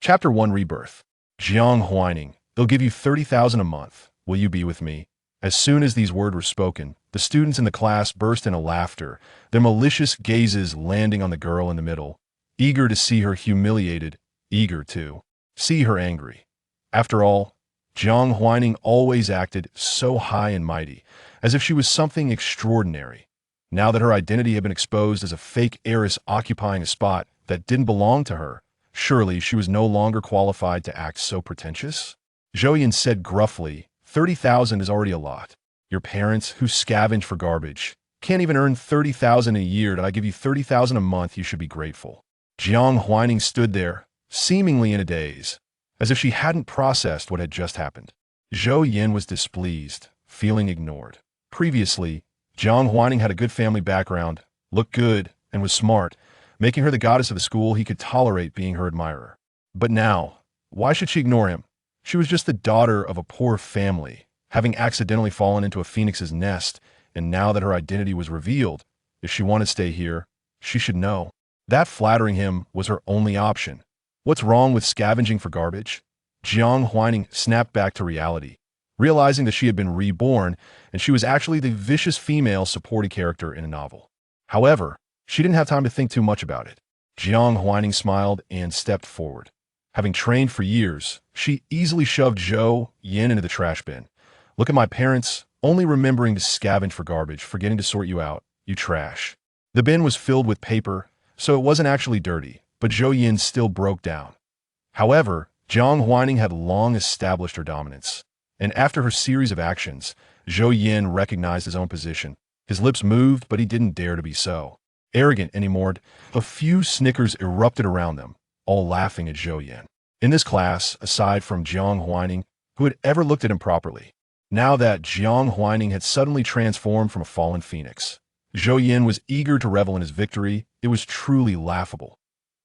Chapter 1 Rebirth. Jiang Huaining. They'll give you 30,000 a month. Will you be with me? As soon as these words were spoken, the students in the class burst into laughter, their malicious gazes landing on the girl in the middle, eager to see her humiliated, eager to see her angry. After all, Jiang Huaining always acted so high and mighty, as if she was something extraordinary. Now that her identity had been exposed as a fake heiress occupying a spot that didn't belong to her, surely she was no longer qualified to act so pretentious? Zhou Yin said gruffly, 30,000 is already a lot. Your parents, who scavenge for garbage, can't even earn 30,000 a year. Did I give you 30,000 a month? You should be grateful. Jiang Huaining stood there, seemingly in a daze, as if she hadn't processed what had just happened. Zhou Yin was displeased, feeling ignored. Previously, Jiang Huaining had a good family background, looked good, and was smart, making her the goddess of the school. He could tolerate being her admirer. But now, why should she ignore him? She was just the daughter of a poor family, having accidentally fallen into a phoenix's nest, and now that her identity was revealed, if she wanted to stay here, she should know. That flattering him was her only option. What's wrong with scavenging for garbage? Jiang Huaining snapped back to reality, realizing that she had been reborn, and she was actually the vicious female supporting character in a novel. However, she didn't have time to think too much about it. Jiang Huaining smiled and stepped forward. Having trained for years, she easily shoved Zhou Yin into the trash bin. Look at my parents, only remembering to scavenge for garbage, forgetting to sort you out, you trash. The bin was filled with paper, so it wasn't actually dirty, but Zhou Yin still broke down. However, Jiang Huaining had long established her dominance, and after her series of actions, Zhou Yin recognized his own position. His lips moved, but he didn't dare to be so arrogant anymore. A few snickers erupted around them, all laughing at Zhou Yin. In this class, aside from Jiang Huaining, who had ever looked at him properly, now that Jiang Huaining had suddenly transformed from a fallen phoenix, Zhou Yin was eager to revel in his victory. It was truly laughable.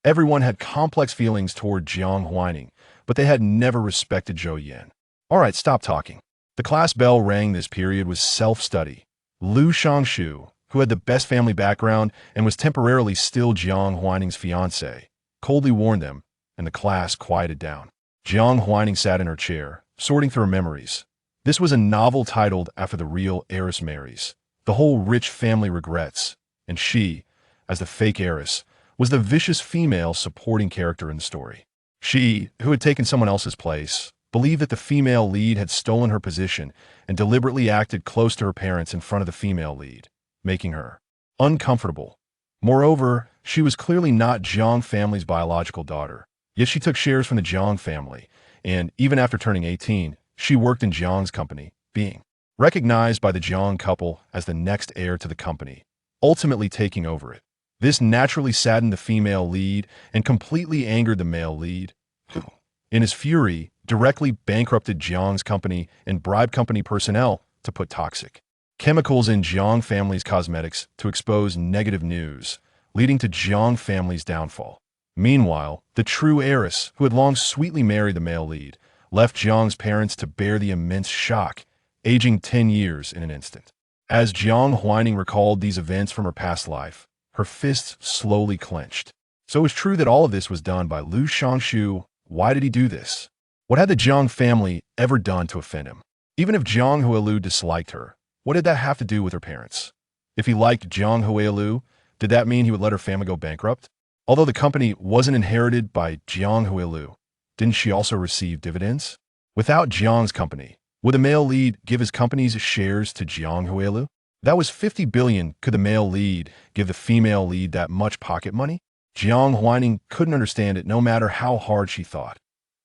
Everyone had complex feelings toward Jiang Huaining, but they had never respected Zhou Yin. All right, stop talking. The class bell rang. This period was self-study. Lu Shangshu, who had the best family background and was temporarily still Jiang Huaining's fiancé, coldly warned them, and the class quieted down. Jiang Huaining sat in her chair, sorting through her memories. This was a novel titled after the real heiress marries. The whole rich family regrets, and she, as the fake heiress, was the vicious female supporting character in the story. She, who had taken someone else's place, believed that the female lead had stolen her position and deliberately acted close to her parents in front of the female lead, making her uncomfortable. Moreover, she was clearly not Jiang family's biological daughter, yet she took shares from the Jiang family, and even after turning 18, she worked in Jiang's company, being recognized by the Jiang couple as the next heir to the company, ultimately taking over it. This naturally saddened the female lead and completely angered the male lead, who, in his fury, directly bankrupted Jiang's company and bribed company personnel to put toxic chemicals in Jiang family's cosmetics to expose negative news, leading to Jiang family's downfall. Meanwhile, the true heiress, who had long sweetly married the male lead, left Jiang's parents to bear the immense shock, aging 10 years in an instant. As Jiang Huaining recalled these events from her past life, her fists slowly clenched. So it was true that all of this was done by Lu Shangshu. Why did he do this? What had the Jiang family ever done to offend him? Even if Jiang Huailu disliked her, what did that have to do with her parents? If he liked Jiang Huailu, did that mean he would let her family go bankrupt? Although the company wasn't inherited by Jiang Huailu, didn't she also receive dividends? Without Jiang's company, would the male lead give his company's shares to Jiang Huailu? That was 50 billion. Could the male lead give the female lead that much pocket money? Jiang Huaining couldn't understand it no matter how hard she thought.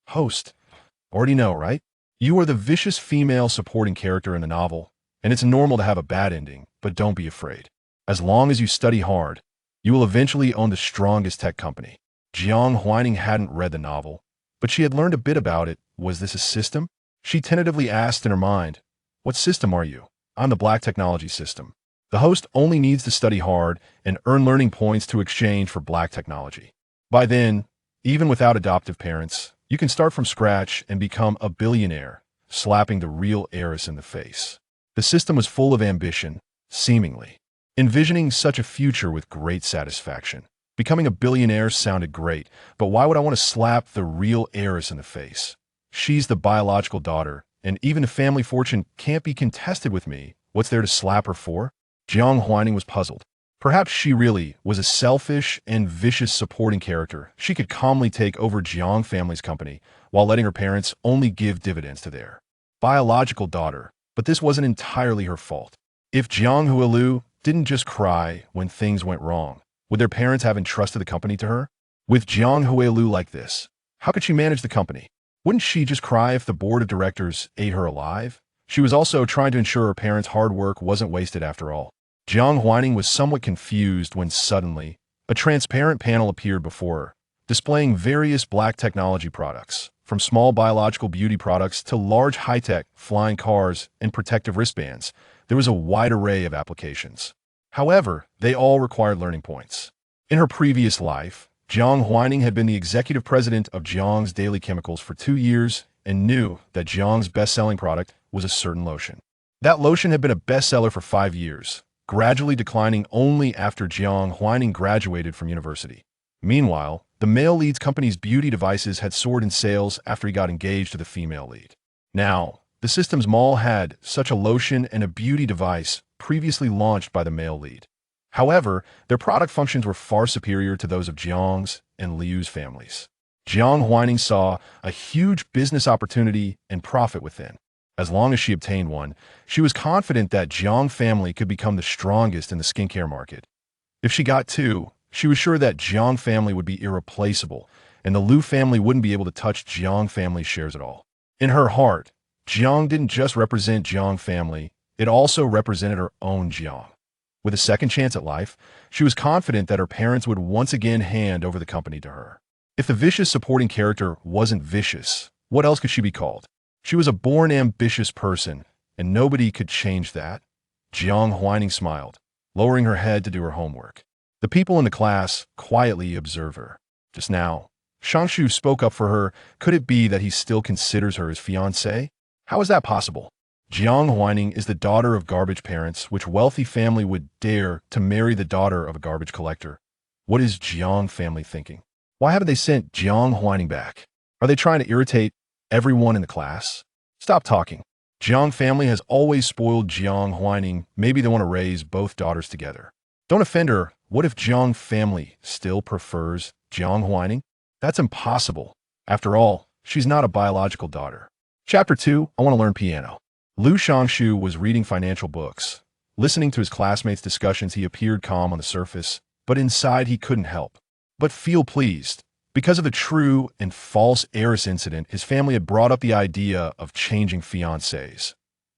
Host, already know, right? You are the vicious female supporting character in the novel, and it's normal to have a bad ending, but don't be afraid. As long as you study hard, you will eventually own the strongest tech company. Jiang Huaining hadn't read the novel, but she had learned a bit about it. Was this a system? She tentatively asked in her mind, what system are you? I'm the Black Technology System. The host only needs to study hard and earn learning points to exchange for Black technology. By then, even without adoptive parents, you can start from scratch and become a billionaire, slapping the real heiress in the face. The system was full of ambition, seemingly, envisioning such a future with great satisfaction. Becoming a billionaire sounded great, but why would I want to slap the real heiress in the face? She's the biological daughter, and even if family fortune can't be contested with me, what's there to slap her for? Jiang Huaining was puzzled. Perhaps she really was a selfish and vicious supporting character. She could calmly take over Jiang family's company while letting her parents only give dividends to their biological daughter. But this wasn't entirely her fault. If Jiang Huailing didn't just cry when things went wrong, would their parents have entrusted the company to her? With Jiang Huailing like this, how could she manage the company? Wouldn't she just cry if the board of directors ate her alive? She was also trying to ensure her parents' hard work wasn't wasted after all. Jiang Huaining was somewhat confused when suddenly, a transparent panel appeared before her, displaying various black technology products, from small biological beauty products to large high-tech flying cars and protective wristbands. There was a wide array of applications. However, they all required learning points. In her previous life, Jiang Huaining had been the executive president of Jiang's Daily Chemicals for 2 years and knew that Jiang's best-selling product was a certain lotion. That lotion had been a bestseller for 5 years, gradually declining only after Jiang Huaining graduated from university. Meanwhile, the male lead's company's beauty devices had soared in sales after he got engaged to the female lead. Now, the system's mall had such a lotion and a beauty device previously launched by the male lead. However, their product functions were far superior to those of Jiang's and Liu's families. Jiang Huaining saw a huge business opportunity and profit within. As long as she obtained one, she was confident that Jiang family could become the strongest in the skincare market. If she got two, she was sure that Jiang family would be irreplaceable, and the Liu family wouldn't be able to touch Jiang family's shares at all. In her heart, Jiang didn't just represent Jiang family, it also represented her own Jiang. With a second chance at life, she was confident that her parents would once again hand over the company to her. If the vicious supporting character wasn't vicious, what else could she be called? She was a born ambitious person, and nobody could change that. Jiang Huaining smiled, lowering her head to do her homework. The people in the class quietly observed her. Just now, Shangshu spoke up for her. Could it be that he still considers her his fiancée? How is that possible? Jiang Huaining is the daughter of garbage parents. Which wealthy family would dare to marry the daughter of a garbage collector? What is Jiang family thinking? Why haven't they sent Jiang Huaining back? Are they trying to irritate everyone in the class? Stop talking. Jiang family has always spoiled Jiang Huaining. Maybe they want to raise both daughters together. Don't offend her. What if Jiang family still prefers Jiang Huaining? That's impossible. After all, she's not a biological daughter. Chapter 2, I want to learn piano. Liu Shangshu was reading financial books. Listening to his classmates' discussions, he appeared calm on the surface, but inside he couldn't help but feel pleased. Because of the true and false heiress incident, his family had brought up the idea of changing fiancés.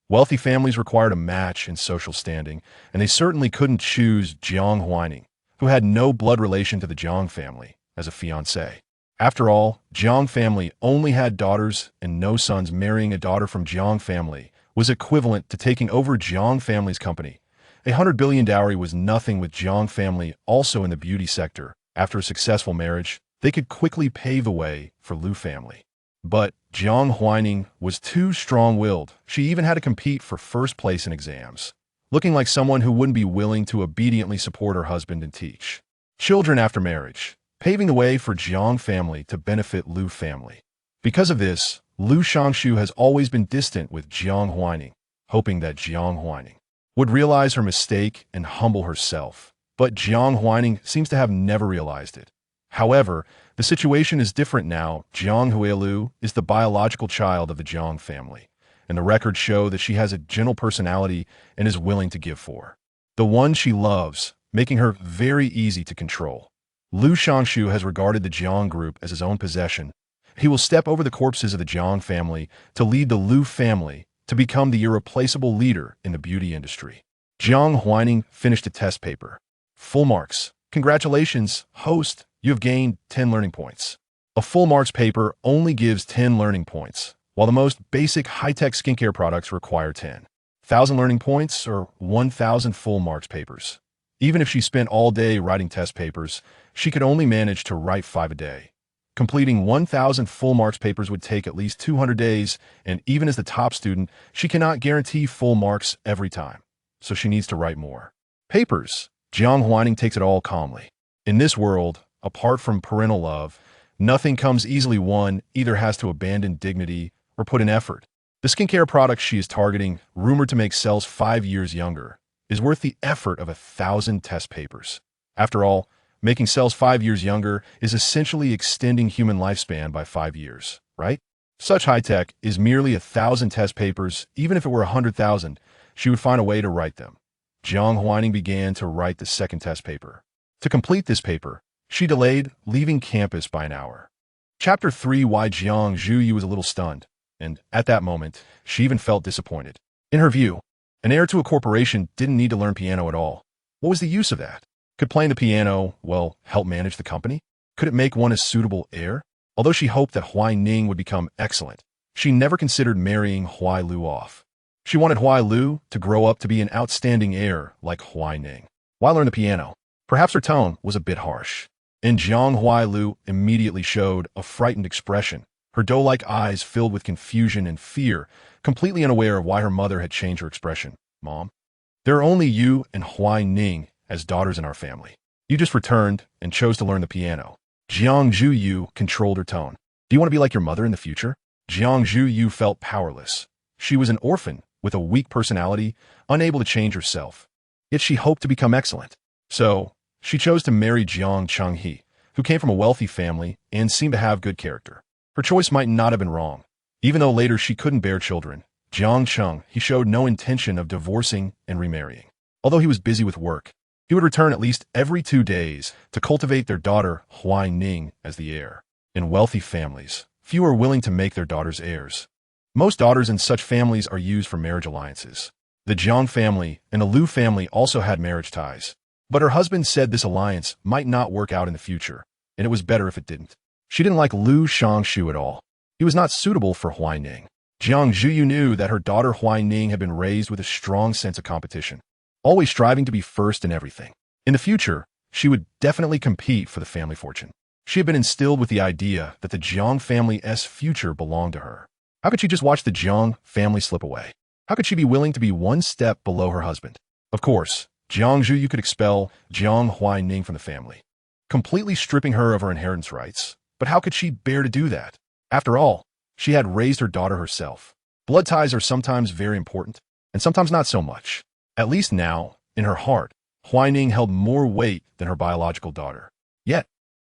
Wealthy families required a match in social standing, and they certainly couldn't choose Jiang Huaining, who had no blood relation to the Jiang family, as a fiancé. After all, Jiang family only had daughters and no sons. Marrying a daughter from Jiang family was equivalent to taking over Jiang family's company. 100 billion dowry was nothing with Jiang family also in the beauty sector. After a successful marriage, they could quickly pave the way for Liu family. But Jiang Huaining was too strong-willed. She even had to compete for first place in exams, looking like someone who wouldn't be willing to obediently support her husband and teach children after marriage, paving the way for Jiang family to benefit Liu family. Because of this, Liu Shangshu has always been distant with Jiang Huaining, hoping that Jiang Huaining would realize her mistake and humble herself. But Jiang Huaining seems to have never realized it. However, the situation is different now. Jiang Huailing is the biological child of the Jiang family, and the records show that she has a gentle personality and is willing to give for the one she loves, making her very easy to control. Liu Shangshu has regarded the Jiang group as his own possession. He will step over the corpses of the Jiang family to lead the Liu family to become the irreplaceable leader in the beauty industry. Jiang Huaining finished a test paper. Full marks. Congratulations, host. You have gained 10 learning points. A full marks paper only gives 10 learning points, while the most basic high-tech skincare products require 10,000 learning points or 1,000 full marks papers. Even if she spent all day writing test papers, she could only manage to write 5 a day. Completing 1,000 full marks papers would take at least 200 days, and even as the top student, she cannot guarantee full marks every time, so she needs to write more papers. Jiang Huaining takes it all calmly. In this world, apart from parental love, nothing comes easily. One either has to abandon dignity or put in effort. The skincare product she is targeting, rumored to make cells 5 years younger, is worth the effort of 1,000 test papers. After all, making cells 5 years younger is essentially extending human lifespan by 5 years, right? Such high-tech is merely 1,000 test papers. Even if it were 100,000, she would find a way to write them. Jiang Huaining began to write the second test paper. To complete this paper, she delayed leaving campus by an hour. Chapter 3: Why Jiang Zhuyu was a little stunned, and at that moment, she even felt disappointed. In her view, an heir to a corporation didn't need to learn piano at all. What was the use of that? Could playing the piano, well, help manage the company? Could it make one a suitable heir? Although she hoped that Huaining would become excellent, she never considered marrying Huailu off. She wanted Huailu to grow up to be an outstanding heir like Huaining. Why learn the piano? Perhaps her tone was a bit harsh. And Jiang Huailu immediately showed a frightened expression, her doe-like eyes filled with confusion and fear, completely unaware of why her mother had changed her expression. Mom, there are only you and Huaining as daughters in our family. You just returned and chose to learn the piano. Jiang Zhuyu controlled her tone. Do you want to be like your mother in the future? Jiang Zhuyu felt powerless. She was an orphan with a weak personality, unable to change herself. Yet she hoped to become excellent. So, she chose to marry Jiang Chenghe, who came from a wealthy family and seemed to have good character. Her choice might not have been wrong. Even though later she couldn't bear children, Jiang Chenghe showed no intention of divorcing and remarrying. Although he was busy with work, he would return at least every 2 days to cultivate their daughter Huaining as the heir. In wealthy families, few are willing to make their daughters heirs. Most daughters in such families are used for marriage alliances. The Jiang family and the Liu family also had marriage ties. But her husband said this alliance might not work out in the future, and it was better if it didn't. She didn't like Liu Shangshu at all. He was not suitable for Huaining. Jiang Zhuyu knew that her daughter Huaining had been raised with a strong sense of competition, always striving to be first in everything. In the future, she would definitely compete for the family fortune. She had been instilled with the idea that the Jiang family's future belonged to her. How could she just watch the Jiang family slip away? How could she be willing to be one step below her husband? Of course, Jiang Zhuyu could expel Jiang Huaining from the family, completely stripping her of her inheritance rights. But how could she bear to do that? After all, she had raised her daughter herself. Blood ties are sometimes very important, and sometimes not so much. At least now, in her heart, Huaining held more weight than her biological daughter. Yet,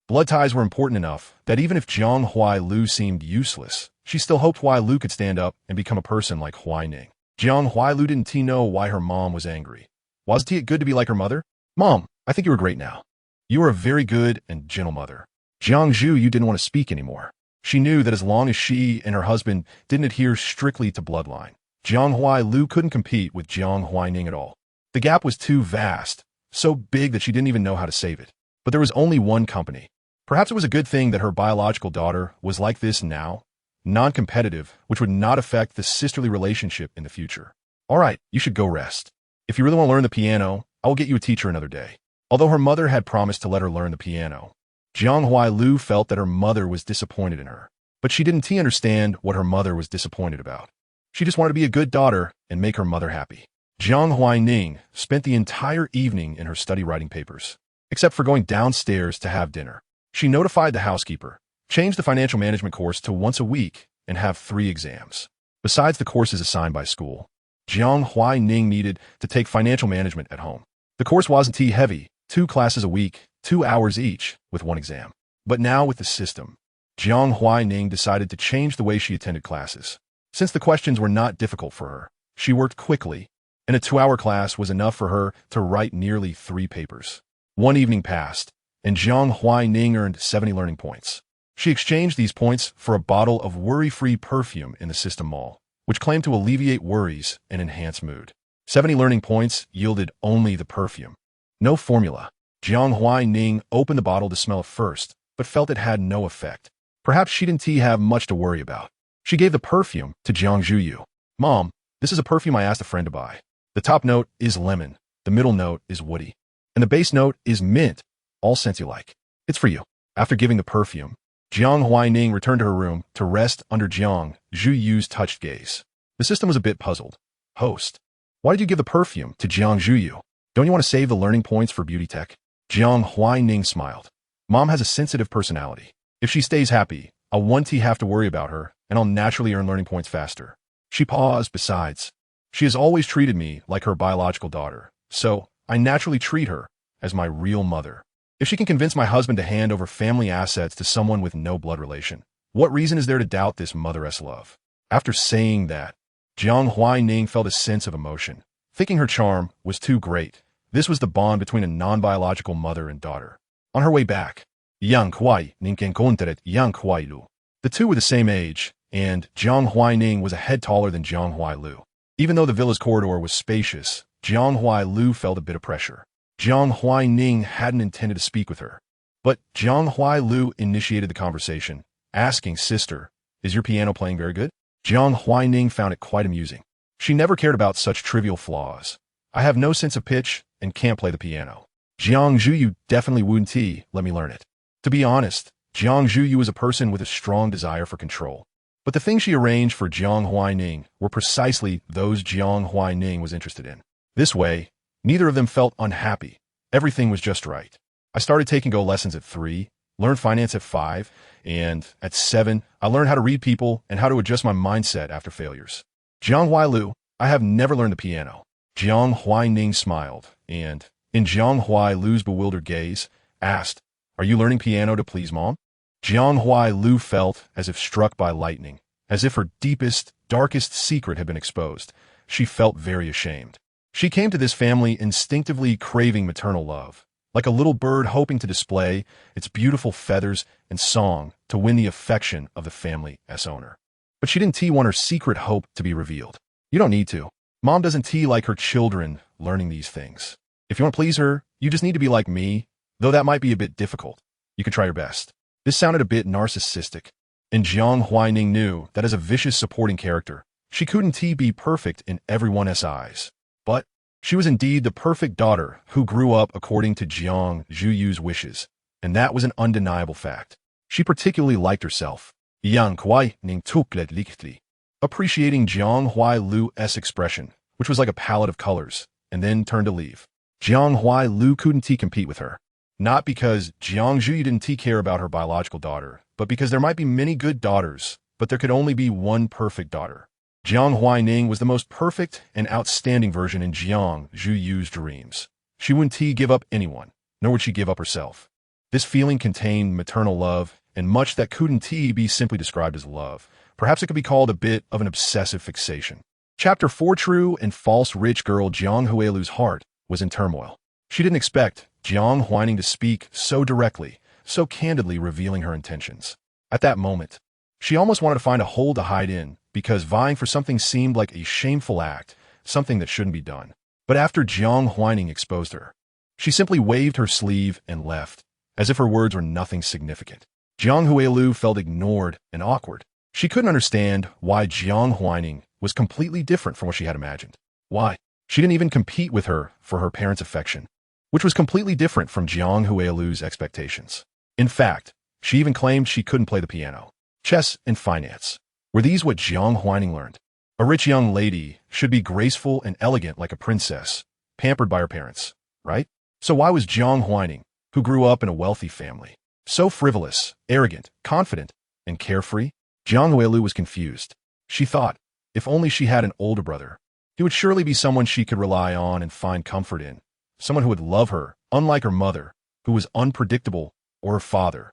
blood ties were important enough that even if Jiang Huailu seemed useless, she still hoped Huailu could stand up and become a person like Huaining. Jiang Huailu didn't know why her mom was angry. Wasn't it good to be like her mother? Mom, I think you are great now. You are a very good and gentle mother. Jiang Zhuyu didn't want to speak anymore. She knew that as long as she and her husband didn't adhere strictly to bloodline, Jiang Huailu couldn't compete with Jiang Huaining at all. The gap was too vast, so big that she didn't even know how to save it. But there was only one company. Perhaps it was a good thing that her biological daughter was like this now, non-competitive, which would not affect the sisterly relationship in the future. All right, you should go rest. If you really want to learn the piano, I will get you a teacher another day. Although her mother had promised to let her learn the piano, Jiang Huailu felt that her mother was disappointed in her. But she didn't understand what her mother was disappointed about. She just wanted to be a good daughter and make her mother happy. Jiang Huaining spent the entire evening in her study writing papers, except for going downstairs to have dinner. She notified the housekeeper, changed the financial management course to once a week, and have 3 exams. Besides the courses assigned by school, Jiang Huaining needed to take financial management at home. The course wasn't too heavy, 2 classes a week, 2 hours each, with 1 exam. But now with the system, Jiang Huaining decided to change the way she attended classes. Since the questions were not difficult for her, she worked quickly, and a 2-hour class was enough for her to write nearly 3 papers. One evening passed, and Jiang Huaining earned 70 learning points. She exchanged these points for a bottle of worry-free perfume in the system mall, which claimed to alleviate worries and enhance mood. 70 learning points yielded only the perfume. No formula. Jiang Huaining opened the bottle to smell it first, but felt it had no effect. Perhaps she didn't have much to worry about. She gave the perfume to Jiang Zhuyu. Mom, this is a perfume I asked a friend to buy. The top note is lemon, the middle note is woody, and the base note is mint, all scents you like. It's for you. After giving the perfume, Jiang Huaining returned to her room to rest under Jiang Zhuyu's touched gaze. The system was a bit puzzled. Host, why did you give the perfume to Jiang Zhuyu? Don't you want to save the learning points for beauty tech? Jiang Huaining smiled. Mom has a sensitive personality. If she stays happy, I'll have to worry about her, and I'll naturally earn learning points faster. She paused. Besides, she has always treated me like her biological daughter, so I naturally treat her as my real mother. If she can convince my husband to hand over family assets to someone with no blood relation, what reason is there to doubt this motheress love? After saying that, Jiang Huaining felt a sense of emotion. Thinking her charm was too great. This was the bond between a non-biological mother and daughter. On her way back, Jiang Huaining encountered Jiang Huailu. The two were the same age, and Jiang Huaining was a head taller than Jiang Huailu. Even though the villa's corridor was spacious, Jiang Huailu felt a bit of pressure. Jiang Huaining hadn't intended to speak with her, but Jiang Huailu initiated the conversation, asking, "Sister, is your piano playing very good?" Jiang Huaining found it quite amusing. She never cared about such trivial flaws. "I have no sense of pitch and can't play the piano." "Jiang Zhuyu definitely wouldn't let me learn it." To be honest, Jiang Zhuyu was a person with a strong desire for control. But the things she arranged for Jiang Huaining were precisely those Jiang Huaining was interested in. This way, neither of them felt unhappy. Everything was just right. I started taking Go lessons at 3, learned finance at 5, and at 7, I learned how to read people and how to adjust my mindset after failures. Jiang Huailu, I have never learned the piano. Jiang Huaining smiled, and, in Jiang Huailu's bewildered gaze, asked, "Are you learning piano to please Mom?" Jiang Huailu felt as if struck by lightning, as if her deepest, darkest secret had been exposed. She felt very ashamed. She came to this family instinctively craving maternal love, like a little bird hoping to display its beautiful feathers and song to win the affection of the family's owner. But she didn't want her secret hope to be revealed. You don't need to. Mom doesn't like her children learning these things. If you want to please her, you just need to be like me, though that might be a bit difficult. You can try your best. This sounded a bit narcissistic, and Jiang Huaining knew that as a vicious supporting character, she couldn't be perfect in everyone's eyes. But she was indeed the perfect daughter who grew up according to Jiang Zhuyu's wishes, and that was an undeniable fact. She particularly liked herself. Jiang Huaining took it lightly, appreciating Jiang Huailu's expression, which was like a palette of colors, and then turned to leave. Jiang Huailu couldn't compete with her. Not because Jiang Zhuyu didn't care about her biological daughter, but because there might be many good daughters, but there could only be one perfect daughter. Jiang Huaining was the most perfect and outstanding version in Jiang Zhuyu's dreams. She wouldn't give up anyone, nor would she give up herself. This feeling contained maternal love, and much that couldn't be simply described as love. Perhaps it could be called a bit of an obsessive fixation. Chapter 4: True and False Rich Girl. Jiang Huailu's heart was in turmoil. She didn't expect Jiang Huaining to speak so directly, so candidly revealing her intentions. At that moment, she almost wanted to find a hole to hide in, because vying for something seemed like a shameful act, something that shouldn't be done. But after Jiang Huaining exposed her, she simply waved her sleeve and left, as if her words were nothing significant. Jiang Huailu felt ignored and awkward. She couldn't understand why Jiang Huaining was completely different from what she had imagined. Why? She didn't even compete with her for her parents' affection, which was completely different from Jiang Huailu's expectations. In fact, she even claimed she couldn't play the piano. Chess and finance. Were these what Jiang Huaining learned? A rich young lady should be graceful and elegant like a princess, pampered by her parents, right? So why was Jiang Huaining, who grew up in a wealthy family, so frivolous, arrogant, confident, and carefree? Jiang Huailu was confused. She thought, if only she had an older brother, he would surely be someone she could rely on and find comfort in. Someone who would love her, unlike her mother, who was unpredictable, or her father.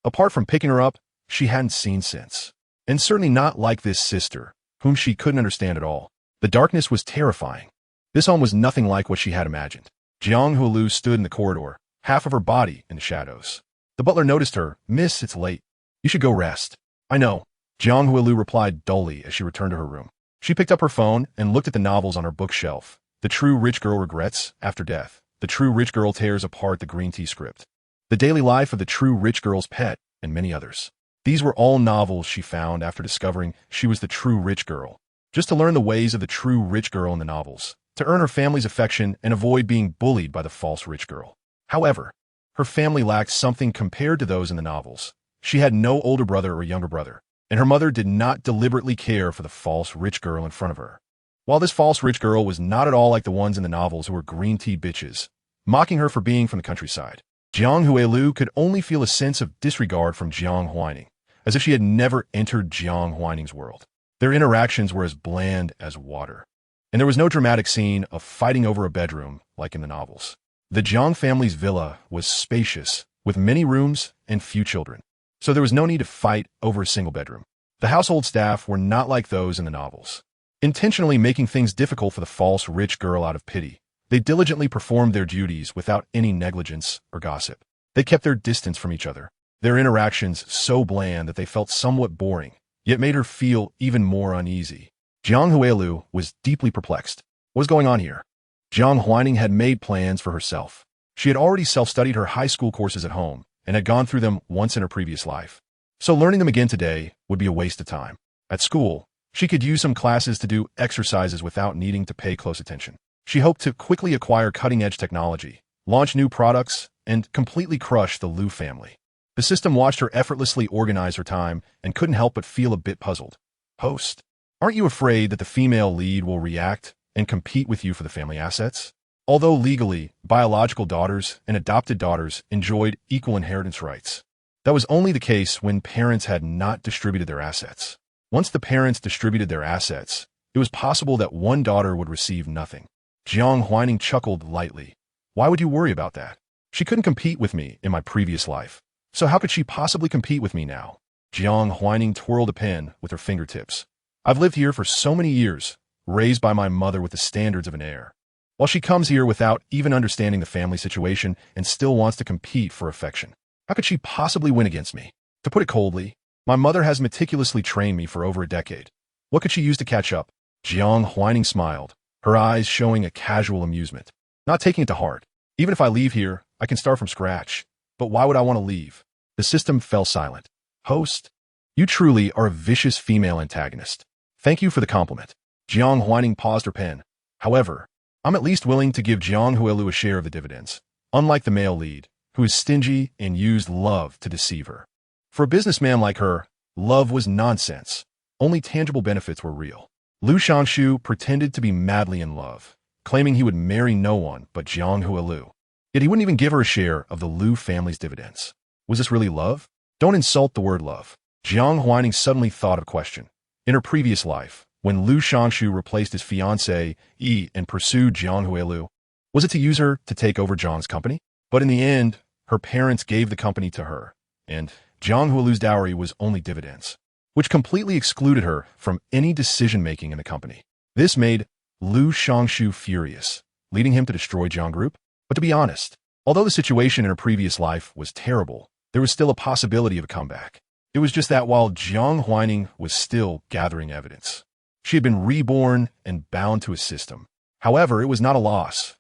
Apart from picking her up, she hadn't seen since. And certainly not like this sister, whom she couldn't understand at all. The darkness was terrifying. This home was nothing like what she had imagined. Jiang Huailu stood in the corridor, half of her body in the shadows. The butler noticed her. "Miss, it's late. You should go rest." "I know," Jiang Huailu replied dully as she returned to her room. She picked up her phone and looked at the novels on her bookshelf. The True Rich Girl Regrets After Death. The True Rich Girl Tears Apart the Green Tea Script. The Daily Life of the True Rich Girl's Pet, and many others. These were all novels she found after discovering she was the true rich girl. Just to learn the ways of the true rich girl in the novels, to earn her family's affection and avoid being bullied by the false rich girl. However, her family lacked something compared to those in the novels. She had no older brother or younger brother, and her mother did not deliberately care for the false rich girl in front of her. While this false rich girl was not at all like the ones in the novels who were green tea bitches, mocking her for being from the countryside. Jiang Huailing could only feel a sense of disregard from Jiang Huaining, as if she had never entered Jiang Huaining's world. Their interactions were as bland as water, and there was no dramatic scene of fighting over a bedroom like in the novels. The Jiang family's villa was spacious, with many rooms and few children, so there was no need to fight over a single bedroom. The household staff were not like those in the novels, intentionally making things difficult for the false rich girl out of pity. They diligently performed their duties without any negligence or gossip. They kept their distance from each other, their interactions so bland that they felt somewhat boring, yet made her feel even more uneasy. Jiang Huailing was deeply perplexed. What was going on here? Jiang Huaining had made plans for herself. She had already self-studied her high school courses at home and had gone through them once in her previous life. So learning them again today would be a waste of time. At school, she could use some classes to do exercises without needing to pay close attention. She hoped to quickly acquire cutting-edge technology, launch new products, and completely crush the Liu family. The system watched her effortlessly organize her time and couldn't help but feel a bit puzzled. Host, aren't you afraid that the female lead will react and compete with you for the family assets? Although legally, biological daughters and adopted daughters enjoyed equal inheritance rights, that was only the case when parents had not distributed their assets. Once the parents distributed their assets, it was possible that one daughter would receive nothing. Jiang Huaining chuckled lightly. Why would you worry about that? She couldn't compete with me in my previous life, so how could she possibly compete with me now? Jiang Huaining twirled a pen with her fingertips. I've lived here for so many years, raised by my mother with the standards of an heir. While she comes here without even understanding the family situation and still wants to compete for affection, how could she possibly win against me? To put it coldly, my mother has meticulously trained me for over a decade. What could she use to catch up? Jiang Huaining smiled, her eyes showing a casual amusement. Not taking it to heart. Even if I leave here, I can start from scratch. But why would I want to leave? The system fell silent. Host, you truly are a vicious female antagonist. Thank you for the compliment. Jiang Huaining paused her pen. However, I'm at least willing to give Jiang Huailing a share of the dividends, unlike the male lead, who is stingy and used love to deceive her. For a businessman like her, love was nonsense. Only tangible benefits were real. Liu Shangshu pretended to be madly in love, claiming he would marry no one but Jiang Huailing. Yet he wouldn't even give her a share of the Liu family's dividends. Was this really love? Don't insult the word love. Jiang Huaining suddenly thought of a question. In her previous life, when Liu Shangshu replaced his fiancée, Yi, and pursued Jiang Huailing, was it to use her to take over Jiang's company? But in the end, her parents gave the company to her, and Jiang Huailing's dowry was only dividends, which completely excluded her from any decision-making in the company. This made Liu Shangshu furious, leading him to destroy Jiang Group. But to be honest, although the situation in her previous life was terrible, there was still a possibility of a comeback. It was just that while Jiang Huaining was still gathering evidence, she had been reborn and bound to a system. However, it was not a loss.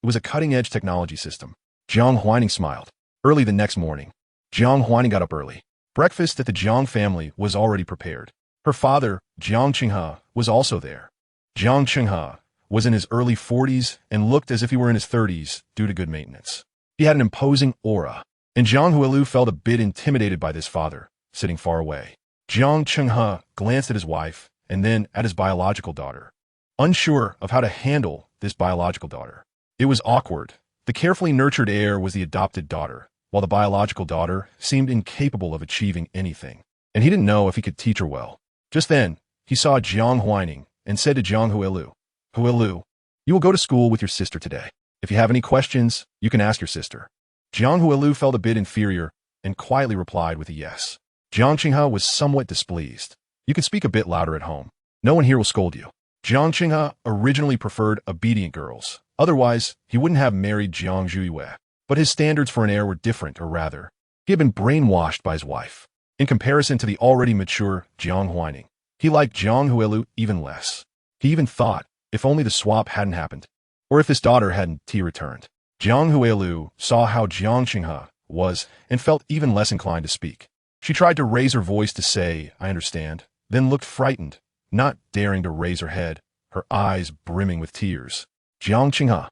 It was a cutting-edge technology system. Jiang Huaining smiled. Early the next morning, Jiang Huaining got up early. Breakfast at the Jiang family was already prepared. Her father, Jiang Qinghe, was also there. Jiang Qinghe was in his early 40s and looked as if he were in his 30s due to good maintenance. He had an imposing aura, and Jiang Huailing felt a bit intimidated by this father, sitting far away. Jiang Qinghe glanced at his wife and then at his biological daughter, unsure of how to handle this biological daughter. It was awkward. The carefully nurtured heir was the adopted daughter, while the biological daughter seemed incapable of achieving anything, and he didn't know if he could teach her well. Just then, he saw Jiang Huaining and said to Jiang Huailing, Huailing, you will go to school with your sister today. If you have any questions, you can ask your sister. Jiang Huailing felt a bit inferior and quietly replied with a yes. Jiang Qinghe was somewhat displeased. You can speak a bit louder at home. No one here will scold you. Jiang Qinghe originally preferred obedient girls. Otherwise, he wouldn't have married Jiang Zhuiyue. But his standards for an heir were different, or rather, he had been brainwashed by his wife. In comparison to the already mature Jiang Huaining, he liked Jiang Huailing even less. He even thought, if only the swap hadn't happened, or if this daughter hadn't returned. Jiang Huailing saw how Jiang Qinghe was and felt even less inclined to speak. She tried to raise her voice to say, I understand, then looked frightened, not daring to raise her head, her eyes brimming with tears. Jiang Qinghe.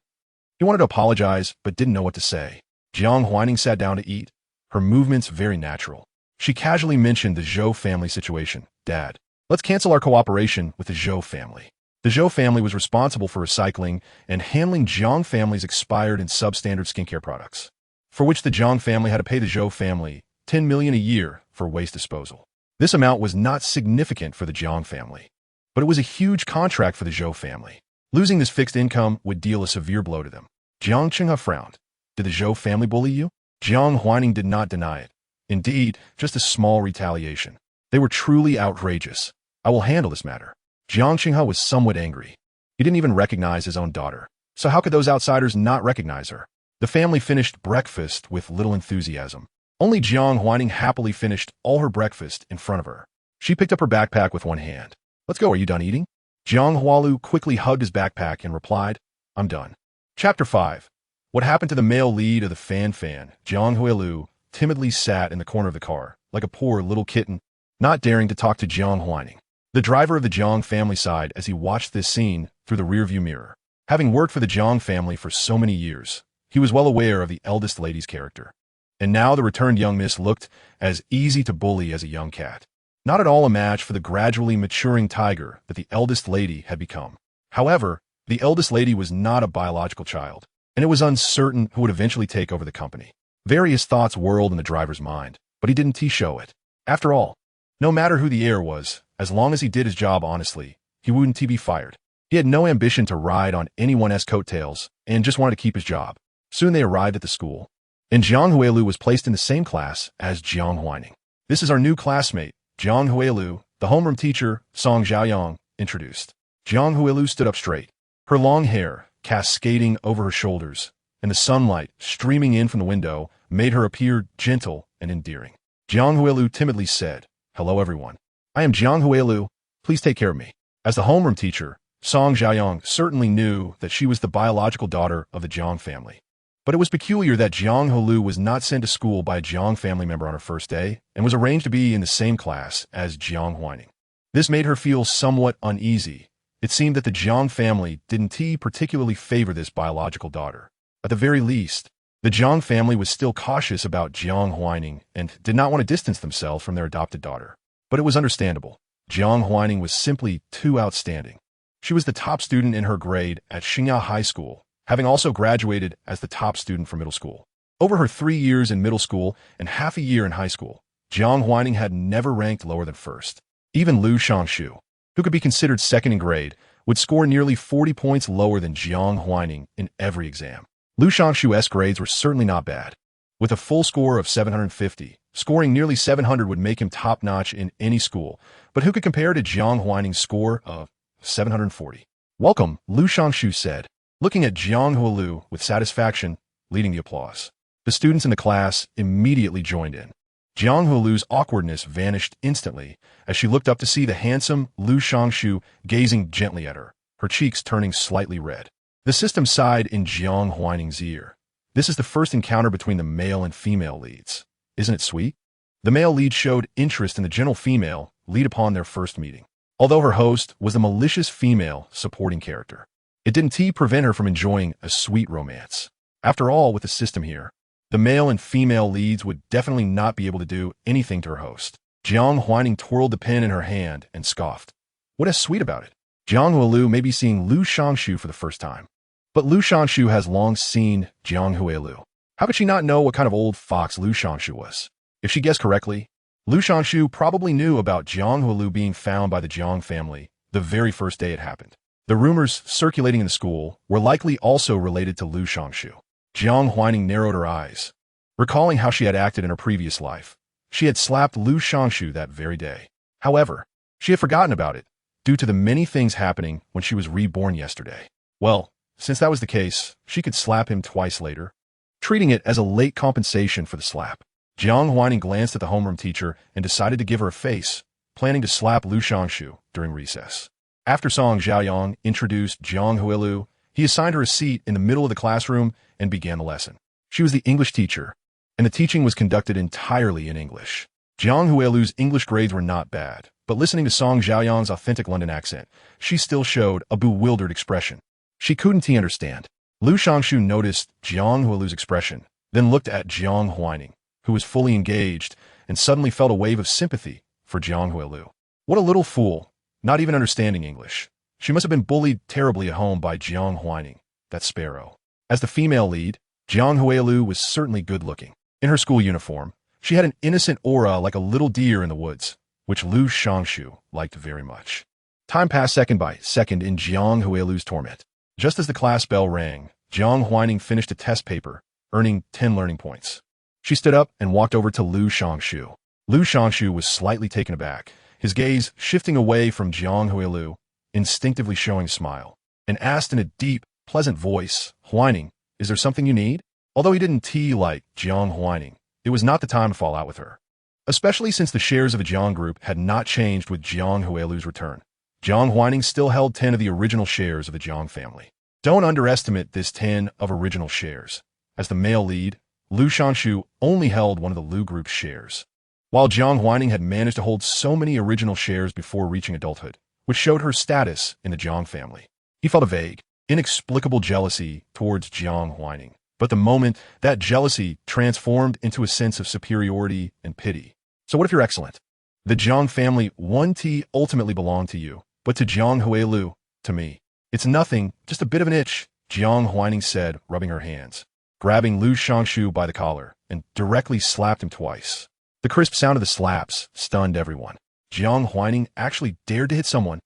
He wanted to apologize, but didn't know what to say. Jiang Huaining sat down to eat, her movements very natural. She casually mentioned the Zhou family situation. Dad, let's cancel our cooperation with the Zhou family. The Zhou family was responsible for recycling and handling Jiang family's expired and substandard skincare products, for which the Jiang family had to pay the Zhou family 10 million a year for waste disposal. This amount was not significant for the Jiang family, but it was a huge contract for the Zhou family. Losing this fixed income would deal a severe blow to them. Jiang Qinghe frowned. Did the Zhou family bully you? Jiang Huaining did not deny it. Indeed, just a small retaliation. They were truly outrageous. I will handle this matter. Jiang Qinghe was somewhat angry. He didn't even recognize his own daughter. So how could those outsiders not recognize her? The family finished breakfast with little enthusiasm. Only Jiang Huaining happily finished all her breakfast in front of her. She picked up her backpack with one hand. Let's go, are you done eating? Jiang Hualu quickly hugged his backpack and replied, I'm done. Chapter 5. What happened to the male lead of the fan? Jiang Huailu timidly sat in the corner of the car, like a poor little kitten, not daring to talk to Jiang Huaining, the driver of the Jiang family, sighed as he watched this scene through the rearview mirror. Having worked for the Jiang family for so many years, he was well aware of the eldest lady's character. And now the returned young miss looked as easy to bully as a young cat. Not at all a match for the gradually maturing tiger that the eldest lady had become. However, the eldest lady was not a biological child, and it was uncertain who would eventually take over the company. Various thoughts whirled in the driver's mind, but he didn't show it. After all, no matter who the heir was, as long as he did his job honestly, he wouldn't be fired. He had no ambition to ride on anyone's coattails and just wanted to keep his job. Soon they arrived at the school, and Jiang Huailu was placed in the same class as Jiang Huaining. This is our new classmate, Jiang Huailu, the homeroom teacher, Song Xiaoyang, introduced. Jiang Huailu stood up straight, her long hair cascading over her shoulders, and the sunlight streaming in from the window made her appear gentle and endearing. Jiang Huailu timidly said, Hello everyone. I am Jiang Huailu. Please take care of me. As the homeroom teacher, Song Xiaoyang certainly knew that she was the biological daughter of the Jiang family. But it was peculiar that Jiang Huailu was not sent to school by a Jiang family member on her first day and was arranged to be in the same class as Jiang Huaining. This made her feel somewhat uneasy. It seemed that the Jiang family didn't particularly favor this biological daughter. At the very least, the Jiang family was still cautious about Jiang Huaining and did not want to distance themselves from their adopted daughter. But it was understandable. Jiang Huaining was simply too outstanding. She was the top student in her grade at Xingya High School, having also graduated as the top student from middle school. Over her 3 years in middle school and half a year in high school, Jiang Huaining had never ranked lower than first. Even Lu Shangshu, who could be considered second in grade, would score nearly 40 points lower than Jiang Huaining in every exam. Lu Shangshu's grades were certainly not bad. With a full score of 750, scoring nearly 700 would make him top-notch in any school, but who could compare to Jiang Huaining's score of 740? Welcome, Lu Shangshu said, looking at Jiang Huailu with satisfaction, leading the applause. The students in the class immediately joined in. Jiang Huailu's awkwardness vanished instantly as she looked up to see the handsome Lu Shangshu gazing gently at her, her cheeks turning slightly red. The system sighed in Jiang Huaining's ear. This is the first encounter between the male and female leads. Isn't it sweet? The male lead showed interest in the gentle female lead upon their first meeting, although her host was the malicious female supporting character. It didn't prevent her from enjoying a sweet romance. After all, with the system here, the male and female leads would definitely not be able to do anything to her host. Jiang Huaining twirled the pen in her hand and scoffed. What is sweet about it? Jiang Huailu may be seeing Lu Shangshu for the first time. But Lu Shangshu has long seen Jiang Huailu. How could she not know what kind of old fox Lu Shangshu was? If she guessed correctly, Lu Shangshu probably knew about Jiang Huailu being found by the Jiang family the very first day it happened. The rumors circulating in the school were likely also related to Lu Shangshu. Jiang Huaining narrowed her eyes, recalling how she had acted in her previous life. She had slapped Lu Shangshu that very day. However, she had forgotten about it due to the many things happening when she was reborn yesterday. Well, since that was the case, she could slap him twice later, treating it as a late compensation for the slap. Jiang Huaining glanced at the homeroom teacher and decided to give her a face, planning to slap Lu Shangshu during recess. After Song Xiaoyang introduced Jiang Huailu, he assigned her a seat in the middle of the classroom and began the lesson. She was the English teacher, and the teaching was conducted entirely in English. Jiang Huailu's English grades were not bad, but listening to Song Xiaoyang's authentic London accent, she still showed a bewildered expression. She couldn't understand. Lu Shangshu noticed Jiang Huailu's expression, then looked at Jiang Huaining, who was fully engaged, and suddenly felt a wave of sympathy for Jiang Huailu. What a little fool, not even understanding English. She must have been bullied terribly at home by Jiang Huaining, that sparrow. As the female lead, Jiang Huailing was certainly good-looking. In her school uniform, she had an innocent aura like a little deer in the woods, which Lu Shangshu liked very much. Time passed second by second in Jiang Huailing's torment. Just as the class bell rang, Jiang Huaining finished a test paper, earning 10 learning points. She stood up and walked over to Lu Shangshu. Lu Shangshu was slightly taken aback, his gaze shifting away from Jiang Huailing, instinctively showing a smile, and asked in a deep, pleasant voice, "Huaining, is there something you need?" Although he didn't like Jiang Huaining, it was not the time to fall out with her. Especially since the shares of the Jiang group had not changed with Jiang Huailing's return. Jiang Huaining still held 10 of the original shares of the Jiang family. Don't underestimate this 10 of original shares. As the male lead, Lu Shangshu only held one of the Lu group's shares. While Jiang Huaining had managed to hold so many original shares before reaching adulthood, which showed her status in the Jiang family, he felt a vague, inexplicable jealousy towards Jiang Huaining. But the moment, that jealousy transformed into a sense of superiority and pity. So what if you're excellent? The Jiang family 1T ultimately belonged to you, but to Jiang Huailing, to me, it's nothing, just a bit of an itch, Jiang Huaining said, rubbing her hands, grabbing Lu Shangshu by the collar, and directly slapped him twice. The crisp sound of the slaps stunned everyone. Jiang Huaining actually dared to hit someone.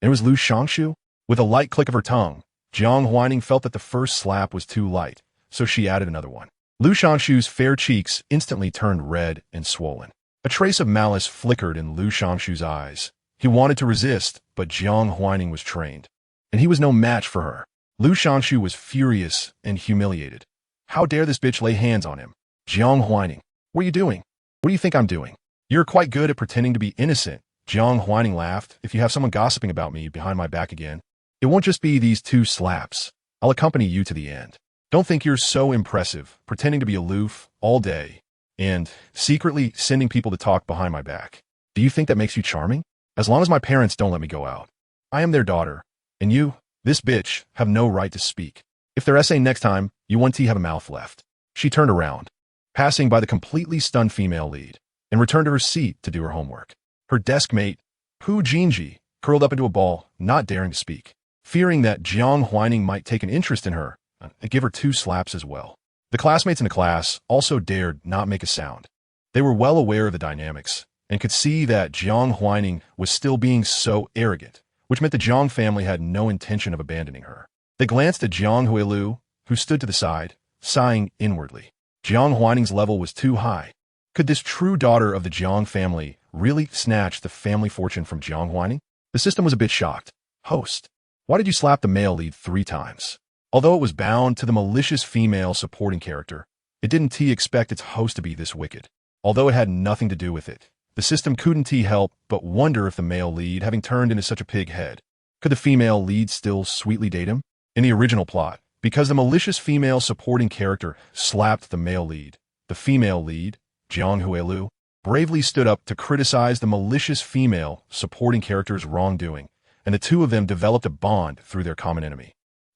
And it was Lu Shangshu? With a light click of her tongue, Jiang Huaining felt that the first slap was too light, so she added another one. Lu Shangshu's fair cheeks instantly turned red and swollen. A trace of malice flickered in Lu Shangshu's eyes. He wanted to resist, but Jiang Huaining was trained, and he was no match for her. Lu Shangshu was furious and humiliated. How dare this bitch lay hands on him? Jiang Huaining, what are you doing? What do you think I'm doing? You're quite good at pretending to be innocent. Jiang Huaining laughed. If you have someone gossiping about me behind my back again, it won't just be these 2 slaps. I'll accompany you to the end. Don't think you're so impressive, pretending to be aloof all day, and secretly sending people to talk behind my back. Do you think that makes you charming? As long as my parents don't let me go out. I am their daughter, and you, this bitch, have no right to speak. If they're essaying next time, you 1T have a mouth left. She turned around, passing by the completely stunned female lead, and returned to her seat to do her homework. Her desk mate, Pu Jinji, curled up into a ball, not daring to speak, fearing that Jiang Huaining might take an interest in her and give her 2 slaps as well. The classmates in the class also dared not make a sound. They were well aware of the dynamics and could see that Jiang Huaining was still being so arrogant, which meant the Jiang family had no intention of abandoning her. They glanced at Jiang Huailing, who stood to the side, sighing inwardly. Jiang Huaining's level was too high. Could this true daughter of the Jiang family really snatch the family fortune from Jiang Huaining? The system was a bit shocked. Host, why did you slap the male lead 3 times? Although it was bound to the malicious female supporting character, it didn't expect its host to be this wicked. Although it had nothing to do with it, the system couldn't help but wonder if the male lead, having turned into such a pig head, could the female lead still sweetly date him? In the original plot, because the malicious female supporting character slapped the male lead, the female lead, Jiang Huailing, bravely stood up to criticize the malicious female supporting character's wrongdoing, and the 2 of them developed a bond through their common enemy,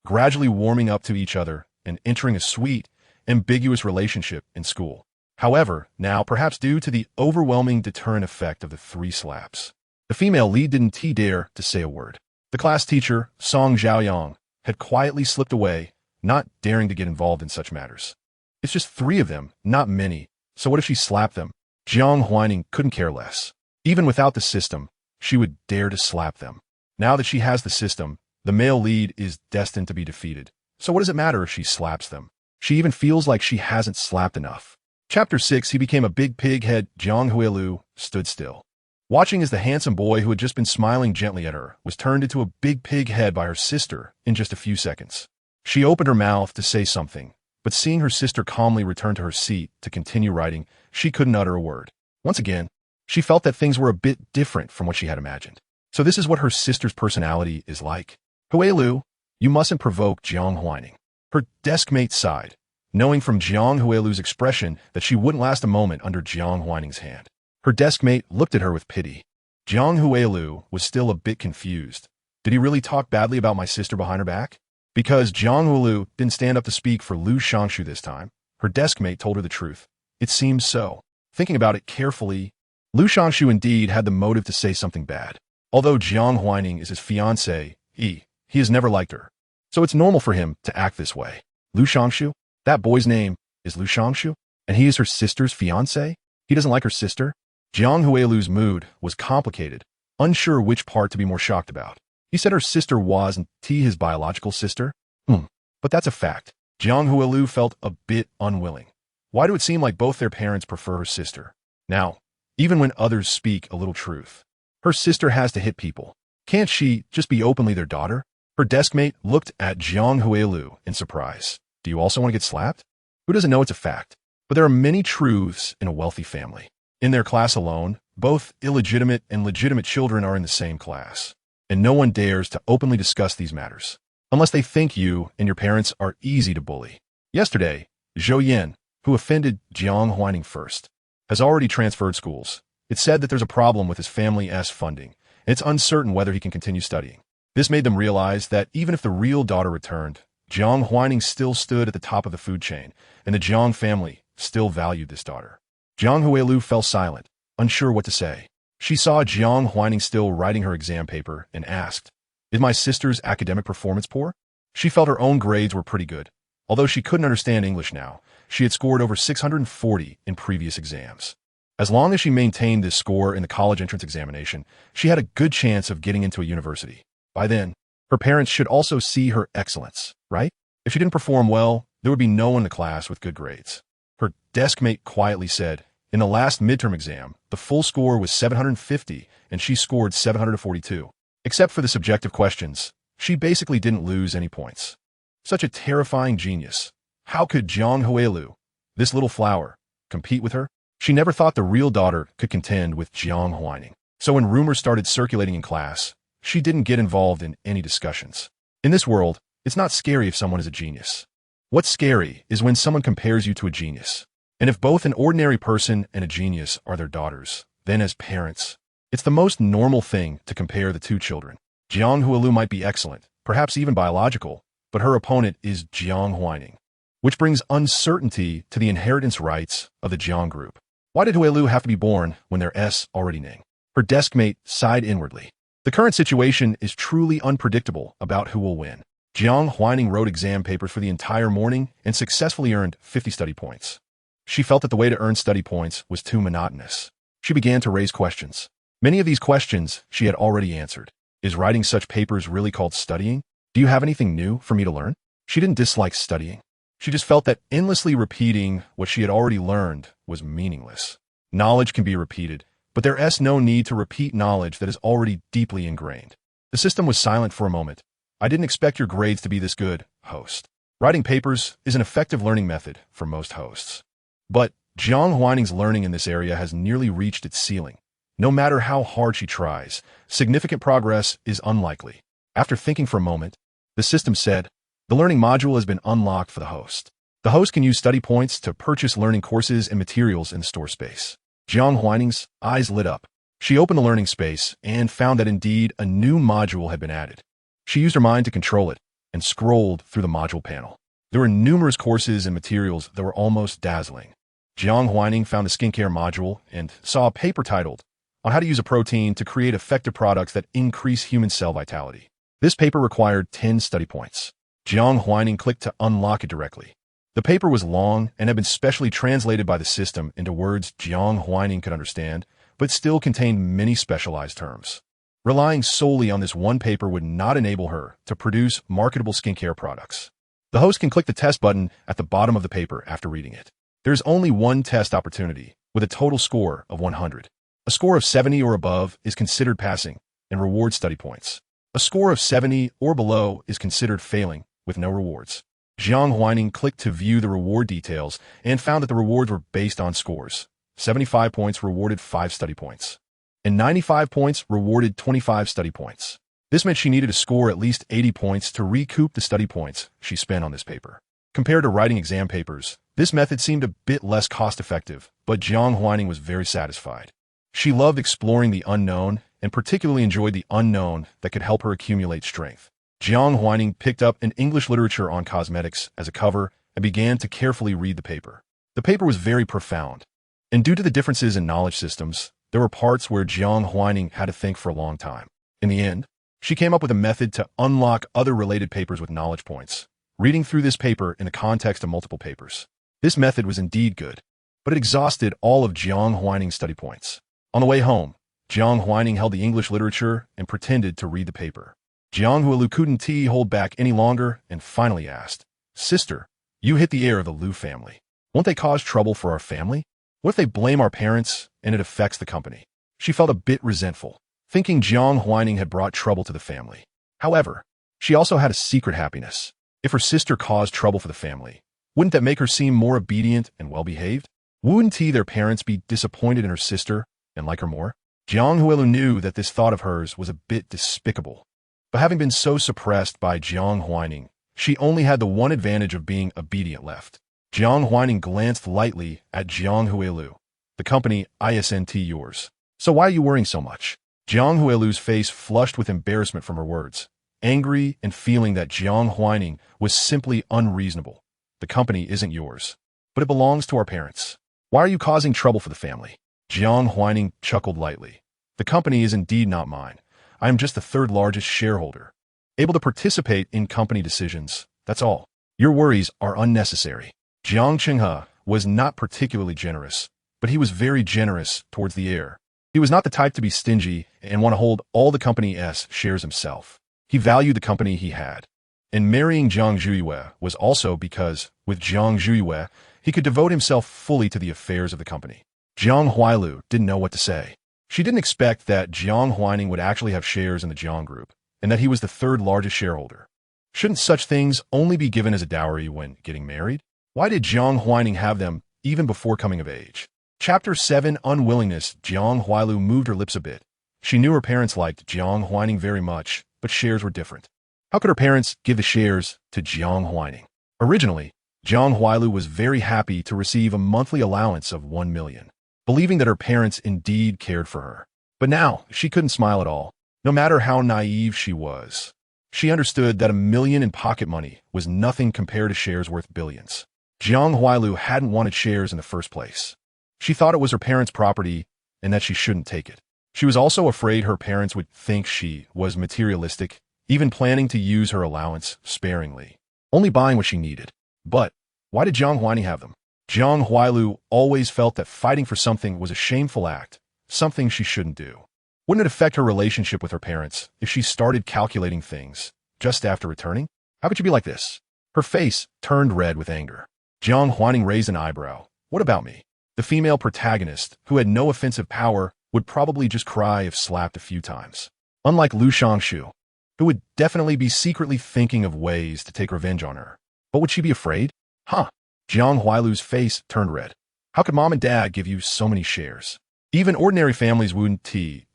gradually warming up to each other and entering a sweet, ambiguous relationship in school. However, now, perhaps due to the overwhelming deterrent effect of the 3 slaps, the female lead didn't dare to say a word. The class teacher, Song Zhaoyang, had quietly slipped away, not daring to get involved in such matters. It's just 3 of them, not many, so what if she slapped them? Jiang Huaining couldn't care less. Even without the system, she would dare to slap them. Now that she has the system, the male lead is destined to be defeated. So what does it matter if she slaps them? She even feels like she hasn't slapped enough. Chapter 6, he became a big pig head. Jiang Huailing stood still, watching as the handsome boy who had just been smiling gently at her was turned into a big pig head by her sister in just a few seconds. She opened her mouth to say something, but seeing her sister calmly return to her seat to continue writing, she couldn't utter a word. Once again, she felt that things were a bit different from what she had imagined. So this is what her sister's personality is like. Huailing, you mustn't provoke Jiang Huaining. Her desk mate sighed, knowing from Jiang Huailing's expression that she wouldn't last a moment under Jiang Huaining's hand. Her desk mate looked at her with pity. Jiang Huailing was still a bit confused. Did he really talk badly about my sister behind her back? Because Jiang Huailing didn't stand up to speak for Lu Shangshu this time, her desk mate told her the truth. It seems so. Thinking about it carefully, Lu Shangshu indeed had the motive to say something bad. Although Jiang Huaining is his fiancée, He has never liked her. So it's normal for him to act this way. Lu Shangshu? That boy's name is Lu Shangshu? And he is her sister's fiancé? He doesn't like her sister? Jiang Huailu's mood was complicated, unsure which part to be more shocked about. He said her sister wasn't his biological sister? But that's a fact. Jiang Huailu felt a bit unwilling. Why do it seem like both their parents prefer her sister? Now, even when others speak a little truth, her sister has to hit people. Can't she just be openly their daughter? Her deskmate looked at Jiang Huailu in surprise. Do you also want to get slapped? Who doesn't know it's a fact? But there are many truths in a wealthy family. In their class alone, both illegitimate and legitimate children are in the same class. And no one dares to openly discuss these matters, unless they think you and your parents are easy to bully. Yesterday, Zhou Yan, who offended Jiang Huaining first, has already transferred schools. It's said that there's a problem with his family's funding, and it's uncertain whether he can continue studying. This made them realize that even if the real daughter returned, Jiang Huaining still stood at the top of the food chain, and the Jiang family still valued this daughter. Jiang Huailu fell silent, unsure what to say. She saw Jiang Huaining still writing her exam paper and asked, "Is my sister's academic performance poor?" She felt her own grades were pretty good. Although she couldn't understand English now, she had scored over 640 in previous exams. As long as she maintained this score in the college entrance examination, she had a good chance of getting into a university. By then, her parents should also see her excellence, right? If she didn't perform well, there would be no one in the class with good grades. Her deskmate quietly said, in the last midterm exam, the full score was 750 and she scored 742. Except for the subjective questions, she basically didn't lose any points. Such a terrifying genius. How could Jiang Huailu, this little flower, compete with her? She never thought the real daughter could contend with Jiang Huaining. So when rumors started circulating in class, she didn't get involved in any discussions. In this world, it's not scary if someone is a genius. What's scary is when someone compares you to a genius. And if both an ordinary person and a genius are their daughters, then as parents, it's the most normal thing to compare the two children. Jiang Huailu might be excellent, perhaps even biological, but her opponent is Jiang Huaining, which brings uncertainty to the inheritance rights of the Jiang group. Why did Huailu have to be born when there's already Ning? Her deskmate sighed inwardly. The current situation is truly unpredictable about who will win. Jiang Huaining wrote exam papers for the entire morning and successfully earned 50 study points. She felt that the way to earn study points was too monotonous. She began to raise questions. Many of these questions she had already answered. Is writing such papers really called studying? Do you have anything new for me to learn? She didn't dislike studying. She just felt that endlessly repeating what she had already learned was meaningless. Knowledge can be repeated, but there's no need to repeat knowledge that is already deeply ingrained. The system was silent for a moment. I didn't expect your grades to be this good, host. Writing papers is an effective learning method for most hosts. But Jiang Huaining's learning in this area has nearly reached its ceiling. No matter how hard she tries, significant progress is unlikely. After thinking for a moment, the system said, the learning module has been unlocked for the host. The host can use study points to purchase learning courses and materials in the store space. Jiang Huaining's eyes lit up. She opened the learning space and found that indeed a new module had been added. She used her mind to control it and scrolled through the module panel. There were numerous courses and materials that were almost dazzling. Jiang Huaining found the skincare module and saw a paper titled, on how to use a protein to create effective products that increase human cell vitality. This paper required 10 study points. Jiang Huaining clicked to unlock it directly. The paper was long and had been specially translated by the system into words Jiang Huaining could understand, but still contained many specialized terms. Relying solely on this one paper would not enable her to produce marketable skincare products. The host can click the test button at the bottom of the paper after reading it. There is only one test opportunity, with a total score of 100. A score of 70 or above is considered passing and rewards study points. A score of 70 or below is considered failing with no rewards. Jiang Huaining clicked to view the reward details and found that the rewards were based on scores. 75 points rewarded 5 study points, and 95 points rewarded 25 study points. This meant she needed to score at least 80 points to recoup the study points she spent on this paper. Compared to writing exam papers, this method seemed a bit less cost-effective, but Jiang Huaining was very satisfied. She loved exploring the unknown and particularly enjoyed the unknown that could help her accumulate strength. Jiang Huaining picked up an English literature on cosmetics as a cover and began to carefully read the paper. The paper was very profound, and due to the differences in knowledge systems, there were parts where Jiang Huaining had to think for a long time. In the end, She came up with a method to unlock other related papers with knowledge points, reading through this paper in the context of multiple papers. This method was indeed good, but it exhausted all of Jiang Huaining's study points. On the way home, Jiang Huaining held the English literature and pretended to read the paper. Jiang Huailu couldn't hold back any longer and finally asked, "Sister, you hit the heir of the Liu family. Won't they cause trouble for our family? What if they blame our parents and it affects the company?" She felt a bit resentful, thinking Jiang Huaining had brought trouble to the family. However, she also had a secret happiness. If her sister caused trouble for the family, wouldn't that make her seem more obedient and well-behaved? Wouldn't their parents be disappointed in her sister and like her more? Jiang Huailu knew that this thought of hers was a bit despicable. But having been so suppressed by Jiang Huaining, she only had the one advantage of being obedient left. Jiang Huaining glanced lightly at Jiang Huailu. "The company isn't yours. So why are you worrying so much?" Jiang Huailu's face flushed with embarrassment from her words, angry and feeling that Jiang Huaining was simply unreasonable. "The company isn't yours, but it belongs to our parents. Why are you causing trouble for the family?" Jiang Huaining chuckled lightly. "The company is indeed not mine. I am just the third largest shareholder, able to participate in company decisions. That's all. Your worries are unnecessary." Jiang Qinghe was not particularly generous, but he was very generous towards the heir. He was not the type to be stingy and want to hold all the company's shares himself. He valued the company he had. And marrying Jiang Zhuiyue was also because, with Jiang Zhuiyue, he could devote himself fully to the affairs of the company. Jiang Huailu didn't know what to say. She didn't expect that Jiang Huaining would actually have shares in the Jiang Group, and that he was the third largest shareholder. Shouldn't such things only be given as a dowry when getting married? Why did Jiang Huaining have them even before coming of age? Chapter 7 Unwillingness. Jiang Huailu moved her lips a bit. She knew her parents liked Jiang Huaining very much, but shares were different. How could her parents give the shares to Jiang Huaining? Originally, Jiang Huailu was very happy to receive a monthly allowance of 1 million, believing that her parents indeed cared for her. But now, she couldn't smile at all, no matter how naive she was. She understood that 1 million in pocket money was nothing compared to shares worth billions. Jiang Huailu hadn't wanted shares in the first place. She thought it was her parents' property and that she shouldn't take it. She was also afraid her parents would think she was materialistic, even planning to use her allowance sparingly, only buying what she needed. But why did Jiang Huaining have them? Jiang Huailu always felt that fighting for something was a shameful act, something she shouldn't do. Wouldn't it affect her relationship with her parents if she started calculating things just after returning? How could you be like this? Her face turned red with anger. Jiang Huaining raised an eyebrow. What about me? The female protagonist, who had no offensive power, would probably just cry if slapped a few times. Unlike Lu Shangshu, who would definitely be secretly thinking of ways to take revenge on her. But would she be afraid? Huh. Jiang Huailu's face turned red. How could mom and dad give you so many shares? Even ordinary families wouldn't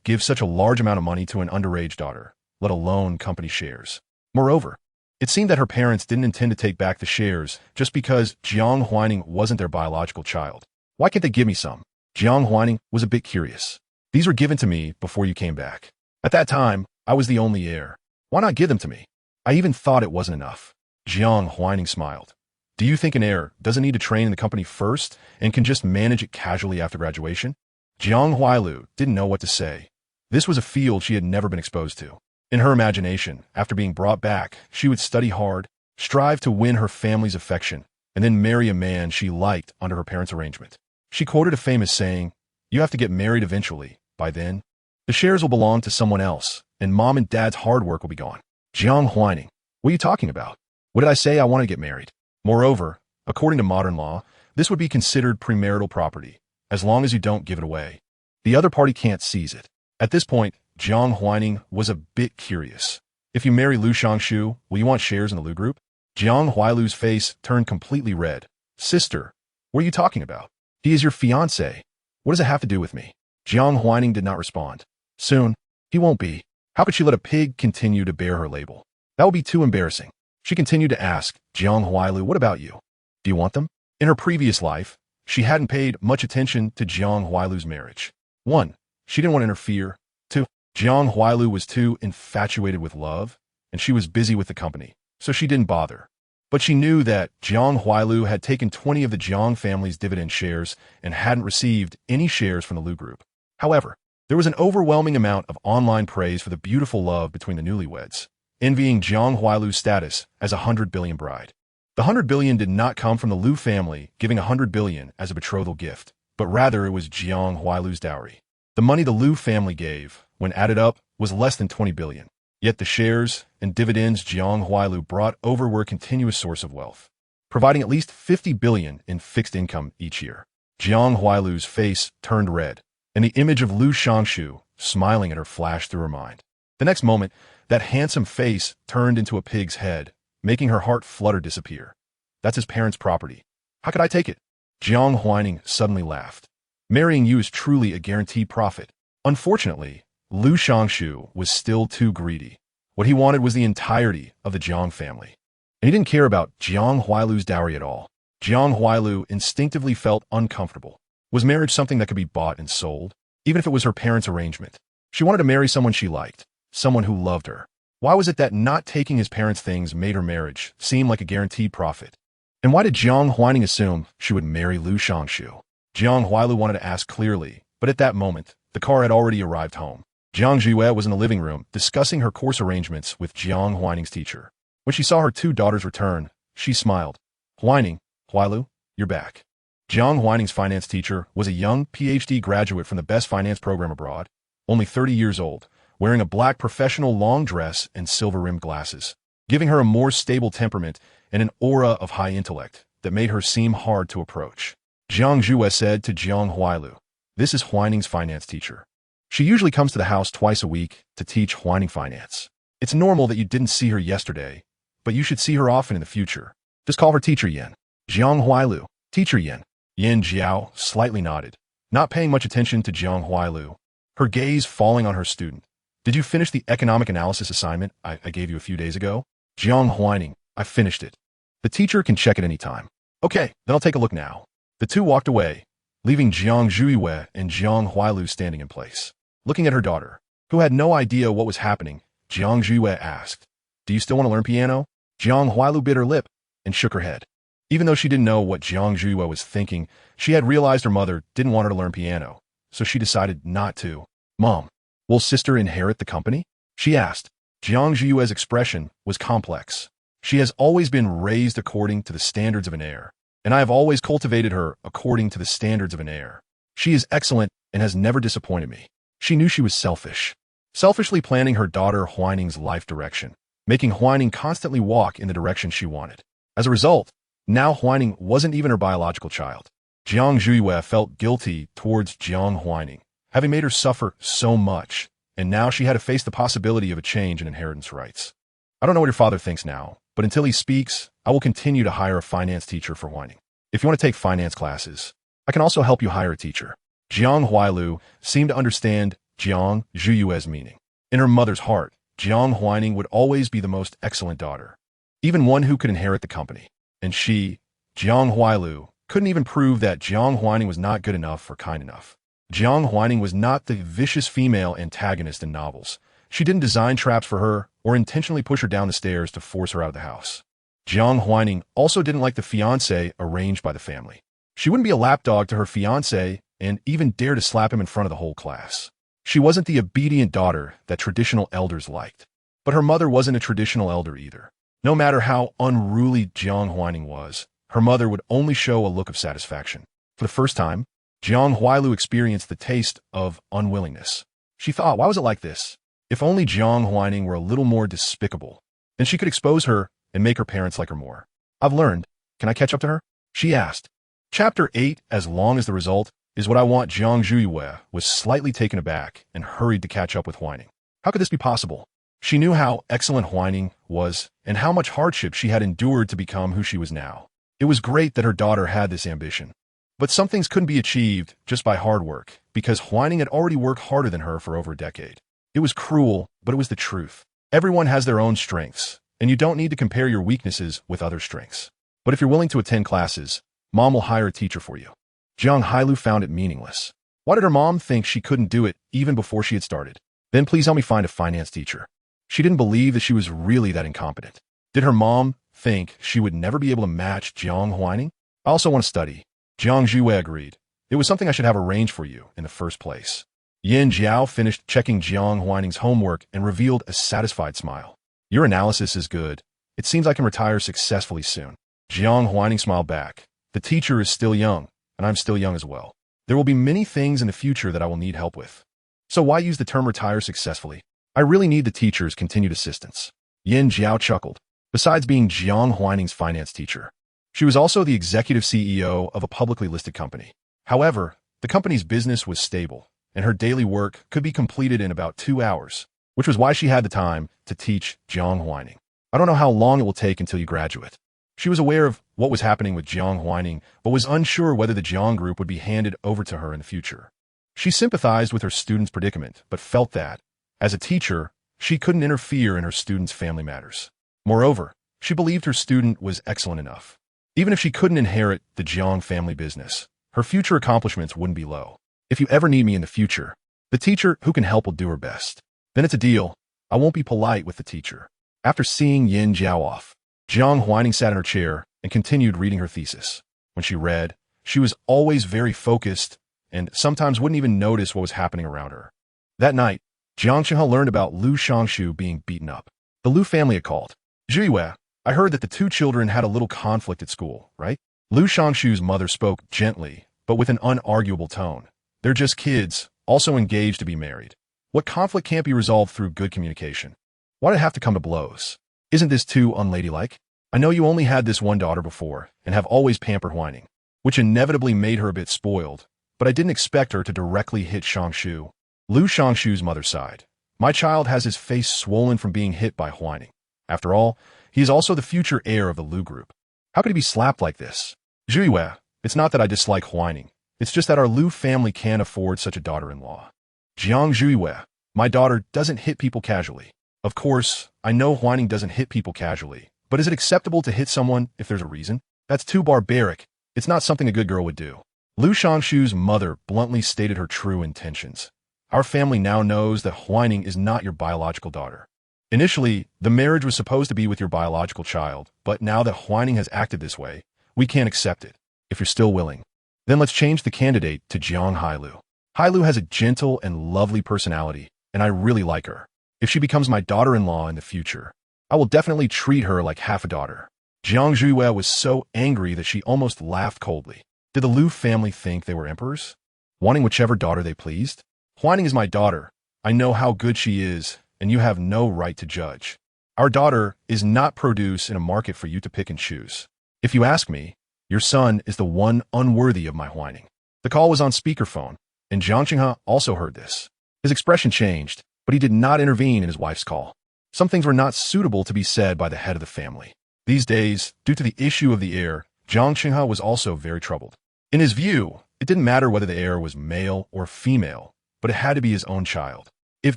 give such a large amount of money to an underage daughter, let alone company shares. Moreover, it seemed that her parents didn't intend to take back the shares just because Jiang Huaining wasn't their biological child. Why can't they give me some? Jiang Huaining was a bit curious. These were given to me before you came back. At that time, I was the only heir. Why not give them to me? I even thought it wasn't enough. Jiang Huaining smiled. Do you think an heir doesn't need to train in the company first and can just manage it casually after graduation? Jiang Huailu didn't know what to say. This was a field she had never been exposed to. In her imagination, after being brought back, she would study hard, strive to win her family's affection, and then marry a man she liked under her parents' arrangement. She quoted a famous saying, "You have to get married eventually. By then, the shares will belong to someone else, and mom and dad's hard work will be gone." Jiang Huaining, what are you talking about? What did I say? I want to get married. Moreover, according to modern law, this would be considered premarital property, as long as you don't give it away. The other party can't seize it. At this point, Jiang Huaining was a bit curious. If you marry Lu Shangshu, will you want shares in the Lu Group? Jiang Huailu's face turned completely red. Sister, what are you talking about? He is your fiancé. What does it have to do with me? Jiang Huaining did not respond. Soon, he won't be. How could she let a pig continue to bear her label? That would be too embarrassing. She continued to ask, Jiang Huailu, what about you? Do you want them? In her previous life, she hadn't paid much attention to Jiang Huailu's marriage. 1. She didn't want to interfere. 2. Jiang Huailu was too infatuated with love, and she was busy with the company, so she didn't bother. But she knew that Jiang Huailu had taken 20 of the Jiang family's dividend shares and hadn't received any shares from the Lu Group. However, There was an overwhelming amount of online praise for the beautiful love between the newlyweds, envying Jiang Huailu's status as a 100 billion bride. The 100 billion did not come from the Liu family giving 100 billion as a betrothal gift, but rather it was Jiang Huailu's dowry. The money the Liu family gave, when added up, was less than 20 billion. Yet the shares and dividends Jiang Huailu brought over were a continuous source of wealth, providing at least 50 billion in fixed income each year. Jiang Huailu's face turned red, and the image of Liu Shangshu smiling at her flashed through her mind. The next moment, that handsome face turned into a pig's head, making her heart flutter disappear. That's his parents' property. How could I take it? Jiang Huaining suddenly laughed. Marrying you is truly a guaranteed profit. Unfortunately, Liu Shangshu was still too greedy. What he wanted was the entirety of the Jiang family. And he didn't care about Jiang Huailu's dowry at all. Jiang Huailu instinctively felt uncomfortable. Was marriage something that could be bought and sold? Even if it was her parents' arrangement. She wanted to marry someone she liked, someone who loved her. Why was it that not taking his parents' things made her marriage seem like a guaranteed profit? And why did Jiang Huaining assume she would marry Liu Shangshu? Jiang Huailu wanted to ask clearly, but at that moment, the car had already arrived home. Jiang Jue was in the living room discussing her course arrangements with Jiang Huaining's teacher. When she saw her two daughters return, she smiled. Huaining, Huailu, you're back. Jiang Huaining's finance teacher was a young PhD graduate from the best finance program abroad, only 30 years old, wearing a black professional long dress and silver-rimmed glasses, giving her a more stable temperament and an aura of high intellect that made her seem hard to approach. Jiang Jue said to Jiang Huailu, "This is Huaining's finance teacher. She usually comes to the house twice a week to teach Huaining finance. It's normal that you didn't see her yesterday, but you should see her often in the future. Just call her Teacher Yan." Jiang Huailu, Teacher Yan. Yan Jiao slightly nodded, not paying much attention to Jiang Huailu, her gaze falling on her student. "Did you finish the economic analysis assignment I gave you a few days ago?" Jiang Huaining, "I finished it. The teacher can check it any time." "Okay, then I'll take a look now." The two walked away, leaving Jiang Jue and Jiang Huailu standing in place. Looking at her daughter, who had no idea what was happening, Jiang Jue asked, "Do you still want to learn piano?" Jiang Huailu bit her lip and shook her head. Even though she didn't know what Jiang Jue was thinking, she had realized her mother didn't want her to learn piano, so she decided not to. "Mom, will sister inherit the company?" she asked. Jiang Jue's expression was complex. "She has always been raised according to the standards of an heir, and I have always cultivated her according to the standards of an heir. She is excellent and has never disappointed me." She knew she was selfishly planning her daughter Huaining's life direction, making Huaining constantly walk in the direction she wanted. As a result, now Huaining wasn't even her biological child. Jiang Jue felt guilty towards Jiang Huaining, having made her suffer so much, and now she had to face the possibility of a change in inheritance rights. "I don't know what your father thinks now, but until he speaks, I will continue to hire a finance teacher for Huaining. If you want to take finance classes, I can also help you hire a teacher." Jiang Huailu seemed to understand Jiang Jue's meaning. In her mother's heart, Jiang Huaining would always be the most excellent daughter, even one who could inherit the company. And she, Jiang Huailu, couldn't even prove that Jiang Huaining was not good enough or kind enough. Jiang Huaining was not the vicious female antagonist in novels. She didn't design traps for her or intentionally push her down the stairs to force her out of the house. Jiang Huaining also didn't like the fiancé arranged by the family. She wouldn't be a lapdog to her fiancé and even dare to slap him in front of the whole class. She wasn't the obedient daughter that traditional elders liked. But her mother wasn't a traditional elder either. No matter how unruly Jiang Huaining was, her mother would only show a look of satisfaction. For the first time, Jiang Huailu experienced the taste of unwillingness. She thought, why was it like this? If only Jiang Huaining were a little more despicable, then she could expose her and make her parents like her more. "I've learned. Can I catch up to her?" she asked. Chapter 8, as long as the result is what I want. Jiang Jue was slightly taken aback and hurried to catch up with Huaining. How could this be possible? She knew how excellent Huaining was and how much hardship she had endured to become who she was now. It was great that her daughter had this ambition. But some things couldn't be achieved just by hard work, because Huaining had already worked harder than her for over a decade. It was cruel, but it was the truth. Everyone has their own strengths, and you don't need to compare your weaknesses with other strengths. But if you're willing to attend classes, Mom will hire a teacher for you. Jiang Huailu found it meaningless. Why did her mom think she couldn't do it even before she had started? "Then please help me find a finance teacher." She didn't believe that she was really that incompetent. Did her mom think she would never be able to match Jiang Huaining? "I also want to study." Jiang Jue agreed. "It was something I should have arranged for you in the first place." Yin Jiao finished checking Jiang Huaining's homework and revealed a satisfied smile. Your analysis is good. It seems I can retire successfully soon. Jiang Huaining smiled back. The teacher is still young, and I'm still young as well. There will be many things in the future that I will need help with. So why use the term retire successfully? I really need the teacher's continued assistance. Yin Jiao chuckled. Besides being Jiang Huaining's finance teacher, she was also the executive CEO of a publicly listed company. However, the company's business was stable, and her daily work could be completed in about 2 hours, which was why she had the time to teach Jiang Huaining. I don't know how long it will take until you graduate. She was aware of what was happening with Jiang Huaining, but was unsure whether the Jiang group would be handed over to her in the future. She sympathized with her student's predicament, but felt that, as a teacher, she couldn't interfere in her student's family matters. Moreover, she believed her student was excellent enough. Even if she couldn't inherit the Jiang family business, her future accomplishments wouldn't be low. If you ever need me in the future, the teacher who can help will do her best. Then it's a deal. I won't be polite with the teacher. After seeing Yin Jiao off, Jiang Huaining sat in her chair and continued reading her thesis. When she read, she was always very focused and sometimes wouldn't even notice what was happening around her. That night, Jiang Qinghe learned about Lu Shangshu being beaten up. The Lu family had called. Zhuiwei, I heard that the two children had a little conflict at school, right? Lu Shangshu's mother spoke gently, but with an unarguable tone. They're just kids, also engaged to be married. What conflict can't be resolved through good communication? Why'd it have to come to blows? Isn't this too unladylike? I know you only had this one daughter before and have always pampered Huaining, which inevitably made her a bit spoiled, but I didn't expect her to directly hit Shangshu. Lu Shangshu's mother sighed. My child has his face swollen from being hit by Huaining. After all, he is also the future heir of the Lu group. How could he be slapped like this? Zhuiwei, it's not that I dislike Huaining. It's just that our Lu family can't afford such a daughter-in-law. Jiang Zhuiwei, my daughter doesn't hit people casually. Of course, I know Huaining doesn't hit people casually, but is it acceptable to hit someone if there's a reason? That's too barbaric. It's not something a good girl would do. Lu Shangshu's mother bluntly stated her true intentions. Our family now knows that Huaining is not your biological daughter. Initially, the marriage was supposed to be with your biological child, but now that Huaining has acted this way, we can't accept it. If you're still willing, then let's change the candidate to Jiang Hailu. Hailu has a gentle and lovely personality, and I really like her. If she becomes my daughter-in-law in the future, I will definitely treat her like half a daughter. Jiang Zhuiwei was so angry that she almost laughed coldly. Did the Lu family think they were emperors, wanting whichever daughter they pleased? Huaining is my daughter. I know how good she is, and you have no right to judge. Our daughter is not produce in a market for you to pick and choose. If you ask me, your son is the one unworthy of my Huaining. The call was on speakerphone, and Jiang Qinghe also heard this. His expression changed, but he did not intervene in his wife's call. Some things were not suitable to be said by the head of the family. These days, due to the issue of the heir, Jiang Qinghe was also very troubled. In his view, it didn't matter whether the heir was male or female, but it had to be his own child. If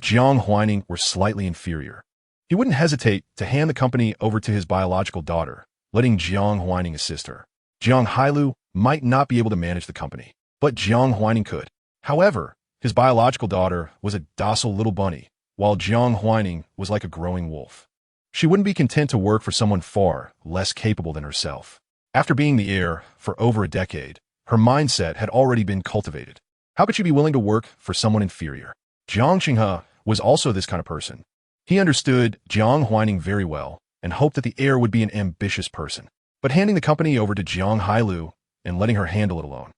Jiang Huaining were slightly inferior, he wouldn't hesitate to hand the company over to his biological daughter, letting Jiang Huaining assist her. Jiang Hailu might not be able to manage the company, but Jiang Huaining could. However, his biological daughter was a docile little bunny, while Jiang Huaining was like a growing wolf. She wouldn't be content to work for someone far less capable than herself. After being the heir for over a decade, her mindset had already been cultivated. How could she be willing to work for someone inferior? Jiang Qinghe was also this kind of person. He understood Jiang Huaining very well and hoped that the heir would be an ambitious person. But handing the company over to Jiang Hailu and letting her handle it alone,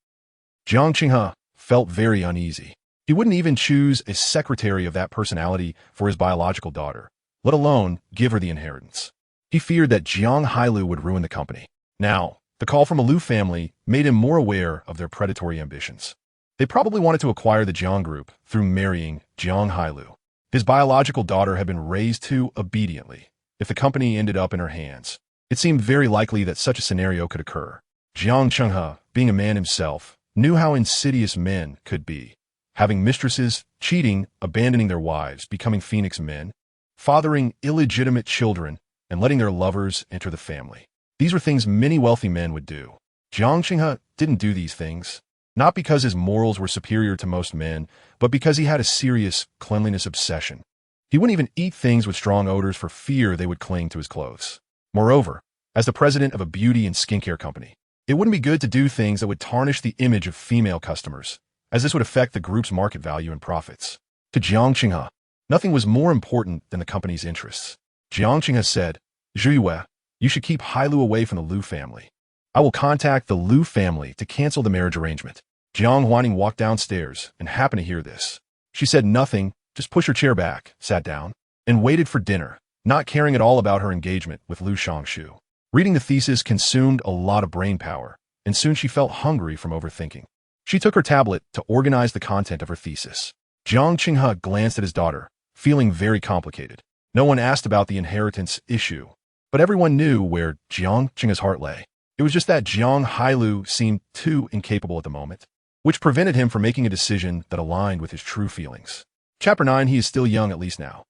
Jiang Qinghe felt very uneasy. He wouldn't even choose a secretary of that personality for his biological daughter, let alone give her the inheritance. He feared that Jiang Hailu would ruin the company. Now, the call from a Lu family made him more aware of their predatory ambitions. They probably wanted to acquire the Jiang group through marrying Jiang Hailu. His biological daughter had been raised too obediently. If the company ended up in her hands, it seemed very likely that such a scenario could occur. Jiang Qinghe, being a man himself, knew how insidious men could be. Having mistresses, cheating, abandoning their wives, becoming phoenix men, fathering illegitimate children, and letting their lovers enter the family. These were things many wealthy men would do. Jiang Qinghe didn't do these things, not because his morals were superior to most men, but because he had a serious cleanliness obsession. He wouldn't even eat things with strong odors for fear they would cling to his clothes. Moreover, as the president of a beauty and skincare company, it wouldn't be good to do things that would tarnish the image of female customers, as this would affect the group's market value and profits. To Jiang Qinghe, nothing was more important than the company's interests. Jiang Qinghe said, "Zhu, you should keep Hailu away from the Liu family. I will contact the Liu family to cancel the marriage arrangement." Jiang Huaining walked downstairs and happened to hear this. She said nothing, just pushed her chair back, sat down, and waited for dinner, not caring at all about her engagement with Liu Shangshu. Reading the thesis consumed a lot of brain power, and soon she felt hungry from overthinking. She took her tablet to organize the content of her thesis. Jiang Qinghe glanced at his daughter, feeling very complicated. No one asked about the inheritance issue, but everyone knew where Jiang Qinghe's heart lay. It was just that Jiang Hailu seemed too incapable at the moment, which prevented him from making a decision that aligned with his true feelings. Chapter 9. He is still young, at least now.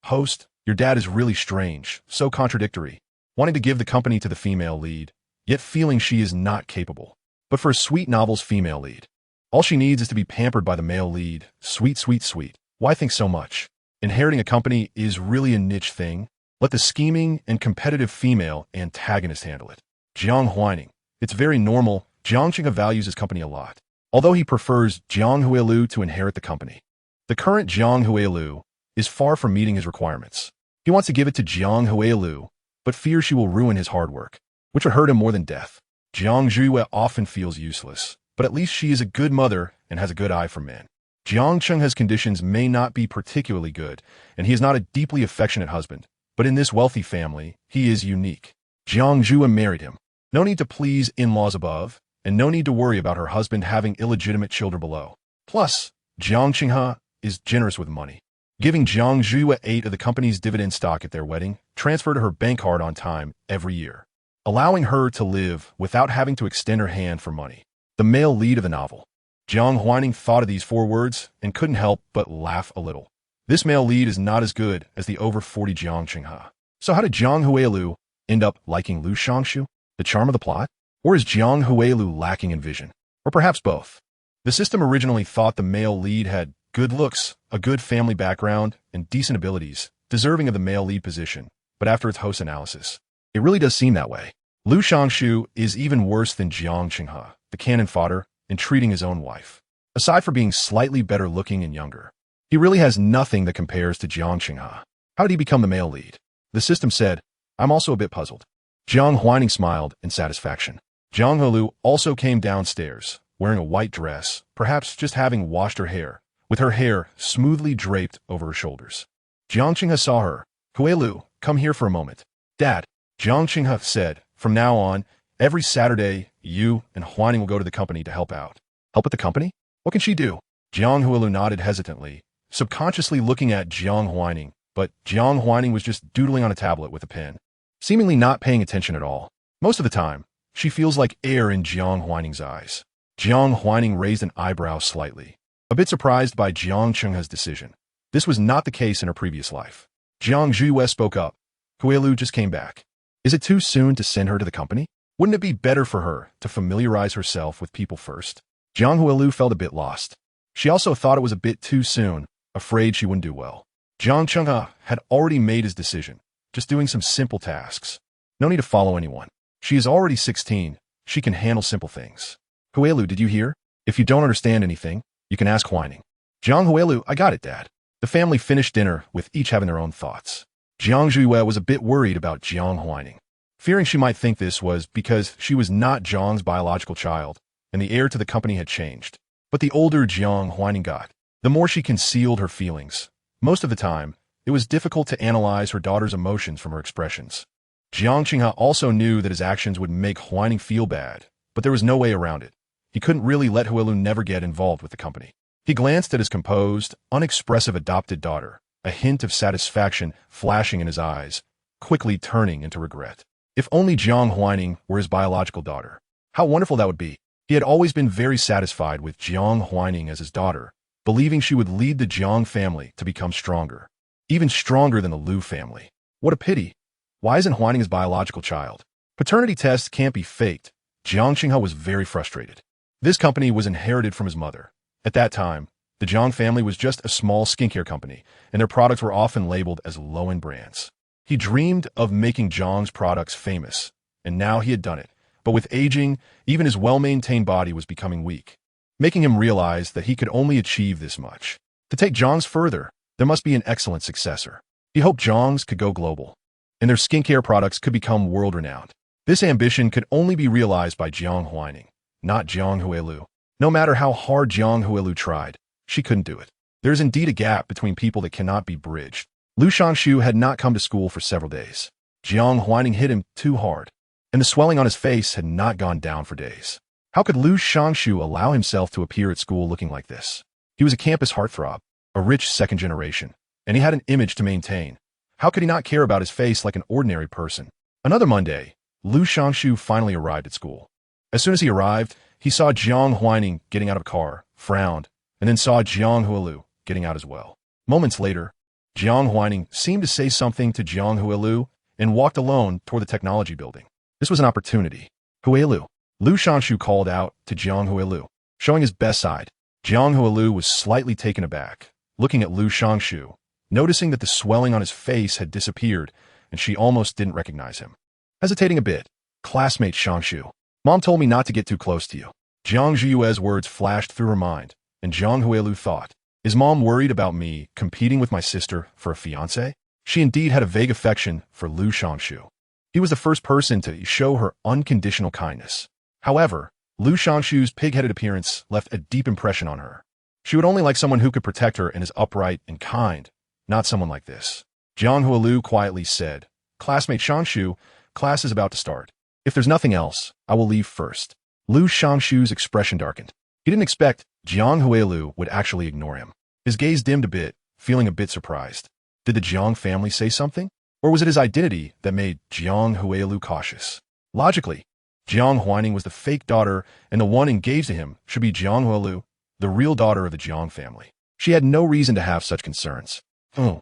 Host, your dad is really strange, so contradictory, wanting to give the company to the female lead, yet feeling she is not capable. But for a sweet novel's female lead, all she needs is to be pampered by the male lead. Sweet, sweet, sweet. Why think so much? Inheriting a company is really a niche thing. Let the scheming and competitive female antagonist handle it. Jiang Huaining. It's very normal. Jiang Qinghe values his company a lot, although he prefers Jiang Huailu to inherit the company. The current Jiang Huailu is far from meeting his requirements. He wants to give it to Jiang Huailu, but fears she will ruin his hard work, which would hurt him more than death. Jiang Zhuye often feels useless, but at least she is a good mother and has a good eye for men. Jiang Qinghe's conditions may not be particularly good, and he is not a deeply affectionate husband, but in this wealthy family, he is unique. Jiang Zhuye married him. No need to please in-laws above, and no need to worry about her husband having illegitimate children below. Plus, Jiang Qinghe is generous with money, giving Jiang Zhuye 8 of the company's dividend stock at their wedding, transferred to her bank card on time every year, allowing her to live without having to extend her hand for money. The male lead of the novel. Jiang Huaining thought of these 4 words and couldn't help but laugh a little. This male lead is not as good as the over 40 Jiang Qinghe. So how did Jiang Huailu end up liking Liu Shangshu? The charm of the plot? Or is Jiang Huailu lacking in vision? Or perhaps both? The system originally thought the male lead had good looks, a good family background, and decent abilities, deserving of the male lead position, but after its host analysis, it really does seem that way. Liu Shangshu is even worse than Jiang Qinghe, the cannon fodder, in treating his own wife. Aside from being slightly better looking and younger, he really has nothing that compares to Jiang Qinghe. How did he become the male lead? The system said, "I'm also a bit puzzled." Jiang Huaining smiled in satisfaction. Jiang Helu also came downstairs, wearing a white dress, perhaps just having washed her hair, with her hair smoothly draped over her shoulders. Jiang Qinghe saw her. "Huailu, come here for a moment." "Dad," Jiang Qinghe said, "from now on, every Saturday, you and Huaining will go to the company to help out." "Help with the company? What can she do?" Jiang Huailu nodded hesitantly, subconsciously looking at Jiang Huaining, but Jiang Huaining was just doodling on a tablet with a pen, seemingly not paying attention at all. Most of the time, she feels like air in Jiang Huaining's eyes. Jiang Huaining raised an eyebrow slightly, a bit surprised by Jiang Qinghe's decision. This was not the case in her previous life. Jiang Zhuye spoke up. "Huailu just came back. Is it too soon to send her to the company? Wouldn't it be better for her to familiarize herself with people first?" Jiang Huailu felt a bit lost. She also thought it was a bit too soon, afraid she wouldn't do well. Jiang Qinghe had already made his decision, just doing some simple tasks. No need to follow anyone. She is already 16. She can handle simple things. "Huailu, did you hear? If you don't understand anything, you can ask Huaining." Jiang Huailu, "I got it, Dad." The family finished dinner with each having their own thoughts. Jiang Zhuye was a bit worried about Jiang Huaining, fearing she might think this was because she was not Jiang's biological child, and the heir to the company had changed. But the older Jiang Huaining got, the more she concealed her feelings. Most of the time, it was difficult to analyze her daughter's emotions from her expressions. Jiang Qinghe also knew that his actions would make Huaining feel bad, but there was no way around it. He couldn't really let Huailu never get involved with the company. He glanced at his composed, unexpressive adopted daughter, a hint of satisfaction flashing in his eyes, quickly turning into regret. If only Jiang Huaining were his biological daughter. How wonderful that would be. He had always been very satisfied with Jiang Huaining as his daughter, believing she would lead the Jiang family to become stronger. Even stronger than the Liu family. What a pity. Why isn't Huaining his biological child? Paternity tests can't be faked. Jiang Qinghe was very frustrated. This company was inherited from his mother. At that time, the Jiang family was just a small skincare company, and their products were often labeled as low-end brands. He dreamed of making Jiang's products famous, and now he had done it. But with aging, even his well-maintained body was becoming weak. making him realize that he could only achieve this much. To take Jiang's further, there must be an excellent successor. He hoped Jiang's could go global, and their skincare products could become world-renowned. This ambition could only be realized by Jiang Huaining, not Jiang Huailu. No matter how hard Jiang Huailu tried, she couldn't do it. There is indeed a gap between people that cannot be bridged. Lu Shangshu had not come to school for several days. Jiang Huaining hit him too hard, and the swelling on his face had not gone down for days. How could Lu Shangshu allow himself to appear at school looking like this? He was a campus heartthrob, a rich second generation, and he had an image to maintain. How could he not care about his face like an ordinary person? Another Monday, Lu Shangshu finally arrived at school. As soon as he arrived, he saw Jiang Huaining getting out of a car, frowned, and then saw Jiang Huailu getting out as well. Moments later, Jiang Huaining seemed to say something to Jiang Huailu and walked alone toward the technology building. This was an opportunity. Huailu. Lu Shangshu called out to Jiang Huailu, showing his best side. Jiang Huailu was slightly taken aback, looking at Lu Shangshu, noticing that the swelling on his face had disappeared, and she almost didn't recognize him. Hesitating a bit, classmate Shangshu, Mom told me not to get too close to you. Jiang Zhiyue's words flashed through her mind, and Jiang Huailu thought, is Mom worried about me competing with my sister for a fiancé? She indeed had a vague affection for Lu Shangshu. He was the first person to show her unconditional kindness. However, Lu Shangshu's pig-headed appearance left a deep impression on her. She would only like someone who could protect her and is upright and kind, not someone like this. Jiang Huailu quietly said, classmate Shangshu, class is about to start. If there's nothing else, I will leave first. Lu Shangshu's expression darkened. He didn't expect Jiang Huailu would actually ignore him. His gaze dimmed a bit, feeling a bit surprised. Did the Jiang family say something? Or was it his identity that made Jiang Huailu cautious? Logically, Jiang Huaining was the fake daughter, and the one engaged to him should be Jiang Huailu, the real daughter of the Jiang family. She had no reason to have such concerns. I'm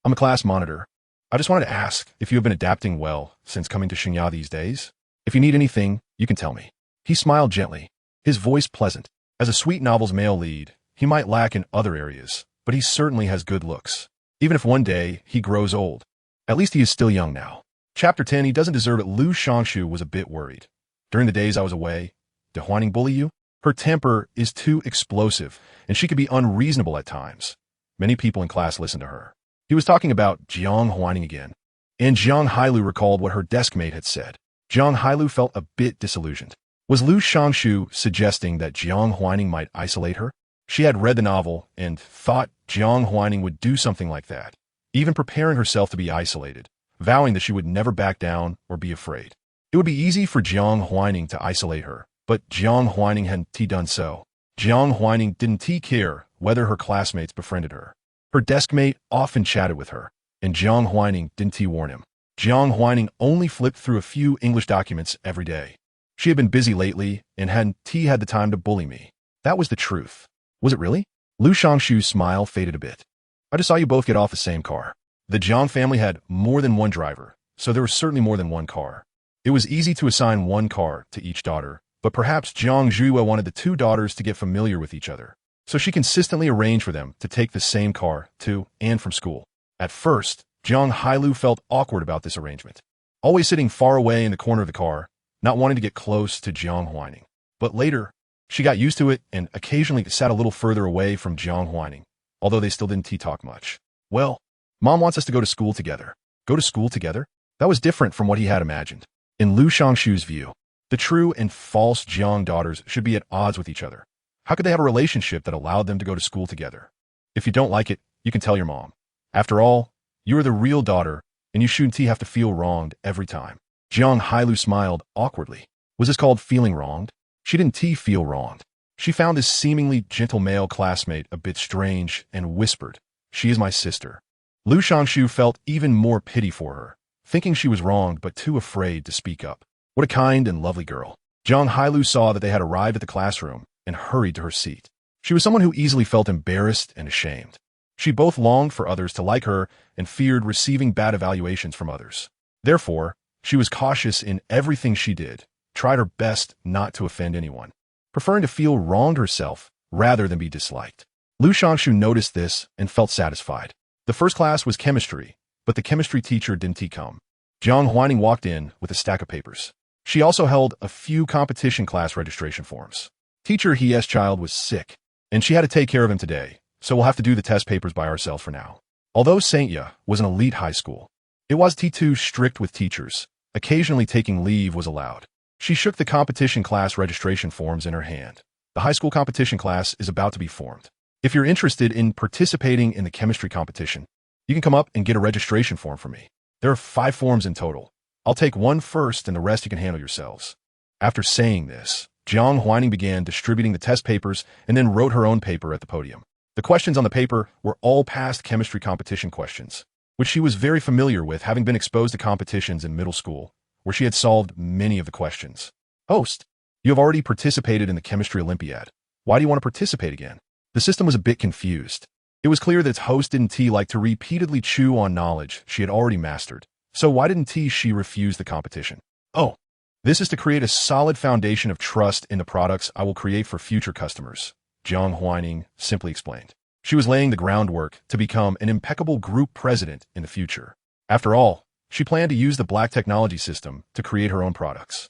a class monitor. I just wanted to ask if you have been adapting well since coming to Xingya these days. If you need anything, you can tell me. He smiled gently, his voice pleasant. As a sweet novel's male lead, he might lack in other areas, but he certainly has good looks. Even if one day he grows old, at least he is still young now. Chapter 10, he doesn't deserve it. Lu Shangshu was a bit worried. During the days I was away, did Huaining bully you? Her temper is too explosive, and she could be unreasonable at times. Many people in class listened to her. He was talking about Jiang Huaining again, and Jiang Hailu recalled what her desk mate had said. Jiang Hailu felt a bit disillusioned. Was Lu Shangshu suggesting that Jiang Huaining might isolate her? She had read the novel and thought Jiang Huaining would do something like that, even preparing herself to be isolated, vowing that she would never back down or be afraid. It would be easy for Jiang Huaining to isolate her, but Jiang Huaining hadn't done so. Jiang Huaining didn't care whether her classmates befriended her. Her deskmate often chatted with her, and Jiang Huaining didn't warn him. Jiang Huaining only flipped through a few English documents every day. She had been busy lately and hadn't had the time to bully me. That was the truth. Was it really? Lu Shangshu's smile faded a bit. I just saw you both get off the same car. The Jiang family had more than one driver, so there was certainly more than one car. It was easy to assign one car to each daughter, but perhaps Jiang Zhiyue wanted the two daughters to get familiar with each other, so she consistently arranged for them to take the same car to and from school. At first, Jiang Hailu felt awkward about this arrangement, always sitting far away in the corner of the car, not wanting to get close to Jiang Huaining. But later, she got used to it and occasionally sat a little further away from Jiang Huaining, although they still didn't talk much. Well, Mom wants us to go to school together. Go to school together? That was different from what he had imagined. In Lu Shangshu's view, the true and false Jiang daughters should be at odds with each other. How could they have a relationship that allowed them to go to school together? If you don't like it, you can tell your mom. After all, you are the real daughter, and you shouldn't have to feel wronged every time. Jiang Hailu smiled awkwardly. Was this called feeling wronged? She didn't feel wronged. She found this seemingly gentle male classmate a bit strange and whispered, "She is my sister." Lu Shangshu felt even more pity for her, thinking she was wronged but too afraid to speak up. What a kind and lovely girl. Jiang Hailu saw that they had arrived at the classroom and hurried to her seat. She was someone who easily felt embarrassed and ashamed. She both longed for others to like her and feared receiving bad evaluations from others. Therefore, she was cautious in everything she did, tried her best not to offend anyone, preferring to feel wronged herself rather than be disliked. Lu Shangshu noticed this and felt satisfied. The first class was chemistry, but the chemistry teacher didn't come. Jiang Huaining walked in with a stack of papers. She also held a few competition class registration forms. Teacher He's child was sick, and she had to take care of him today, so we'll have to do the test papers by ourselves for now. Although Saintya was an elite high school, it was too strict with teachers. Occasionally taking leave was allowed. She shook the competition class registration forms in her hand. The high school competition class is about to be formed. If you're interested in participating in the chemistry competition, you can come up and get a registration form from me. There are 5 forms in total. I'll take one first and the rest you can handle yourselves. After saying this, Jiang Huaining began distributing the test papers and then wrote her own paper at the podium. The questions on the paper were all past chemistry competition questions, which she was very familiar with, having been exposed to competitions in middle school, where she had solved many of the questions. Host, you have already participated in the chemistry Olympiad. Why do you want to participate again? The system was a bit confused. It was clear that its host didn't like to repeatedly chew on knowledge she had already mastered. So why didn't she refuse the competition? Oh, this is to create a solid foundation of trust in the products I will create for future customers, Jiang Huaining simply explained. She was laying the groundwork to become an impeccable group president in the future. After all, she planned to use the black technology system to create her own products.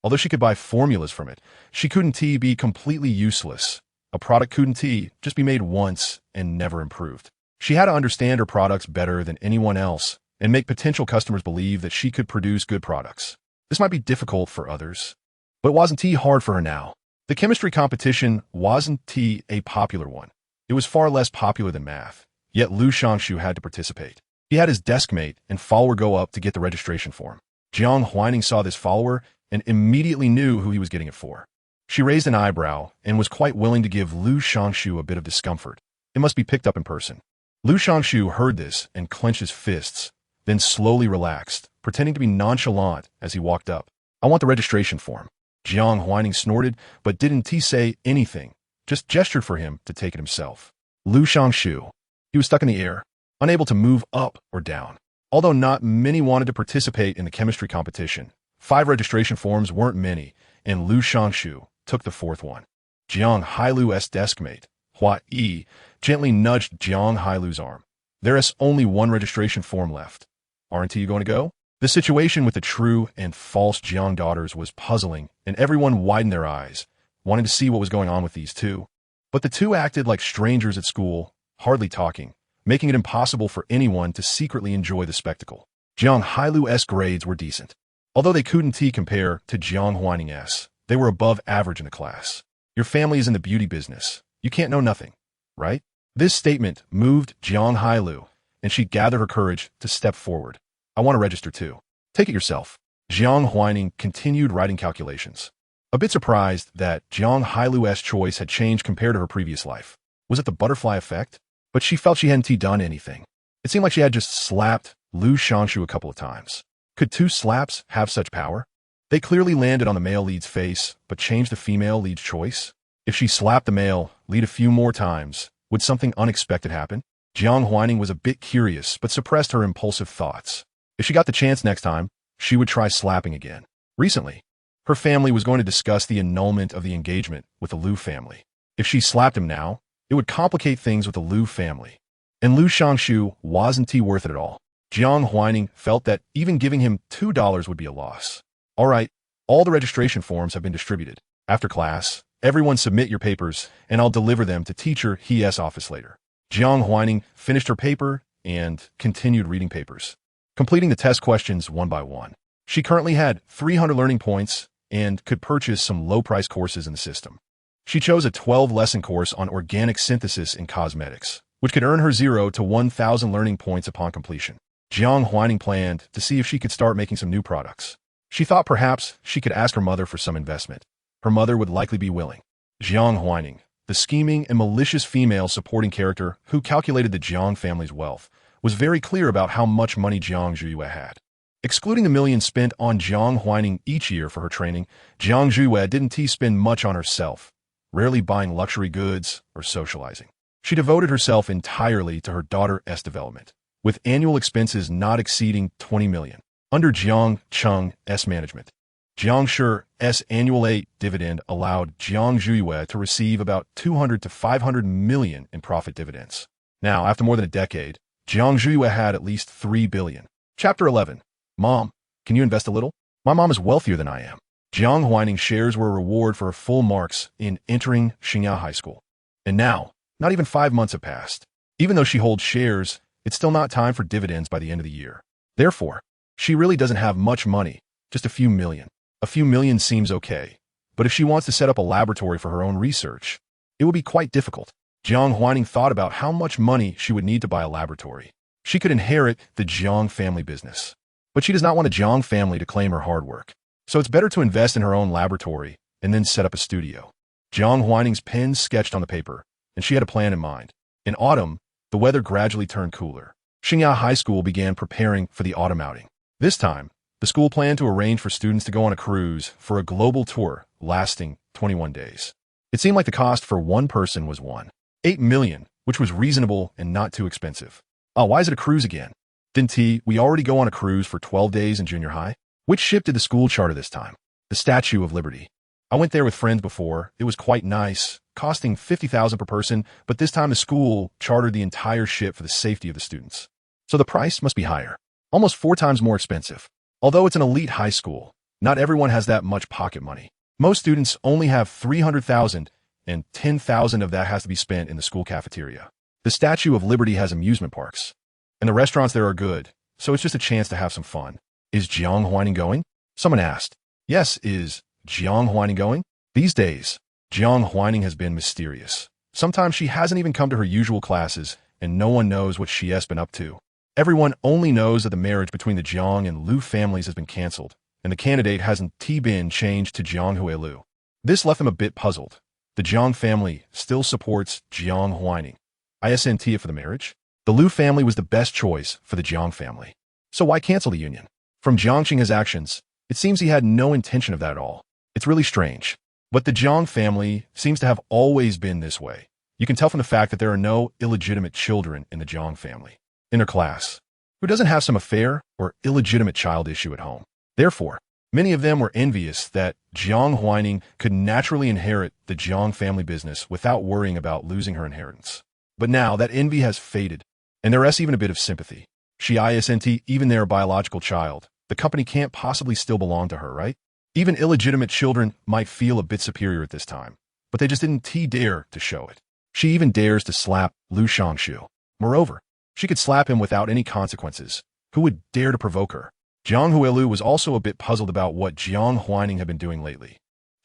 Although she could buy formulas from it, she couldn't be completely useless. A product couldn't just be made once and never improved. She had to understand her products better than anyone else and make potential customers believe that she could produce good products. This might be difficult for others, but it wasn't hard for her now. The chemistry competition wasn't a popular one. It was far less popular than math, yet Lu Shangshu had to participate. He had his desk mate and follower go up to get the registration form. Jiang Huaining saw this follower and immediately knew who he was getting it for. She raised an eyebrow and was quite willing to give Lu Shangshu a bit of discomfort. It must be picked up in person. Lu Shangshu heard this and clenched his fists, then slowly relaxed, pretending to be nonchalant as he walked up. I want the registration form. Jiang Huaining snorted, but didn't say anything, just gestured for him to take it himself. Lu Shangshu. He was stuck in the air, unable to move up or down. Although not many wanted to participate in the chemistry competition, 5 registration forms weren't many, and Lu Shangshu took the 4th one. Jiang Hailu's deskmate, Hua Yi, gently nudged Jiang Hailu's arm. There is only 1 registration form left. Aren't you going to go? The situation with the true and false Jiang daughters was puzzling, and everyone widened their eyes, wanting to see what was going on with these two. But the two acted like strangers at school, hardly talking, making it impossible for anyone to secretly enjoy the spectacle. Jiang Hailu's grades were decent. Although they couldn't compare to Jiang Huaining's, they were above average in the class. Your family is in the beauty business. You can't know nothing, right? This statement moved Jiang Hailu, and she gathered her courage to step forward. I want to register too. Take it yourself. Jiang Huaining continued writing calculations. A bit surprised that Jiang Hailu's choice had changed compared to her previous life. Was it the butterfly effect? But she felt she hadn't done anything. It seemed like she had just slapped Lu Shangshu a couple of times. Could 2 slaps have such power? They clearly landed on the male lead's face, but changed the female lead's choice. If she slapped the male lead a few more times, would something unexpected happen? Jiang Huaining was a bit curious, but suppressed her impulsive thoughts. If she got the chance next time, she would try slapping again. Recently, her family was going to discuss the annulment of the engagement with the Lu family. If she slapped him now, it would complicate things with the Lu family. And Lu Shangshu wasn't worth it at all. Jiang Huaining felt that even giving him $2 would be a loss. All right, all the registration forms have been distributed. After class, everyone submit your papers, and I'll deliver them to Teacher He's office later. Jiang Huaining finished her paper and continued reading papers, completing the test questions one by one. She currently had 300 learning points and could purchase some low-price courses in the system. She chose a 12-lesson course on organic synthesis in cosmetics, which could earn her 0 to 1,000 learning points upon completion. Jiang Huaining planned to see if she could start making some new products. She thought perhaps she could ask her mother for some investment. Her mother would likely be willing. Jiang Huaining, the scheming and malicious female supporting character who calculated the Jiang family's wealth, was very clear about how much money Jiang Zhuyue had. Excluding the millions spent on Jiang Huaining each year for her training, Jiang Zhuyue didn't spend much on herself, rarely buying luxury goods or socializing. She devoted herself entirely to her daughter's development, with annual expenses not exceeding 20 million. Under Jiang Cheng's management, Jiang Shi's annual dividend allowed Jiang Zhuyue to receive about 200 to 500 million in profit dividends. Now, after more than a decade, Jiang Zhuyue had at least 3 billion. Chapter 11. Mom, can you invest a little? My mom is wealthier than I am. Jiang Huaining shares were a reward for her full marks in entering Xinghua High School. And now, not even 5 months have passed. Even though she holds shares, it's still not time for dividends by the end of the year. Therefore, she really doesn't have much money, just a few million. A few million seems okay, but if she wants to set up a laboratory for her own research, it would be quite difficult. Jiang Huaining thought about how much money she would need to buy a laboratory. She could inherit the Jiang family business, but she does not want a Jiang family to claim her hard work. So it's better to invest in her own laboratory and then set up a studio. Jiang Huaining's pen sketched on the paper, and she had a plan in mind. In autumn, the weather gradually turned cooler. Xinghua High School began preparing for the autumn outing. This time, the school planned to arrange for students to go on a cruise for a global tour lasting 21 days. It seemed like the cost for one person was $1.8 million, which was reasonable and not too expensive. Oh, why is it a cruise again? Didn't we already go on a cruise for 12 days in junior high? Which ship did the school charter this time? The Statue of Liberty. I went there with friends before. It was quite nice, costing $50,000 per person, but this time the school chartered the entire ship for the safety of the students. So the price must be higher, almost 4 times more expensive. Although it's an elite high school, not everyone has that much pocket money. Most students only have $300,000, and $10,000 of that has to be spent in the school cafeteria. The Statue of Liberty has amusement parks, and the restaurants there are good, so it's just a chance to have some fun. Is Jiang Huaining going? Someone asked. Yes, is Jiang Huaining going? These days, Jiang Huaining has been mysterious. Sometimes she hasn't even come to her usual classes, and no one knows what she has been up to. Everyone only knows that the marriage between the Jiang and Liu families has been cancelled, and the candidate hasn't been changed to Jiang Huailu. This left them a bit puzzled. The Jiang family still supports Jiang Huaining. Isn't it for the marriage? The Liu family was the best choice for the Jiang family. So why cancel the union? From Jiang Qinghe's actions, it seems he had no intention of that at all. It's really strange. But the Jiang family seems to have always been this way. You can tell from the fact that there are no illegitimate children in the Jiang family. In her class, who doesn't have some affair or illegitimate child issue at home. Therefore, many of them were envious that Jiang Huaining could naturally inherit the Jiang family business without worrying about losing her inheritance. But now that envy has faded, and there is even a bit of sympathy. She isn't even their biological child. The company can't possibly still belong to her, right? Even illegitimate children might feel a bit superior at this time, but they just didn't dare to show it. She even dares to slap Liu Shangshu. Moreover, she could slap him without any consequences. Who would dare to provoke her? Jiang Huailu was also a bit puzzled about what Jiang Huaining had been doing lately.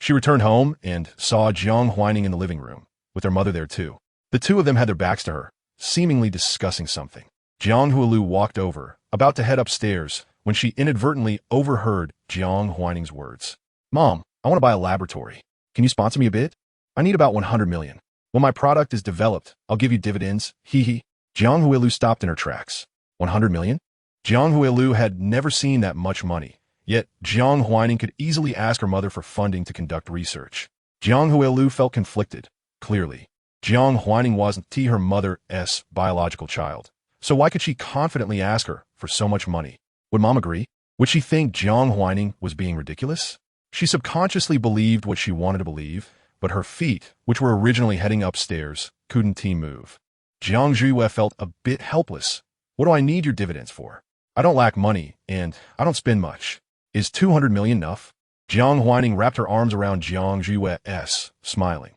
She returned home and saw Jiang Huaining in the living room, with her mother there too. The two of them had their backs to her, seemingly discussing something. Jiang Huailu walked over, about to head upstairs, when she inadvertently overheard Jiang Huaining's words. Mom, I want to buy a laboratory. Can you sponsor me a bit? I need about 100 million. When my product is developed, I'll give you dividends. Hee. Jiang Huailu stopped in her tracks. 100 million? Jiang Huailu had never seen that much money, yet Jiang Huaining could easily ask her mother for funding to conduct research. Jiang Huailu felt conflicted. Clearly, Jiang Huaining wasn't her mother's biological child. So why could she confidently ask her for so much money? Would Mom agree? Would she think Jiang Huaining was being ridiculous? She subconsciously believed what she wanted to believe, but her feet, which were originally heading upstairs, couldn't move. Jiang Zhuye felt a bit helpless. What do I need your dividends for? I don't lack money, and I don't spend much. Is 200 million enough? Jiang Huaining wrapped her arms around Jiang Zhuye, smiling.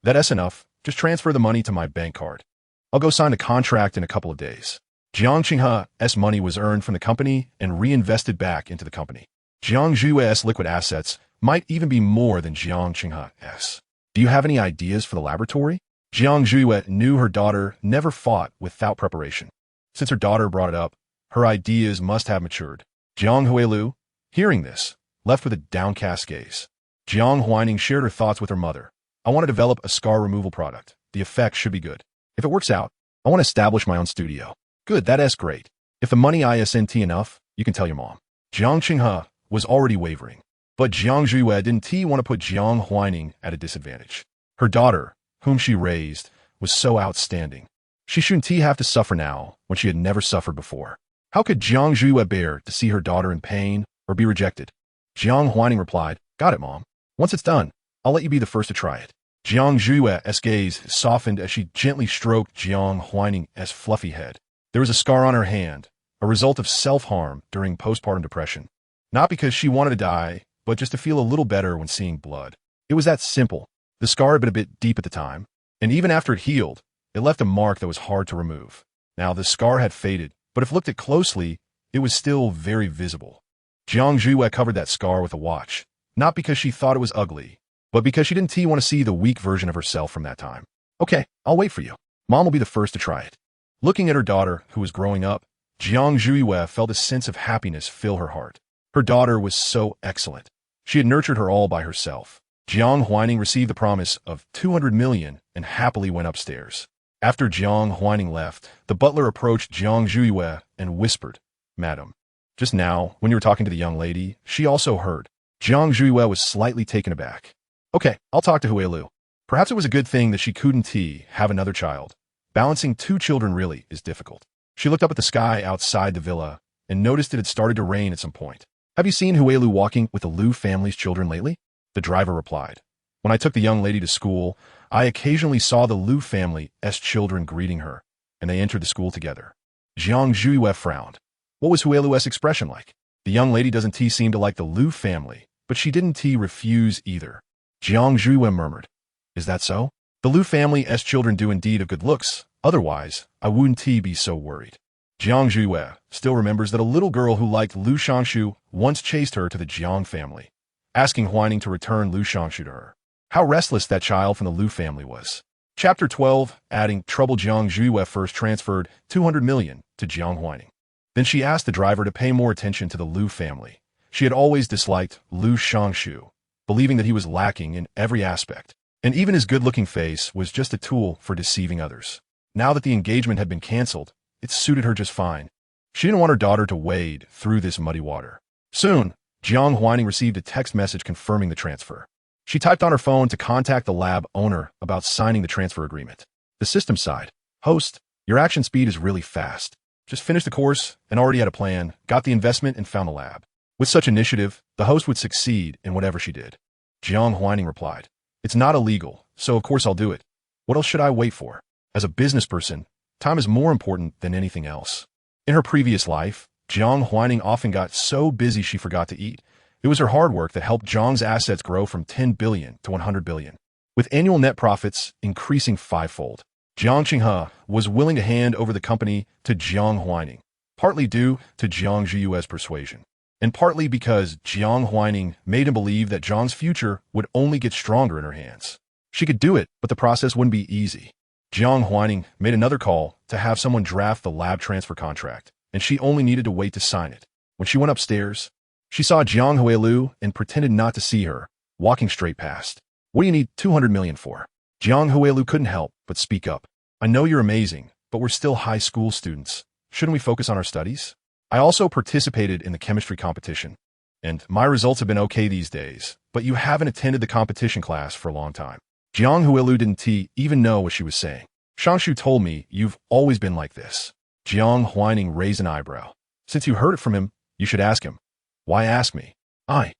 That's enough. Just transfer the money to my bank card. I'll go sign a contract in a couple of days. Jiang Qinghe's money was earned from the company and reinvested back into the company. Jiang Zhuye's liquid assets might even be more than Jiang Qinghe's. Do you have any ideas for the laboratory? Jiang Zhuye knew her daughter never fought without preparation. Since her daughter brought it up, her ideas must have matured. Jiang Huailu, hearing this, left with a downcast gaze. Jiang Huaining shared her thoughts with her mother. I want to develop a scar removal product. The effect should be good. If it works out, I want to establish my own studio. Good, that's great. If the money isn't enough, you can tell your mom. Jiang Qinghe was already wavering, but Jiang Zhuye didn't want to put Jiang Huaining at a disadvantage. Her daughter, whom she raised, was so outstanding. She shouldn't have to suffer now when she had never suffered before. How could Jiang Zhuye bear to see her daughter in pain or be rejected? Jiang Huaining replied, Got it, Mom. Once it's done, I'll let you be the first to try it. Jiang Zhuye's gaze softened as she gently stroked Jiang Huaining's fluffy head. There was a scar on her hand, a result of self-harm during postpartum depression. Not because she wanted to die, but just to feel a little better when seeing blood. It was that simple. The scar had been a bit deep at the time, and even after it healed, it left a mark that was hard to remove. Now, the scar had faded, but if looked at closely, it was still very visible. Jiang Huaining covered that scar with a watch, not because she thought it was ugly, but because she didn't want to see the weak version of herself from that time. Okay, I'll wait for you. Mom will be the first to try it. Looking at her daughter, who was growing up, Jiang Huaining felt a sense of happiness fill her heart. Her daughter was so excellent. She had nurtured her all by herself. Jiang Huaining received the promise of 200 million and happily went upstairs. After Jiang Huaining left, the butler approached Jiang Huaining and whispered, "Madam, just now, when you were talking to the young lady, she also heard." Jiang Huaining was slightly taken aback. "Okay, I'll talk to Huailu." Perhaps it was a good thing that she couldn't have another child. Balancing two children really is difficult. She looked up at the sky outside the villa and noticed it had started to rain at some point. "Have you seen Huailu walking with the Liu family's children lately?" The driver replied. "When I took the young lady to school, I occasionally saw the Liu family's children greeting her, and they entered the school together." Jiang Huaining frowned. What was Huailu's expression like? The young lady doesn't seem to like the Liu family, but she didn't refuse either. Jiang Huaining murmured, "Is that so? The Liu family's children do indeed have good looks. Otherwise, I wouldn't be so worried." Jiang Huaining still remembers that a little girl who liked Liu Shangshu once chased her to the Jiang family, asking Huaining to return Liu Shangshu to her. How restless that child from the Liu family was. Chapter 12, adding trouble. Jiang Huaining first transferred 200 million to Jiang Huaining. Then she asked the driver to pay more attention to the Liu family. She had always disliked Liu Shangshu, believing that he was lacking in every aspect, and even his good-looking face was just a tool for deceiving others. Now that the engagement had been cancelled, it suited her just fine. She didn't want her daughter to wade through this muddy water. Soon, Jiang Huaining received a text message confirming the transfer. She typed on her phone to contact the lab owner about signing the transfer agreement. The system side, "Host, your action speed is really fast. Just finished the course and already had a plan, got the investment and found the lab." With such initiative, the host would succeed in whatever she did. Jiang Huaining replied, "It's not illegal, so of course I'll do it. What else should I wait for? As a business person, time is more important than anything else." In her previous life, Jiang Huaining often got so busy she forgot to eat. It was her hard work that helped Jiang's assets grow from 10 billion to 100 billion, with annual net profits increasing fivefold. Jiang Qinghe was willing to hand over the company to Jiang Huaining, partly due to Jiang Huaining's persuasion, and partly because Jiang Huaining made him believe that Jiang's future would only get stronger in her hands. She could do it, but the process wouldn't be easy. Jiang Huaining made another call to have someone draft the lab transfer contract, and she only needed to wait to sign it. When she went upstairs, she saw Jiang Huailing and pretended not to see her, walking straight past. "What do you need 200 million for?" Jiang Huailing couldn't help but speak up. "I know you're amazing, but we're still high school students. Shouldn't we focus on our studies? I also participated in the chemistry competition, and my results have been okay these days, but you haven't attended the competition class for a long time." Jiang Huailing didn't even know what she was saying. "Shangshu told me you've always been like this." Jiang Huaining raised an eyebrow. "Since you heard it from him, you should ask him." "Why ask me?" Jiang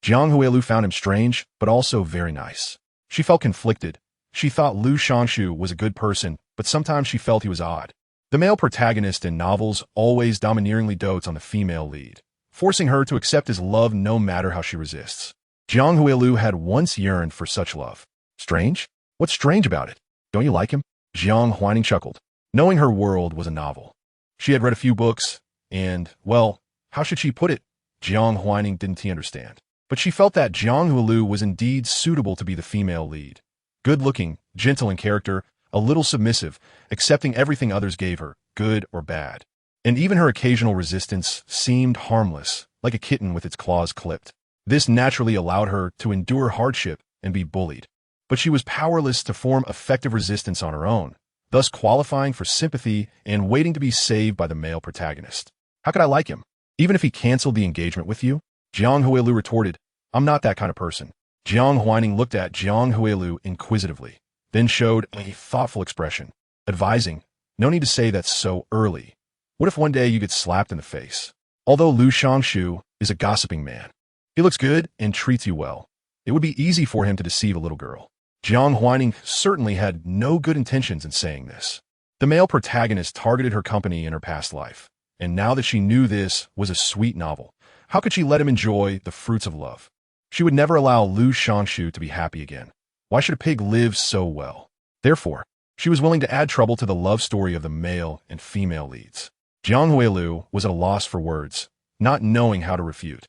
Huailing found him strange, but also very nice. She felt conflicted. She thought Liu Shangshu was a good person, but sometimes she felt he was odd. The male protagonist in novels always domineeringly dotes on the female lead, forcing her to accept his love no matter how she resists. Jiang Huailing had once yearned for such love. Strange? What's strange about it? Don't you like him? Jiang Huaining chuckled, knowing her world was a novel. She had read a few books, and, well, how should she put it? Jiang Huaining didn't understand. But she felt that Jiang Huailing was indeed suitable to be the female lead. Good-looking, gentle in character, a little submissive, accepting everything others gave her, good or bad. And even her occasional resistance seemed harmless, like a kitten with its claws clipped. This naturally allowed her to endure hardship and be bullied. But she was powerless to form effective resistance on her own, thus qualifying for sympathy and waiting to be saved by the male protagonist. "How could I like him? Even if he canceled the engagement with you?" Jiang Huailing retorted, "I'm not that kind of person." Jiang Huaining looked at Jiang Huailing inquisitively, then showed a thoughtful expression, advising, "No need to say that so early. What if one day you get slapped in the face? Although Liu Shangshu is a gossiping man, he looks good and treats you well. It would be easy for him to deceive a little girl." Jiang Huaining certainly had no good intentions in saying this. The male protagonist targeted her company in her past life, and now that she knew this was a sweet novel, How could she let him enjoy the fruits of love? She would never allow Lu Shangshu to be happy again. Why should a pig live so well? Therefore, she was willing to add trouble to the love story of the male and female leads. Jiang Huailing was at a loss for words, not knowing how to refute.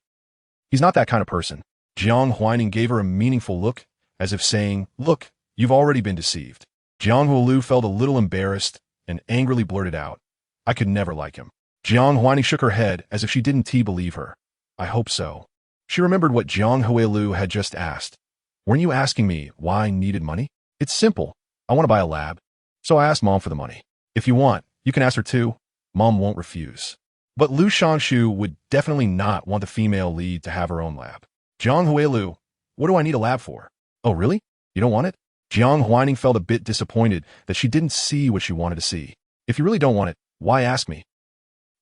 He's not that kind of person. Jiang Huaining gave her a meaningful look, as if saying, "Look, you've already been deceived." Jiang Huailing felt a little embarrassed and angrily blurted out, "I could never like him." Jiang Huaining shook her head as if she didn't believe her. "I hope so." She remembered what Jiang Huailing had just asked. "Weren't you asking me why I needed money? It's simple. I want to buy a lab. So I asked Mom for the money. If you want, you can ask her too. Mom won't refuse." But Lu Shangshu would definitely not want the female lead to have her own lab. "Jiang Huailing, what do I need a lab for?" "Oh, really? You don't want it?" Jiang Huaining felt a bit disappointed that she didn't see what she wanted to see. "If you really don't want it, why ask me?"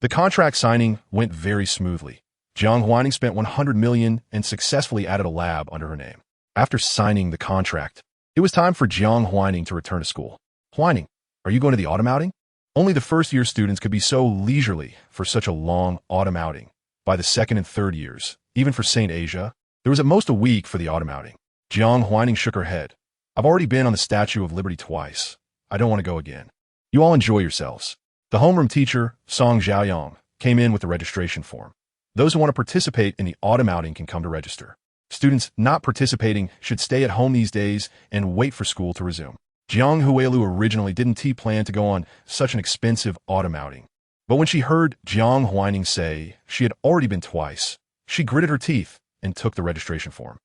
The contract signing went very smoothly. Jiang Huaining spent 100 million and successfully added a lab under her name. After signing the contract, it was time for Jiang Huaining to return to school. "Huaining, are you going to the autumn outing?" Only the first-year students could be so leisurely for such a long autumn outing. By the second and third years, even for St. Asia, there was at most a week for the autumn outing. Jiang Huaining shook her head. "I've already been on the Statue of Liberty twice. I don't want to go again. You all enjoy yourselves." The homeroom teacher, Song Zhaoyang, came in with the registration form. Those who want to participate in the autumn outing can come to register. Students not participating should stay at home these days and wait for school to resume. Jiang Huailing originally didn't plan to go on such an expensive autumn outing. But when she heard Jiang Huaining say she had already been twice, she gritted her teeth and took the registration form.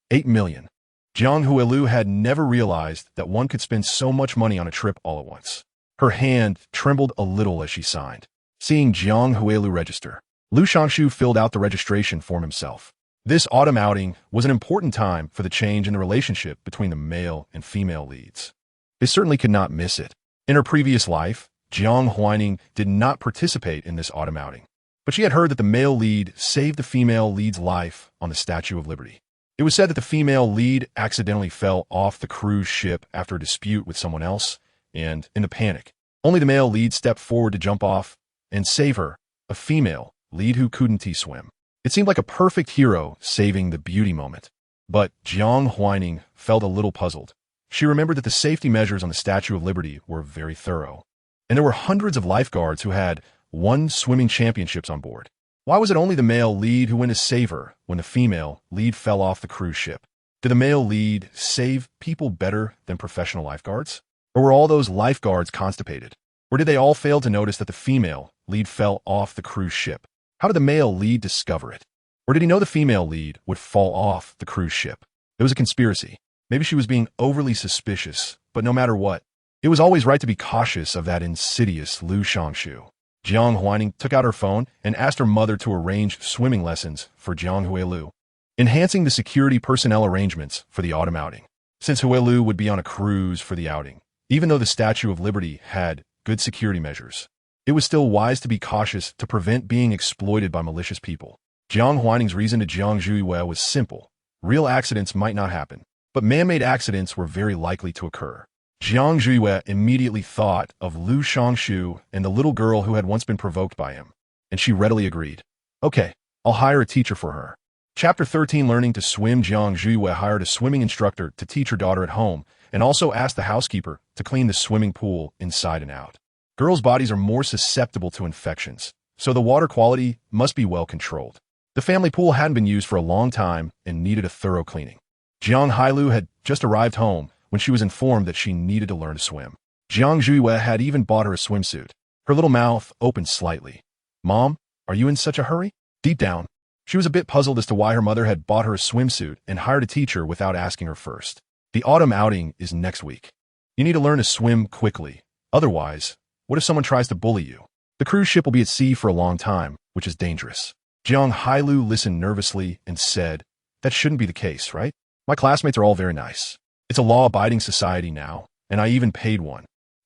8 million. Jiang Huailing had never realized that one could spend so much money on a trip all at once. Her hand trembled a little as she signed. Seeing Jiang Huailing register, Lu Shangshu filled out the registration form himself. This autumn outing was an important time for the change in the relationship between the male and female leads. They certainly could not miss it. In her previous life, Jiang Huaining did not participate in this autumn outing, but she had heard that the male lead saved the female lead's life on the Statue of Liberty. It was said that the female lead accidentally fell off the cruise ship after a dispute with someone else, and, in the panic, only the male lead stepped forward to jump off and save her, a female lead who couldn't swim. It seemed like a perfect hero saving the beauty moment. But Jiang Huaining felt a little puzzled. She remembered that the safety measures on the Statue of Liberty were very thorough, and there were hundreds of lifeguards who had won swimming championships on board. Why was it only the male lead who went to save her when the female lead fell off the cruise ship? Did the male lead save people better than professional lifeguards? Or were all those lifeguards constipated? Or did they all fail to notice that the female lead fell off the cruise ship? How did the male lead discover it? Or did he know the female lead would fall off the cruise ship? It was a conspiracy. Maybe she was being overly suspicious, but no matter what, it was always right to be cautious of that insidious Lu Shangshu. Jiang Huaining took out her phone and asked her mother to arrange swimming lessons for Jiang Huailing, enhancing the security personnel arrangements for the autumn outing. Since Huailing would be on a cruise for the outing, even though the Statue of Liberty had good security measures, it was still wise to be cautious to prevent being exploited by malicious people. Jiang Huaining's reason to Jiang Zhuiwei was simple. Real accidents might not happen, but man-made accidents were very likely to occur. Jiang Zhuiwei immediately thought of Lu Shangshu and the little girl who had once been provoked by him, and she readily agreed. "Okay, I'll hire a teacher for her." Chapter 13, Learning to Swim. Jiang Zhuiwei hired a swimming instructor to teach her daughter at home and also asked the housekeeper to clean the swimming pool inside and out. Girls' bodies are more susceptible to infections, so the water quality must be well controlled. The family pool hadn't been used for a long time and needed a thorough cleaning. Jiang Huailing had just arrived home when she was informed that she needed to learn to swim. Jiang Zhuiwei had even bought her a swimsuit. Her little mouth opened slightly. "Mom, are you in such a hurry?" Deep down, she was a bit puzzled as to why her mother had bought her a swimsuit and hired a teacher without asking her first. "The autumn outing is next week. You need to learn to swim quickly. Otherwise, what if someone tries to bully you? The cruise ship will be at sea for a long time, which is dangerous." Jiang Huailing listened nervously and said, "That shouldn't be the case, right? My classmates are all very nice. It's a law-abiding society now, and I even paid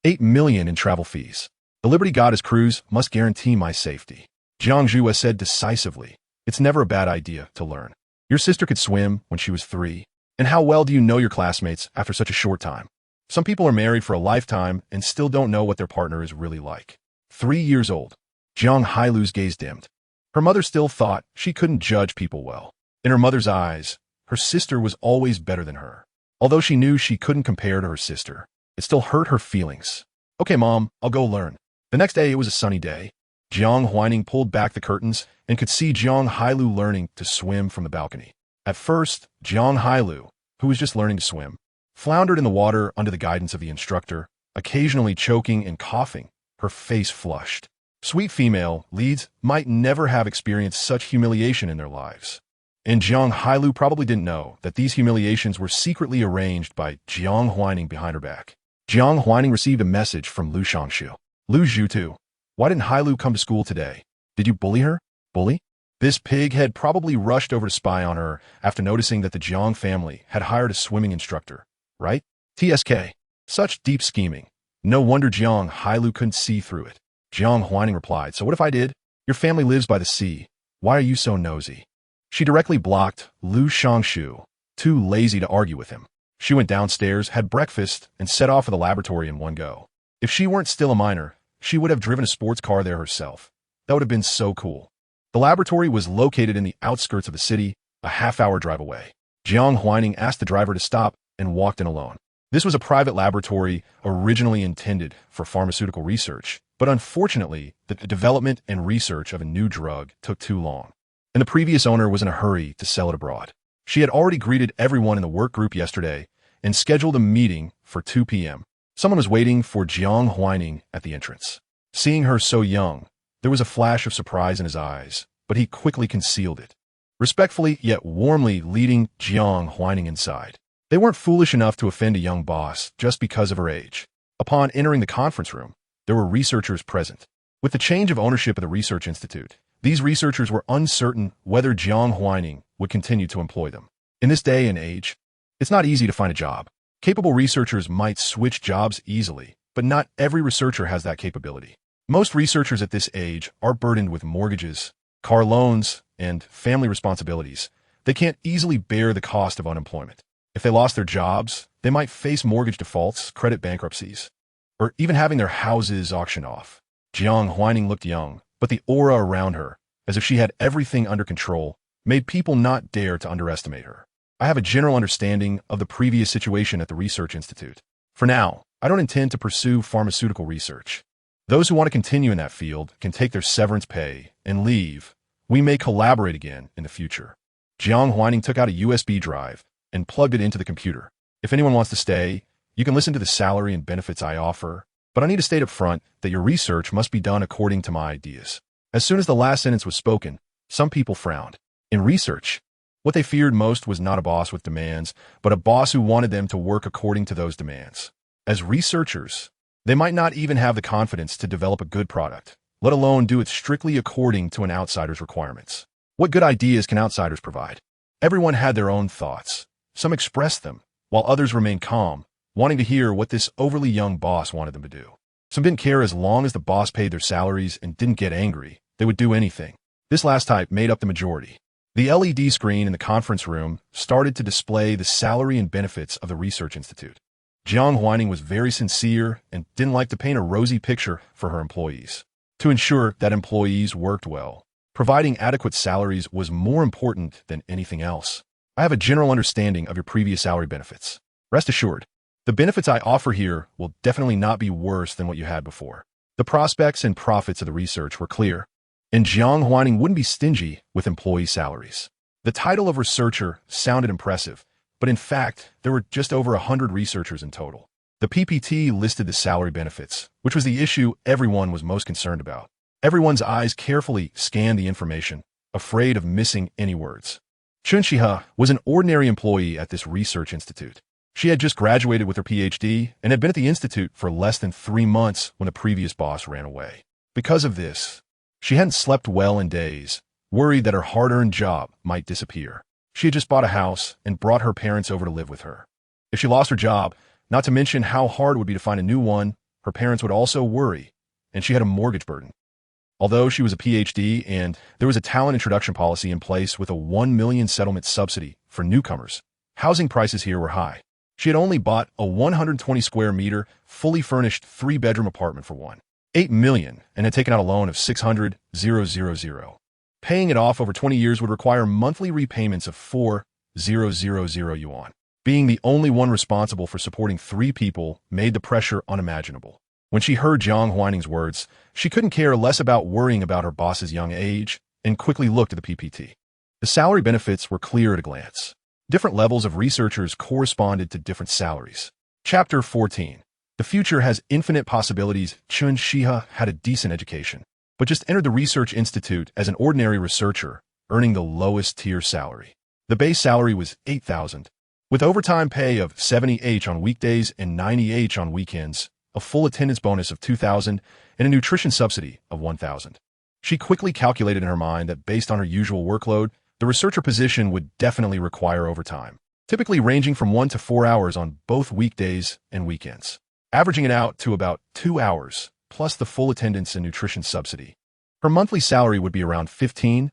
8 million in travel fees. The Liberty Goddess cruise must guarantee my safety." Jiang Zhuiwei said decisively, "It's never a bad idea to learn. Your sister could swim when she was 3, and how well do you know your classmates after such a short time? Some people are married for a lifetime and still don't know what their partner is really like." 3 years old. Jiang Huailing's gaze dimmed. Her mother still thought she couldn't judge people well. In her mother's eyes, her sister was always better than her. Although she knew she couldn't compare to her sister, it still hurt her feelings. Okay, Mom, I'll go learn. The next day, it was a sunny day. Jiang Huaining pulled back the curtains and could see Jiang Hailu learning to swim from the balcony. At first, Jiang Hailu, who was just learning to swim, floundered in the water under the guidance of the instructor, occasionally choking and coughing, her face flushed. Sweet female leads might never have experienced such humiliation in their lives. And Jiang Hailu probably didn't know that these humiliations were secretly arranged by Jiang Huaining behind her back. Jiang Huaining received a message from Lu Shangshu. Lu Zhutu, why didn't Hailu come to school today? Did you bully her? Bully? This pig had probably rushed over to spy on her after noticing that the Jiang family had hired a swimming instructor, right? TSK. Such deep scheming. No wonder Jiang Hailu couldn't see through it. Jiang Huaining replied, so what if I did? Your family lives by the sea. Why are you so nosy? She directly blocked Lu Shangshu, too lazy to argue with him. She went downstairs, had breakfast, and set off for the laboratory in one go. If she weren't still a minor, she would have driven a sports car there herself. That would have been so cool. The laboratory was located in the outskirts of the city, a half-hour drive away. Jiang Huaining asked the driver to stop and walked in alone. This was a private laboratory originally intended for pharmaceutical research, but unfortunately, the development and research of a new drug took too long, and the previous owner was in a hurry to sell it abroad. She had already greeted everyone in the work group yesterday and scheduled a meeting for 2 p.m. Someone was waiting for Jiang Huaining at the entrance. Seeing her so young, there was a flash of surprise in his eyes, but he quickly concealed it, respectfully yet warmly leading Jiang Huaining inside. They weren't foolish enough to offend a young boss just because of her age. Upon entering the conference room, there were researchers present. With the change of ownership of the research institute, these researchers were uncertain whether Jiang Huaining would continue to employ them. In this day and age, it's not easy to find a job. Capable researchers might switch jobs easily, but not every researcher has that capability. Most researchers at this age are burdened with mortgages, car loans, and family responsibilities. They can't easily bear the cost of unemployment. If they lost their jobs, they might face mortgage defaults, credit bankruptcies, or even having their houses auctioned off. Jiang Huaining looked young, but the aura around her, as if she had everything under control, made people not dare to underestimate her. I have a general understanding of the previous situation at the Research Institute. For now, I don't intend to pursue pharmaceutical research. Those who want to continue in that field can take their severance pay and leave. We may collaborate again in the future. Jiang Huaining took out a USB drive and plugged it into the computer. If anyone wants to stay, you can listen to the salary and benefits I offer, but I need to state up front that your research must be done according to my ideas. As soon as the last sentence was spoken, some people frowned. In research, what they feared most was not a boss with demands, but a boss who wanted them to work according to those demands. As researchers, they might not even have the confidence to develop a good product, let alone do it strictly according to an outsider's requirements. What good ideas can outsiders provide? Everyone had their own thoughts. Some expressed them, while others remained calm, wanting to hear what this overly young boss wanted them to do. Some didn't care as long as the boss paid their salaries and didn't get angry. They would do anything. This last type made up the majority. The LED screen in the conference room started to display the salary and benefits of the Research Institute. Jiang Huaining was very sincere and didn't like to paint a rosy picture for her employees. To ensure that employees worked well, providing adequate salaries was more important than anything else. I have a general understanding of your previous salary benefits. Rest assured, the benefits I offer here will definitely not be worse than what you had before. The prospects and profits of the research were clear, and Jiang Huaining wouldn't be stingy with employee salaries. The title of researcher sounded impressive, but in fact, there were just over 100 researchers in total. The PPT listed the salary benefits, which was the issue everyone was most concerned about. Everyone's eyes carefully scanned the information, afraid of missing any words. Chun Shihe was an ordinary employee at this research institute. She had just graduated with her PhD and had been at the institute for less than 3 months when the previous boss ran away. Because of this, she hadn't slept well in days, worried that her hard-earned job might disappear. She had just bought a house and brought her parents over to live with her. If she lost her job, not to mention how hard it would be to find a new one, her parents would also worry, and she had a mortgage burden. Although she was a PhD and there was a talent introduction policy in place with a 1 million settlement subsidy for newcomers, housing prices here were high. She had only bought a 120 square meter, fully furnished 3-bedroom apartment for $1.8 million and had taken out a loan of $600,000. Paying it off over 20 years would require monthly repayments of 4,000 yuan. Being the only one responsible for supporting 3 people made the pressure unimaginable. When she heard Jiang Huaining's words, she couldn't care less about worrying about her boss's young age and quickly looked at the PPT. The salary benefits were clear at a glance. Different levels of researchers corresponded to different salaries. Chapter 14. The future has infinite possibilities. Chen Shihe had a decent education, but just entered the research institute as an ordinary researcher, earning the lowest tier salary. The base salary was 8,000, with overtime pay of 70H on weekdays and 90H on weekends, a full attendance bonus of 2,000, and a nutrition subsidy of 1,000. She quickly calculated in her mind that based on her usual workload, the researcher position would definitely require overtime, typically ranging from 1 to 4 hours on both weekdays and weekends, averaging it out to about 2 hours, plus the full attendance and nutrition subsidy. Her monthly salary would be around 15,000.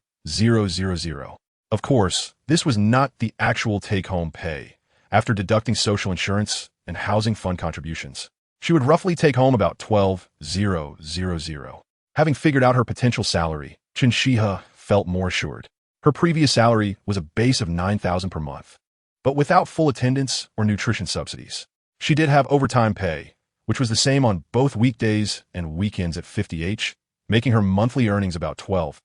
Of course, this was not the actual take-home pay. After deducting social insurance and housing fund contributions, she would roughly take home about 12,000. Having figured out her potential salary, Chen Shihe felt more assured. Her previous salary was a base of 9,000 per month, but without full attendance or nutrition subsidies. She did have overtime pay, which was the same on both weekdays and weekends at 50H, making her monthly earnings about 12,000,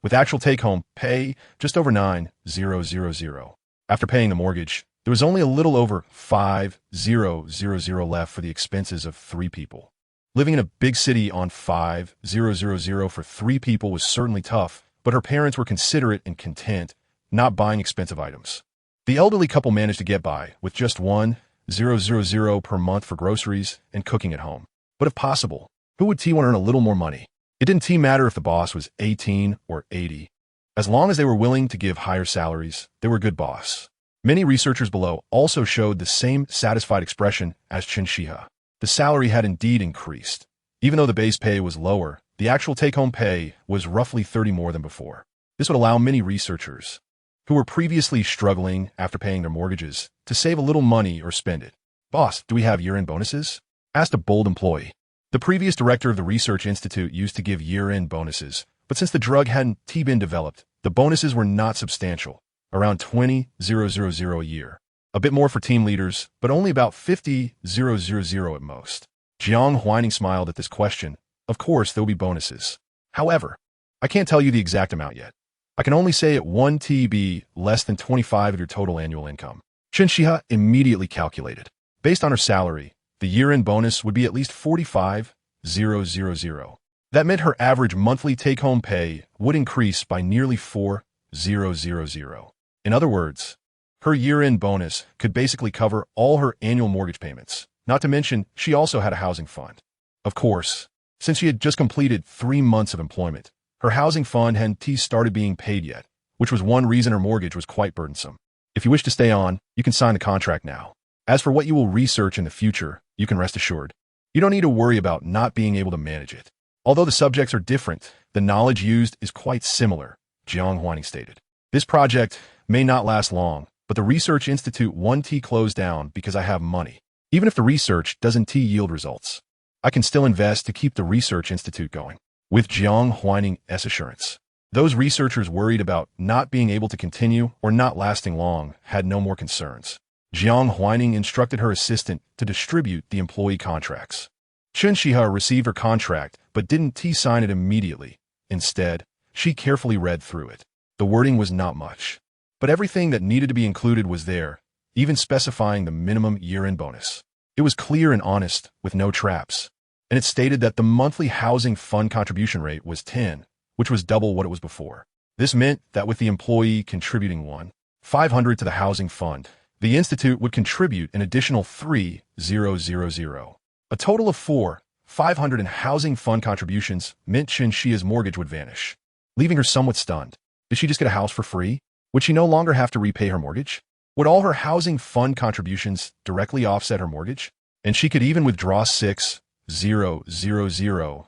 with actual take-home pay just over 9,000. After paying the mortgage, there was only a little over 5,000 left for the expenses of 3 people. Living in a big city on 5,000 for 3 people was certainly tough, but her parents were considerate and content, not buying expensive items. The elderly couple managed to get by with just 1,000 per month for groceries and cooking at home. But if possible, who would want to earn a little more money? It didn't matter if the boss was 18 or 80. As long as they were willing to give higher salaries, they were a good boss. Many researchers below also showed the same satisfied expression as Chen Shihe. The salary had indeed increased. Even though the base pay was lower, the actual take-home pay was roughly 30 more than before. This would allow many researchers, who were previously struggling after paying their mortgages, to save a little money or spend it. "Boss, do we have year-end bonuses?" asked a bold employee. The previous director of the research institute used to give year-end bonuses, but since the drug hadn't been developed, the bonuses were not substantial, around 20,000 a year. A bit more for team leaders, but only about 50,000 at most. Jiang Huaining smiled at this question. Of course, there will be bonuses. However, I can't tell you the exact amount yet. I can only say it won't be less than 25 of your total annual income. Chen Shihe immediately calculated. Based on her salary, the year-end bonus would be at least 45,000. That meant her average monthly take-home pay would increase by nearly 4,000. In other words, her year-end bonus could basically cover all her annual mortgage payments. Not to mention, she also had a housing fund. Of course, since she had just completed 3 months of employment, her housing fund hadn't started being paid yet, which was one reason her mortgage was quite burdensome. If you wish to stay on, you can sign the contract now. As for what you will research in the future, you can rest assured. You don't need to worry about not being able to manage it. Although the subjects are different, the knowledge used is quite similar, Jiang Huaining stated. This project may not last long, but the Research Institute won't close down because I have money. Even if the research doesn't yield results, I can still invest to keep the Research Institute going. With Jiang Huaining's assurance, those researchers worried about not being able to continue or not lasting long had no more concerns. Jiang Huaining instructed her assistant to distribute the employee contracts. Chen Shihe received her contract but didn't sign it immediately. Instead, she carefully read through it. The wording was not much, but everything that needed to be included was there, even specifying the minimum year-end bonus. It was clear and honest, with no traps, and it stated that the monthly housing fund contribution rate was 10, which was double what it was before. This meant that with the employee contributing 1,500 to the housing fund, the institute would contribute an additional 3,000. A total of 4,500 in housing fund contributions meant Chen Shihe's mortgage would vanish, leaving her somewhat stunned. Did she just get a house for free? Would she no longer have to repay her mortgage? Would all her housing fund contributions directly offset her mortgage? And she could even withdraw 6,000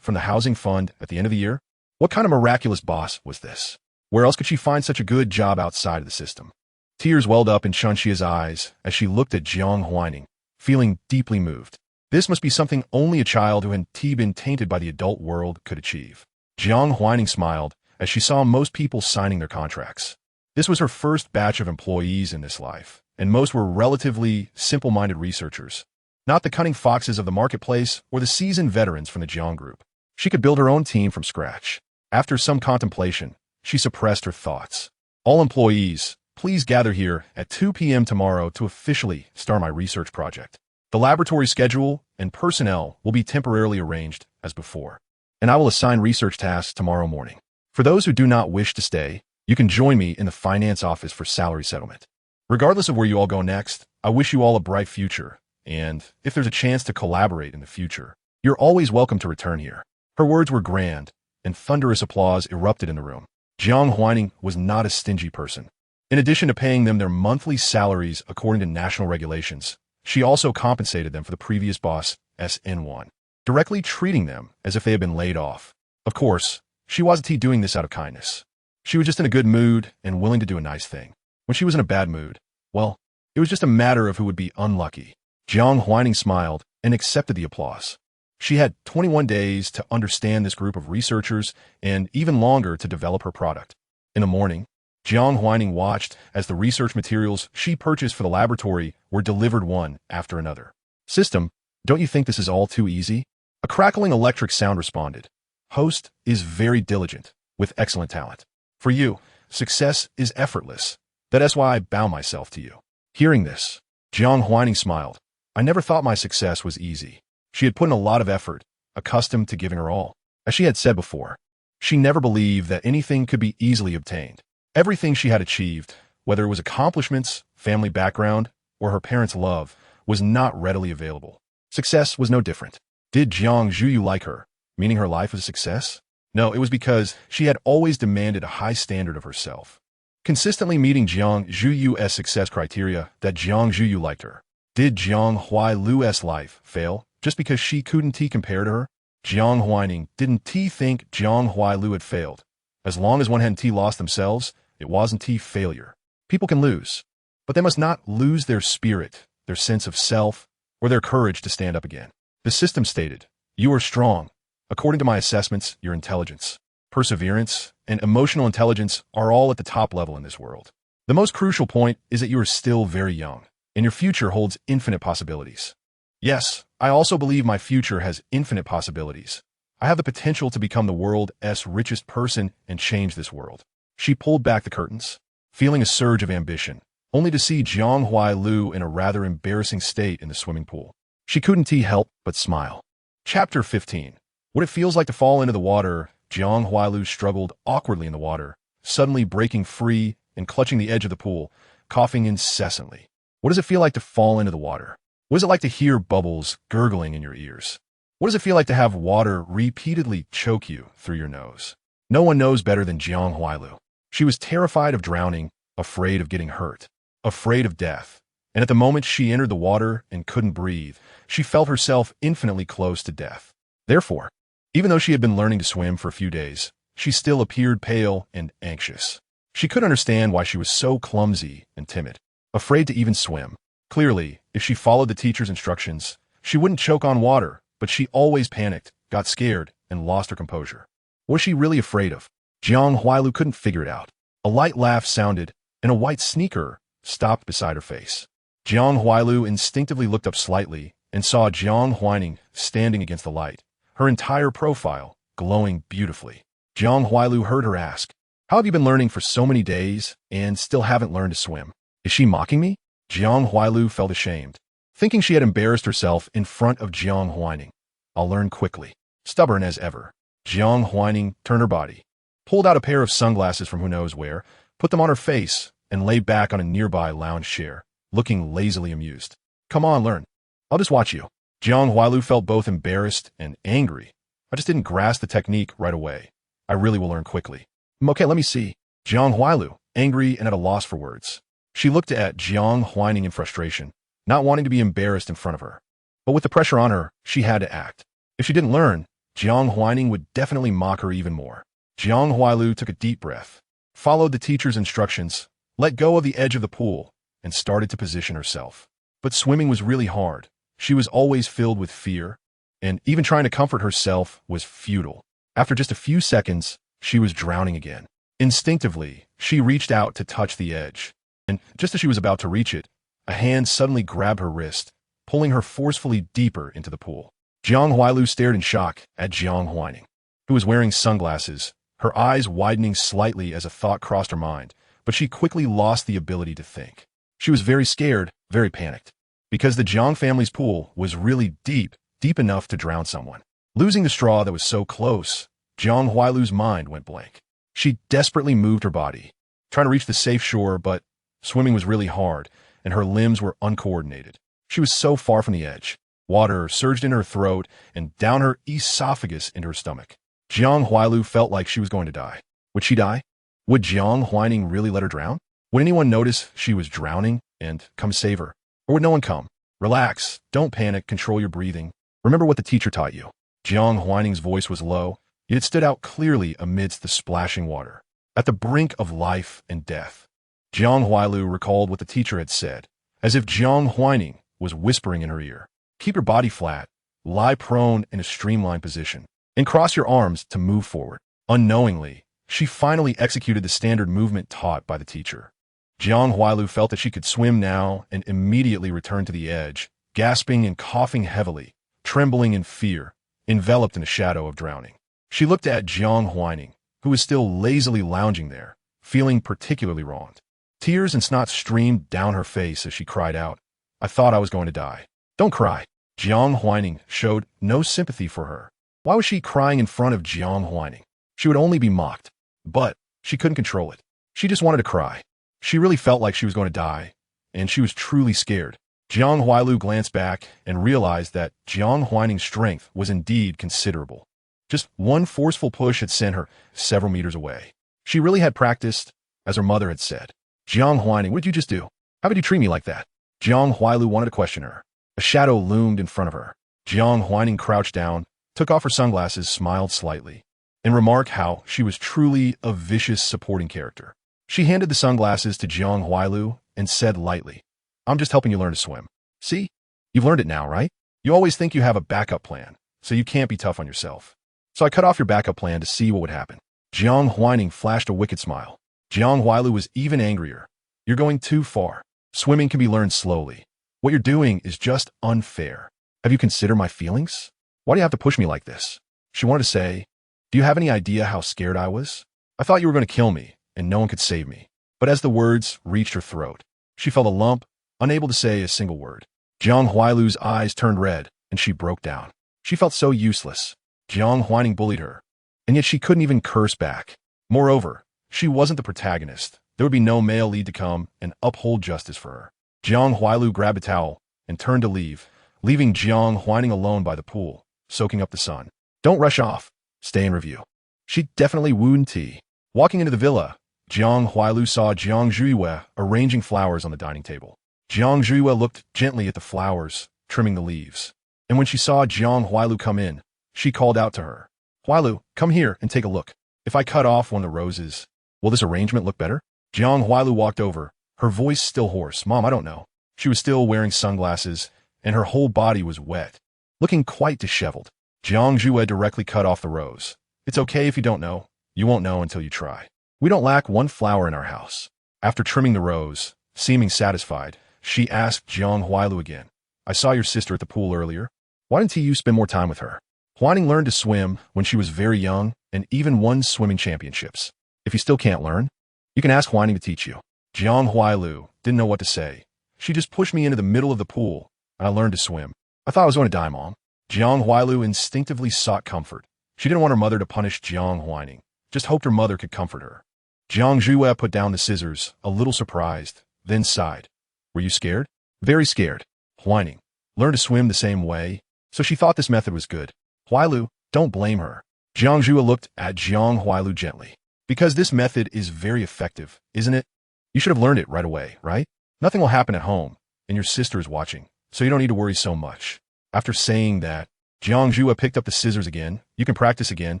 from the housing fund at the end of the year? What kind of miraculous boss was this? Where else could she find such a good job outside of the system? Tears welled up in Chen Shihe's eyes as she looked at Jiang Huaining, feeling deeply moved. This must be something only a child who had been tainted by the adult world could achieve. Jiang Huaining smiled as she saw most people signing their contracts. This was her first batch of employees in this life, and most were relatively simple-minded researchers, not the cunning foxes of the marketplace or the seasoned veterans from the Jiang group. She could build her own team from scratch. After some contemplation, she suppressed her thoughts. All employees, please gather here at 2 p.m. tomorrow to officially start my research project. The laboratory schedule and personnel will be temporarily arranged as before, and I will assign research tasks tomorrow morning. For those who do not wish to stay, you can join me in the finance office for salary settlement. Regardless of where you all go next, I wish you all a bright future, and if there's a chance to collaborate in the future, you're always welcome to return here. Her words were grand, and thunderous applause erupted in the room. Jiang Huaining was not a stingy person. In addition to paying them their monthly salaries according to national regulations, she also compensated them for the previous boss, SN1, directly treating them as if they had been laid off. Of course, she wasn't doing this out of kindness. She was just in a good mood and willing to do a nice thing. When she was in a bad mood, well, it was just a matter of who would be unlucky. Jiang Huaining smiled and accepted the applause. She had 21 days to understand this group of researchers and even longer to develop her product. In the morning, Jiang Huaining watched as the research materials she purchased for the laboratory were delivered one after another. System, don't you think this is all too easy? A crackling electric sound responded. Host is very diligent, with excellent talent. For you, success is effortless. That is why I bow myself to you. Hearing this, Jiang Huaining smiled. I never thought my success was easy. She had put in a lot of effort, accustomed to giving her all. As she had said before, she never believed that anything could be easily obtained. Everything she had achieved, whether it was accomplishments, family background, or her parents' love, was not readily available. Success was no different. Did Jiang Zhuyu like her, meaning her life was a success? No, it was because she had always demanded a high standard of herself, consistently meeting Jiang Zhuyu's success criteria that Jiang Zhuyu liked her. Did Jiang Huailu's life fail just because she couldn't compare to her? Jiang Huaining didn't think Jiang Huailu had failed. As long as one hadn't lost themselves, it wasn't failure. People can lose, but they must not lose their spirit, their sense of self, or their courage to stand up again. The system stated, you are strong. According to my assessments, your intelligence, perseverance, and emotional intelligence are all at the top level in this world. The most crucial point is that you are still very young, and your future holds infinite possibilities. Yes, I also believe my future has infinite possibilities. I have the potential to become the world's richest person and change this world. She pulled back the curtains, feeling a surge of ambition, only to see Jiang Huailu in a rather embarrassing state in the swimming pool. She couldn't help but smile. Chapter 15. What it feels like to fall into the water. Jiang Huailu struggled awkwardly in the water, suddenly breaking free and clutching the edge of the pool, coughing incessantly. What does it feel like to fall into the water? What is it like to hear bubbles gurgling in your ears? What does it feel like to have water repeatedly choke you through your nose? No one knows better than Jiang Huailu. She was terrified of drowning, afraid of getting hurt, afraid of death. And at the moment she entered the water and couldn't breathe, she felt herself infinitely close to death. Therefore, even though she had been learning to swim for a few days, she still appeared pale and anxious. She couldn't understand why she was so clumsy and timid, afraid to even swim. Clearly, if she followed the teacher's instructions, she wouldn't choke on water, but she always panicked, got scared, and lost her composure. What was she really afraid of? Jiang Huailu couldn't figure it out. A light laugh sounded, and a white sneaker stopped beside her face. Jiang Huailu instinctively looked up slightly and saw Jiang Huaining standing against the light, her entire profile glowing beautifully. Jiang Huailu heard her ask, how have you been learning for so many days and still haven't learned to swim? Is she mocking me? Jiang Huailu felt ashamed, thinking she had embarrassed herself in front of Jiang Huaining. I'll learn quickly. Stubborn as ever, Jiang Huaining turned her body, pulled out a pair of sunglasses from who knows where, put them on her face, and lay back on a nearby lounge chair, looking lazily amused. Come on, learn. I'll just watch you. Jiang Huailu felt both embarrassed and angry. I just didn't grasp the technique right away. I really will learn quickly. Okay, let me see. Jiang Huailu, angry and at a loss for words. She looked at Jiang Huaining in frustration, not wanting to be embarrassed in front of her. But with the pressure on her, she had to act. If she didn't learn, Jiang Huaining would definitely mock her even more. Jiang Huailu took a deep breath, followed the teacher's instructions, let go of the edge of the pool, and started to position herself. But swimming was really hard. She was always filled with fear, and even trying to comfort herself was futile. After just a few seconds, She was drowning again. Instinctively, she reached out to touch the edge. And just as she was about to reach it, a hand suddenly grabbed her wrist, pulling her forcefully deeper into the pool. Jiang Huailu stared in shock at Jiang Huaining, who was wearing sunglasses, her eyes widening slightly as a thought crossed her mind, but she quickly lost the ability to think. She was very scared, very panicked, because the Jiang family's pool was really deep, deep enough to drown someone. Losing the straw that was so close, Jiang Huailu's mind went blank. She desperately moved her body, trying to reach the safe shore, but swimming was really hard, and her limbs were uncoordinated. She was so far from the edge. Water surged in her throat and down her esophagus into her stomach. Jiang Huailu felt like she was going to die. Would she die? Would Jiang Huaining really let her drown? Would anyone notice she was drowning and come save her? Or would no one come? Relax, don't panic, control your breathing. Remember what the teacher taught you. Jiang Huaining's voice was low, yet it stood out clearly amidst the splashing water. At the brink of life and death. Jiang Huailu recalled what the teacher had said, as if Jiang Huaining was whispering in her ear. Keep your body flat, lie prone in a streamlined position, and cross your arms to move forward. Unknowingly, she finally executed the standard movement taught by the teacher. Jiang Huailu felt that she could swim now and immediately returned to the edge, gasping and coughing heavily, trembling in fear, enveloped in a shadow of drowning. She looked at Jiang Huaining, who was still lazily lounging there, feeling particularly wronged. Tears and snot streamed down her face as she cried out, I thought I was going to die. Don't cry. Jiang Huaining showed no sympathy for her. Why was she crying in front of Jiang Huaining? She would only be mocked. But she couldn't control it. She just wanted to cry. She really felt like she was going to die, and she was truly scared. Jiang Huailu glanced back and realized that Jiang Huaining's strength was indeed considerable. Just one forceful push had sent her several meters away. She really had practiced, as her mother had said. Jiang Huaining, what did you just do? How could you treat me like that? Jiang Huailu wanted to question her. A shadow loomed in front of her. Jiang Huaining crouched down, took off her sunglasses, smiled slightly, and remarked how she was truly a vicious supporting character. She handed the sunglasses to Jiang Huailu and said lightly, I'm just helping you learn to swim. See? You've learned it now, right? You always think you have a backup plan, so you can't be tough on yourself. So I cut off your backup plan to see what would happen. Jiang Huaining flashed a wicked smile. Jiang Huailu was even angrier. You're going too far. Swimming can be learned slowly. What you're doing is just unfair. Have you considered my feelings? Why do you have to push me like this? She wanted to say, do you have any idea how scared I was? I thought you were going to kill me, and no one could save me. But as the words reached her throat, she felt a lump, unable to say a single word. Jiang Huailu's eyes turned red, and she broke down. She felt so useless. Jiang Huaining bullied her, and yet she couldn't even curse back. Moreover, she wasn't the protagonist. There would be no male lead to come and uphold justice for her. Jiang Huailu grabbed a towel and turned to leave, leaving Jiang Huaining alone by the pool, soaking up the sun. Don't rush off. Stay and review. She definitely wooed tea. Walking into the villa, Jiang Huailu saw Jiang Zhuiwe arranging flowers on the dining table. Jiang Zhuiwe looked gently at the flowers, trimming the leaves. And when she saw Jiang Huailu come in, she called out to her. Huailu, come here and take a look. If I cut off one of the roses, will this arrangement look better? Jiang Huailu walked over, her voice still hoarse. Mom, I don't know. She was still wearing sunglasses, and her whole body was wet, looking quite disheveled. Jiang Zhuiwe directly cut off the rose. It's okay if you don't know. You won't know until you try. We don't lack one flower in our house. After trimming the rose, seeming satisfied, she asked Jiang Huailu again. I saw your sister at the pool earlier. Why didn't you spend more time with her? Huaining learned to swim when she was very young and even won swimming championships. If you still can't learn, you can ask Huaining to teach you. Jiang Huailu didn't know what to say. She just pushed me into the middle of the pool, and I learned to swim. I thought I was going to die, Mom. Jiang Huailu instinctively sought comfort. She didn't want her mother to punish Jiang Huaining, just hoped her mother could comfort her. Jiang Zhuiwe put down the scissors, a little surprised, then sighed. Were you scared? Very scared. Huaining learned to swim the same way, so she thought this method was good. Huailu, don't blame her. Jiang Zhuiwe looked at Jiang Huailu gently. Because this method is very effective, isn't it? You should have learned it right away, right? Nothing will happen at home, and your sister is watching, so you don't need to worry so much. After saying that, Jiang Zhuiwe picked up the scissors again. You can practice again.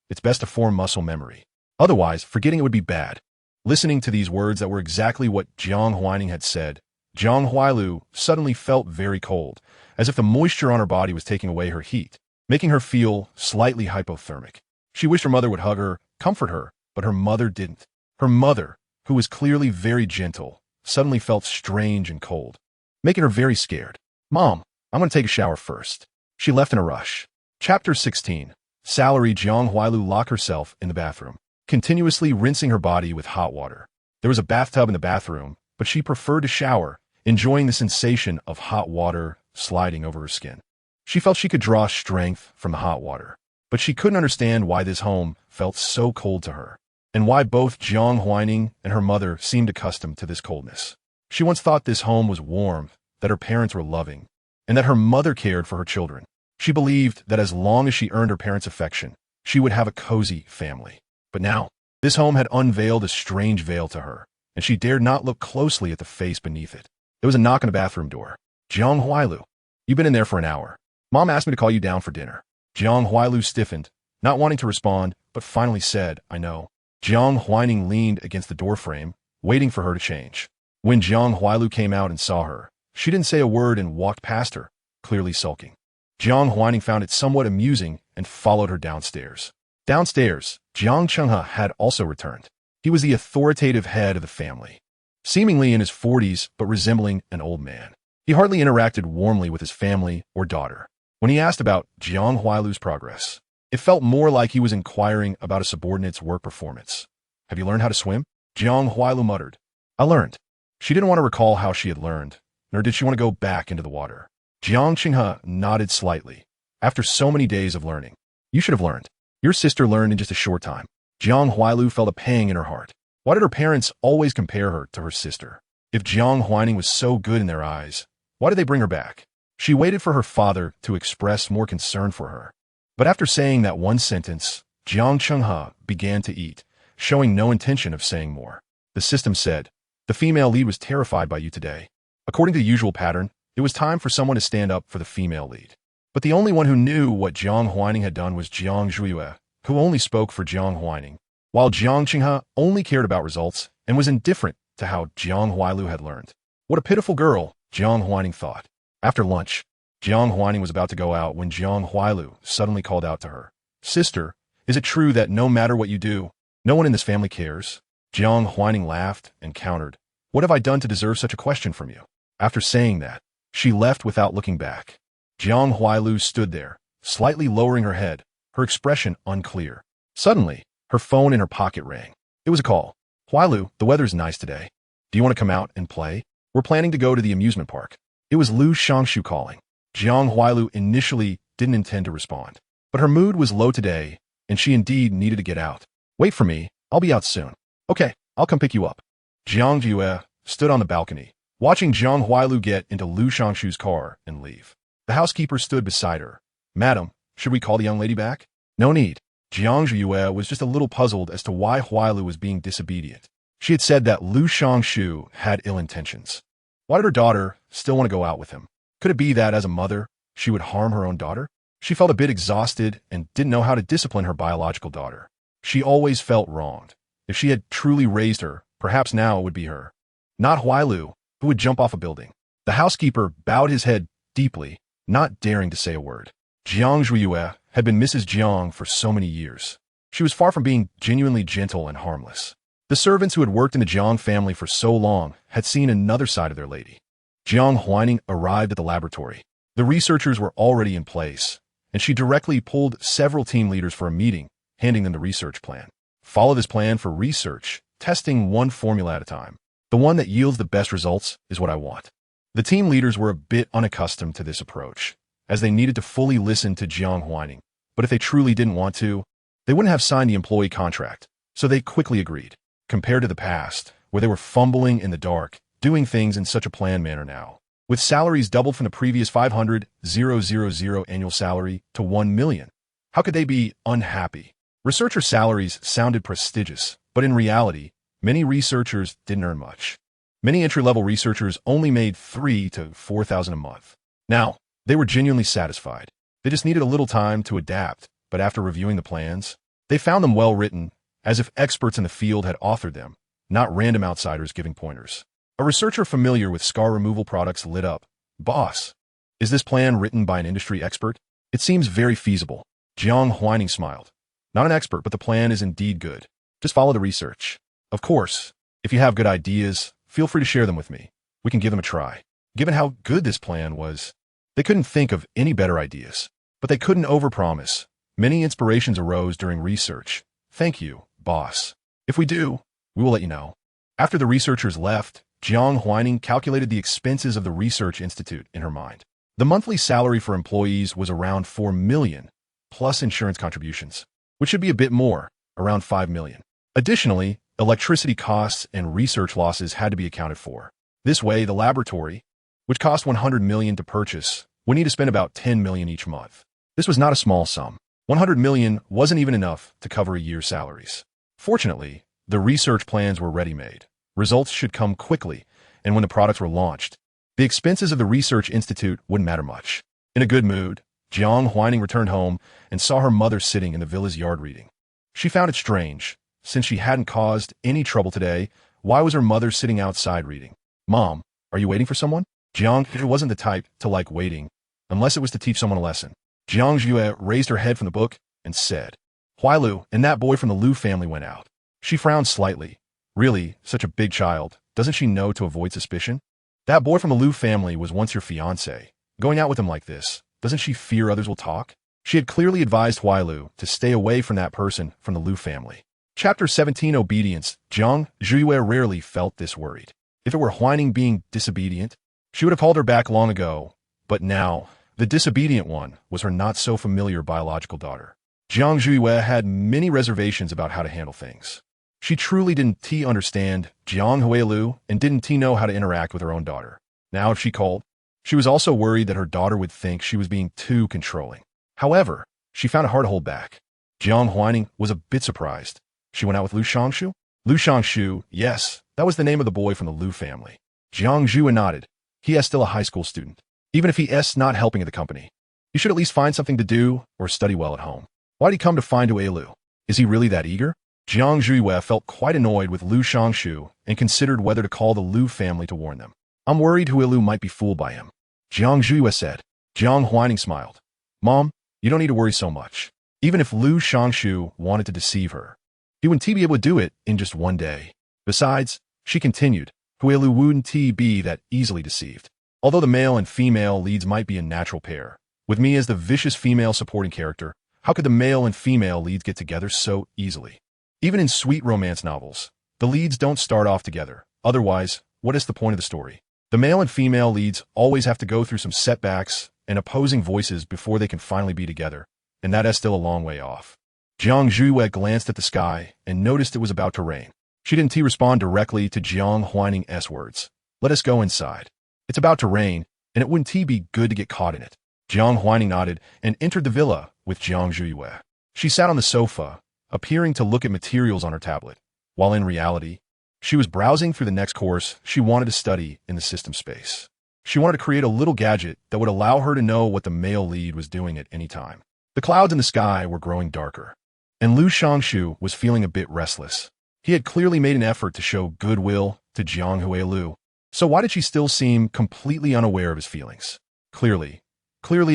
It's best to form muscle memory. Otherwise, forgetting it would be bad. Listening to these words that were exactly what Jiang Huaining had said, Jiang Huailu suddenly felt very cold, as if the moisture on her body was taking away her heat, making her feel slightly hypothermic. She wished her mother would hug her comfort her, but her mother didn't. Her mother, who was clearly very gentle, suddenly felt strange and cold, making her very scared. "Mom, I'm going to take a shower first." She left in a rush. Chapter 16. Salary. Jiang Huailu locked herself in the bathroom, continuously rinsing her body with hot water. There was a bathtub in the bathroom, but she preferred to shower, enjoying the sensation of hot water sliding over her skin. She felt she could draw strength from the hot water, but she couldn't understand why this home felt so cold to her, and why both Jiang Huaining and her mother seemed accustomed to this coldness. She once thought this home was warm, that her parents were loving, and that her mother cared for her children. She believed that as long as she earned her parents' affection, she would have a cozy family. But now, this home had unveiled a strange veil to her, and she dared not look closely at the face beneath it. There was a knock on the bathroom door. "Jiang Huailu, you've been in there for an hour. Mom asked me to call you down for dinner." Jiang Huailu stiffened, not wanting to respond, but finally said, "I know." Jiang Huaining leaned against the doorframe, waiting for her to change. When Jiang Huailu came out and saw her, she didn't say a word and walked past her, clearly sulking. Jiang Huaining found it somewhat amusing and followed her downstairs. Downstairs, Jiang Chenghe had also returned. He was the authoritative head of the family, seemingly in his 40s but resembling an old man. He hardly interacted warmly with his family or daughter. When he asked about Jiang Huailu's progress, it felt more like he was inquiring about a subordinate's work performance. "Have you learned how to swim?" Jiang Huailu muttered. "I learned." She didn't want to recall how she had learned, nor did she want to go back into the water. Jiang Chenghe nodded slightly. "After so many days of learning, you should have learned. Your sister learned in just a short time." Jiang Huailu felt a pang in her heart. Why did her parents always compare her to her sister? If Jiang Huaining was so good in their eyes, why did they bring her back? She waited for her father to express more concern for her. But after saying that one sentence, Jiang Chenghe began to eat, showing no intention of saying more. The system said, "The female lead was terrified by you today." According to the usual pattern, it was time for someone to stand up for the female lead. But the only one who knew what Jiang Huaining had done was Jiang Zhuye, who only spoke for Jiang Huaining, while Jiang Chenghe only cared about results and was indifferent to how Jiang Huailu had learned. What a pitiful girl, Jiang Huaining thought. After lunch, Jiang Huaining was about to go out when Jiang Huailu suddenly called out to her, "Sister, is it true that no matter what you do, no one in this family cares?" Jiang Huaining laughed and countered, "What have I done to deserve such a question from you?" After saying that, she left without looking back. Jiang Huailu stood there, slightly lowering her head, her expression unclear. Suddenly, her phone in her pocket rang. It was a call. "Huailu, the weather's nice today. Do you want to come out and play? We're planning to go to the amusement park." It was Lu Shangshu calling. Jiang Huailu initially didn't intend to respond, but her mood was low today, and she indeed needed to get out. "Wait for me, I'll be out soon." "Okay, I'll come pick you up." Jiang Zhuye stood on the balcony, watching Jiang Huailu get into Lu Shangshu's car and leave. The housekeeper stood beside her. "Madam, should we call the young lady back?" "No need." Jiang Zhuye was just a little puzzled as to why Huailu was being disobedient. She had said that Lu Shangshu had ill intentions. Why did her daughter still want to go out with him? Could it be that, as a mother, she would harm her own daughter? She felt a bit exhausted and didn't know how to discipline her biological daughter. She always felt wronged. If she had truly raised her, perhaps now it would be her, not Huailu, who would jump off a building. The housekeeper bowed his head deeply, not daring to say a word. Jiang Zhuye had been Mrs. Jiang for so many years. She was far from being genuinely gentle and harmless. The servants who had worked in the Jiang family for so long had seen another side of their lady. Jiang Huaining arrived at the laboratory. The researchers were already in place, and she directly pulled several team leaders for a meeting, handing them the research plan. "Follow this plan for research, testing one formula at a time. The one that yields the best results is what I want." The team leaders were a bit unaccustomed to this approach, as they needed to fully listen to Jiang Huaining. But if they truly didn't want to, they wouldn't have signed the employee contract, so they quickly agreed. Compared to the past, where they were fumbling in the dark, doing things in such a planned manner now, with salaries doubled from the previous 500,000 annual salary to 1 million, how could they be unhappy? Researcher salaries sounded prestigious, but in reality, many researchers didn't earn much. Many entry-level researchers only made $3,000 to $4,000 a month. Now, they were genuinely satisfied. They just needed a little time to adapt, but after reviewing the plans, they found them well written, as if experts in the field had authored them, not random outsiders giving pointers. A researcher familiar with scar removal products lit up. "Boss, is this plan written by an industry expert? It seems very feasible." Jiang Huaining smiled. Not an expert, but the plan is indeed good. Just follow the research. Of course, if you have good ideas, feel free to share them with me. We can give them a try. Given how good this plan was, they couldn't think of any better ideas. But they couldn't overpromise. Many inspirations arose during research. Thank you, boss. If we do, we will let you know. After the researchers left, Jiang Huaining calculated the expenses of the research institute in her mind. The monthly salary for employees was around 4 million, plus insurance contributions, which should be a bit more, around 5 million. Additionally, electricity costs and research losses had to be accounted for. This way, the laboratory, which cost 100 million to purchase, would need to spend about 10 million each month. This was not a small sum. 100 million wasn't even enough to cover a year's salaries. Fortunately, the research plans were ready-made. Results should come quickly, and when the products were launched, the expenses of the research institute wouldn't matter much. In a good mood, Jiang Huaining returned home and saw her mother sitting in the villa's yard reading. She found it strange. Since she hadn't caused any trouble today, why was her mother sitting outside reading? Mom, are you waiting for someone? Jiang wasn't the type to like waiting, unless it was to teach someone a lesson. Jiang Zhue raised her head from the book and said, Huailu and that boy from the Lu family went out. She frowned slightly. Really, such a big child, doesn't she know to avoid suspicion? That boy from the Lu family was once your fiancé. Going out with him like this, doesn't she fear others will talk? She had clearly advised Huailu to stay away from that person from the Lu family. Chapter 17 Obedience. Jiang Zhue rarely felt this worried. If it were Huaining being disobedient, she would have called her back long ago, but now, the disobedient one was her not-so-familiar biological daughter. Jiang Zhue had many reservations about how to handle things. She truly didn't understand Jiang Huailu and didn't know how to interact with her own daughter. Now if she called, she was also worried that her daughter would think she was being too controlling. However, she found it hard to hold back. Jiang Huaining was a bit surprised. She went out with Lu Shangshu? Lu Shangshu, yes, that was the name of the boy from the Lu family. Jiang Zhue nodded. He is still a high school student. Even if he is not helping at the company, he should at least find something to do or study well at home. Why did he come to find Huailu? Is he really that eager? Jiang Zhue felt quite annoyed with Lu Shangshu and considered whether to call the Lu family to warn them. I'm worried Huailu might be fooled by him. Jiang Zhue said. Jiang Huaining smiled. Mom, you don't need to worry so much. Even if Lu Shangshu wanted to deceive her, he wouldn't be able to do it in just one day. Besides, she continued, Huailu wouldn't be that easily deceived. Although the male and female leads might be a natural pair, with me as the vicious female supporting character, how could the male and female leads get together so easily? Even in sweet romance novels, the leads don't start off together. Otherwise, what is the point of the story? The male and female leads always have to go through some setbacks and opposing voices before they can finally be together, and that is still a long way off. Jiang Zhue glanced at the sky and noticed it was about to rain. She didn't respond directly to Jiang Huaining's words. Let us go inside. It's about to rain, and it wouldn't be good to get caught in it. Jiang Huaining nodded and entered the villa with Jiang Zhue. She sat on the sofa, appearing to look at materials on her tablet, while in reality, she was browsing through the next course she wanted to study in the system space. She wanted to create a little gadget that would allow her to know what the male lead was doing at any time. The clouds in the sky were growing darker, and Lu Shangshu was feeling a bit restless. He had clearly made an effort to show goodwill to Jiang Huailu, so why did she still seem completely unaware of his feelings? Clearly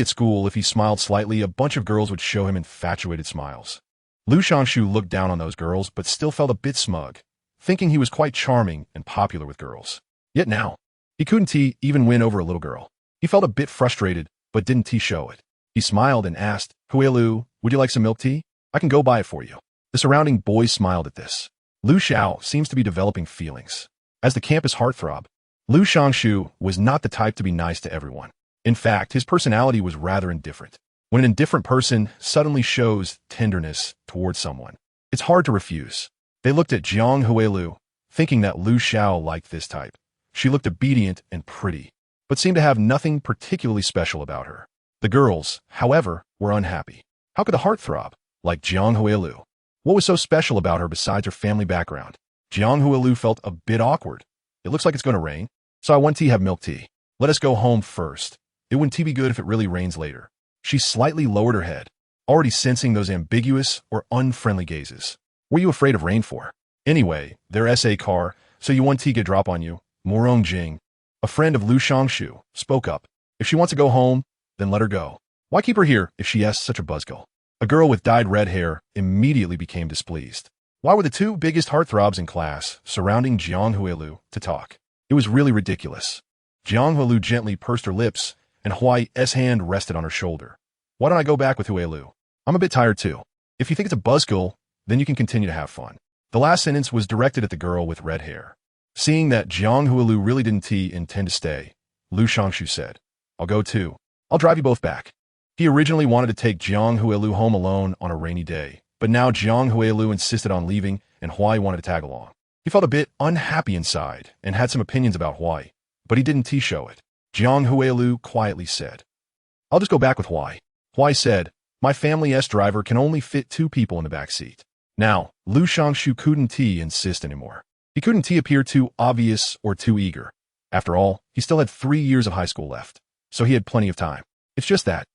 at school, if he smiled slightly, a bunch of girls would show him infatuated smiles. Lu Shangshu looked down on those girls but still felt a bit smug, thinking he was quite charming and popular with girls. Yet now, he couldn't even win over a little girl. He felt a bit frustrated, but didn't show it. He smiled and asked, Huailu, would you like some milk tea? I can go buy it for you. The surrounding boys smiled at this. Lu Xiao seems to be developing feelings. As the campus heartthrob, Lu Shangshu was not the type to be nice to everyone. In fact, his personality was rather indifferent. When an indifferent person suddenly shows tenderness towards someone, it's hard to refuse. They looked at Jiang Huailu, thinking that Lu Xiao liked this type. She looked obedient and pretty, but seemed to have nothing particularly special about her. The girls, however, were unhappy. How could the heartthrob, like Jiang Huailu? What was so special about her besides her family background? Jiang Huailu felt a bit awkward. It looks like it's going to rain, so I want to have milk tea. Let us go home first. It wouldn't be good if it really rains later. She slightly lowered her head, already sensing those ambiguous or unfriendly gazes. What are you afraid of rain for? Anyway, there's a car, so you want tea to drop on you. Morong Jing, a friend of Lu Shangshu, spoke up. If she wants to go home, then let her go. Why keep her here if she is such a buzzkill? A girl with dyed red hair immediately became displeased. Why were the two biggest heartthrobs in class surrounding Jiang Huailing to talk? It was really ridiculous. Jiang Huailing gently pursed her lips, and Huai's hand rested on her shoulder. Why don't I go back with Huailing? I'm a bit tired too. If you think it's a buzzkill, then you can continue to have fun. The last sentence was directed at the girl with red hair. Seeing that Jiang Huailing really didn't intend to stay, Lu Shangshu said, I'll go too. I'll drive you both back. He originally wanted to take Jiang Huailing home alone on a rainy day, but now Jiang Huailing insisted on leaving and Huai wanted to tag along. He felt a bit unhappy inside and had some opinions about Huai, but he didn't show it. Jiang Huailing quietly said, I'll just go back with Huai. Huai said, my family's driver can only fit 2 people in the back seat. Now, Lu Shangshu couldn't insist anymore. He couldn't appear too obvious or too eager. After all, he still had 3 years of high school left, so he had plenty of time. It's just that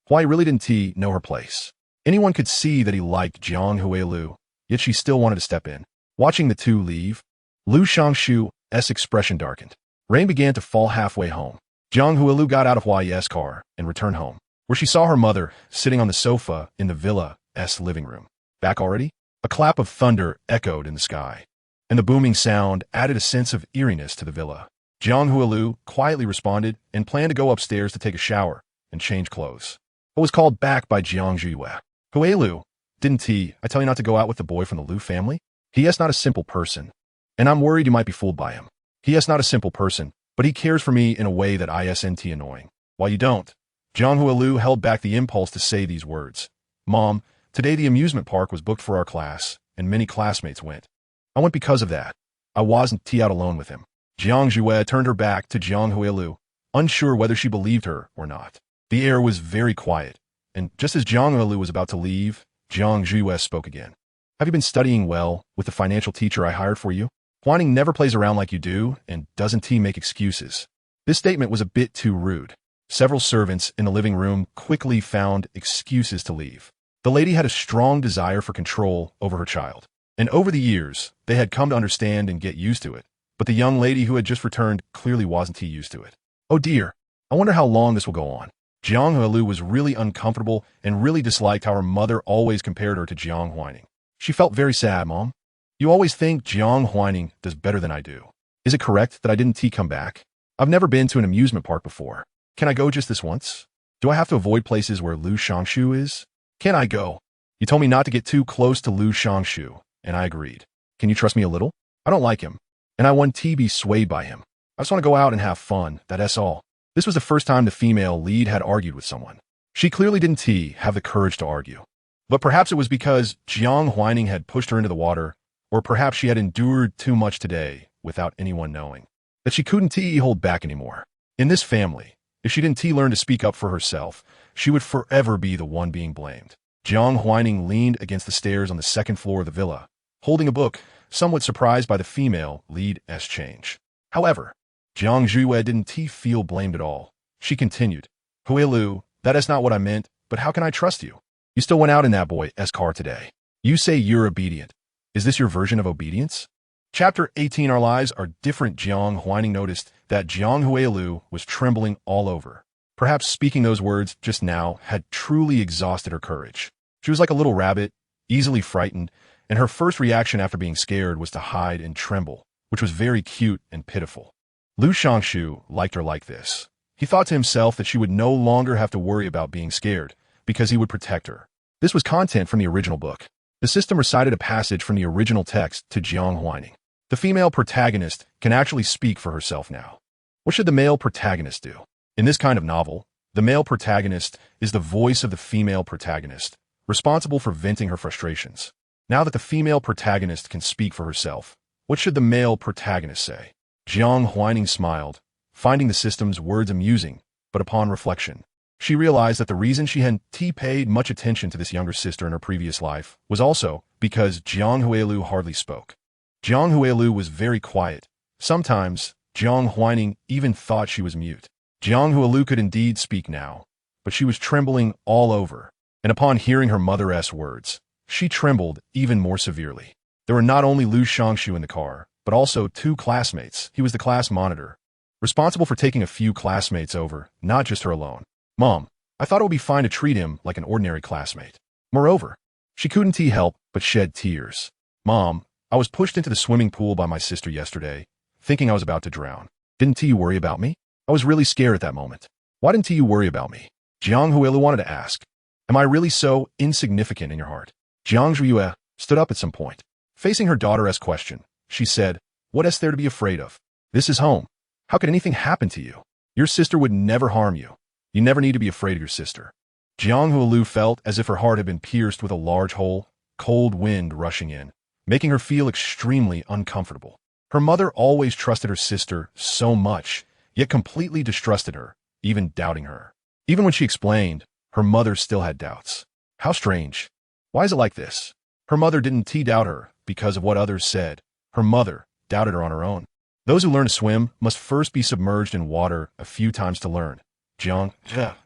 Huai really didn't know her place. Anyone could see that he liked Jiang Huailing, yet she still wanted to step in. Watching the two leave, Lu Shangshu's expression darkened. Rain began to fall halfway home. Jiang Huailing got out of Huai's car and returned home, where she saw her mother sitting on the sofa in the villa's living room. Back already? A clap of thunder echoed in the sky, and the booming sound added a sense of eeriness to the villa. Jiang Huailing quietly responded and planned to go upstairs to take a shower and change clothes, but was called back by Jiang Huailing. Huailing, didn't I tell you not to go out with the boy from the Lu family? He is not a simple person, and I'm worried you might be fooled by him. He is not a simple person, but he cares for me in a way that isn't annoying. While you don't. Jiang Huailing held back the impulse to say these words. Mom, today the amusement park was booked for our class, and many classmates went. I went because of that. I wasn't out alone with him. Jiang Huailing turned her back to Jiang Huailing, unsure whether she believed her or not. The air was very quiet, and just as Jiang Huailing was about to leave, Jiang Huailing spoke again. Have you been studying well with the financial teacher I hired for you? Huaining never plays around like you do and doesn't make excuses. This statement was a bit too rude. Several servants in the living room quickly found excuses to leave. The lady had a strong desire for control over her child, and over the years, they had come to understand and get used to it. But the young lady who had just returned clearly wasn't used to it. Oh dear, I wonder how long this will go on. Jiang Huailing was really uncomfortable and really disliked how her mother always compared her to Jiang Huaining. She felt very sad, Mom. You always think Jiang Huaining does better than I do. Is it correct that I didn't come back? I've never been to an amusement park before. Can I go just this once? Do I have to avoid places where Lu Shangshu is? Can I go? You told me not to get too close to Lu Shangshu, and I agreed. Can you trust me a little? I don't like him, and I want to be swayed by him. I just want to go out and have fun, that's all. This was the first time the female lead had argued with someone. She clearly didn't have the courage to argue. But perhaps it was because Jiang Huaining had pushed her into the water, or perhaps she had endured too much today without anyone knowing, that she couldn't hold back anymore. In this family, if she didn't learn to speak up for herself, she would forever be the one being blamed. Jiang Huaining leaned against the stairs on the second floor of the villa, holding a book, somewhat surprised by the female lead's change. However, Jiang Huailing didn't feel blamed at all. She continued, Huailing, that is not what I meant, but how can I trust you? You still went out in that boy's car today. You say you're obedient. Is this your version of obedience? Chapter 18 Our Lives Are Different. Jiang Huaining noticed that Jiang Huailing was trembling all over. Perhaps speaking those words just now had truly exhausted her courage. She was like a little rabbit, easily frightened, and her first reaction after being scared was to hide and tremble, which was very cute and pitiful. Lu Shangshu liked her like this. He thought to himself that she would no longer have to worry about being scared, because he would protect her. This was content from the original book. The system recited a passage from the original text to Jiang Huaining. The female protagonist can actually speak for herself now. What should the male protagonist do? In this kind of novel, the male protagonist is the voice of the female protagonist, responsible for venting her frustrations. Now that the female protagonist can speak for herself, what should the male protagonist say? Jiang Huaining smiled, finding the system's words amusing, but upon reflection, she realized that the reason she hadn't paid much attention to this younger sister in her previous life was also because Jiang Huailing hardly spoke. Jiang Huailing was very quiet. Sometimes, Jiang Huaining even thought she was mute. Jiang Huailing could indeed speak now, but she was trembling all over, and upon hearing her mother's words, she trembled even more severely. There were not only Lu Shangshu in the car, but also 2 classmates. He was the class monitor, responsible for taking a few classmates over, not just her alone. Mom, I thought it would be fine to treat him like an ordinary classmate. Moreover, she couldn't help but shed tears. Mom, I was pushed into the swimming pool by my sister yesterday, thinking I was about to drown. Didn't you worry about me? I was really scared at that moment. Why didn't you worry about me? Jiang Huailing wanted to ask. Am I really so insignificant in your heart? Jiang Huailing stood up at some point. Facing her daughter's question, she said, what is there to be afraid of? This is home. How could anything happen to you? Your sister would never harm you. You never need to be afraid of your sister. Jiang Huailing felt as if her heart had been pierced with a large hole, cold wind rushing in, making her feel extremely uncomfortable. Her mother always trusted her sister so much, yet completely distrusted her, even doubting her. Even when she explained, her mother still had doubts. How strange. Why is it like this? Her mother didn't doubt her because of what others said. Her mother doubted her on her own. Those who learn to swim must first be submerged in water a few times to learn. Jiang,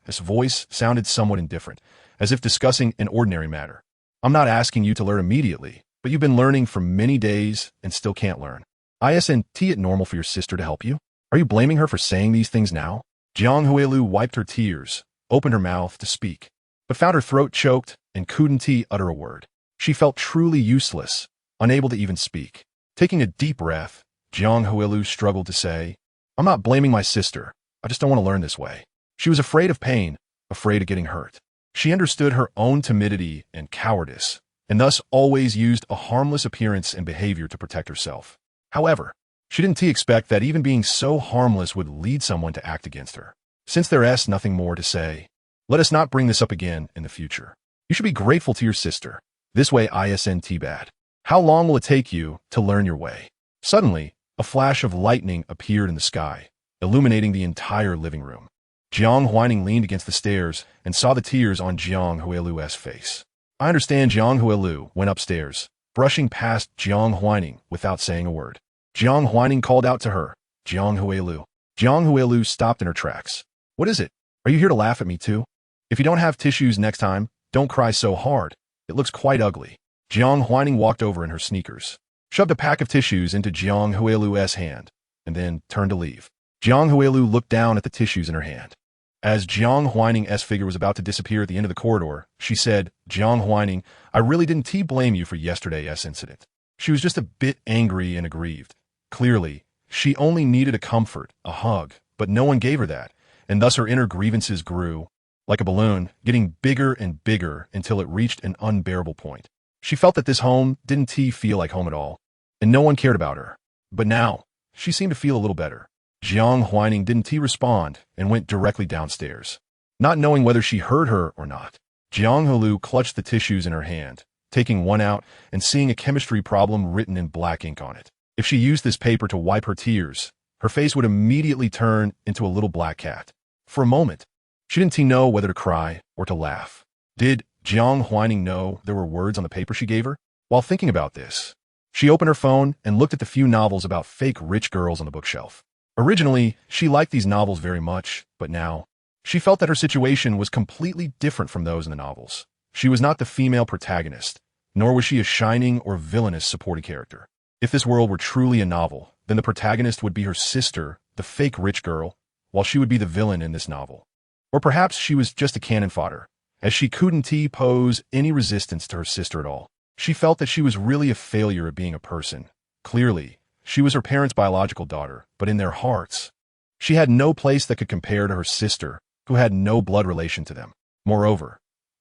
his voice sounded somewhat indifferent, as if discussing an ordinary matter. I'm not asking you to learn immediately, but you've been learning for many days and still can't learn. Isn't it normal for your sister to help you? Are you blaming her for saying these things now? Jiang Huailing wiped her tears, opened her mouth to speak, but found her throat choked and couldn't utter a word. She felt truly useless, unable to even speak. Taking a deep breath, Jiang Huailing struggled to say, I'm not blaming my sister. I just don't want to learn this way. She was afraid of pain, afraid of getting hurt. She understood her own timidity and cowardice, and thus always used a harmless appearance and behavior to protect herself. However, she didn't expect that even being so harmless would lead someone to act against her. Since there is nothing more to say, let us not bring this up again in the future. You should be grateful to your sister. This way isn't bad. How long will it take you to learn your way? Suddenly, a flash of lightning appeared in the sky, illuminating the entire living room. Jiang Huaining leaned against the stairs and saw the tears on Jiang Huailing's face. I understand. Jiang Huailing went upstairs, brushing past Jiang Huaining without saying a word. Jiang Huaining called out to her, Jiang Huailing. Jiang Huailing stopped in her tracks. What is it? Are you here to laugh at me too? If you don't have tissues next time, don't cry so hard. It looks quite ugly. Jiang Huaining walked over in her sneakers, shoved a pack of tissues into Jiang Huailing's hand, and then turned to leave. Jiang Huailing looked down at the tissues in her hand. As Jiang Huaining's figure was about to disappear at the end of the corridor, she said, Jiang Huaining, I really didn't blame you for yesterday's incident. She was just a bit angry and aggrieved. Clearly, she only needed a comfort, a hug, but no one gave her that, and thus her inner grievances grew, like a balloon, getting bigger and bigger until it reached an unbearable point. She felt that this home didn't feel like home at all, and no one cared about her. But now, she seemed to feel a little better. Jiang Huaining didn't respond and went directly downstairs, not knowing whether she heard her or not. Jiang Huailing clutched the tissues in her hand, taking one out and seeing a chemistry problem written in black ink on it. If she used this paper to wipe her tears, her face would immediately turn into a little black cat. For a moment, she didn't know whether to cry or to laugh. Did Jiang Huaining know there were words on the paper she gave her? While thinking about this, she opened her phone and looked at the few novels about fake rich girls on the bookshelf. Originally, she liked these novels very much, but now, she felt that her situation was completely different from those in the novels. She was not the female protagonist, nor was she a shining or villainous supporting character. If this world were truly a novel, then the protagonist would be her sister, the fake rich girl, while she would be the villain in this novel. Or perhaps she was just a cannon fodder, as she couldn't pose any resistance to her sister at all. She felt that she was really a failure at being a person. Clearly, she was her parents' biological daughter, but in their hearts, she had no place that could compare to her sister, who had no blood relation to them. Moreover,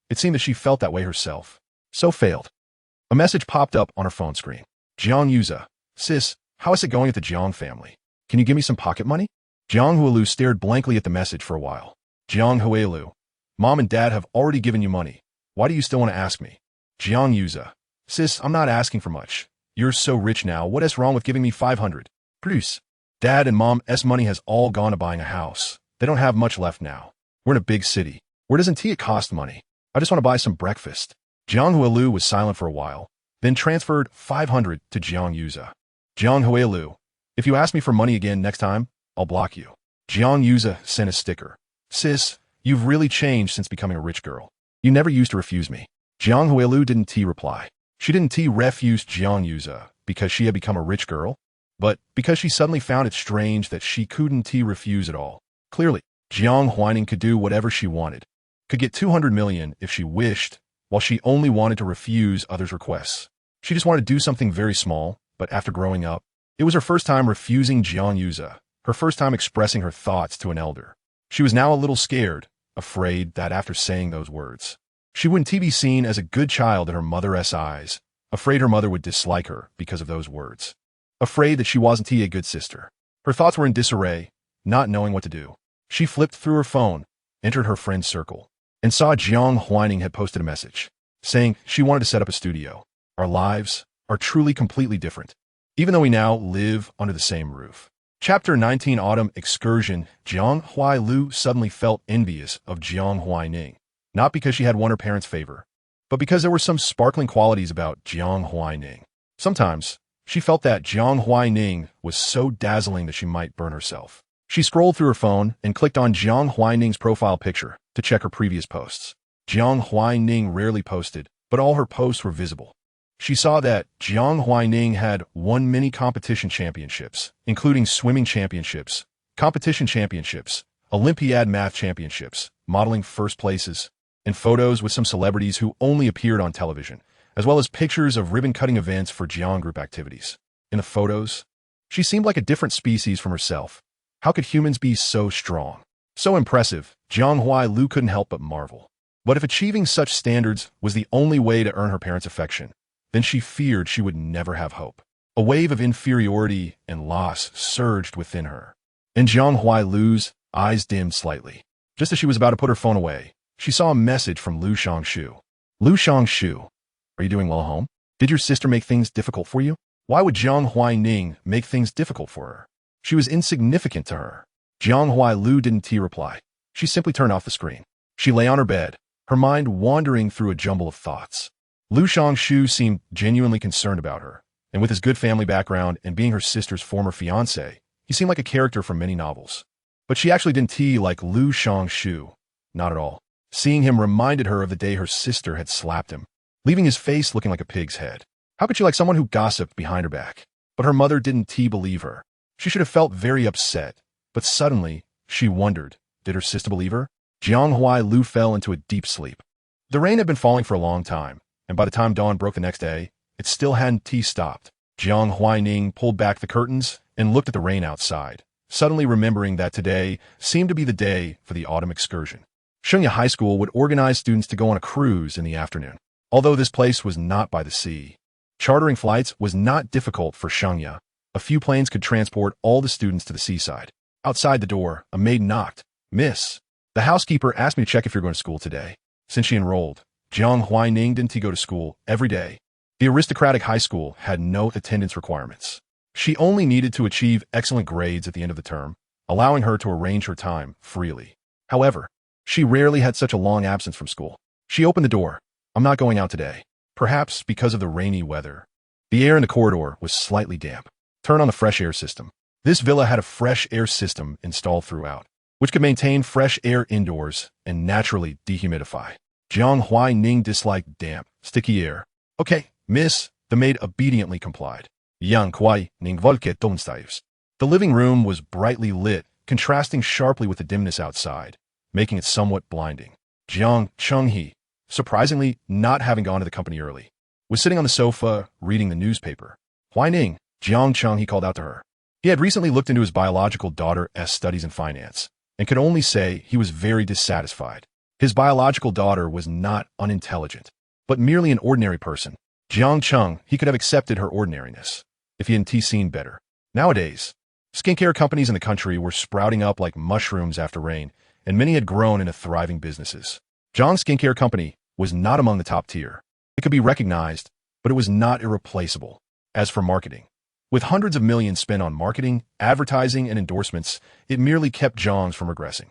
it seemed that she felt that way herself. So failed. A message popped up on her phone screen. Jiang Yuza, sis, how is it going at the Jiang family? Can you give me some pocket money? Jiang Huailing stared blankly at the message for a while. Jiang Huailing, Mom and Dad have already given you money. Why do you still want to ask me? Jiang Yuza, sis, I'm not asking for much. You're so rich now, what is wrong with giving me 500? Produce. Dad and Mom's money has all gone to buying a house. They don't have much left now. We're in a big city. Where doesn't it cost money? I just want to buy some breakfast. Jiang Huailing was silent for a while, then transferred 500 to Jiang Yuza. Jiang Huailing, if you ask me for money again next time, I'll block you. Jiang Yuza sent a sticker. Sis, you've really changed since becoming a rich girl. You never used to refuse me. Jiang Huailing didn't reply. She didn't refuse Jiang Yuza because she had become a rich girl, but because she suddenly found it strange that she couldn't refuse at all. Clearly, Jiang Huaining could do whatever she wanted, could get 200 million if she wished, while she only wanted to refuse others' requests. She just wanted to do something very small, but after growing up, it was her first time refusing Jiang Yuza, her first time expressing her thoughts to an elder. She was now a little scared, afraid that after saying those words, she wouldn't be seen as a good child in her mother's eyes, afraid her mother would dislike her because of those words, afraid that she wasn't a good sister. Her thoughts were in disarray, not knowing what to do. She flipped through her phone, entered her friend's circle, and saw Jiang Huaining had posted a message, saying she wanted to set up a studio. Our lives are truly completely different, even though we now live under the same roof. Chapter 19 Autumn Excursion. Jiang Huailu suddenly felt envious of Jiang Huaining, not because she had won her parents' favor, but because there were some sparkling qualities about Jiang Huaining. Sometimes, she felt that Jiang Huaining was so dazzling that she might burn herself. She scrolled through her phone and clicked on Jiang Huaining's profile picture to check her previous posts. Jiang Huaining rarely posted, but all her posts were visible. She saw that Jiang Huaining had won many competition championships, including swimming championships, competition championships, Olympiad math championships, modeling first places, and photos with some celebrities who only appeared on television, as well as pictures of ribbon-cutting events for Jiang group activities. In the photos, she seemed like a different species from herself. How could humans be so strong? So impressive, Jiang Huailu couldn't help but marvel. But if achieving such standards was the only way to earn her parents' affection, then she feared she would never have hope. A wave of inferiority and loss surged within her. And Jiang Huailu's eyes dimmed slightly. Just as she was about to put her phone away, she saw a message from Lu Shangshu. Lu Shangshu, are you doing well at home? Did your sister make things difficult for you? Why would Jiang Huaining make things difficult for her? She was insignificant to her. Jiang Huailu didn't reply. She simply turned off the screen. She lay on her bed, her mind wandering through a jumble of thoughts. Lu Shangshu seemed genuinely concerned about her, and with his good family background and being her sister's former fiancé, he seemed like a character from many novels. But she actually didn't like Lu Shangshu. Not at all. Seeing him reminded her of the day her sister had slapped him, leaving his face looking like a pig's head. How could she like someone who gossiped behind her back? But her mother didn't believe her. She should have felt very upset, but suddenly, she wondered, did her sister believe her? Jiang Huailu fell into a deep sleep. The rain had been falling for a long time, and by the time dawn broke the next day, it still hadn't stopped. Jiang Huaining pulled back the curtains and looked at the rain outside, suddenly remembering that today seemed to be the day for the autumn excursion. Shengya High School would organize students to go on a cruise in the afternoon. Although this place was not by the sea, chartering flights was not difficult for Shengya. A few planes could transport all the students to the seaside. Outside the door, a maid knocked. Miss, the housekeeper asked me to check if you're going to school today. Since she enrolled, Jiang Huaining didn't go to school every day. The aristocratic high school had no attendance requirements. She only needed to achieve excellent grades at the end of the term, allowing her to arrange her time freely. However, she rarely had such a long absence from school. She opened the door. I'm not going out today. Perhaps because of the rainy weather. The air in the corridor was slightly damp. Turn on the fresh air system. This villa had a fresh air system installed throughout, which could maintain fresh air indoors and naturally dehumidify. Jiang Huaining disliked damp, sticky air. Okay, miss, the maid obediently complied. Jiang Huaining volke domstives. The living room was brightly lit, contrasting sharply with the dimness outside, making it somewhat blinding. Jiang Chenghe, surprisingly not having gone to the company early, was sitting on the sofa reading the newspaper. Huaining, Jiang Chenghe called out to her. He had recently looked into his biological daughter's studies in finance, and could only say he was very dissatisfied. His biological daughter was not unintelligent, but merely an ordinary person. Jiang Cheng, he could have accepted her ordinariness, if he hadn't seen better. Nowadays, skincare companies in the country were sprouting up like mushrooms after rain, and many had grown into thriving businesses. Jiang's skincare company was not among the top tier. It could be recognized, but it was not irreplaceable. As for marketing, with hundreds of millions spent on marketing, advertising, and endorsements, it merely kept Jiang's from regressing.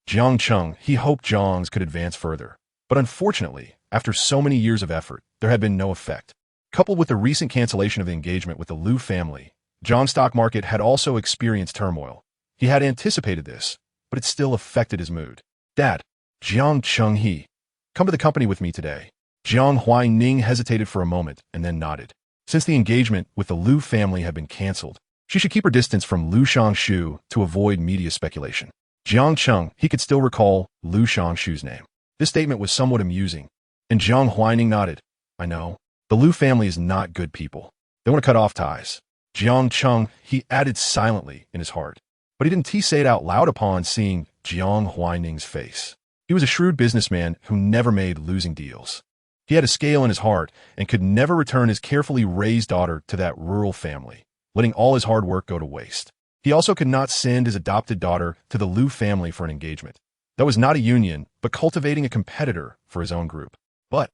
Jiang Cheng, he hoped Jiang's could advance further, but unfortunately, after so many years of effort, there had been no effect. Coupled with the recent cancellation of the engagement with the Liu family, Jiang's stock market had also experienced turmoil. He had anticipated this, but it still affected his mood. Dad, Jiang Chenghe, come to the company with me today. Jiang Huaining hesitated for a moment and then nodded. Since the engagement with the Liu family had been canceled, she should keep her distance from Lu Shangshu to avoid media speculation. Jiang Cheng, he could still recall Lu Shangshu's name. This statement was somewhat amusing, And Jiang Huaining nodded. I know. The Liu family is not good people. They want to cut off ties. Jiang Chung, he added silently in his heart. But he didn't say it out loud upon seeing Jiang Huaining's face. He was a shrewd businessman who never made losing deals. He had a scale in his heart and could never return his carefully raised daughter to that rural family, letting all his hard work go to waste. He also could not send his adopted daughter to the Liu family for an engagement. That was not a union, but cultivating a competitor for his own group. But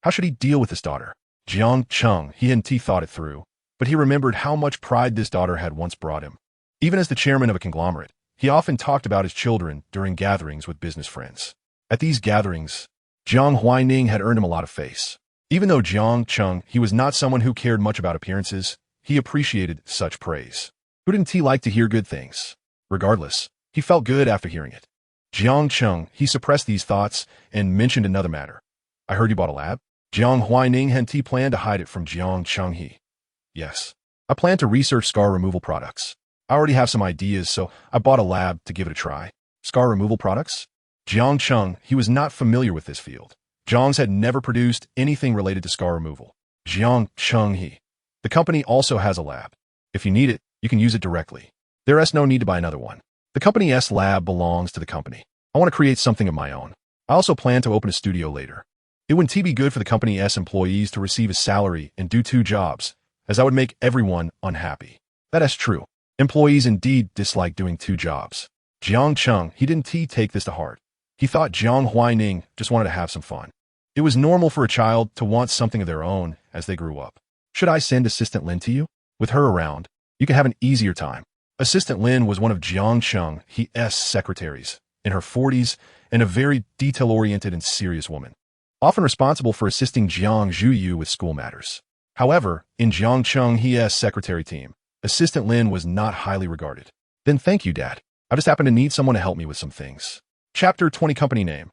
how should he deal with this daughter? Jiang Chung, he hadn't thought it through, but he remembered how much pride this daughter had once brought him. Even as the chairman of a conglomerate, he often talked about his children during gatherings with business friends. At these gatherings, Jiang Huaining had earned him a lot of face. Even though Jiang Chung, he was not someone who cared much about appearances, he appreciated such praise. Who didn't he like to hear good things? Regardless, he felt good after hearing it. Jiang Chung, he suppressed these thoughts and mentioned another matter. I heard you bought a lab? Jiang Huaining hadn't planned to hide it from Jiang Chung. Yes. I plan to research scar removal products. I already have some ideas, so I bought a lab to give it a try. Scar removal products? Jiang Chung, he was not familiar with this field. Jiang's had never produced anything related to scar removal. Jiang Chung, the company also has a lab. If you need it, you can use it directly. There is no need to buy another one. The company's lab belongs to the company. I want to create something of my own. I also plan to open a studio later. It wouldn't be good for the company's employees to receive a salary and do two jobs, as that would make everyone unhappy. That is true. Employees indeed dislike doing two jobs. Jiang Chung, he didn't take this to heart. He thought Jiang Huaining just wanted to have some fun. It was normal for a child to want something of their own as they grew up. Should I send Assistant Lin to you? With her around, you can have an easier time. Assistant Lin was one of Jiang Chung's secretaries, in her 40s, and a very detail-oriented and serious woman, often responsible for assisting Jiang Zhuyu with school matters. However, in Jiang Chung's secretary team, Assistant Lin was not highly regarded. Then thank you, Dad. I just happen to need someone to help me with some things. Chapter 20 Company Name.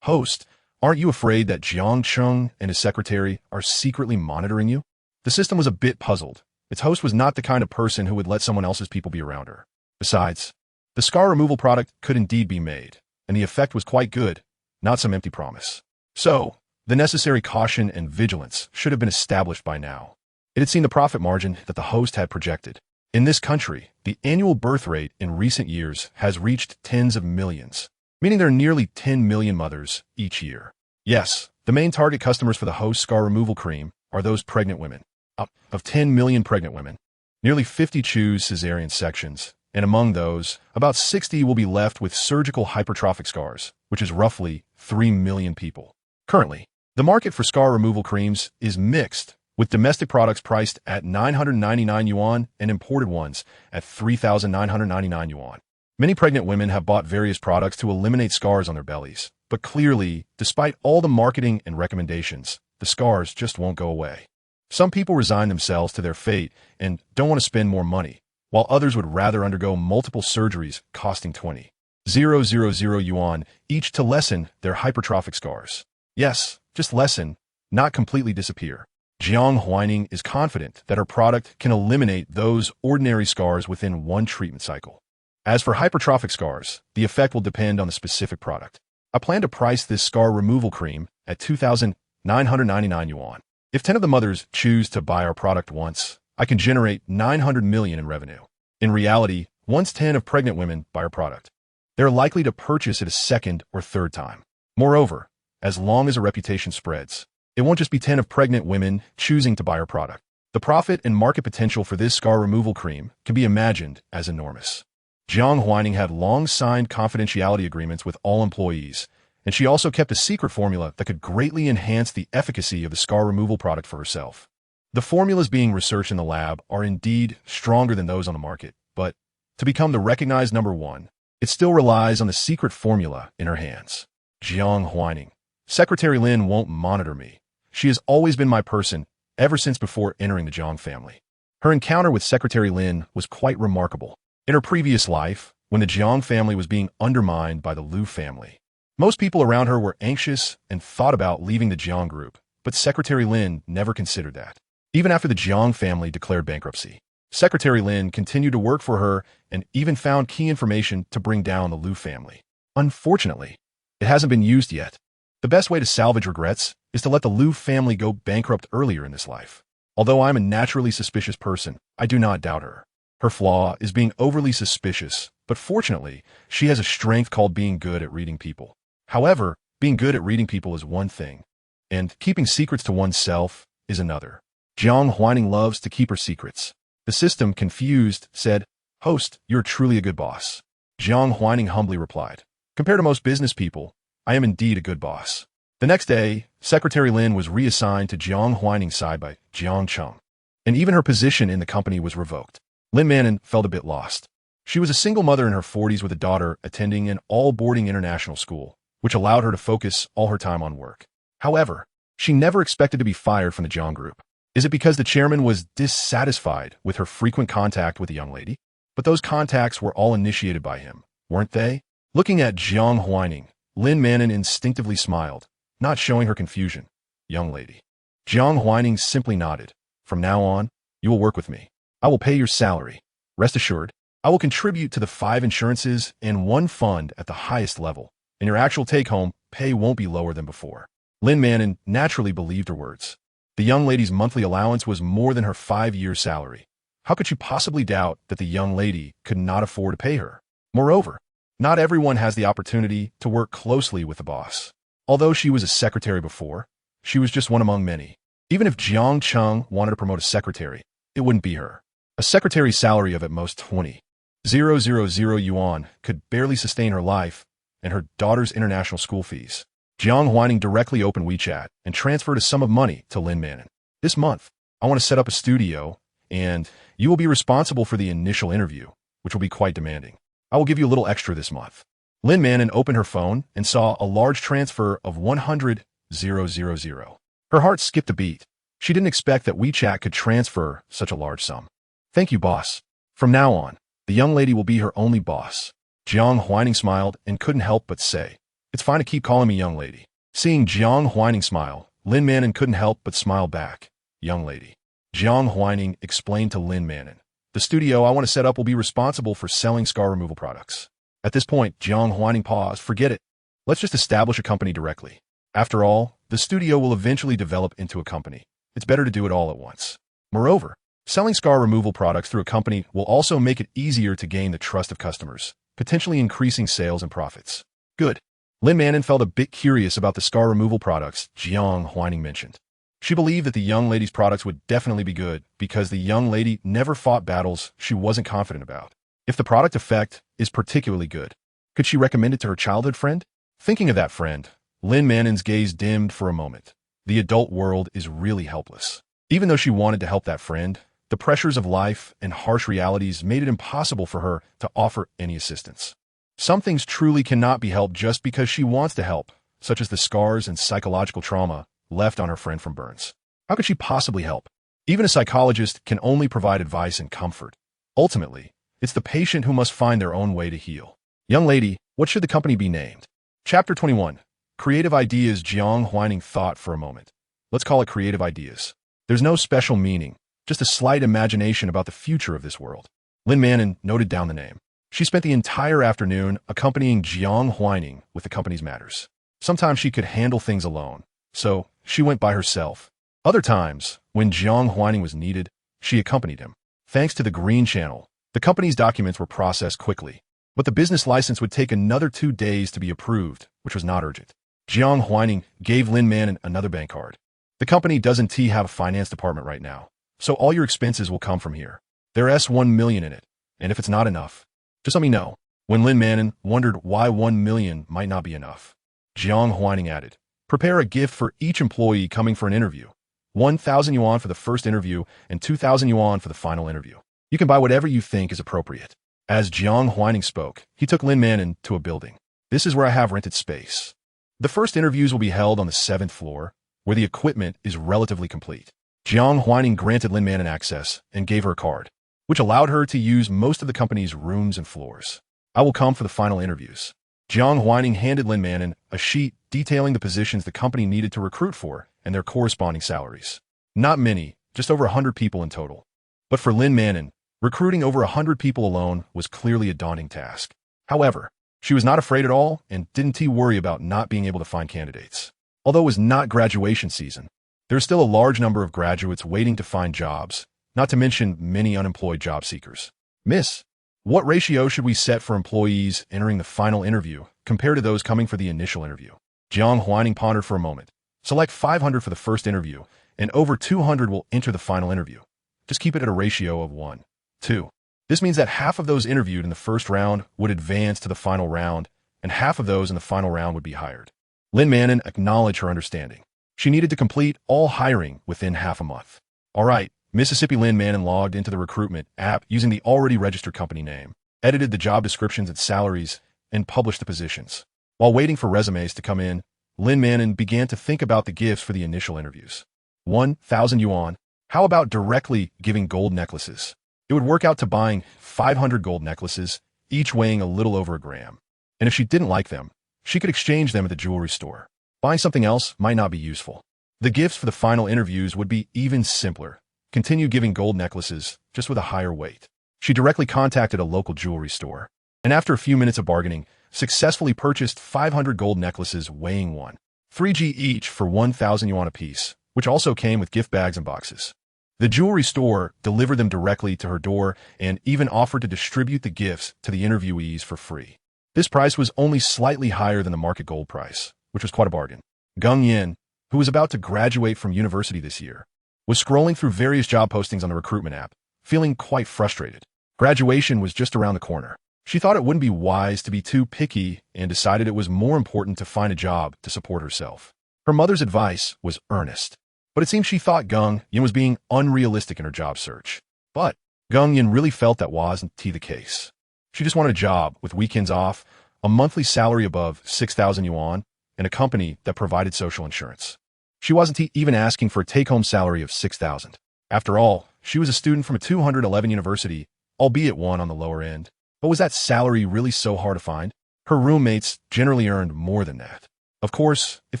Host, aren't you afraid that Jiang Chung and his secretary are secretly monitoring you? The system was a bit puzzled. Its host was not the kind of person who would let someone else's people be around her. Besides, the scar removal product could indeed be made, and the effect was quite good, not some empty promise. So, the necessary caution and vigilance should have been established by now. It had seen the profit margin that the host had projected. In this country, the annual birth rate in recent years has reached tens of millions, meaning there are nearly 10 million mothers each year. Yes, the main target customers for the host scar removal cream are those pregnant women. Out of 10 million pregnant women, nearly 50 choose cesarean sections, and among those, about 60 will be left with surgical hypertrophic scars, which is roughly 3 million people. Currently, the market for scar removal creams is mixed, with domestic products priced at 999 yuan and imported ones at 3,999 yuan. Many pregnant women have bought various products to eliminate scars on their bellies, but clearly, despite all the marketing and recommendations, the scars just won't go away. Some people resign themselves to their fate and don't want to spend more money, while others would rather undergo multiple surgeries costing 20,000 yuan each to lessen their hypertrophic scars. Yes, just lessen, not completely disappear. Jiang Huaining is confident that her product can eliminate those ordinary scars within one treatment cycle. As for hypertrophic scars, the effect will depend on the specific product. I plan to price this scar removal cream at 2,999 yuan. If 10 of the mothers choose to buy our product once, I can generate 900 million in revenue. In reality, once 10 of pregnant women buy our product, they're likely to purchase it a second or third time. Moreover, as long as a reputation spreads, it won't just be 10 of pregnant women choosing to buy our product. The profit and market potential for this scar removal cream can be imagined as enormous. Jiang Huaining had long signed confidentiality agreements with all employees, and she also kept a secret formula that could greatly enhance the efficacy of the scar removal product for herself. The formulas being researched in the lab are indeed stronger than those on the market, but to become the recognized number one, it still relies on the secret formula in her hands. Jiang Huaining. Secretary Lin won't monitor me. She has always been my person ever since before entering the Jiang family. Her encounter with Secretary Lin was quite remarkable. In her previous life, when the Jiang family was being undermined by the Liu family, most people around her were anxious and thought about leaving the Jiang group, but Secretary Lin never considered that. Even after the Jiang family declared bankruptcy, Secretary Lin continued to work for her and even found key information to bring down the Liu family. Unfortunately, it hasn't been used yet. The best way to salvage regrets is to let the Liu family go bankrupt earlier in this life. Although I'm a naturally suspicious person, I do not doubt her. Her flaw is being overly suspicious, but fortunately, she has a strength called being good at reading people. However, being good at reading people is one thing, and keeping secrets to oneself is another. Jiang Huaining loves to keep her secrets. The system, confused, said, "Host, you're truly a good boss." Jiang Huaining humbly replied, "Compared to most business people, I am indeed a good boss." The next day, Secretary Lin was reassigned to Jiang Huaining's side by Jiang Cheng, and even her position in the company was revoked. Lin Manon felt a bit lost. She was a single mother in her 40s with a daughter attending an all-boarding international school, which allowed her to focus all her time on work. However, she never expected to be fired from the Jiang group. Is it because the chairman was dissatisfied with her frequent contact with the young lady? But those contacts were all initiated by him, weren't they? Looking at Jiang Huaining, Lin Manon instinctively smiled, not showing her confusion. "Young lady." Jiang Huaining simply nodded. "From now on, you will work with me. I will pay your salary. Rest assured, I will contribute to the 5 insurances and 1 fund at the highest level, and your actual take-home pay won't be lower than before." Lin Manon naturally believed her words. The young lady's monthly allowance was more than her 5-year salary. How could she possibly doubt that the young lady could not afford to pay her? Moreover, not everyone has the opportunity to work closely with the boss. Although she was a secretary before, she was just one among many. Even if Jiang Cheng wanted to promote a secretary, it wouldn't be her. A secretary's salary of at most 20,000 yuan could barely sustain her life and her daughter's international school fees. Jiang Huaining directly opened WeChat and transferred a sum of money to Lin Manon. "This month, I want to set up a studio, and you will be responsible for the initial interview, which will be quite demanding. I will give you a little extra this month." Lin Manon opened her phone and saw a large transfer of 100,000. Her heart skipped a beat. She didn't expect that WeChat could transfer such a large sum. "Thank you, boss. From now on, the young lady will be her only boss." Jiang Huaining smiled and couldn't help but say, "It's fine to keep calling me young lady." Seeing Jiang Huaining smile, Lin Manon couldn't help but smile back. "Young lady." Jiang Huaining explained to Lin Manon, "The studio I want to set up will be responsible for selling scar removal products." At this point, Jiang Huaining paused. "Forget it. Let's just establish a company directly. After all, the studio will eventually develop into a company. It's better to do it all at once. Moreover, selling scar removal products through a company will also make it easier to gain the trust of customers, potentially increasing sales and profits." Good. Lin Manon felt a bit curious about the scar removal products Jiang Huaining mentioned. She believed that the young lady's products would definitely be good because the young lady never fought battles she wasn't confident about. If the product effect is particularly good, could she recommend it to her childhood friend? Thinking of that friend, Lin Manon's gaze dimmed for a moment. The adult world is really helpless. Even though she wanted to help that friend, the pressures of life and harsh realities made it impossible for her to offer any assistance. Some things truly cannot be helped just because she wants to help, such as the scars and psychological trauma left on her friend from burns. How could she possibly help? Even a psychologist can only provide advice and comfort. Ultimately, it's the patient who must find their own way to heal. "Young lady, what should the company be named?" Chapter 21. Creative Ideas. Jiang Huaining thought for a moment. Let's call it Creative Ideas. There's no special meaning, just a slight imagination about the future of this world. Lin Manon noted down the name. She spent the entire afternoon accompanying Jiang Huaining with the company's matters. Sometimes she could handle things alone, so she went by herself. Other times, when Jiang Huaining was needed, she accompanied him. Thanks to the Green Channel, the company's documents were processed quickly, but the business license would take another 2 days to be approved, which was not urgent. Jiang Huaining gave Lin Manon another bank card. "The company doesn't have a finance department right now, so all your expenses will come from here. There's 1 million in it, and if it's not enough, just let me know." When Lin Manon wondered why 1 million might not be enough, Jiang Huaining added, "Prepare a gift for each employee coming for an interview. 1,000 yuan for the first interview and 2,000 yuan for the final interview. You can buy whatever you think is appropriate." As Jiang Huaining spoke, he took Lin Manon to a building. "This is where I have rented space. The first interviews will be held on the 7th floor, where the equipment is relatively complete." Jiang Huaining granted Lin Manon access and gave her a card, which allowed her to use most of the company's rooms and floors. "I will come for the final interviews." Jiang Huaining handed Lin Manon a sheet detailing the positions the company needed to recruit for and their corresponding salaries. Not many, just over 100 people in total. But for Lin Manon, recruiting over 100 people alone was clearly a daunting task. However, she was not afraid at all and didn't worry about not being able to find candidates. Although it was not graduation season, there is still a large number of graduates waiting to find jobs, not to mention many unemployed job seekers. Miss, what ratio should we set for employees entering the final interview compared to those coming for the initial interview? Jiang Huaining pondered for a moment. Select 500 for the first interview, and over 200 will enter the final interview. Just keep it at a ratio of 1:2. This means that half of those interviewed in the first round would advance to the final round, and half of those in the final round would be hired. Lin Manon acknowledged her understanding. She needed to complete all hiring within half a month. All right, Mississippi Lin Manon logged into the recruitment app using the already registered company name, edited the job descriptions and salaries, and published the positions. While waiting for resumes to come in, Lin Manon began to think about the gifts for the initial interviews. 1,000 yuan. How about directly giving gold necklaces? It would work out to buying 500 gold necklaces, each weighing a little over a gram. And if she didn't like them, she could exchange them at the jewelry store. Buying something else might not be useful. The gifts for the final interviews would be even simpler. Continue giving gold necklaces, just with a higher weight. She directly contacted a local jewelry store, and after a few minutes of bargaining, successfully purchased 500 gold necklaces weighing 1.3 g each for 1,000 yuan apiece, which also came with gift bags and boxes. The jewelry store delivered them directly to her door and even offered to distribute the gifts to the interviewees for free. This price was only slightly higher than the market gold price, which was quite a bargain. Gung Yin, who was about to graduate from university this year, was scrolling through various job postings on the recruitment app, feeling quite frustrated. Graduation was just around the corner. She thought it wouldn't be wise to be too picky and decided it was more important to find a job to support herself. Her mother's advice was earnest, but it seemed she thought Gung Yin was being unrealistic in her job search. But Gung Yin really felt that wasn't the case. She just wanted a job with weekends off, a monthly salary above 6,000 yuan, and a company that provided social insurance. She wasn't even asking for a take-home salary of 6,000. After all, she was a student from a 211 university, albeit one on the lower end. But was that salary really so hard to find? Her roommates generally earned more than that. Of course, if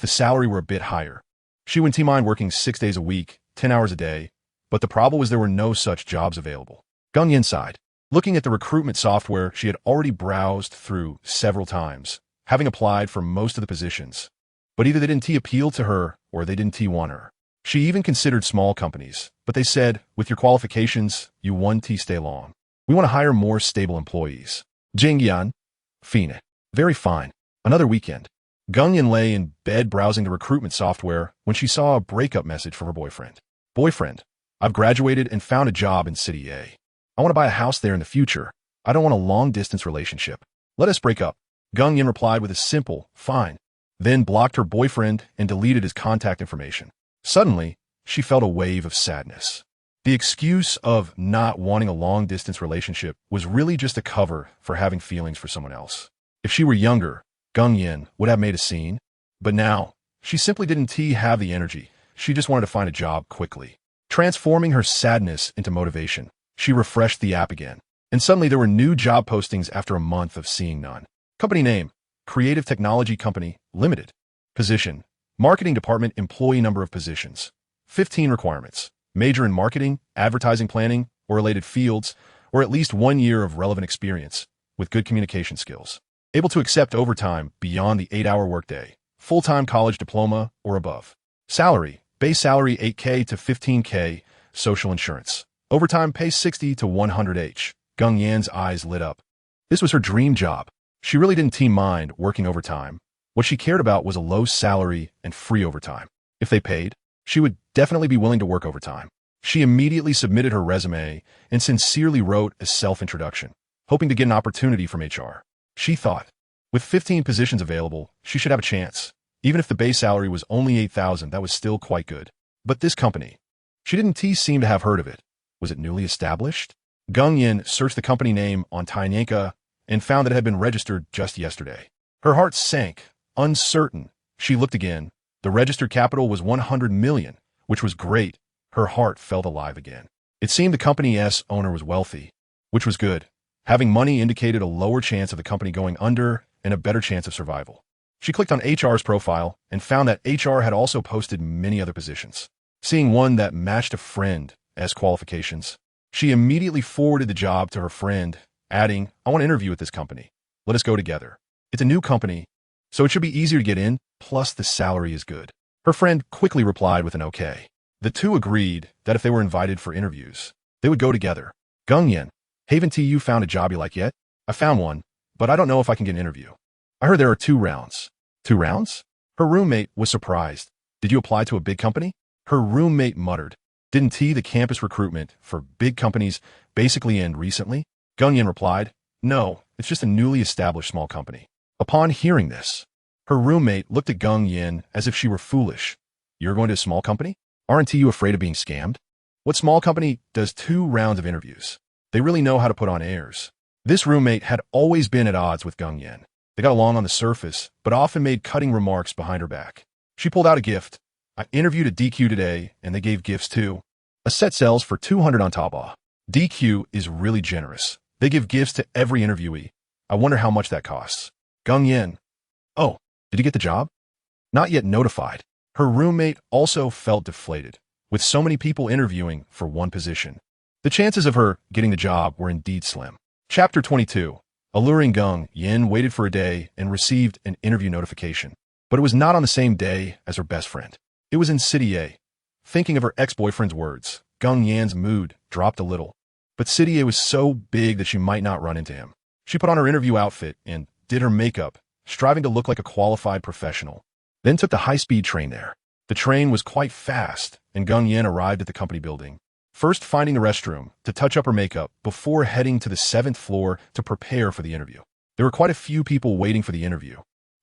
the salary were a bit higher, she wouldn't mind working 6 days a week, 10 hours a day, but the problem was there were no such jobs available. Gung Yin sighed. Looking at the recruitment software she had already browsed through several times, having applied for most of the positions. But either they didn't appeal to her or they didn't want her. She even considered small companies, but they said, with your qualifications, you won't stay long. We want to hire more stable employees. Jingyan. Fine. Very fine. Another weekend. Gung Yin lay in bed browsing the recruitment software when she saw a breakup message from her boyfriend. Boyfriend, I've graduated and found a job in City A. I want to buy a house there in the future. I don't want a long-distance relationship. Let us break up. Gung Yin replied with a simple, fine, then blocked her boyfriend and deleted his contact information. Suddenly, she felt a wave of sadness. The excuse of not wanting a long-distance relationship was really just a cover for having feelings for someone else. If she were younger, Gung Yin would have made a scene. But now, she simply didn't have the energy. She just wanted to find a job quickly. Transforming her sadness into motivation, she refreshed the app again. And suddenly there were new job postings after a month of seeing none. Company name, Creative Technology Company, Limited. Position, Marketing Department. Employee number of positions, 15 requirements. Major in marketing, advertising planning, or related fields, or at least 1 year of relevant experience, with good communication skills. Able to accept overtime beyond the 8-hour workday. Full-time college diploma or above. Salary, base salary 8K to 15K, social insurance. Overtime pay 60 to 100H. Gung Yan's eyes lit up. This was her dream job. She really didn't mind working overtime. What she cared about was a low salary and free overtime. If they paid, she would definitely be willing to work overtime. She immediately submitted her resume and sincerely wrote a self-introduction, hoping to get an opportunity from HR. She thought, with 15 positions available, she should have a chance. Even if the base salary was only 8,000, that was still quite good. But this company, she didn't seem to have heard of it. Was it newly established? Gung Yin searched the company name on Tynanka and found that it had been registered just yesterday. Her heart sank, uncertain. She looked again. The registered capital was 100 million, which was great. Her heart felt alive again. It seemed the company's owner was wealthy, which was good. Having money indicated a lower chance of the company going under and a better chance of survival. She clicked on HR's profile and found that HR had also posted many other positions. Seeing one that matched a friend as qualifications, she immediately forwarded the job to her friend, adding, I want to interview with this company. Let us go together. It's a new company, so it should be easier to get in, plus the salary is good. Her friend quickly replied with an okay. The two agreed that if they were invited for interviews, they would go together. Gung Yin, haven't you found a job you like yet? I found one, but I don't know if I can get an interview. I heard there are 2 rounds. 2 rounds? Her roommate was surprised. Did you apply to a big company? Her roommate muttered. Didn't the campus recruitment for big companies basically end recently? Gung Yin replied, no, it's just a newly established small company. Upon hearing this, her roommate looked at Gung Yin as if she were foolish. You're going to a small company? Aren't you afraid of being scammed? What small company does 2 rounds of interviews? They really know how to put on airs. This roommate had always been at odds with Gung Yin. They got along on the surface, but often made cutting remarks behind her back. She pulled out a gift. I interviewed at DQ today, and they gave gifts too. A set sells for 200 on Taobao. DQ is really generous. They give gifts to every interviewee. I wonder how much that costs. Gung Yin. Oh, did you get the job? Not yet notified. Her roommate also felt deflated. With so many people interviewing for one position, the chances of her getting the job were indeed slim. Chapter 22. Alluring Gung Yin waited for a day and received an interview notification. But it was not on the same day as her best friend. It was in City A. Thinking of her ex-boyfriend's words, Gung Yin's mood dropped a little. But City A was so big that she might not run into him. She put on her interview outfit and did her makeup, striving to look like a qualified professional. Then took the high-speed train there. The train was quite fast, and Gung Yin arrived at the company building. First finding the restroom to touch up her makeup before heading to the 7th floor to prepare for the interview. There were quite a few people waiting for the interview.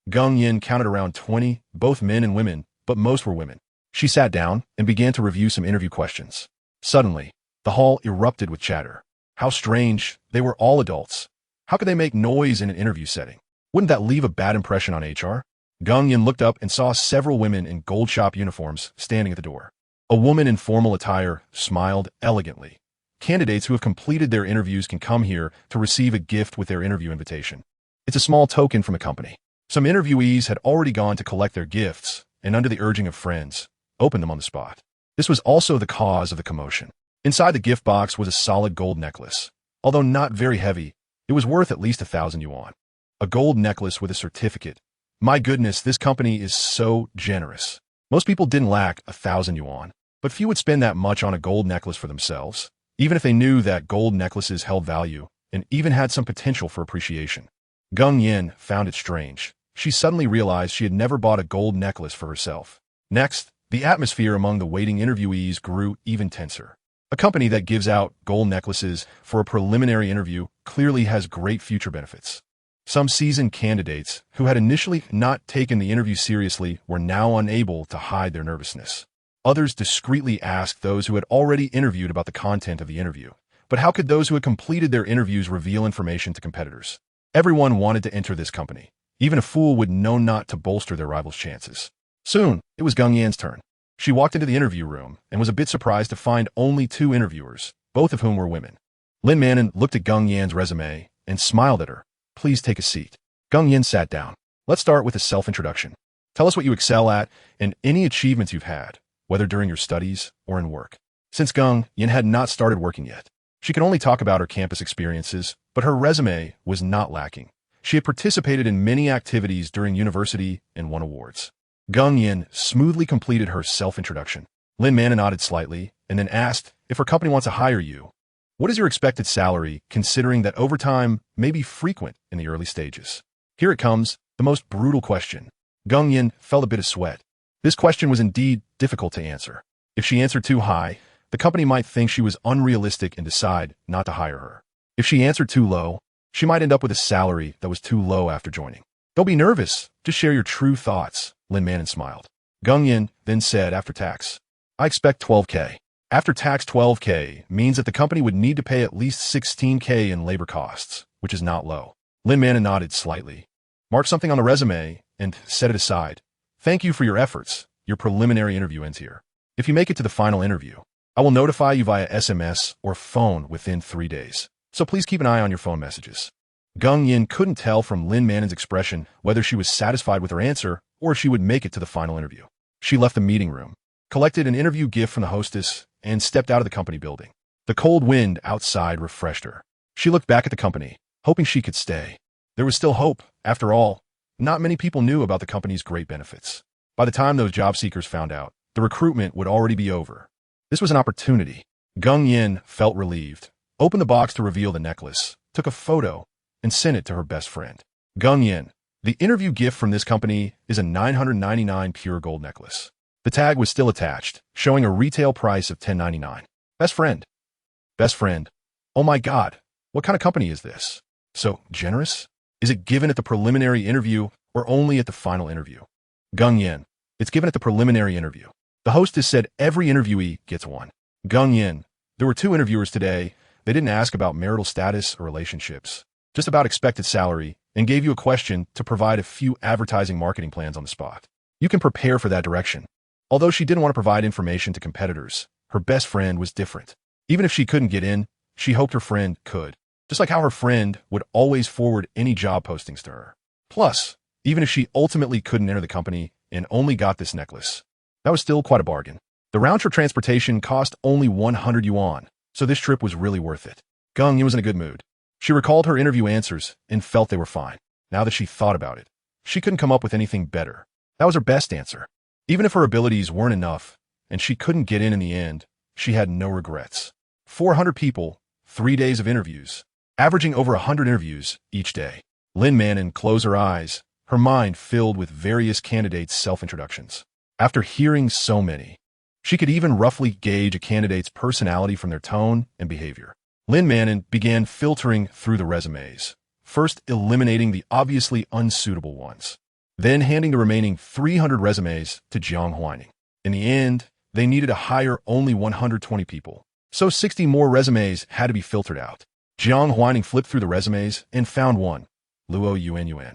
Gung Yin counted around 20, both men and women, but most were women. She sat down and began to review some interview questions. Suddenly, the hall erupted with chatter. How strange, they were all adults. How could they make noise in an interview setting? Wouldn't that leave a bad impression on HR? Gung Yin looked up and saw several women in gold shop uniforms standing at the door. A woman in formal attire smiled elegantly. Candidates who have completed their interviews can come here to receive a gift with their interview invitation. It's a small token from the company. Some interviewees had already gone to collect their gifts, and under the urging of friends, opened them on the spot. This was also the cause of the commotion. Inside the gift box was a solid gold necklace. Although not very heavy, it was worth at least 1,000 yuan. A gold necklace with a certificate. My goodness, this company is so generous. Most people didn't lack 1,000 yuan. But few would spend that much on a gold necklace for themselves, even if they knew that gold necklaces held value and even had some potential for appreciation. Gung Yin found it strange. She suddenly realized she had never bought a gold necklace for herself. Next, the atmosphere among the waiting interviewees grew even tenser. A company that gives out gold necklaces for a preliminary interview clearly has great future benefits. Some seasoned candidates who had initially not taken the interview seriously were now unable to hide their nervousness. Others discreetly asked those who had already interviewed about the content of the interview. But how could those who had completed their interviews reveal information to competitors? Everyone wanted to enter this company. Even a fool would know not to bolster their rivals' chances. Soon, it was Gung Yan's turn. She walked into the interview room and was a bit surprised to find only 2 interviewers, both of whom were women. Lin Manon looked at Gung Yan's resume and smiled at her. Please take a seat. Gung Yan sat down. Let's start with a self-introduction. Tell us what you excel at and any achievements you've had, whether during your studies or in work. Since Gung Yin had not started working yet, she could only talk about her campus experiences, but her resume was not lacking. She had participated in many activities during university and won awards. Gung Yin smoothly completed her self-introduction. Lin Manon nodded slightly and then asked if her company wants to hire you. What is your expected salary, considering that overtime may be frequent in the early stages? Here it comes, the most brutal question. Gung Yin felt a bit of sweat. This question was indeed difficult to answer. If she answered too high, the company might think she was unrealistic and decide not to hire her. If she answered too low, she might end up with a salary that was too low after joining. Don't be nervous. Just share your true thoughts, Lin Manon smiled. Gung Yin then said after tax, I expect 12K. After tax 12K means that the company would need to pay at least 16K in labor costs, which is not low. Lin Manon nodded slightly, marked something on the resume, and set it aside. Thank you for your efforts. Your preliminary interview ends here. If you make it to the final interview, I will notify you via SMS or phone within 3 days. So please keep an eye on your phone messages. Gung Yin couldn't tell from Lin Manon's expression whether she was satisfied with her answer or if she would make it to the final interview. She left the meeting room, collected an interview gift from the hostess, and stepped out of the company building. The cold wind outside refreshed her. She looked back at the company, hoping she could stay. There was still hope. After all, not many people knew about the company's great benefits. By the time those job seekers found out, the recruitment would already be over. This was an opportunity. Gung Yin felt relieved, opened the box to reveal the necklace, took a photo, and sent it to her best friend. Gung Yin, the interview gift from this company is a 999 pure gold necklace. The tag was still attached, showing a retail price of $10.99. Best friend. Best friend. Oh my God, what kind of company is this? So generous? Is it given at the preliminary interview or only at the final interview? Gung Yin, it's given at the preliminary interview. The hostess said every interviewee gets one. Gung Yin, there were 2 interviewers today. They didn't ask about marital status or relationships, just about expected salary, and gave you a question to provide a few advertising marketing plans on the spot. You can prepare for that direction. Although she didn't want to provide information to competitors, her best friend was different. Even if she couldn't get in, she hoped her friend could, just like how her friend would always forward any job postings to her. Plus, even if she ultimately couldn't enter the company and only got this necklace, that was still quite a bargain. The round-trip transportation cost only 100 yuan, so this trip was really worth it. Gung Yin was in a good mood. She recalled her interview answers and felt they were fine. Now that she thought about it, she couldn't come up with anything better. That was her best answer. Even if her abilities weren't enough and she couldn't get in the end, she had no regrets. 400 people, 3 days of interviews, averaging over 100 interviews each day. Lin Manon closed her eyes, her mind filled with various candidates' self-introductions. After hearing so many, she could even roughly gauge a candidate's personality from their tone and behavior. Lin Manon began filtering through the resumes, first eliminating the obviously unsuitable ones, then handing the remaining 300 resumes to Jiang Huaining. In the end, they needed to hire only 120 people, so 60 more resumes had to be filtered out. Jiang Huaining flipped through the resumes and found one, Luo Yuanyuan.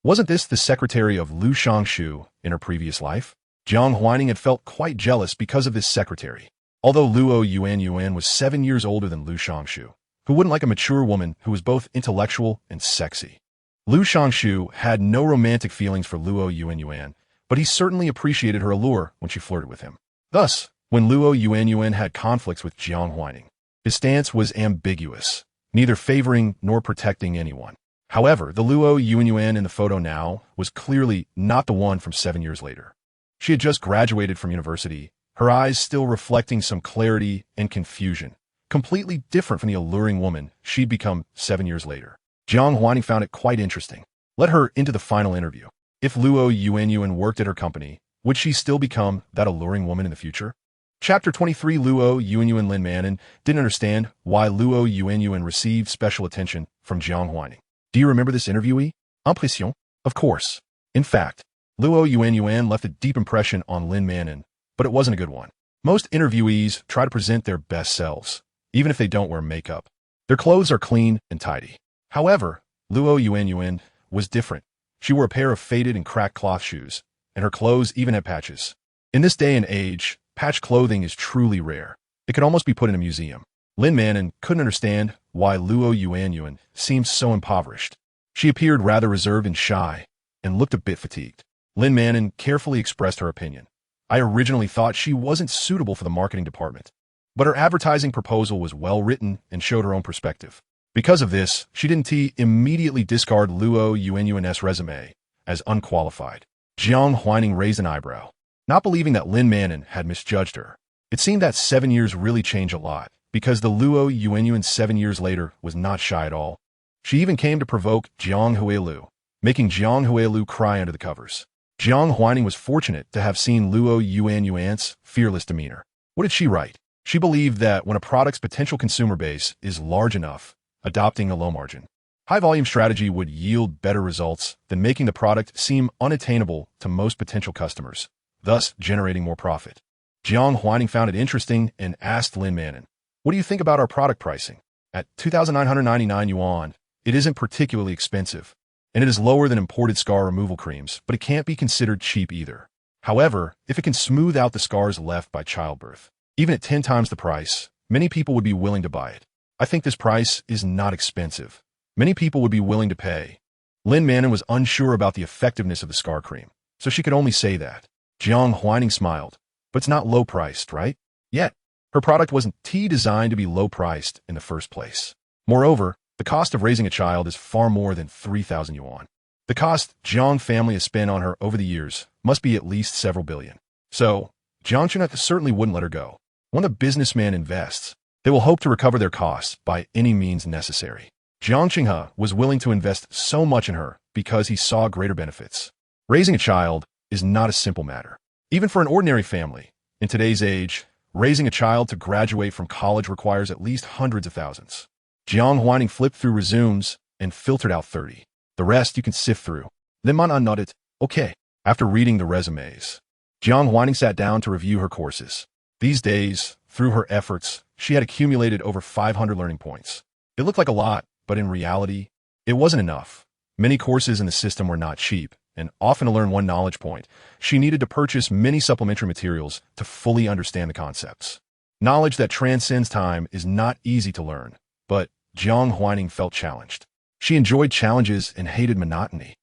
Wasn't this the secretary of Lu Shangshu in her previous life? Jiang Huaining had felt quite jealous because of this secretary. Although Luo Yuanyuan was 7 years older than Lu Shangshu, who wouldn't like a mature woman who was both intellectual and sexy. Lu Shangshu had no romantic feelings for Luo Yuanyuan, but he certainly appreciated her allure when she flirted with him. Thus, when Luo Yuanyuan had conflicts with Jiang Huaining, his stance was ambiguous, neither favoring nor protecting anyone. However, the Luo Yuanyuan in the photo now was clearly not the one from 7 years later. She had just graduated from university, her eyes still reflecting some clarity and confusion, completely different from the alluring woman she'd become 7 years later. Jiang Huaining found it quite interesting. Let her into the final interview. If Luo Yuanyuan worked at her company, would she still become that alluring woman in the future? Chapter 23. Luo Yuanyuan. Lin Manon didn't understand why Luo Yuanyuan received special attention from Jiang Huaining. Do you remember this interviewee? Impression? Of course. In fact, Luo Yuanyuan left a deep impression on Lin Manon, but it wasn't a good one. Most interviewees try to present their best selves, even if they don't wear makeup. Their clothes are clean and tidy. However, Luo Yuanyuan was different. She wore a pair of faded and cracked cloth shoes, and her clothes even had patches. In this day and age, patch clothing is truly rare. It could almost be put in a museum. Lin Manon couldn't understand why Luo Yuanyuan seemed so impoverished. She appeared rather reserved and shy, and looked a bit fatigued. Lin Manon carefully expressed her opinion. I originally thought she wasn't suitable for the marketing department, but her advertising proposal was well written and showed her own perspective. Because of this, she didn't immediately discard Luo Yuanyuan's resume as unqualified. Jiang Huaining raised an eyebrow, not believing that Lin Manon had misjudged her. It seemed that 7 years really changed a lot, because the Luo Yuanyuan 7 years later was not shy at all. She even came to provoke Jiang Huailu, making Jiang Huailu cry under the covers. Jiang Huaining was fortunate to have seen Luo Yuanyuan's fearless demeanor. What did she write? She believed that when a product's potential consumer base is large enough, adopting a low-margin, high-volume strategy would yield better results than making the product seem unattainable to most potential customers, thus generating more profit. Jiang Huaining found it interesting and asked Lin Manon, what do you think about our product pricing? At 2,999 yuan, it isn't particularly expensive, and it is lower than imported scar removal creams, but it can't be considered cheap either. However, if it can smooth out the scars left by childbirth, even at 10 times the price, many people would be willing to buy it. I think this price is not expensive. Many people would be willing to pay. Lin Manon was unsure about the effectiveness of the scar cream, so she could only say that. Jiang Huaining smiled, but it's not low-priced, right? Yet, her product wasn't designed to be low-priced in the first place. Moreover, the cost of raising a child is far more than 3,000 yuan. The The cost Jiang family has spent on her over the years must be at least several billion. So, Jiang China certainly wouldn't let her go. When a businessman invests, they will hope to recover their costs by any means necessary. Jiang Qinghe was willing to invest so much in her because he saw greater benefits. Raising a child is not a simple matter. Even for an ordinary family, in today's age, raising a child to graduate from college requires at least hundreds of thousands. Jiang Huaining flipped through resumes and filtered out 30. The rest you can sift through. Then Man nodded, okay. After reading the resumes, Jiang Huaining sat down to review her courses. These days, through her efforts, she had accumulated over 500 learning points. It looked like a lot, but in reality, it wasn't enough. Many courses in the system were not cheap, and often to learn one knowledge point, she needed to purchase many supplementary materials to fully understand the concepts. Knowledge that transcends time is not easy to learn, but Jiang Huaining felt challenged. She enjoyed challenges and hated monotony.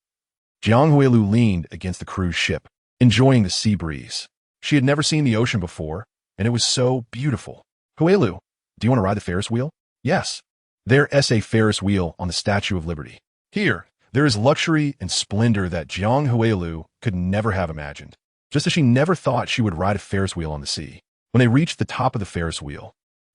Jiang Huailu leaned against the cruise ship, enjoying the sea breeze. She had never seen the ocean before, and it was so beautiful. Huailu, do you want to ride the Ferris wheel? Yes. There's a Ferris wheel on the Statue of Liberty. Here, there is luxury and splendor that Jiang Huailu could never have imagined, just as she never thought she would ride a Ferris wheel on the sea. When they reached the top of the Ferris wheel,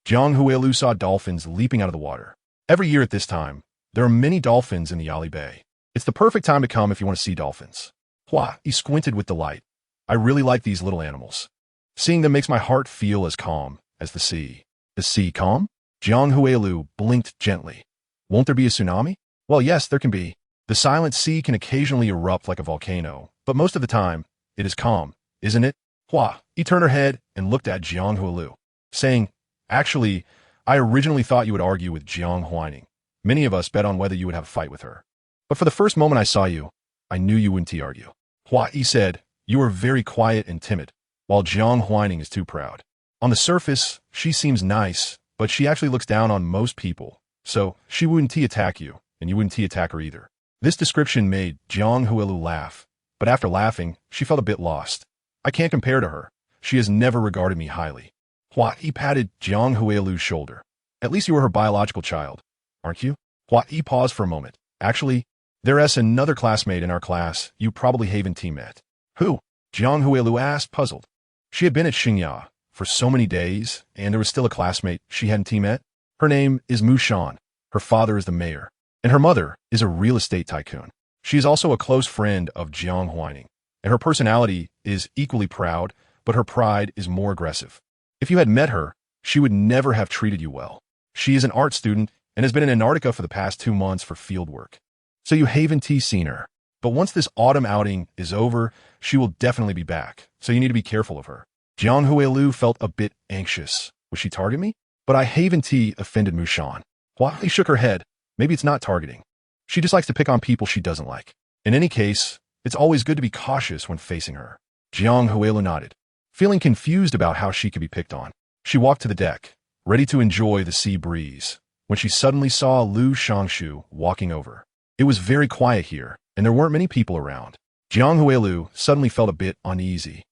Jiang Huailu saw dolphins leaping out of the water. Every year at this time, there are many dolphins in the Yali Bay. It's the perfect time to come if you want to see dolphins. He squinted with delight. I really like these little animals. Seeing them makes my heart feel as calm as the sea. The sea calm? Jiang Huailu blinked gently. Won't there be a tsunami? Well, yes, there can be. The silent sea can occasionally erupt like a volcano, but most of the time, it is calm, isn't it? He turned her head and looked at Jiang Huailu, saying, actually, I originally thought you would argue with Jiang Huaining. Many of us bet on whether you would have a fight with her. But for the first moment I saw you, I knew you wouldn't argue. He said, you are very quiet and timid, while Jiang Huaining is too proud. On the surface, she seems nice, but she actually looks down on most people, so she wouldn't attack you, and you wouldn't attack her either. This description made Jiang Huailu laugh, but after laughing, she felt a bit lost. I can't compare to her. She has never regarded me highly. He patted Jiang Huailu's shoulder. At least you are her biological child, aren't you? He paused for a moment. Actually, there's another classmate in our class you probably haven't met. Who? Jiang Huailu asked, puzzled. She had been at Xingya for so many days, and there was still a classmate she hadn't met. Her name is Mu Shan. Her father is the mayor, and her mother is a real estate tycoon. She is also a close friend of Jiang Huaining, and her personality is equally proud, but her pride is more aggressive. If you had met her, she would never have treated you well. She is an art student and has been in Antarctica for the past 2 months for field work. So you haven't seen her. But once this autumn outing is over, she will definitely be back, so you need to be careful of her. Jiang Huailu felt a bit anxious. Would she target me? But I haven't offended Mushan. He shook her head. Maybe it's not targeting. She just likes to pick on people she doesn't like. In any case, it's always good to be cautious when facing her. Jiang Huailu nodded, feeling confused about how she could be picked on. She walked to the deck, ready to enjoy the sea breeze, when she suddenly saw Lu Shangshu walking over. It was very quiet here, and there weren't many people around. Jiang Huailu suddenly felt a bit uneasy.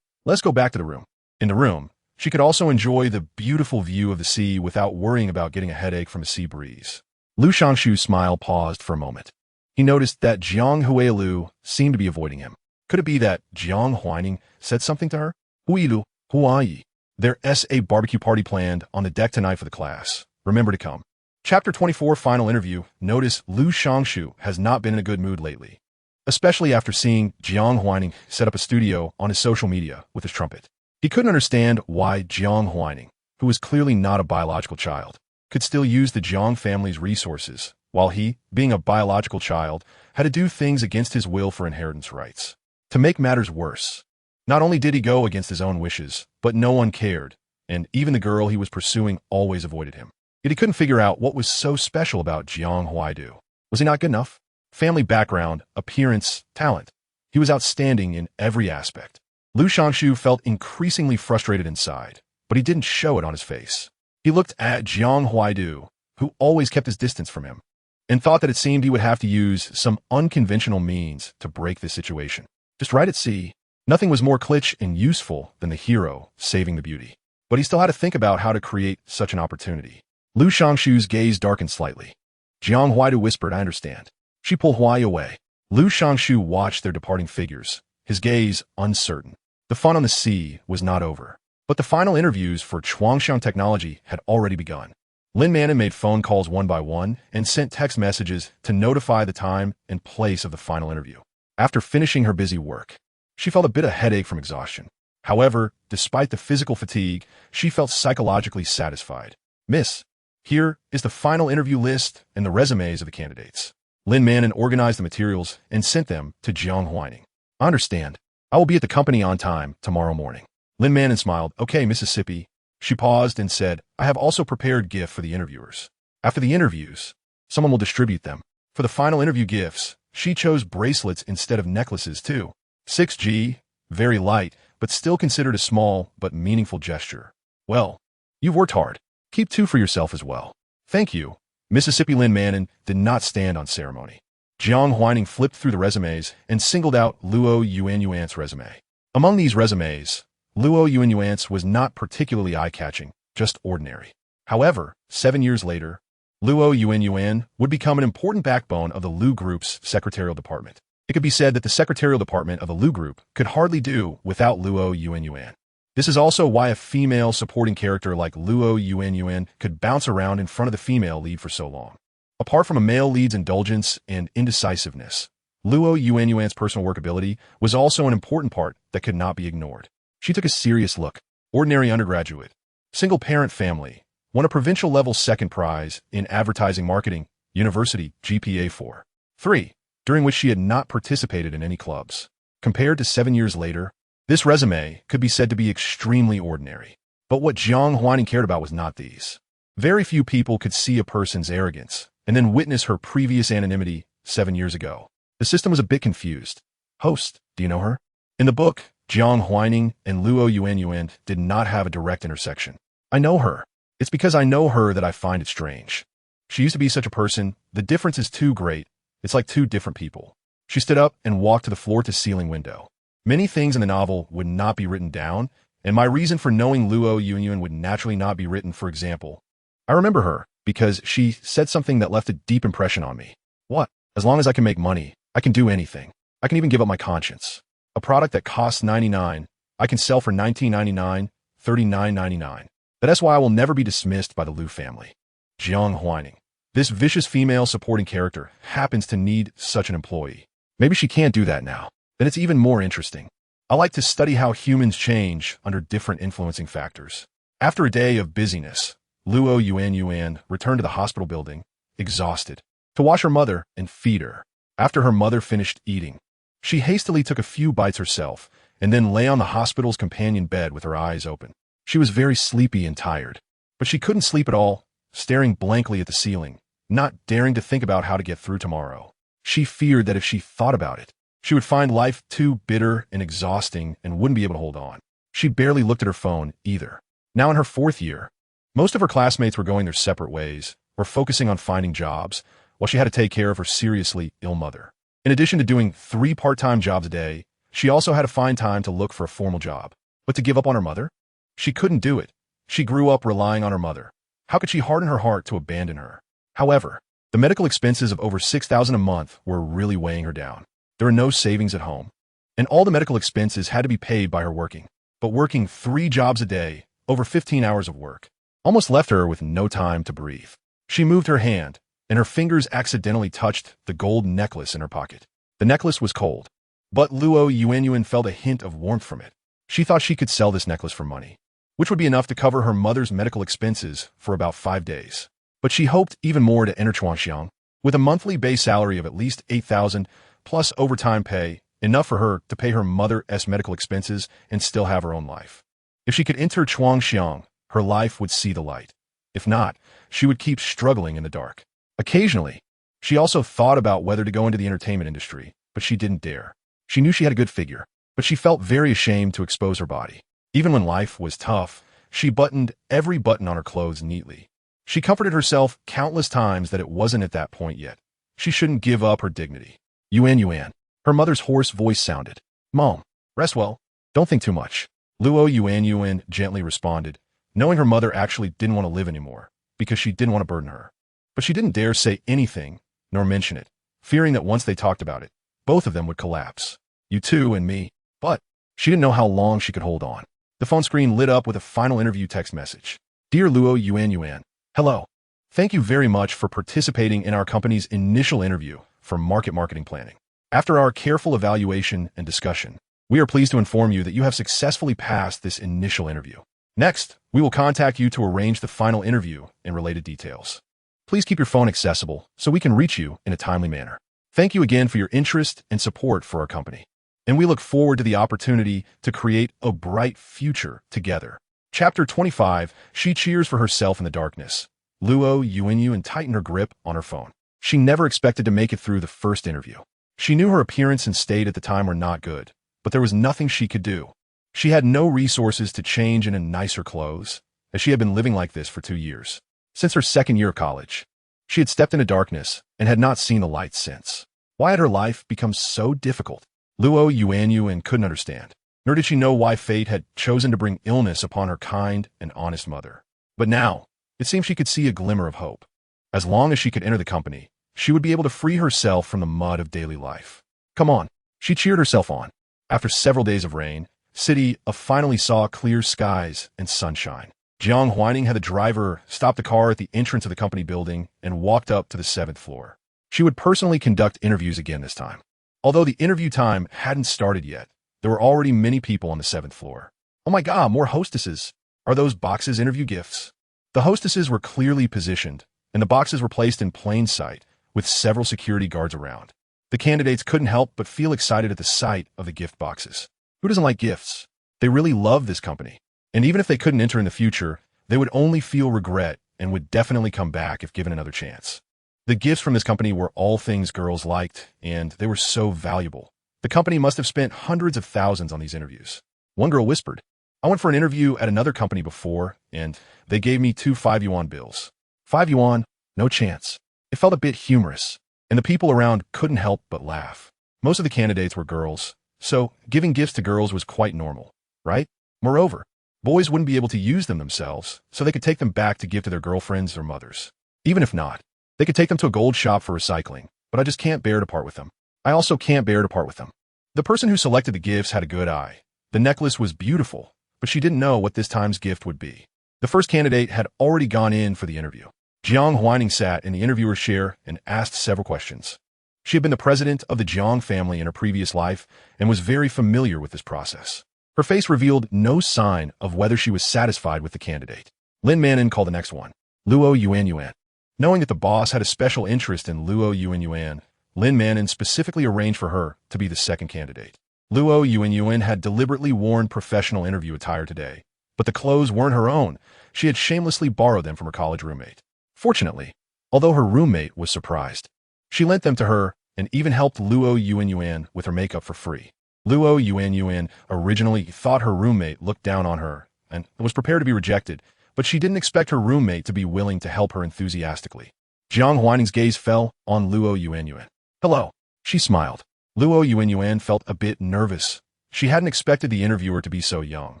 Let's go back to the room. In the room, she could also enjoy the beautiful view of the sea without worrying about getting a headache from a sea breeze. Lu Shangshu's smile paused for a moment. He noticed that Jiang Huailu seemed to be avoiding him. Could it be that Jiang Huaining said something to her? Huilu, Huai. There's a barbecue party planned on the deck tonight for the class. Remember to come. Chapter 24 Final Interview. Notice Lu Shangshu has not been in a good mood lately, especially after seeing Jiang Huaining set up a studio on his social media with his trumpet. He couldn't understand why Jiang Huaining, who was clearly not a biological child, could still use the Jiang family's resources, while he, being a biological child, had to do things against his will for inheritance rights. To make matters worse, not only did he go against his own wishes, but no one cared, and even the girl he was pursuing always avoided him. Yet he couldn't figure out what was so special about Jiang Huaidu. Was he not good enough? Family background, appearance, talent. He was outstanding in every aspect. Lu Shangshu felt increasingly frustrated inside, but he didn't show it on his face. He looked at Jiang Huaidu, who always kept his distance from him, and thought that it seemed he would have to use some unconventional means to break this situation. Just right at sea, nothing was more clutch and useful than the hero saving the beauty. But he still had to think about how to create such an opportunity. Lu Shangshu's gaze darkened slightly. Jiang Huaidu whispered, I understand. She pulled Huai away. Lu Shangshu watched their departing figures, his gaze uncertain. The fun on the sea was not over. But the final interviews for Chuangxiang Technology had already begun. Lin Manon made phone calls one by one and sent text messages to notify the time and place of the final interview. After finishing her busy work, she felt a bit of headache from exhaustion. However, despite the physical fatigue, she felt psychologically satisfied. Miss, here is the final interview list and the resumes of the candidates. Lin Manon organized the materials and sent them to Jiang Huaining. I understand. I will be at the company on time tomorrow morning. Lin Manon smiled. Okay, Mississippi. She paused and said, I have also prepared gifts for the interviewers. After the interviews, someone will distribute them. For the final interview gifts, she chose bracelets instead of necklaces too. 6G, very light, but still considered a small but meaningful gesture. Well, you've worked hard. Keep 2 for yourself as well. Thank you. Mississippi. Lin Manon did not stand on ceremony. Jiang Huaining flipped through the resumes and singled out Luo Yuanyuan's resume. Among these resumes, Luo Yuanyuan's was not particularly eye-catching, just ordinary. However, 7 years later, Luo Yuanyuan would become an important backbone of the Lu Group's secretarial department. It could be said that the secretarial department of the Lu Group could hardly do without Luo Yuanyuan. This is also why a female supporting character like Luo Yuanyuan could bounce around in front of the female lead for so long. Apart from a male lead's indulgence and indecisiveness, Luo Yuanyuan's personal workability was also an important part that could not be ignored. She took a serious look. Ordinary undergraduate. Single-parent family. Won a provincial-level second prize in advertising marketing, university, GPA 4.3, during which she had not participated in any clubs. Compared to 7 years later, this resume could be said to be extremely ordinary. But what Jiang Huaining cared about was not these. Very few people could see a person's arrogance and then witness her previous anonymity 7 years ago. The system was a bit confused. Host, do you know her? In the book, Jiang Huaining and Luo Yuanyuan did not have a direct intersection. I know her. It's because I know her that I find it strange. She used to be such a person. The difference is too great. It's like 2 different people. She stood up and walked to the floor-to-ceiling window. Many things in the novel would not be written down, and my reason for knowing Luo Yuanyuan would naturally not be written. For example, I remember her because she said something that left a deep impression on me. What? As long as I can make money, I can do anything. I can even give up my conscience. A product that costs $99, I can sell for $19.99, $39.99. That's why I will never be dismissed by the Lu family. Jiang Huaining. This vicious female supporting character happens to need such an employee. Maybe she can't do that now. Then it's even more interesting. I like to study how humans change under different influencing factors. After a day of busyness, Luo Yuanyuan returned to the hospital building, exhausted, to wash her mother and feed her. After her mother finished eating, she hastily took a few bites herself and then lay on the hospital's companion bed with her eyes open. She was very sleepy and tired, but she couldn't sleep at all, staring blankly at the ceiling, not daring to think about how to get through tomorrow. She feared that if she thought about it, she would find life too bitter and exhausting and wouldn't be able to hold on. She barely looked at her phone either. Now in her 4th year, most of her classmates were going their separate ways or focusing on finding jobs, while she had to take care of her seriously ill mother. In addition to doing 3 part-time jobs a day, she also had to find time to look for a formal job. But to give up on her mother? She couldn't do it. She grew up relying on her mother. How could she harden her heart to abandon her? However, the medical expenses of over $6,000 a month were really weighing her down. There were no savings at home, and all the medical expenses had to be paid by her working. But working 3 jobs a day, over 15 hours of work, almost left her with no time to breathe. She moved her hand, and her fingers accidentally touched the gold necklace in her pocket. The necklace was cold, but Luo Yuanyuan felt a hint of warmth from it. She thought she could sell this necklace for money, which would be enough to cover her mother's medical expenses for about 5 days. But she hoped even more to enter Chuangxiang, with a monthly base salary of at least 8,000 plus overtime pay, enough for her to pay her mother's medical expenses and still have her own life. If she could enter Chuangxiang, her life would see the light. If not, she would keep struggling in the dark. Occasionally, she also thought about whether to go into the entertainment industry, but she didn't dare. She knew she had a good figure, but she felt very ashamed to expose her body. Even when life was tough, she buttoned every button on her clothes neatly. She comforted herself countless times that it wasn't at that point yet. She shouldn't give up her dignity. Yuan. Her mother's hoarse voice sounded. Mom, rest well. Don't think too much. Luo Yuan gently responded, knowing her mother actually didn't want to live anymore, because she didn't want to burden her. But she didn't dare say anything, nor mention it, fearing that once they talked about it, both of them would collapse. You too and me. But she didn't know how long she could hold on. The phone screen lit up with a final interview text message. Dear Luo Yuan, hello. Thank you very much for participating in our company's initial interview for marketing planning. After our careful evaluation and discussion, we are pleased to inform you that you have successfully passed this initial interview. Next, we will contact you to arrange the final interview and related details. Please keep your phone accessible so we can reach you in a timely manner. Thank you again for your interest and support for our company. And we look forward to the opportunity to create a bright future together. Chapter 25, She cheers for herself in the darkness. Luo Yuan tightened her grip on her phone. She never expected to make it through the first interview. She knew her appearance and state at the time were not good, but there was nothing she could do. She had no resources to change into nicer clothes, as she had been living like this for 2 years. Since her second year of college, she had stepped into darkness and had not seen the light since. Why had her life become so difficult? Luo Yuan couldn't understand, nor did she know why fate had chosen to bring illness upon her kind and honest mother. But now, it seemed she could see a glimmer of hope. As long as she could enter the company, she would be able to free herself from the mud of daily life. Come on, she cheered herself on. After several days of rain, City finally saw clear skies and sunshine. Jiang Huaining had the driver stop the car at the entrance of the company building and walked up to the 7th floor. She would personally conduct interviews again this time. Although the interview time hadn't started yet, there were already many people on the 7th floor. Oh my God, more hostesses. Are those boxes interview gifts? The hostesses were clearly positioned, and the boxes were placed in plain sight, with several security guards around. The candidates couldn't help but feel excited at the sight of the gift boxes. Who doesn't like gifts? They really loved this company. And even if they couldn't enter in the future, they would only feel regret and would definitely come back if given another chance. The gifts from this company were all things girls liked, and they were so valuable. The company must have spent hundreds of thousands on these interviews. One girl whispered, I went for an interview at another company before, and they gave me 2 5-yuan bills. 5 yuan? No chance. It felt a bit humorous, and the people around couldn't help but laugh. Most of the candidates were girls, so giving gifts to girls was quite normal, right? Moreover, boys wouldn't be able to use them themselves, so they could take them back to give to their girlfriends or mothers. Even if not, they could take them to a gold shop for recycling, but I just can't bear to part with them. I also can't bear to part with them. The person who selected the gifts had a good eye. The necklace was beautiful, but she didn't know what this time's gift would be. The first candidate had already gone in for the interview. Jiang Huaining sat in the interviewer's chair and asked several questions. She had been the president of the Jiang family in her previous life and was very familiar with this process. Her face revealed no sign of whether she was satisfied with the candidate. Lin Manin called the next one, Luo Yuan. Knowing that the boss had a special interest in Luo Yuan, Lin Manin specifically arranged for her to be the second candidate. Luo Yuan had deliberately worn professional interview attire today, but the clothes weren't her own. She had shamelessly borrowed them from her college roommate. Fortunately, although her roommate was surprised, she lent them to her and even helped Luo Yuan with her makeup for free. Luo Yuan originally thought her roommate looked down on her and was prepared to be rejected, but she didn't expect her roommate to be willing to help her enthusiastically. Jiang Huaining's gaze fell on Luo Yuan. Hello. She smiled. Luo Yuan felt a bit nervous. She hadn't expected the interviewer to be so young,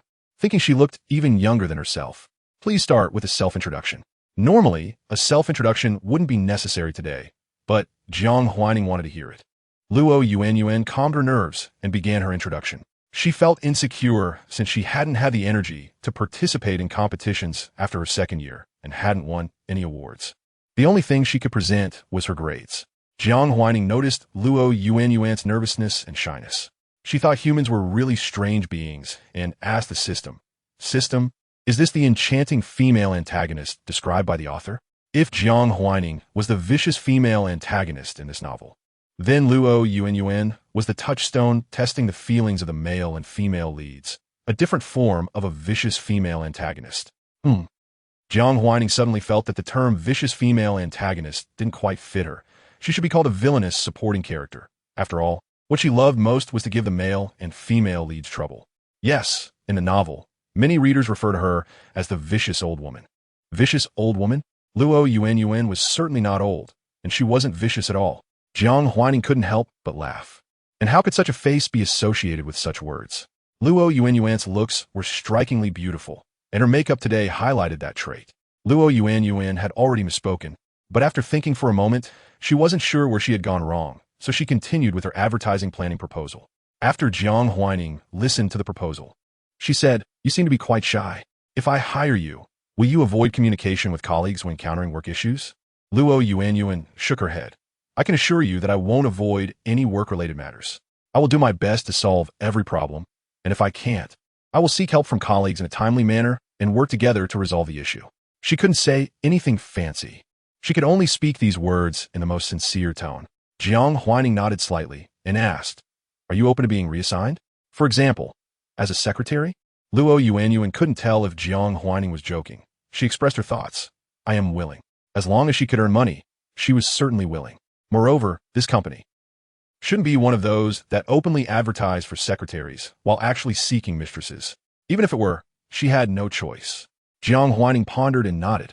thinking she looked even younger than herself. Please start with a self-introduction. Normally, a self-introduction wouldn't be necessary today, but Jiang Huaining wanted to hear it. Luo Yuan calmed her nerves and began her introduction. She felt insecure since she hadn't had the energy to participate in competitions after her second year and hadn't won any awards. The only thing she could present was her grades. Jiang Huaining noticed Luo Yuan's nervousness and shyness. She thought humans were really strange beings and asked the system, is this the enchanting female antagonist described by the author? If Jiang Huaining was the vicious female antagonist in this novel, then Luo Yuan was the touchstone testing the feelings of the male and female leads, a different form of a vicious female antagonist. Jiang Huaining suddenly felt that the term vicious female antagonist didn't quite fit her. She should be called a villainous supporting character. After all, what she loved most was to give the male and female leads trouble. Yes, in the novel, many readers refer to her as the vicious old woman. Vicious old woman? Luo Yuan was certainly not old, and she wasn't vicious at all. Jiang Huaining couldn't help but laugh. And how could such a face be associated with such words? Luo Yuan's looks were strikingly beautiful, and her makeup today highlighted that trait. Luo Yuan had already misspoken, but after thinking for a moment, she wasn't sure where she had gone wrong, so she continued with her advertising planning proposal. After Jiang Huaining listened to the proposal, she said, "You seem to be quite shy. If I hire you, will you avoid communication with colleagues when encountering work issues?" Luo Yuanyuan shook her head. "I can assure you that I won't avoid any work-related matters. I will do my best to solve every problem, and if I can't, I will seek help from colleagues in a timely manner and work together to resolve the issue." She couldn't say anything fancy. She could only speak these words in the most sincere tone. Jiang Huaining nodded slightly and asked, "Are you open to being reassigned? For example, as a secretary?" Luo Yuanyuan couldn't tell if Jiang Huaining was joking. She expressed her thoughts. "I am willing." As long as she could earn money, she was certainly willing. Moreover, this company shouldn't be one of those that openly advertise for secretaries while actually seeking mistresses. Even if it were, she had no choice. Jiang Huaining pondered and nodded.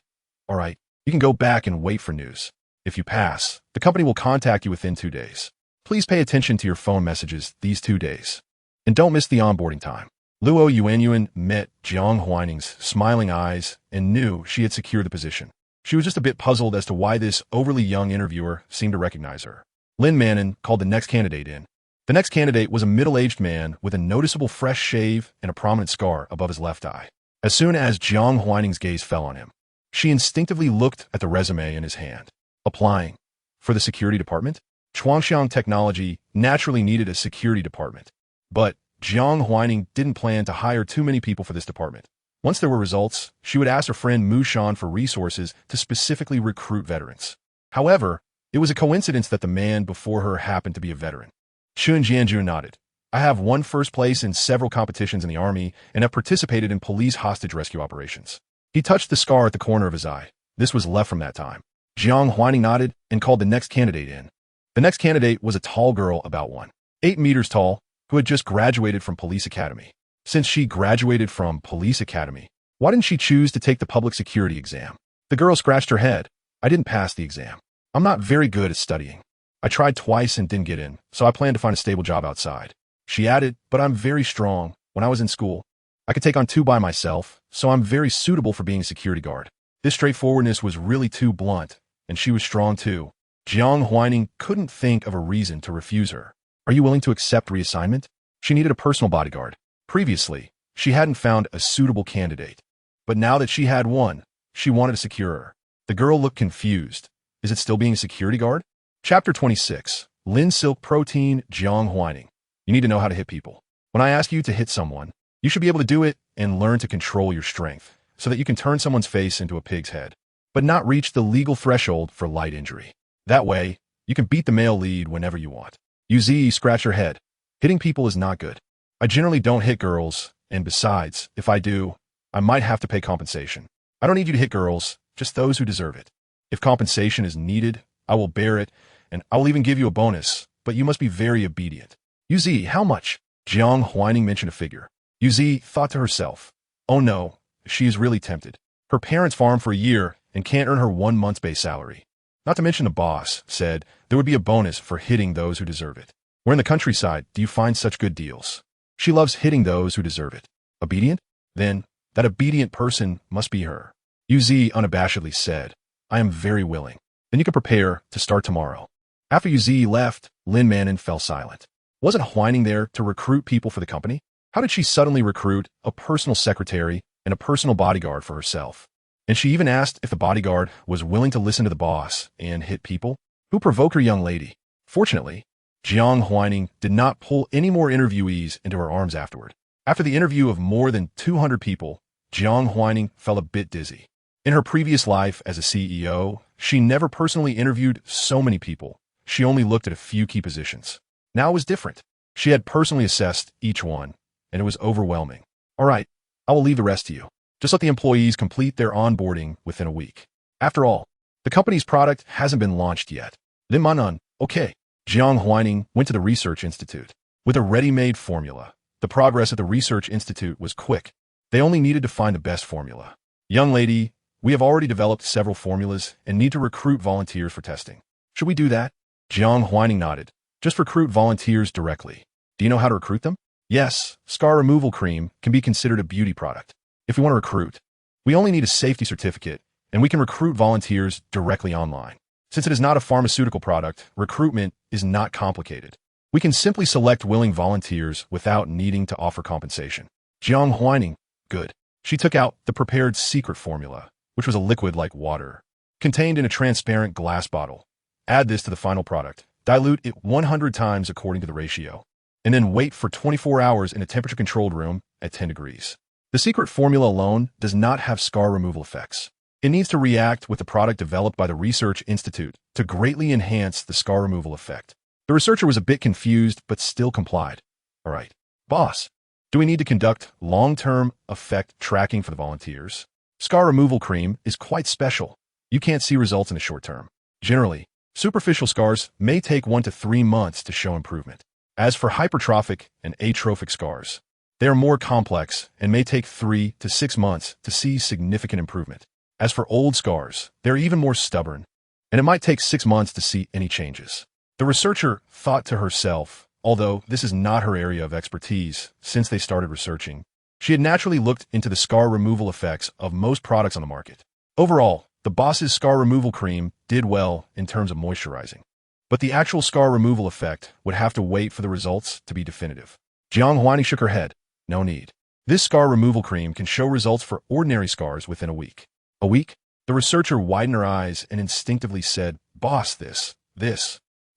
"All right, you can go back and wait for news. If you pass, the company will contact you within 2 days. Please pay attention to your phone messages these 2 days. And don't miss the onboarding time." Luo Yuanyuan met Jiang Huaining's smiling eyes and knew she had secured the position. She was just a bit puzzled as to why this overly young interviewer seemed to recognize her. Lin Manon called the next candidate in. The next candidate was a middle-aged man with a noticeable fresh shave and a prominent scar above his left eye. As soon as Jiang Huaining's gaze fell on him, she instinctively looked at the resume in his hand. Applying for the security department? Chuangxiang Technology naturally needed a security department, but Jiang Huaining didn't plan to hire too many people for this department. Once there were results, she would ask her friend Mu Shan for resources to specifically recruit veterans. However, it was a coincidence that the man before her happened to be a veteran. Chun Jianju nodded. "I have won first place in several competitions in the army and have participated in police hostage rescue operations." He touched the scar at the corner of his eye. This was left from that time. Jiang Huaining nodded and called the next candidate in. The next candidate was a tall girl about 1.8 meters tall who had just graduated from police academy. Since she graduated from police academy, why didn't she choose to take the public security exam? The girl scratched her head. "I didn't pass the exam. I'm not very good at studying. I tried twice and didn't get in, so I plan to find a stable job outside." She added, "But I'm very strong. When I was in school, I could take on 2 by myself, so I'm very suitable for being a security guard." This straightforwardness was really too blunt, and she was strong too. Jiang Huaining couldn't think of a reason to refuse her. "Are you willing to accept reassignment?" She needed a personal bodyguard. Previously, she hadn't found a suitable candidate, but now that she had one, she wanted to secure her. The girl looked confused. Is it still being a security guard? Chapter 26. Lin Silk Protein Jiang Huaining. You need to know how to hit people. When I ask you to hit someone, you should be able to do it and learn to control your strength so that you can turn someone's face into a pig's head, but not reach the legal threshold for light injury. That way, you can beat the male lead whenever you want. Yuzi scratched her head. "Hitting people is not good. I generally don't hit girls, and besides, if I do, I might have to pay compensation. I don't need you to hit girls, just those who deserve it. If compensation is needed, I will bear it, and I will even give you a bonus, but you must be very obedient." "Yuzi, how much?" Jiang Huaining mentioned a figure. Yuzi thought to herself, "Oh no, she is really tempted. Her parents farm for a year and can't earn her 1 month's base salary. Not to mention the boss said there would be a bonus for hitting those who deserve it. Where in the countryside do you find such good deals? She loves hitting those who deserve it. Obedient? Then, that obedient person must be her." Yuzi unabashedly said, "I am very willing. Then you can prepare to start tomorrow." After Yuzi left, Lin Manon fell silent. Wasn't Huaining there to recruit people for the company? How did she suddenly recruit a personal secretary and a personal bodyguard for herself? And she even asked if the bodyguard was willing to listen to the boss and hit people? Who provoked her young lady? Fortunately, Jiang Huaining did not pull any more interviewees into her arms afterward. After the interview of more than 200 people, Jiang Huaining felt a bit dizzy. In her previous life as a CEO, she never personally interviewed so many people. She only looked at a few key positions. Now it was different. She had personally assessed each one, and it was overwhelming. "All right, I will leave the rest to you. Just let the employees complete their onboarding within a week. After all, the company's product hasn't been launched yet." Lin Manon, "Okay." Jiang Huaining went to the Research Institute. With a ready-made formula, the progress at the Research Institute was quick. They only needed to find the best formula. "Young lady, we have already developed several formulas and need to recruit volunteers for testing. Should we do that?" Jiang Huaining nodded. "Just recruit volunteers directly. Do you know how to recruit them?" "Yes, scar removal cream can be considered a beauty product. If we want to recruit, we only need a safety certificate, and we can recruit volunteers directly online. Since it is not a pharmaceutical product, recruitment is not complicated. We can simply select willing volunteers without needing to offer compensation. Jiang Huaining, good. She took out the prepared secret formula, which was a liquid like water, contained in a transparent glass bottle. Add this to the final product. Dilute it 100 times according to the ratio, and then wait for 24 hours in a temperature-controlled room at 10 degrees. The secret formula alone does not have scar removal effects. It needs to react with the product developed by the Research Institute to greatly enhance the scar removal effect. The researcher was a bit confused, but still complied. All right, boss, do we need to conduct long-term effect tracking for the volunteers? Scar removal cream is quite special. You can't see results in the short term. Generally, superficial scars may take 1 to 3 months to show improvement. As for hypertrophic and atrophic scars, they are more complex and may take 3 to 6 months to see significant improvement. As for old scars, they're even more stubborn, and it might take 6 months to see any changes. The researcher thought to herself, although this is not her area of expertise since they started researching, she had naturally looked into the scar removal effects of most products on the market. Overall, the boss's scar removal cream did well in terms of moisturizing, but the actual scar removal effect would have to wait for the results to be definitive. Jiang Huaining shook her head. No need. This scar removal cream can show results for ordinary scars within a week. A week? The researcher widened her eyes and instinctively said, Boss, this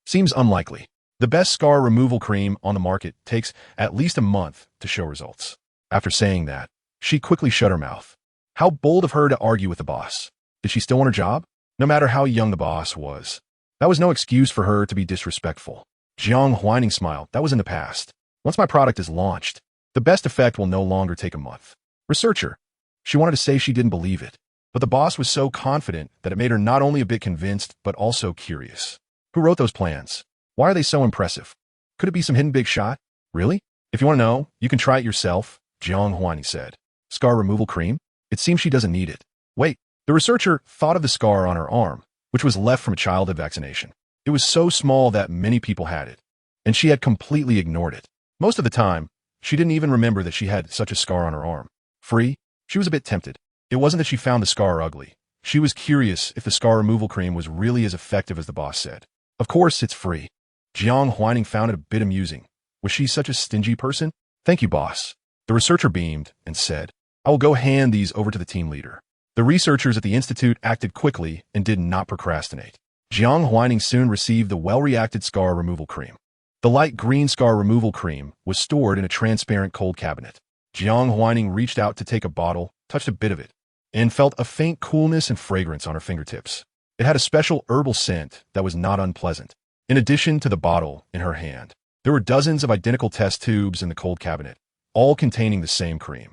seems unlikely. The best scar removal cream on the market takes at least a month to show results. After saying that, she quickly shut her mouth. How bold of her to argue with the boss. Did she still want her job? No matter how young the boss was. That was no excuse for her to be disrespectful. Jiang Huaining smiled. That was in the past. Once my product is launched, the best effect will no longer take a month. Researcher. She wanted to say she didn't believe it, but the boss was so confident that it made her not only a bit convinced, but also curious. Who wrote those plans? Why are they so impressive? Could it be some hidden big shot? Really? If you want to know, you can try it yourself, Jiang Huaining said. Scar removal cream? It seems she doesn't need it. Wait, the researcher thought of the scar on her arm, which was left from a childhood vaccination. It was so small that many people had it, and she had completely ignored it. Most of the time, she didn't even remember that she had such a scar on her arm. Free? She was a bit tempted. It wasn't that she found the scar ugly. She was curious if the scar removal cream was really as effective as the boss said. Of course, it's free. Jiang Huaining found it a bit amusing. Was she such a stingy person? Thank you, boss. The researcher beamed and said, I will go hand these over to the team leader. The researchers at the institute acted quickly and did not procrastinate. Jiang Huaining soon received the well-reacted scar removal cream. The light green scar removal cream was stored in a transparent cold cabinet. Jiang Huaining reached out to take a bottle, touched a bit of it, and felt a faint coolness and fragrance on her fingertips. It had a special herbal scent that was not unpleasant. In addition to the bottle in her hand, there were dozens of identical test tubes in the cold cabinet, all containing the same cream.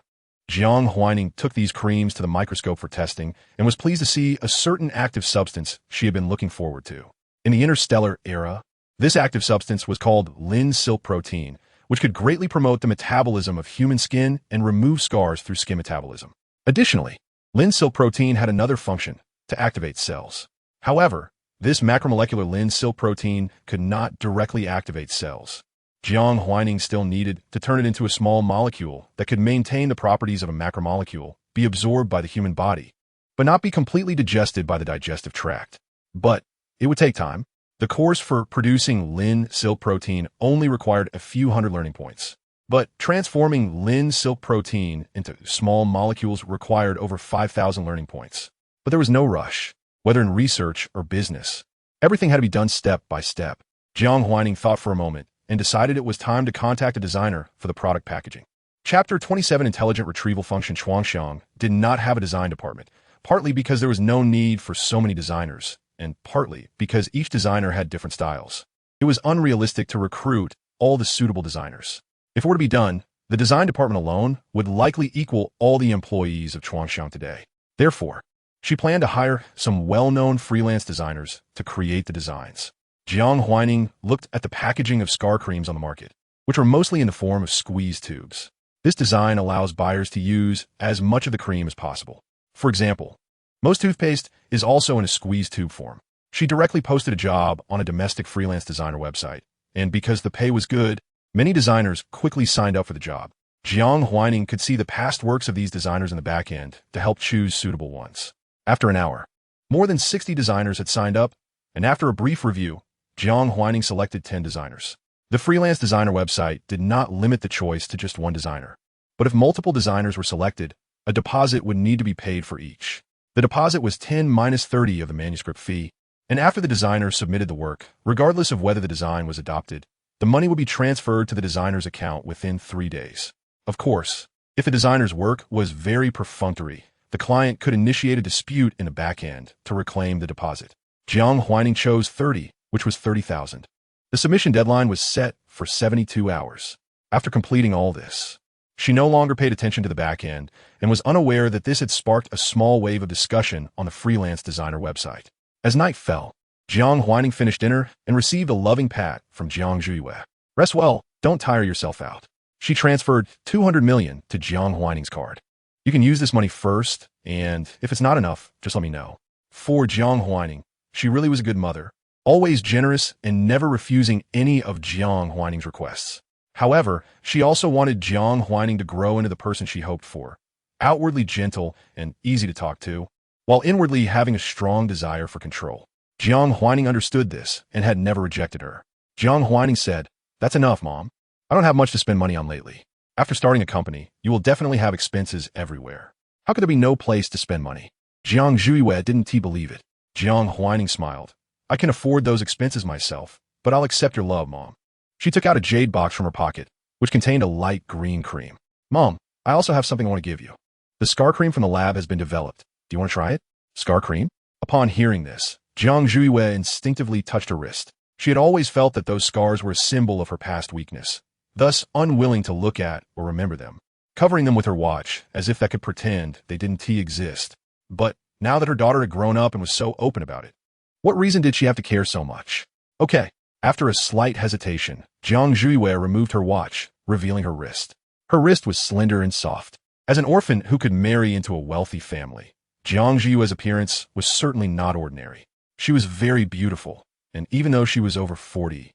Jiang Huaining took these creams to the microscope for testing and was pleased to see a certain active substance she had been looking forward to. In the interstellar era, this active substance was called linseed protein, which could greatly promote the metabolism of human skin and remove scars through skin metabolism. Additionally, linseed protein had another function, to activate cells. However, this macromolecular linseed protein could not directly activate cells. Jiang Huaining still needed to turn it into a small molecule that could maintain the properties of a macromolecule, be absorbed by the human body, but not be completely digested by the digestive tract. But it would take time. The course for producing linseed protein only required a few hundred learning points, but transforming linseed protein into small molecules required over 5,000 learning points. But there was no rush, whether in research or business. Everything had to be done step by step. Jiang Huaining thought for a moment and decided it was time to contact a designer for the product packaging. Chapter 27 Intelligent Retrieval Function Chuangxiang did not have a design department, partly because there was no need for so many designers, and partly because each designer had different styles. It was unrealistic to recruit all the suitable designers. If it were to be done, the design department alone would likely equal all the employees of Chuangxiang today. Therefore, she planned to hire some well-known freelance designers to create the designs. Jiang Huaining looked at the packaging of scar creams on the market, which were mostly in the form of squeeze tubes. This design allows buyers to use as much of the cream as possible. For example, most toothpaste is also in a squeeze tube form. She directly posted a job on a domestic freelance designer website, and because the pay was good, many designers quickly signed up for the job. Jiang Huaining could see the past works of these designers in the back end to help choose suitable ones. After an hour, more than 60 designers had signed up, and after a brief review, Jiang Huaining selected 10 designers. The freelance designer website did not limit the choice to just one designer. But if multiple designers were selected, a deposit would need to be paid for each. The deposit was 10 minus 30 of the manuscript fee, and after the designer submitted the work, regardless of whether the design was adopted, the money would be transferred to the designer's account within 3 days. Of course, if the designer's work was very perfunctory, the client could initiate a dispute in the back end to reclaim the deposit. Jiang Huaining chose 30, which was 30,000. The submission deadline was set for 72 hours. After completing all this, she no longer paid attention to the back end and was unaware that this had sparked a small wave of discussion on the freelance designer website. As night fell, Jiang Huaining finished dinner and received a loving pat from Jiang Huaining. Rest well, don't tire yourself out. She transferred 200 million to Jiang Huaining's card. You can use this money first, and if it's not enough, just let me know. For Jiang Huaining, she really was a good mother, always generous and never refusing any of Jiang Huaining's requests. However, she also wanted Jiang Huaining to grow into the person she hoped for, outwardly gentle and easy to talk to, while inwardly having a strong desire for control. Jiang Huaining understood this and had never rejected her. Jiang Huaining said, "That's enough, Mom. I don't have much to spend money on lately. After starting a company, you will definitely have expenses everywhere. How could there be no place to spend money?" Jiang Huaining didn't believe it. Jiang Huaining smiled. "I can afford those expenses myself, but I'll accept your love, Mom." She took out a jade box from her pocket, which contained a light green cream. "Mom, I also have something I want to give you. The scar cream from the lab has been developed. Do you want to try it?" Scar cream? Upon hearing this, Jiang Huaining instinctively touched her wrist. She had always felt that those scars were a symbol of her past weakness, thus unwilling to look at or remember them, covering them with her watch as if that could pretend they didn't exist. But now that her daughter had grown up and was so open about it, what reason did she have to care so much? Okay. After a slight hesitation, Jiang Huaining removed her watch, revealing her wrist. Her wrist was slender and soft. As an orphan who could marry into a wealthy family, Jiang Huai's appearance was certainly not ordinary. She was very beautiful, and even though she was over 40,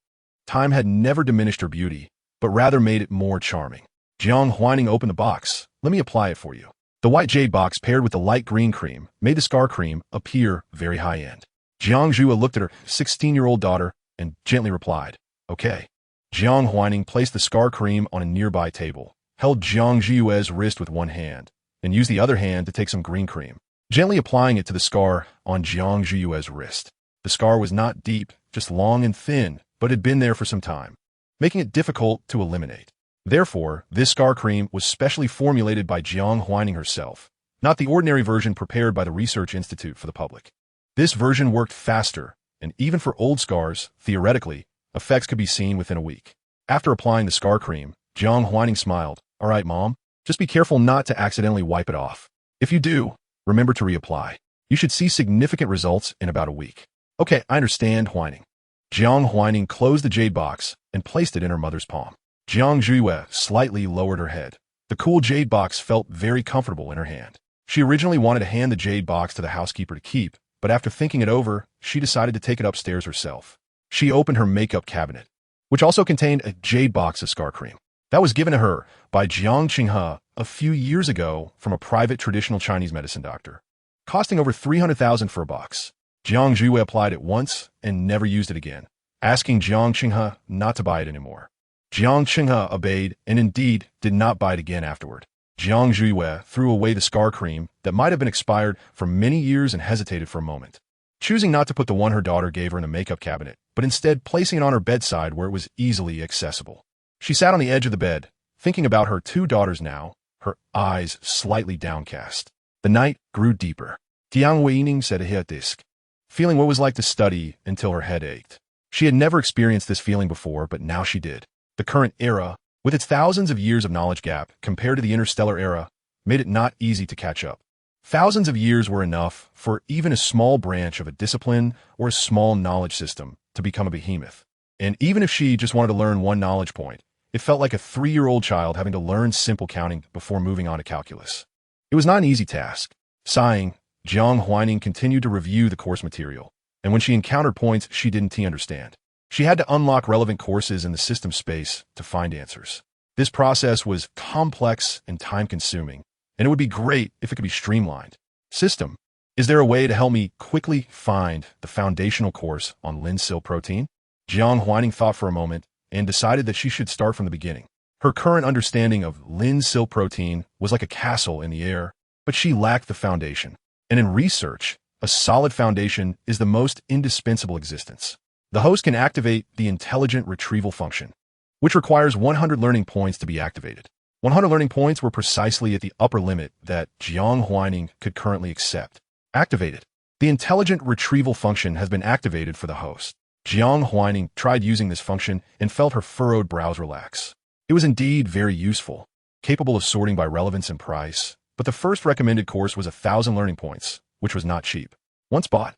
time had never diminished her beauty, but rather made it more charming. Jiang Huaining opened the box. "Let me apply it for you." The white jade box paired with the light green cream made the scar cream appear very high-end. Jiang Huaining looked at her 16-year-old daughter and gently replied, "Okay." Jiang Huaining placed the scar cream on a nearby table, held Jiang Huai's wrist with one hand, and used the other hand to take some green cream, gently applying it to the scar on Jiang Huai's wrist. The scar was not deep, just long and thin, but had been there for some time, making it difficult to eliminate. Therefore, this scar cream was specially formulated by Jiang Huaining herself, not the ordinary version prepared by the Research Institute for the public. This version worked faster, and even for old scars, theoretically, effects could be seen within a week. After applying the scar cream, Jiang Huaining smiled. "All right, Mom, just be careful not to accidentally wipe it off. If you do, remember to reapply. You should see significant results in about a week." "Okay, I understand, Huaining." Jiang Huaining closed the jade box and placed it in her mother's palm. Jiang Huaining slightly lowered her head. The cool jade box felt very comfortable in her hand. She originally wanted to hand the jade box to the housekeeper to keep, but after thinking it over, she decided to take it upstairs herself. She opened her makeup cabinet, which also contained a jade box of scar cream. That was given to her by Jiang Qinghe a few years ago from a private traditional Chinese medicine doctor, costing over 300,000 for a box. Jiang Huaining applied it once and never used it again, asking Jiang Qinghe not to buy it anymore. Jiang Qinghe obeyed and indeed did not buy it again afterward. Jiang Huaining threw away the scar cream that might have been expired for many years and hesitated for a moment, choosing not to put the one her daughter gave her in the makeup cabinet, but instead placing it on her bedside where it was easily accessible. She sat on the edge of the bed, thinking about her 2 daughters now, her eyes slightly downcast. The night grew deeper. Jiang Huaining said at her desk, feeling what it was like to study until her head ached. She had never experienced this feeling before, but now she did. The current era, with its thousands of years of knowledge gap compared to the interstellar era, made it not easy to catch up. Thousands of years were enough for even a small branch of a discipline or a small knowledge system to become a behemoth. And even if she just wanted to learn one knowledge point, it felt like a 3-year-old child having to learn simple counting before moving on to calculus. It was not an easy task. Sighing, Jiang Huaining continued to review the course material, and when she encountered points she didn't understand, she had to unlock relevant courses in the system space to find answers. This process was complex and time-consuming, and it would be great if it could be streamlined. System. Is there a way to help me quickly find the foundational course on linseed protein? Jiang Huaining thought for a moment and decided that she should start from the beginning. Her current understanding of linseed protein was like a castle in the air, but she lacked the foundation. And in research, a solid foundation is the most indispensable existence. The host can activate the intelligent retrieval function, which requires 100 learning points to be activated. 100 learning points were precisely at the upper limit that Jiang Huaining could currently accept. Activated. The intelligent retrieval function has been activated for the host. Jiang Huaining tried using this function and felt her furrowed brows relax. It was indeed very useful, capable of sorting by relevance and price, but the first recommended course was 1,000 learning points, which was not cheap. Once bought,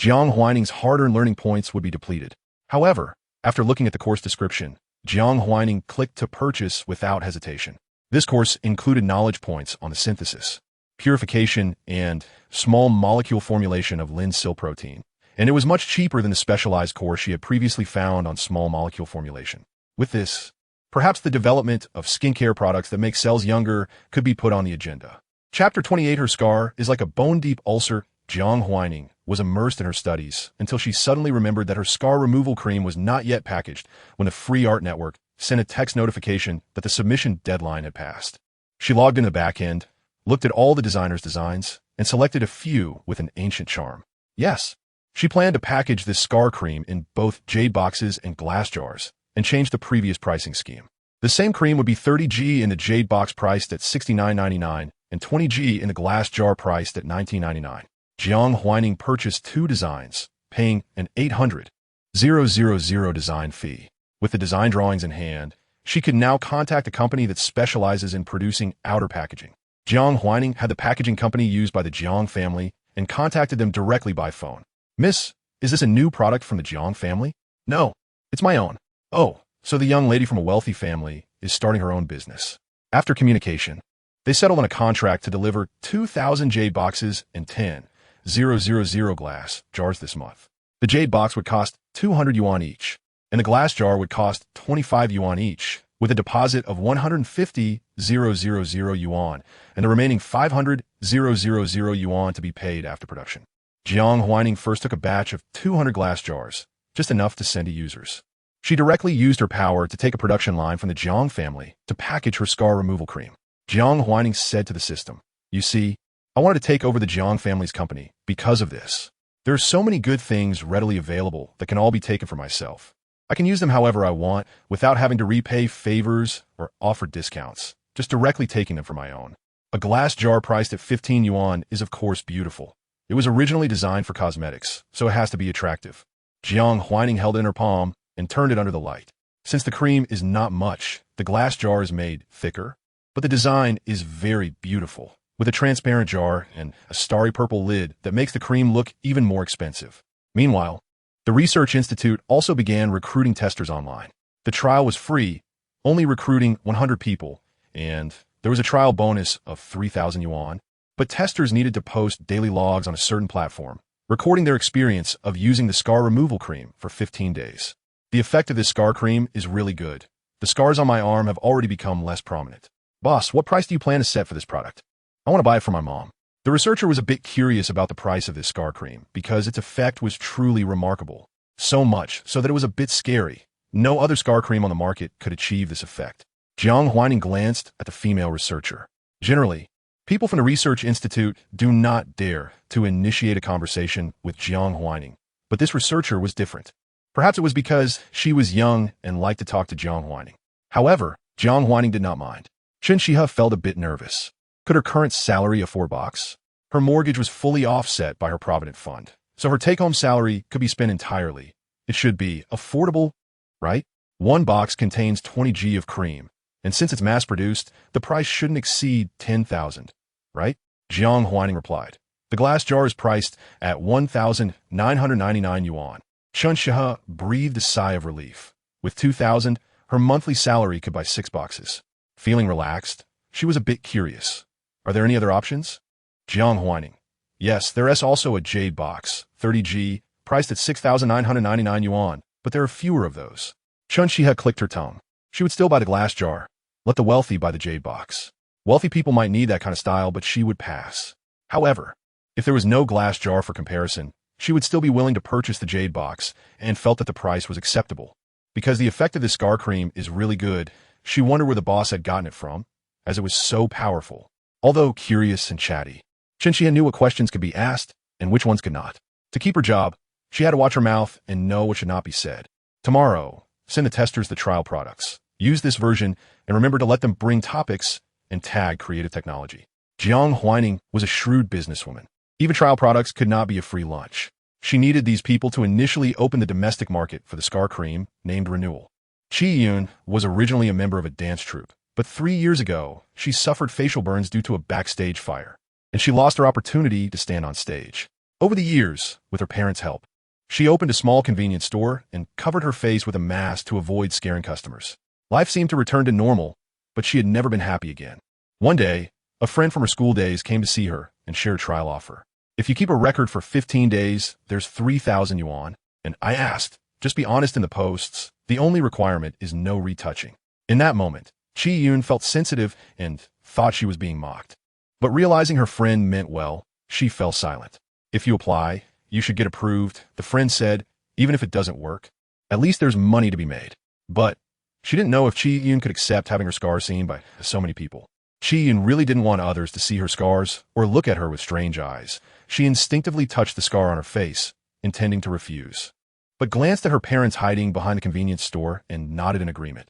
Jiang Huaining's hard-earned learning points would be depleted. However, after looking at the course description, Jiang Huaining clicked to purchase without hesitation. This course included knowledge points on the synthesis, purification, and small molecule formulation of linseed protein, and it was much cheaper than the specialized course she had previously found on small molecule formulation. With this, perhaps the development of skincare products that make cells younger could be put on the agenda. Chapter 28. Her scar is like a bone-deep ulcer. Jiang Huaining was immersed in her studies until she suddenly remembered that her scar removal cream was not yet packaged when the Free Art Network sent a text notification that the submission deadline had passed. She logged in the back end, looked at all the designers' designs, and selected a few with an ancient charm. Yes, she planned to package this scar cream in both jade boxes and glass jars, and change the previous pricing scheme. The same cream would be 30G in the jade box priced at $69.99 and 20G in the glass jar priced at $19.99. Jiang Huaining purchased 2 designs, paying an $800,000 design fee. With the design drawings in hand, she could now contact a company that specializes in producing outer packaging. Jiang Huaining had the packaging company used by the Jiang family and contacted them directly by phone. "Miss, is this a new product from the Jiang family?" "No, it's my own." "Oh, so the young lady from a wealthy family is starting her own business." After communication, they settled on a contract to deliver 2,000 jade boxes and 10,000 glass jars this month. The jade box would cost 200 yuan each, and the glass jar would cost 25 yuan each, with a deposit of 150,000 yuan and the remaining 500,000 yuan to be paid after production. Jiang Huaining first took a batch of 200 glass jars, just enough to send to users. She directly used her power to take a production line from the Jiang family to package her scar removal cream. Jiang Huaining said to the system, "You see, I wanted to take over the Jiang family's company because of this. There are so many good things readily available that can all be taken for myself. I can use them however I want without having to repay favors or offer discounts, just directly taking them for my own." A glass jar priced at 15 yuan is of course beautiful. It was originally designed for cosmetics, so it has to be attractive. Jiang Huaining held it in her palm and turned it under the light. Since the cream is not much, the glass jar is made thicker, but the design is very beautiful, with a transparent jar and a starry purple lid that makes the cream look even more expensive. Meanwhile, the Research Institute also began recruiting testers online. The trial was free, only recruiting 100 people, and there was a trial bonus of 3,000 yuan, but testers needed to post daily logs on a certain platform, recording their experience of using the scar removal cream for 15 days. The effect of this scar cream is really good. The scars on my arm have already become less prominent. "Boss, what price do you plan to set for this product?" "I want to buy it for my mom." The researcher was a bit curious about the price of this scar cream because its effect was truly remarkable. So much so that it was a bit scary. No other scar cream on the market could achieve this effect. Jiang Huaining glanced at the female researcher. Generally, people from the Research Institute do not dare to initiate a conversation with Jiang Huaining, but this researcher was different. Perhaps it was because she was young and liked to talk to Jiang Huaining. However, Jiang Huaining did not mind. Chen Shihe felt a bit nervous. Could her current salary afford box? Her mortgage was fully offset by her provident fund, so her take-home salary could be spent entirely. It should be affordable, right? One box contains 20G of cream, and since it's mass-produced, the price shouldn't exceed 10,000, right? Jiang Huaining replied. The glass jar is priced at 1,999 yuan. Chen Shihe breathed a sigh of relief. With 2,000, her monthly salary could buy 6 boxes. Feeling relaxed, she was a bit curious. "Are there any other options?" Jiang Huaining. "Yes, there is also a jade box, 30G, priced at 6,999 yuan, but there are fewer of those." Chen Shihe clicked her tongue. She would still buy the glass jar. Let the wealthy buy the jade box. Wealthy people might need that kind of style, but she would pass. However, If there was no glass jar for comparison, she would still be willing to purchase the jade box and felt that the price was acceptable. Because the effect of this scar cream is really good, she wondered where the boss had gotten it from, as it was so powerful. Although curious and chatty, Chinchia knew what questions could be asked and which ones could not. To keep her job, she had to watch her mouth and know what should not be said. Tomorrow, send the testers the trial products. Use this version and remember to let them bring topics and tag creative technology. Jiang Huaining was a shrewd businesswoman. Even trial products could not be a free lunch. She needed these people to initially open the domestic market for the scar cream named Renewal. Qi Yun was originally a member of a dance troupe, but 3 years ago, she suffered facial burns due to a backstage fire, and she lost her opportunity to stand on stage. Over the years, with her parents' help, she opened a small convenience store and covered her face with a mask to avoid scaring customers. Life seemed to return to normal, but she had never been happy again. One day, a friend from her school days came to see her and shared a trial offer. If you keep a record for 15 days, there's 3,000 yuan. And I asked, just be honest in the posts. The only requirement is no retouching. In that moment, Qi Yun felt sensitive and thought she was being mocked. But realizing her friend meant well, she fell silent. If you apply, you should get approved, the friend said, even if it doesn't work. At least there's money to be made. But she didn't know if Qi Yun could accept having her scars seen by so many people. Qi Yun really didn't want others to see her scars or look at her with strange eyes. She instinctively touched the scar on her face, intending to refuse, but glanced at her parents hiding behind the convenience store and nodded in agreement.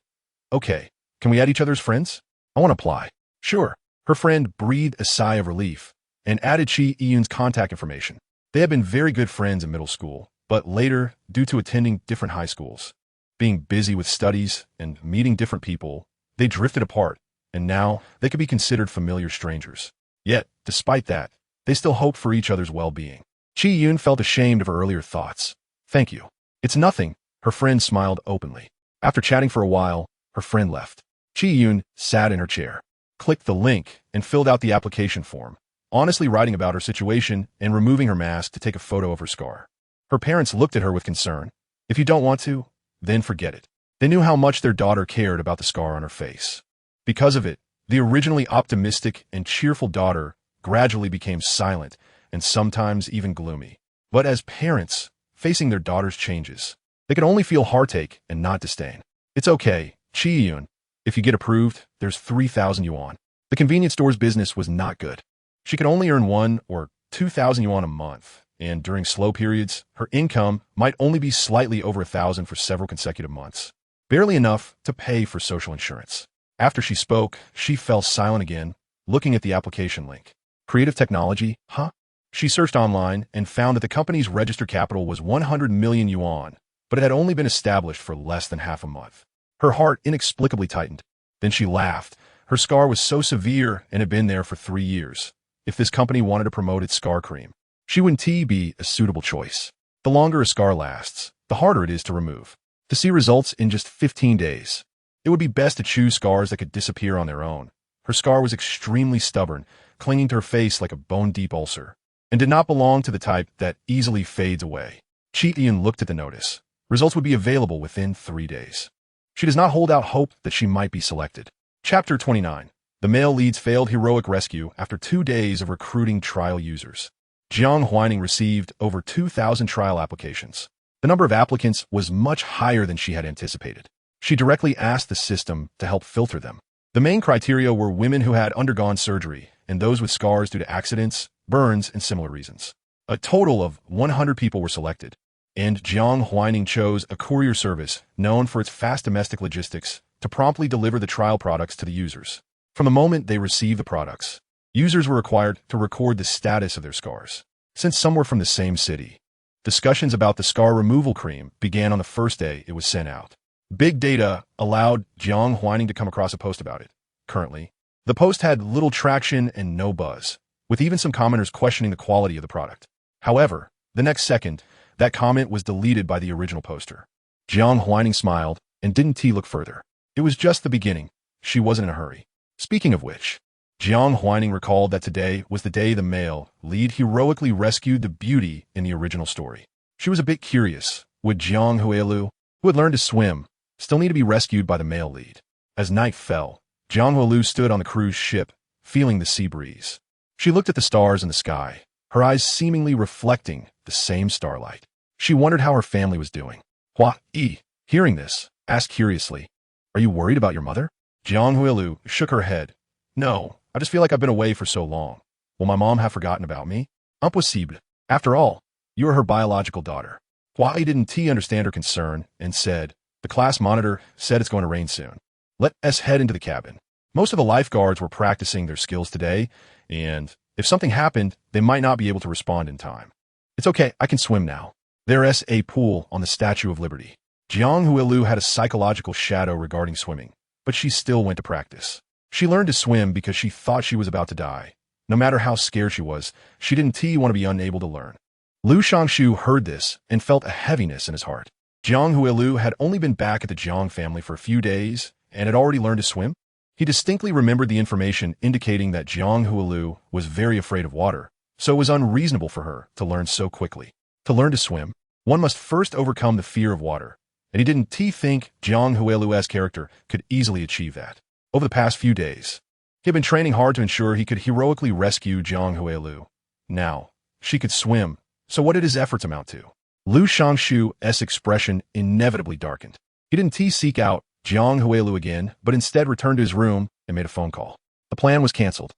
Okay, can we add each other's friends? I want to apply. Sure. Her friend breathed a sigh of relief and added Qi Yun's contact information. They had been very good friends in middle school, but later, due to attending different high schools, being busy with studies and meeting different people, they drifted apart, and now they could be considered familiar strangers. Yet, despite that, they still hoped for each other's well-being. Qi Yun felt ashamed of her earlier thoughts. Thank you. It's nothing, her friend smiled openly. After chatting for a while, her friend left. Qi Yun sat in her chair, clicked the link, and filled out the application form, honestly writing about her situation and removing her mask to take a photo of her scar. Her parents looked at her with concern. If you don't want to, then forget it. They knew how much their daughter cared about the scar on her face. Because of it, the originally optimistic and cheerful daughter gradually became silent and sometimes even gloomy. But as parents, facing their daughter's changes, they could only feel heartache and not disdain. It's okay, Qi Yun. If you get approved, there's 3,000 yuan. The convenience store's business was not good. She could only earn 1 or 2,000 yuan a month, and during slow periods, her income might only be slightly over 1,000 for several consecutive months. Barely enough to pay for social insurance. After she spoke, she fell silent again, looking at the application link. Creative technology, huh? She searched online and found that the company's registered capital was 100 million yuan, but it had only been established for less than half a month. Her heart inexplicably tightened. Then she laughed. Her scar was so severe and had been there for 3 years. If this company wanted to promote its scar cream, she wouldn't be a suitable choice. The longer a scar lasts, the harder it is to remove. To see results in just 15 days, it would be best to choose scars that could disappear on their own. Her scar was extremely stubborn, clinging to her face like a bone-deep ulcer, and did not belong to the type that easily fades away. Qi Yun looked at the notice. Results would be available within 3 days. She does not hold out hope that she might be selected. Chapter 29. The male lead's failed heroic rescue after 2 days of recruiting trial users. Jiang Huaining received over 2,000 trial applications. The number of applicants was much higher than she had anticipated. She directly asked the system to help filter them. The main criteria were women who had undergone surgery and those with scars due to accidents, burns, and similar reasons. A total of 100 people were selected, and Jiang Huaining chose a courier service known for its fast domestic logistics to promptly deliver the trial products to the users. From the moment they received the products, users were required to record the status of their scars. Since some were from the same city, discussions about the scar removal cream began on the first day it was sent out. Big data allowed Jiang Huaining to come across a post about it. Currently, the post had little traction and no buzz, with even some commenters questioning the quality of the product. However, the next second, that comment was deleted by the original poster. Jiang Huaining smiled and didn't look further. It was just the beginning. She wasn't in a hurry. Speaking of which, Jiang Huaining recalled that today was the day the male lead heroically rescued the beauty in the original story. She was a bit curious. Would Jiang Huailu, who had learned to swim, still need to be rescued by the male lead? As night fell, Jiang Huailu stood on the cruise ship, feeling the sea breeze. She looked at the stars in the sky, her eyes seemingly reflecting the same starlight. She wondered how her family was doing. Hua-yi, hearing this, asked curiously, "Are you worried about your mother?" Jiang Huailing shook her head. "No, I just feel like I've been away for so long. Will my mom have forgotten about me? Impossible. After all, you are her biological daughter." Hua-yi didn't understand her concern and said, "The class monitor said it's going to rain soon. Let's head into the cabin. Most of the lifeguards were practicing their skills today, and if something happened, they might not be able to respond in time. It's okay, I can swim now. There's a pool on the Statue of Liberty." Jiang Huailing had a psychological shadow regarding swimming, but she still went to practice. She learned to swim because she thought she was about to die. No matter how scared she was, she didn't want to be unable to learn. Lu Shangshu heard this and felt a heaviness in his heart. Jiang Huailing had only been back at the Jiang family for a few days and had already learned to swim. He distinctly remembered the information indicating that Jiang Huailing was very afraid of water, so it was unreasonable for her to learn so quickly. To learn to swim, one must first overcome the fear of water, and he didn't think Jiang Huailing's character could easily achieve that. Over the past few days, he had been training hard to ensure he could heroically rescue Jiang Huailing. Now, she could swim, so what did his efforts amount to? Lu Shangshu's expression inevitably darkened. He didn't seek out Jiang Huailing again, but instead returned to his room and made a phone call. The plan was canceled.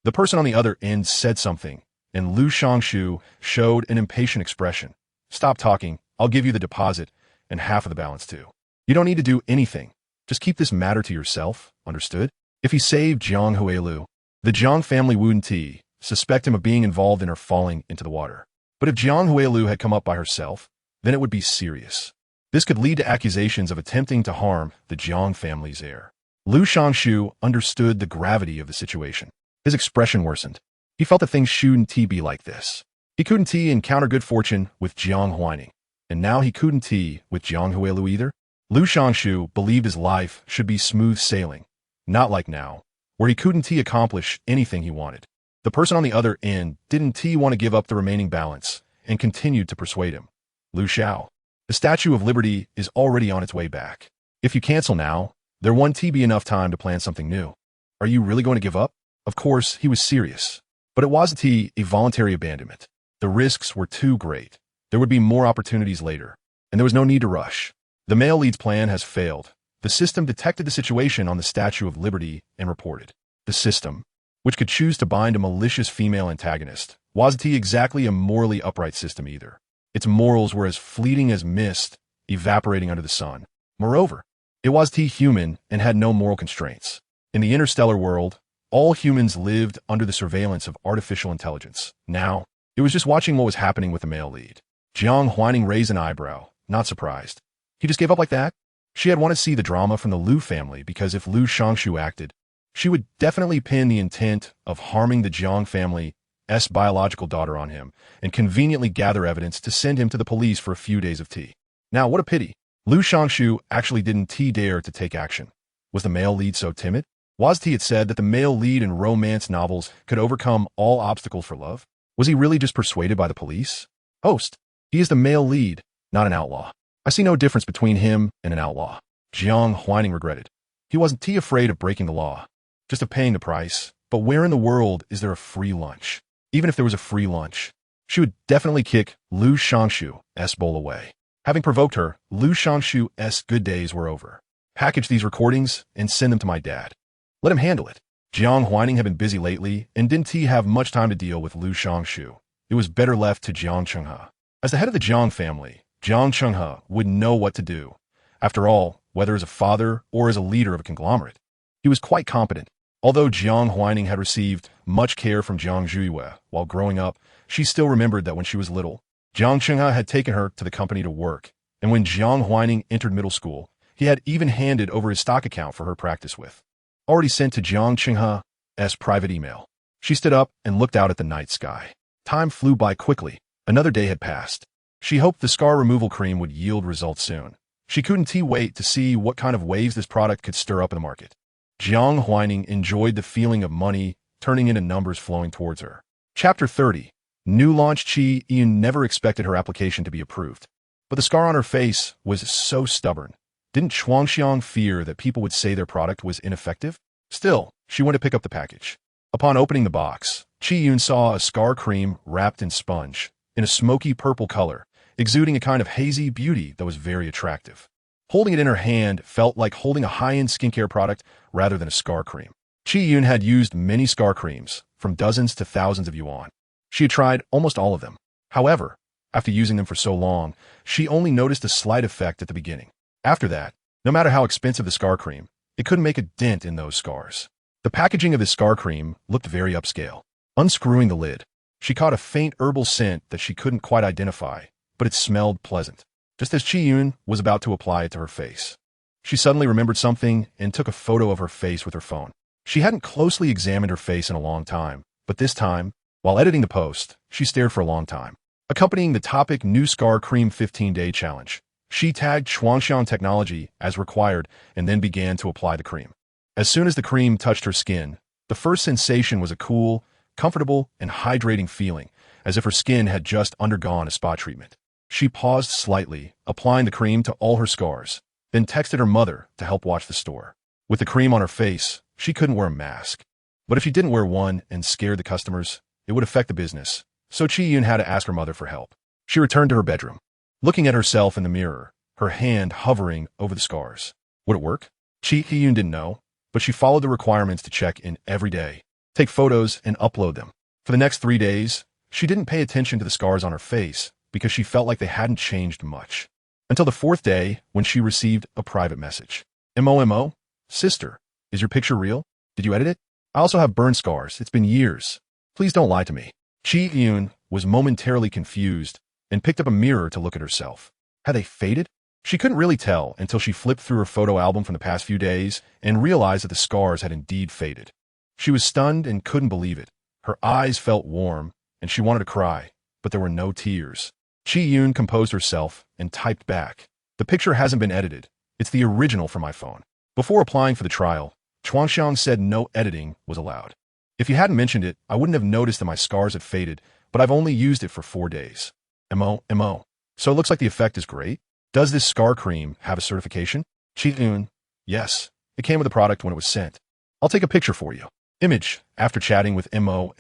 The person on the other end said something, and Lu Shangshu showed an impatient expression. "Stop talking, I'll give you the deposit, and half of the balance too. You don't need to do anything. Just keep this matter to yourself, understood?" If he saved Jiang Huailing, the Jiang family wouldn't suspect him of being involved in her falling into the water. But if Jiang Huailing had come up by herself, then it would be serious. This could lead to accusations of attempting to harm the Jiang family's heir. Lu Shangshu understood the gravity of the situation. His expression worsened. He felt that things shouldn't be like this. He couldn't encounter good fortune with Jiang Huaining, and now he couldn't with Jiang Huailing either. Lu Shangshu believed his life should be smooth sailing, not like now, where he couldn't accomplish anything he wanted. The person on the other end didn't want to give up the remaining balance and continued to persuade him. "Lu Xiao, the Statue of Liberty is already on its way back. If you cancel now, there won't be enough time to plan something new. Are you really going to give up?" Of course, he was serious, but it wasn't a voluntary abandonment. The risks were too great. There would be more opportunities later, and there was no need to rush. The male lead's plan has failed. The system detected the situation on the Statue of Liberty and reported. The system, which could choose to bind a malicious female antagonist, wasn't exactly a morally upright system either. Its morals were as fleeting as mist, evaporating under the sun. Moreover, it wasn't human and had no moral constraints. In the interstellar world, all humans lived under the surveillance of artificial intelligence. Now, it was just watching what was happening with the male lead. Jiang Huaining raised an eyebrow, not surprised. He just gave up like that? She had wanted to see the drama from the Lu family because if Lu Shangshu acted, she would definitely pin the intent of harming the Jiang family's biological daughter on him and conveniently gather evidence to send him to the police for a few days of tea. Now, what a pity. Lu Shangshu actually didn't dare to take action. Was the male lead so timid? Was had said that the male lead in romance novels could overcome all obstacles for love? Was he really just persuaded by the police? Host, he is the male lead, not an outlaw. I see no difference between him and an outlaw. Jiang Huaining regretted. He wasn't afraid of breaking the law, just of paying the price. But where in the world is there a free lunch? Even if there was a free lunch, she would definitely kick Lu Shangshu's bowl away. Having provoked her, Lu Shangshu's good days were over. Package these recordings and send them to my dad. Let him handle it. Jiang Huaining had been busy lately and didn't have much time to deal with Lu Shangshu. It was better left to Jiang Chenghe. As the head of the Jiang family, Jiang Chenghe would know what to do. After all, whether as a father or as a leader of a conglomerate, he was quite competent. Although Jiang Huaining had received much care from Jiang Zhuiyue while growing up, she still remembered that when she was little, Jiang Chenghe had taken her to the company to work, and when Jiang Huaining entered middle school, he had even handed over his stock account for her practice with. Already sent to Jiang Chenghe's private email. She stood up and looked out at the night sky. Time flew by quickly. Another day had passed. She hoped the scar removal cream would yield results soon. She couldn't wait to see what kind of waves this product could stir up in the market. Jiang Huaining enjoyed the feeling of money turning into numbers flowing towards her. Chapter 30. New launch Chi Ian never expected her application to be approved. But the scar on her face was so stubborn. Didn't Shuangxiang fear that people would say their product was ineffective? Still, she went to pick up the package. Upon opening the box, Chi-Yun saw a scar cream wrapped in sponge, in a smoky purple color, exuding a kind of hazy beauty that was very attractive. Holding it in her hand felt like holding a high-end skincare product rather than a scar cream. Chi-Yun had used many scar creams, from dozens to thousands of yuan. She had tried almost all of them. However, after using them for so long, she only noticed a slight effect at the beginning. After that, no matter how expensive the scar cream, it couldn't make a dent in those scars. The packaging of this scar cream looked very upscale. Unscrewing the lid, she caught a faint herbal scent that she couldn't quite identify, but it smelled pleasant. Just as Chi-Yun was about to apply it to her face, she suddenly remembered something and took a photo of her face with her phone. She hadn't closely examined her face in a long time, but this time, while editing the post, she stared for a long time. Accompanying the topic New Scar Cream 15-Day Challenge, she tagged Chuangxiang Technology as required and then began to apply the cream. As soon as the cream touched her skin, the first sensation was a cool, comfortable, and hydrating feeling, as if her skin had just undergone a spa treatment. She paused slightly, applying the cream to all her scars, then texted her mother to help watch the store. With the cream on her face, she couldn't wear a mask. But if she didn't wear one and scared the customers, it would affect the business. So Chi-Yun had to ask her mother for help. She returned to her bedroom, looking at herself in the mirror, her hand hovering over the scars. Would it work? Chi-Yun didn't know, but she followed the requirements to check in every day, take photos, and upload them. For the next 3 days, she didn't pay attention to the scars on her face because she felt like they hadn't changed much. Until the 4th day, when she received a private message. MOMO? Sister, is your picture real? Did you edit it? I also have burn scars. It's been years. Please don't lie to me. Chi-Yun was momentarily confused and picked up a mirror to look at herself. Had they faded? She couldn't really tell until she flipped through her photo album from the past few days and realized that the scars had indeed faded. She was stunned and couldn't believe it. Her eyes felt warm, and she wanted to cry, but there were no tears. Chi-Yun composed herself and typed back. The picture hasn't been edited. It's the original from my phone. Before applying for the trial, Chuangxiang said no editing was allowed. If you hadn't mentioned it, I wouldn't have noticed that my scars had faded, but I've only used it for 4 days. MO. So it looks like the effect is great? Does this scar cream have a certification? Chi-Yun, yes. It came with the product when it was sent. I'll take a picture for you. Image. After chatting with MO,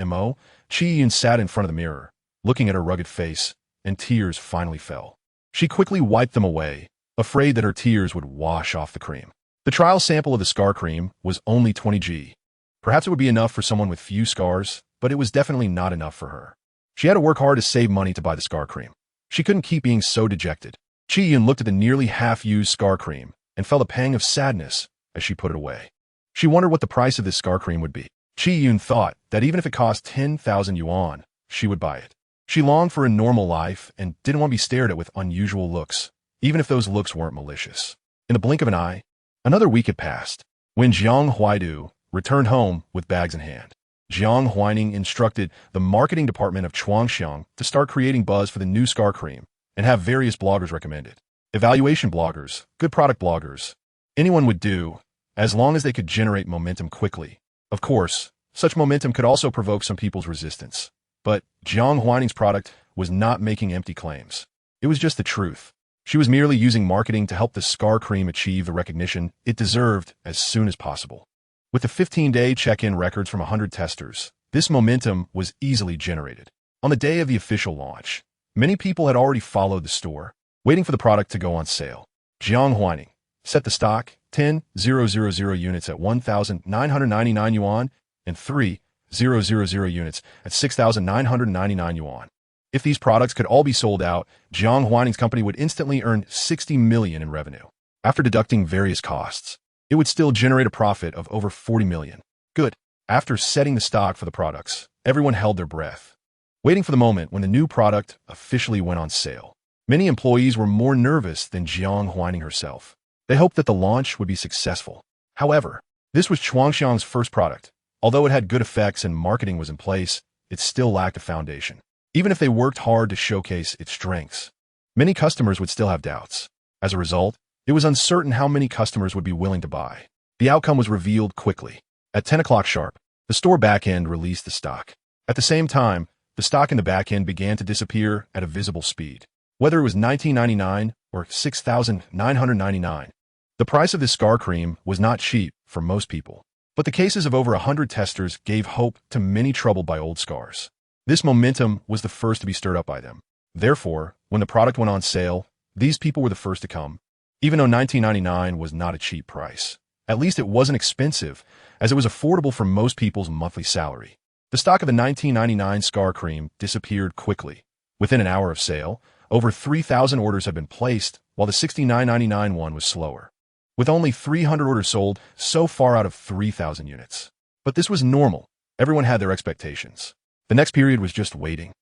Chi-Yun sat in front of the mirror, looking at her rugged face, and tears finally fell. She quickly wiped them away, afraid that her tears would wash off the cream. The trial sample of the scar cream was only 20 g. Perhaps it would be enough for someone with few scars, but it was definitely not enough for her. She had to work hard to save money to buy the scar cream. She couldn't keep being so dejected. Chi-Yun looked at the nearly half-used scar cream and felt a pang of sadness as she put it away. She wondered what the price of this scar cream would be. Chi-Yun thought that even if it cost 10,000 yuan, she would buy it. She longed for a normal life and didn't want to be stared at with unusual looks, even if those looks weren't malicious. In the blink of an eye, another week had passed. When Jiang Huaining returned home with bags in hand, Jiang Huaining instructed the marketing department of Chuangxiang to start creating buzz for the new scar cream and have various bloggers recommend it. Evaluation bloggers, good product bloggers, anyone would do, as long as they could generate momentum quickly. Of course, such momentum could also provoke some people's resistance. But Jiang Huaining's product was not making empty claims. It was just the truth. She was merely using marketing to help the scar cream achieve the recognition it deserved as soon as possible. With the 15-day check-in records from 100 testers, this momentum was easily generated. On the day of the official launch, many people had already followed the store, waiting for the product to go on sale. Jiang Huaining set the stock 10,000 units at 1,999 yuan and 3,000 units at 6,999 yuan. If these products could all be sold out, Jiang Huaining's company would instantly earn 60 million in revenue. After deducting various costs, it would still generate a profit of over 40 million. Good. After setting the stock for the products, everyone held their breath, waiting for the moment when the new product officially went on sale. Many employees were more nervous than Jiang Huaining herself. They hoped that the launch would be successful. However, this was Chuangxiang's first product. Although it had good effects and marketing was in place, it still lacked a foundation. Even if they worked hard to showcase its strengths, many customers would still have doubts. As a result, it was uncertain how many customers would be willing to buy. The outcome was revealed quickly. At 10 o'clock sharp, the store backend released the stock. At the same time, the stock in the backend began to disappear at a visible speed. Whether it was 1999 or 6,999, the price of this scar cream was not cheap for most people. But the cases of over 100 testers gave hope to many troubled by old scars. This momentum was the first to be stirred up by them. Therefore, when the product went on sale, these people were the first to come. Even though $19.99 was not a cheap price, at least it wasn't expensive, as it was affordable for most people's monthly salary. The stock of the $19.99 scar cream disappeared quickly. Within an hour of sale, over 3,000 orders had been placed, while the $69.99 one was slower, with only 300 orders sold so far out of 3,000 units. But this was normal. Everyone had their expectations. The next period was just waiting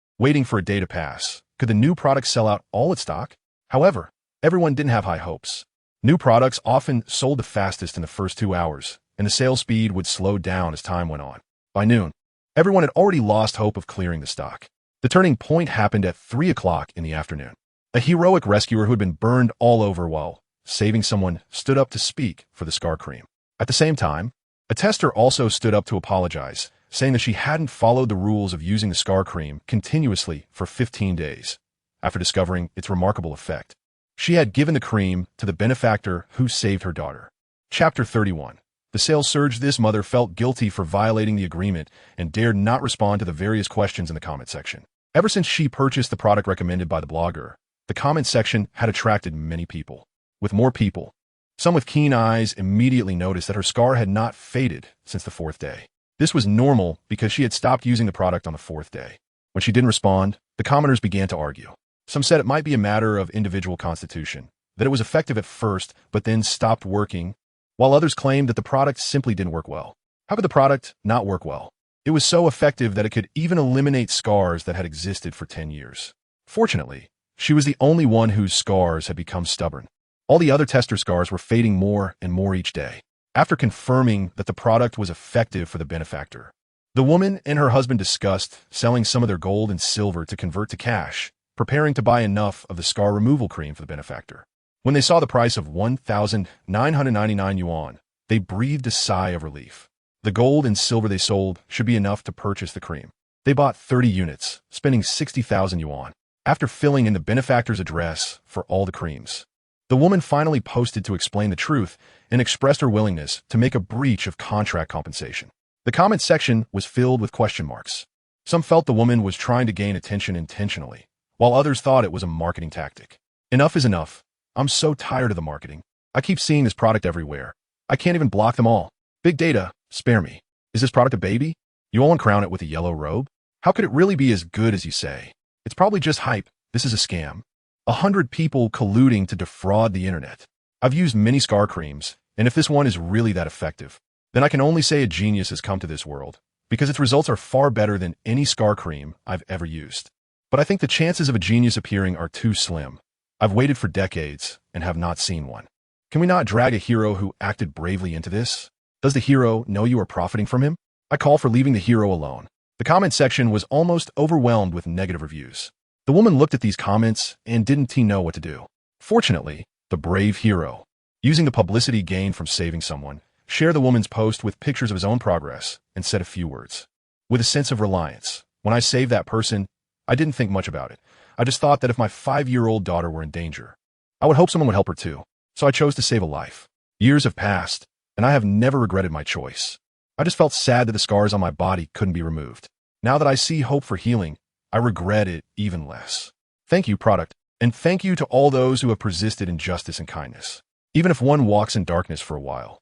for a day to pass. Could the new product sell out all its stock? However, everyone didn't have high hopes. New products often sold the fastest in the first 2 hours, and the sales speed would slow down as time went on. By noon, everyone had already lost hope of clearing the stock. The turning point happened at 3 o'clock in the afternoon. A heroic rescuer who had been burned all over while saving someone stood up to speak for the scar cream. At the same time, a tester also stood up to apologize, saying that she hadn't followed the rules of using the scar cream continuously for 15 days. After discovering its remarkable effect, she had given the cream to the benefactor who saved her daughter. Chapter 31. The sales surged. This mother felt guilty for violating the agreement and dared not respond to the various questions in the comment section. Ever since she purchased the product recommended by the blogger, the comment section had attracted many people. With more people, some with keen eyes immediately noticed that her scar had not faded since the 4th day. This was normal because she had stopped using the product on the 4th day. When she didn't respond, the commenters began to argue. Some said it might be a matter of individual constitution, that it was effective at first but then stopped working, while others claimed that the product simply didn't work well. How could the product not work well? It was so effective that it could even eliminate scars that had existed for 10 years. Fortunately, she was the only one whose scars had become stubborn. All the other tester scars were fading more and more each day. After confirming that the product was effective for the benefactor, the woman and her husband discussed selling some of their gold and silver to convert to cash, preparing to buy enough of the scar removal cream for the benefactor. When they saw the price of 1,999 yuan, they breathed a sigh of relief. The gold and silver they sold should be enough to purchase the cream. They bought 30 units, spending 60,000 yuan. After filling in the benefactor's address for all the creams, the woman finally posted to explain the truth and expressed her willingness to make a breach of contract compensation. The comment section was filled with question marks. Some felt the woman was trying to gain attention intentionally, while others thought it was a marketing tactic. Enough is enough. I'm so tired of the marketing. I keep seeing this product everywhere. I can't even block them all. Big data, spare me. Is this product a baby? You all uncrown it with a yellow robe? How could it really be as good as you say? It's probably just hype. This is a scam. 100 people colluding to defraud the internet. I've used many scar creams, and if this one is really that effective, then I can only say a genius has come to this world, because its results are far better than any scar cream I've ever used. But I think the chances of a genius appearing are too slim. I've waited for decades and have not seen one. Can we not drag a hero who acted bravely into this? Does the hero know you are profiting from him? I call for leaving the hero alone. The comment section was almost overwhelmed with negative reviews. The woman looked at these comments and didn't know what to do. Fortunately, the brave hero, using the publicity gained from saving someone, shared the woman's post with pictures of his own progress and said a few words. With a sense of reliance, when I saved that person, I didn't think much about it. I just thought that if my 5-year-old daughter were in danger, I would hope someone would help her too. So I chose to save a life. Years have passed, and I have never regretted my choice. I just felt sad that the scars on my body couldn't be removed. Now that I see hope for healing, I regret it even less. Thank you, product, and thank you to all those who have persisted in justice and kindness. Even if one walks in darkness for a while,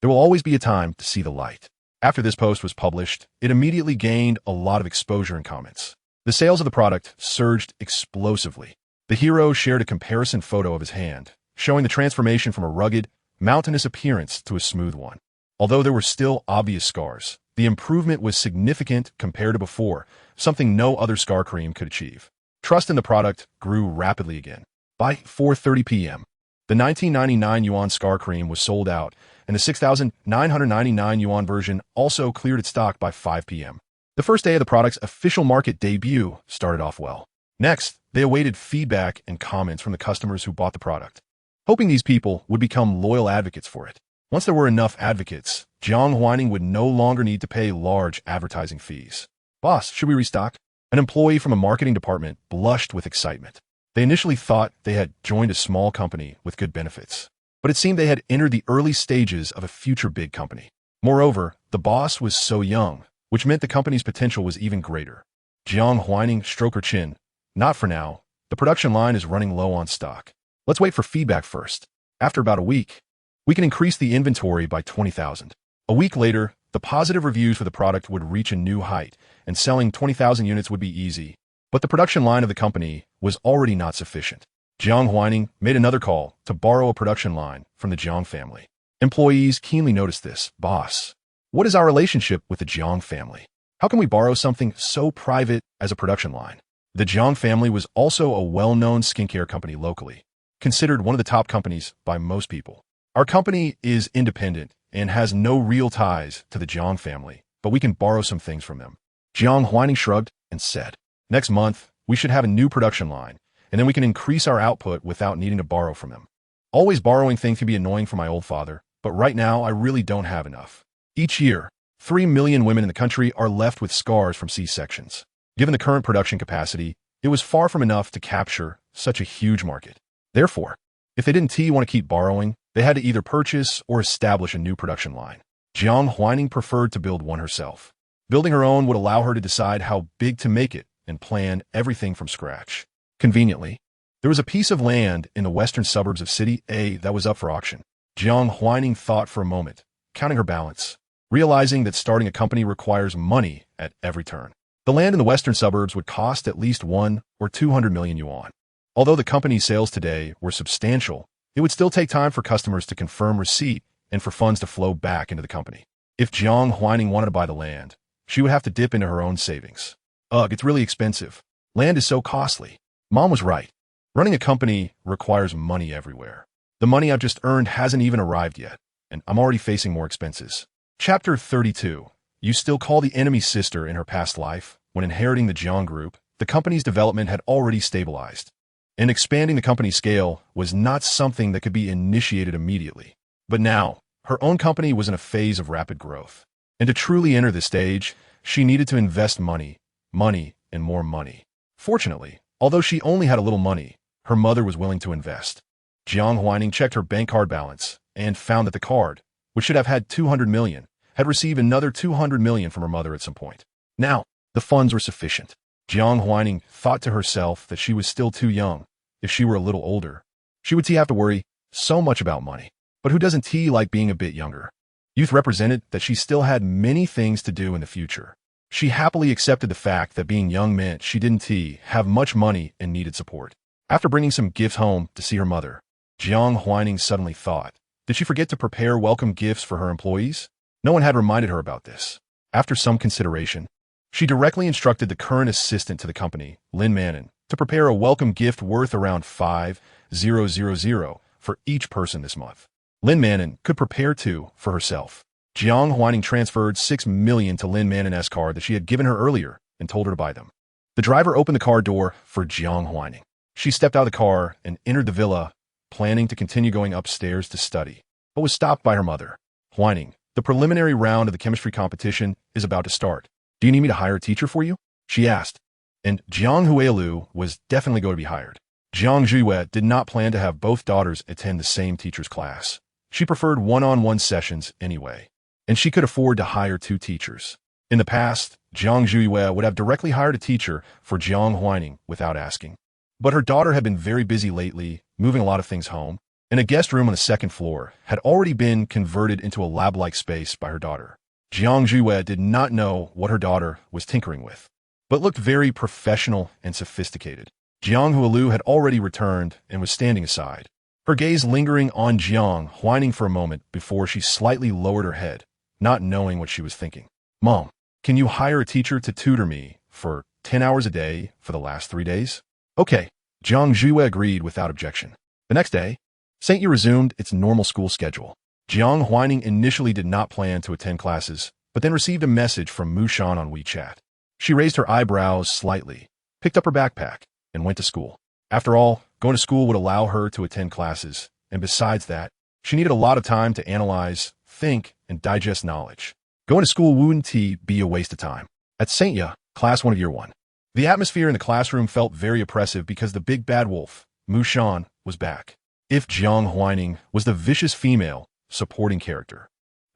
there will always be a time to see the light. After this post was published, it immediately gained a lot of exposure and comments. The sales of the product surged explosively. The hero shared a comparison photo of his hand, showing the transformation from a rugged, mountainous appearance to a smooth one. Although there were still obvious scars, the improvement was significant compared to before, something no other scar cream could achieve. Trust in the product grew rapidly again. By 4:30 p.m., the 1999 yuan scar cream was sold out, and the 6,999 yuan version also cleared its stock by 5 p.m. The first day of the product's official market debut started off well. Next, they awaited feedback and comments from the customers who bought the product, hoping these people would become loyal advocates for it. Once there were enough advocates, Jiang Huaining would no longer need to pay large advertising fees. Boss, should we restock? An employee from a marketing department blushed with excitement. They initially thought they had joined a small company with good benefits, but it seemed they had entered the early stages of a future big company. Moreover, the boss was so young, which meant the company's potential was even greater. Jiang Huaining stroked her chin. Not for now. The production line is running low on stock. Let's wait for feedback first. After about a week, we can increase the inventory by 20,000. A week later, the positive reviews for the product would reach a new height, and selling 20,000 units would be easy. But the production line of the company was already not sufficient. Jiang Huaining made another call to borrow a production line from the Jiang family. Employees keenly noticed this. Boss, what is our relationship with the Jiang family? How can we borrow something so private as a production line? The Jiang family was also a well-known skincare company locally, considered one of the top companies by most people. Our company is independent and has no real ties to the Jiang family, but we can borrow some things from them. Jiang Huaining shrugged and said, next month, we should have a new production line, and then we can increase our output without needing to borrow from him. Always borrowing things can be annoying for my old father, but right now I really don't have enough. Each year, 3 million women in the country are left with scars from C-sections. Given the current production capacity, it was far from enough to capture such a huge market. Therefore, if they didn't want to keep borrowing, they had to either purchase or establish a new production line. Jiang Huaining preferred to build one herself. Building her own would allow her to decide how big to make it and plan everything from scratch. Conveniently, there was a piece of land in the western suburbs of City A that was up for auction. Jiang Huaining thought for a moment, counting her balance, realizing that starting a company requires money at every turn. The land in the western suburbs would cost at least 1 or 200 million yuan. Although the company's sales today were substantial, it would still take time for customers to confirm receipt and for funds to flow back into the company. If Jiang Huaining wanted to buy the land, she would have to dip into her own savings. Ugh, it's really expensive. Land is so costly. Mom was right. Running a company requires money everywhere. The money I've just earned hasn't even arrived yet, and I'm already facing more expenses. Chapter 32. You still call the enemy sister in her past life. When inheriting the Jiang Group, the company's development had already stabilized, and expanding the company's scale was not something that could be initiated immediately. But now, her own company was in a phase of rapid growth, and to truly enter this stage, she needed to invest money, and more money. Fortunately, although she only had a little money, her mother was willing to invest. Jiang Huaining checked her bank card balance and found that the card, which should have had 200 million, had received another 200 million from her mother at some point. Now, the funds were sufficient. Jiang Huaining thought to herself that she was still too young. If she were a little older, she would have to worry so much about money. But who doesn't like being a bit younger? Youth represented that she still had many things to do in the future. She happily accepted the fact that being young meant she didn't have much money and needed support. After bringing some gifts home to see her mother, Jiang Huaining suddenly thought, did she forget to prepare welcome gifts for her employees? No one had reminded her about this. After some consideration, she directly instructed the current assistant to the company, Lin Manon, to prepare a welcome gift worth around 5,000 for each person this month. Lin Manon could prepare two for herself. Jiang Huaining transferred 6 million to Lin Manon's card that she had given her earlier and told her to buy them. The driver opened the car door for Jiang Huaining. She stepped out of the car and entered the villa, planning to continue going upstairs to study, but was stopped by her mother. Huaining, the preliminary round of the chemistry competition is about to start. Do you need me to hire a teacher for you? She asked. And Jiang Huailu was definitely going to be hired. Jiang Zhuye did not plan to have both daughters attend the same teacher's class. She preferred one-on-one sessions anyway, and she could afford to hire 2 teachers. In the past, Jiang Zhuye would have directly hired a teacher for Jiang Huaining without asking. But her daughter had been very busy lately, moving a lot of things home, and a guest room on the second floor had already been converted into a lab-like space by her daughter. Jiang Zhuye did not know what her daughter was tinkering with, but looked very professional and sophisticated. Jiang Huailu had already returned and was standing aside, her gaze lingering on Jiang Huaining for a moment before she slightly lowered her head, not knowing what she was thinking. Mom, can you hire a teacher to tutor me for 10 hours a day for the last 3 days? Okay, Jiang Zhuye agreed without objection. The next day, St. Yu resumed its normal school schedule. Jiang Huaining initially did not plan to attend classes, but then received a message from Mu Shan on WeChat. She raised her eyebrows slightly, picked up her backpack, and went to school. After all, going to school would allow her to attend classes, and besides that, she needed a lot of time to analyze, think, and digest knowledge. Going to school wouldn't be a waste of time. At St. Yu, Class 1 of Year 1, the atmosphere in the classroom felt very oppressive because the big bad wolf, Mu Shan, was back. If Jiang Huaining was the vicious female supporting character,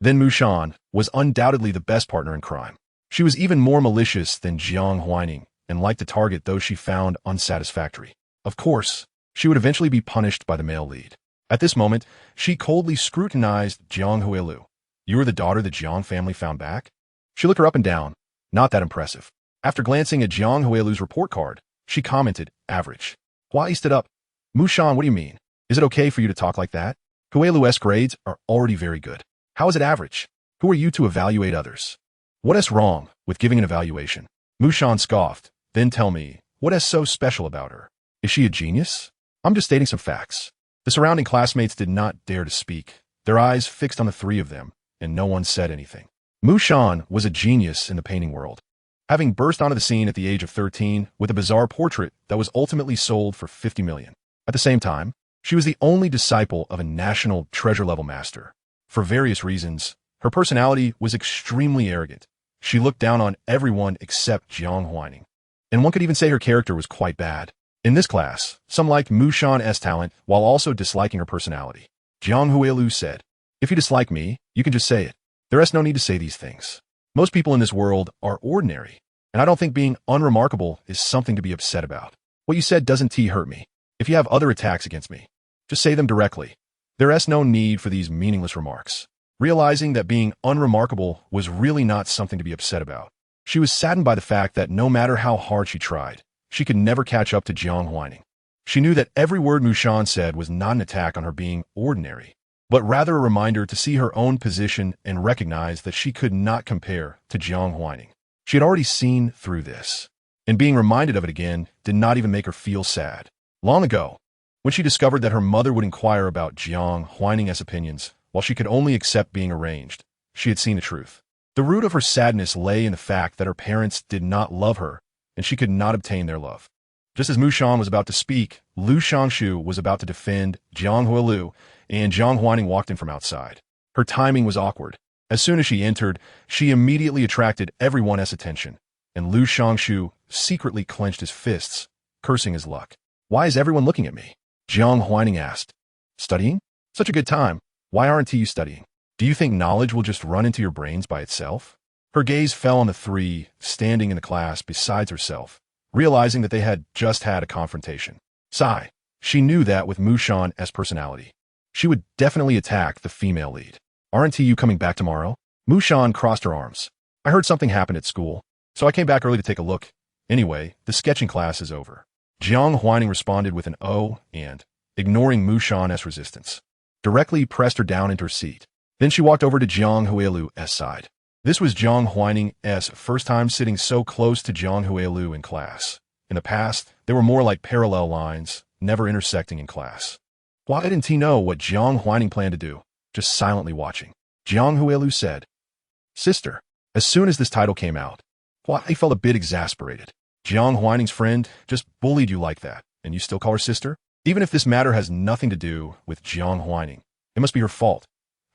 then Mu Shan was undoubtedly the best partner in crime. She was even more malicious than Jiang Huaining and liked to target those she found unsatisfactory. Of course, she would eventually be punished by the male lead. At this moment, she coldly scrutinized Jiang Huailu. You are the daughter the Jiang family found back? She looked her up and down. Not that impressive. After glancing at Jiang Huailu's report card, she commented, average. Huai stood up. Mu Shan, what do you mean? Is it okay for you to talk like that? Huailu's grades are already very good. How is it average? Who are you to evaluate others? What is wrong with giving an evaluation? Mu Shan scoffed. Then tell me, what is so special about her? Is she a genius? I'm just stating some facts. The surrounding classmates did not dare to speak, their eyes fixed on the three of them, and no one said anything. Mu Shan was a genius in the painting world, having burst onto the scene at the age of 13 with a bizarre portrait that was ultimately sold for 50 million. At the same time, she was the only disciple of a national treasure-level master. For various reasons, her personality was extremely arrogant. She looked down on everyone except Jiang Huaining. And one could even say her character was quite bad. In this class, some liked Mu Shan's talent while also disliking her personality. Jiang Huailu said, if you dislike me, you can just say it. There is no need to say these things. Most people in this world are ordinary, and I don't think being unremarkable is something to be upset about. What you said doesn't hurt me. If you have other attacks against me, just say them directly. There is no need for these meaningless remarks. Realizing that being unremarkable was really not something to be upset about, she was saddened by the fact that no matter how hard she tried, she could never catch up to Jiang Huaining. She knew that every word Mu Shan said was not an attack on her being ordinary, but rather a reminder to see her own position and recognize that she could not compare to Jiang Huaining. She had already seen through this, and being reminded of it again did not even make her feel sad. Long ago, when she discovered that her mother would inquire about Jiang Huaining's opinions while she could only accept being arranged, she had seen the truth. The root of her sadness lay in the fact that her parents did not love her, and she could not obtain their love. Just as Mu Shan was about to speak, Lu Shangshu was about to defend Jiang Huailu, and Jiang Huaining walked in from outside. Her timing was awkward. As soon as she entered, she immediately attracted everyone's attention, and Lu Shangshu secretly clenched his fists, cursing his luck. Why is everyone looking at me? Jiang Huaining asked. Studying? Such a good time. Why aren't you studying? Do you think knowledge will just run into your brains by itself? Her gaze fell on the three standing in the class besides herself, realizing that they had just had a confrontation. Sigh. She knew that with Mu Shan's personality, she would definitely attack the female lead. Aren't you coming back tomorrow? Mu Shan crossed her arms. I heard something happened at school, so I came back early to take a look. Anyway, the sketching class is over. Jiang Huaining responded with an "oh" and, ignoring Mu Shan's resistance, directly pressed her down into her seat. Then she walked over to Jiang Huailu's side. This was Jiang Huaining's first time sitting so close to Jiang Huailu in class. In the past, they were more like parallel lines, never intersecting in class. Why didn't he know what Jiang Huaining planned to do, just silently watching? Jiang Huailu said, Sister. As soon as this title came out, Huai felt a bit exasperated. Jiang Huaining's friend just bullied you like that, and you still call her sister? Even if this matter has nothing to do with Jiang Huaining, it must be her fault.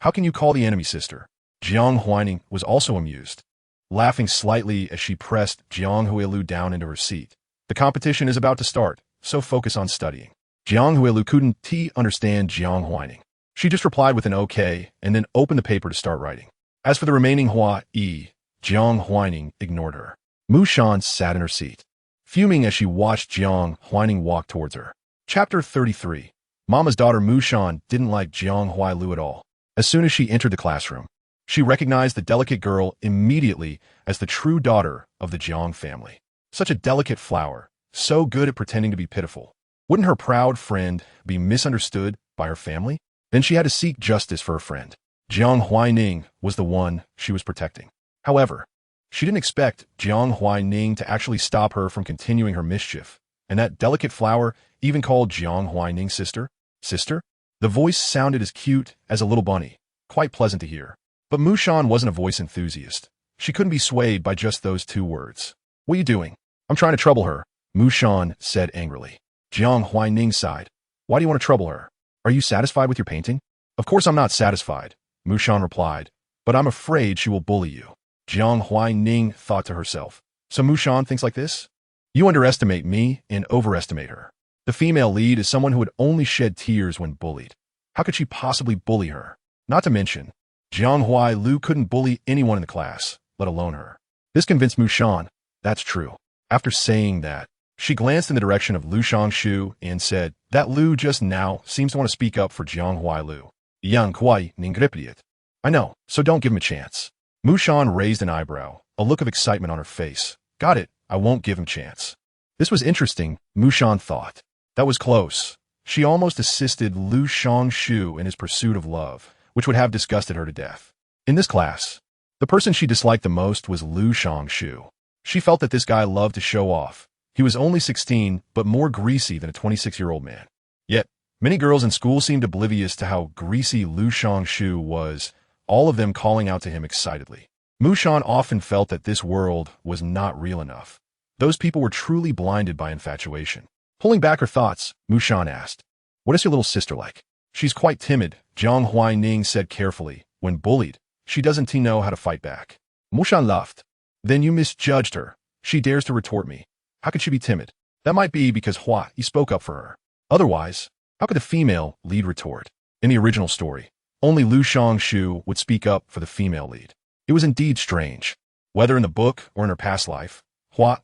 How can you call the enemy sister? Jiang Huaining was also amused, laughing slightly as she pressed Jiang Huailu down into her seat. The competition is about to start, so focus on studying. Jiang Huailu couldn't understand Jiang Huaining. She just replied with an okay and then opened the paper to start writing. As for the remaining Jiang Huaining ignored her. Mu Shan sat in her seat, fuming as she watched Jiang Huaining walk towards her. Chapter 33. Mama's daughter Mu Shan didn't like Jiang Huailu at all. As soon as she entered the classroom, she recognized the delicate girl immediately as the true daughter of the Jiang family. Such a delicate flower, so good at pretending to be pitiful. Wouldn't her proud friend be misunderstood by her family? Then she had to seek justice for her friend. Jiang Huaining was the one she was protecting. However, she didn't expect Jiang Huaining to actually stop her from continuing her mischief. And that delicate flower even called Jiang Huaining sister? Sister? The voice sounded as cute as a little bunny, quite pleasant to hear. But Mu Shan wasn't a voice enthusiast. She couldn't be swayed by just those two words. What are you doing? I'm trying to trouble her, Mu Shan said angrily. Jiang Huaining sighed. Why do you want to trouble her? Are you satisfied with your painting? Of course I'm not satisfied, Mu Shan replied, but I'm afraid she will bully you. Jiang Huaining thought to herself. So Mu Shan thinks like this? You underestimate me and overestimate her. The female lead is someone who would only shed tears when bullied. How could she possibly bully her? Not to mention, Jiang Huailing couldn't bully anyone in the class, let alone her. This convinced Mu Shan. That's true. After saying that, she glanced in the direction of Lu Shangshu and said, that Lu just now seems to want to speak up for Jiang Huailing. Jiang Huaining. I know, so don't give him a chance. Mu Shan raised an eyebrow, a look of excitement on her face. Got it, I won't give him a chance. This was interesting, Mu Shan thought. That was close. She almost assisted Lu Shangshu in his pursuit of love, which would have disgusted her to death. In this class, the person she disliked the most was Lu Shangshu. She felt that this guy loved to show off. He was only 16, but more greasy than a 26-year-old man. Yet, many girls in school seemed oblivious to how greasy Lu Shangshu was, all of them calling out to him excitedly. Mu Shan often felt that this world was not real enough. Those people were truly blinded by infatuation. Pulling back her thoughts, Mu Shan asked, what is your little sister like? She's quite timid, Jiang Huaining said carefully. When bullied, she doesn't know how to fight back. Mu Shan laughed. Then you misjudged her. She dares to retort me. How could she be timid? That might be because he spoke up for her. Otherwise, how could the female lead retort? In the original story, only Lu Shangshu would speak up for the female lead. It was indeed strange. Whether in the book or in her past life,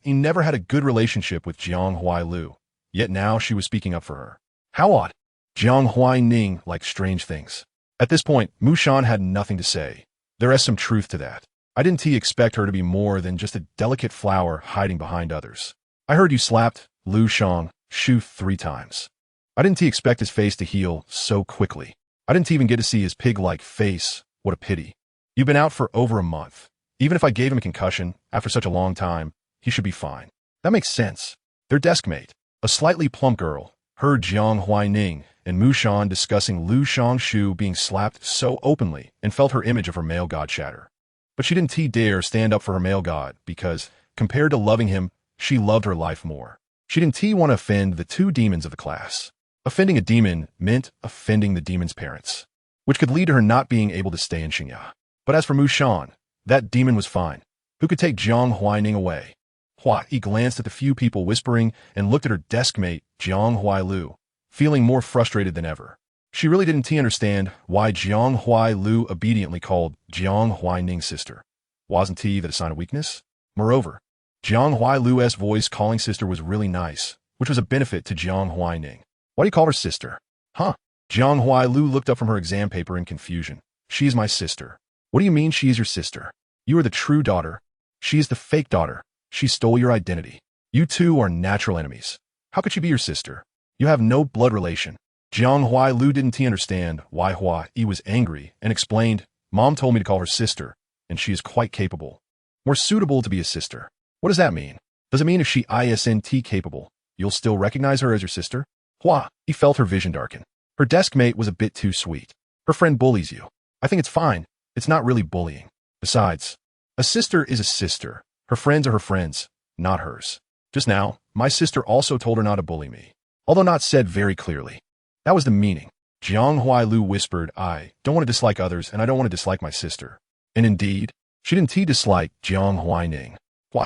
he never had a good relationship with Jiang Huailing, yet now she was speaking up for her. How odd. Jiang Huaining liked strange things. At this point, Mu Shan had nothing to say. There is some truth to that. I didn't expect her to be more than just a delicate flower hiding behind others. I heard you slapped Lu Shangshu 3 times. I didn't expect his face to heal so quickly. I didn't even get to see his pig-like face. What a pity. You've been out for over a month. Even if I gave him a concussion after such a long time, he should be fine. That makes sense. Their desk mate, a slightly plump girl, heard Jiang Huaining and Mu Shan discussing Lu Shangshu being slapped so openly and felt her image of her male god shatter. But she didn't dare stand up for her male god because, compared to loving him, she loved her life more. She didn't want to offend the 2 demons of the class. Offending a demon meant offending the demon's parents, which could lead to her not being able to stay in Xingya. But as for Mu Shan, that demon was fine. Who could take Jiang Huaining away? He glanced at the few people whispering and looked at her desk mate, Jiang Huailing, feeling more frustrated than ever. She really didn't understand why Jiang Huailing obediently called Jiang Huaining's sister. Wasn't that a sign of weakness? Moreover, Jiang Huailing's voice calling sister was really nice, which was a benefit to Jiang Huaining. Why do you call her sister? Huh? Jiang Huailing looked up from her exam paper in confusion. She is my sister. What do you mean she is your sister? You are the true daughter. She is the fake daughter. She stole your identity. You two are natural enemies. How could she be your sister? You have no blood relation. Jiang Huailing didn't understand why he was angry and explained, Mom told me to call her sister, and she is quite capable. More suitable to be a sister. What does that mean? Does it mean if she isn't capable, you'll still recognize her as your sister? He felt her vision darken. Her desk mate was a bit too sweet. Her friend bullies you. I think it's fine. It's not really bullying. Besides, a sister is a sister. Her friends are her friends, not hers. Just now, my sister also told her not to bully me, although not said very clearly. That was the meaning. Jiang Huailing whispered, I don't want to dislike others and I don't want to dislike my sister. And indeed, she didn't dislike Jiang Huaining.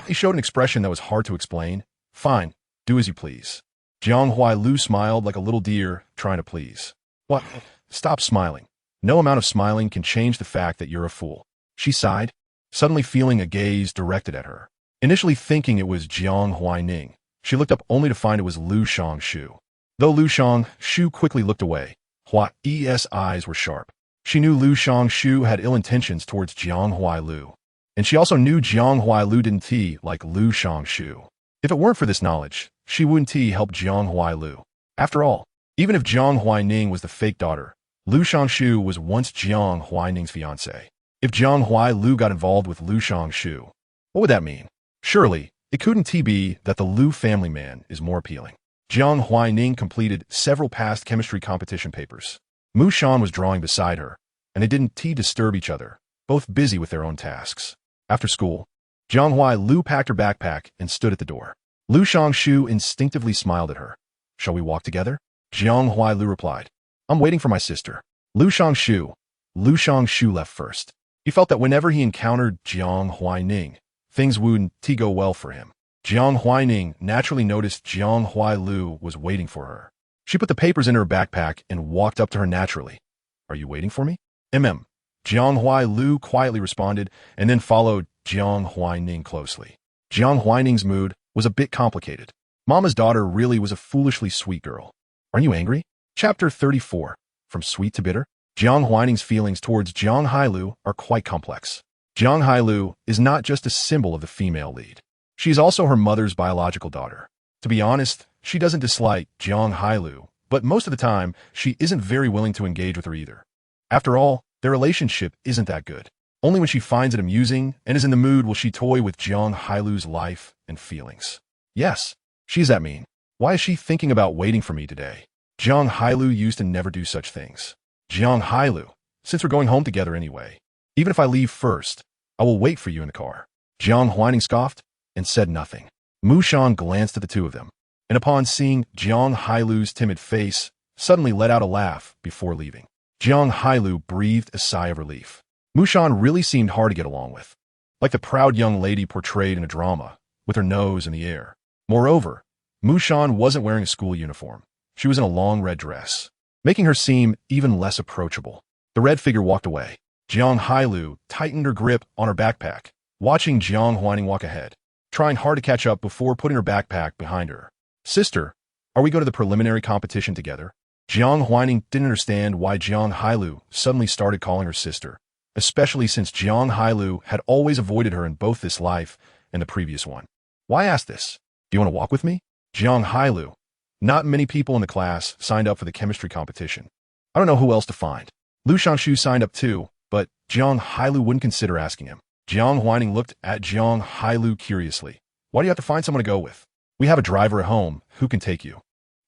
He showed an expression that was hard to explain. Fine, do as you please. Jiang Huailing smiled like a little deer trying to please. Stop smiling. No amount of smiling can change the fact that you're a fool. She sighed, suddenly feeling a gaze directed at her. Initially thinking it was Jiang Huaining, she looked up only to find it was Lu Shangshu. Though Lu Shangshu quickly looked away, Huai's eyes were sharp. She knew Lu Shangshu had ill intentions towards Jiang Huailing. And she also knew Jiang Huailing didn't like Lu Shangshu. If it weren't for this knowledge, she wouldn't help Jiang Huailing. After all, even if Jiang Huaining was the fake daughter, Lu Shangshu was once Jiang Huaining's fiancé. If Jiang Huailing got involved with Lu Shangshu, what would that mean? Surely, it couldn't be that the Lu family man is more appealing. Jiang Huaining completed several past chemistry competition papers. Mu Shan was drawing beside her, and they didn't disturb each other, both busy with their own tasks. After school, Jiang Huailing packed her backpack and stood at the door. Lu Shangshu instinctively smiled at her. Shall we walk together? Jiang Huailing replied. I'm waiting for my sister. Lu Shangshu left first. He felt that whenever he encountered Jiang Huaining, things wouldn't go well for him. Jiang Huaining naturally noticed Jiang Huailing was waiting for her. She put the papers in her backpack and walked up to her naturally. Are you waiting for me? Jiang Huailu quietly responded, and then followed Jiang Huaining closely. Jiang Huaining's mood was a bit complicated. Mama's daughter really was a foolishly sweet girl. Aren't you angry? Chapter 34. From sweet to bitter? Jiang Huaining's feelings towards Jiang Hailu are quite complex. Jiang Hailu is not just a symbol of the female lead. She is also her mother's biological daughter. To be honest, she doesn't dislike Jiang Hailu, but most of the time, she isn't very willing to engage with her either. After all, their relationship isn't that good. Only when she finds it amusing and is in the mood will she toy with Jiang Hailu's life and feelings. Yes, she's that mean. Why is she thinking about waiting for me today? Jiang Hailu used to never do such things. Jiang Hailu, since we're going home together anyway, even if I leave first, I will wait for you in the car. Jiang Huaining scoffed and said nothing. Mu Shan glanced at the two of them, and upon seeing Jiang Hailu's timid face, suddenly let out a laugh before leaving. Jiang Hailu breathed a sigh of relief. Mu Shan really seemed hard to get along with, like the proud young lady portrayed in a drama, with her nose in the air. Moreover, Mu Shan wasn't wearing a school uniform. She was in a long red dress, making her seem even less approachable. The red figure walked away. Jiang Hailu tightened her grip on her backpack, watching Jiang Huaining walk ahead, trying hard to catch up before putting her backpack behind her. Sister, are we going to the preliminary competition together? Jiang Huaining didn't understand why Jiang Hailu suddenly started calling her sister, especially since Jiang Hailu had always avoided her in both this life and the previous one. Why ask this? Do you want to walk with me? Jiang Hailu. Not many people in the class signed up for the chemistry competition. I don't know who else to find. Lu Shangshu signed up too, but Jiang Hailu wouldn't consider asking him. Jiang Huaining looked at Jiang Hailu curiously. Why do you have to find someone to go with? We have a driver at home who can take you.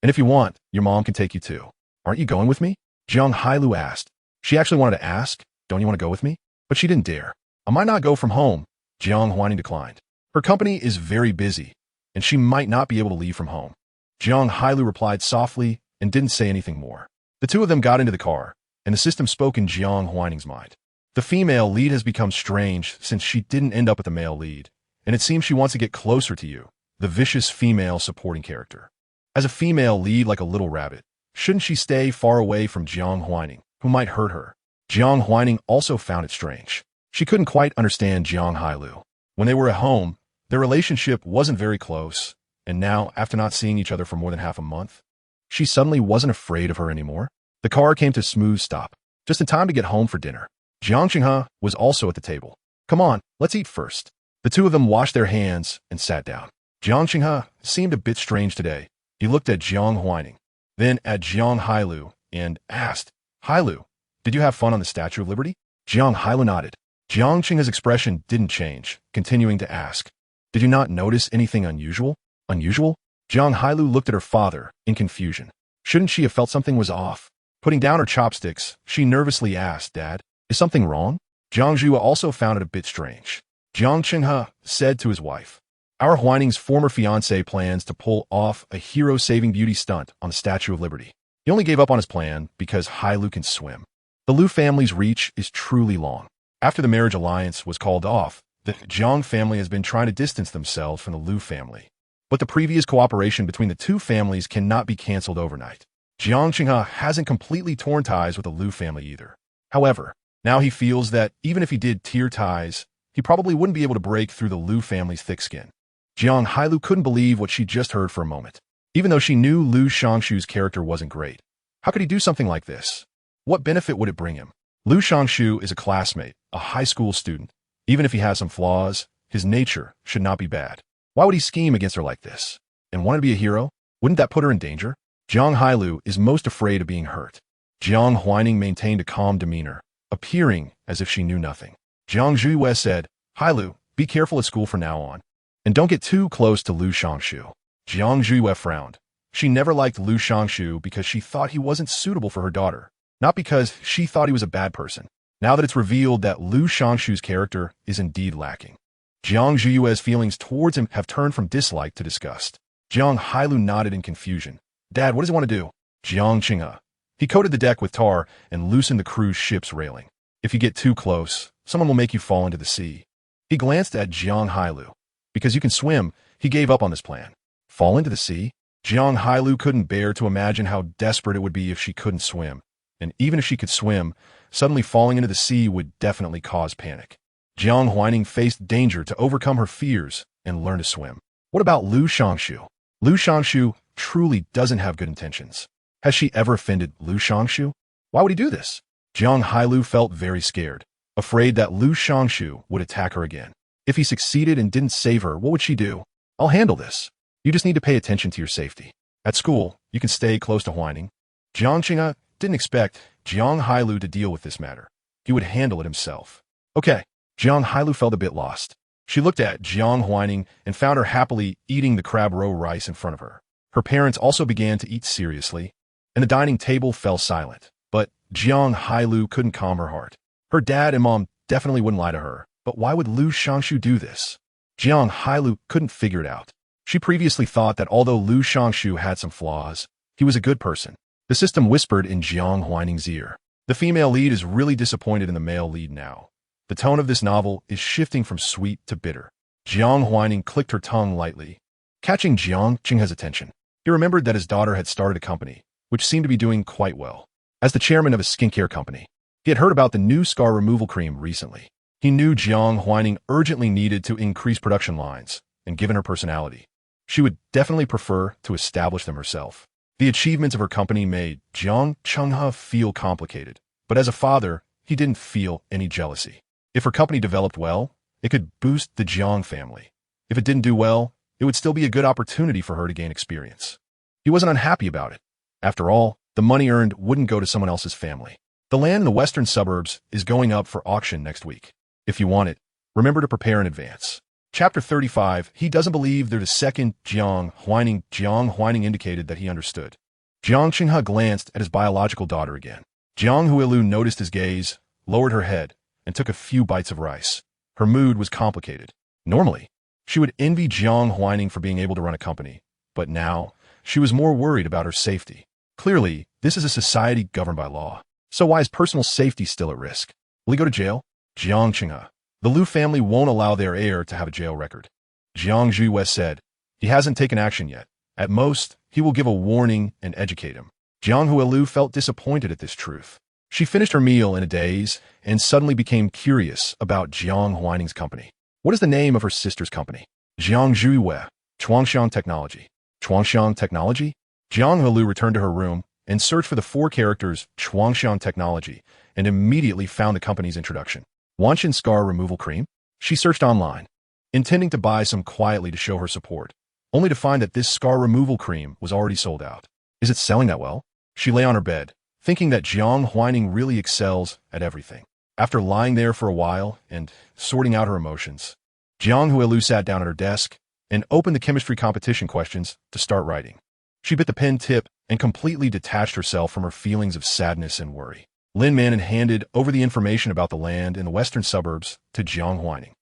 And if you want, your mom can take you too. Aren't you going with me? Jiang Hailu asked. She actually wanted to ask, don't you want to go with me? But she didn't dare. I might not go from home. Jiang Huaining declined. Her company is very busy, and she might not be able to leave from home. Jiang Hailu replied softly and didn't say anything more. The two of them got into the car, and the system spoke in Jiang Huaining's mind. The female lead has become strange since she didn't end up with the male lead, and it seems she wants to get closer to you, the vicious female supporting character. As a female lead like a little rabbit, shouldn't she stay far away from Jiang Huaining, who might hurt her? Jiang Huaining also found it strange. She couldn't quite understand Jiang Hailu. When they were at home, their relationship wasn't very close, and now, after not seeing each other for more than half a month, she suddenly wasn't afraid of her anymore. The car came to a smooth stop, just in time to get home for dinner. Jiang Qinghe was also at the table. Come on, let's eat first. The two of them washed their hands and sat down. Jiang Qinghe seemed a bit strange today. He looked at Jiang Huaining, then at Jiang Hailu, and asked, Hailu, did you have fun on the Statue of Liberty? Jiang Hailu nodded. Jiang Qinghe's expression didn't change, continuing to ask, did you not notice anything unusual? Unusual? Jiang Hailu looked at her father in confusion. Shouldn't she have felt something was off? Putting down her chopsticks, she nervously asked, Dad, is something wrong? Jiang Zhua also found it a bit strange. Jiang Qinghe said to his wife, our Huaining's former fiancé plans to pull off a hero-saving beauty stunt on the Statue of Liberty. He only gave up on his plan because Hailu can swim. The Lu family's reach is truly long. After the marriage alliance was called off, the Jiang family has been trying to distance themselves from the Lu family. But the previous cooperation between the two families cannot be canceled overnight. Jiang Qinghe hasn't completely torn ties with the Lu family either. However, now he feels that even if he did tear ties, he probably wouldn't be able to break through the Lu family's thick skin. Jiang Hailu couldn't believe what she just heard for a moment. Even though she knew Lu Shangshu's character wasn't great, how could he do something like this? What benefit would it bring him? Lu Shangshu is a classmate, a high school student. Even if he has some flaws, his nature should not be bad. Why would he scheme against her like this? And wanted to be a hero? Wouldn't that put her in danger? Jiang Hailu is most afraid of being hurt. Jiang Huaining maintained a calm demeanor, appearing as if she knew nothing. Jiang Zhuwe said, Hailu, be careful at school from now on. And don't get too close to Lu Shangshu. Jiang Zhuwe frowned. She never liked Lu Shangshu because she thought he wasn't suitable for her daughter, not because she thought he was a bad person. Now that it's revealed that Lu Shangshu's character is indeed lacking, Jiang Zhuwe's feelings towards him have turned from dislike to disgust. Jiang Hailu nodded in confusion. Dad, what does he want to do? Jiang Qinghe. He coated the deck with tar and loosened the cruise ship's railing. If you get too close, someone will make you fall into the sea. He glanced at Jiang Hailu. Because you can swim, he gave up on this plan. Fall into the sea? Jiang Hailu couldn't bear to imagine how desperate it would be if she couldn't swim. And even if she could swim, Suddenly falling into the sea would definitely cause panic. Jiang Huaining faced danger to overcome her fears and learn to swim. What about Lu Shangshu? Lu Shangshu truly doesn't have good intentions. Has she ever offended Lu Shangshu? Why would he do this? Jiang Hailu felt very scared, afraid that Lu Shangshu would attack her again. If he succeeded and didn't save her, what would she do? I'll handle this. You just need to pay attention to your safety. At school, you can stay close to Huaining. Jiang Qinghe didn't expect Jiang Hailu to deal with this matter. He would handle it himself. Okay, Jiang Hailu felt a bit lost. She looked at Jiang Huaining and found her happily eating the crab roe rice in front of her. Her parents also began to eat seriously, and the dining table fell silent. But Jiang Hailu couldn't calm her heart. Her dad and mom definitely wouldn't lie to her, but why would Lu Shangshu do this? Jiang Hailu couldn't figure it out. She previously thought that although Lu Shangshu had some flaws, he was a good person. The system whispered in Jiang Huaining's ear. The female lead is really disappointed in the male lead now. The tone of this novel is shifting from sweet to bitter. Jiang Huaining clicked her tongue lightly, catching Jiang Qinghe's attention. He remembered that his daughter had started a company, which seemed to be doing quite well. As the chairman of a skincare company, he had heard about the new scar removal cream recently. He knew Jiang Huaining urgently needed to increase production lines, and given her personality, she would definitely prefer to establish them herself. The achievements of her company made Jiang Qinghe feel complicated, but as a father, he didn't feel any jealousy. If her company developed well, it could boost the Jiang family. If it didn't do well, it would still be a good opportunity for her to gain experience. He wasn't unhappy about it. After all, the money earned wouldn't go to someone else's family. The land in the western suburbs is going up for auction next week. If you want it, remember to prepare in advance. Chapter 35, he doesn't believe they're the second Jiang Huaining. Jiang Huaining indicated that he understood. Jiang Qinghe glanced at his biological daughter again. Jiang Huailu noticed his gaze, lowered her head, and took a few bites of rice. Her mood was complicated. Normally, she would envy Jiang Huaining for being able to run a company, but now, she was more worried about her safety. Clearly, this is a society governed by law. So why is personal safety still at risk? Will he go to jail? Jiang Qinghe. The Lu family won't allow their heir to have a jail record. Jiang Zhuiwei said, he hasn't taken action yet. At most, he will give a warning and educate him. Jiang Huailu felt disappointed at this truth. She finished her meal in a daze and suddenly became curious about Jiang Huaining's company. What is the name of her sister's company? Jiang Zhuiwei, Chuangxiang Technology. Chuangxiang Technology? Jiang Huailu returned to her room and searched for the 4 characters Chuangxiang Technology and immediately found the company's introduction. Wanshan Scar Removal Cream? She searched online, intending to buy some quietly to show her support, only to find that this scar removal cream was already sold out. Is it selling that well? She lay on her bed, thinking that Jiang Huaining really excels at everything. After lying there for a while and sorting out her emotions, Jiang Huailu sat down at her desk and opened the chemistry competition questions to start writing. She bit the pen tip and completely detached herself from her feelings of sadness and worry. Lin Manon handed over the information about the land in the western suburbs to Jiang Huaining.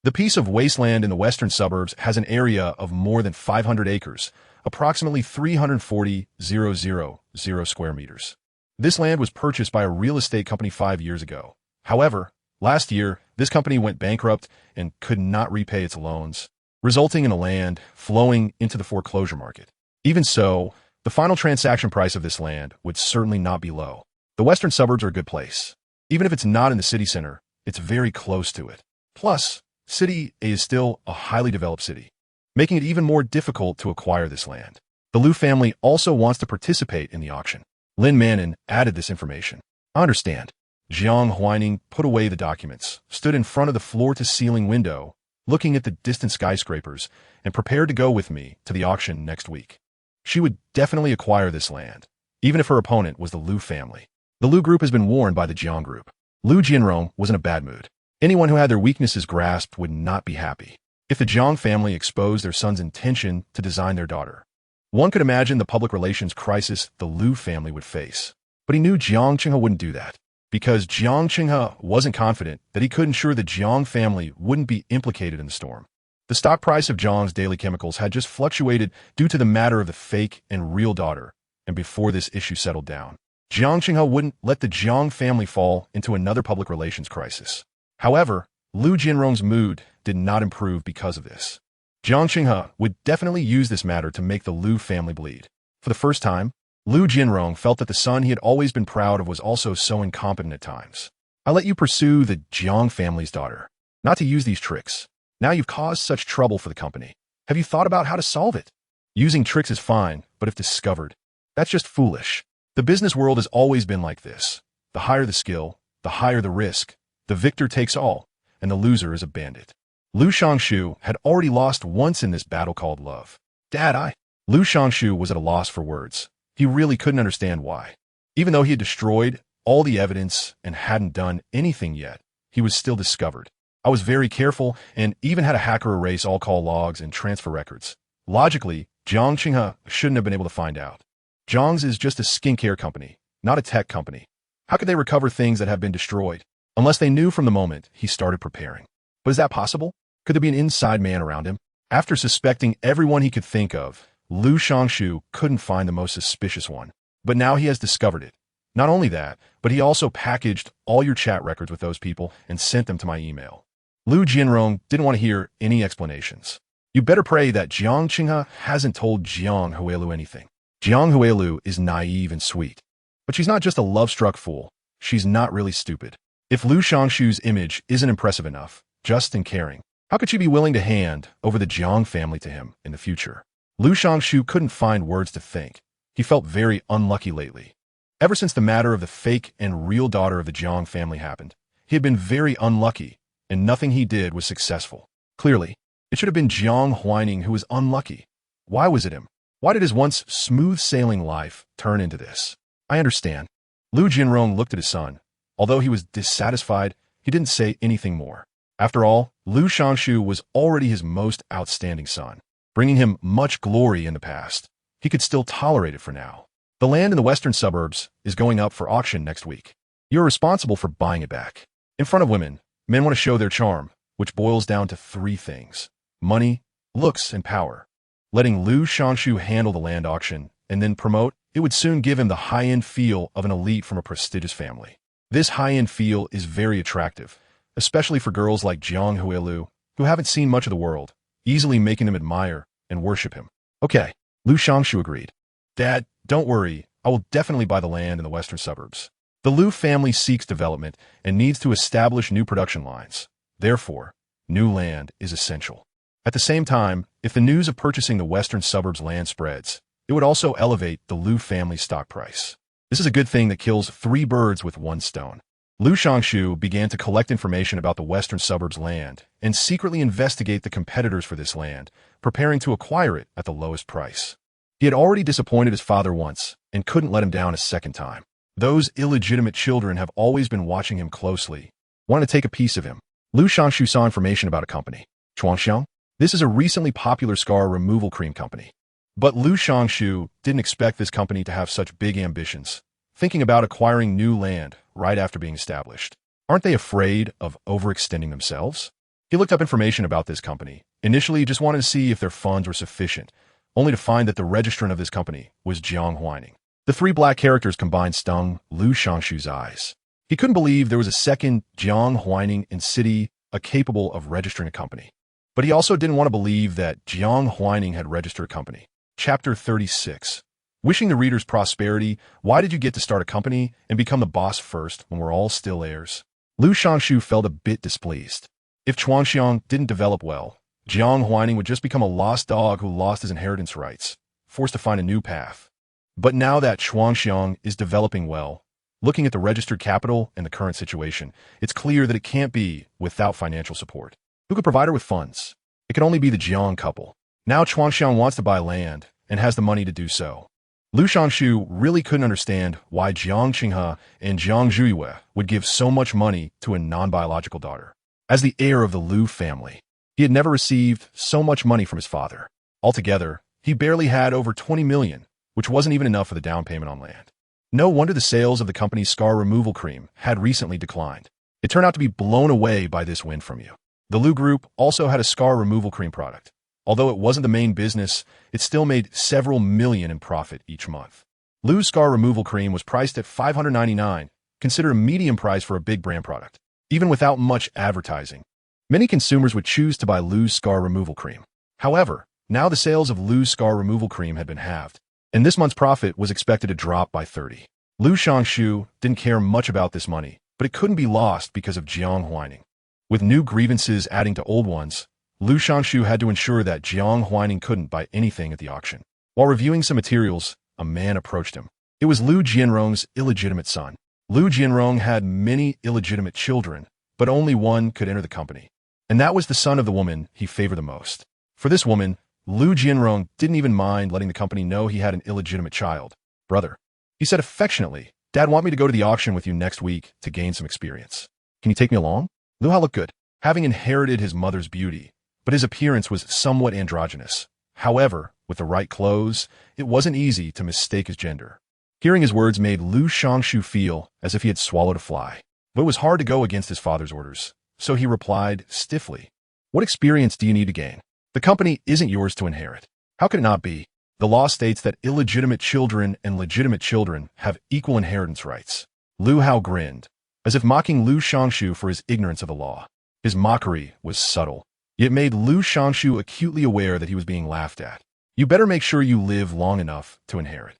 The piece of wasteland in the western suburbs has an area of more than 500 acres, approximately 340,000 square meters. This land was purchased by a real estate company 5 years ago. However, last year, this company went bankrupt and could not repay its loans, resulting in the land flowing into the foreclosure market. Even so, the final transaction price of this land would certainly not be low. The western suburbs are a good place. Even if it's not in the city center, it's very close to it. Plus, City A is still a highly developed city, making it even more difficult to acquire this land. The Lu family also wants to participate in the auction. Lin Manon added this information. I understand. Jiang Huaining put away the documents, stood in front of the floor-to-ceiling window, looking at the distant skyscrapers, and prepared to go with me to the auction next week. She would definitely acquire this land, even if her opponent was the Lu family. The Lu group has been warned by the Jiang group. Lu Jianrong was in a bad mood. Anyone who had their weaknesses grasped would not be happy. If the Jiang family exposed their son's intention to design their daughter, one could imagine the public relations crisis the Lu family would face. But he knew Jiang Qinghe wouldn't do that, because Jiang Qinghe wasn't confident that he could ensure the Jiang family wouldn't be implicated in the storm. The stock price of Jiang's daily chemicals had just fluctuated due to the matter of the fake and real daughter, and before this issue settled down, Jiang Qinghe wouldn't let the Jiang family fall into another public relations crisis. However, Lu Jianrong's mood did not improve because of this. Jiang Qinghe would definitely use this matter to make the Lu family bleed. For the first time, Lu Jinrong felt that the son he had always been proud of was also so incompetent at times. I let you pursue the Jiang family's daughter, not to use these tricks. Now you've caused such trouble for the company. Have you thought about how to solve it? Using tricks is fine, but if discovered, that's just foolish. The business world has always been like this. The higher the skill, the higher the risk. The victor takes all, and the loser is a bandit. Lu Shangshu had already lost once in this battle called love. Lu Shangshu was at a loss for words. He really couldn't understand why. Even though he had destroyed all the evidence and hadn't done anything yet, he was still discovered. I was very careful and even had a hacker erase all call logs and transfer records. Logically, Jiang Qinghe shouldn't have been able to find out. Jiang's is just a skincare company, not a tech company. How could they recover things that have been destroyed? Unless they knew from the moment he started preparing. But is that possible? Could there be an inside man around him? After suspecting everyone he could think of, Lu Shangshu couldn't find the most suspicious one. But now he has discovered it. Not only that, but he also packaged all your chat records with those people and sent them to my email. Lu Jinrong didn't want to hear any explanations. You better pray that Jiang Qinghe hasn't told Jiang Huailing anything. Jiang Huailing is naive and sweet. But she's not just a love-struck fool. She's not really stupid. If Lu Shangshu's image isn't impressive enough, just and caring, how could she be willing to hand over the Jiang family to him in the future? Lu Shangshu couldn't find words to think. He felt very unlucky lately. Ever since the matter of the fake and real daughter of the Jiang family happened, he had been very unlucky, and nothing he did was successful. Clearly, it should have been Jiang Huaining who was unlucky. Why was it him? Why did his once smooth-sailing life turn into this? I understand. Lu Jinrong looked at his son. Although he was dissatisfied, he didn't say anything more. After all, Lu Shangshu was already his most outstanding son, bringing him much glory in the past. He could still tolerate it for now. The land in the western suburbs is going up for auction next week. You're responsible for buying it back. In front of women, men want to show their charm, which boils down to three things: money, looks, and power. Letting Lu Shangshu handle the land auction and then promote, it would soon give him the high-end feel of an elite from a prestigious family. This high-end feel is very attractive, especially for girls like Jiang Huailing, who haven't seen much of the world, easily making them admire and worship him. Okay, Lu Shangshu agreed. Dad, don't worry, I will definitely buy the land in the western suburbs. The Lu family seeks development and needs to establish new production lines. Therefore, new land is essential. At the same time, if the news of purchasing the western suburbs land spreads, it would also elevate the Lu family's stock price. This is a good thing that kills three birds with one stone. Lu Shangshu began to collect information about the western suburbs land and secretly investigate the competitors for this land, preparing to acquire it at the lowest price. He had already disappointed his father once and couldn't let him down a second time. Those illegitimate children have always been watching him closely, wanting to take a piece of him. Lu Shangshu saw information about a company, Chuangxiang. This is a recently popular scar removal cream company. But Lu Shangshu didn't expect this company to have such big ambitions, thinking about acquiring new land right after being established. Aren't they afraid of overextending themselves? He looked up information about this company. Initially, he just wanted to see if their funds were sufficient, only to find that the registrant of this company was Jiang Huaining. The three black characters combined stung Lu Shangshu's eyes. He couldn't believe there was a second Jiang Huaining in city capable of registering a company. But he also didn't want to believe that Jiang Huaining had registered a company. Chapter 36. Wishing the readers prosperity, why did you get to start a company and become the boss first when we're all still heirs? Lu Shangshu felt a bit displeased. If Chuangxiang didn't develop well, Jiang Huaining would just become a lost dog who lost his inheritance rights, forced to find a new path. But now that Chuangxiang is developing well, looking at the registered capital and the current situation, it's clear that it can't be without financial support. Who could provide her with funds? It could only be the Jiang couple. Now Chuangxiang wants to buy land and has the money to do so. Lu Shangshu really couldn't understand why Jiang Qinghe and Jiang Zhuiyue would give so much money to a non-biological daughter. As the heir of the Lu family, he had never received so much money from his father. Altogether, he barely had over 20 million, which wasn't even enough for the down payment on land. No wonder the sales of the company's scar removal cream had recently declined. It turned out to be blown away by this win from you. The Lu Group also had a scar removal cream product. Although it wasn't the main business, it still made several million in profit each month. Lu's scar removal cream was priced at $599, considered a medium price for a big brand product. Even without much advertising, many consumers would choose to buy Lu's scar removal cream. However, now the sales of Lu's scar removal cream had been halved. and this month's profit was expected to drop by 30. Lu Shangshu didn't care much about this money, but it couldn't be lost because of Jiang Huaining. With new grievances adding to old ones, Lu Shangshu had to ensure that Jiang Huaining couldn't buy anything at the auction. While reviewing some materials, a man approached him. It was Lu Jianrong's illegitimate son. Lu Jianrong had many illegitimate children, but only one could enter the company. And that was the son of the woman he favored the most. For this woman, Lu Jianrong didn't even mind letting the company know he had an illegitimate child. Brother, he said affectionately, Dad want me to go to the auction with you next week to gain some experience. Can you take me along? Lu Hao looked good, having inherited his mother's beauty, but his appearance was somewhat androgynous. However, with the right clothes, it wasn't easy to mistake his gender. Hearing his words made Lu Shangshu feel as if he had swallowed a fly. But it was hard to go against his father's orders, so he replied stiffly, What experience do you need to gain? The company isn't yours to inherit. How could it not be? The law states that illegitimate children and legitimate children have equal inheritance rights. Lu Hao grinned, as if mocking Lu Shangshu for his ignorance of the law. His mockery was subtle, yet made Lu Shangshu acutely aware that he was being laughed at. You better make sure you live long enough to inherit.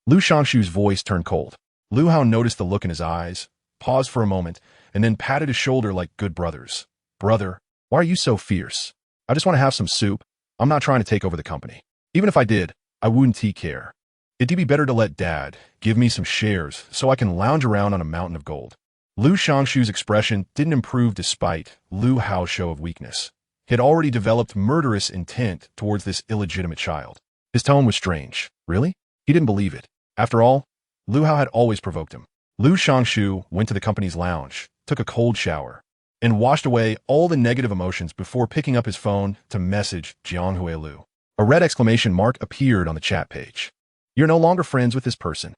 Lu Shangshu's voice turned cold. Lu Hao noticed the look in his eyes, paused for a moment, and then patted his shoulder like good brothers. Brother, why are you so fierce? I just want to have some soup. I'm not trying to take over the company. Even if I did, I wouldn't care. It'd be better to let Dad give me some shares so I can lounge around on a mountain of gold. Lu Shangshu's expression didn't improve despite Lu Hao's show of weakness. He had already developed murderous intent towards this illegitimate child. His tone was strange. Really? He didn't believe it. After all, Lu Hao had always provoked him. Lu Shangshu went to the company's lounge, took a cold shower, and washed away all the negative emotions before picking up his phone to message Jiang Huailing. A red exclamation mark appeared on the chat page. You're no longer friends with this person.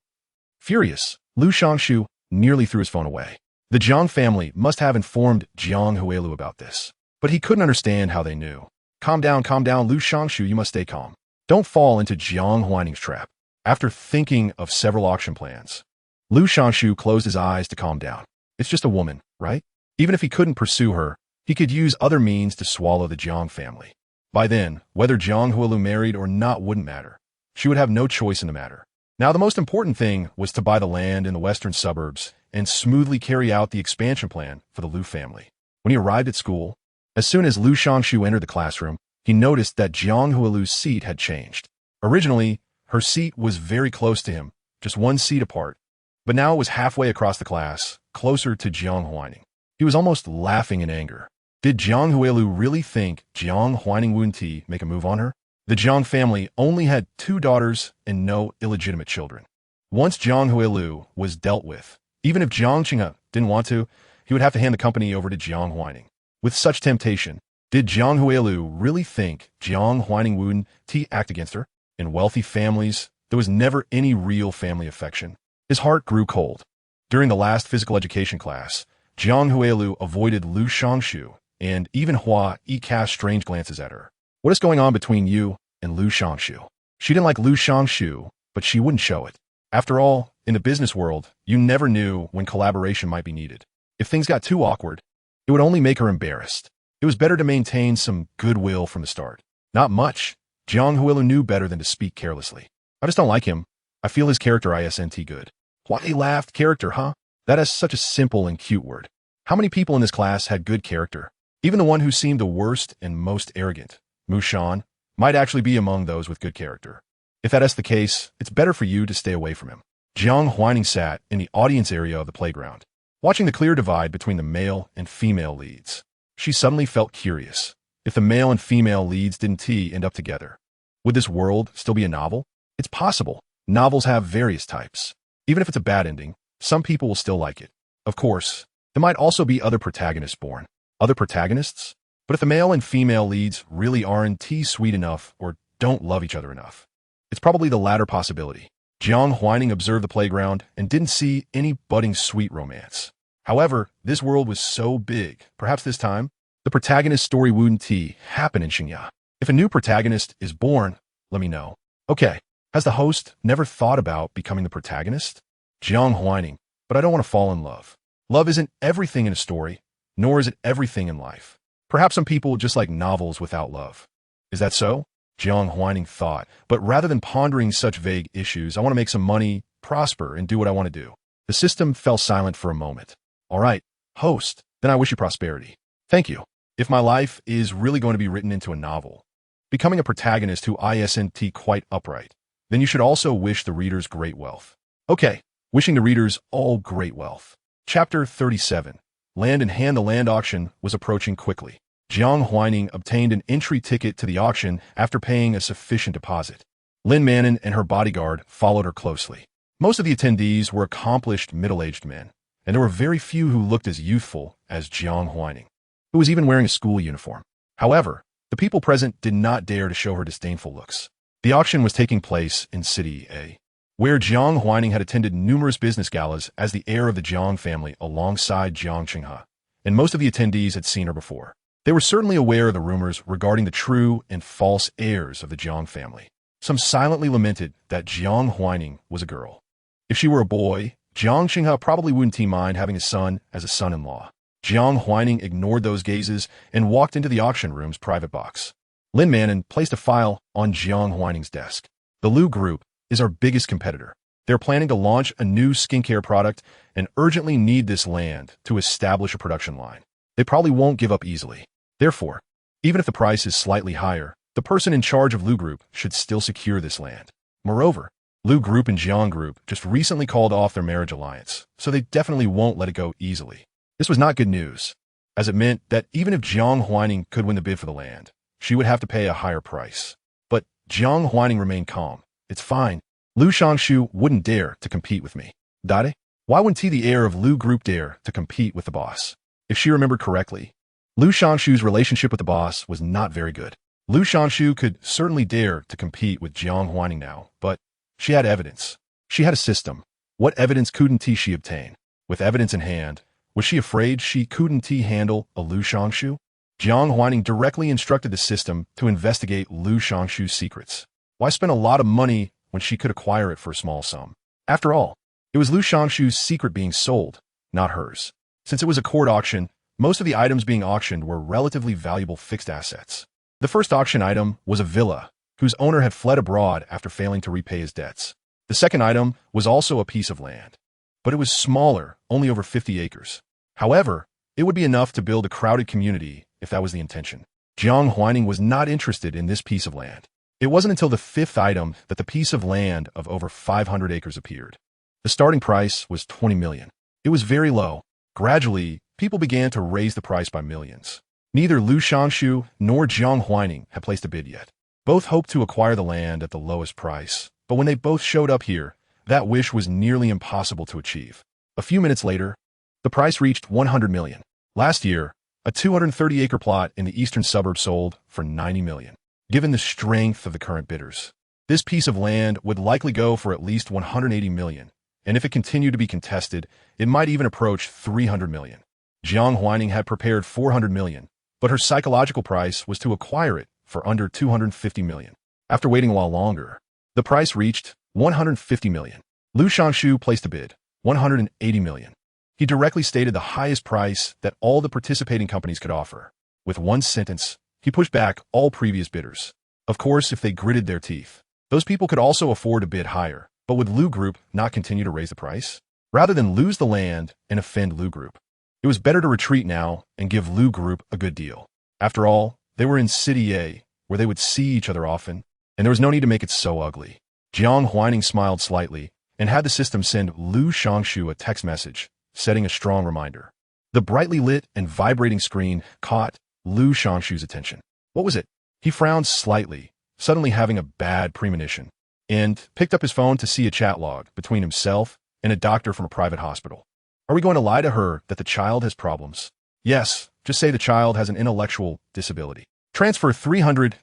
Furious, Lu Shangshu nearly threw his phone away. The Jiang family must have informed Jiang Huailing about this, but he couldn't understand how they knew. Calm down, Lu Shangshu, you must stay calm. Don't fall into Jiang Huaining's trap. After thinking of several auction plans, Lu Shangshu closed his eyes to calm down. It's just a woman, right? Even if he couldn't pursue her, he could use other means to swallow the Jiang family. By then, whether Jiang Huailing married or not wouldn't matter. She would have no choice in the matter. Now, the most important thing was to buy the land in the western suburbs and smoothly carry out the expansion plan for the Lu family. When he arrived at school, as soon as Lu Shangshu entered the classroom, he noticed that Jiang Huailing's seat had changed. Originally, her seat was very close to him, just one seat apart, but now it was halfway across the class, closer to Jiang Huaining. He was almost laughing in anger. Did Jiang Huailing really think Jiang Huaining wouldn't make a move on her? The Jiang family only had 2 daughters and no illegitimate children. Once Jiang Huailing was dealt with, even if Jiang Qinghe didn't want to, he would have to hand the company over to Jiang Huaining. With such temptation, did Jiang Huailing really think Jiang Huaining wouldn't act against her? In wealthy families, there was never any real family affection. His heart grew cold. During the last physical education class, Jiang Huailing avoided Lu Shangshu, and even Hua Yi cast strange glances at her. What is going on between you and Lu Shangshu? She didn't like Lu Shangshu, but she wouldn't show it. After all, in the business world, you never knew when collaboration might be needed. If things got too awkward, it would only make her embarrassed. It was better to maintain some goodwill from the start. Not much. Jiang Huailing knew better than to speak carelessly. I just don't like him. I feel his character isn't good. Why he laughed? Character, huh? That is such a simple and cute word. How many people in this class had good character? Even the one who seemed the worst and most arrogant, Mu Shan, might actually be among those with good character. If that is the case, it's better for you to stay away from him. Jiang Huaining sat in the audience area of the playground, watching the clear divide between the male and female leads. She suddenly felt curious. If the male and female leads didn't end up together, would this world still be a novel? It's possible. Novels have various types. Even if it's a bad ending, some people will still like it. Of course, there might also be other protagonists born. Other protagonists? But if the male and female leads really aren't sweet enough or don't love each other enough, it's probably the latter possibility. Jiang Huaining observed the playground and didn't see any budding sweet romance. However, this world was so big, perhaps this time, the protagonist's story wouldn't happen in Xingya. If a new protagonist is born, let me know. Okay, has the host never thought about becoming the protagonist? Jiang Huaining, but I don't want to fall in love. Love isn't everything in a story, nor is it everything in life. Perhaps some people just like novels without love. Is that so? Jiang Huaining thought, but rather than pondering such vague issues, I want to make some money, prosper, and do what I want to do. The system fell silent for a moment. All right, host, then I wish you prosperity. Thank you. If my life is really going to be written into a novel, becoming a protagonist who isn't quite upright, then you should also wish the readers great wealth. Okay, wishing the readers all great wealth. Chapter 37. Land in hand. The land auction was approaching quickly. Jiang Huaining obtained an entry ticket to the auction after paying a sufficient deposit. Lin Manon and her bodyguard followed her closely. Most of the attendees were accomplished middle-aged men, and there were very few who looked as youthful as Jiang Huaining, who was even wearing a school uniform. However, the people present did not dare to show her disdainful looks. The auction was taking place in City A, where Jiang Huaining had attended numerous business galas as the heir of the Jiang family alongside Jiang Qinghe, and most of the attendees had seen her before. They were certainly aware of the rumors regarding the true and false heirs of the Jiang family. Some silently lamented that Jiang Huaining was a girl. If she were a boy, Jiang Qinghe probably wouldn't mind having a son as a son-in-law. Jiang Huaining ignored those gazes and walked into the auction room's private box. Lin Manon placed a file on Jiang Huaining's desk. The Lu Group is our biggest competitor. They're planning to launch a new skincare product and urgently need this land to establish a production line. They probably won't give up easily. Therefore, even if the price is slightly higher, the person in charge of Lu Group should still secure this land. Moreover, Lu Group and Jiang Group just recently called off their marriage alliance, so they definitely won't let it go easily. This was not good news, as it meant that even if Jiang Huaining could win the bid for the land, she would have to pay a higher price. But Jiang Huaining remained calm. It's fine. Lu Shangshu wouldn't dare to compete with me. Dade? Why wouldn't he, the heir of Lu Group, dare to compete with the boss? If she remembered correctly, Lu Shangshu's relationship with the boss was not very good. Lu Shangshu could certainly dare to compete with Jiang Huaining now, but she had evidence. She had a system. What evidence couldn't she obtain? With evidence in hand, was she afraid she couldn't handle a Lu Shangshu? Jiang Huaining directly instructed the system to investigate Lu Shangshu's secrets. Why spend a lot of money when she could acquire it for a small sum? After all, it was Lu Shangshu's secret being sold, not hers. Since it was a court auction, most of the items being auctioned were relatively valuable fixed assets. The first auction item was a villa, whose owner had fled abroad after failing to repay his debts. The second item was also a piece of land, but it was smaller, only over 50 acres. However, it would be enough to build a crowded community if that was the intention. Jiang Huaining was not interested in this piece of land. It wasn't until the fifth item that the piece of land of over 500 acres appeared. The starting price was 20 million. It was very low. Gradually, people began to raise the price by millions. Neither Lu Shangshu nor Jiang Huaining had placed a bid yet. Both hoped to acquire the land at the lowest price, but when they both showed up here, that wish was nearly impossible to achieve. A few minutes later, the price reached 100 million. Last year, a 230-acre plot in the eastern suburbs sold for 90 million. Given the strength of the current bidders, this piece of land would likely go for at least 180 million, and if it continued to be contested, it might even approach 300 million. Jiang Huaining had prepared 400 million, but her psychological price was to acquire it for under 250 million. After waiting a while longer, the price reached 150 million. Lu Shangshu placed a bid, 180 million. He directly stated the highest price that all the participating companies could offer. With one sentence, he pushed back all previous bidders. Of course, if they gritted their teeth, those people could also afford to bid higher, but would Lu Group not continue to raise the price? Rather than lose the land and offend Lu Group, it was better to retreat now and give Lu Group a good deal. After all, they were in City A, where they would see each other often, and there was no need to make it so ugly. Jiang Huaining smiled slightly and had the system send Lu Shangshu a text message, setting a strong reminder. The brightly lit and vibrating screen caught Lu Shangshu's attention. What was it? He frowned slightly, suddenly having a bad premonition, and picked up his phone to see a chat log between himself and a doctor from a private hospital. Are we going to lie to her that the child has problems? Yes, just say the child has an intellectual disability. Transfer 300,000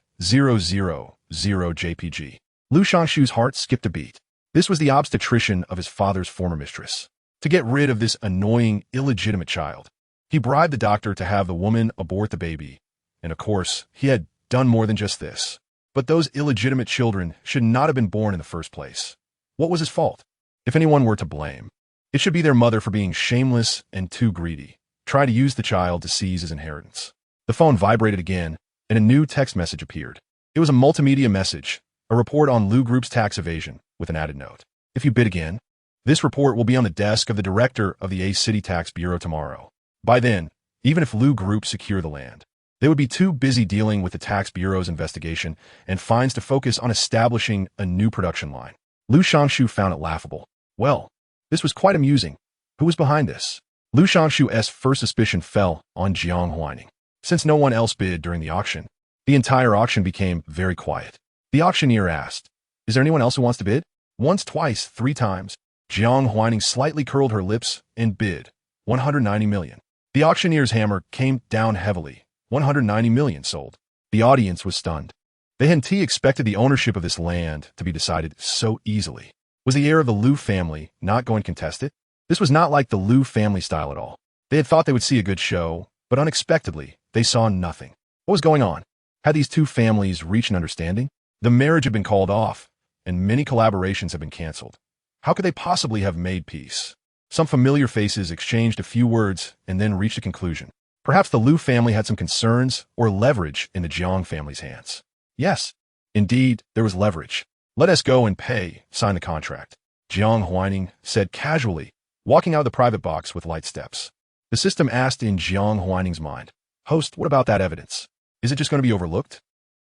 JPG. Lu Shangshu's heart skipped a beat. This was the obstetrician of his father's former mistress. To get rid of this annoying, illegitimate child, he bribed the doctor to have the woman abort the baby. And of course, he had done more than just this. But those illegitimate children should not have been born in the first place. What was his fault? If anyone were to blame, it should be their mother for being shameless and too greedy. Try to use the child to seize his inheritance. The phone vibrated again, and a new text message appeared. It was a multimedia message, a report on Lu Group's tax evasion, with an added note. If you bid again, this report will be on the desk of the director of the A City Tax Bureau tomorrow. By then, even if Lu Group secure the land, they would be too busy dealing with the Tax Bureau's investigation and fines to focus on establishing a new production line. Lu Shangshu found it laughable. Well, this was quite amusing. Who was behind this? Lu Shangshu's first suspicion fell on Jiang Huaining. Since no one else bid during the auction, the entire auction became very quiet. The auctioneer asked, "Is there anyone else who wants to bid?" Once, twice, 3 times. Jiang Huaining slightly curled her lips and bid 190 million. The auctioneer's hammer came down heavily. 190 million sold. The audience was stunned. They hadn't expected the ownership of this land to be decided so easily. Was the heir of the Lu family not going to contest it? This was not like the Lu family style at all. They had thought they would see a good show, but unexpectedly, they saw nothing. What was going on? Had these two families reached an understanding? The marriage had been called off, and many collaborations had been canceled. How could they possibly have made peace? Some familiar faces exchanged a few words and then reached a conclusion. Perhaps the Lu family had some concerns or leverage in the Jiang family's hands. Yes, indeed, there was leverage. "Let us go and pay, sign the contract," Jiang Huaining said casually, walking out of the private box with light steps. The system asked in Jiang Huaining's mind, "Host, what about that evidence? Is it just going to be overlooked?"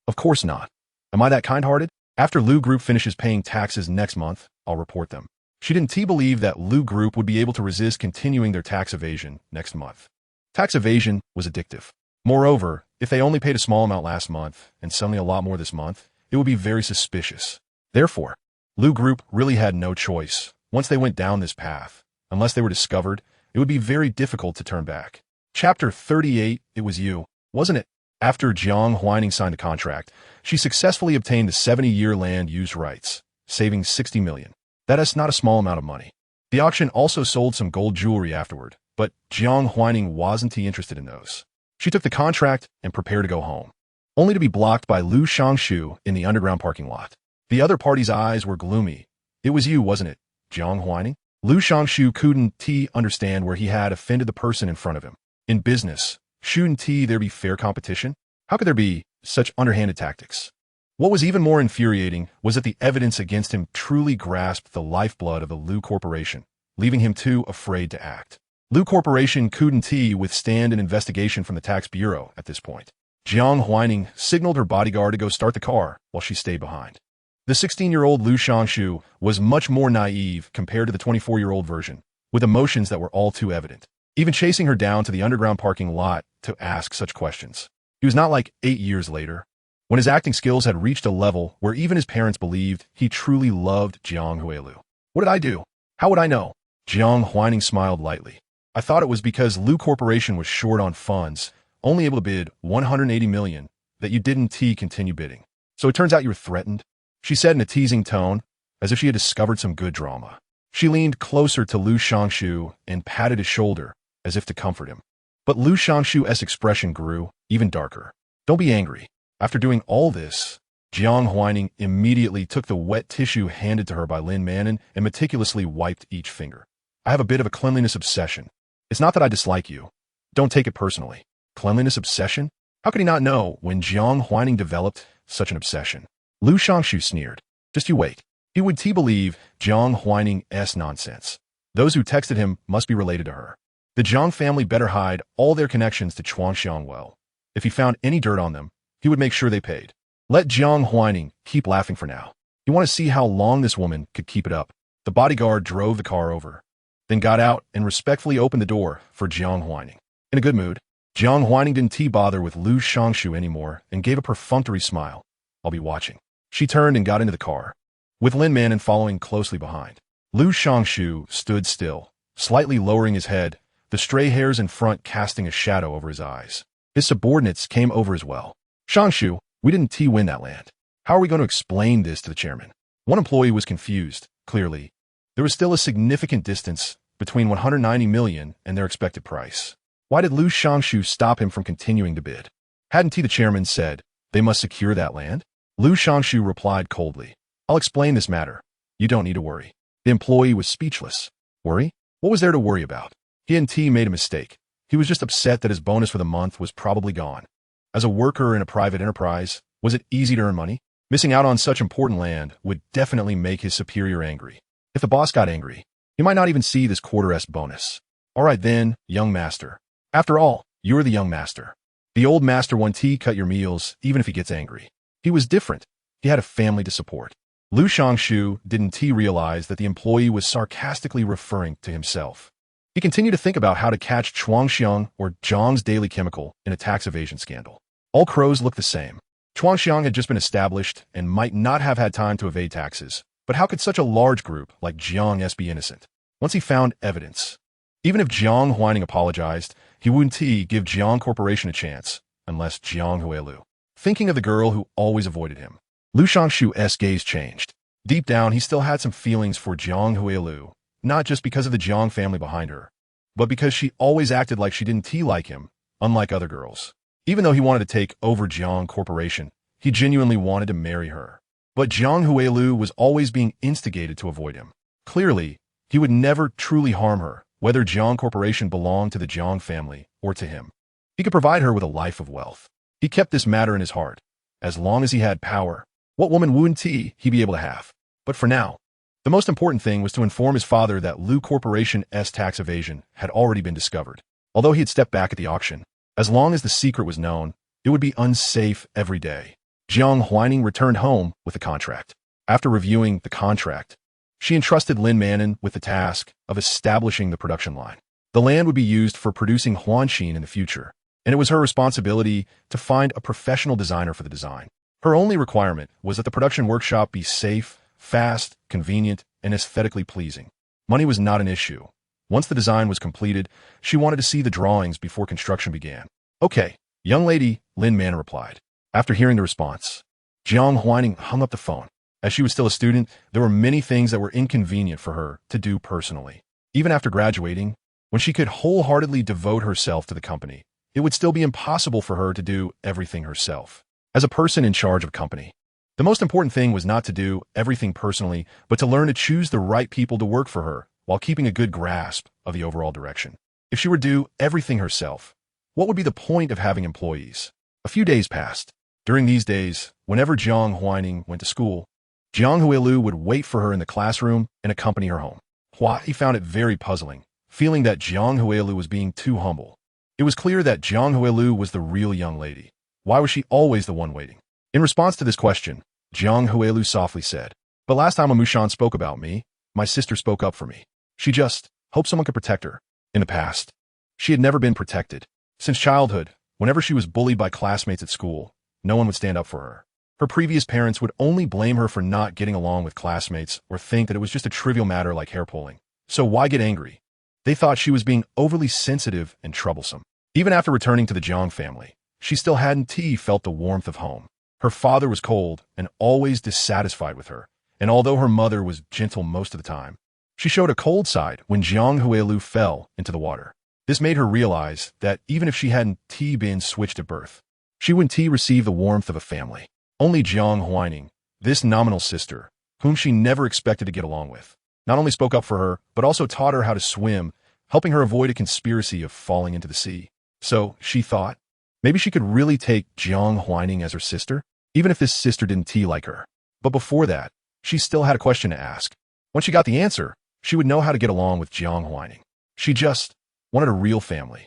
"Of course not. Am I that kind-hearted? After Lu Group finishes paying taxes next month, I'll report them." She didn't believe that Lu Group would be able to resist continuing their tax evasion next month. Tax evasion was addictive. Moreover, if they only paid a small amount last month and suddenly a lot more this month, it would be very suspicious. Therefore, Lu Group really had no choice. Once they went down this path, unless they were discovered, it would be very difficult to turn back. Chapter 38, it was you, wasn't it? After Jiang Huaining signed the contract, she successfully obtained the 70-year land use rights, saving 60 million. That is not a small amount of money. The auction also sold some gold jewelry afterward, but Jiang Huaining wasn't interested in those. She took the contract and prepared to go home, only to be blocked by Lu Shangshu in the underground parking lot. The other party's eyes were gloomy. "It was you, wasn't it, Jiang Huaining?" Lu Shangshu couldn't understand where he had offended the person in front of him. In business, shouldn't there be fair competition? How could there be such underhanded tactics? What was even more infuriating was that the evidence against him truly grasped the lifeblood of the Lu Corporation, leaving him too afraid to act. Lu Corporation couldn't withstand an investigation from the Tax Bureau at this point. Jiang Huaining signaled her bodyguard to go start the car while she stayed behind. The 16-year-old Lu Shangshu was much more naive compared to the 24-year-old version, with emotions that were all too evident, even chasing her down to the underground parking lot to ask such questions. He was not like 8 years later, when his acting skills had reached a level where even his parents believed he truly loved Jiang Huailu. "What did I do? How would I know?" Jiang Huaining smiled lightly. "I thought it was because Lu Corporation was short on funds, only able to bid 180 million, that you didn't continue bidding. So it turns out you were threatened," she said in a teasing tone, as if she had discovered some good drama. She leaned closer to Lu Shangshu and patted his shoulder, as if to comfort him. But Lu Shangshu's expression grew even darker. "Don't be angry. After doing all this," Jiang Huaining immediately took the wet tissue handed to her by Lin Manon and meticulously wiped each finger. "I have a bit of a cleanliness obsession. It's not that I dislike you. Don't take it personally." Cleanliness obsession? How could he not know when Jiang Huaining developed such an obsession? Lu Shangshu sneered. "Just you wait." He would believe Jiang Huaining's nonsense. Those who texted him must be related to her. The Jiang family better hide all their connections to Chuangxiang well. If he found any dirt on them, he would make sure they paid. Let Jiang Huaining keep laughing for now. You want to see how long this woman could keep it up. The bodyguard drove the car over, then got out and respectfully opened the door for Jiang Huaining. In a good mood, Jiang Huaining didn't bother with Lu Shangshu anymore and gave a perfunctory smile. "I'll be watching." She turned and got into the car, with Lin Manon following closely behind. Lu Shangshu stood still, slightly lowering his head, the stray hairs in front casting a shadow over his eyes. His subordinates came over as well. "Shangshu, we didn't win that land. How are we going to explain this to the chairman?" One employee was confused, clearly. There was still a significant distance between 190 million and their expected price. Why did Lu Shangshu stop him from continuing to bid? Hadn't the chairman said they must secure that land? Lu Shangshu replied coldly, "I'll explain this matter. You don't need to worry." The employee was speechless. Worry? What was there to worry about? He and made a mistake. He was just upset that his bonus for the month was probably gone. As a worker in a private enterprise, Was it easy to earn money? Missing out on such important land would definitely make his superior angry. If the boss got angry, he might not even see this quarter-s bonus. All right then, young master. After all, you're the young master. The old master won't cut your meals even if he gets angry. He was different. He had a family to support. Lu Shangshu didn't realize that the employee was sarcastically referring to himself. He continued to think about how to catch Chuangxiang or Zhang's daily chemical in a tax evasion scandal. All crows looked the same. Chuangxiang had just been established and might not have had time to evade taxes. But how could such a large group like Jiang's be innocent? Once he found evidence. Even if Jiang Huaining apologized, he wouldn't give Jiang Corporation a chance, unless Jiang Huailu. Thinking of the girl who always avoided him. Lu Shangshu's gaze changed. Deep down, he still had some feelings for Jiang Huailu, not just because of the Jiang family behind her, but because she always acted like she didn't like him, unlike other girls. Even though he wanted to take over Jiang Corporation, he genuinely wanted to marry her. But Jiang Huailu was always being instigated to avoid him. Clearly, he would never truly harm her, whether Jiang Corporation belonged to the Jiang family or to him. He could provide her with a life of wealth. He kept this matter in his heart. As long as he had power, what woman wouldn't he be able to have? But for now, the most important thing was to inform his father that Lu Corporation's tax evasion had already been discovered. Although he had stepped back at the auction, as long as the secret was known, it would be unsafe every day. Jiang Huaining returned home with the contract. After reviewing the contract, she entrusted Lin Manon with the task of establishing the production line. The land would be used for producing Huanxin in the future, and it was her responsibility to find a professional designer for the design. Her only requirement was that the production workshop be safe, fast, convenient, and aesthetically pleasing. Money was not an issue. Once the design was completed, she wanted to see the drawings before construction began. Okay, young lady, Lin Manon replied. After hearing the response, Jiang Huaining hung up the phone. As she was still a student, there were many things that were inconvenient for her to do personally. Even after graduating, when she could wholeheartedly devote herself to the company, it would still be impossible for her to do everything herself. As a person in charge of a company, the most important thing was not to do everything personally, but to learn to choose the right people to work for her while keeping a good grasp of the overall direction. If she were to do everything herself, what would be the point of having employees? A few days passed. During these days, whenever Jiang Huaining went to school, Jiang Huailu would wait for her in the classroom and accompany her home. He found it very puzzling, feeling that Jiang Huailu was being too humble. It was clear that Jiang Huailu was the real young lady. Why was she always the one waiting? In response to this question, Jiang Huailu softly said, "But last time a Mushan spoke about me, my sister spoke up for me. She just hoped someone could protect her. In the past, she had never been protected. Since childhood, whenever she was bullied by classmates at school, no one would stand up for her. Her previous parents would only blame her for not getting along with classmates or think that it was just a trivial matter like hair pulling. So why get angry? They thought she was being overly sensitive and troublesome. Even after returning to the Jiang family, she still hadn't felt the warmth of home. Her father was cold and always dissatisfied with her, and although her mother was gentle most of the time, she showed a cold side when Jiang Huailu fell into the water. This made her realize that even if she hadn't been switched at birth, she wouldn't receive the warmth of a family. Only Jiang Huaining, this nominal sister, whom she never expected to get along with, not only spoke up for her, but also taught her how to swim, helping her avoid a conspiracy of falling into the sea. So, she thought, maybe she could really take Jiang Huaining as her sister, even if this sister didn't like her. But before that, she still had a question to ask. When she got the answer, she would know how to get along with Jiang Huaining. She just wanted a real family.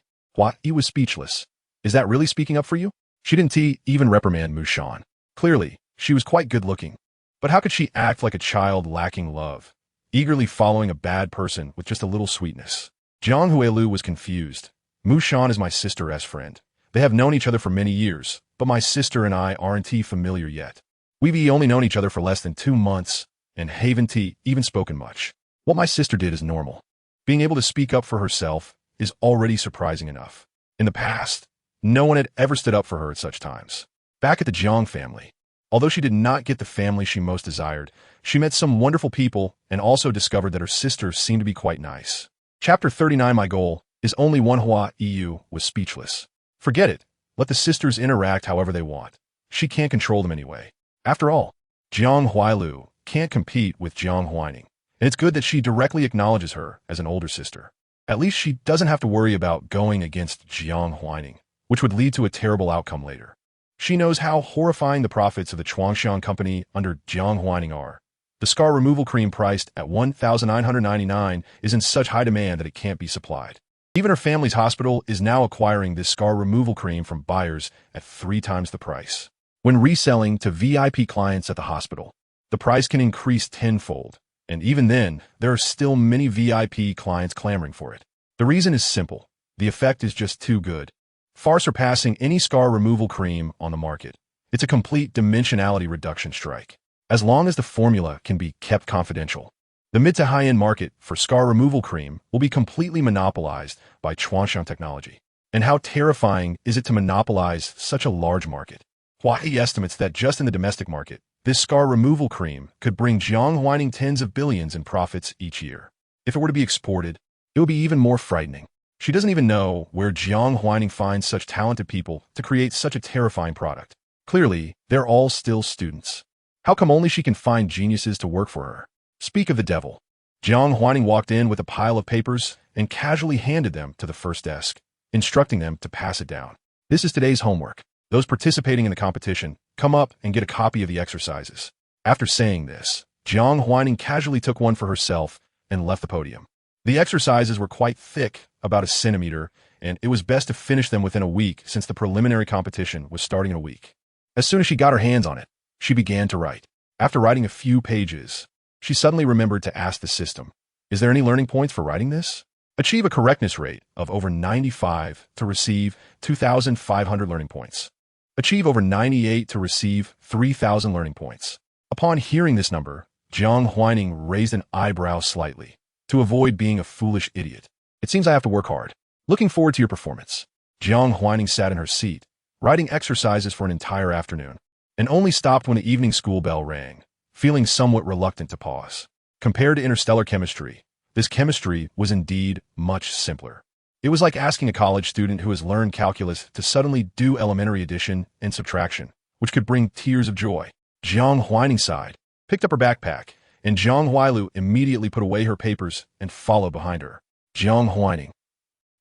He was speechless. Is that really speaking up for you? She didn't even reprimand Mushan. Clearly, she was quite good-looking. But how could she act like a child lacking love, eagerly following a bad person with just a little sweetness? Jiang Huailu was confused. Mushan is my sister's friend. They have known each other for many years, but my sister and I aren't familiar yet. We've only known each other for less than 2 months, and haven't even spoken much. What my sister did is normal. Being able to speak up for herself is already surprising enough. In the past, no one had ever stood up for her at such times. Back at the Jiang family, although she did not get the family she most desired, she met some wonderful people and also discovered that her sister seemed to be quite nice. Chapter 39. My goal is only one. Huaiyu was speechless. Forget it. Let the sisters interact however they want. She can't control them anyway. After all, Jiang Huailu can't compete with Jiang Huaining, and it's good that she directly acknowledges her as an older sister. At least she doesn't have to worry about going against Jiang Huaining, which would lead to a terrible outcome later. She knows how horrifying the profits of the Chuangshan company under Jiang Huaining are. The scar removal cream priced at $1,999 is in such high demand that it can't be supplied. Even her family's hospital is now acquiring this scar removal cream from buyers at 3 times the price. When reselling to VIP clients at the hospital, the price can increase tenfold, and even then, there are still many VIP clients clamoring for it. The reason is simple. The effect is just too good, far surpassing any scar removal cream on the market. It's a complete dimensionality reduction strike. As long as the formula can be kept confidential, the mid to high-end market for scar removal cream will be completely monopolized by Chuangshan technology. And how terrifying is it to monopolize such a large market? Huaining estimates that just in the domestic market, this scar removal cream could bring Jiang Huaining tens of billions in profits each year. If it were to be exported, it would be even more frightening. She doesn't even know where Jiang Huaining finds such talented people to create such a terrifying product. Clearly, they're all still students. How come only she can find geniuses to work for her? Speak of the devil. Jiang Huaining walked in with a pile of papers and casually handed them to the first desk, instructing them to pass it down. This is today's homework. Those participating in the competition, come up and get a copy of the exercises. After saying this, Jiang Huaining casually took one for herself and left the podium. The exercises were quite thick, about a centimeter, and it was best to finish them within a week since the preliminary competition was starting in a week. As soon as she got her hands on it, she began to write. After writing a few pages, she suddenly remembered to ask the system, "Is there any learning points for writing this?" Achieve a correctness rate of over 95 to receive 2,500 learning points. Achieve over 98 to receive 3,000 learning points. Upon hearing this number, Jiang Huaining raised an eyebrow slightly, to avoid being a foolish idiot. It seems I have to work hard. Looking forward to your performance. Jiang Huaining sat in her seat, writing exercises for an entire afternoon, and only stopped when the evening school bell rang, feeling somewhat reluctant to pause. Compared to interstellar chemistry, this chemistry was indeed much simpler. It was like asking a college student who has learned calculus to suddenly do elementary addition and subtraction, which could bring tears of joy. Jiang Huaining sighed, picked up her backpack, and Jiang Huailu immediately put away her papers and followed behind her. Jiang Huaining.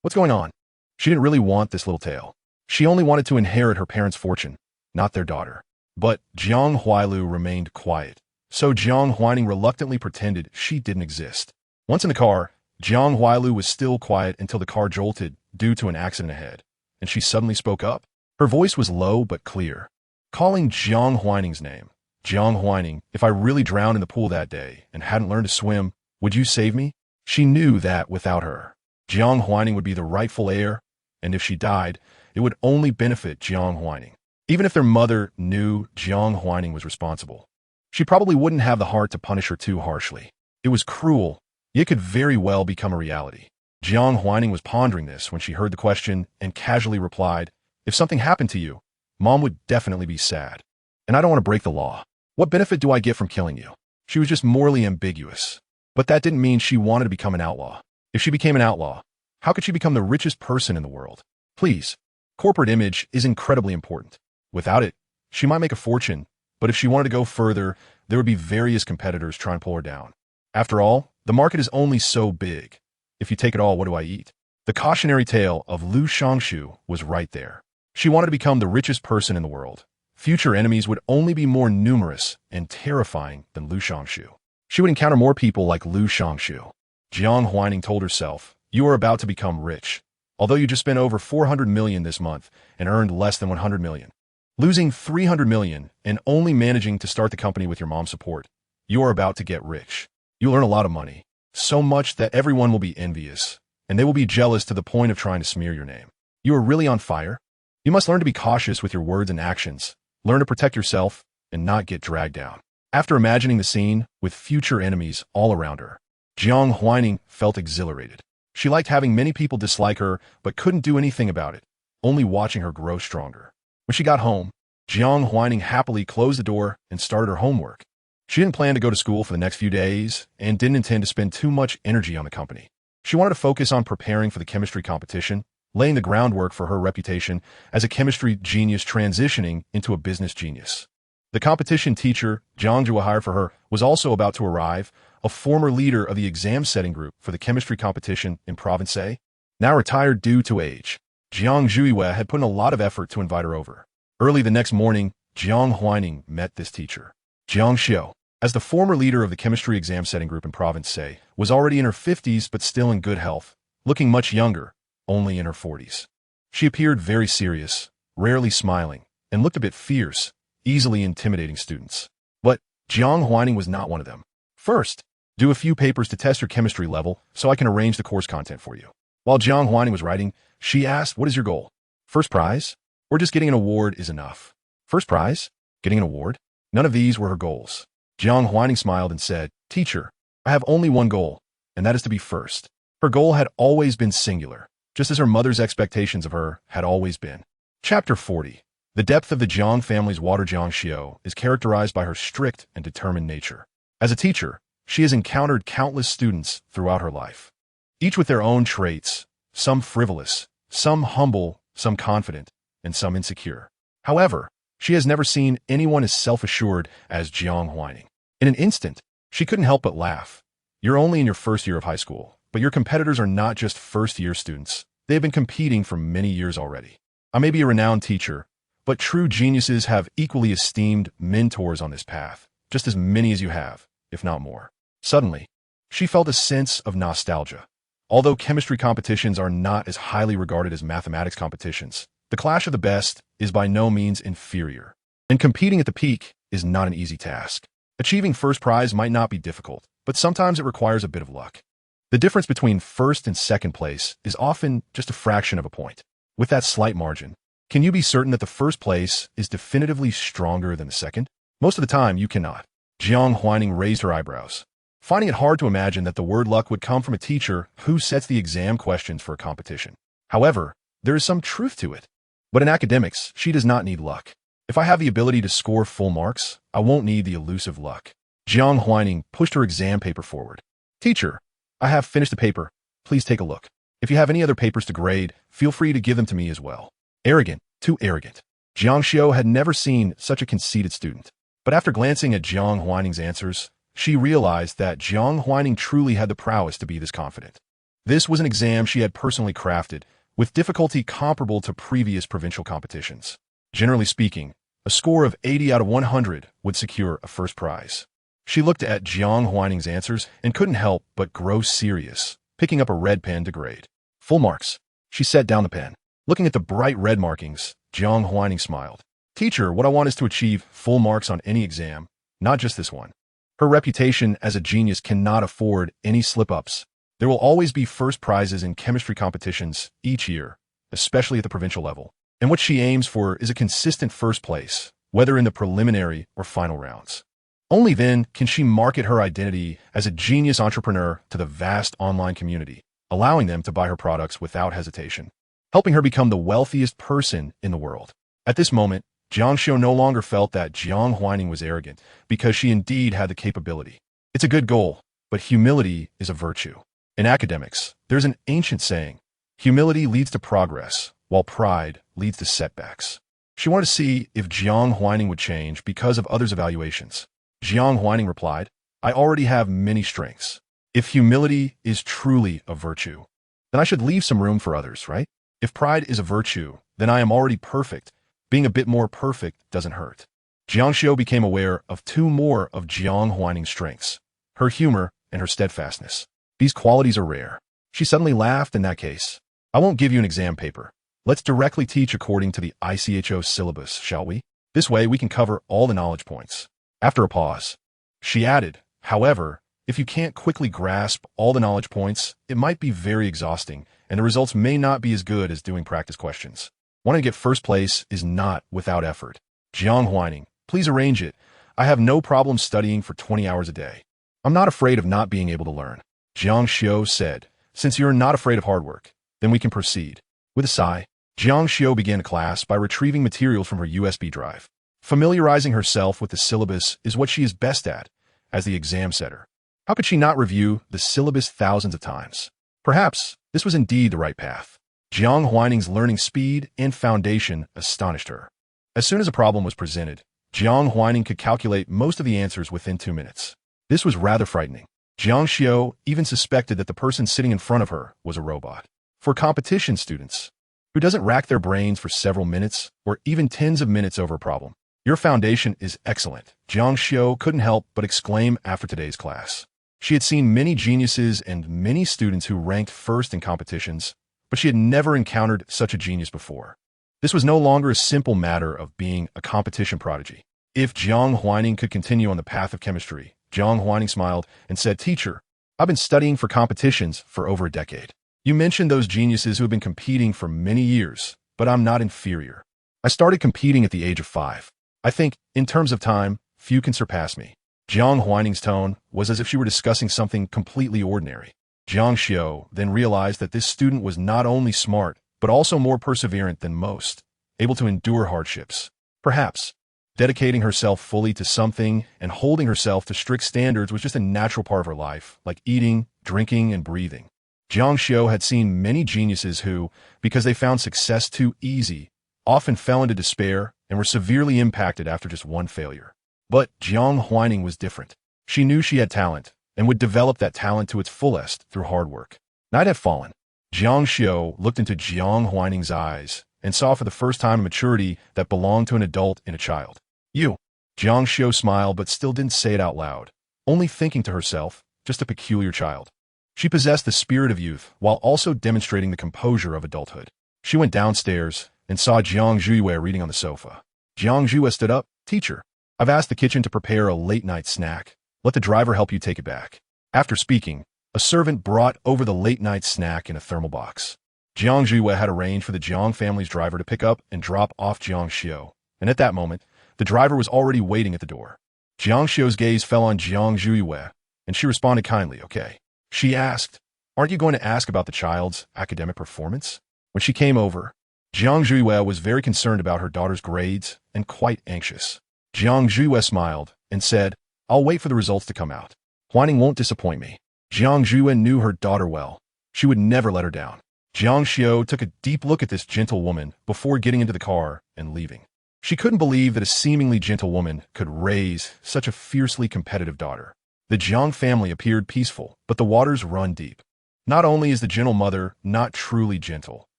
What's going on? She didn't really want this little tale. She only wanted to inherit her parents' fortune, not their daughter. But Jiang Huailu remained quiet, so Jiang Huaining reluctantly pretended she didn't exist. Once in the car, Jiang Huailu was still quiet until the car jolted due to an accident ahead, and she suddenly spoke up. Her voice was low but clear, calling Jiang Huaining's name. Jiang Huaining, if I really drowned in the pool that day and hadn't learned to swim, would you save me? She knew that without her, Jiang Huaining would be the rightful heir, and if she died, it would only benefit Jiang Huaining. Even if their mother knew Jiang Huaining was responsible, she probably wouldn't have the heart to punish her too harshly. It was cruel, yet it could very well become a reality. Jiang Huaining was pondering this when she heard the question and casually replied, "If something happened to you, Mom would definitely be sad. And I don't want to break the law. What benefit do I get from killing you?" She was just morally ambiguous. But that didn't mean she wanted to become an outlaw. If she became an outlaw, how could she become the richest person in the world? Please, corporate image is incredibly important. Without it, she might make a fortune, but if she wanted to go further, there would be various competitors trying to pull her down. After all, the market is only so big. If you take it all, what do I eat? The cautionary tale of Lu Shangshu was right there. She wanted to become the richest person in the world. Future enemies would only be more numerous and terrifying than Lu Shangshu. She would encounter more people like Lu Shangshu. Jiang Huaining told herself, "You are about to become rich. Although you just spent over 400 million this month and earned less than 100 million. Losing 300 million and only managing to start the company with your mom's support, you are about to get rich. You'll earn a lot of money, so much that everyone will be envious, and they will be jealous to the point of trying to smear your name. You are really on fire. You must learn to be cautious with your words and actions, learn to protect yourself, and not get dragged down." After imagining the scene with future enemies all around her, Jiang Huaining felt exhilarated. She liked having many people dislike her, but couldn't do anything about it, only watching her grow stronger. When she got home, Jiang Huaining happily closed the door and started her homework. She didn't plan to go to school for the next few days and didn't intend to spend too much energy on the company. She wanted to focus on preparing for the chemistry competition, laying the groundwork for her reputation as a chemistry genius transitioning into a business genius. The competition teacher, Zhang Zhuo hired for her, was also about to arrive, a former leader of the exam setting group for the chemistry competition in Province A, now retired due to age. Jiang Zhuiwe had put in a lot of effort to invite her over. Early the next morning, Jiang Huaining met this teacher. Jiang Xiao, as the former leader of the chemistry exam setting group in Province C, was already in her 50s but still in good health, looking much younger, only in her 40s. She appeared very serious, rarely smiling, and looked a bit fierce, easily intimidating students. But Jiang Huaining was not one of them. First, do a few papers to test your chemistry level so I can arrange the course content for you. While Jiang Huaining was writing, she asked, "What is your goal? First prize? Or just getting an award is enough?" First prize? Getting an award? None of these were her goals. Jiang Huaining smiled and said, "Teacher, I have only one goal, and that is to be first." Her goal had always been singular, just as her mother's expectations of her had always been. Chapter 40. The depth of the Jiang family's water Jiang Xiao is characterized by her strict and determined nature. As a teacher, she has encountered countless students throughout her life, each with their own traits, some frivolous, some humble, some confident, and some insecure. However, she has never seen anyone as self-assured as Jiang Huaining. In an instant, she couldn't help but laugh. You're only in your first year of high school, but your competitors are not just first-year students. They have been competing for many years already. I may be a renowned teacher, but true geniuses have equally esteemed mentors on this path, just as many as you have, if not more. Suddenly, she felt a sense of nostalgia. Although chemistry competitions are not as highly regarded as mathematics competitions, the clash of the best is by no means inferior. And competing at the peak is not an easy task. Achieving first prize might not be difficult, but sometimes it requires a bit of luck. The difference between first and second place is often just a fraction of a point. With that slight margin, can you be certain that the first place is definitively stronger than the second? Most of the time, you cannot. Jiang Huaining raised her eyebrows, finding it hard to imagine that the word luck would come from a teacher who sets the exam questions for a competition. However, there is some truth to it. But in academics, she does not need luck. If I have the ability to score full marks, I won't need the elusive luck. Jiang Huaining pushed her exam paper forward. "Teacher, I have finished the paper. Please take a look. If you have any other papers to grade, feel free to give them to me as well." Arrogant, too arrogant. Jiang Xiao had never seen such a conceited student. But after glancing at Jiang Huaining's answers, she realized that Jiang Huaining truly had the prowess to be this confident. This was an exam she had personally crafted, with difficulty comparable to previous provincial competitions. Generally speaking, a score of 80 out of 100 would secure a first prize. She looked at Jiang Huaining's answers and couldn't help but grow serious, picking up a red pen to grade. Full marks. She set down the pen. Looking at the bright red markings, Jiang Huaining smiled. "Teacher, what I want is to achieve full marks on any exam, not just this one." Her reputation as a genius cannot afford any slip-ups. There will always be first prizes in chemistry competitions each year, especially at the provincial level. And what she aims for is a consistent first place, whether in the preliminary or final rounds. Only then can she market her identity as a genius entrepreneur to the vast online community, allowing them to buy her products without hesitation, helping her become the wealthiest person in the world. At this moment, Jiang Xiao no longer felt that Jiang Huaining was arrogant, because she indeed had the capability. It's a good goal, but humility is a virtue. In academics, there's an ancient saying, humility leads to progress, while pride leads to setbacks. She wanted to see if Jiang Huaining would change because of others' evaluations. Jiang Huaining replied, "I already have many strengths. If humility is truly a virtue, then I should leave some room for others, right? If pride is a virtue, then I am already perfect. Being a bit more perfect doesn't hurt." Jiang Xiao became aware of two more of Jiang Huaining's strengths, her humor and her steadfastness. These qualities are rare. She suddenly laughed. "In that case, I won't give you an exam paper. Let's directly teach according to the ICHO syllabus, shall we? This way we can cover all the knowledge points." After a pause, she added, "However, if you can't quickly grasp all the knowledge points, it might be very exhausting, and the results may not be as good as doing practice questions. Wanting to get first place is not without effort. Jiang Huaining, please arrange it. I have no problem studying for 20 hours a day. I'm not afraid of not being able to learn." Jiang Xiao said, "Since you're not afraid of hard work, then we can proceed." With a sigh, Jiang Xiao began class by retrieving materials from her USB drive. Familiarizing herself with the syllabus is what she is best at, as the exam setter. How could she not review the syllabus thousands of times? Perhaps this was indeed the right path. Jiang Huaining's learning speed and foundation astonished her. As soon as a problem was presented, Jiang Huaining could calculate most of the answers within 2 minutes. This was rather frightening. Jiang Xiao even suspected that the person sitting in front of her was a robot. For competition students, who doesn't rack their brains for several minutes or even tens of minutes over a problem. Your foundation is excellent, Jiang Xiu couldn't help but exclaim after today's class. She had seen many geniuses and many students who ranked first in competitions, but she had never encountered such a genius before. This was no longer a simple matter of being a competition prodigy. If Jiang Huaining could continue on the path of chemistry, Jiang Huaining smiled and said, "Teacher, I've been studying for competitions for over a decade. You mentioned those geniuses who have been competing for many years, but I'm not inferior. I started competing at the age of 5. I think, in terms of time, few can surpass me." Jiang Huaining's tone was as if she were discussing something completely ordinary. Jiang Xiu then realized that this student was not only smart, but also more perseverant than most, able to endure hardships. Perhaps, dedicating herself fully to something and holding herself to strict standards was just a natural part of her life, like eating, drinking, and breathing. Jiang Xiu had seen many geniuses who, because they found success too easy, often fell into despair and were severely impacted after just one failure. But Jiang Huaining was different. She knew she had talent and would develop that talent to its fullest through hard work. Night had fallen. Jiang Xiu looked into Jiang Huaining's eyes and saw for the first time a maturity that belonged to an adult in a child. "You." Jiang Xiu smiled but still didn't say it out loud, only thinking to herself, just a peculiar child. She possessed the spirit of youth while also demonstrating the composure of adulthood. She went downstairs and saw Jiang Huaining reading on the sofa. Jiang Huaining stood up. "Teacher, I've asked the kitchen to prepare a late-night snack. Let the driver help you take it back." After speaking, a servant brought over the late-night snack in a thermal box. Jiang Huaining had arranged for the Jiang family's driver to pick up and drop off Jiang Xiu, and at that moment, the driver was already waiting at the door. Jiang Xiu's gaze fell on Jiang Huaining, and she responded kindly, "Okay." She asked, "Aren't you going to ask about the child's academic performance?" When she came over, Jiang Huaining was very concerned about her daughter's grades and quite anxious. Jiang Huaining smiled and said, "I'll wait for the results to come out. Huaining won't disappoint me." Jiang Huaining knew her daughter well. She would never let her down. Jiang Xiu took a deep look at this gentle woman before getting into the car and leaving. She couldn't believe that a seemingly gentle woman could raise such a fiercely competitive daughter. The Jiang family appeared peaceful, but the waters run deep. Not only is the gentle mother not truly gentle,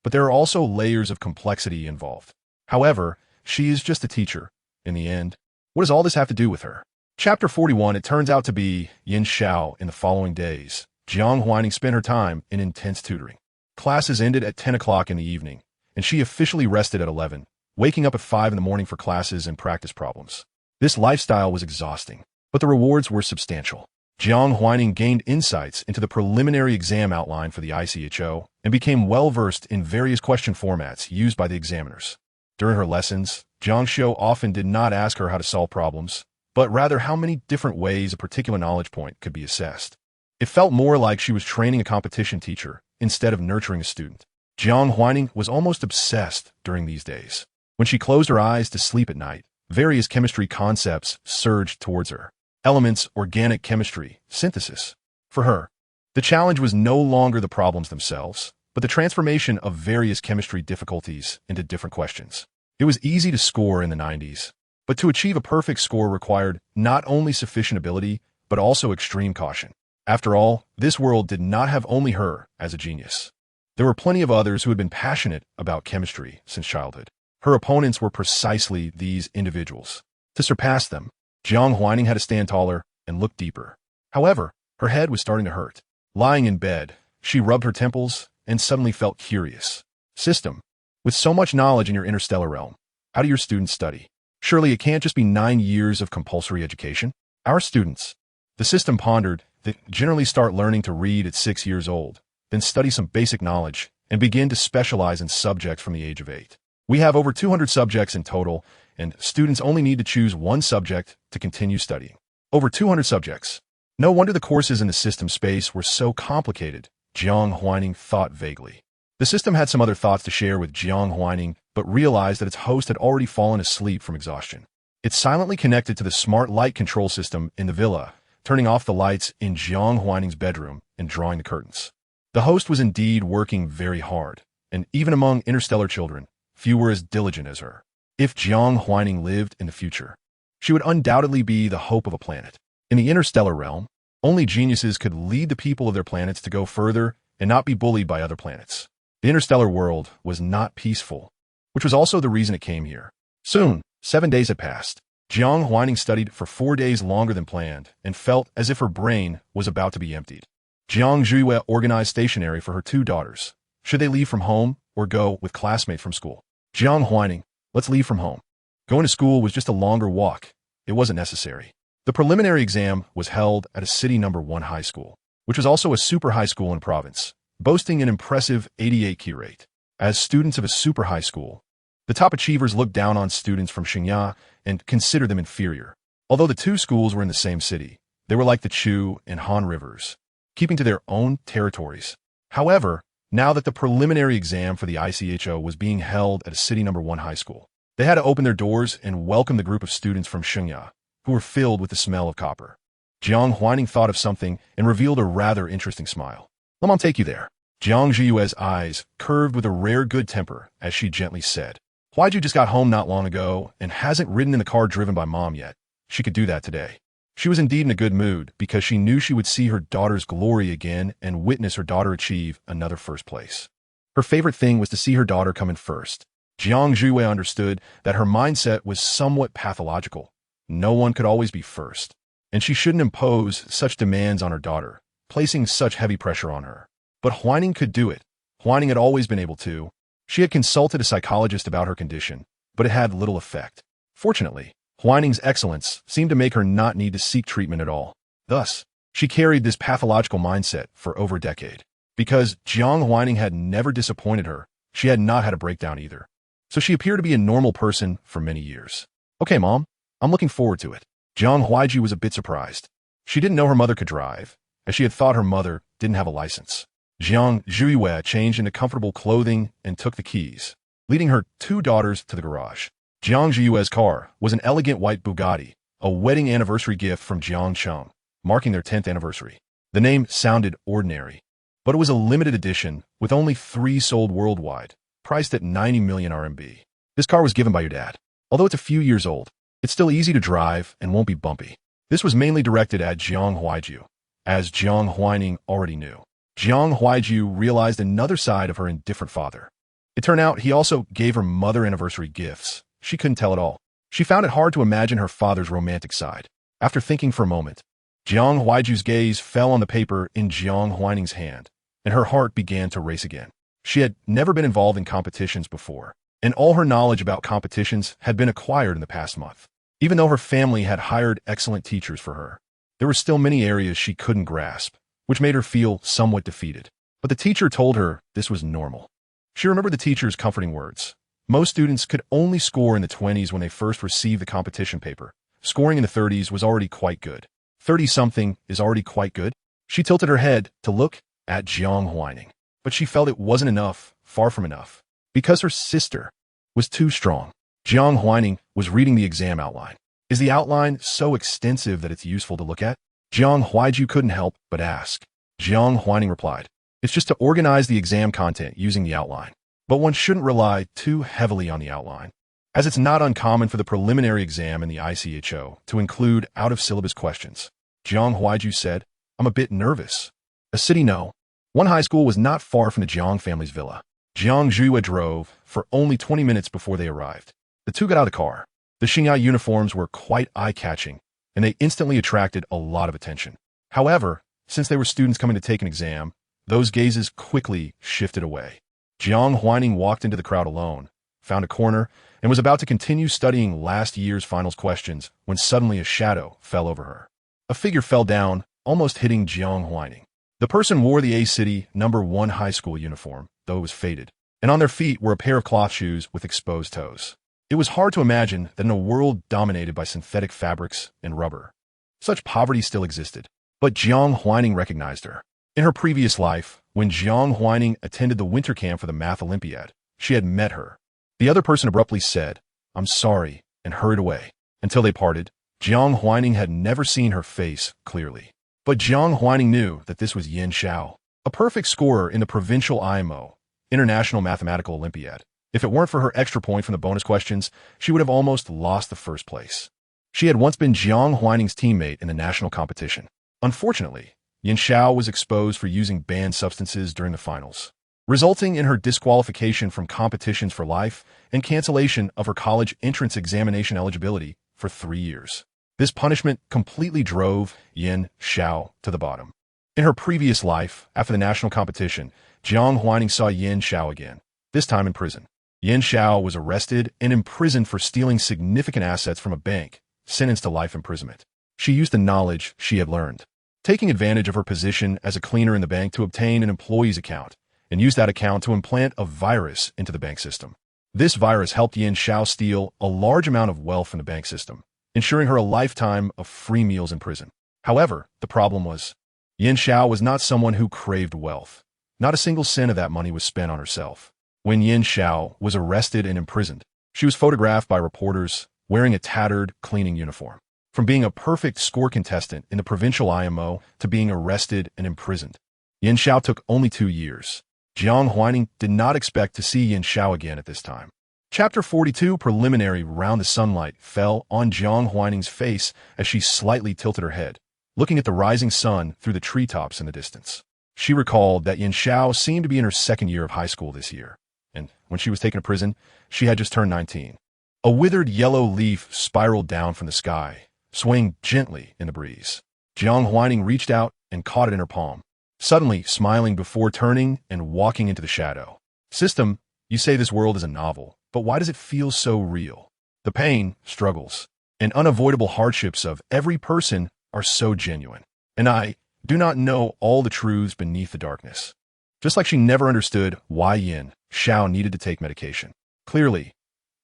but there are also layers of complexity involved. However, she is just a teacher. In the end, what does all this have to do with her? Chapter 41, it turns out to be Yin Xiao. In the following days, Jiang Huaining spent her time in intense tutoring. Classes ended at 10 o'clock in the evening, and she officially rested at 11, waking up at 5 in the morning for classes and practice problems. This lifestyle was exhausting, but the rewards were substantial. Jiang Huaining gained insights into the preliminary exam outline for the ICHO and became well-versed in various question formats used by the examiners. During her lessons, Jiang Xiu often did not ask her how to solve problems, but rather how many different ways a particular knowledge point could be assessed. It felt more like she was training a competition teacher instead of nurturing a student. Jiang Huaining was almost obsessed during these days. When she closed her eyes to sleep at night, various chemistry concepts surged towards her. Elements, organic chemistry, synthesis. For her, the challenge was no longer the problems themselves, but the transformation of various chemistry difficulties into different questions. It was easy to score in the 90s, but to achieve a perfect score required not only sufficient ability, but also extreme caution. After all, this world did not have only her as a genius. There were plenty of others who had been passionate about chemistry since childhood. Her opponents were precisely these individuals. To surpass them, Jiang Huaining had to stand taller and look deeper. However, her head was starting to hurt. Lying in bed, she rubbed her temples and suddenly felt curious. "System, with so much knowledge in your interstellar realm, how do your students study? Surely it can't just be 9 years of compulsory education?" "Our students," the system pondered, "that generally start learning to read at 6 years old, then study some basic knowledge, and begin to specialize in subjects from the age of 8. We have over 200 subjects in total, and students only need to choose one subject to continue studying." Over 200 subjects. No wonder the courses in the system space were so complicated, Jiang Huaining thought vaguely. The system had some other thoughts to share with Jiang Huaining, but realized that its host had already fallen asleep from exhaustion. It silently connected to the smart light control system in the villa, turning off the lights in Jiang Huaining's bedroom and drawing the curtains. The host was indeed working very hard, and even among interstellar children, few were as diligent as her. If Jiang Huaining lived in the future, she would undoubtedly be the hope of a planet. In the interstellar realm, only geniuses could lead the people of their planets to go further and not be bullied by other planets. The interstellar world was not peaceful, which was also the reason it came here. Soon, 7 days had passed. Jiang Huaining studied for 4 days longer than planned and felt as if her brain was about to be emptied. Jiang Huaining organized stationery for her 2 daughters. Should they leave from home or go with classmates from school? Jiang Huaining, let's leave from home. Going to school was just a longer walk. It wasn't necessary. The preliminary exam was held at a city number 1 high school, which was also a super high school in province, boasting an impressive 88 key rate. As students of a super high school, the top achievers looked down on students from Xinghua and considered them inferior. Although the 2 schools were in the same city, they were like the Chu and Han rivers, keeping to their own territories. However, now that the preliminary exam for the ICHO was being held at a city number 1 high school, they had to open their doors and welcome the group of students from Xinghua, who were filled with the smell of copper. Jiang Huaining thought of something and revealed a rather interesting smile. Let Mom take you there. Jiang Zhiyue's eyes curved with a rare good temper as she gently said, Huaiju just got home not long ago and hasn't ridden in the car driven by Mom yet. She could do that today. She was indeed in a good mood because she knew she would see her daughter's glory again and witness her daughter achieve another first place. Her favorite thing was to see her daughter come in first. Jiang Zhiyue understood that her mindset was somewhat pathological. No one could always be first, and she shouldn't impose such demands on her daughter, placing such heavy pressure on her. But Huaining could do it. Huaining had always been able to. She had consulted a psychologist about her condition, but it had little effect. Fortunately, Huaining's excellence seemed to make her not need to seek treatment at all. Thus, she carried this pathological mindset for over a decade. Because Jiang Huaining had never disappointed her, she had not had a breakdown either. So she appeared to be a normal person for many years. Okay, Mom, I'm looking forward to it. Jiang Huaiju was a bit surprised. She didn't know her mother could drive, as she had thought her mother didn't have a license. Jiang Zhiyue changed into comfortable clothing and took the keys, leading her 2 daughters to the garage. Jiang Zhiyue's car was an elegant white Bugatti, a wedding anniversary gift from Jiang Cheng, marking their 10th anniversary. The name sounded ordinary, but it was a limited edition with only 3 sold worldwide, priced at 90 million RMB. This car was given by your dad. Although it's a few years old, it's still easy to drive and won't be bumpy. This was mainly directed at Jiang Huaiju, as Jiang Huaining already knew. Jiang Huaiju realized another side of her indifferent father. It turned out he also gave her mother anniversary gifts. She couldn't tell it all. She found it hard to imagine her father's romantic side. After thinking for a moment, Jiang Huaiju's gaze fell on the paper in Jiang Huaining's hand, and her heart began to race again. She had never been involved in competitions before, and all her knowledge about competitions had been acquired in the past month. Even though her family had hired excellent teachers for her, there were still many areas she couldn't grasp, which made her feel somewhat defeated. But the teacher told her this was normal. She remembered the teacher's comforting words. Most students could only score in the 20s when they first received the competition paper. Scoring in the 30s was already quite good. 30-something is already quite good. She tilted her head to look at Jiang Huaining, but she felt it wasn't enough, far from enough, because her sister was too strong. Jiang Huaining was reading the exam outline. Is the outline so extensive that it's useful to look at? Jiang Huaiju couldn't help but ask. Jiang Huaining replied, it's just to organize the exam content using the outline. But one shouldn't rely too heavily on the outline, as it's not uncommon for the preliminary exam in the ICHO to include out-of-syllabus questions. Jiang Huaiju said, I'm a bit nervous. A city no. 1 high school was not far from the Jiang family's villa. Jiang Zhiyue drove for only 20 minutes before they arrived. The 2 got out of the car. The Xinghua uniforms were quite eye-catching, and they instantly attracted a lot of attention. However, since they were students coming to take an exam, those gazes quickly shifted away. Jiang Huaining walked into the crowd alone, found a corner, and was about to continue studying last year's finals questions when suddenly a shadow fell over her. A figure fell down, almost hitting Jiang Huaining. The person wore the A City number 1 high school uniform, though it was faded, and on their feet were a pair of cloth shoes with exposed toes. It was hard to imagine that in a world dominated by synthetic fabrics and rubber, such poverty still existed. But Jiang Huaining recognized her. In her previous life, when Jiang Huaining attended the winter camp for the Math Olympiad, she had met her. The other person abruptly said, I'm sorry, and hurried away. Until they parted, Jiang Huaining had never seen her face clearly. But Jiang Huaining knew that this was Yin Xiao, a perfect scorer in the provincial IMO, International Mathematical Olympiad. If it weren't for her extra point from the bonus questions, she would have almost lost the first place. She had once been Jiang Huaining's teammate in the national competition. Unfortunately, Yin Xiao was exposed for using banned substances during the finals. resulting in her disqualification from competitions for life and cancellation of her college entrance examination eligibility for 3 years. This punishment completely drove Yin Xiao to the bottom. In her previous life, after the national competition, Jiang Huaining saw Yin Xiao again, this time in prison. Yin Xiao was arrested and imprisoned for stealing significant assets from a bank, sentenced to life imprisonment. She used the knowledge she had learned, taking advantage of her position as a cleaner in the bank to obtain an employee's account, and used that account to implant a virus into the bank system. This virus helped Yin Xiao steal a large amount of wealth from the bank system, ensuring her a lifetime of free meals in prison. However, the problem was, Yin Xiao was not someone who craved wealth. Not a single cent of that money was spent on herself. When Yin Xiao was arrested and imprisoned, she was photographed by reporters wearing a tattered cleaning uniform. From being a perfect score contestant in the provincial IMO to being arrested and imprisoned, Yin Xiao took only 2 years. Jiang Huaining did not expect to see Yin Xiao again at this time. Chapter 42 Preliminary Round. The sunlight fell on Jiang Huaining's face as she slightly tilted her head, looking at the rising sun through the treetops in the distance. She recalled that Yin Xiao seemed to be in her 2nd year of high school this year, and when she was taken to prison, she had just turned 19. A withered yellow leaf spiraled down from the sky, swaying gently in the breeze. Jiang Huaining reached out and caught it in her palm, suddenly smiling before turning and walking into the shadow. System, you say this world is a novel, but why does it feel so real? The pain, struggles, and unavoidable hardships of every person are so genuine, and I do not know all the truths beneath the darkness. Just like she never understood why Yin Xiao needed to take medication. Clearly,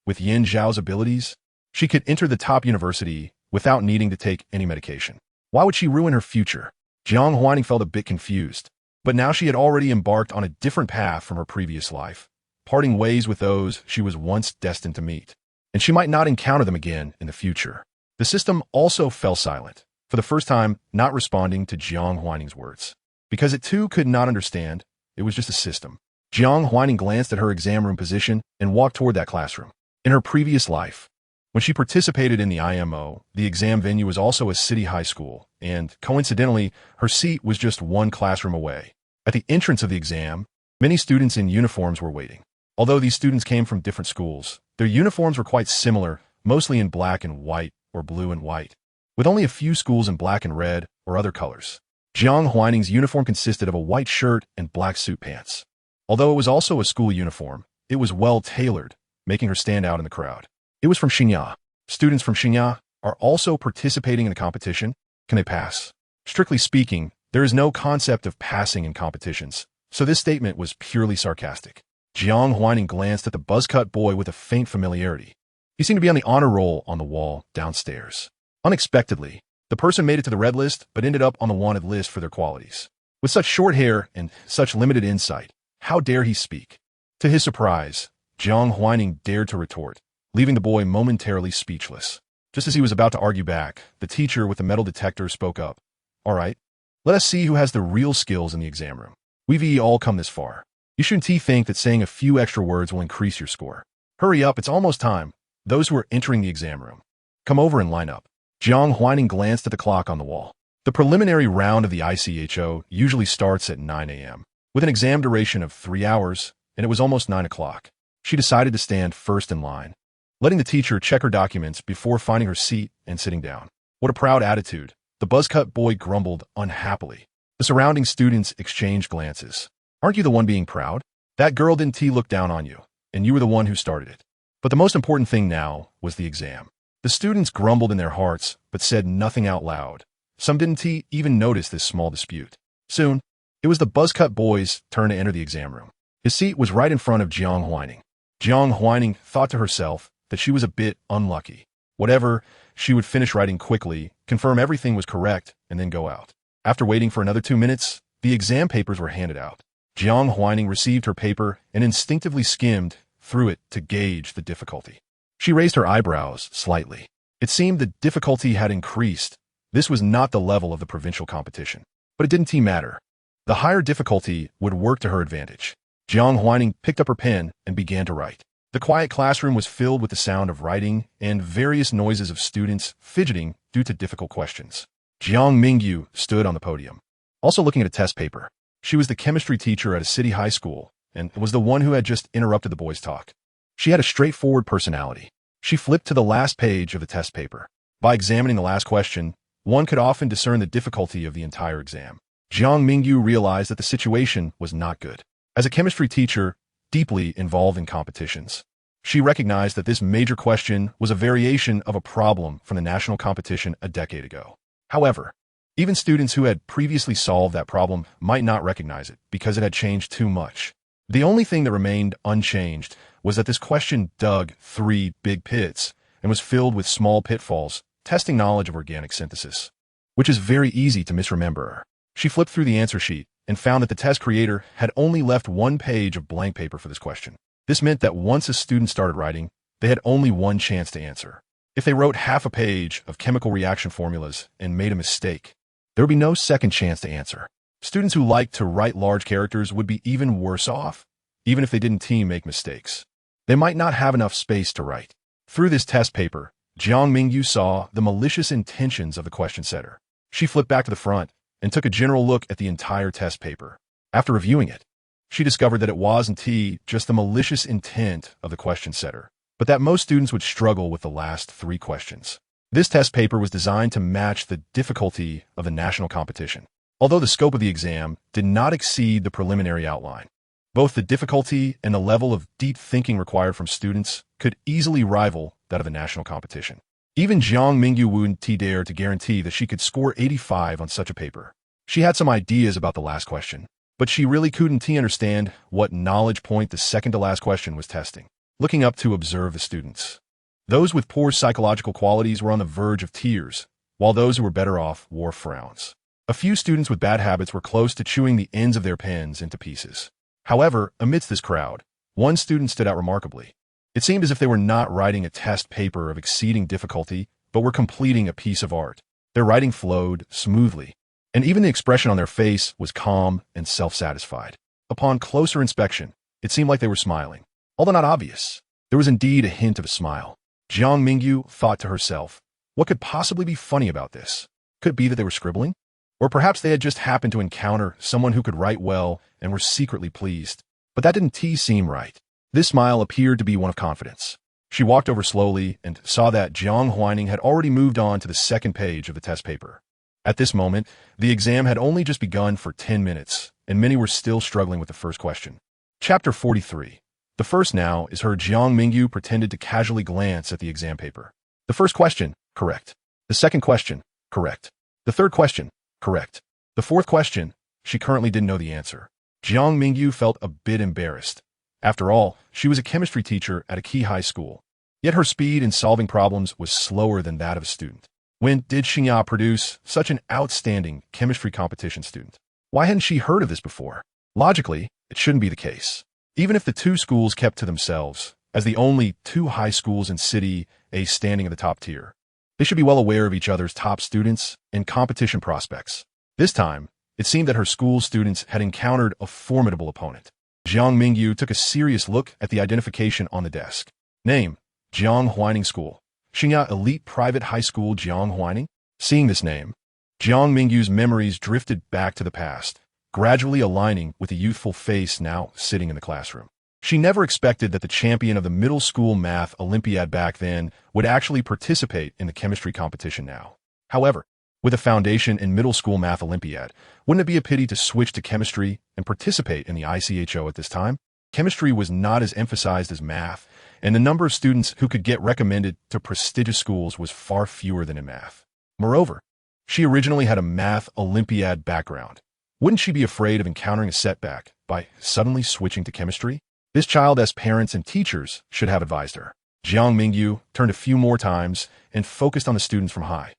with Yin Xiao's abilities, she could enter the top university without needing to take any medication. Why would she ruin her future? Jiang Huaining felt a bit confused, but now she had already embarked on a different path from her previous life, parting ways with those she was once destined to meet, and she might not encounter them again in the future. The system also fell silent, for the first time not responding to Jiang Huaining's words. Because it too could not understand, it was just a system. Jiang Huaining glanced at her exam room position and walked toward that classroom. In her previous life, when she participated in the IMO, the exam venue was also a city high school, and coincidentally, her seat was just 1 classroom away. At the entrance of the exam, many students in uniforms were waiting. Although these students came from different schools, their uniforms were quite similar, mostly in black and white or blue and white, with only a few schools in black and red or other colors. Jiang Huaining's uniform consisted of a white shirt and black suit pants. Although it was also a school uniform, it was well tailored, making her stand out in the crowd. It was from Xinhua. Students from Xinhua are also participating in the competition. Can they pass? Strictly speaking, there is no concept of passing in competitions, so this statement was purely sarcastic. Jiang Huaining glanced at the buzzcut boy with a faint familiarity. He seemed to be on the honor roll on the wall downstairs. Unexpectedly, the person made it to the red list but ended up on the wanted list for their qualities. With such short hair and such limited insight, how dare he speak? To his surprise, Jiang Huaining dared to retort, leaving the boy momentarily speechless. Just as he was about to argue back, the teacher with the metal detector spoke up. All right, let us see who has the real skills in the exam room. We've all come this far. You shouldn't think that saying a few extra words will increase your score. Hurry up, it's almost time. Those who are entering the exam room, come over and line up. Jiang Huaining glanced at the clock on the wall. The preliminary round of the ICHO usually starts at 9 a.m., with an exam duration of 3 hours, and it was almost 9 o'clock. She decided to stand first in line, letting the teacher check her documents before finding her seat and sitting down. What a proud attitude, the buzzcut boy grumbled unhappily. The surrounding students exchanged glances. Aren't you the one being proud? That girl didn't look down on you, and you were the one who started it. But the most important thing now was the exam. The students grumbled in their hearts, but said nothing out loud. Some didn't even notice this small dispute. Soon, it was the buzzcut boy's turn to enter the exam room. His seat was right in front of Jiang Huaining. Jiang Huaining thought to herself that she was a bit unlucky. Whatever, she would finish writing quickly, confirm everything was correct, and then go out. After waiting for another 2 minutes, the exam papers were handed out. Jiang Huaining received her paper and instinctively skimmed through it to gauge the difficulty. She raised her eyebrows slightly. It seemed the difficulty had increased. This was not the level of the provincial competition. But it didn't matter. The higher difficulty would work to her advantage. Jiang Huaining picked up her pen and began to write. The quiet classroom was filled with the sound of writing and various noises of students fidgeting due to difficult questions. Jiang Mingyu stood on the podium, also looking at a test paper. She was the chemistry teacher at a city high school and it was the one who had just interrupted the boys' talk. She had a straightforward personality. She flipped to the last page of the test paper. By examining the last question, one could often discern the difficulty of the entire exam. Jiang Mingyu realized that the situation was not good. As a chemistry teacher, deeply involved in competitions, she recognized that this major question was a variation of a problem from the national competition a decade ago. However, even students who had previously solved that problem might not recognize it because it had changed too much. The only thing that remained unchanged was that this question dug 3 big pits and was filled with small pitfalls, testing knowledge of organic synthesis, which is very easy to misremember. She flipped through the answer sheet and found that the test creator had only left 1 page of blank paper for this question. This meant that once a student started writing, they had only 1 chance to answer. If they wrote half a page of chemical reaction formulas and made a mistake, there would be no second chance to answer. Students who liked to write large characters would be even worse off, even if they didn't make mistakes. They might not have enough space to write. Through this test paper, Jiang Mingyu saw the malicious intentions of the question setter. She flipped back to the front and took a general look at the entire test paper. After reviewing it, she discovered that it wasn't just the malicious intent of the question setter, but that most students would struggle with the last 3 questions. This test paper was designed to match the difficulty of the national competition. Although the scope of the exam did not exceed the preliminary outline, both the difficulty and the level of deep thinking required from students could easily rival that of the national competition. Even Jiang Mingyu wouldn't dare to guarantee that she could score 85 on such a paper. She had some ideas about the last question, but she really couldn't understand what knowledge point the second to last question was testing. Looking up to observe the students, those with poor psychological qualities were on the verge of tears, while those who were better off wore frowns. A few students with bad habits were close to chewing the ends of their pens into pieces. However, amidst this crowd, one student stood out remarkably. It seemed as if they were not writing a test paper of exceeding difficulty, but were completing a piece of art. Their writing flowed smoothly, and even the expression on their face was calm and self-satisfied. Upon closer inspection, it seemed like they were smiling. Although not obvious, there was indeed a hint of a smile. Jiang Mingyu thought to herself, what could possibly be funny about this? Could it be that they were scribbling? Or perhaps they had just happened to encounter someone who could write well and were secretly pleased. But that didn't seem right. This smile appeared to be one of confidence. She walked over slowly and saw that Jiang Huaining had already moved on to the second page of the test paper. At this moment, the exam had only just begun for 10 minutes, and many were still struggling with the first question. Chapter 43. The first now is heard. Jiang Mingyu pretended to casually glance at the exam paper. The first question, correct. The second question, correct. The third question, correct. The fourth question, she currently didn't know the answer. Jiang Mingyu felt a bit embarrassed. After all, she was a chemistry teacher at a key high school. Yet her speed in solving problems was slower than that of a student. When did Xingya produce such an outstanding chemistry competition student? Why hadn't she heard of this before? Logically, it shouldn't be the case. Even if the 2 schools kept to themselves, as the only 2 high schools in City A standing in the top tier, they should be well aware of each other's top students and competition prospects. This time, it seemed that her school's students had encountered a formidable opponent. Jiang Mingyu took a serious look at the identification on the desk. Name, Jiang Huaining School. Xingya Elite Private High School Jiang Huaining? Seeing this name, Jiang Mingyu's memories drifted back to the past, gradually aligning with the youthful face now sitting in the classroom. She never expected that the champion of the middle school math Olympiad back then would actually participate in the chemistry competition now. However, with a foundation in middle school math Olympiad, wouldn't it be a pity to switch to chemistry and participate in the ICHO at this time? Chemistry was not as emphasized as math, and the number of students who could get recommended to prestigious schools was far fewer than in math. Moreover, she originally had a math Olympiad background. Wouldn't she be afraid of encountering a setback by suddenly switching to chemistry? This child, as parents and teachers, should have advised her. Jiang Mingyu turned a few more times and focused on the students from high.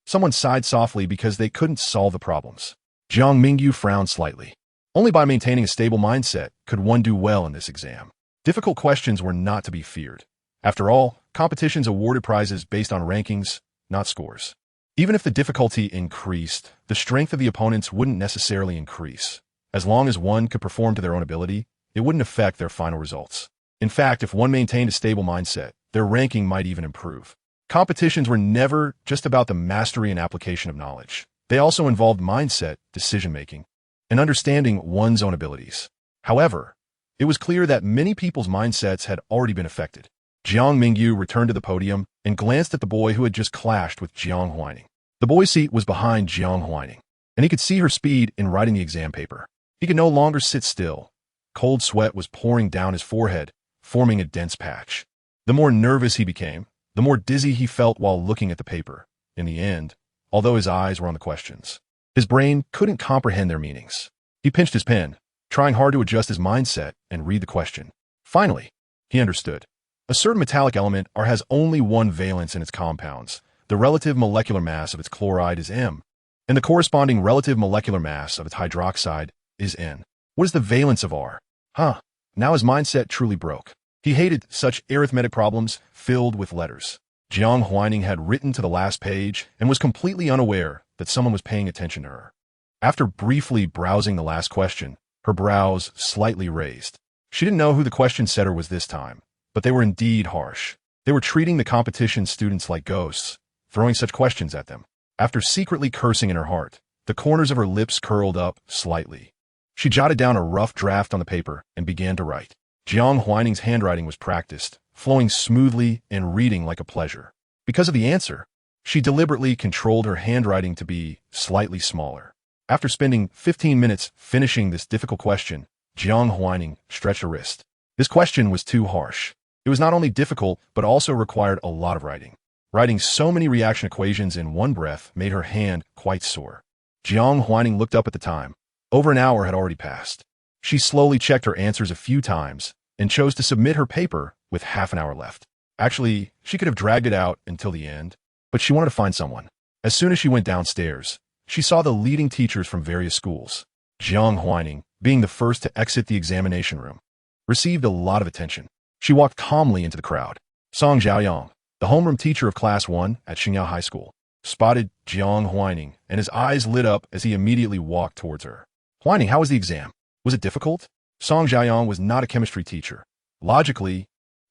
Someone sighed softly because they couldn't solve the problems. Jiang Mingyu frowned slightly. Only by maintaining a stable mindset could one do well in this exam. Difficult questions were not to be feared. After all, competitions awarded prizes based on rankings, not scores. Even if the difficulty increased, the strength of the opponents wouldn't necessarily increase. As long as one could perform to their own ability, it wouldn't affect their final results. In fact, if one maintained a stable mindset, their ranking might even improve. Competitions were never just about the mastery and application of knowledge. They also involved mindset, decision-making, and understanding one's own abilities. However, It was clear that many people's mindsets had already been affected. Jiang Mingyu returned to the podium and glanced at the boy who had just clashed with Jiang Huaining. The boy's seat was behind Jiang Huaining, and he could see her speed in writing the exam paper. He could no longer sit still. Cold sweat was pouring down his forehead, forming a dense patch. The more nervous he became, the more dizzy he felt while looking at the paper. In the end, although his eyes were on the questions, his brain couldn't comprehend their meanings. He pinched his pen, trying hard to adjust his mindset and read the question. Finally, he understood. A certain metallic element R has only one valence in its compounds. The relative molecular mass of its chloride is M, and the corresponding relative molecular mass of its hydroxide is N. What is the valence of R? Now his mindset truly broke. He hated such arithmetic problems filled with letters. Jiang Huaining had written to the last page and was completely unaware that someone was paying attention to her. After briefly browsing the last question, her brows slightly raised. She didn't know who the question setter was this time, but they were indeed harsh. They were treating the competition students like ghosts, throwing such questions at them. After secretly cursing in her heart, the corners of her lips curled up slightly. She jotted down a rough draft on the paper and began to write. Jiang Huaining's handwriting was practiced, flowing smoothly and reading like a pleasure. Because of the answer, she deliberately controlled her handwriting to be slightly smaller. After spending 15 minutes finishing this difficult question, Jiang Huaining stretched her wrist. This question was too harsh. It was not only difficult, but also required a lot of writing. Writing so many reaction equations in one breath made her hand quite sore. Jiang Huaining looked up at the time. Over an hour had already passed. She slowly checked her answers a few times and chose to submit her paper with half an hour left. Actually, she could have dragged it out until the end, but she wanted to find someone. As soon as she went downstairs, she saw the leading teachers from various schools. Jiang Huaining, being the first to exit the examination room, received a lot of attention. She walked calmly into the crowd. Song Xiaoyang, the homeroom teacher of Class 1 at Xingyao High School, spotted Jiang Huaining, and his eyes lit up as he immediately walked towards her. Huaining, how was the exam? Was it difficult? Song Xiaoyang was not a chemistry teacher. Logically,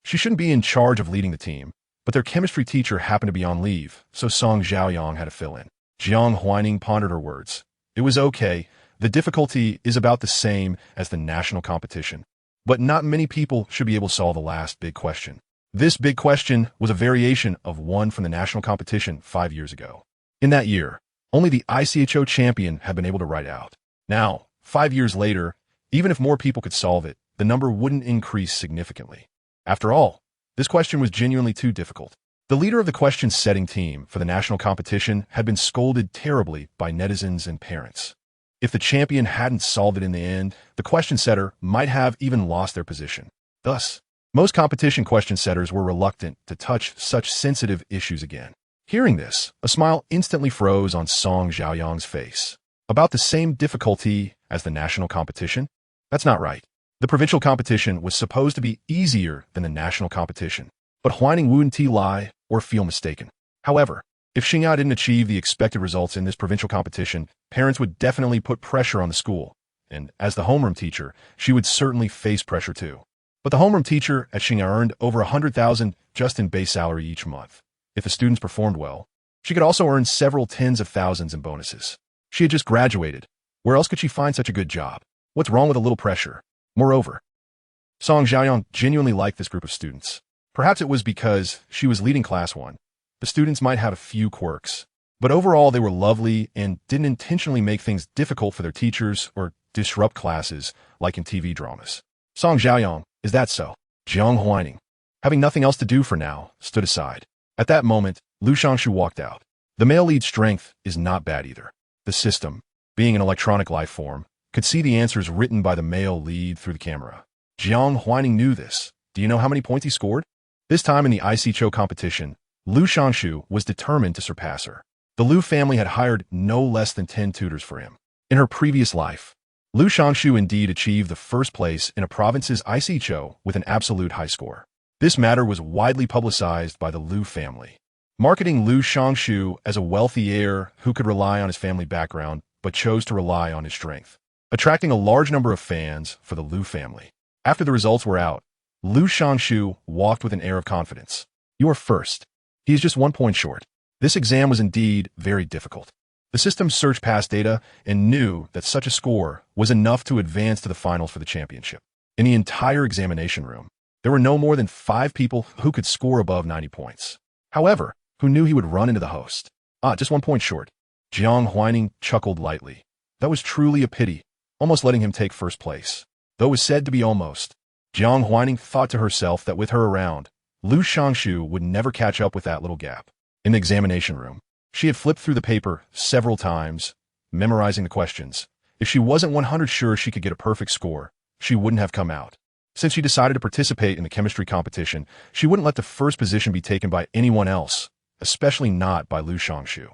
she shouldn't be in charge of leading the team, but their chemistry teacher happened to be on leave, so Song Xiaoyang had to fill in. Jiang Huaining pondered her words. It was okay. The difficulty is about the same as the national competition, but not many people should be able to solve the last big question. This big question was a variation of one from the national competition 5 years ago. In that year, only the ICHO champion had been able to write out. Now, 5 years later, even if more people could solve it, the number wouldn't increase significantly. After all, this question was genuinely too difficult. The leader of the question-setting team for the national competition had been scolded terribly by netizens and parents. If the champion hadn't solved it in the end, the question setter might have even lost their position. Thus, most competition question setters were reluctant to touch such sensitive issues again. Hearing this, a smile instantly froze on Song Xiaoyang's face. About the same difficulty as the national competition? That's not right. The provincial competition was supposed to be easier than the national competition, but Huaining wouldn't lie or feel mistaken. However, if Xingyao didn't achieve the expected results in this provincial competition, parents would definitely put pressure on the school, and as the homeroom teacher, she would certainly face pressure too. But the homeroom teacher at Xingyao earned over 100,000 just in base salary each month. If the students performed well, she could also earn several tens of thousands in bonuses. She had just graduated. Where else could she find such a good job? What's wrong with a little pressure? Moreover, Song Xiaoyang genuinely liked this group of students. Perhaps it was because she was leading Class 1. The students might have a few quirks, but overall they were lovely and didn't intentionally make things difficult for their teachers or disrupt classes like in TV dramas. Song Xiaoyang, is that so? Jiang Huaining, having nothing else to do for now, stood aside. At that moment, Lu Shangshu walked out. The male lead's strength is not bad either. The system, being an electronic life form, could see the answers written by the male lead through the camera. Jiang Huaining knew this. Do you know how many points he scored? This time in the ICHO competition, Lu Shangshu was determined to surpass her. The Lu family had hired no less than 10 tutors for him. In her previous life, Lu Shangshu indeed achieved the first place in a province's ICHO with an absolute high score. This matter was widely publicized by the Lu family, marketing Lu Shangshu as a wealthy heir who could rely on his family background but chose to rely on his strength, attracting a large number of fans for the Lu family. After the results were out, Lu Shangshu walked with an air of confidence. You are first. He is just 1 point short. This exam was indeed very difficult. The system searched past data and knew that such a score was enough to advance to the finals for the championship. In the entire examination room, there were no more than 5 people who could score above 90 points. However, who knew he would run into the host? Just 1 point short. Jiang Huaining chuckled lightly. That was truly a pity, almost letting him take first place. Though it was said to be almost. Jiang Huaining thought to herself that with her around, Lu Shangshu would never catch up with that little gap. In the examination room, she had flipped through the paper several times, memorizing the questions. If she wasn't 100% sure she could get a perfect score, she wouldn't have come out. Since she decided to participate in the chemistry competition, she wouldn't let the first position be taken by anyone else, especially not by Lu Shangshu.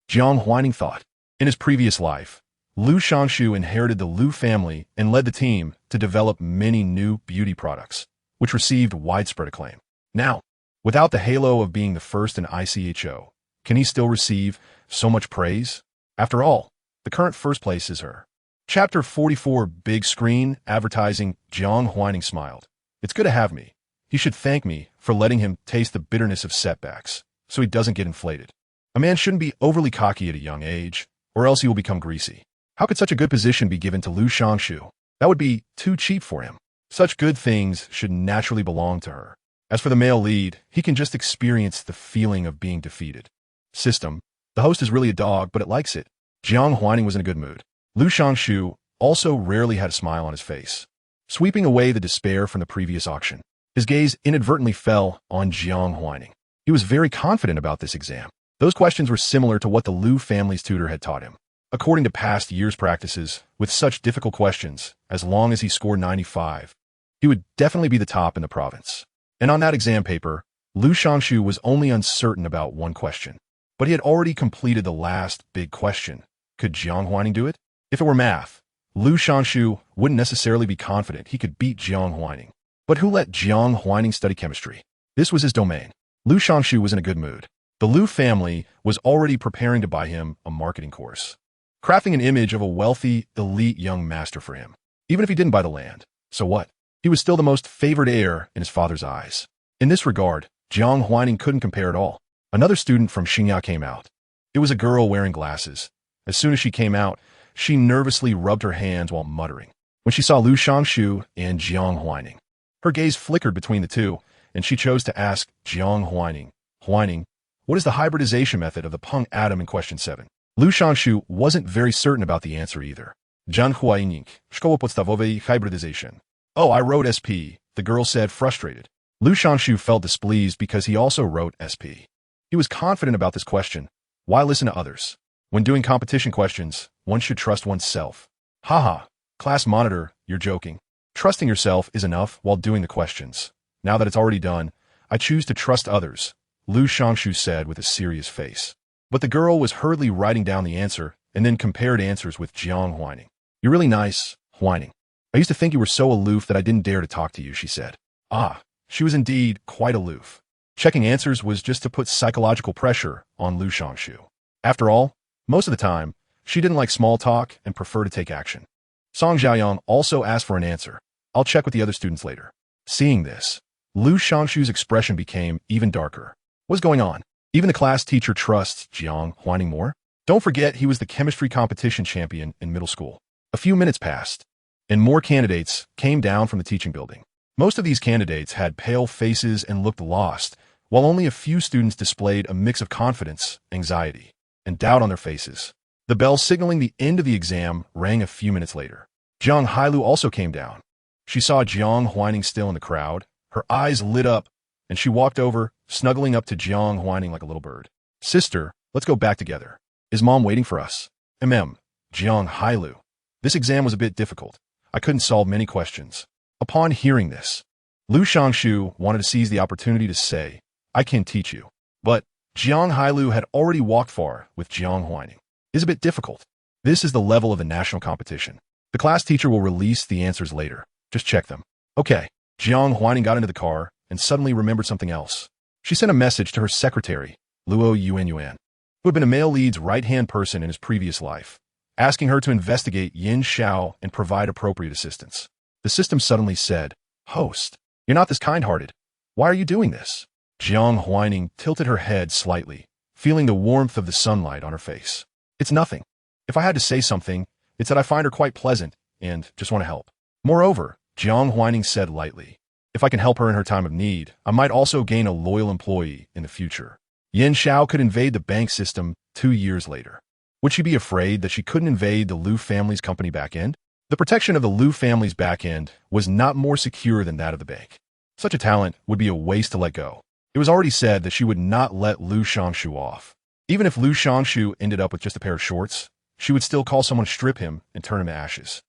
Jiang Huaining thought. In his previous life, Lu Shangshu inherited the Lu family and led the team to develop many new beauty products, which received widespread acclaim. Now, without the halo of being the first in ICHO, can he still receive so much praise? After all, the current first place is her. Chapter 44, Big Screen Advertising. Jiang Huaining smiled. It's good to have me. He should thank me for letting him taste the bitterness of setbacks, so he doesn't get inflated. A man shouldn't be overly cocky at a young age, or else he will become greasy. How could such a good position be given to Lu Shangshu? That would be too cheap for him. Such good things should naturally belong to her. As for the male lead, he can just experience the feeling of being defeated. System. The host is really a dog, but it likes it. Jiang Huaining was in a good mood. Lu Shangshu also rarely had a smile on his face. Sweeping away the despair from the previous auction, his gaze inadvertently fell on Jiang Huaining. He was very confident about this exam. Those questions were similar to what the Lu family's tutor had taught him. According to past years' practices, with such difficult questions, as long as he scored 95, he would definitely be the top in the province. And on that exam paper, Lu Shangshu was only uncertain about one question. But he had already completed the last big question. Could Jiang Huaining do it? If it were math, Lu Shangshu wouldn't necessarily be confident he could beat Jiang Huaining. But who let Jiang Huaining study chemistry? This was his domain. Lu Shangshu was in a good mood. The Lu family was already preparing to buy him a marketing course, crafting an image of a wealthy, elite young master for him. Even if he didn't buy the land, so what? He was still the most favored heir in his father's eyes. In this regard, Jiang Huaining couldn't compare at all. Another student from Xingya came out. It was a girl wearing glasses. As soon as she came out, she nervously rubbed her hands while muttering. When she saw Lu Shangshu and Jiang Huaining, her gaze flickered between the two, and she chose to ask Jiang Huaining, Huaining, what is the hybridization method of the Peng atom in question 7? Lu Shangshu wasn't very certain about the answer either. Jiang Huaining, Szkoła podstawowej hybridization. Oh, I wrote SP, the girl said, frustrated. Lu Shangshu felt displeased because he also wrote SP. He was confident about this question. Why listen to others? When doing competition questions, one should trust oneself. Haha, class monitor, you're joking. Trusting yourself is enough while doing the questions. Now that it's already done, I choose to trust others, Lu Shangshu said with a serious face. But the girl was hurriedly writing down the answer and then compared answers with Jiang Huaining. You're really nice, Huaining. I used to think you were so aloof that I didn't dare to talk to you, she said. She was indeed quite aloof. Checking answers was just to put psychological pressure on Lu Shangshu. After all, most of the time, she didn't like small talk and preferred to take action. Song Xiaoyang also asked for an answer. I'll check with the other students later. Seeing this, Lu Shangshu's expression became even darker. What's going on? Even the class teacher trusts Jiang Huaining more? Don't forget he was the chemistry competition champion in middle school. A few minutes passed, and more candidates came down from the teaching building. Most of these candidates had pale faces and looked lost, while only a few students displayed a mix of confidence, anxiety, and doubt on their faces. The bell signaling the end of the exam rang a few minutes later. Jiang Hailu also came down. She saw Jiang Huaining still in the crowd. Her eyes lit up, and she walked over, snuggling up to Jiang Huaining like a little bird. Sister, let's go back together. Is Mom waiting for us? Jiang Hailu. This exam was a bit difficult. I couldn't solve many questions. Upon hearing this, Lu Shangshu wanted to seize the opportunity to say, I can teach you. But Jiang Hailu had already walked far with Jiang Huaining. It's a bit difficult. This is the level of the national competition. The class teacher will release the answers later. Just check them. Okay. Jiang Huaining got into the car and suddenly remembered something else. She sent a message to her secretary, Luo Yuanyuan, who had been a male lead's right-hand person in his previous life, asking her to investigate Yin Xiao and provide appropriate assistance. The system suddenly said, Host, you're not this kind-hearted. Why are you doing this? Jiang Huaining tilted her head slightly, feeling the warmth of the sunlight on her face. It's nothing. If I had to say something, it's that I find her quite pleasant and just want to help. Moreover, Jiang Huaining said lightly. If I can help her in her time of need, I might also gain a loyal employee in the future. Yin Xiao could invade the bank system 2 years later. Would she be afraid that she couldn't invade the Liu family's company back-end? The protection of the Liu family's back-end was not more secure than that of the bank. Such a talent would be a waste to let go. It was already said that she would not let Liu Shangshu off. Even if Liu Shangshu ended up with just a pair of shorts, she would still call someone to strip him and turn him to ashes.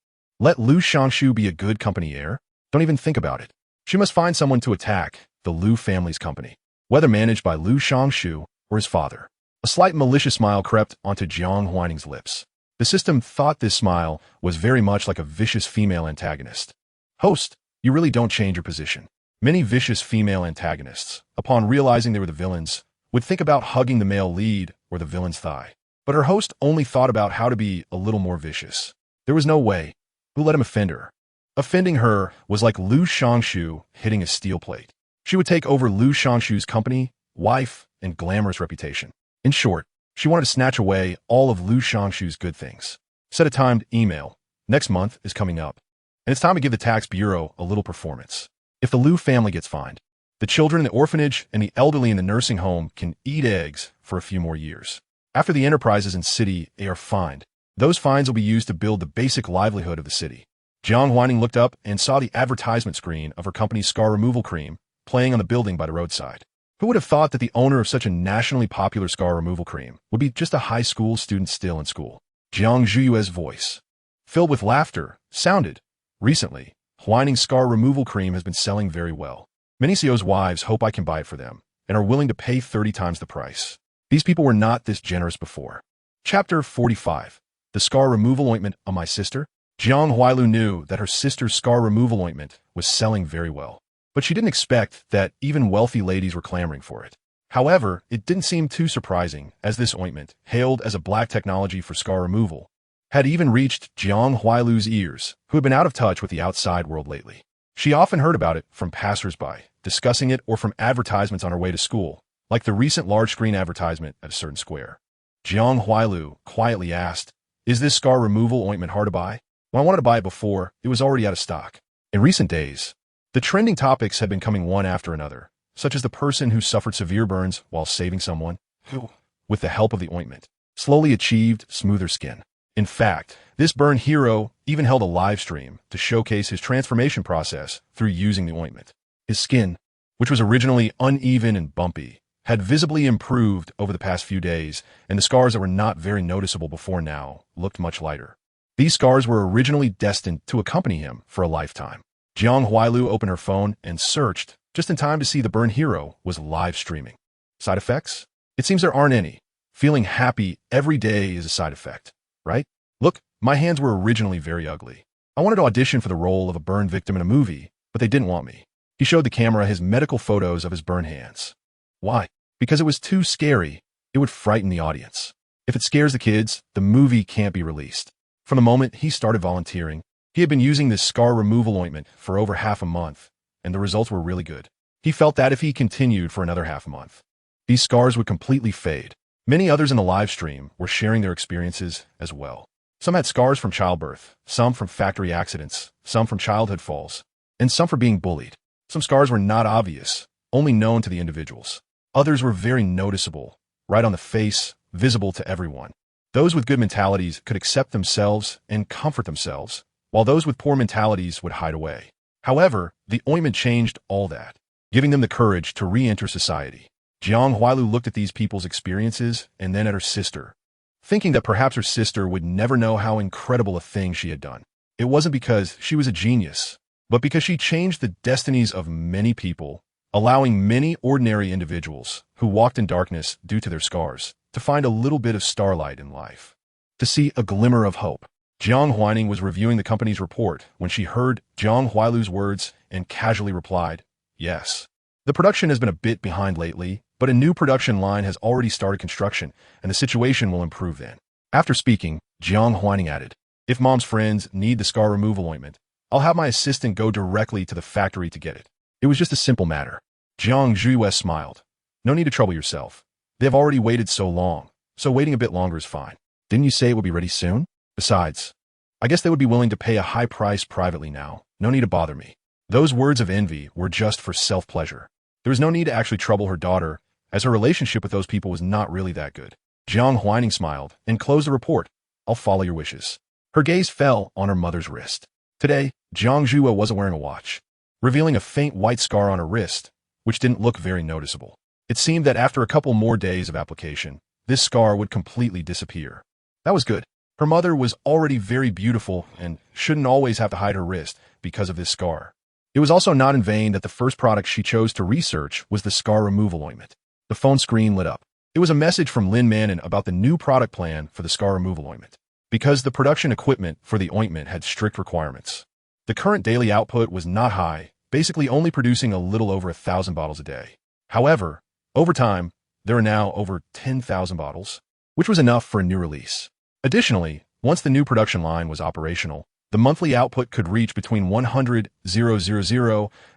Let Liu Shangshu be a good company heir? Don't even think about it. She must find someone to attack the Liu family's company, whether managed by Liu Shangshu or his father. A slight malicious smile crept onto Jiang Huaining's lips. The system thought this smile was very much like a vicious female antagonist. Host, you really don't change your position. Many vicious female antagonists, upon realizing they were the villains, would think about hugging the male lead or the villain's thigh. But her host only thought about how to be a little more vicious. There was no way. Who let him offend her? Offending her was like Liu Shangshu hitting a steel plate. She would take over Liu Shangshu's company, wife, and glamorous reputation. In short, she wanted to snatch away all of Liu Shangshu's good things. Set a timed email. Next month is coming up, and it's time to give the tax bureau a little performance. If the Liu family gets fined, the children in the orphanage and the elderly in the nursing home can eat eggs for a few more years. After the enterprises in city are fined, those fines will be used to build the basic livelihood of the city. Jiang Huaining looked up and saw the advertisement screen of her company's scar removal cream playing on the building by the roadside. Who would have thought that the owner of such a nationally popular scar removal cream would be just a high school student still in school? Jiang Zhuyue's voice, filled with laughter, sounded. Recently, Huaining's scar removal cream has been selling very well. Many CEOs' wives hope I can buy it for them and are willing to pay 30 times the price. These people were not this generous before. Chapter 45. The Scar Removal Ointment on My Sister. Jiang Huailu knew that her sister's scar removal ointment was selling very well, but she didn't expect that even wealthy ladies were clamoring for it. However, it didn't seem too surprising, as this ointment, hailed as a black technology for scar removal, had even reached Jiang Huailu's ears, who had been out of touch with the outside world lately. She often heard about it from passers-by, discussing it, or from advertisements on her way to school, like the recent large-screen advertisement at a certain square. Jiang Huailu quietly asked, "Is this scar removal ointment hard to buy?" When I wanted to buy it before, it was already out of stock. In recent days, the trending topics had been coming one after another, such as the person who suffered severe burns while saving someone, who, with the help of the ointment, slowly achieved smoother skin. In fact, this burn hero even held a live stream to showcase his transformation process through using the ointment. His skin, which was originally uneven and bumpy, had visibly improved over the past few days, and the scars that were not very noticeable before now looked much lighter. These scars were originally destined to accompany him for a lifetime. Jiang Huailu opened her phone and searched, just in time to see the burn hero was live streaming. Side effects? It seems there aren't any. Feeling happy every day is a side effect, right? Look, my hands were originally very ugly. I wanted to audition for the role of a burn victim in a movie, but they didn't want me. He showed the camera his medical photos of his burn hands. Why? Because it was too scary. It would frighten the audience. If it scares the kids, the movie can't be released. From the moment he started volunteering, he had been using this scar removal ointment for over half a month, and the results were really good. He felt that if he continued for another half a month, these scars would completely fade. Many others in the live stream were sharing their experiences as well. Some had scars from childbirth, some from factory accidents, some from childhood falls, and some from being bullied. Some scars were not obvious, only known to the individuals. Others were very noticeable, right on the face, visible to everyone. Those with good mentalities could accept themselves and comfort themselves, while those with poor mentalities would hide away. However, the ointment changed all that, giving them the courage to re-enter society. Jiang Huailu looked at these people's experiences and then at her sister, thinking that perhaps her sister would never know how incredible a thing she had done. It wasn't because she was a genius, but because she changed the destinies of many people, allowing many ordinary individuals who walked in darkness due to their scars to find a little bit of starlight in life, to see a glimmer of hope. Jiang Huaining was reviewing the company's report when she heard Jiang Huailu's words and casually replied, "Yes. The production has been a bit behind lately, but a new production line has already started construction, and the situation will improve then." After speaking, Jiang Huaining added, "If Mom's friends need the scar removal ointment, I'll have my assistant go directly to the factory to get it." It was just a simple matter. Jiang Zhuyue smiled. "No need to trouble yourself. They have already waited so long, so waiting a bit longer is fine. Didn't you say it would be ready soon? Besides, I guess they would be willing to pay a high price privately now, No need to bother me. Those words of envy were just for self-pleasure. There was no need to actually trouble her daughter, as her relationship with those people was not really that good. Jiang Huaining smiled and closed the report. I'll follow your wishes. Her gaze fell on her mother's wrist. Today, Jiang Zhuo wasn't wearing a watch, revealing a faint white scar on her wrist, which didn't look very noticeable. It seemed that after a couple more days of application, this scar would completely disappear. That was good. Her mother was already very beautiful and shouldn't always have to hide her wrist because of this scar. It was also not in vain that the first product she chose to research was the scar removal ointment. The phone screen lit up. It was a message from Lin Manon about the new product plan for the scar removal ointment. Because the production equipment for the ointment had strict requirements. The current daily output was not high, basically only producing a little over 1,000 bottles a day. However, over time, there are now over 10,000 bottles, which was enough for a new release. Additionally, once the new production line was operational, the monthly output could reach between 100,000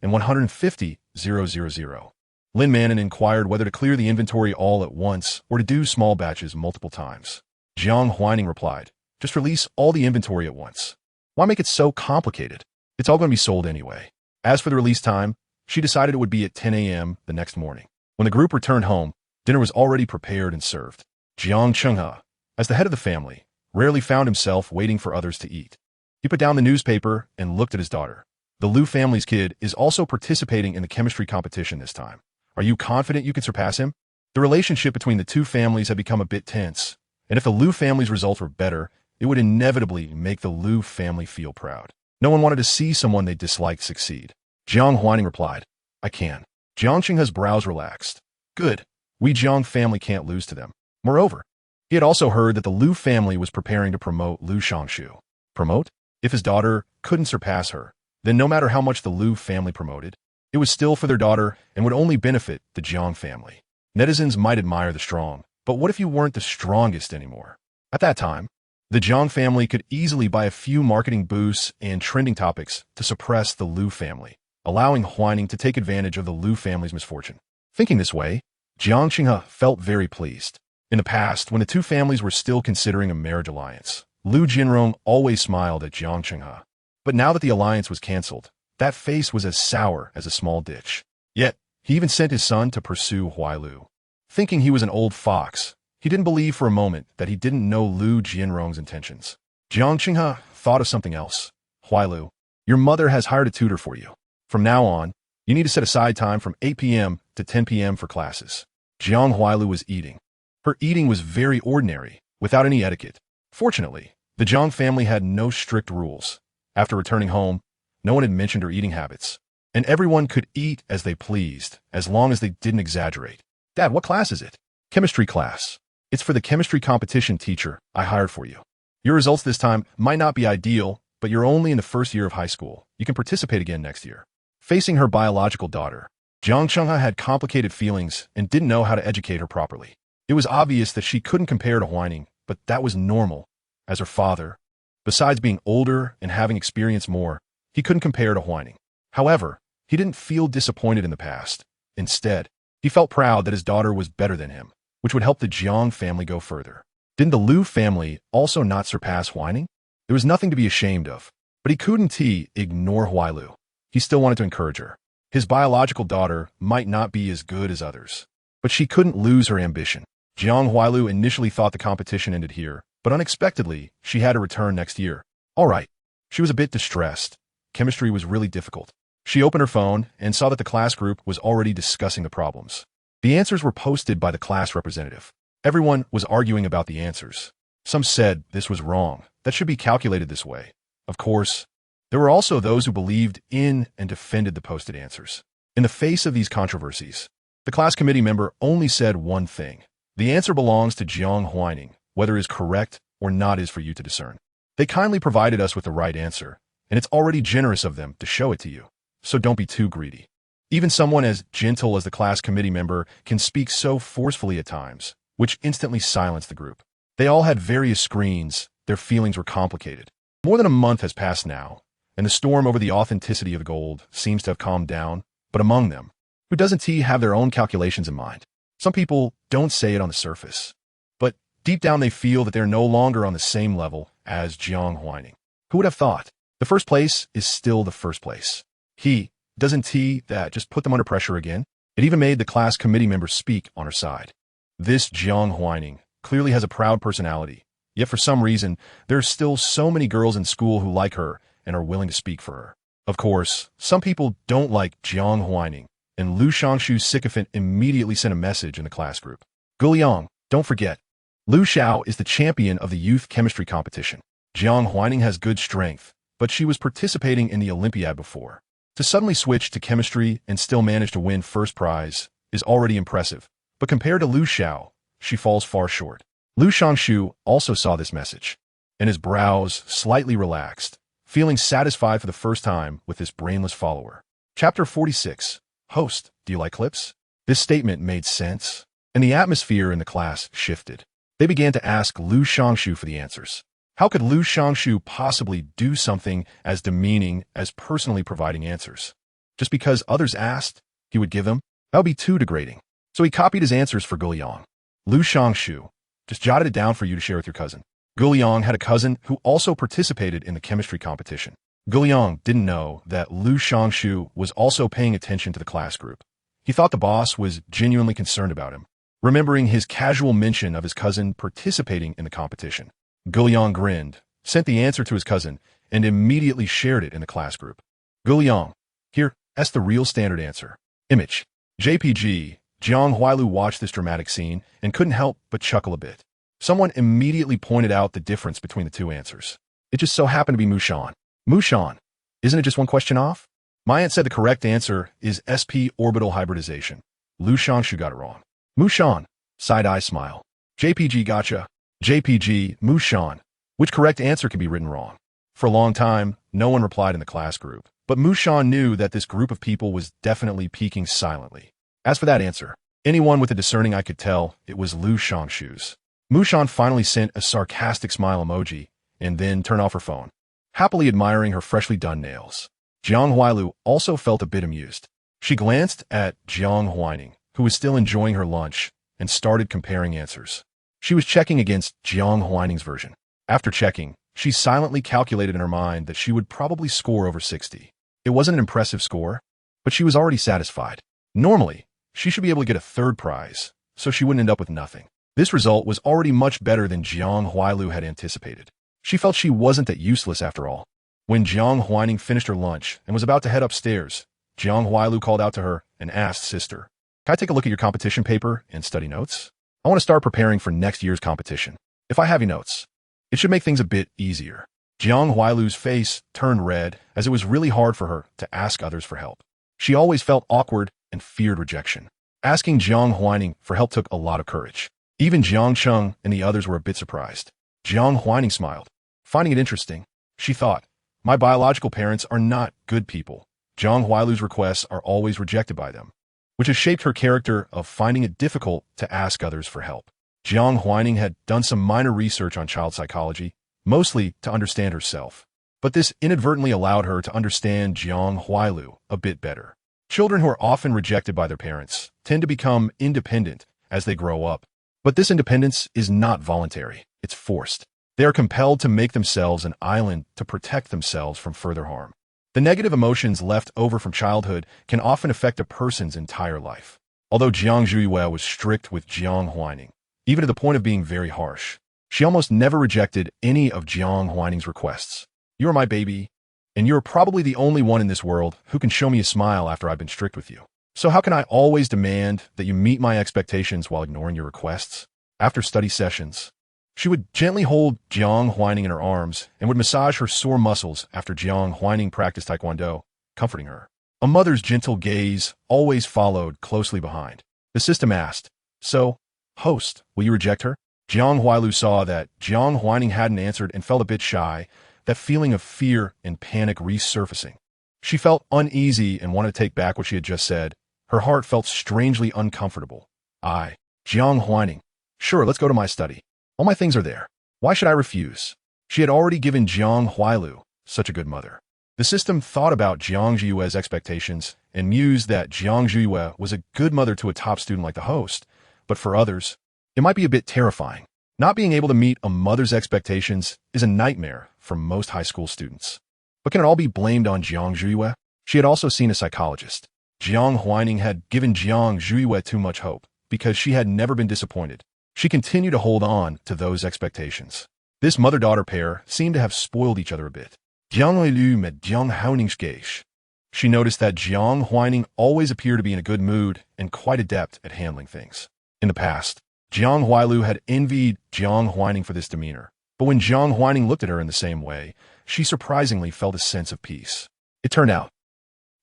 and 150,000. Lin Manon inquired whether to clear the inventory all at once or to do small batches multiple times. Jiang Huaining replied, just release all the inventory at once. Why make it so complicated? It's all going to be sold anyway. As for the release time, she decided it would be at 10 a.m. the next morning. When the group returned home, dinner was already prepared and served. Jiang Chenghe, as the head of the family, rarely found himself waiting for others to eat. He put down the newspaper and looked at his daughter. The Liu family's kid is also participating in the chemistry competition this time. Are you confident you can surpass him? The relationship between the two families had become a bit tense, and if the Liu family's results were better, it would inevitably make the Liu family feel proud. No one wanted to see someone they disliked succeed. Jiang Huaining replied, I can. Jiang Qinghe's brows relaxed. Good. We Jiang family can't lose to them. Moreover, he had also heard that the Liu family was preparing to promote Liu Shangshu. Promote? If his daughter couldn't surpass her, then no matter how much the Liu family promoted, it was still for their daughter and would only benefit the Jiang family. Netizens might admire the strong, but what if you weren't the strongest anymore? At that time, the Jiang family could easily buy a few marketing boosts and trending topics to suppress the Liu family, allowing Huaining to take advantage of the Liu family's misfortune. Thinking this way, Jiang Qinghe felt very pleased. In the past, when the two families were still considering a marriage alliance, Liu Jinrong always smiled at Jiang Qinghe. But now that the alliance was cancelled, that face was as sour as a small ditch. Yet, he even sent his son to pursue Huailu. Thinking he was an old fox, he didn't believe for a moment that he didn't know Liu Jinrong's intentions. Jiang Qinghe thought of something else. Huailu, your mother has hired a tutor for you. From now on, you need to set aside time from 8 p.m. to 10 p.m. for classes. Jiang Huailu was eating. Her eating was very ordinary, without any etiquette. Fortunately, the Jiang family had no strict rules. After returning home, no one had mentioned her eating habits, and everyone could eat as they pleased, as long as they didn't exaggerate. Dad, what class is it? Chemistry class. It's for the chemistry competition teacher I hired for you. Your results this time might not be ideal, but you're only in the first year of high school. You can participate again next year. Facing her biological daughter, Jiang Chenghe had complicated feelings and didn't know how to educate her properly. It was obvious that she couldn't compare to Huaining, but that was normal. As her father, besides being older and having experienced more, he couldn't compare to Huaining. However, he didn't feel disappointed in the past. Instead, he felt proud that his daughter was better than him, which would help the Jiang family go further. Didn't the Liu family also not surpass Huaining? There was nothing to be ashamed of, but he couldn't ignore Huailu. He still wanted to encourage her. His biological daughter might not be as good as others, but she couldn't lose her ambition. Jiang Huailu initially thought the competition ended here, but unexpectedly, she had to return next year. All right. She was a bit distressed. Chemistry was really difficult. She opened her phone and saw that the class group was already discussing the problems. The answers were posted by the class representative. Everyone was arguing about the answers. Some said this was wrong, that should be calculated this way. Of course, there were also those who believed in and defended the posted answers. In the face of these controversies, the class committee member only said one thing. The answer belongs to Jiang Huaining. Whether it is correct or not is for you to discern. They kindly provided us with the right answer, and it's already generous of them to show it to you. So don't be too greedy. Even someone as gentle as the class committee member can speak so forcefully at times, which instantly silenced the group. They all had various screens. Their feelings were complicated. More than a month has passed now, and the storm over the authenticity of the gold seems to have calmed down, but among them, who doesn't have their own calculations in mind? Some people don't say it on the surface, but deep down they feel that they're no longer on the same level as Jiang Huaining. Who would have thought? The first place is still the first place. He doesn't that just put them under pressure again. It even made the class committee members speak on her side. This Jiang Huaining clearly has a proud personality, yet for some reason, there are still so many girls in school who like her and are willing to speak for her. Of course, some people don't like Jiang Huaining, and Lu Shangshu's sycophant immediately sent a message in the class group. Guliang, don't forget, Lu Xiao is the champion of the youth chemistry competition. Jiang Huaining has good strength, but she was participating in the Olympiad before. To suddenly switch to chemistry and still manage to win first prize is already impressive, but compared to Lu Xiao, she falls far short. Lu Shangshu also saw this message, and his brows slightly relaxed, feeling satisfied for the first time with this brainless follower. Chapter 46. Host, do you like clips? This statement made sense, and the atmosphere in the class shifted. They began to ask Lu Shangshu for the answers. How could Lu Shangshu possibly do something as demeaning as personally providing answers? Just because others asked, he would give them? That would be too degrading. So he copied his answers for Guliang. Lu Shangshu just jotted it down for you to share with your cousin. Guliang had a cousin who also participated in the chemistry competition. Guliang didn't know that Lu Shangshu was also paying attention to the class group. He thought the boss was genuinely concerned about him, remembering his casual mention of his cousin participating in the competition. Guliang grinned, sent the answer to his cousin, and immediately shared it in the class group. Guliang, here, that's the real standard answer. Image. JPG. Jiang Huailu watched this dramatic scene and couldn't help but chuckle a bit. Someone immediately pointed out the difference between the two answers. It just so happened to be Mushan. Mushan, isn't it just one question off? My aunt said the correct answer is SP orbital hybridization. Lu Shangshu got it wrong. Mushan, side-eye smile. JPG gotcha. JPG, Mushan. Which correct answer can be written wrong? For a long time, no one replied in the class group, but Mushan knew that this group of people was definitely peeking silently. As for that answer, anyone with a discerning eye could tell it was Lu Shangshu's. Mushan finally sent a sarcastic smile emoji and then turned off her phone, happily admiring her freshly done nails. Jiang Huailu also felt a bit amused. She glanced at Jiang Huaining, who was still enjoying her lunch, and started comparing answers. She was checking against Jiang Huaining's version. After checking, she silently calculated in her mind that she would probably score over 60. It wasn't an impressive score, but she was already satisfied. Normally, she should be able to get a third prize, so she wouldn't end up with nothing. This result was already much better than Jiang Huailu had anticipated. She felt she wasn't that useless after all. When Jiang Huaining finished her lunch and was about to head upstairs, Jiang Huailu called out to her and asked, "Sister, can I take a look at your competition paper and study notes? I want to start preparing for next year's competition. If I have your notes, it should make things a bit easier." Jiang Huailu's face turned red as it was really hard for her to ask others for help. She always felt awkward and feared rejection. Asking Jiang Huaining for help took a lot of courage. Even Jiang Cheng and the others were a bit surprised. Jiang Huaining smiled, finding it interesting. She thought, my biological parents are not good people. Jiang Huailu's requests are always rejected by them, which has shaped her character of finding it difficult to ask others for help. Jiang Huaining had done some minor research on child psychology, mostly to understand herself, but this inadvertently allowed her to understand Jiang Huailu a bit better. Children who are often rejected by their parents tend to become independent as they grow up, but this independence is not voluntary, it's forced. They are compelled to make themselves an island to protect themselves from further harm. The negative emotions left over from childhood can often affect a person's entire life. Although Jiang Zhuiyue was strict with Jiang Huaining, even to the point of being very harsh, she almost never rejected any of Jiang Huaining's requests. You are my baby, and you're probably the only one in this world who can show me a smile after I've been strict with you. So how can I always demand that you meet my expectations while ignoring your requests? After study sessions, she would gently hold Jiang Huaining in her arms and would massage her sore muscles after Jiang Huaining practiced Taekwondo, comforting her. A mother's gentle gaze always followed closely behind. The system asked, "So, host, will you reject her?" Jiang Huailu saw that Jiang Huaining hadn't answered and felt a bit shy, that feeling of fear and panic resurfacing. She felt uneasy and wanted to take back what she had just said. Her heart felt strangely uncomfortable. Jiang Huaining, sure, let's go to my study. All my things are there. Why should I refuse? She had already given Jiang Huailu such a good mother. The system thought about Jiang Zhuiyue's expectations and mused that Jiang Zhuiyue was a good mother to a top student like the host, but for others, it might be a bit terrifying. Not being able to meet a mother's expectations is a nightmare for most high school students. But can it all be blamed on Jiang Huaining? She had also seen a psychologist. Jiang Huaining had given Jiang Huaining too much hope because she had never been disappointed. She continued to hold on to those expectations. This mother-daughter pair seemed to have spoiled each other a bit. Jiang Huailing met Jiang Huaining's gaze. She noticed that Jiang Huaining always appeared to be in a good mood and quite adept at handling things. In the past, Jiang Huailing had envied Jiang Huaining for this demeanor, but when Jiang Huaining looked at her in the same way, she surprisingly felt a sense of peace. It turned out,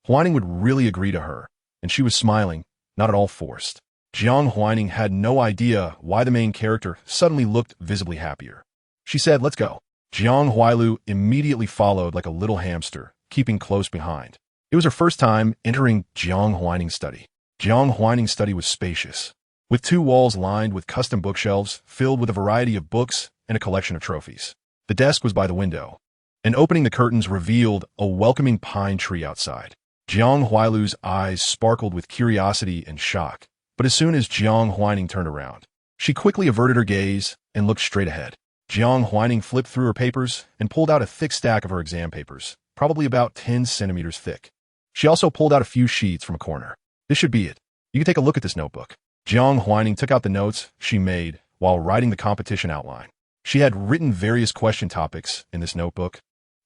Huaining would really agree to her, and she was smiling, not at all forced. Jiang Huaining had no idea why the main character suddenly looked visibly happier. She said, "Let's go." Jiang Huailing immediately followed like a little hamster, keeping close behind. It was her first time entering Jiang Huaining's study. Jiang Huaining's study was spacious, with 2 walls lined with custom bookshelves filled with a variety of books and a collection of trophies. The desk was by the window, and opening the curtains revealed a welcoming pine tree outside. Jiang Huailing's eyes sparkled with curiosity and shock, but as soon as Jiang Huaining turned around, she quickly averted her gaze and looked straight ahead. Jiang Huaining flipped through her papers and pulled out a thick stack of her exam papers, probably about 10 centimeters thick. She also pulled out a few sheets from a corner. "This should be it. You can take a look at this notebook." Jiang Huaining took out the notes she made while writing the competition outline. She had written various question topics in this notebook,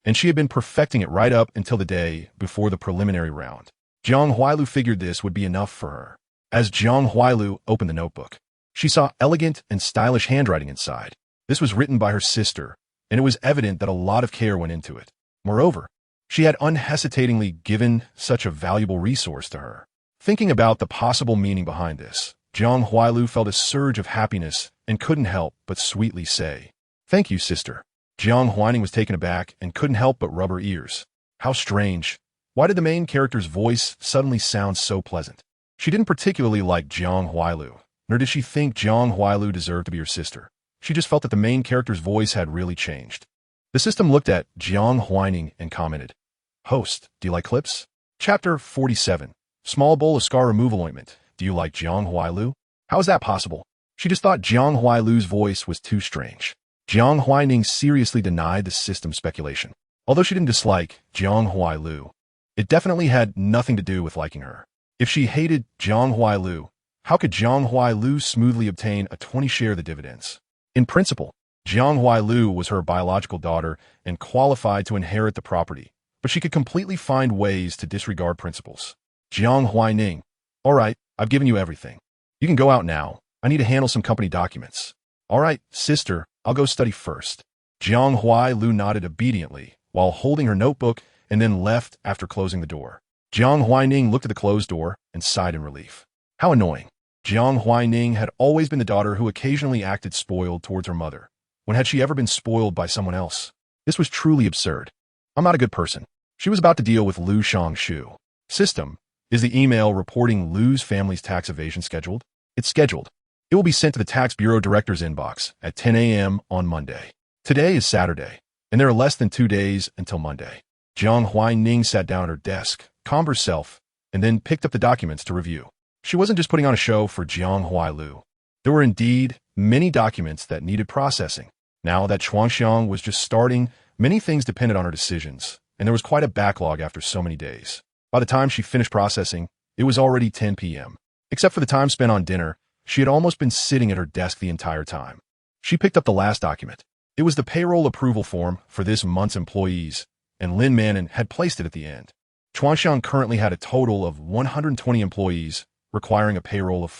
and she had been perfecting it right up until the day before the preliminary round. Jiang Huailing figured this would be enough for her. As Jiang Huailing opened the notebook, she saw elegant and stylish handwriting inside. This was written by her sister, and it was evident that a lot of care went into it. Moreover, she had unhesitatingly given such a valuable resource to her. Thinking about the possible meaning behind this, Jiang Huailing felt a surge of happiness and couldn't help but sweetly say, "Thank you, sister." Jiang Huaining was taken aback and couldn't help but rub her ears. How strange. Why did the main character's voice suddenly sound so pleasant? She didn't particularly like Jiang Huailing, nor did she think Jiang Huailing deserved to be her sister. She just felt that the main character's voice had really changed. The system looked at Jiang Huaining and commented, "Host, do you like clips?" Chapter 47. Small bowl of scar removal ointment. Do you like Jiang Huailing? How is that possible? She just thought Jiang Huailing's voice was too strange. Jiang Huaining seriously denied the system's speculation. Although she didn't dislike Jiang Huailing, it definitely had nothing to do with liking her. If she hated Jiang Huailing, how could Jiang Huailing smoothly obtain a 20 share of the dividends? In principle, Jiang Huailing was her biological daughter and qualified to inherit the property, but she could completely find ways to disregard principles. Jiang Huaining, "All right, I've given you everything. You can go out now. I need to handle some company documents." "All right, sister, I'll go study first." Jiang Huailing nodded obediently while holding her notebook and then left after closing the door. Jiang Huaining looked at the closed door and sighed in relief. How annoying. Jiang Huaining had always been the daughter who occasionally acted spoiled towards her mother. When had she ever been spoiled by someone else? This was truly absurd. "I'm not a good person." She was about to deal with Lu Shangshu. "System, is the email reporting Lu's family's tax evasion scheduled?" "It's scheduled. It will be sent to the Tax Bureau Director's inbox at 10 a.m. on Monday. Today is Saturday, and there are less than 2 days until Monday." Jiang Huaining sat down at her desk, calmed herself, and then picked up the documents to review. She wasn't just putting on a show for Jiang Huailing. There were indeed many documents that needed processing. Now that Chuanxiang was just starting, many things depended on her decisions, and there was quite a backlog after so many days. By the time she finished processing, it was already 10 p.m. Except for the time spent on dinner, she had almost been sitting at her desk the entire time. She picked up the last document. It was the payroll approval form for this month's employees, and Lin Manon had placed it at the end. Chuanxiang currently had a total of 120 employees, requiring a payroll of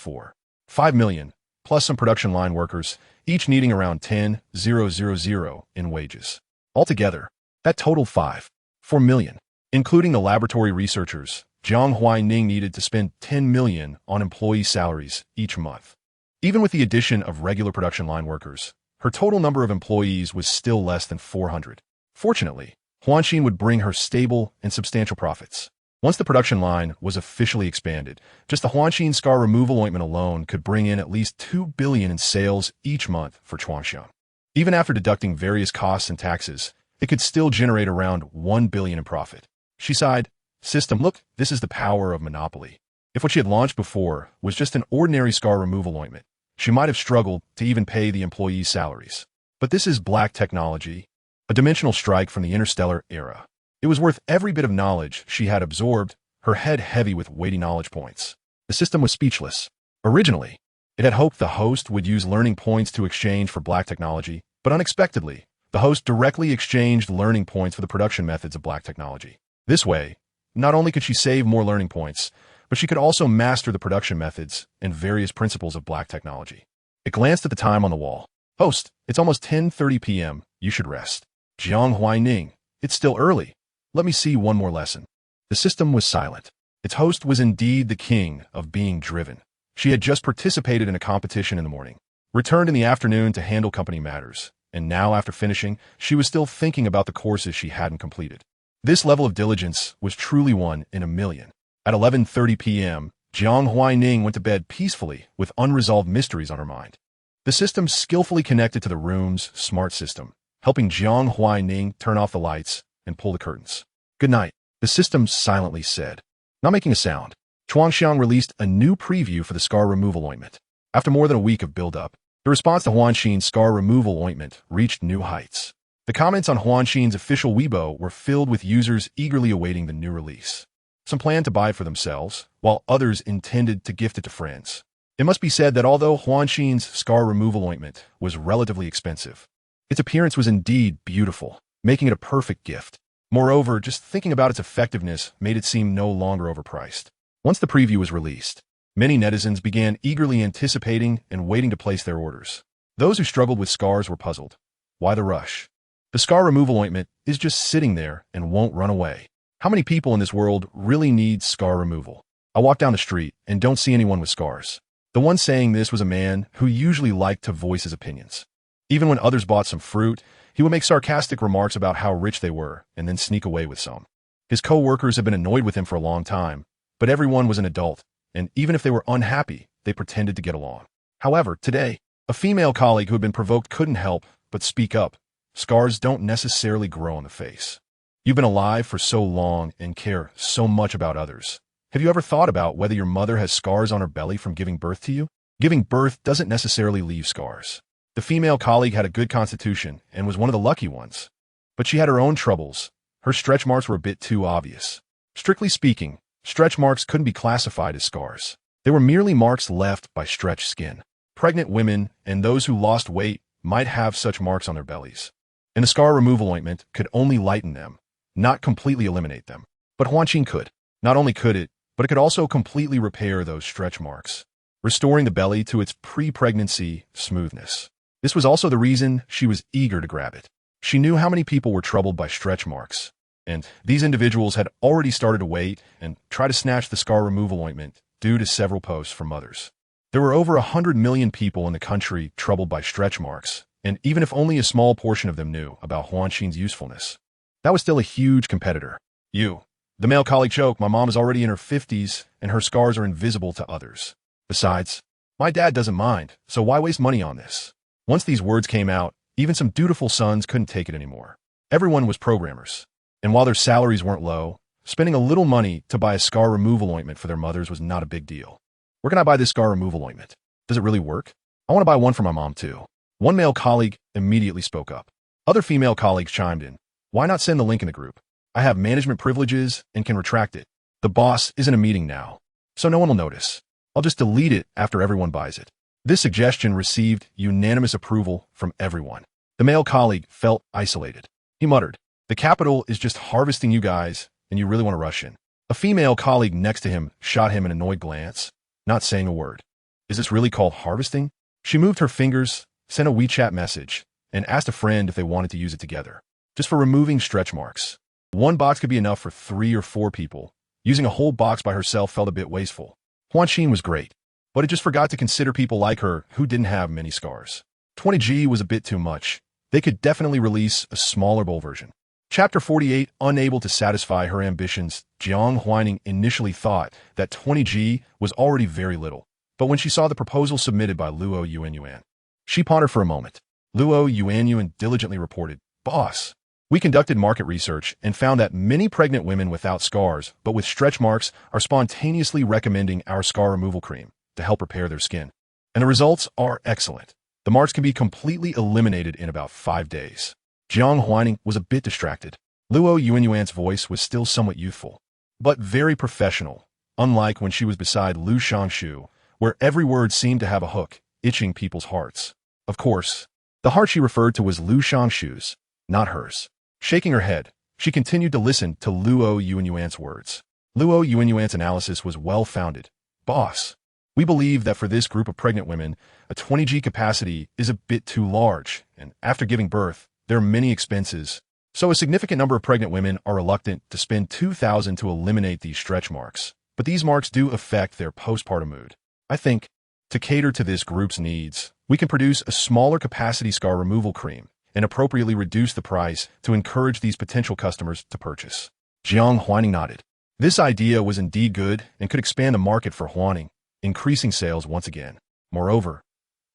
5 million, plus some production line workers, each needing around 10,000 in wages. Altogether, that totaled 4 million. Including the laboratory researchers, Jiang Huaining needed to spend 10 million on employee salaries each month. Even with the addition of regular production line workers, her total number of employees was still less than 400. Fortunately, Huanxin would bring her stable and substantial profits. Once the production line was officially expanded, just the Huanxin scar removal ointment alone could bring in at least 2 billion in sales each month for Chuanxiang. Even after deducting various costs and taxes, it could still generate around 1 billion in profit. She sighed, "System, look, this is the power of monopoly." If what she had launched before was just an ordinary scar removal ointment, she might have struggled to even pay the employees' salaries. But this is black technology, a dimensional strike from the interstellar era. It was worth every bit of knowledge she had absorbed, her head heavy with weighty knowledge points. The system was speechless. Originally, it had hoped the host would use learning points to exchange for black technology, but unexpectedly, the host directly exchanged learning points for the production methods of black technology. This way, not only could she save more learning points, but she could also master the production methods and various principles of black technology. It glanced at the time on the wall. Host, it's almost 10:30 p.m. You should rest. Jiang Huaining, it's still early. Let me see one more lesson. The system was silent. Its host was indeed the king of being driven. She had just participated in a competition in the morning, returned in the afternoon to handle company matters, and now after finishing, she was still thinking about the courses she hadn't completed. This level of diligence was truly one in a million. At 11:30 p.m., Jiang Huaining went to bed peacefully with unresolved mysteries on her mind. The system skillfully connected to the room's smart system, helping Jiang Huaining turn off the lights and pull the curtains. Good night, the system silently said. Not making a sound, Chuangxiang released a new preview for the scar removal ointment. After more than a week of build-up, the response to Huanxin's scar removal ointment reached new heights. The comments on Huanxin's official Weibo were filled with users eagerly awaiting the new release. Some planned to buy it for themselves, while others intended to gift it to friends. It must be said that although Huanxin's scar removal ointment was relatively expensive, its appearance was indeed beautiful, making it a perfect gift. Moreover, just thinking about its effectiveness made it seem no longer overpriced. Once the preview was released, many netizens began eagerly anticipating and waiting to place their orders. Those who struggled with scars were puzzled. Why the rush? The scar removal ointment is just sitting there and won't run away. How many people in this world really need scar removal? I walk down the street and don't see anyone with scars. The one saying this was a man who usually liked to voice his opinions. Even when others bought some fruit, he would make sarcastic remarks about how rich they were and then sneak away with some. His co-workers had been annoyed with him for a long time, but everyone was an adult, and even if they were unhappy, they pretended to get along. However, today, a female colleague who had been provoked couldn't help but speak up. Scars don't necessarily grow on the face. You've been alive for so long and care so much about others. Have you ever thought about whether your mother has scars on her belly from giving birth to you? Giving birth doesn't necessarily leave scars. The female colleague had a good constitution and was one of the lucky ones. But she had her own troubles. Her stretch marks were a bit too obvious. Strictly speaking, stretch marks couldn't be classified as scars. They were merely marks left by stretched skin. Pregnant women and those who lost weight might have such marks on their bellies. And the scar removal ointment could only lighten them, not completely eliminate them. But Huanxin could. Not only could it, but it could also completely repair those stretch marks, restoring the belly to its pre-pregnancy smoothness. This was also the reason she was eager to grab it. She knew how many people were troubled by stretch marks, and these individuals had already started to wait and try to snatch the scar removal ointment due to several posts from others. There were over 100 million people in the country troubled by stretch marks, and even if only a small portion of them knew about Huanxin's usefulness, that was still a huge competitor. The male colleague joked, my mom is already in her 50s and her scars are invisible to others. Besides, my dad doesn't mind, so why waste money on this? Once these words came out, even some dutiful sons couldn't take it anymore. Everyone was programmers, and while their salaries weren't low, spending a little money to buy a scar removal ointment for their mothers was not a big deal. Where can I buy this scar removal ointment? Does it really work? I want to buy one for my mom too. One male colleague immediately spoke up. Other female colleagues chimed in. Why not send the link in the group? I have management privileges and can retract it. The boss is in a meeting now, so no one will notice. I'll just delete it after everyone buys it. This suggestion received unanimous approval from everyone. The male colleague felt isolated. He muttered, the capital is just harvesting you guys, and you really want to rush in. A female colleague next to him shot him an annoyed glance, not saying a word. Is this really called harvesting? She moved her fingers, sent a WeChat message, and asked a friend if they wanted to use it together. Just for removing stretch marks. One box could be enough for 3 or 4 people. Using a whole box by herself felt a bit wasteful. Huanxin was great, but it just forgot to consider people like her who didn't have many scars. 20G was a bit too much. They could definitely release a smaller bowl version. Chapter 48, unable to satisfy her ambitions, Jiang Huaining initially thought that 20G was already very little. But when she saw the proposal submitted by Luo Yuanyuan, she pondered for a moment. Luo Yuanyuan diligently reported, Boss, we conducted market research and found that many pregnant women without scars, but with stretch marks, are spontaneously recommending our scar removal cream to help repair their skin. And the results are excellent. The marks can be completely eliminated in about 5 days. Jiang Huaining was a bit distracted. Luo Yuanyuan's voice was still somewhat youthful, but very professional, unlike when she was beside Lu Shangshu, where every word seemed to have a hook, itching people's hearts. Of course, the heart she referred to was Lu Shangshu's, not hers. Shaking her head, she continued to listen to Luo Yuanyuan's words. Luo Yuanyuan's analysis was well-founded. Boss, we believe that for this group of pregnant women, a 20G capacity is a bit too large, and after giving birth, there are many expenses. So a significant number of pregnant women are reluctant to spend $2,000 to eliminate these stretch marks. But these marks do affect their postpartum mood. I think, to cater to this group's needs, we can produce a smaller capacity scar removal cream and appropriately reduce the price to encourage these potential customers to purchase. Jiang Huaining nodded. This idea was indeed good and could expand the market for Huaining, increasing sales once again. Moreover,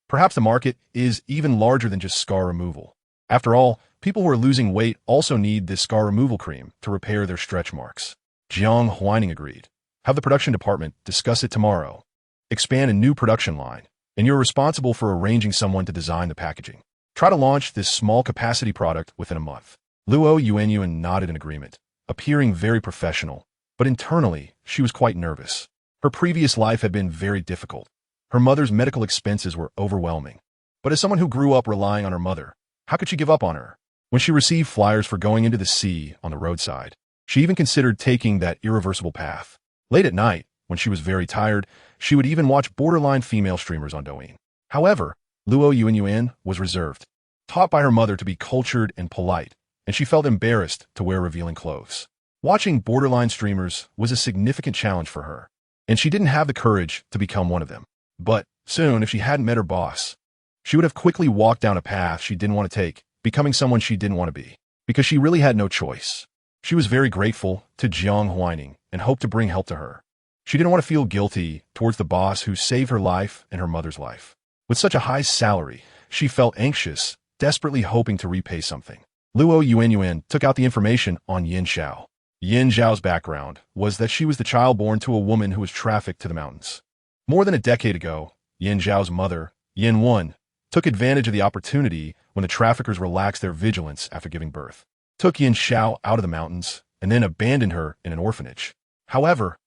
perhaps the market is even larger than just scar removal. After all, people who are losing weight also need this scar removal cream to repair their stretch marks. Jiang Huaining agreed. Have the production department discuss it tomorrow. Expand a new production line, and you're responsible for arranging someone to design the packaging. Try to launch this small capacity product within a month. Luo Yuanyuan nodded in agreement, appearing very professional, but internally, she was quite nervous. Her previous life had been very difficult. Her mother's medical expenses were overwhelming. But as someone who grew up relying on her mother, how could she give up on her? When she received flyers for going into the sea on the roadside, she even considered taking that irreversible path. Late at night, when she was very tired, she would even watch borderline female streamers on Douyin. However, Luo Yuanyuan was reserved, taught by her mother to be cultured and polite, and she felt embarrassed to wear revealing clothes. Watching borderline streamers was a significant challenge for her, and she didn't have the courage to become one of them. But soon, if she hadn't met her boss, she would have quickly walked down a path she didn't want to take, becoming someone she didn't want to be, because she really had no choice. She was very grateful to Jiang Huaining and hoped to bring help to her. She didn't want to feel guilty towards the boss who saved her life and her mother's life. With such a high salary, she felt anxious, desperately hoping to repay something. Luo Yuanyuan took out the information on Yin Xiao. Yin Xiao's background was that she was the child born to a woman who was trafficked to the mountains. More than a decade ago, Yin Xiao's mother, Yin Wen, took advantage of the opportunity when the traffickers relaxed their vigilance after giving birth, took Yin Xiao out of the mountains, and then abandoned her in an orphanage. However,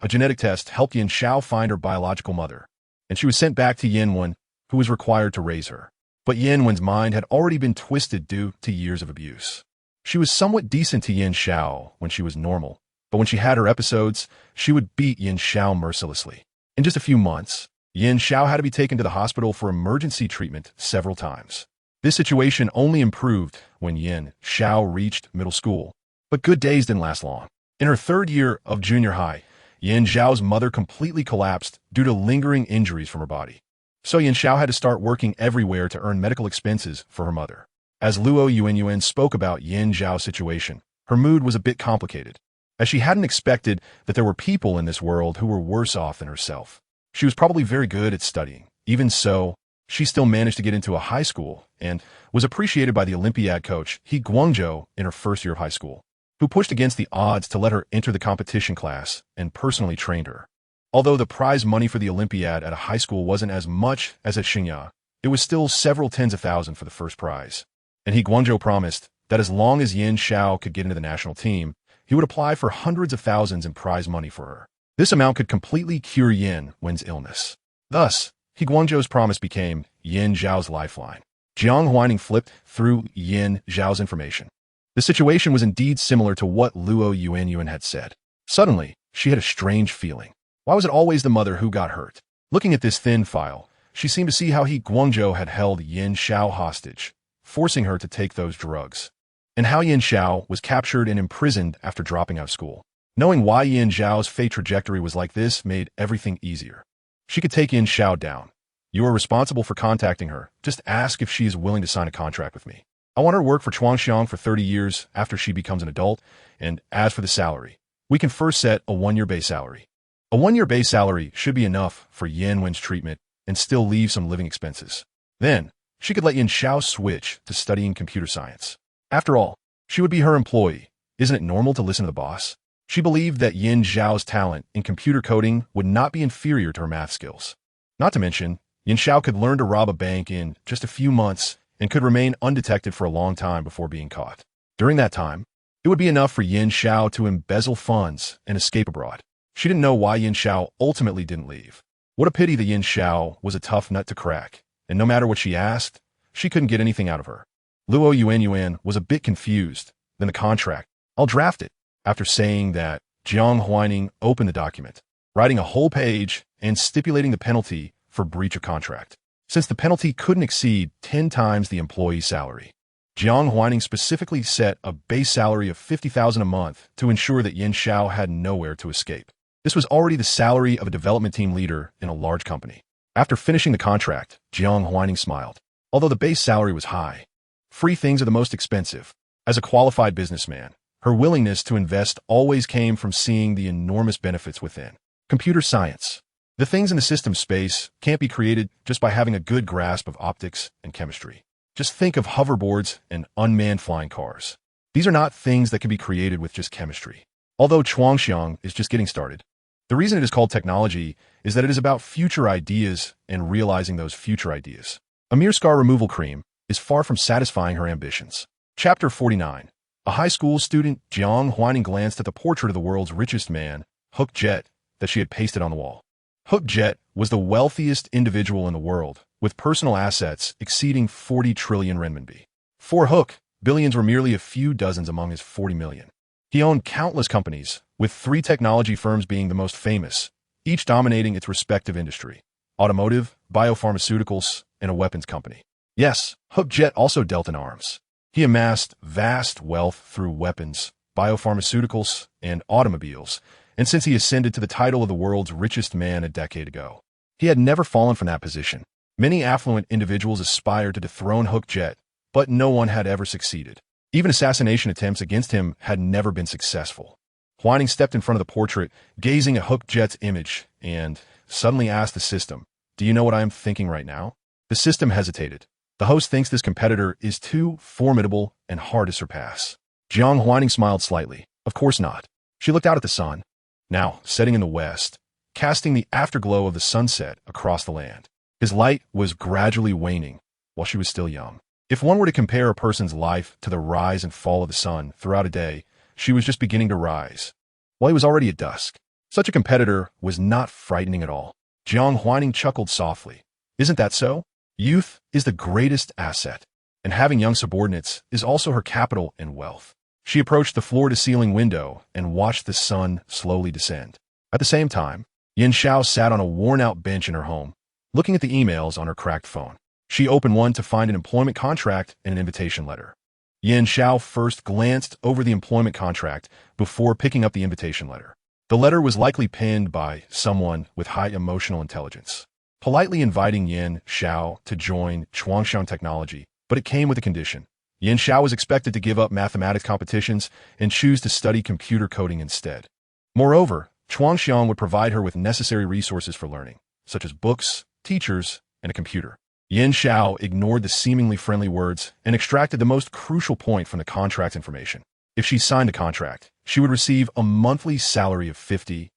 a genetic test helped Yin Xiao find her biological mother, and she was sent back to Yin Wen, who was required to raise her. But Yin Wen's mind had already been twisted due to years of abuse. She was somewhat decent to Yin Xiao when she was normal, but when she had her episodes, she would beat Yin Xiao mercilessly. In just a few months, Yin Xiao had to be taken to the hospital for emergency treatment several times. This situation only improved when Yin Xiao reached middle school, but good days didn't last long. In her third year of junior high, Yin Xiao's mother completely collapsed due to lingering injuries from her body. So Yin Xiao had to start working everywhere to earn medical expenses for her mother. As Luo Yuanyuan spoke about Yin Xiao's situation, her mood was a bit complicated, as she hadn't expected that there were people in this world who were worse off than herself. She was probably very good at studying. Even so, she still managed to get into a high school and was appreciated by the Olympiad coach He Guangzhou in her first year of high school, who pushed against the odds to let her enter the competition class and personally trained her. Although the prize money for the Olympiad at a high school wasn't as much as at Xingya, it was still several tens of thousands for the first prize. And He Guangzhou promised that as long as Yin Xiao could get into the national team, he would apply for hundreds of thousands in prize money for her. This amount could completely cure Yin Wen's illness. Thus, He Guangzhou's promise became Yin Xiao's lifeline. Jiang Huaining flipped through Yin Xiao's information. The situation was indeed similar to what Luo Yuanyuan had said. Suddenly, she had a strange feeling. Why was it always the mother who got hurt? Looking at this thin file, she seemed to see how He Guangzhou had held Yin Xiao hostage, forcing her to take those drugs, and how Yin Xiao was captured and imprisoned after dropping out of school. Knowing why Yin Xiao's fate trajectory was like this made everything easier. She could take Yin Xiao down. You are responsible for contacting her. Just ask if she is willing to sign a contract with me. I want her to work for Chuangxiang for 30 years after she becomes an adult, and as for the salary, we can first set a 1-year base salary. A 1-year base salary should be enough for Yin Wen's treatment and still leave some living expenses. Then, she could let Yin Xiao switch to studying computer science. After all, she would be her employee. Isn't it normal to listen to the boss? She believed that Yin Xiao's talent in computer coding would not be inferior to her math skills. Not to mention, Yin Xiao could learn to rob a bank in just a few months and could remain undetected for a long time before being caught. During that time, It would be enough for Yin Xiao to embezzle funds and escape abroad. She didn't know why Yin Xiao ultimately didn't leave. What a pity that Yin Xiao was a tough nut to crack, and no matter what she asked, she couldn't get anything out of her. Luo Yuan was a bit confused. Then the contract. I'll draft it. After saying that, Jiang Huaining opened the document, writing a whole page and stipulating the penalty for breach of contract, since the penalty couldn't exceed 10 times the employee's salary. Jiang Huaining specifically set a base salary of 50,000 a month to ensure that Yin Xiao had nowhere to escape. This was already the salary of a development team leader in a large company. After finishing the contract, Jiang Huaining smiled. Although the base salary was high, free things are the most expensive. As a qualified businessman, her willingness to invest always came from seeing the enormous benefits within. Computer science. The things in the system space can't be created just by having a good grasp of optics and chemistry. Just think of hoverboards and unmanned flying cars. These are not things that can be created with just chemistry. Although Chuangxiang is just getting started. The reason it is called technology is that it is about future ideas and realizing those future ideas. A mere scar removal cream is far from satisfying her ambitions. Chapter 49. A high school student, Jiang Huaining, glanced at the portrait of the world's richest man, Hook Jet, that she had pasted on the wall. Hook Jet was the wealthiest individual in the world, with personal assets exceeding 40 trillion renminbi. For Hook, billions were merely a few dozens among his 40 million. He owned countless companies, with 3 technology firms being the most famous, each dominating its respective industry: automotive, biopharmaceuticals, and a weapons company. Yes, Hook Jet also dealt in arms. He amassed vast wealth through weapons, biopharmaceuticals, and automobiles, and since he ascended to the title of the world's richest man a decade ago, he had never fallen from that position. Many affluent individuals aspired to dethrone Hook Jet, but no one had ever succeeded. Even assassination attempts against him had never been successful. Huaining stepped in front of the portrait, gazing at Hook Jet's image, and suddenly asked the system, "Do you know what I am thinking right now?" The system hesitated. The host thinks this competitor is too formidable and hard to surpass. Jiang Huaining smiled slightly. Of course not. She looked out at the sun, now setting in the west, casting the afterglow of the sunset across the land. His light was gradually waning while she was still young. If one were to compare a person's life to the rise and fall of the sun throughout a day, she was just beginning to rise, while he was already at dusk. Such a competitor was not frightening at all. Jiang Huaining chuckled softly. Isn't that so? Youth is the greatest asset, and having young subordinates is also her capital and wealth. She approached the floor-to-ceiling window and watched the sun slowly descend. At the same time, Yin Xiao sat on a worn-out bench in her home, looking at the emails on her cracked phone. She opened one to find an employment contract and an invitation letter. Yin Xiao first glanced over the employment contract before picking up the invitation letter. The letter was likely penned by someone with high emotional intelligence, politely inviting Yin Xiao to join Chuangxiang Technology, but it came with a condition. Yin Xiao was expected to give up mathematics competitions and choose to study computer coding instead. Moreover, Chuangxiang would provide her with necessary resources for learning, such as books, teachers, and a computer. Yin Xiao ignored the seemingly friendly words and extracted the most crucial point from the contract's information. If she signed the contract, she would receive a monthly salary of 50,000,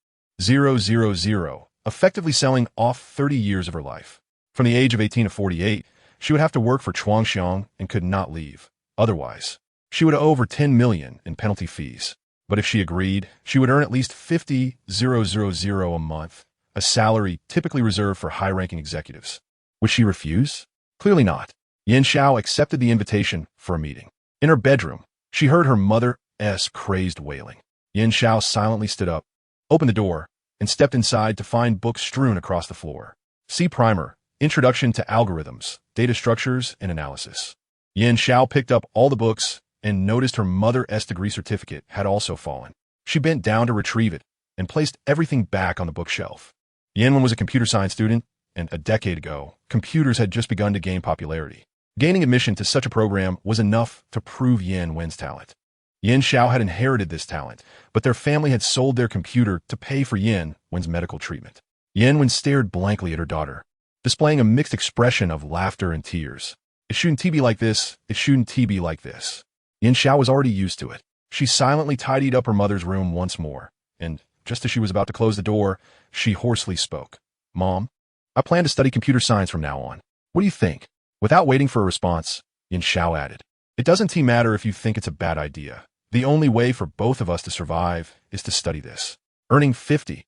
effectively selling off 30 years of her life. From the age of 18 to 48, she would have to work for Chuangxiang and could not leave. Otherwise, she would owe over 10 million in penalty fees. But if she agreed, she would earn at least 50,000 a month, a salary typically reserved for high-ranking executives. Would she refuse? Clearly not. Yin Xiao accepted the invitation for a meeting. In her bedroom, she heard her mother's crazed wailing. Yin Xiao silently stood up, opened the door, and stepped inside to find books strewn across the floor. See Primer, Introduction to Algorithms, Data Structures, and Analysis. Yin Xiao picked up all the books and noticed her mother's degree certificate had also fallen. She bent down to retrieve it and placed everything back on the bookshelf. Yin was a computer science student, and a decade ago, computers had just begun to gain popularity. Gaining admission to such a program was enough to prove Yin Wen's talent. Yin Xiao had inherited this talent, but their family had sold their computer to pay for Yin Wen's medical treatment. Yin Wen stared blankly at her daughter, displaying a mixed expression of laughter and tears. It shouldn't be like this, it shouldn't be like this. Yin Xiao was already used to it. She silently tidied up her mother's room once more, and just as she was about to close the door, she hoarsely spoke. "Mom, I plan to study computer science from now on. What do you think?" Without waiting for a response, Yin Xiao added, "It doesn't matter if you think it's a bad idea. The only way for both of us to survive is to study this. Earning 50,000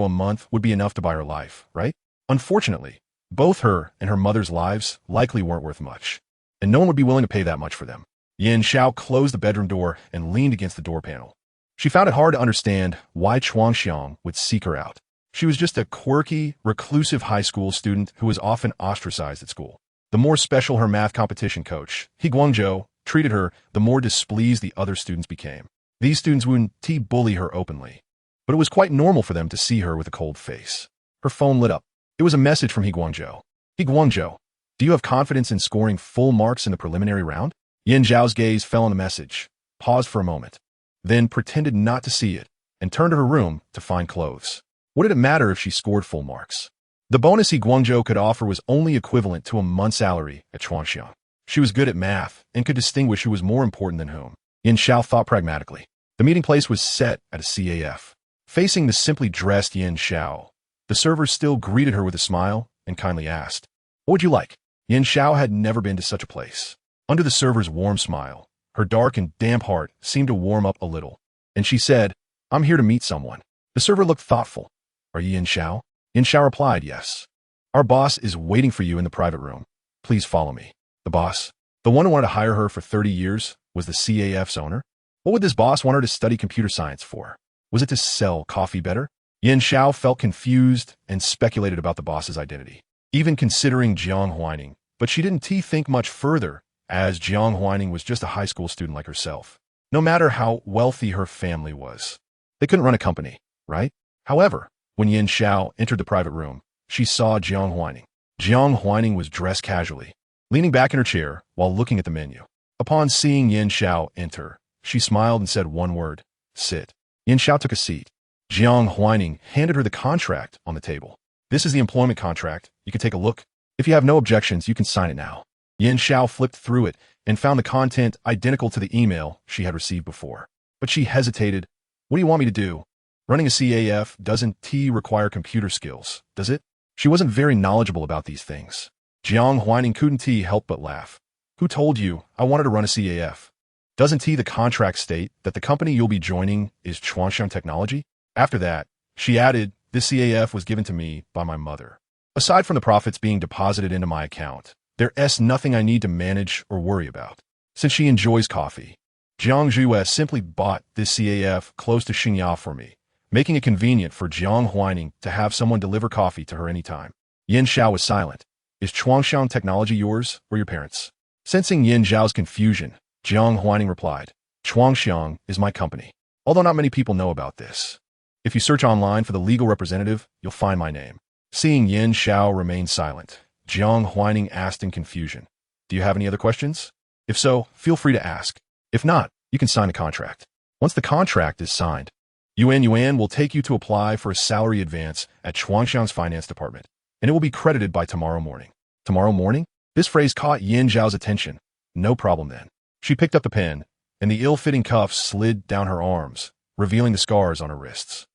a month would be enough to buy her life, right? Unfortunately, both her and her mother's lives likely weren't worth much, and no one would be willing to pay that much for them. Yin Xiao closed the bedroom door and leaned against the door panel. She found it hard to understand why Chuangxiang would seek her out. She was just a quirky, reclusive high school student who was often ostracized at school. The more special her math competition coach, He Guangzhou, treated her, the more displeased the other students became. These students wouldn't bully her openly, but it was quite normal for them to see her with a cold face. Her phone lit up. It was a message from He Guangzhou. He Guangzhou, do you have confidence in scoring full marks in the preliminary round? Yin Zhao's gaze fell on the message, paused for a moment, then pretended not to see it, and turned to her room to find clothes. What did it matter if she scored full marks? The bonus He Guangzhou could offer was only equivalent to a month's salary at Chuangxiang. She was good at math and could distinguish who was more important than whom. Yin Xiao thought pragmatically. The meeting place was set at a CAF. Facing the simply dressed Yin Xiao, the server still greeted her with a smile and kindly asked, "What would you like?" Yin Xiao had never been to such a place. Under the server's warm smile, her dark and damp heart seemed to warm up a little, and she said, "I'm here to meet someone." The server looked thoughtful. "Are you Yin Xiao?" Yin Xiao replied, "Yes. Our boss is waiting for you in the private room. Please follow me." The boss, the one who wanted to hire her for 30 years, was the CAF's owner? What would this boss want her to study computer science for? Was it to sell coffee better? Yin Xiao felt confused and speculated about the boss's identity, even considering Jiang Huaining, but she didn't think much further, as Jiang Huaining was just a high school student like herself. No matter how wealthy her family was, they couldn't run a company, right? However, when Yin Xiao entered the private room, she saw Jiang Huaining. Jiang Huaining was dressed casually, leaning back in her chair while looking at the menu. Upon seeing Yin Xiao enter, she smiled and said one word, "Sit." Yin Xiao took a seat. Jiang Huaining handed her the contract on the table. "This is the employment contract. You can take a look. If you have no objections, you can sign it now." Yin Xiao flipped through it and found the content identical to the email she had received before. But she hesitated. "What do you want me to do? Running a CAF doesn't require computer skills, does it?" She wasn't very knowledgeable about these things. Jiang Huaining couldn't help but laugh. "Who told you I wanted to run a CAF? Doesn't the contract state that the company you'll be joining is Chuangxiang Technology?" After that, she added, "This CAF was given to me by my mother. Aside from the profits being deposited into my account, there's nothing I need to manage or worry about. Since she enjoys coffee, Jiang Zhuo simply bought this CAF close to Xingya for me, making it convenient for Jiang Huaining to have someone deliver coffee to her anytime." Yin Xiao was silent. "Is Chuangxiang Technology yours or your parents'?" Sensing Yin Zhao's confusion, Jiang Huaining replied, "Chuangxiang is my company, although not many people know about this. If you search online for the legal representative, you'll find my name." Seeing Yin Xiao remain silent, Jiang Huaining asked in confusion, "Do you have any other questions? If so, feel free to ask. If not, you can sign the contract. Once the contract is signed, Yuan will take you to apply for a salary advance at Chuangxiang's finance department, and it will be credited by tomorrow morning." Tomorrow morning? This phrase caught Yin Zhao's attention. No problem then. She picked up the pen, and the ill-fitting cuffs slid down her arms, revealing the scars on her wrists.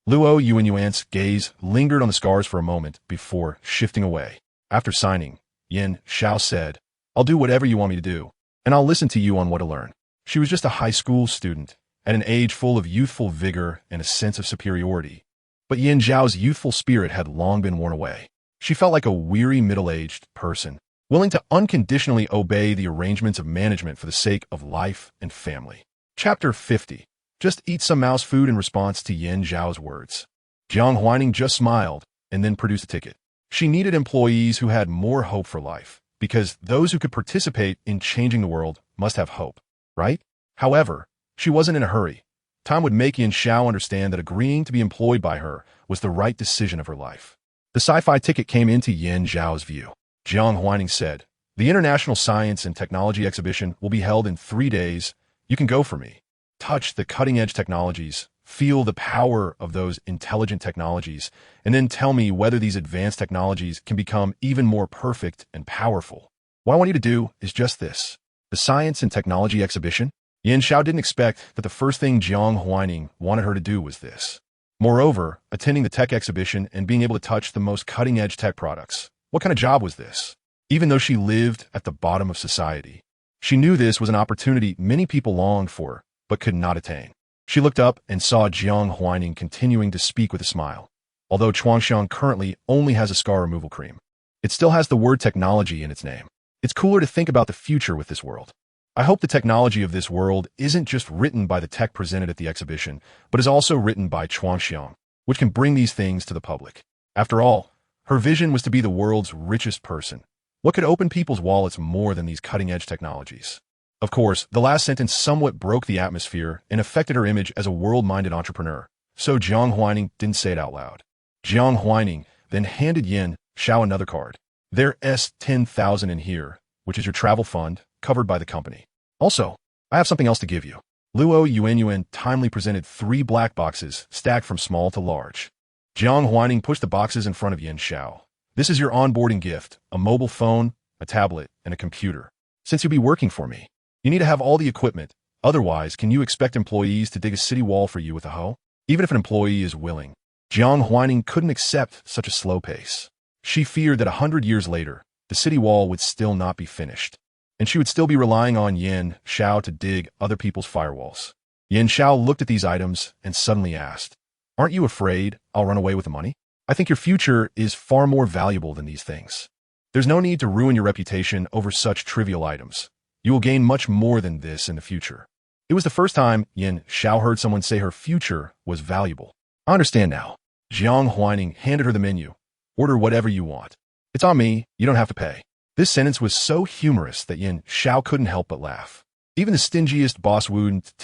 Luo Yuan's gaze lingered on the scars for a moment before shifting away. After signing, Yin Xiao said, "I'll do whatever you want me to do, and I'll listen to you on what to learn." She was just a high school student, at an age full of youthful vigor and a sense of superiority. But Yin Zhao's youthful spirit had long been worn away. She felt like a weary middle-aged person, willing to unconditionally obey the arrangements of management for the sake of life and family. Chapter 50. Just eat some mouse food in response to Yin Zhao's words. Jiang Huaining just smiled and then produced a ticket. She needed employees who had more hope for life, because those who could participate in changing the world must have hope, right? However, she wasn't in a hurry. Time would make Yin Xiao understand that agreeing to be employed by her was the right decision of her life. The sci-fi ticket came into Yin Zhao's view. Jiang Huaining said, "The International Science and Technology Exhibition will be held in 3 days. You can go for me. Touch the cutting-edge technologies, feel the power of those intelligent technologies, and then tell me whether these advanced technologies can become even more perfect and powerful. What I want you to do is just this. The Science and Technology Exhibition." Yin Xiao didn't expect that the first thing Jiang Huaining wanted her to do was this. Moreover, attending the tech exhibition and being able to touch the most cutting-edge tech products. What kind of job was this? Even though she lived at the bottom of society, She knew this was an opportunity many people longed for, but could not attain. She looked up and saw Jiang Huaining continuing to speak with a smile. Although Chuangxiang currently only has a scar removal cream, it still has the word technology in its name. It's cooler to think about the future with this world. I hope the technology of this world isn't just written by the tech presented at the exhibition, but is also written by Chuangxiang, which can bring these things to the public. After all, her vision was to be the world's richest person. What could open people's wallets more than these cutting-edge technologies? Of course, the last sentence somewhat broke the atmosphere and affected her image as a world-minded entrepreneur, so Jiang Huaining didn't say it out loud. Jiang Huaining then handed Yin Xiao another card. There's 10,000 in here, which is your travel fund, covered by the company. Also, I have something else to give you. Luo Yuanyuan timely presented 3 black boxes, stacked from small to large. Jiang Huaining pushed the boxes in front of Yin Xiao. This is your onboarding gift, a mobile phone, a tablet, and a computer. Since you'll be working for me, you need to have all the equipment. Otherwise, can you expect employees to dig a city wall for you with a hoe? Even if an employee is willing. Jiang Huaining couldn't accept such a slow pace. She feared that 100 years later, the city wall would still not be finished, and she would still be relying on Yin Xiao to dig other people's firewalls. Yin Xiao looked at these items and suddenly asked, "Aren't you afraid I'll run away with the money? I think your future is far more valuable than these things. There's no need to ruin your reputation over such trivial items. You will gain much more than this in the future." It was the first time Yin Xiao heard someone say her future was valuable. "I understand now." Jiang Huaining handed her the menu. "Order whatever you want. It's on me, you don't have to pay." This sentence was so humorous that Yin Xiao couldn't help but laugh. Even the stingiest boss wouldn't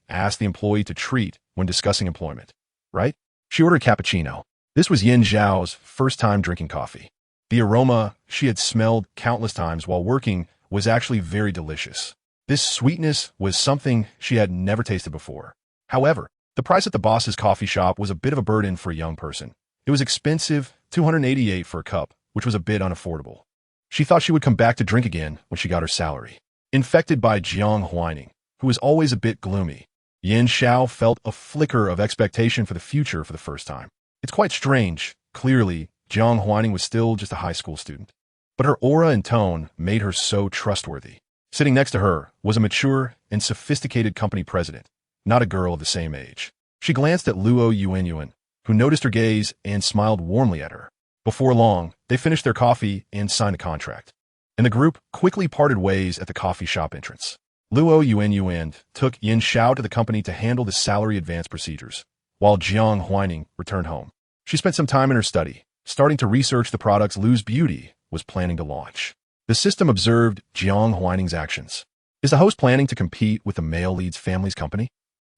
ask the employee to treat when discussing employment, right? She ordered cappuccino. This was Yin Xiao's first time drinking coffee. The aroma she had smelled countless times while working was actually very delicious. This sweetness was something she had never tasted before. However, the price at the boss's coffee shop was a bit of a burden for a young person. It was expensive, $288 for a cup, which was a bit unaffordable. She thought she would come back to drink again when she got her salary. Infected by Jiang Huaining, who was always a bit gloomy, Yin Xiao felt a flicker of expectation for the future for the first time. It's quite strange. Clearly, Jiang Huaining was still just a high school student, but her aura and tone made her so trustworthy. Sitting next to her was a mature and sophisticated company president, not a girl of the same age. She glanced at Luo Yuanyuan, who noticed her gaze and smiled warmly at her. Before long, they finished their coffee and signed a contract, and the group quickly parted ways at the coffee shop entrance. Luo Yuanyuan took Yin Xiao to the company to handle the salary advance procedures, while Jiang Huaining returned home. She spent some time in her study, starting to research the products Lu's Beauty was planning to launch. The system observed Jiang Huaining's actions. Is the host planning to compete with the male lead's family's company?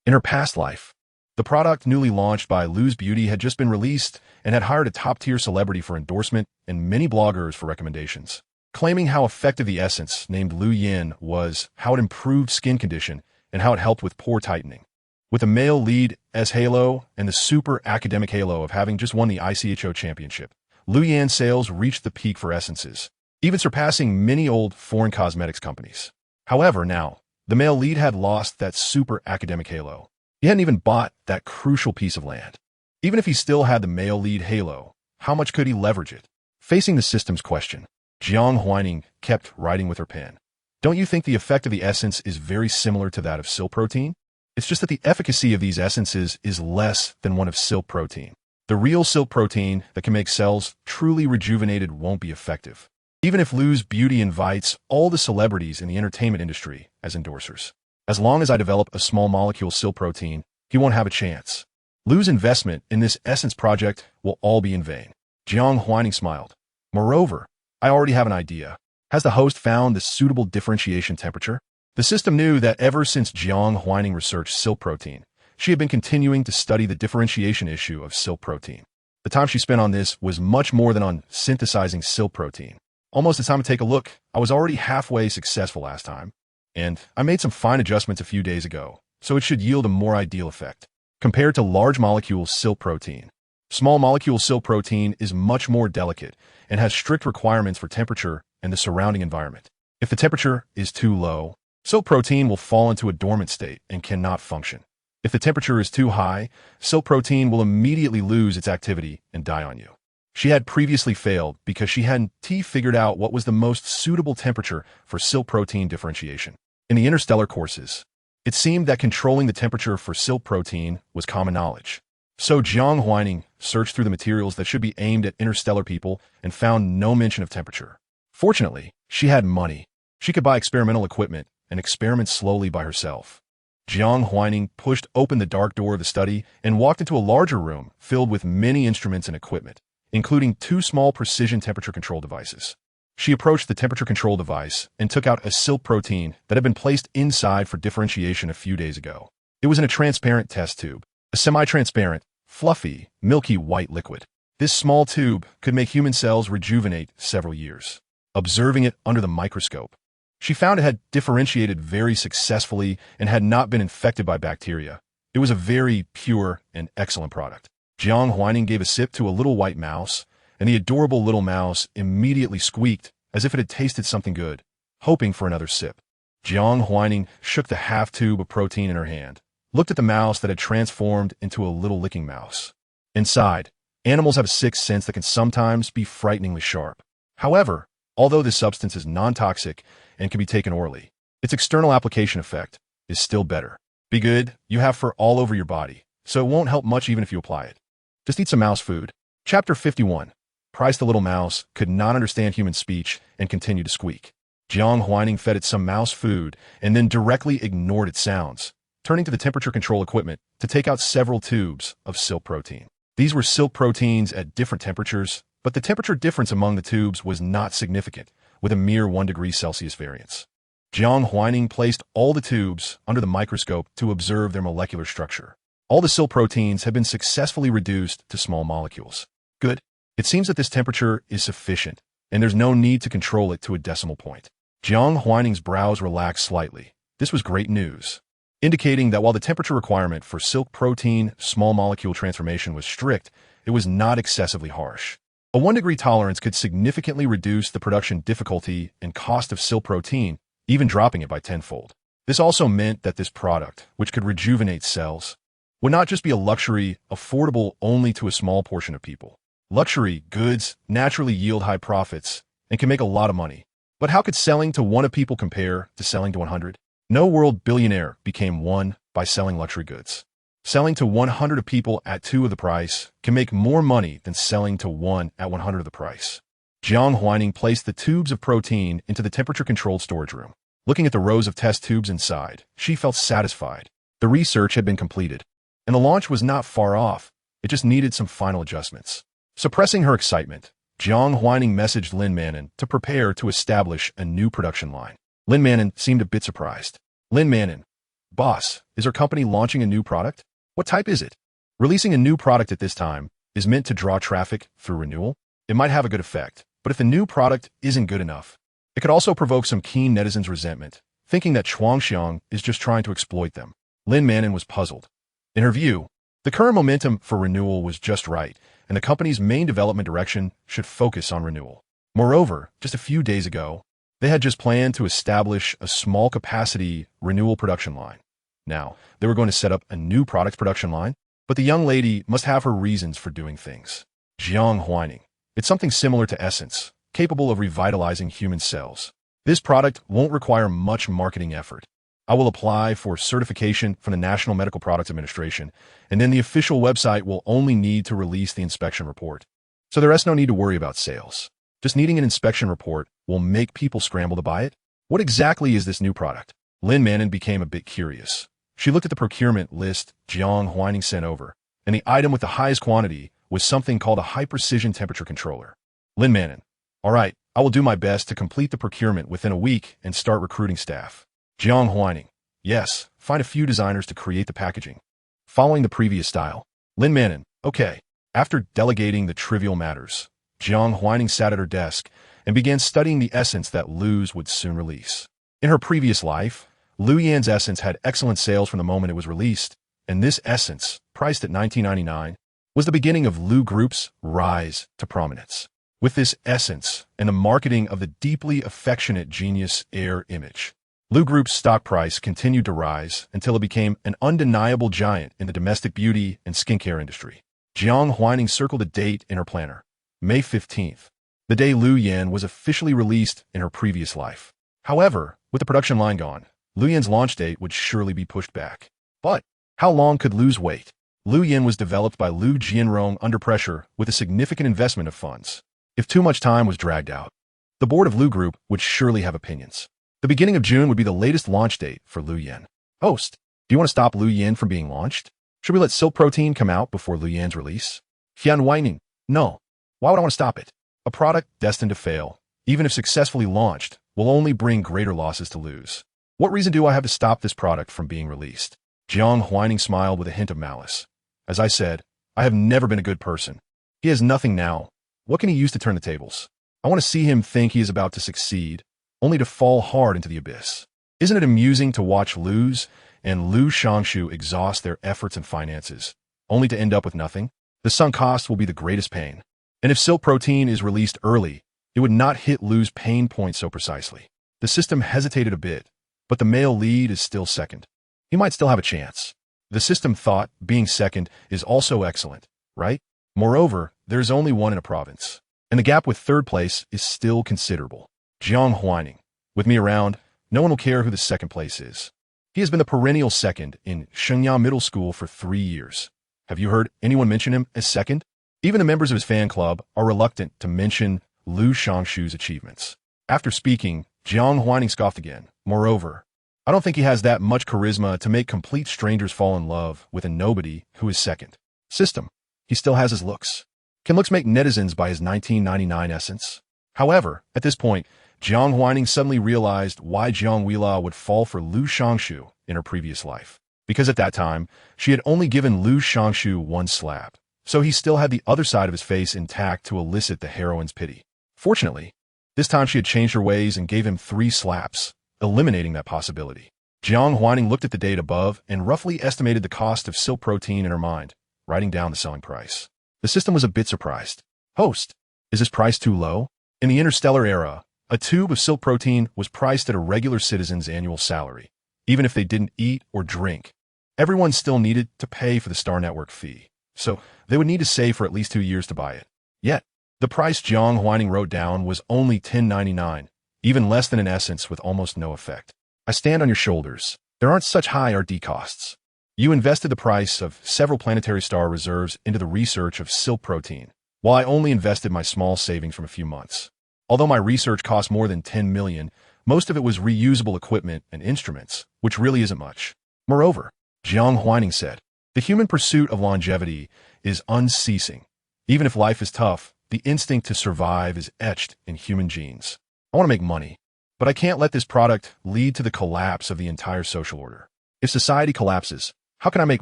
In her past life, the product newly launched by Lu's Beauty had just been released and had hired a top-tier celebrity for endorsement and many bloggers for recommendations, claiming how effective the essence named Lu Yin was, how it improved skin condition, and how it helped with pore tightening. With the male lead as halo and the super academic halo of having just won the ICHO championship, Lu Yin sales reached the peak for essences, even surpassing many old foreign cosmetics companies. However, now, the male lead had lost that super academic halo. He hadn't even bought that crucial piece of land. Even if he still had the male lead halo, how much could he leverage it? Facing the system's question, Jiang Huaining kept writing with her pen. Don't you think the effect of the essence is very similar to that of silk protein? It's just that the efficacy of these essences is less than one of silk protein. The real silk protein that can make cells truly rejuvenated won't be effective, even if Lu's Beauty invites all the celebrities in the entertainment industry as endorsers. As long as I develop a small molecule silk protein, he won't have a chance. Lu's investment in this essence project will all be in vain. Jiang Huaining smiled. Moreover, I already have an idea. Has the host found the suitable differentiation temperature? The system knew that ever since Jiang Huaining researched silk protein, she had been continuing to study the differentiation issue of silk protein. The time she spent on this was much more than on synthesizing silk protein. Almost it's time to take a look. I was already halfway successful last time, and I made some fine adjustments a few days ago, so it should yield a more ideal effect. Compared to large molecule silk protein, small molecule silk protein is much more delicate and has strict requirements for temperature and the surrounding environment. If the temperature is too low, silk protein will fall into a dormant state and cannot function. If the temperature is too high, silk protein will immediately lose its activity and die on you. She had previously failed because she hadn't figured out what was the most suitable temperature for silk protein differentiation. In the interstellar courses, it seemed that controlling the temperature for silk protein was common knowledge. So Jiang Huaining searched through the materials that should be aimed at interstellar people and found no mention of temperature. Fortunately, she had money. She could buy experimental equipment and experiment slowly by herself. Jiang Huaining pushed open the dark door of the study and walked into a larger room filled with many instruments and equipment, including 2 small precision temperature control devices. She approached the temperature control device and took out a silk protein that had been placed inside for differentiation a few days ago. It was in a transparent test tube, a semi-transparent, fluffy, milky white liquid. This small tube could make human cells rejuvenate several years. Observing it under the microscope, she found it had differentiated very successfully and had not been infected by bacteria. It was a very pure and excellent product. Jiang Huaining gave a sip to a little white mouse, and the adorable little mouse immediately squeaked as if it had tasted something good, hoping for another sip. Jiang Huaining shook the half tube of protein in her hand, looked at the mouse that had transformed into a little licking mouse. Inside, animals have a sixth sense that can sometimes be frighteningly sharp. However, although this substance is non-toxic and can be taken orally, its external application effect is still better. Be good, you have fur all over your body, so it won't help much even if you apply it. Just eat some mouse food. Chapter 51. Price. The little mouse could not understand human speech and continued to squeak. Jiang Huaining fed it some mouse food and then directly ignored its sounds, turning to the temperature control equipment to take out several tubes of silk protein. These were silk proteins at different temperatures, but the temperature difference among the tubes was not significant, with a mere 1 degree Celsius variance. Jiang Huaining placed all the tubes under the microscope to observe their molecular structure. All the silk proteins have been successfully reduced to small molecules. Good. It seems that this temperature is sufficient, and there's no need to control it to a decimal point. Jiang Huaining's brows relaxed slightly. This was great news, indicating that while the temperature requirement for silk protein small molecule transformation was strict, it was not excessively harsh. A 1 degree tolerance could significantly reduce the production difficulty and cost of silk protein, even dropping it by tenfold. This also meant that this product, which could rejuvenate cells, would not just be a luxury affordable only to a small portion of people. Luxury goods naturally yield high profits and can make a lot of money. But how could selling to 1 of people compare to selling to 100? No world billionaire became 1 by selling luxury goods. Selling to 100 of people at 2 of the price can make more money than selling to 1 at 100 of the price. Jiang Huaining placed the tubes of protein into the temperature-controlled storage room. Looking at the rows of test tubes inside, she felt satisfied. The research had been completed, and the launch was not far off. It just needed some final adjustments. Suppressing her excitement, Jiang Huaining messaged Lin Manon to prepare to establish a new production line. Lin Manon seemed a bit surprised. Lin Manon, boss, is our company launching a new product? What type is it? Releasing a new product at this time is meant to draw traffic through renewal. It might have a good effect, but if the new product isn't good enough, it could also provoke some keen netizens' resentment, thinking that Chuangxiang is just trying to exploit them. Lin Manon was puzzled. In her view, the current momentum for renewal was just right, and the company's main development direction should focus on renewal. Moreover, just a few days ago, they had just planned to establish a small capacity renewal production line. Now, they were going to set up a new product production line, but the young lady must have her reasons for doing things. Jiang Huaining. It's something similar to Essence, capable of revitalizing human cells. This product won't require much marketing effort. I will apply for certification from the National Medical Products Administration, and then the official website will only need to release the inspection report. So there's no need to worry about sales. Just needing an inspection report will make people scramble to buy it. What exactly is this new product? Lin Manon became a bit curious. She looked at the procurement list Jiang Huaining sent over, and the item with the highest quantity was something called a high-precision temperature controller. Lin Manon. All right, I will do my best to complete the procurement within a week and start recruiting staff. Jiang Huaining. Yes, find a few designers to create the packaging. Following the previous style. Lin Manon. Okay. After delegating the trivial matters, Jiang Huaining sat at her desk and began studying the essence that Lu's would soon release. In her previous life, Lu Yan's essence had excellent sales from the moment it was released, and this essence, priced at $19.99, was the beginning of Lu Group's rise to prominence. With this essence and the marketing of the deeply affectionate genius heir image, Lu Group's stock price continued to rise until it became an undeniable giant in the domestic beauty and skincare industry. Jiang Huaining circled a date in her planner. May 15th, the day Lu Yan was officially released in her previous life. However, with the production line gone, Lu Yan's launch date would surely be pushed back. But how long could Lu's wait? Lu Yan was developed by Lu Jianrong under pressure with a significant investment of funds. If too much time was dragged out, the board of Lu Group would surely have opinions. The beginning of June would be the latest launch date for Lu Yan. Host, do you want to stop Lu Yan from being launched? Should we let Silk Protein come out before Lu Yan's release? Jiang Huaining, no. Why would I want to stop it? A product destined to fail, even if successfully launched, will only bring greater losses to Lu's. What reason do I have to stop this product from being released? Jiang Huaining smiled with a hint of malice. As I said, I have never been a good person. He has nothing now. What can he use to turn the tables? I want to see him think he is about to succeed, only to fall hard into the abyss. Isn't it amusing to watch Lu's and Lu Shangshu exhaust their efforts and finances, only to end up with nothing? The sunk cost will be the greatest pain. And if Silk Protein is released early, it would not hit Lu's pain point so precisely. The system hesitated a bit, but the male lead is still second. He might still have a chance. The system thought being second is also excellent, right? Moreover, there is only one in a province, and the gap with third place is still considerable. Jiang Huaining, with me around, no one will care who the second place is. He has been the perennial second in Shenyang Middle School for 3 years. Have you heard anyone mention him as second? Even the members of his fan club are reluctant to mention Lu Shangshu's achievements. After speaking, Jiang Huaining scoffed again. Moreover, I don't think he has that much charisma to make complete strangers fall in love with a nobody who is second. System. He still has his looks. Can looks make netizens by his 1999 essence? However, at this point, Jiang Huaining suddenly realized why Jiang Huila would fall for Lu Shangshu in her previous life. Because at that time, she had only given Lu Shangshu one slap, so he still had the other side of his face intact to elicit the heroine's pity. Fortunately, this time she had changed her ways and gave him 3 slaps, eliminating that possibility. Jiang Huaining looked at the date above and roughly estimated the cost of Silk Protein in her mind, writing down the selling price. The system was a bit surprised. Host, is this price too low? In the interstellar era, a tube of Silk Protein was priced at a regular citizen's annual salary. Even if they didn't eat or drink, everyone still needed to pay for the Star Network fee, so they would need to save for at least 2 years to buy it. Yet, the price Jiang Huaining wrote down was only $10.99, even less than an essence with almost no effect. I stand on your shoulders. There aren't such high R&D costs. You invested the price of several planetary star reserves into the research of Silk Protein, while I only invested my small savings from a few months. Although my research cost more than 10 million, most of it was reusable equipment and instruments, which really isn't much. Moreover, Jiang Huaining said, the human pursuit of longevity is unceasing. Even if life is tough, the instinct to survive is etched in human genes. I want to make money, but I can't let this product lead to the collapse of the entire social order. If society collapses, how can I make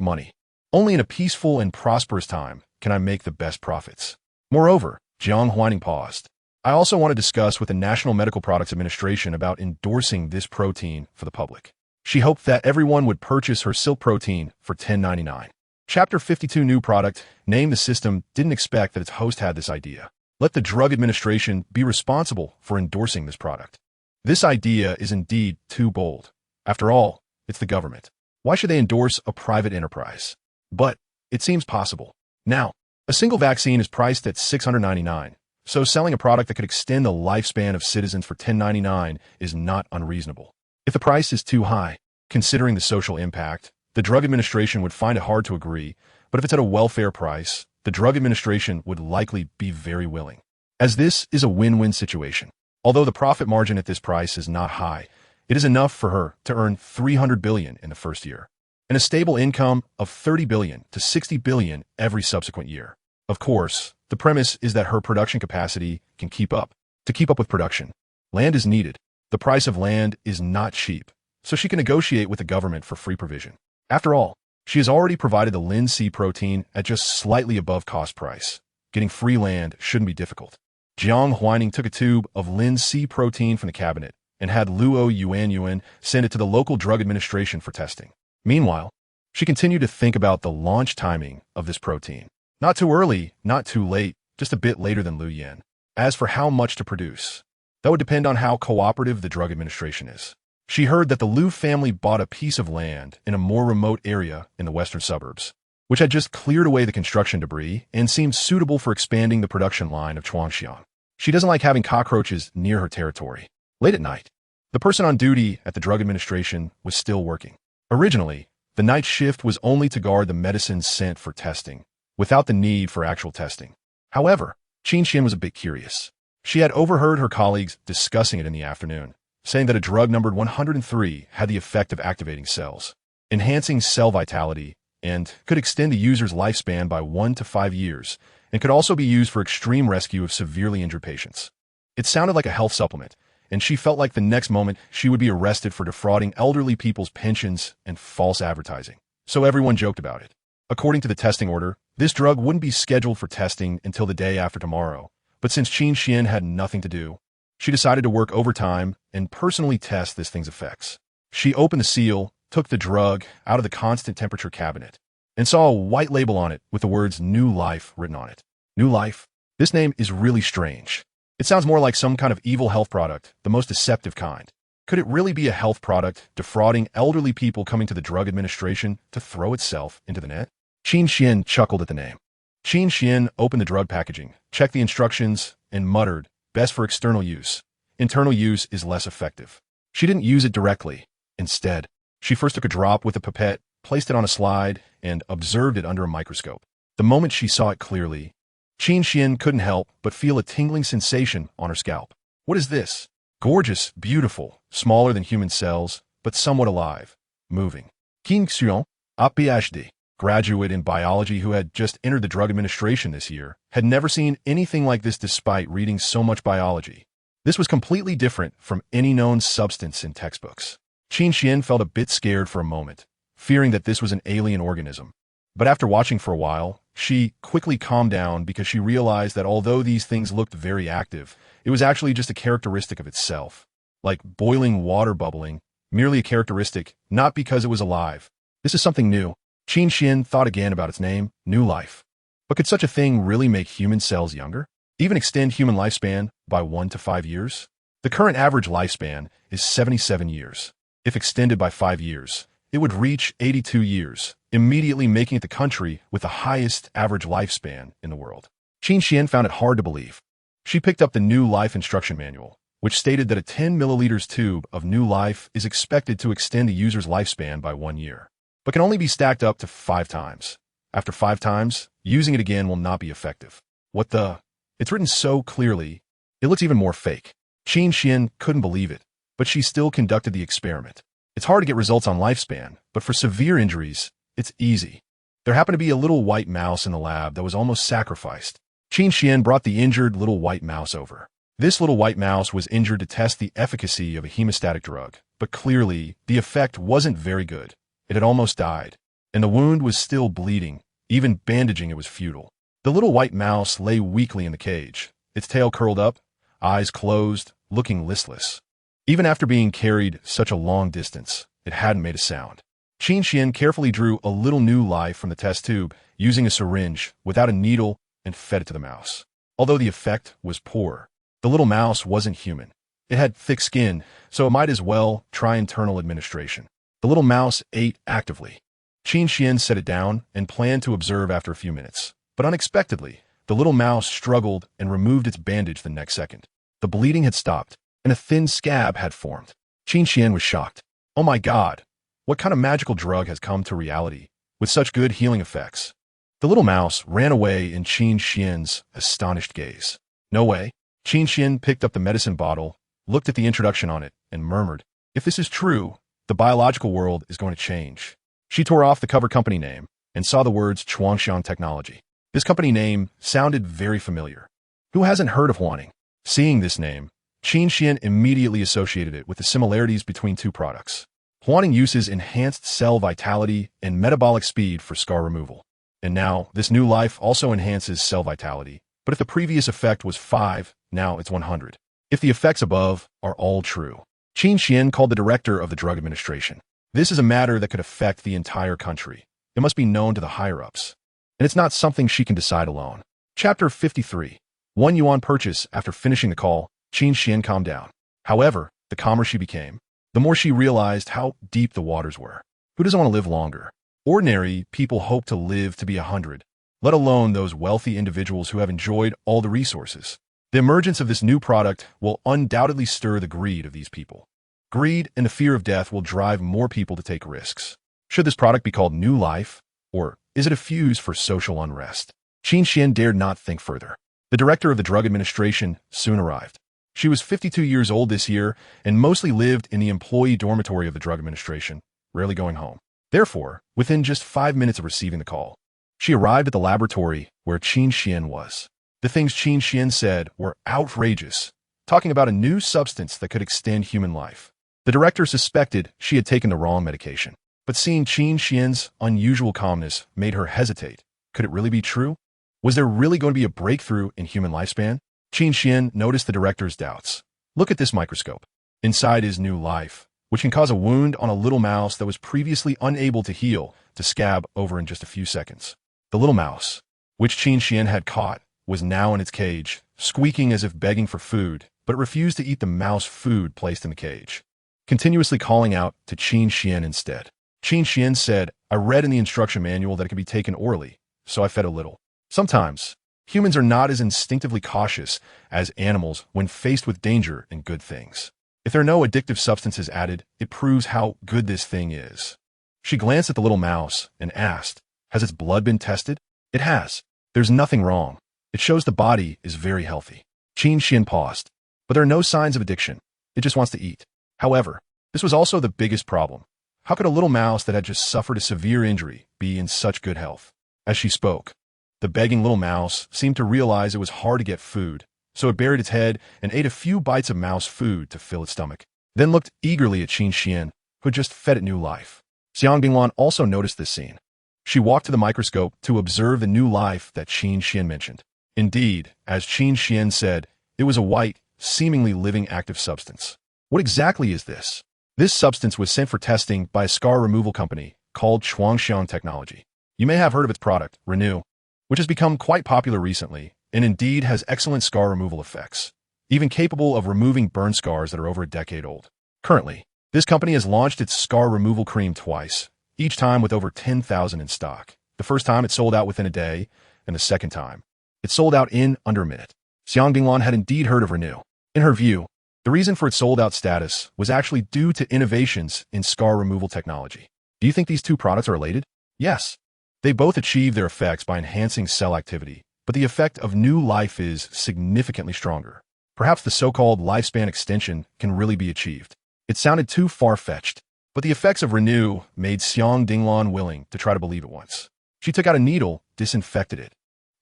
money? Only in a peaceful and prosperous time can I make the best profits. Moreover, Jiang Huaining paused. I also want to discuss with the National Medical Products Administration about endorsing this protein for the public. She hoped that everyone would purchase her Silk Protein for $10.99. Chapter 52 New Product, Name the System, didn't expect that its host had this idea. Let the Drug Administration be responsible for endorsing this product. This idea is indeed too bold. After all, it's the government. Why should they endorse a private enterprise? But it seems possible. Now, a single vaccine is priced at $699. So selling a product that could extend the lifespan of citizens for $10.99 is not unreasonable. If the price is too high, considering the social impact, the Drug Administration would find it hard to agree, but if it's at a welfare price, the Drug Administration would likely be very willing. As this is a win-win situation. Although the profit margin at this price is not high, it is enough for her to earn $300 billion in the first year, and a stable income of $30 billion to $60 billion every subsequent year. Of course, the premise is that her production capacity can keep up. To keep up with production, land is needed. The price of land is not cheap, so she can negotiate with the government for free provision. After all, she has already provided the Lin C protein at just slightly above cost price. Getting free land shouldn't be difficult. Jiang Huaining took a tube of Lin C protein from the cabinet and had Luo Yuanyuan send it to the local drug administration for testing. Meanwhile, she continued to think about the launch timing of this protein. Not too early, not too late, just a bit later than Lu Yan. As for how much to produce, that would depend on how cooperative the drug administration is. She heard that the Lu family bought a piece of land in a more remote area in the western suburbs, which had just cleared away the construction debris and seemed suitable for expanding the production line of Chuangxiang. She doesn't like having cockroaches near her territory. Late at night, the person on duty at the Drug Administration was still working. Originally, the night shift was only to guard the medicines sent for testing, without the need for actual testing. However, Qin Xian was a bit curious. She had overheard her colleagues discussing it in the afternoon, saying that a drug numbered 103 had the effect of activating cells, enhancing cell vitality, and could extend the user's lifespan by 1 to 5 years, and could also be used for extreme rescue of severely injured patients. It sounded like a health supplement, and she felt like the next moment she would be arrested for defrauding elderly people's pensions and false advertising. So everyone joked about it. According to the testing order, this drug wouldn't be scheduled for testing until the day after tomorrow, but since Qin Xian had nothing to do, she decided to work overtime and personally test this thing's effects. She opened the seal, took the drug out of the constant temperature cabinet, and saw a white label on it with the words New Life written on it. New Life? This name is really strange. It sounds more like some kind of evil health product, the most deceptive kind. Could it really be a health product defrauding elderly people coming to the Drug Administration to throw itself into the net? Qin Xian chuckled at the name. Qin Xian opened the drug packaging, checked the instructions, and muttered, "Best for external use. Internal use is less effective." She didn't use it directly. Instead, she first took a drop with a pipette, placed it on a slide, and observed it under a microscope. The moment she saw it clearly, Qin Xian couldn't help but feel a tingling sensation on her scalp. What is this? Gorgeous, beautiful, smaller than human cells, but somewhat alive, moving. Qin Xian, a PhD, graduate in biology who had just entered the Drug Administration this year, had never seen anything like this despite reading so much biology. This was completely different from any known substance in textbooks. Qin Xian felt a bit scared for a moment, fearing that this was an alien organism. But after watching for a while, she quickly calmed down because she realized that although these things looked very active, it was actually just a characteristic of itself. Like boiling water bubbling, merely a characteristic, not because it was alive. This is something new. Qin Xian thought again about its name, New Life. But could such a thing really make human cells younger? Even extend human lifespan by 1 to 5 years? The current average lifespan is 77 years. If extended by 5 years, it would reach 82 years, immediately making it the country with the highest average lifespan in the world. Qin Xian found it hard to believe. She picked up the New Life instruction manual, which stated that a 10 milliliters tube of New Life is expected to extend the user's lifespan by 1 year, but can only be stacked up to 5 times. After 5 times, using it again will not be effective. What the? It's written so clearly, it looks even more fake. Qin Xian couldn't believe it, but she still conducted the experiment. It's hard to get results on lifespan, but for severe injuries, it's easy. There happened to be a little white mouse in the lab that was almost sacrificed. Qin Xian brought the injured little white mouse over. This little white mouse was injured to test the efficacy of a hemostatic drug, but clearly, the effect wasn't very good. It had almost died, and the wound was still bleeding. Even bandaging it was futile. The little white mouse lay weakly in the cage, its tail curled up, eyes closed, looking listless. Even after being carried such a long distance, it hadn't made a sound. Qin Xian carefully drew a little New Life from the test tube, using a syringe, without a needle, and fed it to the mouse. Although the effect was poor, the little mouse wasn't human. It had thick skin, so it might as well try internal administration. The little mouse ate actively. Qin Xian set it down and planned to observe after a few minutes. But unexpectedly, the little mouse struggled and removed its bandage the next second. The bleeding had stopped, and a thin scab had formed. Qin Xian was shocked. Oh my God! What kind of magical drug has come to reality, with such good healing effects? The little mouse ran away in Qin Xian's astonished gaze. No way. Qin Xian picked up the medicine bottle, looked at the introduction on it, and murmured, "If this is true, the biological world is going to change." She tore off the cover company name and saw the words Chuangxiang Technology. This company name sounded very familiar. Who hasn't heard of Huaining? Seeing this name, Qin Xian immediately associated it with the similarities between two products. Huaining uses enhanced cell vitality and metabolic speed for scar removal. And now, this New Life also enhances cell vitality. But if the previous effect was 5, now it's 100. If the effects above are all true. Qin Xian called the director of the Drug Administration. This is a matter that could affect the entire country. It must be known to the higher-ups. And it's not something she can decide alone. Chapter 53. 1 yuan purchase. After finishing the call, Qin Xian calmed down. However, the calmer she became, the more she realized how deep the waters were. Who doesn't want to live longer? Ordinary people hope to live to be 100, let alone those wealthy individuals who have enjoyed all the resources. The emergence of this new product will undoubtedly stir the greed of these people. Greed and the fear of death will drive more people to take risks. Should this product be called New Life, or is it a fuse for social unrest? Qin Xian dared not think further. The director of the Drug Administration soon arrived. She was 52 years old this year and mostly lived in the employee dormitory of the Drug Administration, rarely going home. Therefore, within just 5 minutes of receiving the call, she arrived at the laboratory where Qin Xian was. The things Qin Xian said were outrageous, talking about a new substance that could extend human life. The director suspected she had taken the wrong medication, but seeing Qin Xian's unusual calmness made her hesitate. Could it really be true? Was there really going to be a breakthrough in human lifespan? Qin Xian noticed the director's doubts. Look at this microscope. Inside is New Life, which can cause a wound on a little mouse that was previously unable to heal to scab over in just a few seconds. The little mouse, which Qin Xian had caught, was now in its cage, squeaking as if begging for food, but it refused to eat the mouse food placed in the cage, continuously calling out to Qin Xian instead. Qin Xian said, I read in the instruction manual that it can be taken orally, so I fed a little. Sometimes, humans are not as instinctively cautious as animals when faced with danger and good things. If there are no addictive substances added, it proves how good this thing is. She glanced at the little mouse and asked, has its blood been tested? It has. There's nothing wrong. It shows the body is very healthy. Qin Xian paused. But there are no signs of addiction. It just wants to eat. However, this was also the biggest problem. How could a little mouse that had just suffered a severe injury be in such good health? As she spoke, the begging little mouse seemed to realize it was hard to get food, so it buried its head and ate a few bites of mouse food to fill its stomach, then looked eagerly at Qin Xian, who had just fed it New Life. Xiang Dinglan also noticed this scene. She walked to the microscope to observe the new life that Qin Xian mentioned. Indeed, as Qin Xian said, it was a white, seemingly living active substance. What exactly is this? This substance was sent for testing by a scar removal company called Chuangxiang Technology. You may have heard of its product, Renew, which has become quite popular recently and indeed has excellent scar removal effects, even capable of removing burn scars that are over a decade old. Currently, this company has launched its scar removal cream twice, each time with over 10,000 in stock. The first time it sold out within a day, and the second time, it sold out in under a minute. Xiang Dinglan had indeed heard of Renew. In her view, the reason for its sold-out status was actually due to innovations in scar removal technology. Do you think these two products are related? Yes. They both achieve their effects by enhancing cell activity, but the effect of New Life is significantly stronger. Perhaps the so-called lifespan extension can really be achieved. It sounded too far-fetched, but the effects of Renew made Xiang Dinglan willing to try to believe it once. She took out a needle, disinfected it,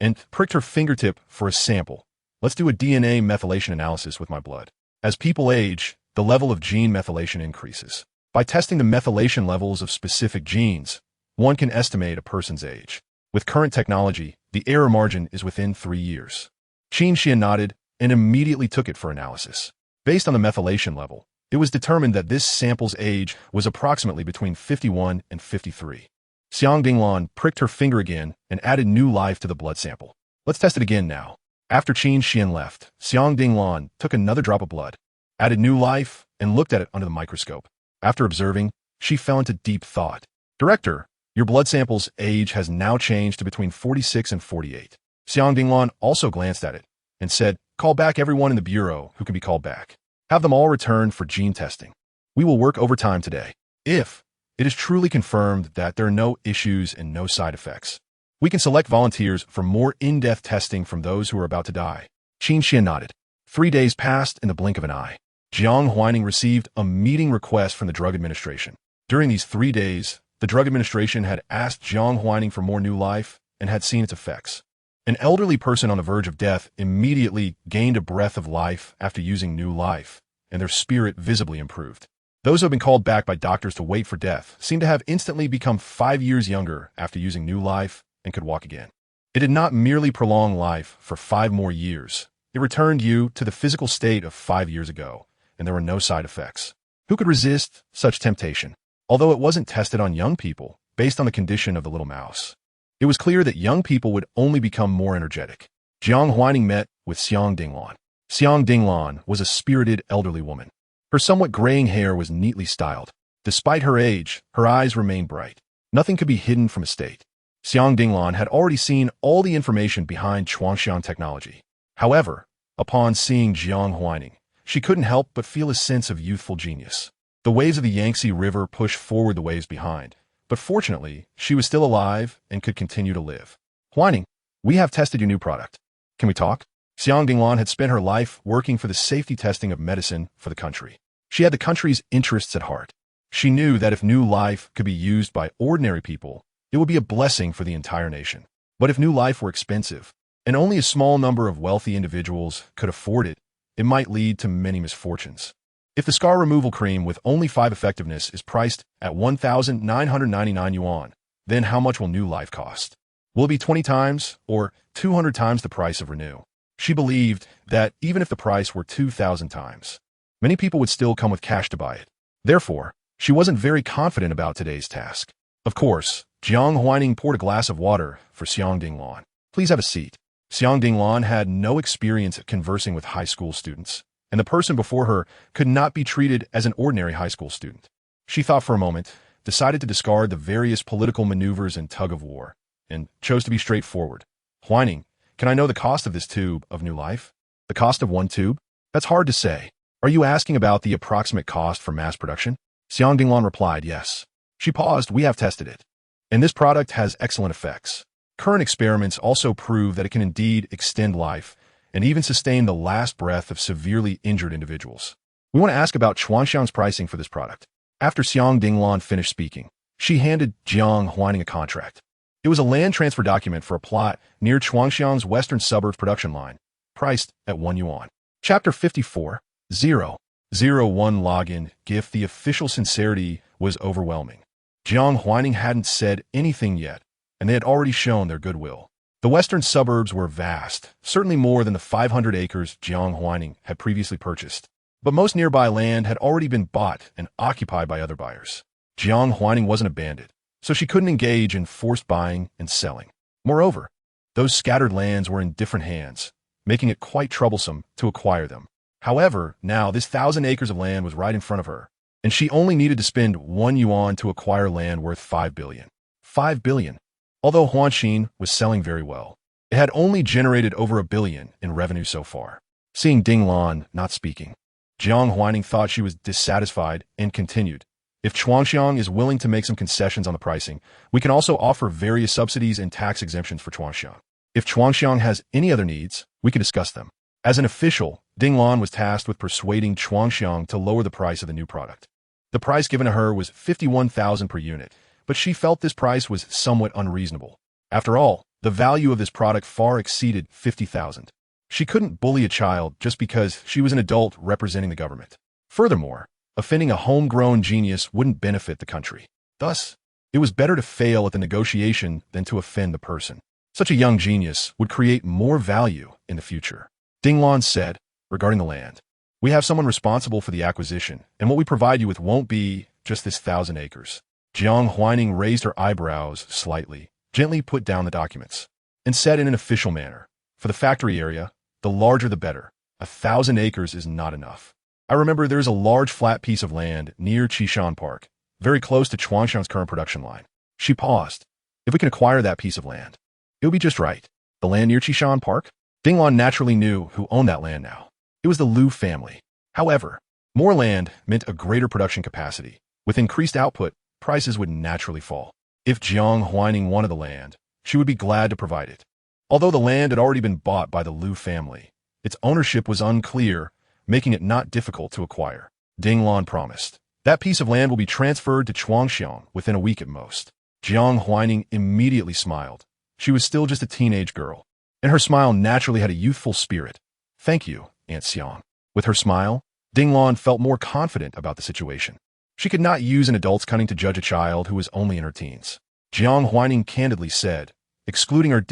and pricked her fingertip for a sample. Let's do a DNA methylation analysis with my blood. As people age, the level of gene methylation increases. By testing the methylation levels of specific genes, one can estimate a person's age. With current technology, the error margin is within 3 years. Qin Xian nodded and immediately took it for analysis. Based on the methylation level, it was determined that this sample's age was approximately between 51 and 53. Xiang Dinglan pricked her finger again and added New Life to the blood sample. Let's test it again now. After Qin Xian left, Xiang Dinglan took another drop of blood, added New Life, and looked at it under the microscope. After observing, she fell into deep thought. Director, your blood sample's age has now changed to between 46 and 48. Xiang Dinglan also glanced at it and said, call back everyone in the bureau who can be called back. Have them all return for gene testing. We will work overtime today. If it is truly confirmed that there are no issues and no side effects, we can select volunteers for more in-depth testing from those who are about to die. Qin Xian nodded. 3 days passed in the blink of an eye. Jiang Huaining received a meeting request from the Drug Administration. During these 3 days, the Drug Administration had asked Jiang Huaining for more New Life and had seen its effects. An elderly person on the verge of death immediately gained a breath of life after using New Life, and their spirit visibly improved. Those who have been called back by doctors to wait for death seem to have instantly become 5 years younger after using New Life and could walk again. It did not merely prolong life for 5 more years. It returned you to the physical state of 5 years ago, and there were no side effects. Who could resist such temptation? Although it wasn't tested on young people, based on the condition of the little mouse, it was clear that young people would only become more energetic. Jiang Huaining met with Xiang Dinglan. Xiang Dinglan was a spirited elderly woman. Her somewhat graying hair was neatly styled. Despite her age, her eyes remained bright. Nothing could be hidden from a state. Xiang Dinglan had already seen all the information behind Chuangxiang technology. However, upon seeing Jiang Huaining, she couldn't help but feel a sense of youthful genius. The waves of the Yangtze River pushed forward the waves behind, but fortunately, she was still alive and could continue to live. Huaining, we have tested your new product. Can we talk? Xiang Dinglan had spent her life working for the safety testing of medicine for the country. She had the country's interests at heart. She knew that if new life could be used by ordinary people, it would be a blessing for the entire nation. But if new life were expensive, and only a small number of wealthy individuals could afford it, it might lead to many misfortunes. If the scar removal cream with only 5 effectiveness is priced at 1,999 yuan, then how much will new life cost? Will it be 20 times or 200 times the price of Renew? She believed that even if the price were 2,000 times, many people would still come with cash to buy it. Therefore, she wasn't very confident about today's task. Of course, Jiang Huaining poured a glass of water for Xiang Dinglan. Please have a seat. Xiang Dinglan had no experience at conversing with high school students, and the person before her could not be treated as an ordinary high school student. She thought for a moment, decided to discard the various political maneuvers and tug-of-war, and chose to be straightforward. Huaining, can I know the cost of this tube of new life? The cost of one tube? That's hard to say. Are you asking about the approximate cost for mass production? Xiang Dinglan replied, yes. She paused, we have tested it. And this product has excellent effects. Current experiments also prove that it can indeed extend life and even sustain the last breath of severely injured individuals. We want to ask about Chuangxiang's pricing for this product. After Xiang Dinglan finished speaking, she handed Jiang Huaining a contract. It was a land transfer document for a plot near Chuangxiang's western suburbs production line, priced at 1 yuan. Chapter 54, 001 Login GIF. The official sincerity was overwhelming. Jiang Huaining hadn't said anything yet, and they had already shown their goodwill. The western suburbs were vast, certainly more than the 500 acres Jiang Huaining had previously purchased. But most nearby land had already been bought and occupied by other buyers. Jiang Huaining wasn't a bandit, so she couldn't engage in forced buying and selling. Moreover, those scattered lands were in different hands, making it quite troublesome to acquire them. However, now this 1,000 acres of land was right in front of her, and she only needed to spend 1 yuan to acquire land worth 5 billion. 5 billion. Although Huanxin was selling very well, it had only generated over 1 billion in revenue so far. Seeing Dinglan not speaking, Jiang Huaining thought she was dissatisfied and continued. If Chuangxiang is willing to make some concessions on the pricing, we can also offer various subsidies and tax exemptions for Chuangxiang. If Chuangxiang has any other needs, we can discuss them. As an official, Dinglan was tasked with persuading Chuangxiang to lower the price of the new product. The price given to her was 51,000 per unit, but she felt this price was somewhat unreasonable. After all, the value of this product far exceeded 50,000. She couldn't bully a child just because she was an adult representing the government. Furthermore, offending a homegrown genius wouldn't benefit the country. Thus, it was better to fail at the negotiation than to offend the person. Such a young genius would create more value in the future. Dinglan said, regarding the land, we have someone responsible for the acquisition, and what we provide you with won't be just this 1,000 acres. Jiang Huaining raised her eyebrows slightly, gently put down the documents, and said in an official manner, for the factory area, the larger the better. 1,000 acres is not enough. I remember there is a large flat piece of land near Qishan Park, very close to Chuangxiang's current production line. She paused. If we can acquire that piece of land, it would be just right. The land near Qishan Park? Dinglan naturally knew who owned that land now. It was the Liu family. However, more land meant a greater production capacity. With increased output, prices would naturally fall. If Jiang Huaining wanted the land, she would be glad to provide it. Although the land had already been bought by the Liu family, its ownership was unclear, making it not difficult to acquire. Dinglan promised. That piece of land will be transferred to Chuangxiang within a week at most. Jiang Huaining immediately smiled. She was still just a teenage girl, and her smile naturally had a youthful spirit. Thank you, Aunt Xiang. With her smile, Dinglan felt more confident about the situation. She could not use an adult's cunning to judge a child who was only in her teens. Jiang Huaining candidly said, excluding her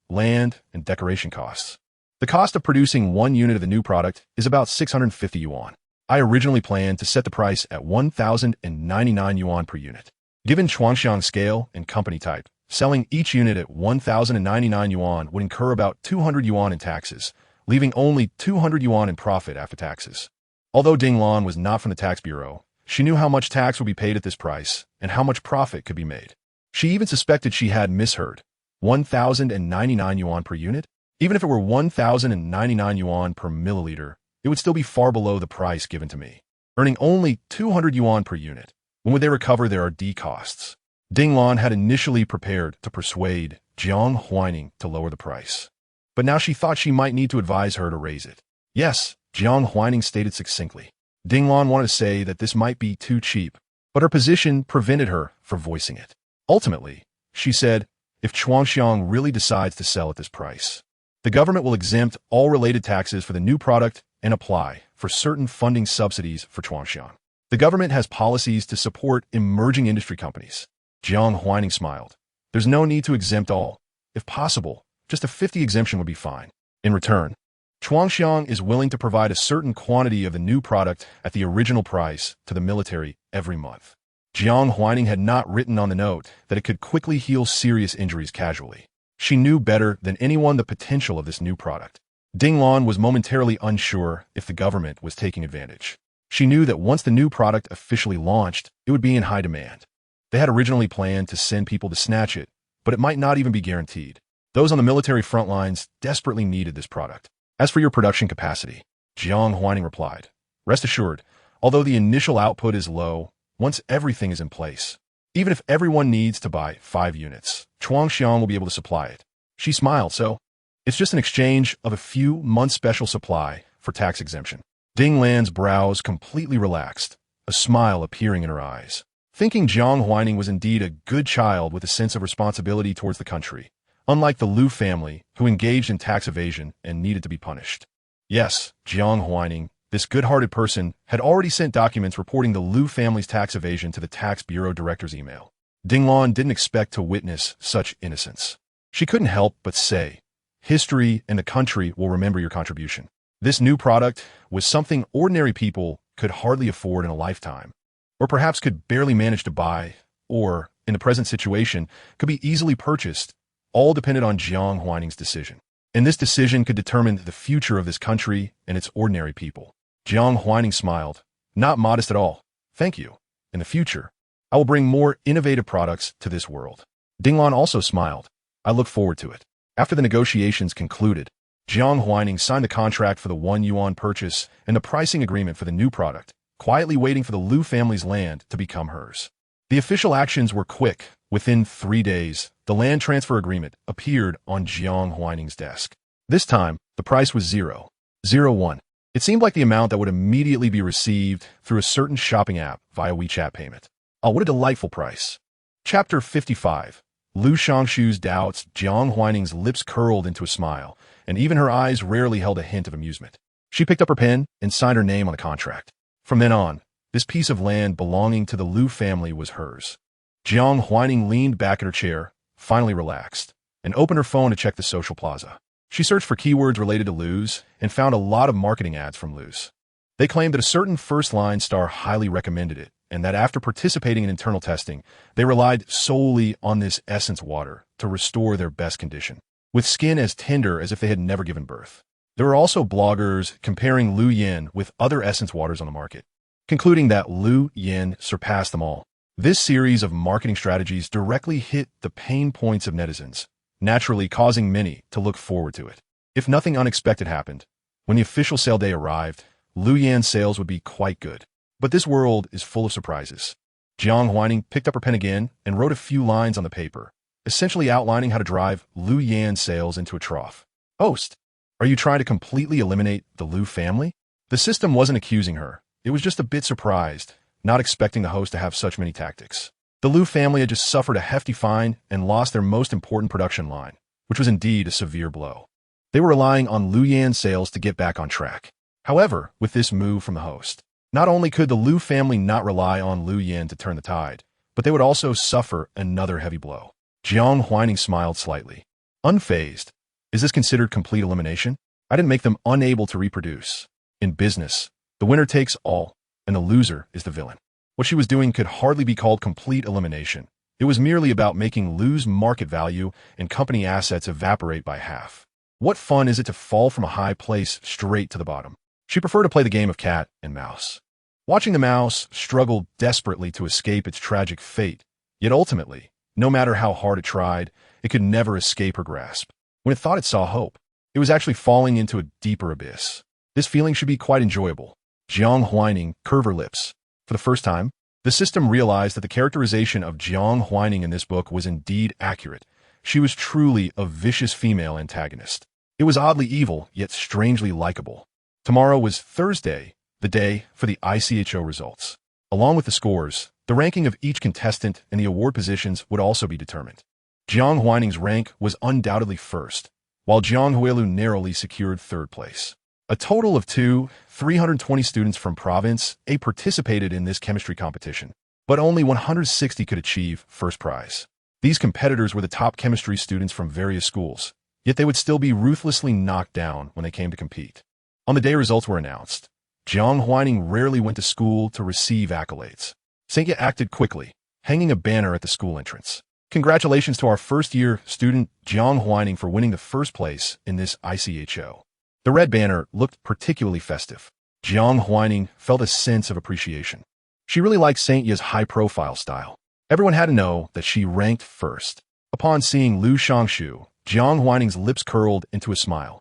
land, and decoration costs. The cost of producing 1 unit of the new product is about 650 yuan. I originally planned to set the price at 1,099 yuan per unit. Given Chuangxiang's scale and company type, selling each unit at 1,099 yuan would incur about 200 yuan in taxes, leaving only 200 yuan in profit after taxes. Although Dinglan was not from the tax bureau, she knew how much tax would be paid at this price and how much profit could be made. She even suspected she had misheard. 1,099 yuan per unit? Even if it were 1,099 yuan per milliliter, it would still be far below the price given to me. Earning only 200 yuan per unit. When would they recover their RD costs? Ding Lan had initially prepared to persuade Jiang Huaining to lower the price. But now she thought she might need to advise her to raise it. Yes, Jiang Huaining stated succinctly. Ding Lan wanted to say that this might be too cheap, but her position prevented her from voicing it. Ultimately, she said, if Chuangxiang really decides to sell at this price, the government will exempt all related taxes for the new product and apply for certain funding subsidies for Chuangxiang. The government has policies to support emerging industry companies. Jiang Huaining smiled. There's no need to exempt all. If possible, just a 50 exemption would be fine. In return, Chuangxiang is willing to provide a certain quantity of the new product at the original price to the military every month. Jiang Huaining had not written on the note that it could quickly heal serious injuries casually. She knew better than anyone the potential of this new product. Ding Lan was momentarily unsure if the government was taking advantage. She knew that once the new product officially launched, it would be in high demand. They had originally planned to send people to snatch it, but it might not even be guaranteed. Those on the military front lines desperately needed this product. As for your production capacity, Jiang Huaining replied, rest assured, although the initial output is low, once everything is in place, even if everyone needs to buy 5 units, Chuangxiang will be able to supply it. She smiled, so it's just an exchange of a few months' special supply for tax exemption. Ding Lan's brows completely relaxed, a smile appearing in her eyes. Thinking Jiang Huaining was indeed a good child with a sense of responsibility towards the country, unlike the Liu family, who engaged in tax evasion and needed to be punished. Yes, Jiang Huaining, this good-hearted person, had already sent documents reporting the Liu family's tax evasion to the tax bureau director's email. Ding Lan didn't expect to witness such innocence. She couldn't help but say, history and the country will remember your contribution. This new product was something ordinary people could hardly afford in a lifetime, or perhaps could barely manage to buy, or, in the present situation, could be easily purchased, all depended on Jiang Huaining's decision. And this decision could determine the future of this country and its ordinary people. Jiang Huaining smiled, not modest at all. Thank you. In the future, I will bring more innovative products to this world. Ding Lan also smiled. I look forward to it. After the negotiations concluded, Jiang Huaining signed the contract for the 1 yuan purchase and the pricing agreement for the new product, quietly waiting for the Liu family's land to become hers. The official actions were quick. Within 3 days, the land transfer agreement appeared on Jiang Huaining's desk. This time, the price was 0.01. It seemed like the amount that would immediately be received through a certain shopping app via WeChat payment. Oh, what a delightful price. Chapter 55. Liu Shangshu's doubts. Jiang Huaining's lips curled into a smile, and even her eyes rarely held a hint of amusement. She picked up her pen and signed her name on the contract. From then on, this piece of land belonging to the Liu family was hers. Jiang Huaining leaned back in her chair, finally relaxed, and opened her phone to check the social plaza. She searched for keywords related to Liu's and found a lot of marketing ads from Liu's. They claimed that a certain first-line star highly recommended it, and that after participating in internal testing, they relied solely on this essence water to restore their best condition, with skin as tender as if they had never given birth. There were also bloggers comparing Liu Yin with other essence waters on the market, concluding that Liu Yin surpassed them all. This series of marketing strategies directly hit the pain points of netizens, naturally causing many to look forward to it. If nothing unexpected happened, when the official sale day arrived, Liu Yan's sales would be quite good. But this world is full of surprises. Jiang Huaining picked up her pen again and wrote a few lines on the paper, essentially outlining how to drive Liu Yan's sales into a trough. Host, are you trying to completely eliminate the Liu family? The system wasn't accusing her. It was just a bit surprised, not expecting the host to have such many tactics. The Liu family had just suffered a hefty fine and lost their most important production line, which was indeed a severe blow. They were relying on Liu Yan's sales to get back on track. However, with this move from the host, not only could the Liu family not rely on Liu Yan to turn the tide, but they would also suffer another heavy blow. Jiang Huaining smiled slightly. Unfazed. Is this considered complete elimination? I didn't make them unable to reproduce. In business, the winner takes all, and the loser is the villain. What she was doing could hardly be called complete elimination. It was merely about making Liu's market value and company assets evaporate by half. What fun is it to fall from a high place straight to the bottom? She preferred to play the game of cat and mouse. Watching the mouse struggle desperately to escape its tragic fate, yet ultimately, No matter how hard it tried, it could never escape her grasp. When it thought it saw hope, it was actually falling into a deeper abyss. This feeling should be quite enjoyable. Jiang Huaining curved her lips. For the first time, the system realized that the characterization of Jiang Huaining in this book was indeed accurate. She was truly a vicious female antagonist. It was oddly evil, yet strangely likable. Tomorrow was Thursday, the day for the ICHO results. Along with the scores, the ranking of each contestant and the award positions would also be determined. Jiang Huaining's rank was undoubtedly first, while Jiang Huailu narrowly secured third place. A total of 320 students from Province A participated in this chemistry competition, but only 160 could achieve first prize. These competitors were the top chemistry students from various schools, yet they would still be ruthlessly knocked down when they came to compete. On the day results were announced, Jiang Huaining rarely went to school to receive accolades. Saintya acted quickly, hanging a banner at the school entrance. Congratulations to our first-year student Jiang Huaining for winning the first place in this ICHO. The red banner looked particularly festive. Jiang Huaining felt a sense of appreciation. She really liked Saintya's high-profile style. Everyone had to know that she ranked first. Upon seeing Lu Shangshu, Jiang Huaining's lips curled into a smile.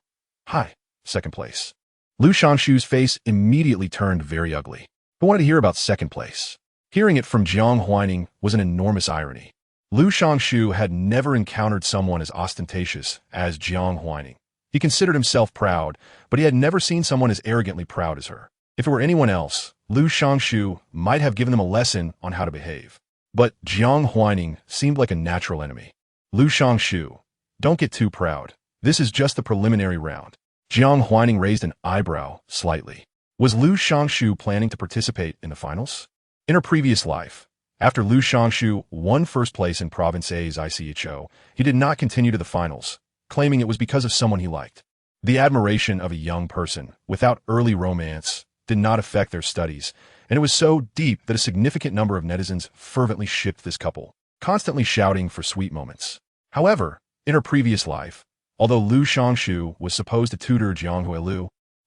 Hi, second place. Lu Shangshu's face immediately turned very ugly. Who wanted to hear about second place? Hearing it from Jiang Huaining was an enormous irony. Lu Shangshu had never encountered someone as ostentatious as Jiang Huaining. He considered himself proud, but he had never seen someone as arrogantly proud as her. If it were anyone else, Lu Shangshu might have given them a lesson on how to behave. But Jiang Huaining seemed like a natural enemy. Lu Shangshu, don't get too proud. This is just the preliminary round. Jiang Huaining raised an eyebrow slightly. Was Lu Shangshu planning to participate in the finals? In her previous life, after Lu Shangshu won first place in Province A's ICHO, he did not continue to the finals, claiming it was because of someone he liked. The admiration of a young person, without early romance, did not affect their studies, and it was so deep that a significant number of netizens fervently shipped this couple, constantly shouting for sweet moments. However, in her previous life, although Lu Shangshu was supposed to tutor Jiang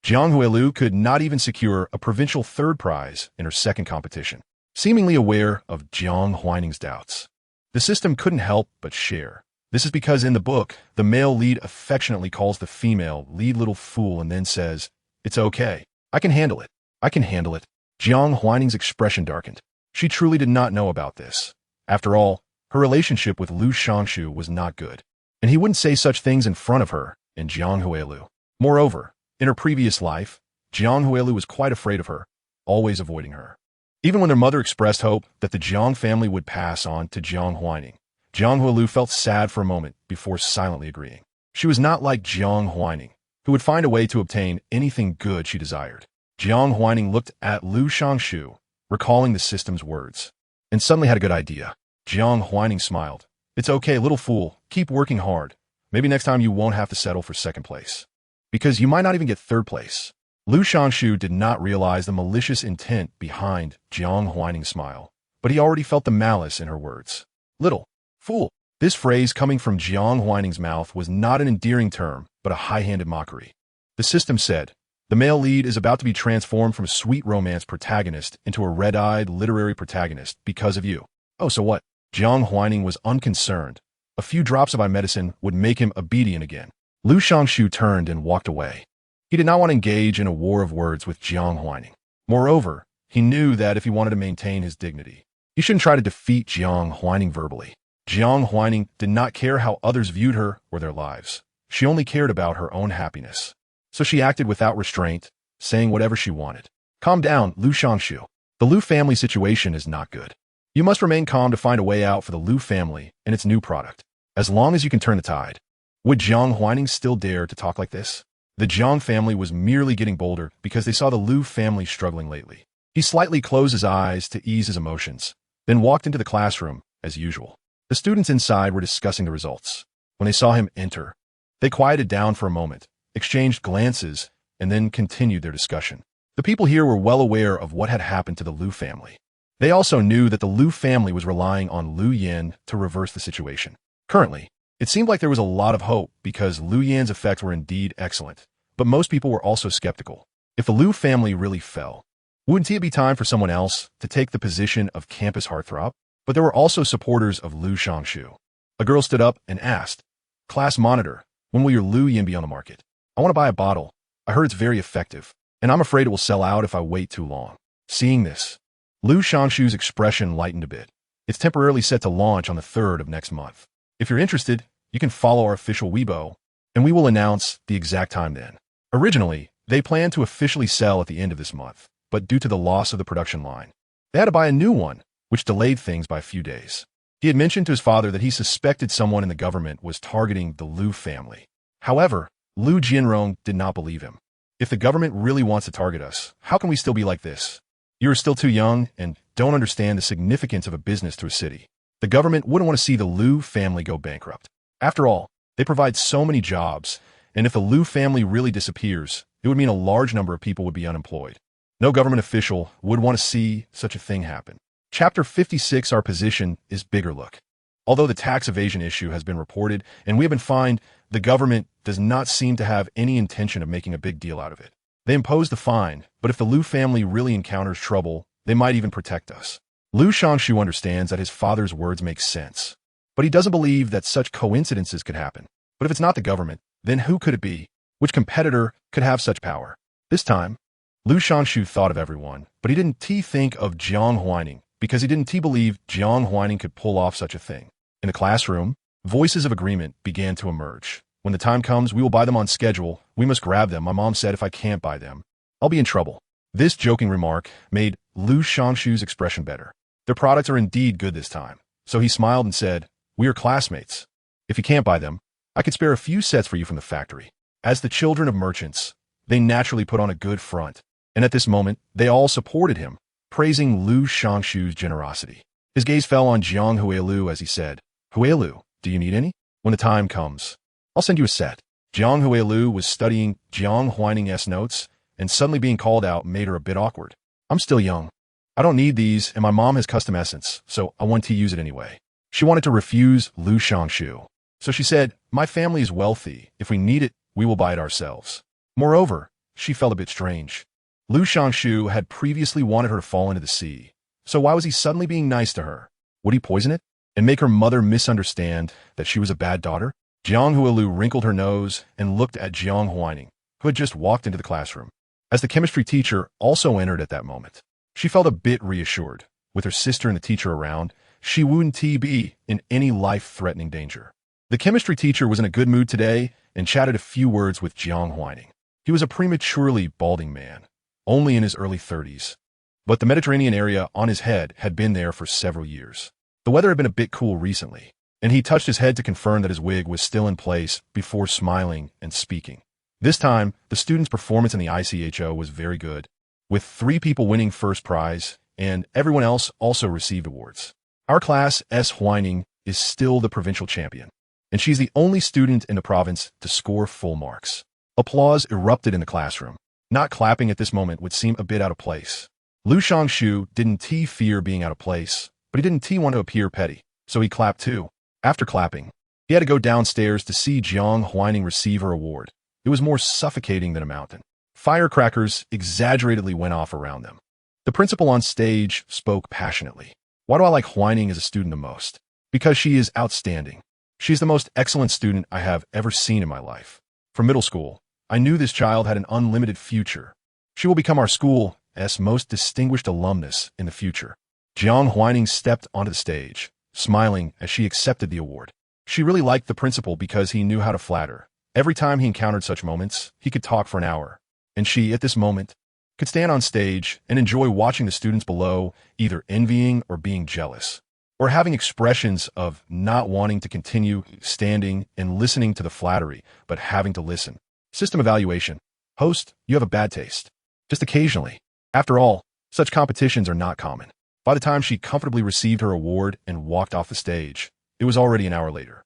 Huailu could not even secure a provincial third prize in her second competition. Seemingly aware of Jiang Huaining's doubts, the system couldn't help but share. This is because in the book, the male lead affectionately calls the female lead little fool and then says, "It's okay. I can handle it. I can handle it." Jiang Huaining's expression darkened. She truly did not know about this. After all, her relationship with Lu Shangshu was not good, and he wouldn't say such things in front of her and Jiang Huailu. Moreover, in her previous life, Jiang Huailu was quite afraid of her, always avoiding her. Even when their mother expressed hope that the Jiang family would pass on to Jiang Huaining, Jiang Huailu felt sad for a moment before silently agreeing. She was not like Jiang Huaining, who would find a way to obtain anything good she desired. Jiang Huaining looked at Lu Shangshu, recalling the system's words, and suddenly had a good idea. Jiang Huaining smiled. "It's okay, little fool. Keep working hard. Maybe next time you won't have to settle for second place, because you might not even get third place." Lu Shangshu did not realize the malicious intent behind Jiang Huaining's smile, but he already felt the malice in her words. "Little fool." This phrase coming from Jiang Huaining's mouth was not an endearing term, but a high-handed mockery. The system said, "The male lead is about to be transformed from a sweet romance protagonist into a red-eyed literary protagonist because of you." "Oh, so what?" Jiang Huaining was unconcerned. A few drops of eye medicine would make him obedient again. Lu Shangshu turned and walked away. He did not want to engage in a war of words with Jiang Huaining. Moreover, he knew that if he wanted to maintain his dignity, he shouldn't try to defeat Jiang Huaining verbally. Jiang Huaining did not care how others viewed her or their lives. She only cared about her own happiness. So she acted without restraint, saying whatever she wanted. "Calm down, Lu Shangshu. The Lu family situation is not good. You must remain calm to find a way out for the Lu family and its new product, as long as you can turn the tide." Would Jiang Huaining still dare to talk like this? The Jiang family was merely getting bolder because they saw the Lu family struggling lately. He slightly closed his eyes to ease his emotions, then walked into the classroom as usual. The students inside were discussing the results. When they saw him enter, they quieted down for a moment, exchanged glances, and then continued their discussion. The people here were well aware of what had happened to the Lu family. They also knew that the Lu family was relying on Lu Yan to reverse the situation. Currently, it seemed like there was a lot of hope because Lu Yan's effects were indeed excellent, but most people were also skeptical. If the Lu family really fell, wouldn't it be time for someone else to take the position of campus heartthrob? But there were also supporters of Lu Shangshu. A girl stood up and asked, "Class monitor, when will your Lu Yin be on the market? I want to buy a bottle. I heard it's very effective, and I'm afraid it will sell out if I wait too long." Seeing this, Lu Shangshu's expression lightened a bit. It's temporarily set to launch on the 3rd of next month. If you're interested, you can follow our official Weibo, and we will announce the exact time then. Originally, they planned to officially sell at the end of this month, but due to the loss of the production line, they had to buy a new one, which delayed things by a few days. He had mentioned to his father that he suspected someone in the government was targeting the Lu family. However, Lu Jianrong did not believe him. "If the government really wants to target us, how can we still be like this? You are still too young and don't understand the significance of a business to a city. The government wouldn't want to see the Lu family go bankrupt. After all, they provide so many jobs, and if the Lu family really disappears, it would mean a large number of people would be unemployed. No government official would want to see such a thing happen." Chapter 56, our position is bigger look. Although the tax evasion issue has been reported and we have been fined, the government does not seem to have any intention of making a big deal out of it. They impose the fine, but if the Lu family really encounters trouble, they might even protect us. Lu Shangshu understands that his father's words make sense, but he doesn't believe that such coincidences could happen. But if it's not the government, then who could it be? Which competitor could have such power? This time, Lu Shangshu thought of everyone, but he didn't think of Jiang Huaining, because he didn't believe Jiang Huaining could pull off such a thing. In the classroom, voices of agreement began to emerge. "When the time comes, we will buy them on schedule. We must grab them. My mom said if I can't buy them, I'll be in trouble." This joking remark made Lu Shangshu's expression better. Their products are indeed good this time. So he smiled and said, "We are classmates. If you can't buy them, I could spare a few sets for you from the factory." As the children of merchants, they naturally put on a good front. And at this moment, they all supported him, praising Lu Shangshu's generosity. His gaze fell on Jiang Huailu as he said, "Huailu, do you need any? When the time comes, I'll send you a set." Jiang Huailu was studying Jiang Huaining's notes, and suddenly being called out made her a bit awkward. "I'm still young. I don't need these, and my mom has custom essence, so I want to use it anyway." She wanted to refuse Lu Shangshu, so she said, "My family is wealthy. If we need it, we will buy it ourselves." Moreover, she felt a bit strange. Lu Shangshu had previously wanted her to fall into the sea, so why was he suddenly being nice to her? Would he poison it and make her mother misunderstand that she was a bad daughter? Jiang Huailu wrinkled her nose and looked at Jiang Huaining, who had just walked into the classroom. As the chemistry teacher also entered at that moment, she felt a bit reassured. With her sister and the teacher around, she wouldn't be in any life-threatening danger. The chemistry teacher was in a good mood today and chatted a few words with Jiang Huaining. He was a prematurely balding man, only in his early 30s, but the Mediterranean area on his head had been there for several years. The weather had been a bit cool recently, and he touched his head to confirm that his wig was still in place before smiling and speaking. This time, the student's performance in the ICHO was very good, with 3 people winning first prize, and everyone else also received awards. Our class, S. Huaining, is still the provincial champion, and she's the only student in the province to score full marks. Applause erupted in the classroom. Not clapping at this moment would seem a bit out of place. Lu Shangshu didn't fear being out of place, but he didn't want to appear petty, so he clapped too. After clapping, he had to go downstairs to see Jiang Huaining receive her award. It was more suffocating than a mountain. Firecrackers exaggeratedly went off around them. The principal on stage spoke passionately. "Why do I like Huaining as a student the most? Because she is outstanding. She's the most excellent student I have ever seen in my life. From middle school, I knew this child had an unlimited future. She will become our school's most distinguished alumnus in the future." Jiang Huaining stepped onto the stage, smiling as she accepted the award. She really liked the principal because he knew how to flatter. Every time he encountered such moments, he could talk for an hour, and she, at this moment, could stand on stage and enjoy watching the students below either envying or being jealous, or having expressions of not wanting to continue standing and listening to the flattery, but having to listen. System evaluation. Host, you have a bad taste. Just occasionally. After all, such competitions are not common. By the time she comfortably received her award and walked off the stage, it was already an hour later.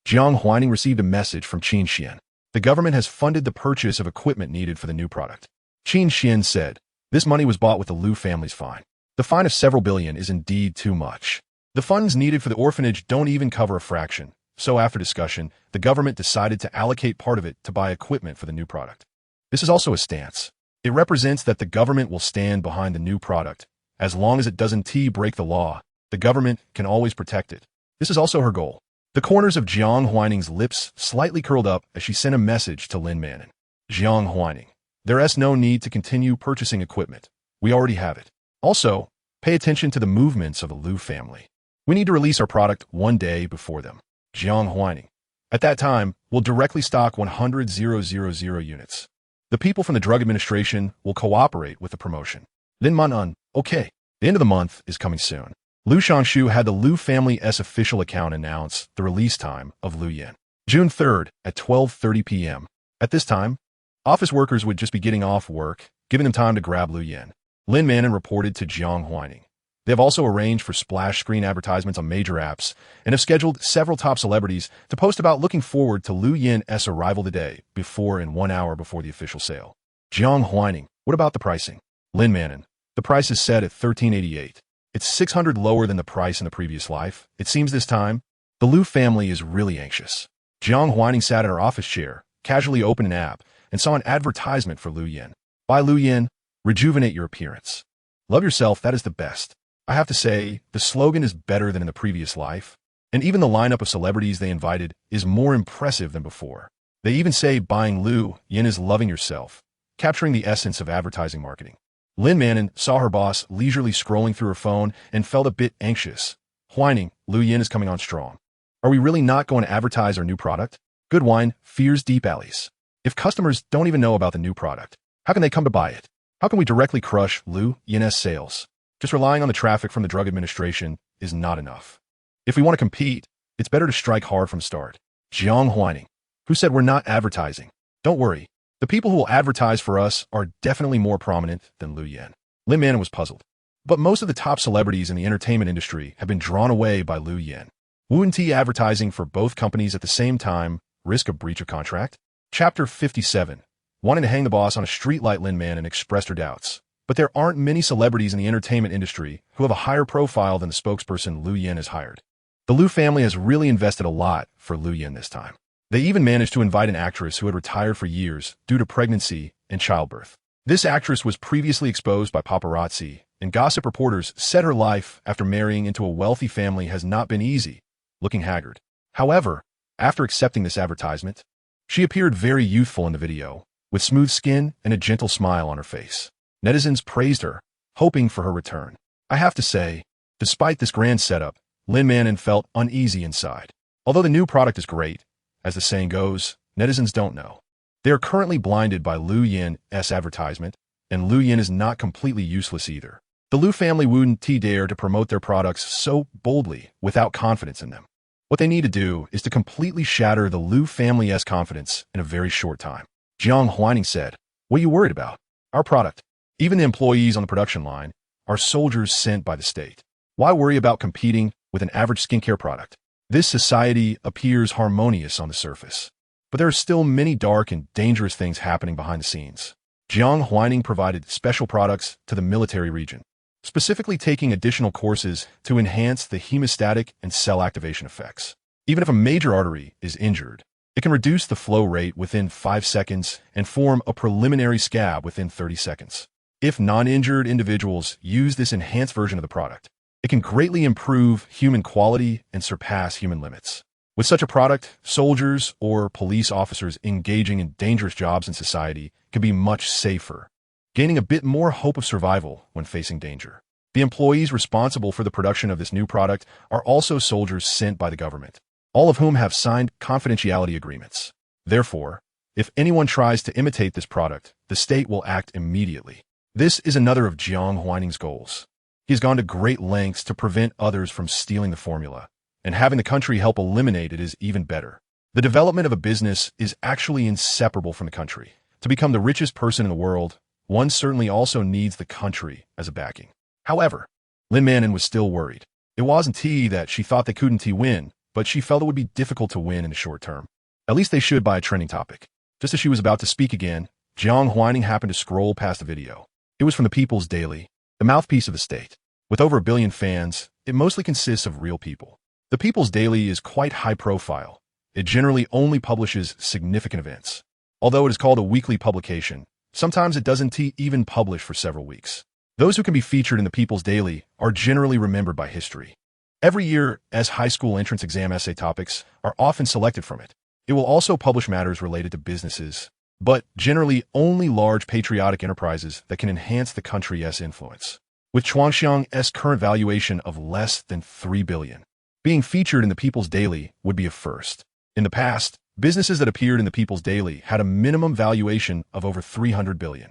Jiang Huaining received a message from Qin Xian. The government has funded the purchase of equipment needed for the new product. Qin Xian said, "This money was bought with the Lu family's fine. The fine of several billion is indeed too much. The funds needed for the orphanage don't even cover a fraction. So after discussion, the government decided to allocate part of it to buy equipment for the new product. This is also a stance. It represents that the government will stand behind the new product, as long as it doesn't break the law. the government can always protect it. This is also her goal. The corners of Jiang Huaining's lips slightly curled up as she sent a message to Lin Manon. Jiang Huaining, there's no need to continue purchasing equipment. We already have it. Also, pay attention to the movements of the Liu family. We need to release our product one day before them. Jiang Huaining. At that time, we'll directly stock 100,000 units. The people from the Drug Administration will cooperate with the promotion. Lin Manon, okay. The end of the month is coming soon. Liu Shanshu had the Liu family's official account announce the release time of Liu Yan. June 3rd at 12:30 p.m. At this time, office workers would just be getting off work, giving them time to grab Liu Yan. Lin Manon reported to Jiang Huaining. They have also arranged for splash screen advertisements on major apps and have scheduled several top celebrities to post about looking forward to Liu Yan's arrival today before and 1 hour before the official sale. Jiang Huaining, what about the pricing? Lin Manon, the price is set at $13.88. It's 600 lower than the price in the previous life. It seems this time, the Liu family is really anxious. Jiang Huaining sat in her office chair, casually opened an app, and saw an advertisement for Liu Yan. Buy Liu Yan, rejuvenate your appearance. Love yourself, that is the best. I have to say, the slogan is better than in the previous life, and even the lineup of celebrities they invited is more impressive than before. They even say buying Liu Yan is loving yourself, capturing the essence of advertising marketing. Lin Manon saw her boss leisurely scrolling through her phone and felt a bit anxious. Huaining, Liu Yan is coming on strong. Are we really not going to advertise our new product? Good wine fears deep alleys. If customers don't even know about the new product, how can they come to buy it? How can we directly crush Liu Yan's sales? Just relying on the traffic from the Drug Administration is not enough. If we want to compete, it's better to strike hard from the start. Jiang Huaining, who said we're not advertising? Don't worry. The people who will advertise for us are definitely more prominent than Liu Yan. Lin Manon was puzzled. But most of the top celebrities in the entertainment industry have been drawn away by Liu Yan. Wouldn't he advertising for both companies at the same time risk a breach of contract? Chapter 57. Wanting to hang the boss on a streetlight, Lin Manon expressed her doubts. But there aren't many celebrities in the entertainment industry who have a higher profile than the spokesperson Liu Yan has hired. The Liu family has really invested a lot for Liu Yan this time. They even managed to invite an actress who had retired for years due to pregnancy and childbirth. This actress was previously exposed by paparazzi, and gossip reporters said her life after marrying into a wealthy family has not been easy, looking haggard. However, after accepting this advertisement, she appeared very youthful in the video, with smooth skin and a gentle smile on her face. Netizens praised her, hoping for her return. I have to say, despite this grand setup, Lin Manon felt uneasy inside. Although the new product is great, as the saying goes, netizens don't know. They are currently blinded by Liu Yan's advertisement, and Liu Yan is not completely useless either. The Liu family wouldn't dare to promote their products so boldly without confidence in them. What they need to do is to completely shatter the Liu family's confidence in a very short time. Jiang Huaining said, what are you worried about? Our product. Even the employees on the production line are soldiers sent by the state. Why worry about competing with an average skincare product? This society appears harmonious on the surface, but there are still many dark and dangerous things happening behind the scenes. Jiang Huaining provided special products to the military region, specifically taking additional courses to enhance the hemostatic and cell activation effects. Even if a major artery is injured, it can reduce the flow rate within 5 seconds and form a preliminary scab within 30 seconds. If non-injured individuals use this enhanced version of the product, it can greatly improve human quality and surpass human limits. With such a product, soldiers or police officers engaging in dangerous jobs in society can be much safer, gaining a bit more hope of survival when facing danger. The employees responsible for the production of this new product are also soldiers sent by the government, all of whom have signed confidentiality agreements. Therefore, if anyone tries to imitate this product, the state will act immediately. This is another of Jiang Huaining's goals. He has gone to great lengths to prevent others from stealing the formula, and having the country help eliminate it is even better. The development of a business is actually inseparable from the country. To become the richest person in the world, one certainly also needs the country as a backing. However, Lin Manon was still worried. It wasn't that she thought they couldn't win, but she felt it would be difficult to win in the short term. At least they should buy a trending topic. Just as she was about to speak again, Jiang Huaining happened to scroll past the video. It was from the People's Daily, the mouthpiece of the state. With over 1 billion fans, it mostly consists of real people. The People's Daily is quite high profile. It generally only publishes significant events. Although it is called a weekly publication, sometimes it doesn't even publish for several weeks. Those who can be featured in the People's Daily are generally remembered by history. Every year, as high school entrance exam essay topics are often selected from it. It will also publish matters related to businesses, but generally only large patriotic enterprises that can enhance the country's influence. With Chuangxiang's current valuation of less than $3 billion, being featured in the People's Daily would be a first. In the past, businesses that appeared in the People's Daily had a minimum valuation of over $300 billion.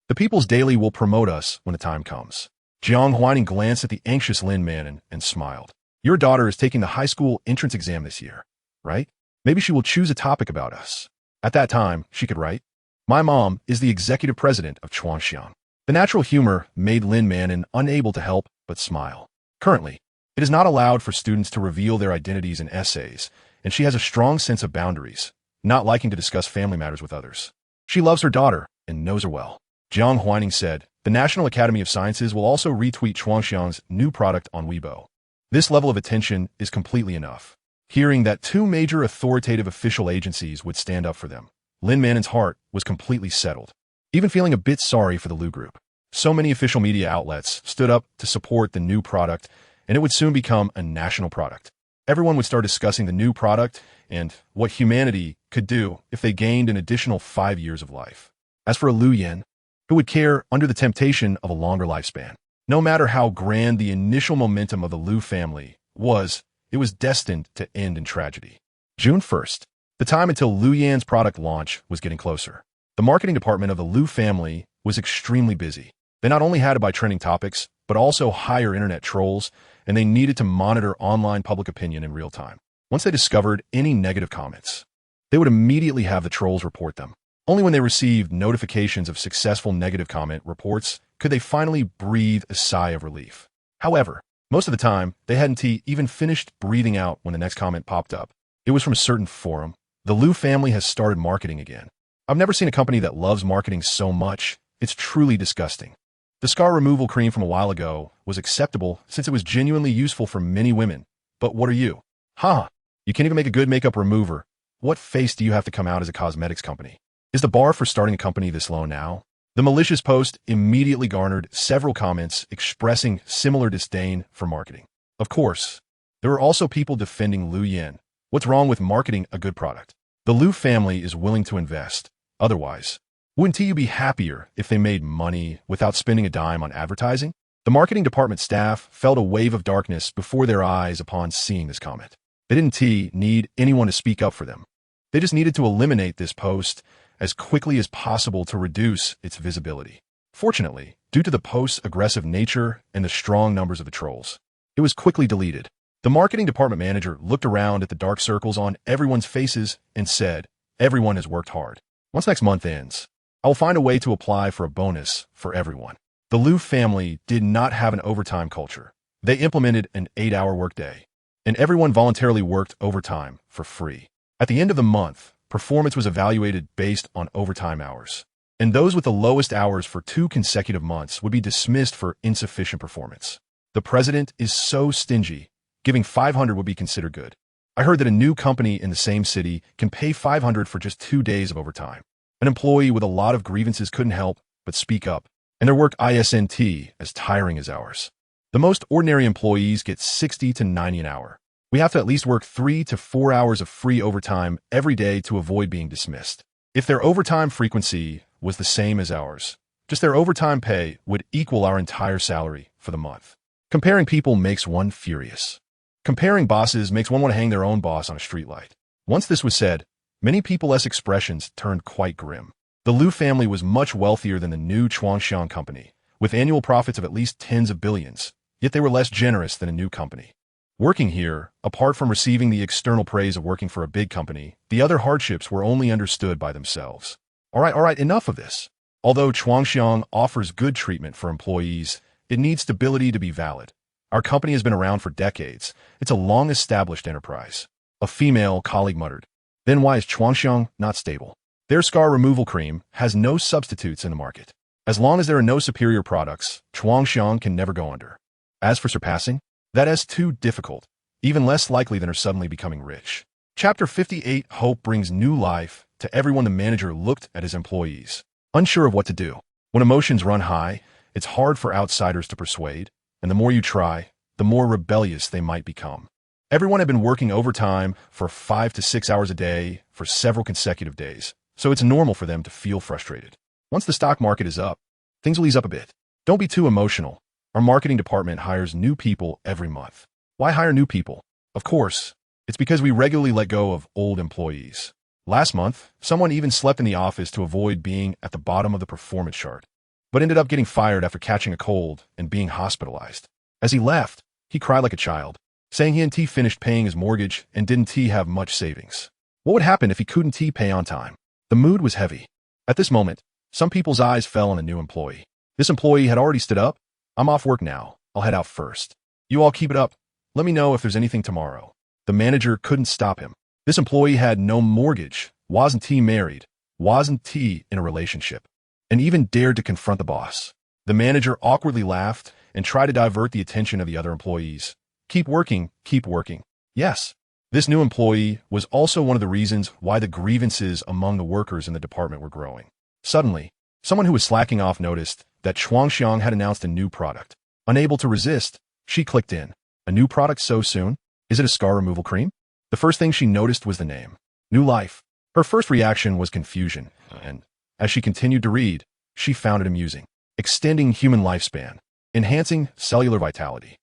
The People's Daily will promote us when the time comes. Jiang Huaining glanced at the anxious Lin Manon and smiled. Your daughter is taking the high school entrance exam this year, right? Maybe she will choose a topic about us. At that time, she could write, "My mom is the executive president of Chuangxiang." The natural humor made Lin Manon unable to help but smile. Currently, it is not allowed for students to reveal their identities in essays, and she has a strong sense of boundaries, not liking to discuss family matters with others. She loves her daughter and knows her well. Jiang Huaining said, the National Academy of Sciences will also retweet Chuangxiang's new product on Weibo. This level of attention is completely enough. Hearing that two major authoritative official agencies would stand up for them, Lin Manon's heart was completely settled, even feeling a bit sorry for the Lu Group. So many official media outlets stood up to support the new product, and it would soon become a national product. Everyone would start discussing the new product and what humanity could do if they gained an additional 5 years of life. As for Lu Yan, who would care under the temptation of a longer lifespan? No matter how grand the initial momentum of the Lu family was, it was destined to end in tragedy. June 1st, the time until Lu Yan's product launch was getting closer. The marketing department of the Lu family was extremely busy. They not only had to buy trending topics, but also hire internet trolls, and they needed to monitor online public opinion in real time. Once they discovered any negative comments, they would immediately have the trolls report them. Only when they received notifications of successful negative comment reports could they finally breathe a sigh of relief. However, most of the time, they hadn't even finished breathing out when the next comment popped up. It was from a certain forum. The Lu family has started marketing again. I've never seen a company that loves marketing so much. It's truly disgusting. The scar removal cream from a while ago was acceptable since it was genuinely useful for many women. But what are you? You can't even make a good makeup remover. What face do you have to come out as a cosmetics company? Is the bar for starting a company this low now? The malicious post immediately garnered several comments expressing similar disdain for marketing. Of course, there were also people defending Lu Yan. What's wrong with marketing a good product? The Lu family is willing to invest. Otherwise, wouldn't you be happier if they made money without spending a dime on advertising? The marketing department staff felt a wave of darkness before their eyes upon seeing this comment. They didn't need anyone to speak up for them. They just needed to eliminate this post as quickly as possible to reduce its visibility. Fortunately, due to the post's aggressive nature and the strong numbers of the trolls, it was quickly deleted. The marketing department manager looked around at the dark circles on everyone's faces and said, "Everyone has worked hard. Once next month ends, I will find a way to apply for a bonus for everyone." The Lu family did not have an overtime culture. They implemented an 8-hour workday, and everyone voluntarily worked overtime for free. At the end of the month, performance was evaluated based on overtime hours, and those with the lowest hours for 2 consecutive months would be dismissed for insufficient performance. The president is so stingy, giving $500 would be considered good. I heard that a new company in the same city can pay $500 for just 2 days of overtime. An employee with a lot of grievances couldn't help but speak up, and their work isn't as tiring as ours. The most ordinary employees get 60 to 90 an hour. We have to at least work 3 to 4 hours of free overtime every day to avoid being dismissed. If their overtime frequency was the same as ours, just their overtime pay would equal our entire salary for the month. Comparing people makes one furious. Comparing bosses makes one want to hang their own boss on a streetlight. Once this was said, many people's expressions turned quite grim. The Lu family was much wealthier than the new Chuangxiang company, with annual profits of at least tens of billions, yet they were less generous than a new company. Working here, apart from receiving the external praise of working for a big company, the other hardships were only understood by themselves. All right, enough of this. Although Chuangxiang offers good treatment for employees, it needs stability to be valid. Our company has been around for decades. It's a long-established enterprise. A female colleague muttered. Then why is Chuangxiang not stable? Their scar removal cream has no substitutes in the market. As long as there are no superior products, Chuangxiang can never go under. As for surpassing, that is too difficult, even less likely than her suddenly becoming rich. Chapter 58 Hope brings new life to everyone. The manager looked at his employees, unsure of what to do. When emotions run high, it's hard for outsiders to persuade, and the more you try, the more rebellious they might become. Everyone had been working overtime for 5 to 6 hours a day for several consecutive days, so it's normal for them to feel frustrated. Once the stock market is up, things will ease up a bit. Don't be too emotional. Our marketing department hires new people every month. Why hire new people? Of course, it's because we regularly let go of old employees. Last month, someone even slept in the office to avoid being at the bottom of the performance chart, but ended up getting fired after catching a cold and being hospitalized. As he left, he cried like a child, saying he hadn't finished paying his mortgage and didn't have much savings. What would happen if he couldn't pay on time? The mood was heavy. At this moment, some people's eyes fell on a new employee. This employee had already stood up. I'm off work now. I'll head out first. You all keep it up. Let me know if there's anything tomorrow. The manager couldn't stop him. This employee had no mortgage, wasn't married, wasn't in a relationship, and even dared to confront the boss. The manager awkwardly laughed and tried to divert the attention of the other employees. Keep working, keep working. Yes. This new employee was also one of the reasons why the grievances among the workers in the department were growing. Suddenly, someone who was slacking off noticed that Chuangxiang had announced a new product. Unable to resist, she clicked in. A new product so soon? Is it a scar removal cream? The first thing she noticed was the name. New Life. Her first reaction was confusion, and as she continued to read, she found it amusing. Extending human lifespan. Enhancing cellular vitality.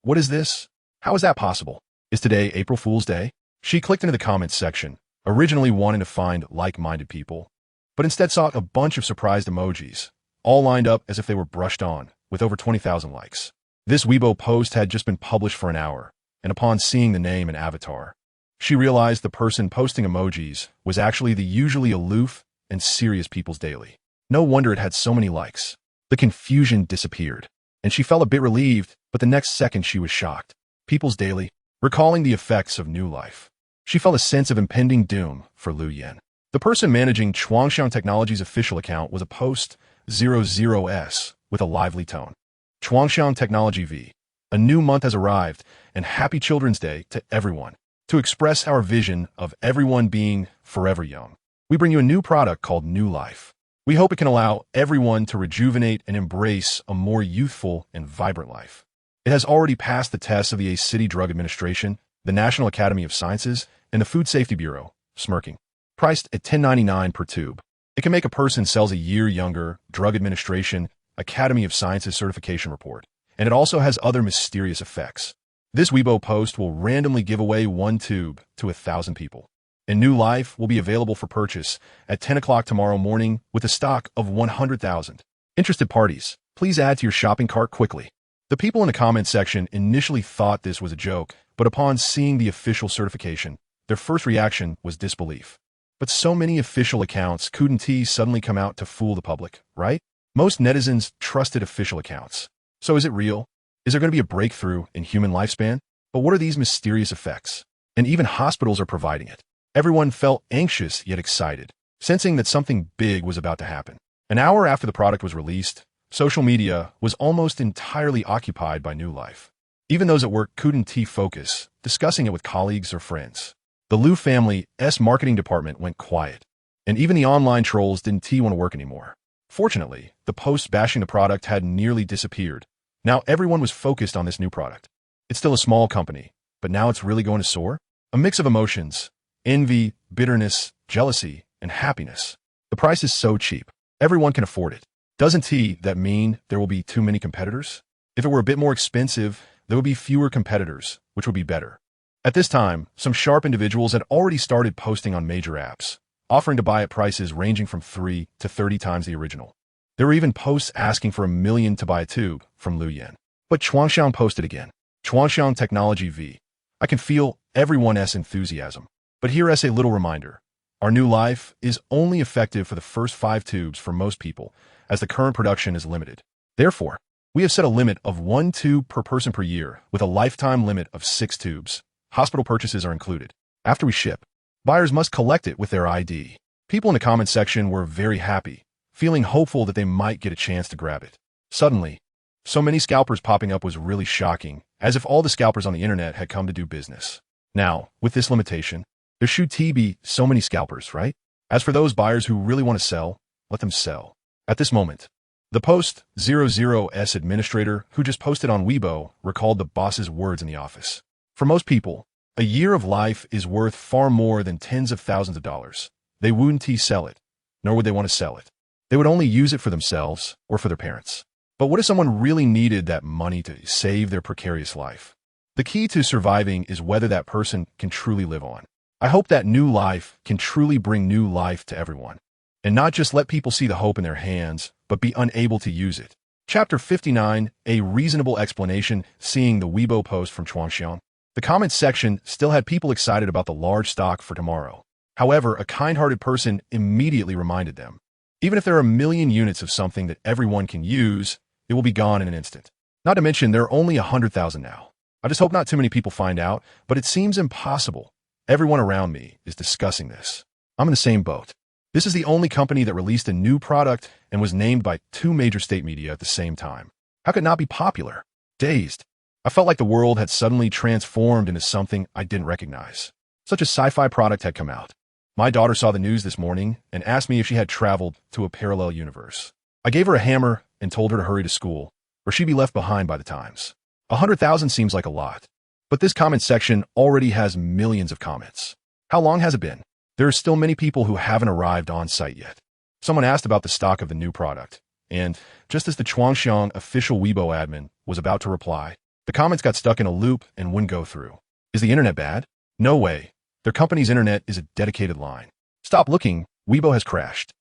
What is this? How is that possible? Is today April Fool's Day? She clicked into the comments section, originally wanting to find like-minded people, but instead saw a bunch of surprised emojis, all lined up as if they were brushed on, with over 20,000 likes. This Weibo post had just been published for an hour, and upon seeing the name and avatar, she realized the person posting emojis was actually the usually aloof and serious People's Daily. No wonder it had so many likes. The confusion disappeared, and she felt a bit relieved, but the next second she was shocked. People's Daily, recalling the effects of New Life. She felt a sense of impending doom for Lu Yan. The person managing Chuangxiang Technology's official account was a post 00S with a lively tone. Chuangxiang Technology V. A new month has arrived, and happy Children's Day to everyone. To express our vision of everyone being forever young, we bring you a new product called New Life. We hope it can allow everyone to rejuvenate and embrace a more youthful and vibrant life. It has already passed the tests of the City Drug Administration, the National Academy of Sciences, and the Food Safety Bureau, smirking. Priced at $10.99 per tube. It can make a person cells a year younger, Drug Administration, Academy of Sciences certification report, and it also has other mysterious effects. This Weibo post will randomly give away one tube to 1,000 people. And New Life will be available for purchase at 10 o'clock tomorrow morning with a stock of 100,000. Interested parties, please add to your shopping cart quickly. The people in the comments section initially thought this was a joke, but upon seeing the official certification, their first reaction was disbelief. But so many official accounts couldn't suddenly come out to fool the public, right? Most netizens trusted official accounts. So is it real? Is there going to be a breakthrough in human lifespan? But what are these mysterious effects? And even hospitals are providing it. Everyone felt anxious yet excited, sensing that something big was about to happen. An hour after the product was released, social media was almost entirely occupied by New Life. Even those at work couldn't focus, discussing it with colleagues or friends. The Liu family's marketing department went quiet, and even the online trolls didn't want to work anymore. Fortunately, the posts bashing the product had nearly disappeared. Now everyone was focused on this new product. It's still a small company, but now it's really going to soar? A mix of emotions, envy, bitterness, jealousy, and happiness. The price is so cheap. Everyone can afford it. Doesn't that mean there will be too many competitors? If it were a bit more expensive, there would be fewer competitors, which would be better. At this time, some sharp individuals had already started posting on major apps, offering to buy at prices ranging from 3 to 30 times the original. There were even posts asking for $1 million to buy a tube from Lu Yan. But Chuangxiang posted again. Chuangxiang Technology V. I can feel everyone's enthusiasm. But here's a little reminder. Our New Life is only effective for the first 5 tubes for most people, as the current production is limited. Therefore, we have set a limit of 1 tube per person per year, with a lifetime limit of 6 tubes. Hospital purchases are included. After we ship, buyers must collect it with their ID. People in the comments section were very happy, feeling hopeful that they might get a chance to grab it. Suddenly, so many scalpers popping up was really shocking, as if all the scalpers on the internet had come to do business. Now, with this limitation, there should be so many scalpers, right? As for those buyers who really want to sell, let them sell. At this moment, The Post 00's administrator, who just posted on Weibo, recalled the boss's words in the office. For most people, a year of life is worth far more than tens of thousands of dollars. They wouldn't sell it, nor would they want to sell it. They would only use it for themselves or for their parents. But what if someone really needed that money to save their precarious life? The key to surviving is whether that person can truly live on. I hope that new life can truly bring new life to everyone, and not just let people see the hope in their hands, but be unable to use it. Chapter 59, A Reasonable Explanation, seeing the Weibo post from Chuangxiang. The comments section still had people excited about the large stock for tomorrow. However, a kind-hearted person immediately reminded them, even if there are a million units of something that everyone can use, it will be gone in an instant. Not to mention, there are only 100,000 now. I just hope not too many people find out, but it seems impossible. Everyone around me is discussing this. I'm in the same boat. This is the only company that released a new product and was named by 2 major state media at the same time. How could it not be popular? Dazed. I felt like the world had suddenly transformed into something I didn't recognize. Such a sci-fi product had come out. My daughter saw the news this morning and asked me if she had traveled to a parallel universe. I gave her a hammer and told her to hurry to school, or she'd be left behind by the times. 100,000 seems like a lot, but this comment section already has millions of comments. How long has it been? There are still many people who haven't arrived on site yet. Someone asked about the stock of the new product, and just as the Chuangxiang official Weibo admin was about to reply, the comments got stuck in a loop and wouldn't go through. Is the internet bad? No way. Their company's internet is a dedicated line. Stop looking, Weibo has crashed.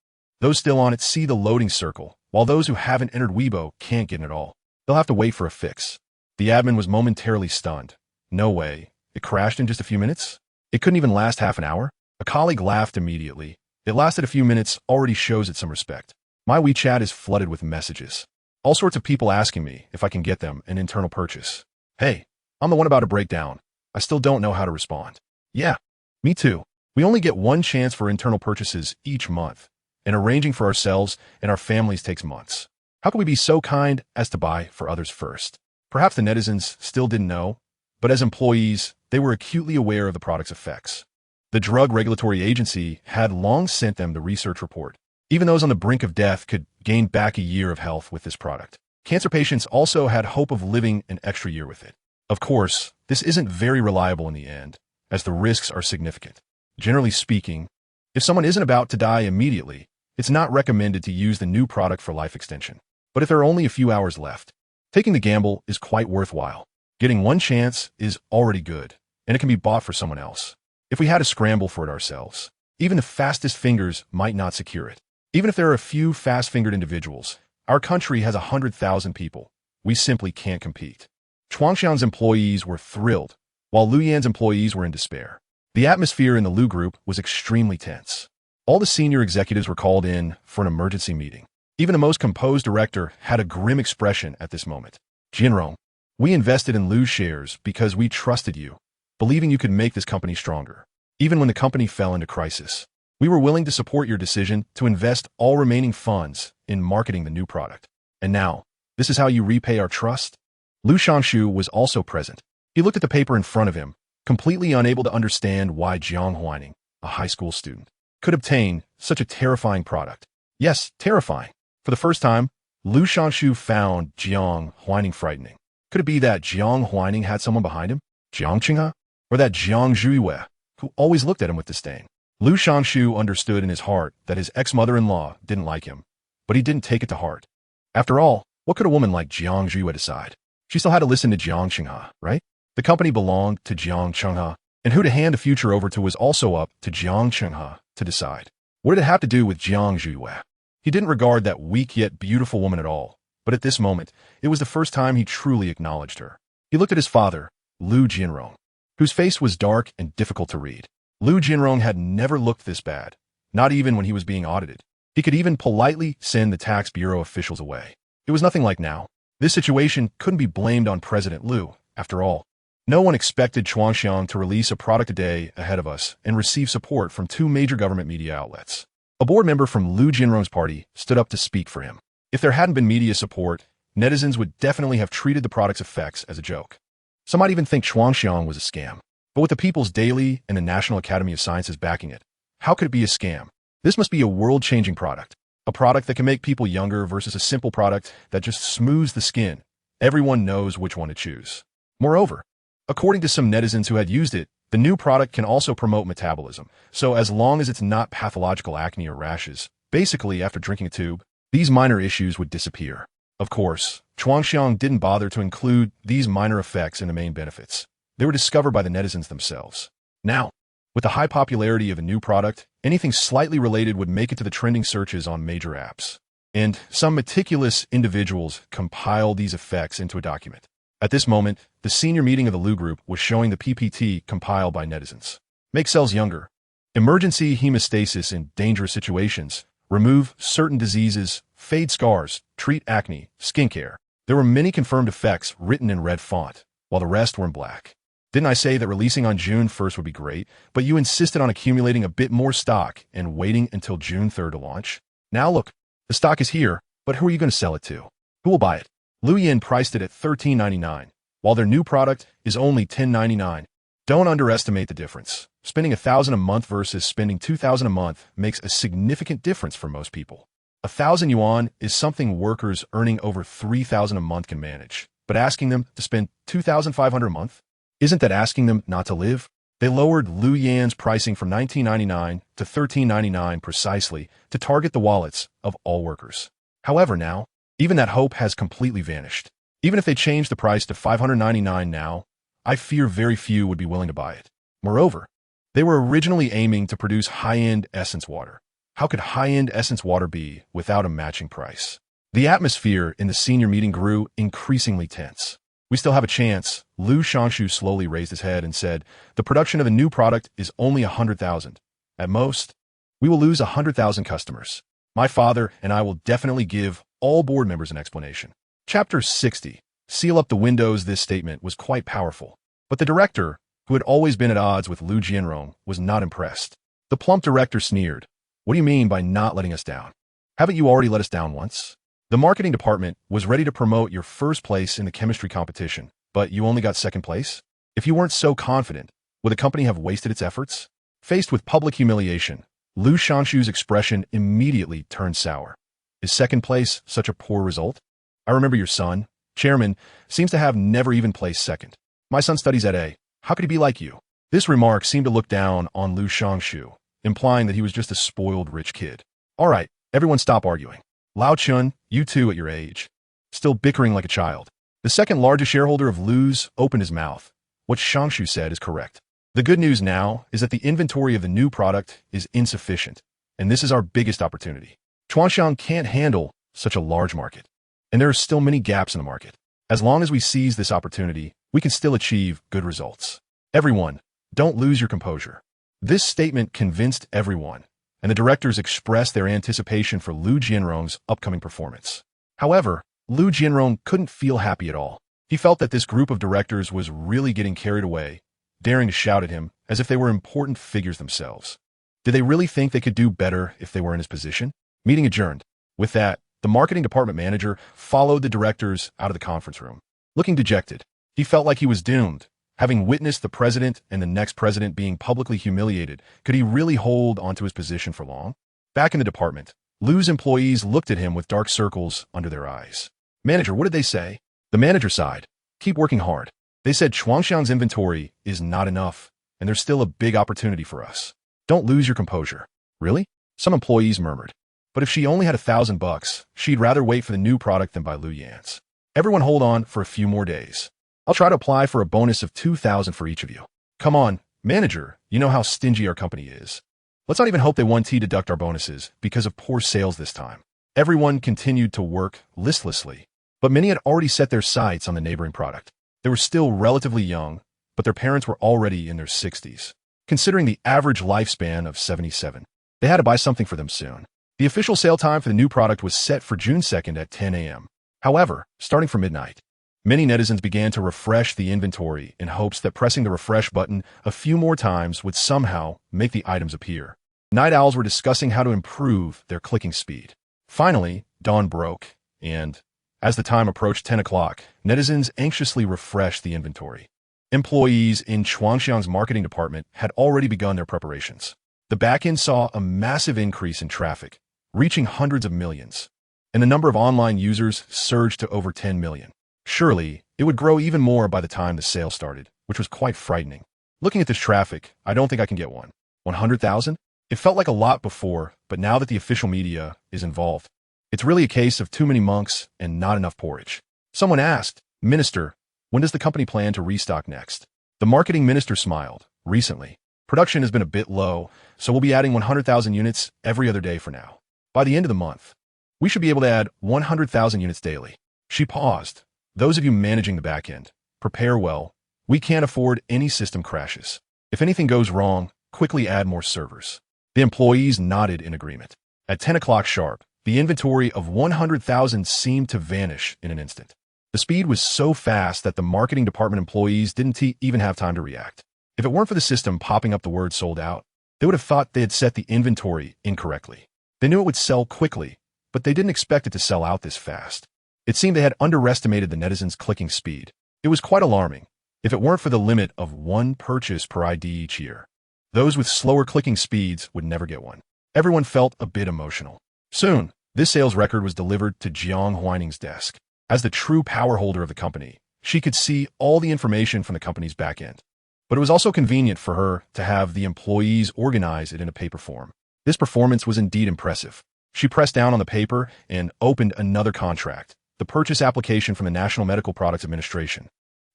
Those still on it see the loading circle, while those who haven't entered Weibo can't get in at all. They'll have to wait for a fix. The admin was momentarily stunned. No way. It crashed in just a few minutes? It couldn't even last half an hour? A colleague laughed immediately. It lasted a few minutes already shows it some respect. My WeChat is flooded with messages. All sorts of people asking me if I can get them an internal purchase. Hey, I'm the one about to break down. I still don't know how to respond. Yeah, me too. We only get one chance for internal purchases each month, and arranging for ourselves and our families takes months. How can we be so kind as to buy for others first? Perhaps the netizens still didn't know, but as employees, they were acutely aware of the product's effects. The Drug Regulatory Agency had long sent them the research report. Even those on the brink of death could gain back a year of health with this product. Cancer patients also had hope of living an extra year with it. Of course, this isn't very reliable in the end, as the risks are significant. Generally speaking, if someone isn't about to die immediately, it's not recommended to use the new product for life extension. But if there are only a few hours left, taking the gamble is quite worthwhile. Getting one chance is already good, and it can be bought for someone else. If we had to scramble for it ourselves, even the fastest fingers might not secure it. Even if there are a few fast-fingered individuals, our country has 100,000 people. We simply can't compete. Chuangxiang's employees were thrilled, while Luyan's employees were in despair. The atmosphere in the Lu group was extremely tense. All the senior executives were called in for an emergency meeting. Even the most composed director had a grim expression at this moment. Jinrong, we invested in Lu's shares because we trusted you, believing you could make this company stronger. Even when the company fell into crisis, we were willing to support your decision to invest all remaining funds in marketing the new product. And now, this is how you repay our trust? Lu Shanshu was also present. He looked at the paper in front of him, completely unable to understand why Jiang Huaining, a high school student, could obtain such a terrifying product. Yes, terrifying. For the first time, Lu Shanshu found Jiang Huaining frightening. Could it be that Jiang Huaining had someone behind him? Jiang Qinghe? Or that Jiang Zhuiwei, who always looked at him with disdain? Lu Shanshu understood in his heart that his ex-mother-in-law didn't like him, but he didn't take it to heart. After all, what could a woman like Jiang Zhuiwei decide? She still had to listen to Jiang Qinghe, right? The company belonged to Jiang Qinghe, and who to hand the future over to was also up to Jiang Qinghe to decide. What did it have to do with Jiang Zhuiwei? He didn't regard that weak yet beautiful woman at all, but at this moment, it was the first time he truly acknowledged her. He looked at his father, Lu Jinrong, whose face was dark and difficult to read. Lu Jinrong had never looked this bad, not even when he was being audited. He could even politely send the tax bureau officials away. It was nothing like now. This situation couldn't be blamed on President Lu, after all. No one expected Chuangxiang to release a product a day ahead of us and receive support from 2 major government media outlets. A board member from Lu Jinrong's party stood up to speak for him. If there hadn't been media support, netizens would definitely have treated the product's effects as a joke. Some might even think Chuangxiang was a scam. But with the People's Daily and the National Academy of Sciences backing it, how could it be a scam? This must be a world-changing product. A product that can make people younger versus a simple product that just smooths the skin. Everyone knows which one to choose. Moreover, according to some netizens who had used it, the new product can also promote metabolism. So as long as it's not pathological acne or rashes, basically after drinking a tube, these minor issues would disappear. Of course, Chuangxiang didn't bother to include these minor effects in the main benefits. They were discovered by the netizens themselves. Now, with the high popularity of a new product, anything slightly related would make it to the trending searches on major apps. And some meticulous individuals compile these effects into a document. At this moment, the senior meeting of the Lu group was showing the PPT compiled by netizens. Make cells younger. Emergency hemostasis in dangerous situations. Remove certain diseases. Fade scars. Treat acne. Skincare. There were many confirmed effects written in red font, while the rest were in black. Didn't I say that releasing on June 1st would be great, but you insisted on accumulating a bit more stock and waiting until June 3rd to launch? Now look, the stock is here, but who are you going to sell it to? Who will buy it? Lu Yin priced it at $13.99, while their new product is only $10.99. Don't underestimate the difference. Spending $1,000 a month versus spending $2,000 a month makes a significant difference for most people. 1,000 yuan is something workers earning over 3,000 a month can manage, but asking them to spend 2,500 a month? Isn't that asking them not to live? They lowered Lu Yan's pricing from $19.99 to $13.99 precisely to target the wallets of all workers. However, now, even that hope has completely vanished. Even if they change the price to $599 now, I fear very few would be willing to buy it. Moreover, they were originally aiming to produce high-end essence water. How could high-end essence water be without a matching price? The atmosphere in the senior meeting grew increasingly tense. We still have a chance. Lu Shangshu slowly raised his head and said, the production of a new product is only 100,000. At most, we will lose 100,000 customers. My father and I will definitely give all board members an explanation. Chapter 60. Seal up the windows. This statement was quite powerful. But the director, who had always been at odds with Lu Jianrong, was not impressed. The plump director sneered. What do you mean by not letting us down? Haven't you already let us down once? The marketing department was ready to promote your first place in the chemistry competition, but you only got second place? If you weren't so confident, would the company have wasted its efforts? Faced with public humiliation, Lu Shangshu's expression immediately turned sour. Is second place such a poor result? I remember your son, chairman, seems to have never even placed second. My son studies at A. How could he be like you? This remark seemed to look down on Lu Shangshu, implying that he was just a spoiled rich kid. All right, everyone stop arguing. Lao Chun, you too at your age. Still bickering like a child. The second largest shareholder of Lu's opened his mouth. What Shangshu said is correct. The good news now is that the inventory of the new product is insufficient, and this is our biggest opportunity. Chuanshan can't handle such a large market, and there are still many gaps in the market. As long as we seize this opportunity, we can still achieve good results. Everyone, don't lose your composure. This statement convinced everyone, and the directors expressed their anticipation for Lu Jianrong's upcoming performance. However, Lu Jianrong couldn't feel happy at all. He felt that this group of directors was really getting carried away, daring to shout at him as if they were important figures themselves. Did they really think they could do better if they were in his position? Meeting adjourned. With that, the marketing department manager followed the directors out of the conference room. Looking dejected, he felt like he was doomed. Having witnessed the president and the next president being publicly humiliated, could he really hold onto his position for long? Back in the department, Lu's employees looked at him with dark circles under their eyes. Manager, what did they say? The manager sighed. Keep working hard. They said Chuangshan's inventory is not enough, and there's still a big opportunity for us. Don't lose your composure. Really? Some employees murmured. But if she only had $1,000, she'd rather wait for the new product than buy Lu Yan's. Everyone hold on for a few more days. I'll try to apply for a bonus of 2,000 for each of you. Come on, manager, you know how stingy our company is. Let's not even hope they 1T deduct our bonuses because of poor sales this time. Everyone continued to work listlessly, but many had already set their sights on the neighboring product. They were still relatively young, but their parents were already in their 60s. Considering the average lifespan of 77, they had to buy something for them soon. The official sale time for the new product was set for June 2nd at 10 a.m. However, starting from midnight, many netizens began to refresh the inventory in hopes that pressing the refresh button a few more times would somehow make the items appear. Night owls were discussing how to improve their clicking speed. Finally, dawn broke, and as the time approached 10 o'clock, netizens anxiously refreshed the inventory. Employees in Chuangshan's marketing department had already begun their preparations. The backend saw a massive increase in traffic, reaching hundreds of millions. And the number of online users surged to over 10 million. Surely, it would grow even more by the time the sale started, which was quite frightening. Looking at this traffic, I don't think I can get one. 100,000? It felt like a lot before, but now that the official media is involved, it's really a case of too many monks and not enough porridge. Someone asked, "Minister, when does the company plan to restock next?" The marketing minister smiled. "Recently. Production has been a bit low, so we'll be adding 100,000 units every other day for now. By the end of the month, we should be able to add 100,000 units daily." She paused. "Those of you managing the back end, prepare well. We can't afford any system crashes. If anything goes wrong, quickly add more servers." The employees nodded in agreement. At 10 o'clock sharp, the inventory of 100,000 seemed to vanish in an instant. The speed was so fast that the marketing department employees didn't even have time to react. If it weren't for the system popping up the word sold out, they would have thought they had set the inventory incorrectly. They knew it would sell quickly, but they didn't expect it to sell out this fast. It seemed they had underestimated the netizens' clicking speed. It was quite alarming, if it weren't for the limit of one purchase per ID each year. Those with slower clicking speeds would never get one. Everyone felt a bit emotional. Soon, this sales record was delivered to Jiang Huaining's desk. As the true power holder of the company, she could see all the information from the company's back end. But it was also convenient for her to have the employees organize it in a paper form. This performance was indeed impressive. She pressed down on the paper and opened another contract, the purchase application from the National Medical Products Administration.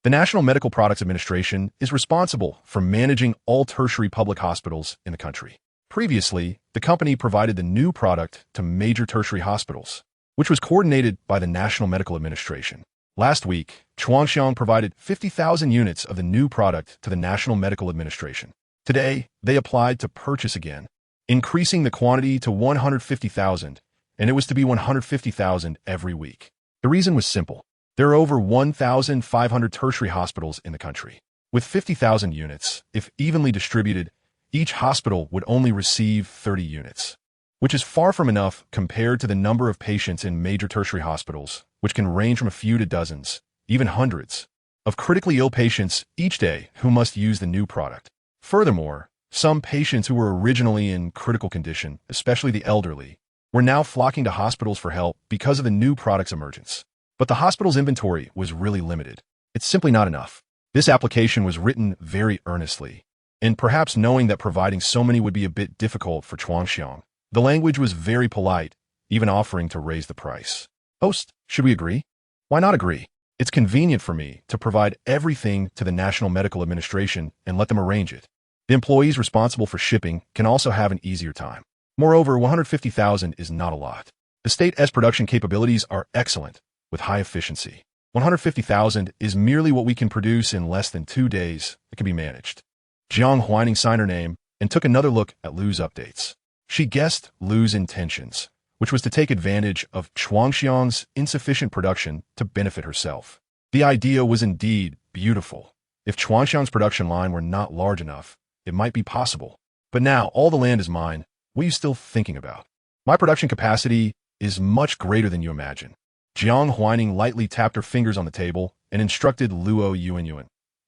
The National Medical Products Administration is responsible for managing all tertiary public hospitals in the country. Previously, the company provided the new product to major tertiary hospitals, which was coordinated by the National Medical Administration. Last week, Chuangxiang provided 50,000 units of the new product to the National Medical Administration. Today, they applied to purchase again, increasing the quantity to 150,000, and it was to be 150,000 every week. The reason was simple. There are over 1,500 tertiary hospitals in the country. With 50,000 units, if evenly distributed, each hospital would only receive 30 units, which is far from enough compared to the number of patients in major tertiary hospitals, which can range from a few to dozens, even hundreds, of critically ill patients each day who must use the new product. Furthermore, some patients who were originally in critical condition, especially the elderly, were now flocking to hospitals for help because of the new product's emergence. But the hospital's inventory was really limited. It's simply not enough. This application was written very earnestly, and perhaps knowing that providing so many would be a bit difficult for Chuangxiang, the language was very polite, even offering to raise the price. "Host, should we agree?" "Why not agree? It's convenient for me to provide everything to the National Medical Administration and let them arrange it. The employees responsible for shipping can also have an easier time. Moreover, 150,000 is not a lot. The state's production capabilities are excellent, with high efficiency. 150,000 is merely what we can produce in less than 2 days. It can be managed." Jiang Huaining signed her name and took another look at Lu's updates. She guessed Lu's intentions, which was to take advantage of Chuangxiang's insufficient production to benefit herself. The idea was indeed beautiful. If Chuangxiang's production line were not large enough, it might be possible. But now all the land is mine. What are you still thinking about? My production capacity is much greater than you imagine. Jiang Huaining lightly tapped her fingers on the table and instructed Luo Yuanyuan.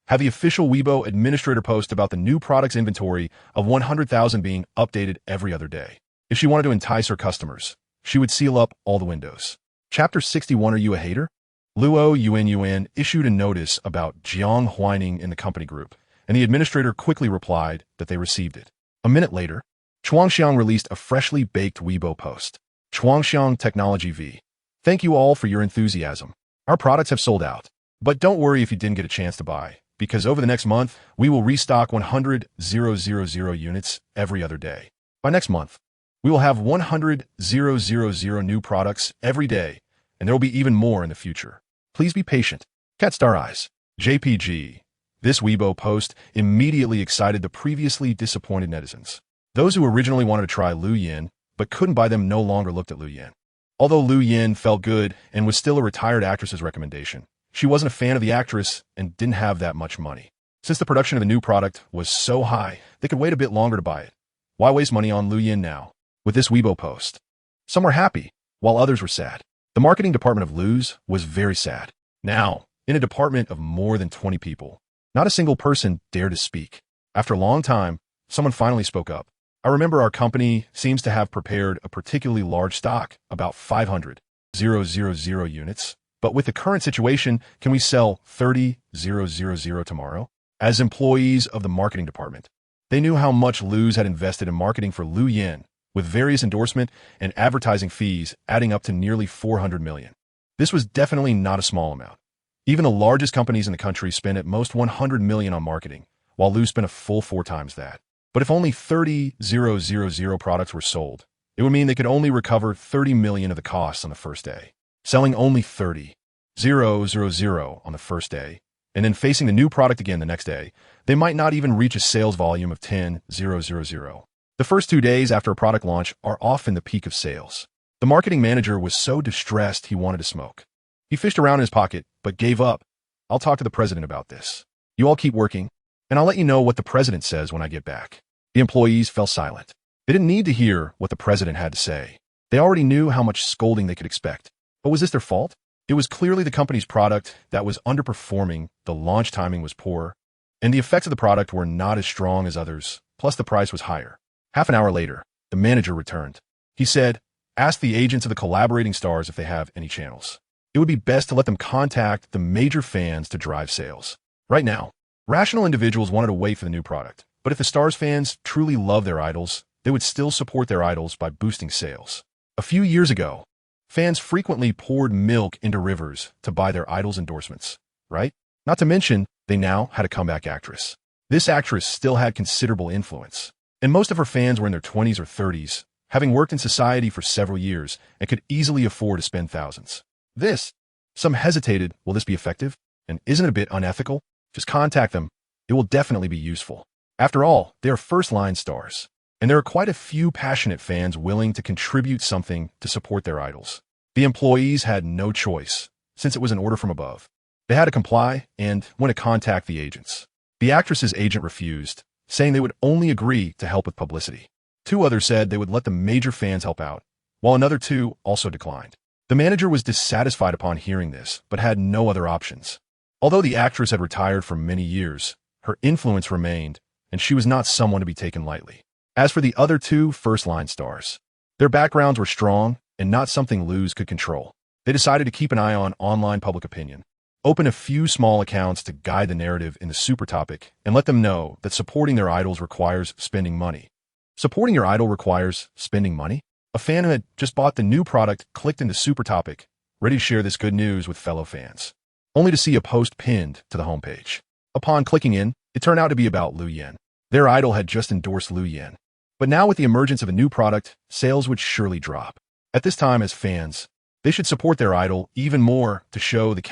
Have the official Weibo administrator post about the new product's inventory of 100,000 being updated every other day. If she wanted to entice her customers, she would seal up all the windows. Chapter 61. Are you a hater? Luo Yuanyuan issued a notice about Jiang Huaining in the company group, and the administrator quickly replied that they received it. A minute later, Chuangxiang released a freshly baked Weibo post. Chuangxiang Technology V. Thank you all for your enthusiasm. Our products have sold out. But don't worry if you didn't get a chance to buy, because over the next month, we will restock 100,000 units every other day. By next month, we will have 100,000 new products every day, and there will be even more in the future. Please be patient. Cat Star Eyes. JPG. This Weibo post immediately excited the previously disappointed netizens. Those who originally wanted to try Lu Yin, but couldn't buy them no longer looked at Lu Yin. Although Lu Yin felt good and was still a retired actress's recommendation, she wasn't a fan of the actress and didn't have that much money. Since the production of the new product was so high, they could wait a bit longer to buy it. Why waste money on Lu Yin now? With this Weibo post, some were happy, while others were sad. The marketing department of Lu's was very sad. Now, in a department of more than 20 people, not a single person dared to speak. After a long time, someone finally spoke up. I remember our company seems to have prepared a particularly large stock, about 500,000 units. But with the current situation, can we sell 30,000 tomorrow? As employees of the marketing department, they knew how much Lu's had invested in marketing for Lu Yin, with various endorsement and advertising fees adding up to nearly 400 million. This was definitely not a small amount. Even the largest companies in the country spend at most 100 million on marketing, while Lu spent a full 4 times that. But if only 30,000 products were sold, it would mean they could only recover 30 million of the costs on the first day. Selling only 30,000 on the first day, and then facing the new product again the next day, they might not even reach a sales volume of 10,000. The first 2 days after a product launch are often the peak of sales. The marketing manager was so distressed he wanted to smoke. He fished around in his pocket, but gave up. I'll talk to the president about this. You all keep working, and I'll let you know what the president says when I get back. The employees fell silent. They didn't need to hear what the president had to say. They already knew how much scolding they could expect. But was this their fault? It was clearly the company's product that was underperforming, the launch timing was poor, and the effects of the product were not as strong as others, plus the price was higher. Half an hour later, the manager returned. He said, ask the agents of the collaborating stars if they have any channels. It would be best to let them contact the major fans to drive sales. Right now, rational individuals wanted to wait for the new product. But if the Stars fans truly love their idols, they would still support their idols by boosting sales. A few years ago, fans frequently poured milk into rivers to buy their idols' endorsements, right? Not to mention, they now had a comeback actress. This actress still had considerable influence, and most of her fans were in their 20s or 30s, having worked in society for several years and could easily afford to spend thousands. Some hesitated, will this be effective? And isn't it a bit unethical? Just contact them. It will definitely be useful. After all, they are first-line stars, and there are quite a few passionate fans willing to contribute something to support their idols. The employees had no choice, since it was an order from above. They had to comply and went to contact the agents. The actress's agent refused, saying they would only agree to help with publicity. 2 others said they would let the major fans help out, while another 2 also declined. The manager was dissatisfied upon hearing this, but had no other options. Although the actress had retired for many years, her influence remained, and she was not someone to be taken lightly. As for the other 2 first-line stars, their backgrounds were strong and not something Lu's could control. They decided to keep an eye on online public opinion, open a few small accounts to guide the narrative in the super topic, and let them know that supporting their idols requires spending money. Supporting your idol requires spending money? A fan who had just bought the new product clicked into super topic, ready to share this good news with fellow fans, only to see a post pinned to the homepage. Upon clicking in, it turned out to be about Lu Yin. Their idol had just endorsed Lu Yin. But now with the emergence of a new product, sales would surely drop. At this time, as fans, they should support their idol even more to show the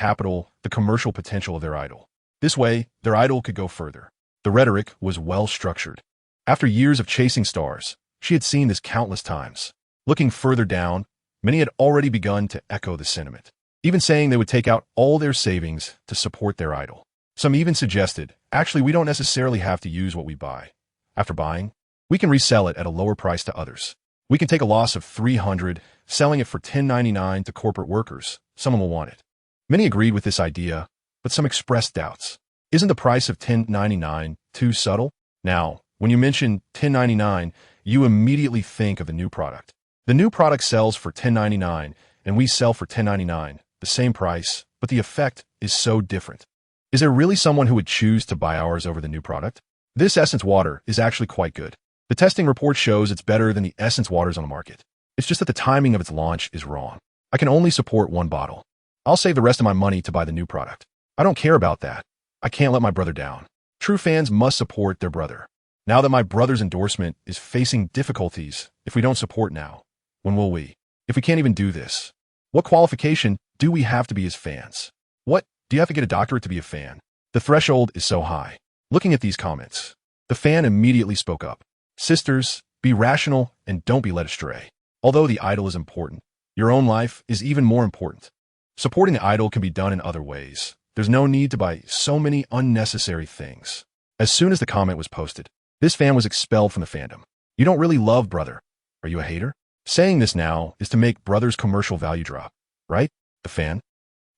commercial potential of their idol. This way, their idol could go further. The rhetoric was well structured. After years of chasing stars, she had seen this countless times. Looking further down, many had already begun to echo the sentiment, even saying they would take out all their savings to support their idol. Some even suggested, actually, we don't necessarily have to use what we buy. After buying, we can resell it at a lower price to others. We can take a loss of 300, selling it for $10.99 to corporate workers. Someone will want it. Many agreed with this idea, but some expressed doubts. Isn't the price of $10.99 too subtle? Now, when you mention $10.99, you immediately think of the new product. The new product sells for $10.99, and we sell for $10.99, the same price, but the effect is so different. Is there really someone who would choose to buy ours over the new product? This Essence water is actually quite good. The testing report shows it's better than the Essence waters on the market. It's just that the timing of its launch is wrong. I can only support 1 bottle. I'll save the rest of my money to buy the new product. I don't care about that. I can't let my brother down. True fans must support their brother. Now that my brother's endorsement is facing difficulties, if we don't support now, when will we? If we can't even do this, what qualification do we have to be as fans? What? Do you have to get a doctorate to be a fan? The threshold is so high. Looking at these comments, the fan immediately spoke up. Sisters, be rational and don't be led astray. Although the idol is important, your own life is even more important. Supporting the idol can be done in other ways. There's no need to buy so many unnecessary things. As soon as the comment was posted, this fan was expelled from the fandom. You don't really love brother. Are you a hater? Saying this now is to make brother's commercial value drop, right? The fan?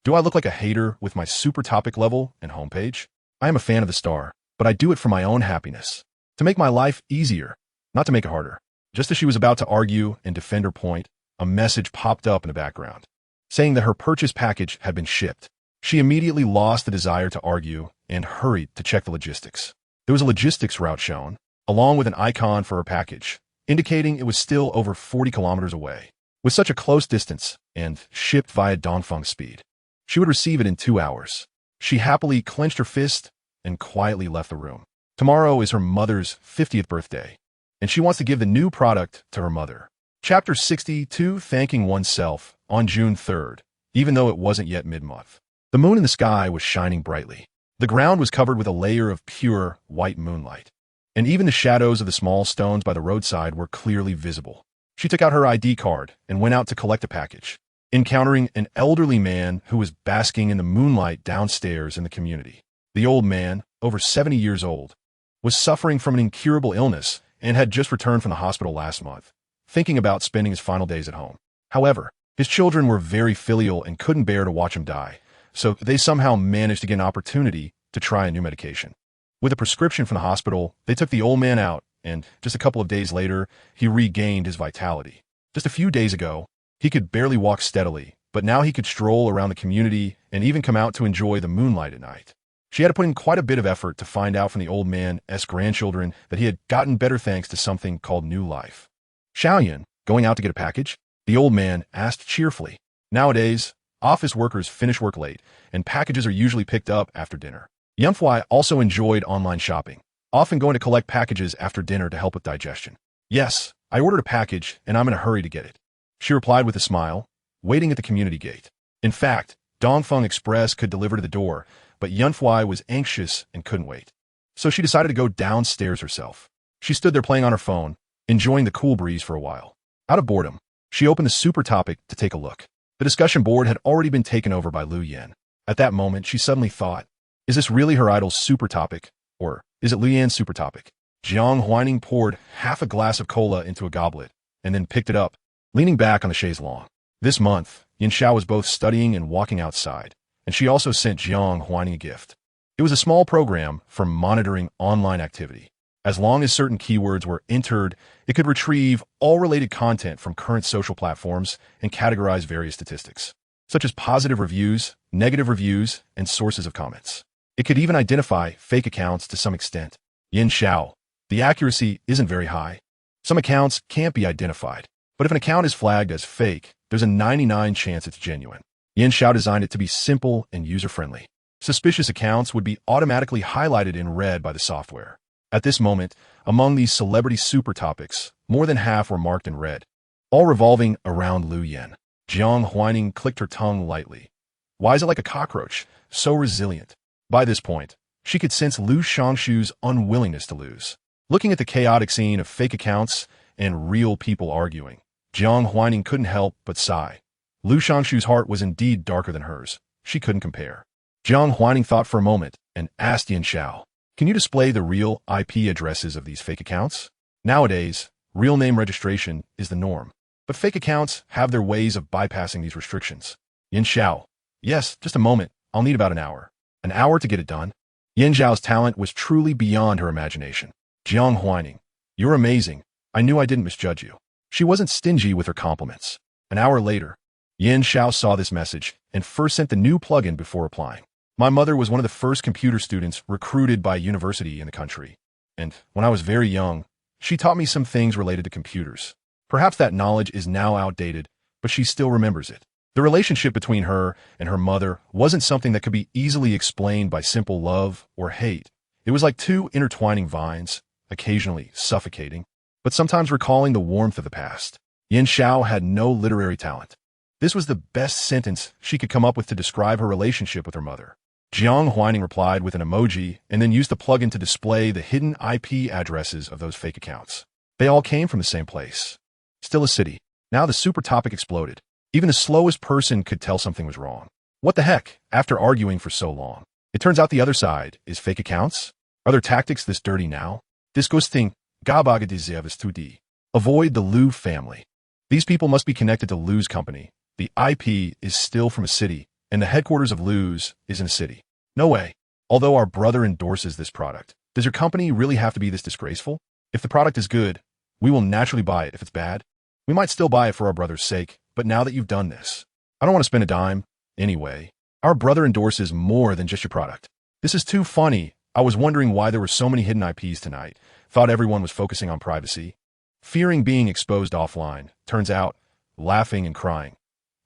Do I look like a hater with my super topic level and homepage? I am a fan of the star, but I do it for my own happiness, to make my life easier, Not to make it harder. Just as she was about to argue and defend her point, a message popped up in the background, saying that her purchase package had been shipped. She immediately lost the desire to argue and hurried to check the logistics. There was a logistics route shown, along with an icon for her package, indicating it was still over 40 kilometers away. With such a close distance and shipped via Dongfeng speed, she would receive it in 2 hours. She happily clenched her fist and quietly left the room. Tomorrow is her mother's 50th birthday, and she wants to give the new product to her mother. Chapter 62, Thanking Oneself. On June 3rd, even though it wasn't yet mid-month, the moon in the sky was shining brightly. The ground was covered with a layer of pure, white moonlight, and even the shadows of the small stones by the roadside were clearly visible. She took out her ID card and went out to collect a package, encountering an elderly man who was basking in the moonlight downstairs in the community. The old man, over 70 years old, was suffering from an incurable illness and had just returned from the hospital last month, thinking about spending his final days at home. However, his children were very filial and couldn't bear to watch him die, so they somehow managed to get an opportunity to try a new medication. With a prescription from the hospital, they took the old man out, and just a couple of days later, he regained his vitality. Just a few days ago, he could barely walk steadily, but now he could stroll around the community and even come out to enjoy the moonlight at night. She had to put in quite a bit of effort to find out from the old man's grandchildren that he had gotten better thanks to something called new life. Xiaoyan, going out to get a package? The old man asked cheerfully. Nowadays, office workers finish work late, and packages are usually picked up after dinner. Jiang also enjoyed online shopping, often going to collect packages after dinner to help with digestion. Yes, I ordered a package, and I'm in a hurry to get it, she replied with a smile, waiting at the community gate. In fact, Dongfeng Express could deliver to the door, but Jiang was anxious and couldn't wait. So she decided to go downstairs herself. She stood there playing on her phone, enjoying the cool breeze for a while. Out of boredom, she opened the super topic to take a look. The discussion board had already been taken over by Lu Yan. At that moment, she suddenly thought, is this really her idol's super topic, or is it Lu Yan's super topic? Jiang Huaining poured half a glass of cola into a goblet, and then picked it up, leaning back on the chaise longue. This month, Yin Xiao was both studying and walking outside, and she also sent Jiang Huaining a gift. It was a small program for monitoring online activity. As long as certain keywords were entered, it could retrieve all related content from current social platforms and categorize various statistics, such as positive reviews, negative reviews, and sources of comments. It could even identify fake accounts to some extent. Yin Xiao, the accuracy isn't very high. Some accounts can't be identified, but if an account is flagged as fake, there's a 99% chance it's genuine. Yin Xiao designed it to be simple and user-friendly. Suspicious accounts would be automatically highlighted in red by the software. At this moment, among these celebrity super topics, more than half were marked in red, all revolving around Lu Yan. Jiang Huaining clicked her tongue lightly. Why is it like a cockroach, so resilient? By this point, she could sense Lu Shangshu's unwillingness to lose. Looking at the chaotic scene of fake accounts and real people arguing, Jiang Huaining couldn't help but sigh. Lu Shangshu's heart was indeed darker than hers. She couldn't compare. Jiang Huaining thought for a moment and asked Yin Xiao, can you display the real IP addresses of these fake accounts? Nowadays, real name registration is the norm, but fake accounts have their ways of bypassing these restrictions. Yin Xiao, yes, just a moment. I'll need about an hour. An hour to get it done? Yin Xiao's talent was truly beyond her imagination. Jiang Huaining, you're amazing. I knew I didn't misjudge you. She wasn't stingy with her compliments. An hour later, Yin Xiao saw this message and first sent the new plugin before replying. My mother was one of the first computer students recruited by a university in the country, and when I was very young, she taught me some things related to computers. Perhaps that knowledge is now outdated, but she still remembers it. The relationship between her and her mother wasn't something that could be easily explained by simple love or hate. It was like two intertwining vines, occasionally suffocating, but sometimes recalling the warmth of the past. Yin Xiao had no literary talent. This was the best sentence she could come up with to describe her relationship with her mother. Jiang Huaining replied with an emoji and then used the plugin to display the hidden IP addresses of those fake accounts. They all came from the same place. Still a city. Now the super topic exploded. Even the slowest person could tell something was wrong. What the heck, after arguing for so long? It turns out the other side is fake accounts? Are their tactics this dirty now? Disgusting. Gabaga de Zevis 2D. Avoid the Lu family. These people must be connected to Lu's company. The IP is still from a city, and the headquarters of Lu's is in a city. No way. Although our brother endorses this product, does your company really have to be this disgraceful? If the product is good, We will naturally buy it if it's bad. We might still buy it for our brother's sake, but now that you've done this, I don't want to spend a dime. Anyway, our brother endorses more than just your product. This is too funny. I was wondering why there were so many hidden IPs tonight. Thought everyone was focusing on privacy. Fearing being exposed offline. Turns out, laughing and crying.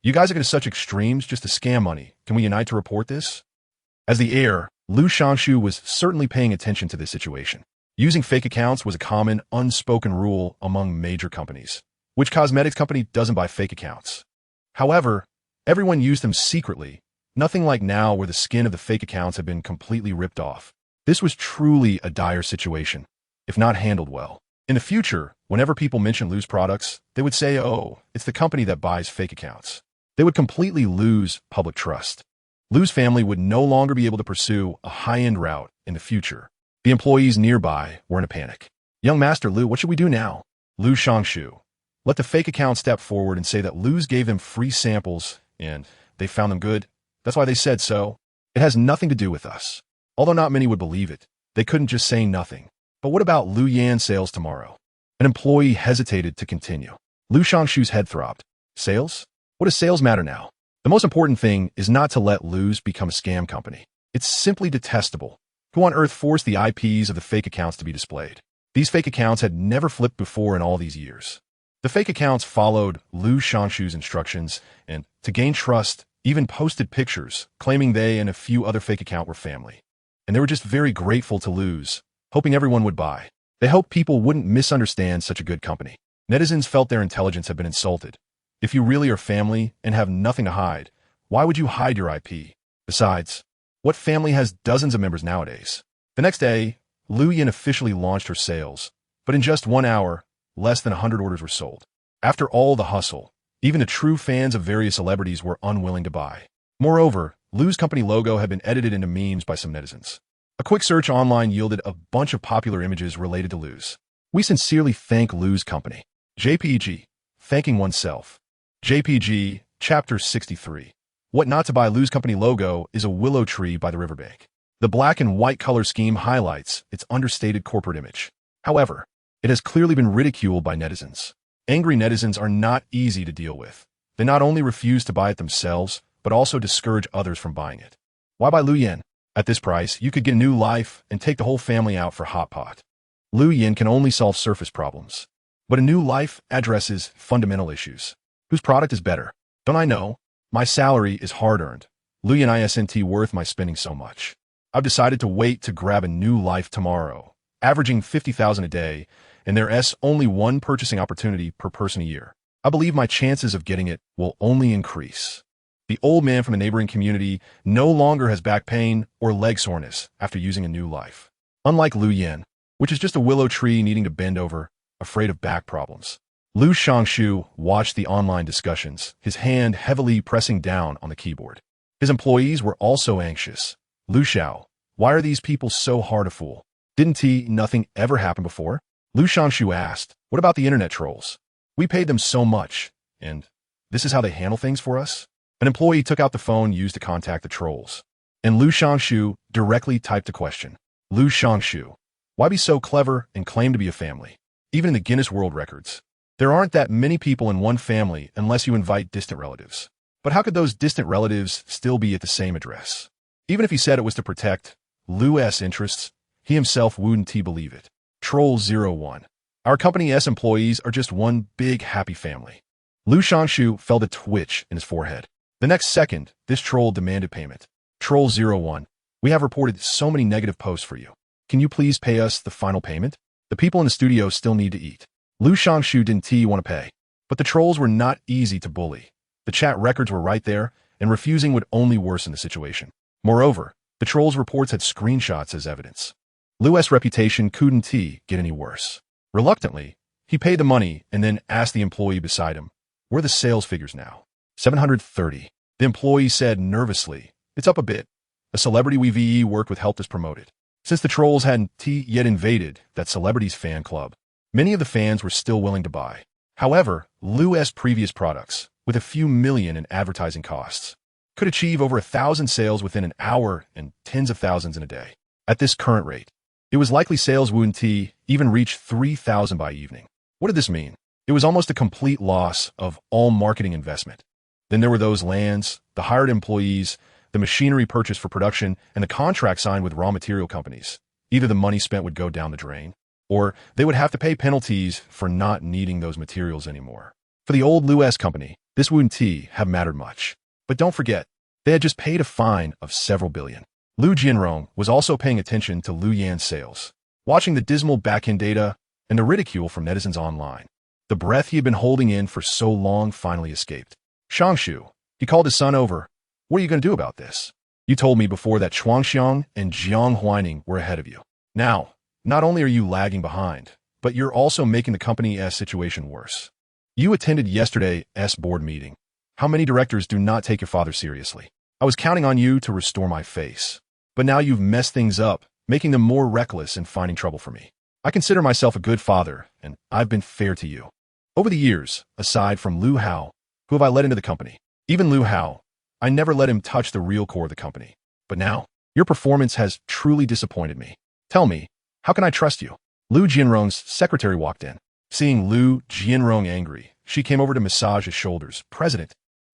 You guys are going to such extremes just to scam money. Can we unite to report this? As the heir, Lu Shangshu was certainly paying attention to this situation. Using fake accounts was a common, unspoken rule among major companies. Which cosmetics company doesn't buy fake accounts? However, everyone used them secretly. Nothing like now where the skin of the fake accounts had been completely ripped off. This was truly a dire situation, if not handled well. In the future, whenever people mention Lu's products, they would say, oh, it's the company that buys fake accounts. They would completely lose public trust. Lu's family would no longer be able to pursue a high-end route in the future. The employees nearby were in a panic. Young Master Lu, what should we do now? Lu Shangshu. Let the fake account step forward and say that Lu's gave them free samples and they found them good. That's why they said so. It has nothing to do with us. Although not many would believe it, they couldn't just say nothing. But what about Lu Yan sales tomorrow? An employee hesitated to continue. Lu Shangshu's head throbbed. Sales? What does sales matter now? The most important thing is not to let Lu's become a scam company. It's simply detestable. Who on earth forced the IPs of the fake accounts to be displayed? These fake accounts had never flipped before in all these years. The fake accounts followed Lu Shangshu's instructions and, to gain trust, even posted pictures, claiming they and a few other fake accounts were family. And they were just very grateful to Lu's, hoping everyone would buy. They hoped people wouldn't misunderstand such a good company. Netizens felt their intelligence had been insulted. If you really are family and have nothing to hide, why would you hide your IP? Besides, what family has dozens of members nowadays? The next day, Lu Yan officially launched her sales, but in just 1 hour, less than 100 orders were sold. After all the hustle, even the true fans of various celebrities were unwilling to buy. Moreover, Lu's company logo had been edited into memes by some netizens. A quick search online yielded a bunch of popular images related to Lu's. We sincerely thank Lu's company. JPG, thanking oneself. JPG, Chapter 63. What not to buy. Lu's company logo is a willow tree by the riverbank. The black and white color scheme highlights its understated corporate image. However, it has clearly been ridiculed by netizens. Angry netizens are not easy to deal with. They not only refuse to buy it themselves, but also discourage others from buying it. Why buy Lu Yan? At this price, you could get a new life and take the whole family out for hot pot. Lu Yan can only solve surface problems. But a new life addresses fundamental issues. Whose product is better? Don't I know? My salary is hard-earned. Lu Yan isn't worth my spending so much. I've decided to wait to grab a new life tomorrow, averaging 50,000 a day, and there's only one purchasing opportunity per person a year. I believe my chances of getting it will only increase. The old man from a neighboring community no longer has back pain or leg soreness after using a new life. Unlike Lu Yan, which is just a willow tree needing to bend over, afraid of back problems. Lu Shangshu watched the online discussions, his hand heavily pressing down on the keyboard. His employees were also anxious. Lu Xiao, why are these people so hard to fool? Didn't nothing ever happen before? Lu Shangshu asked, what about the internet trolls? We paid them so much, and this is how they handle things for us? An employee took out the phone used to contact the trolls. And Lu Shangshu directly typed a question. Lu Shangshu, why be so clever and claim to be a family? Even in the Guinness World Records, there aren't that many people in one family unless you invite distant relatives. But how could those distant relatives still be at the same address? Even if he said it was to protect Lu's interests, he himself wouldn't believe it. Troll 01. Our company's employees are just one big happy family. Lu Shangshu felt a twitch in his forehead. The next second, this troll demanded payment. Troll 01. We have reported so many negative posts for you. Can you please pay us the final payment? The people in the studio still need to eat. Lu Shangshu didn't want to pay. But the trolls were not easy to bully. The chat records were right there, and refusing would only worsen the situation. Moreover, the trolls' reports had screenshots as evidence. Lu's reputation couldn't get any worse. Reluctantly, he paid the money and then asked the employee beside him, where are the sales figures now? 730. The employee said nervously, it's up a bit. A celebrity we worked with helped us promote it. Since the trolls hadn't yet invaded that celebrity's fan club, many of the fans were still willing to buy. However, Lu's previous products, with a few million in advertising costs, could achieve over 1,000 sales within an hour and tens of thousands in a day. At this current rate, it was likely sales wouldn't even reach 3,000 by evening. What did this mean? It was almost a complete loss of all marketing investment. Then there were those lands, the hired employees, the machinery purchased for production, and the contract signed with raw material companies. Either the money spent would go down the drain, or they would have to pay penalties for not needing those materials anymore. For the old Lu S company, this wouldn't have mattered much. But don't forget, they had just paid a fine of several billion. Lu Jianrong was also paying attention to Lu Yan's sales, watching the dismal back-end data and the ridicule from netizens online. The breath he had been holding in for so long finally escaped. Shangshu, he called his son over. What are you going to do about this? You told me before that Chuangxiang and Jiang Huaining were ahead of you. Now, not only are you lagging behind, but you're also making the company's situation worse. You attended yesterday's board meeting. How many directors do not take your father seriously? I was counting on you to restore my face. But now you've messed things up, making them more reckless and finding trouble for me. I consider myself a good father, and I've been fair to you. Over the years, aside from Lu Hao, who have I let into the company? Even Lu Hao, I never let him touch the real core of the company. But now, your performance has truly disappointed me. Tell me, how can I trust you? Lu Jianrong's secretary walked in. Seeing Lu Jianrong angry, she came over to massage his shoulders. President,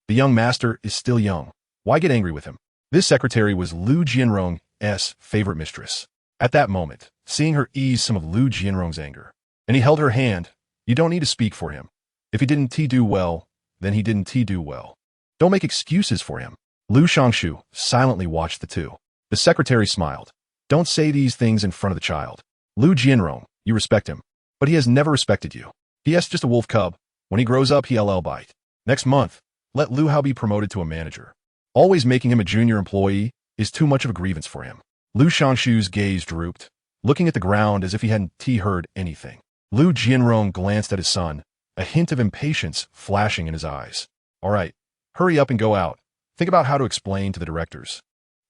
the young master is still young. Why get angry with him? This secretary was Lu Jianrong's favorite mistress. At that moment, seeing her ease some of Lu Jianrong's anger, and he held her hand. You don't need to speak for him. If he didn't do well, then he didn't do well. Don't make excuses for him. Lu Shangshu silently watched the two. The secretary smiled. Don't say these things in front of the child. Lu Jianrong, you respect him, but he has never respected you. He is just a wolf cub. When he grows up, he'll bite. Next month, let Lu Hao be promoted to a manager. Always making him a junior employee is too much of a grievance for him. Lu Shangshu's gaze drooped, looking at the ground as if he hadn't heard anything. Lu Jianrong glanced at his son, a hint of impatience flashing in his eyes. All right, hurry up and go out. Think about how to explain to the directors.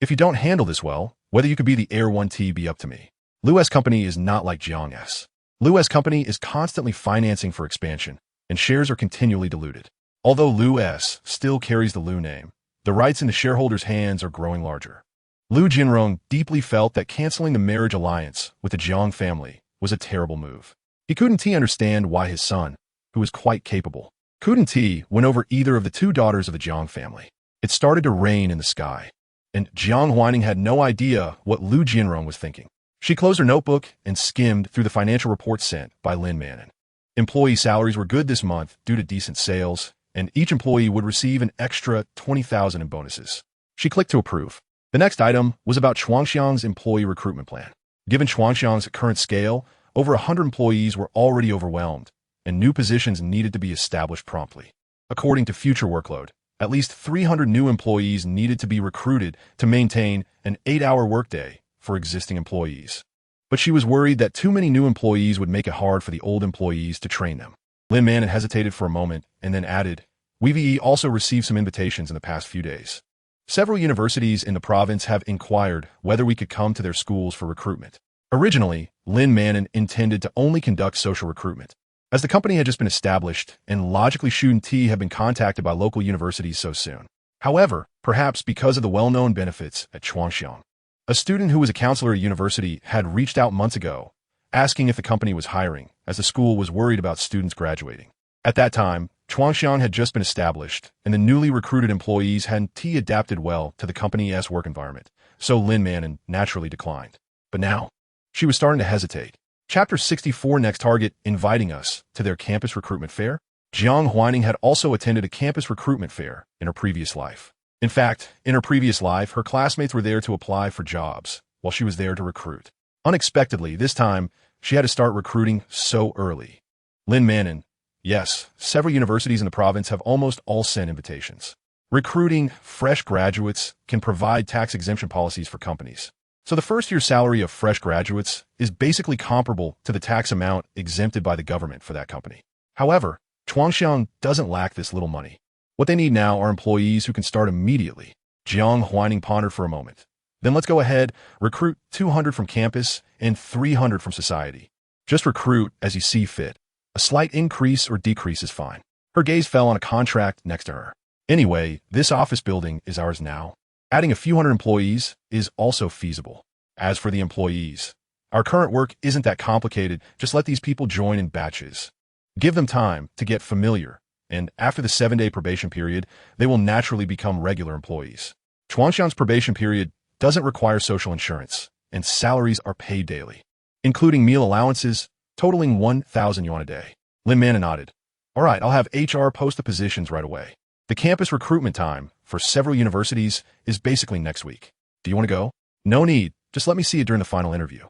If you don't handle this well, whether you could be the heir won't be up to me. Lu S company is not like Jiang S. Lu S company is constantly financing for expansion, and shares are continually diluted. Although Lu S still carries the Lu name, the rights in the shareholders' hands are growing larger. Lu Jianrong deeply felt that canceling the marriage alliance with the Jiang family was a terrible move. He couldn't understand why his son, who was quite capable, couldn't win over either of the two daughters of the Jiang family. It started to rain in the sky, and Jiang Huaining had no idea what Lu Jianrong was thinking. She closed her notebook and skimmed through the financial reports sent by Lin Manon. Employee salaries were good this month due to decent sales, and each employee would receive an extra $20,000 in bonuses. She clicked to approve. The next item was about Chuangxiang's employee recruitment plan. Given Chuangxiang's current scale, over 100 employees were already overwhelmed, and new positions needed to be established promptly. According to future workload, at least 300 new employees needed to be recruited to maintain an 8-hour workday for existing employees. But she was worried that too many new employees would make it hard for the old employees to train them. Lin Manon hesitated for a moment and then added, "We've also received some invitations in the past few days. Several universities in the province have inquired whether we could come to their schools for recruitment." Originally, Lin Manon intended to only conduct social recruitment, as the company had just been established and logically shouldn't have been contacted by local universities so soon. However, perhaps because of the well-known benefits at Chuangxiang, a student who was a counselor at university had reached out months ago, asking if the company was hiring, as the school was worried about students graduating. At that time, Chuangxiang had just been established, and the newly recruited employees hadn't adapted well to the company's work environment, so Lin Manon naturally declined. But now, she was starting to hesitate. Chapter 64 next target inviting us to their campus recruitment fair. Jiang Huaining had also attended a campus recruitment fair in her previous life. In fact, in her previous life, her classmates were there to apply for jobs, while she was there to recruit. Unexpectedly, this time, she had to start recruiting so early. Lin Manon, yes, several universities in the province have almost all sent invitations. Recruiting fresh graduates can provide tax exemption policies for companies. So the first-year salary of fresh graduates is basically comparable to the tax amount exempted by the government for that company. However, Chuangxiang doesn't lack this little money. What they need now are employees who can start immediately. Jiang Huaining pondered for a moment. Then let's go ahead, recruit 200 from campus and 300 from society. Just recruit as you see fit. A slight increase or decrease is fine. Her gaze fell on a contract next to her. Anyway, this office building is ours now. Adding a few hundred employees is also feasible. As for the employees, our current work isn't that complicated. Just let these people join in batches. Give them time to get familiar, and after the 7-day probation period, they will naturally become regular employees. Chuangxiang's probation period doesn't require social insurance, and salaries are paid daily, including meal allowances, totaling 1,000 yuan a day. Lin Man nodded. All right, I'll have HR post the positions right away. The campus recruitment time for several universities is basically next week. Do you want to go? No need. Just let me see it during the final interview.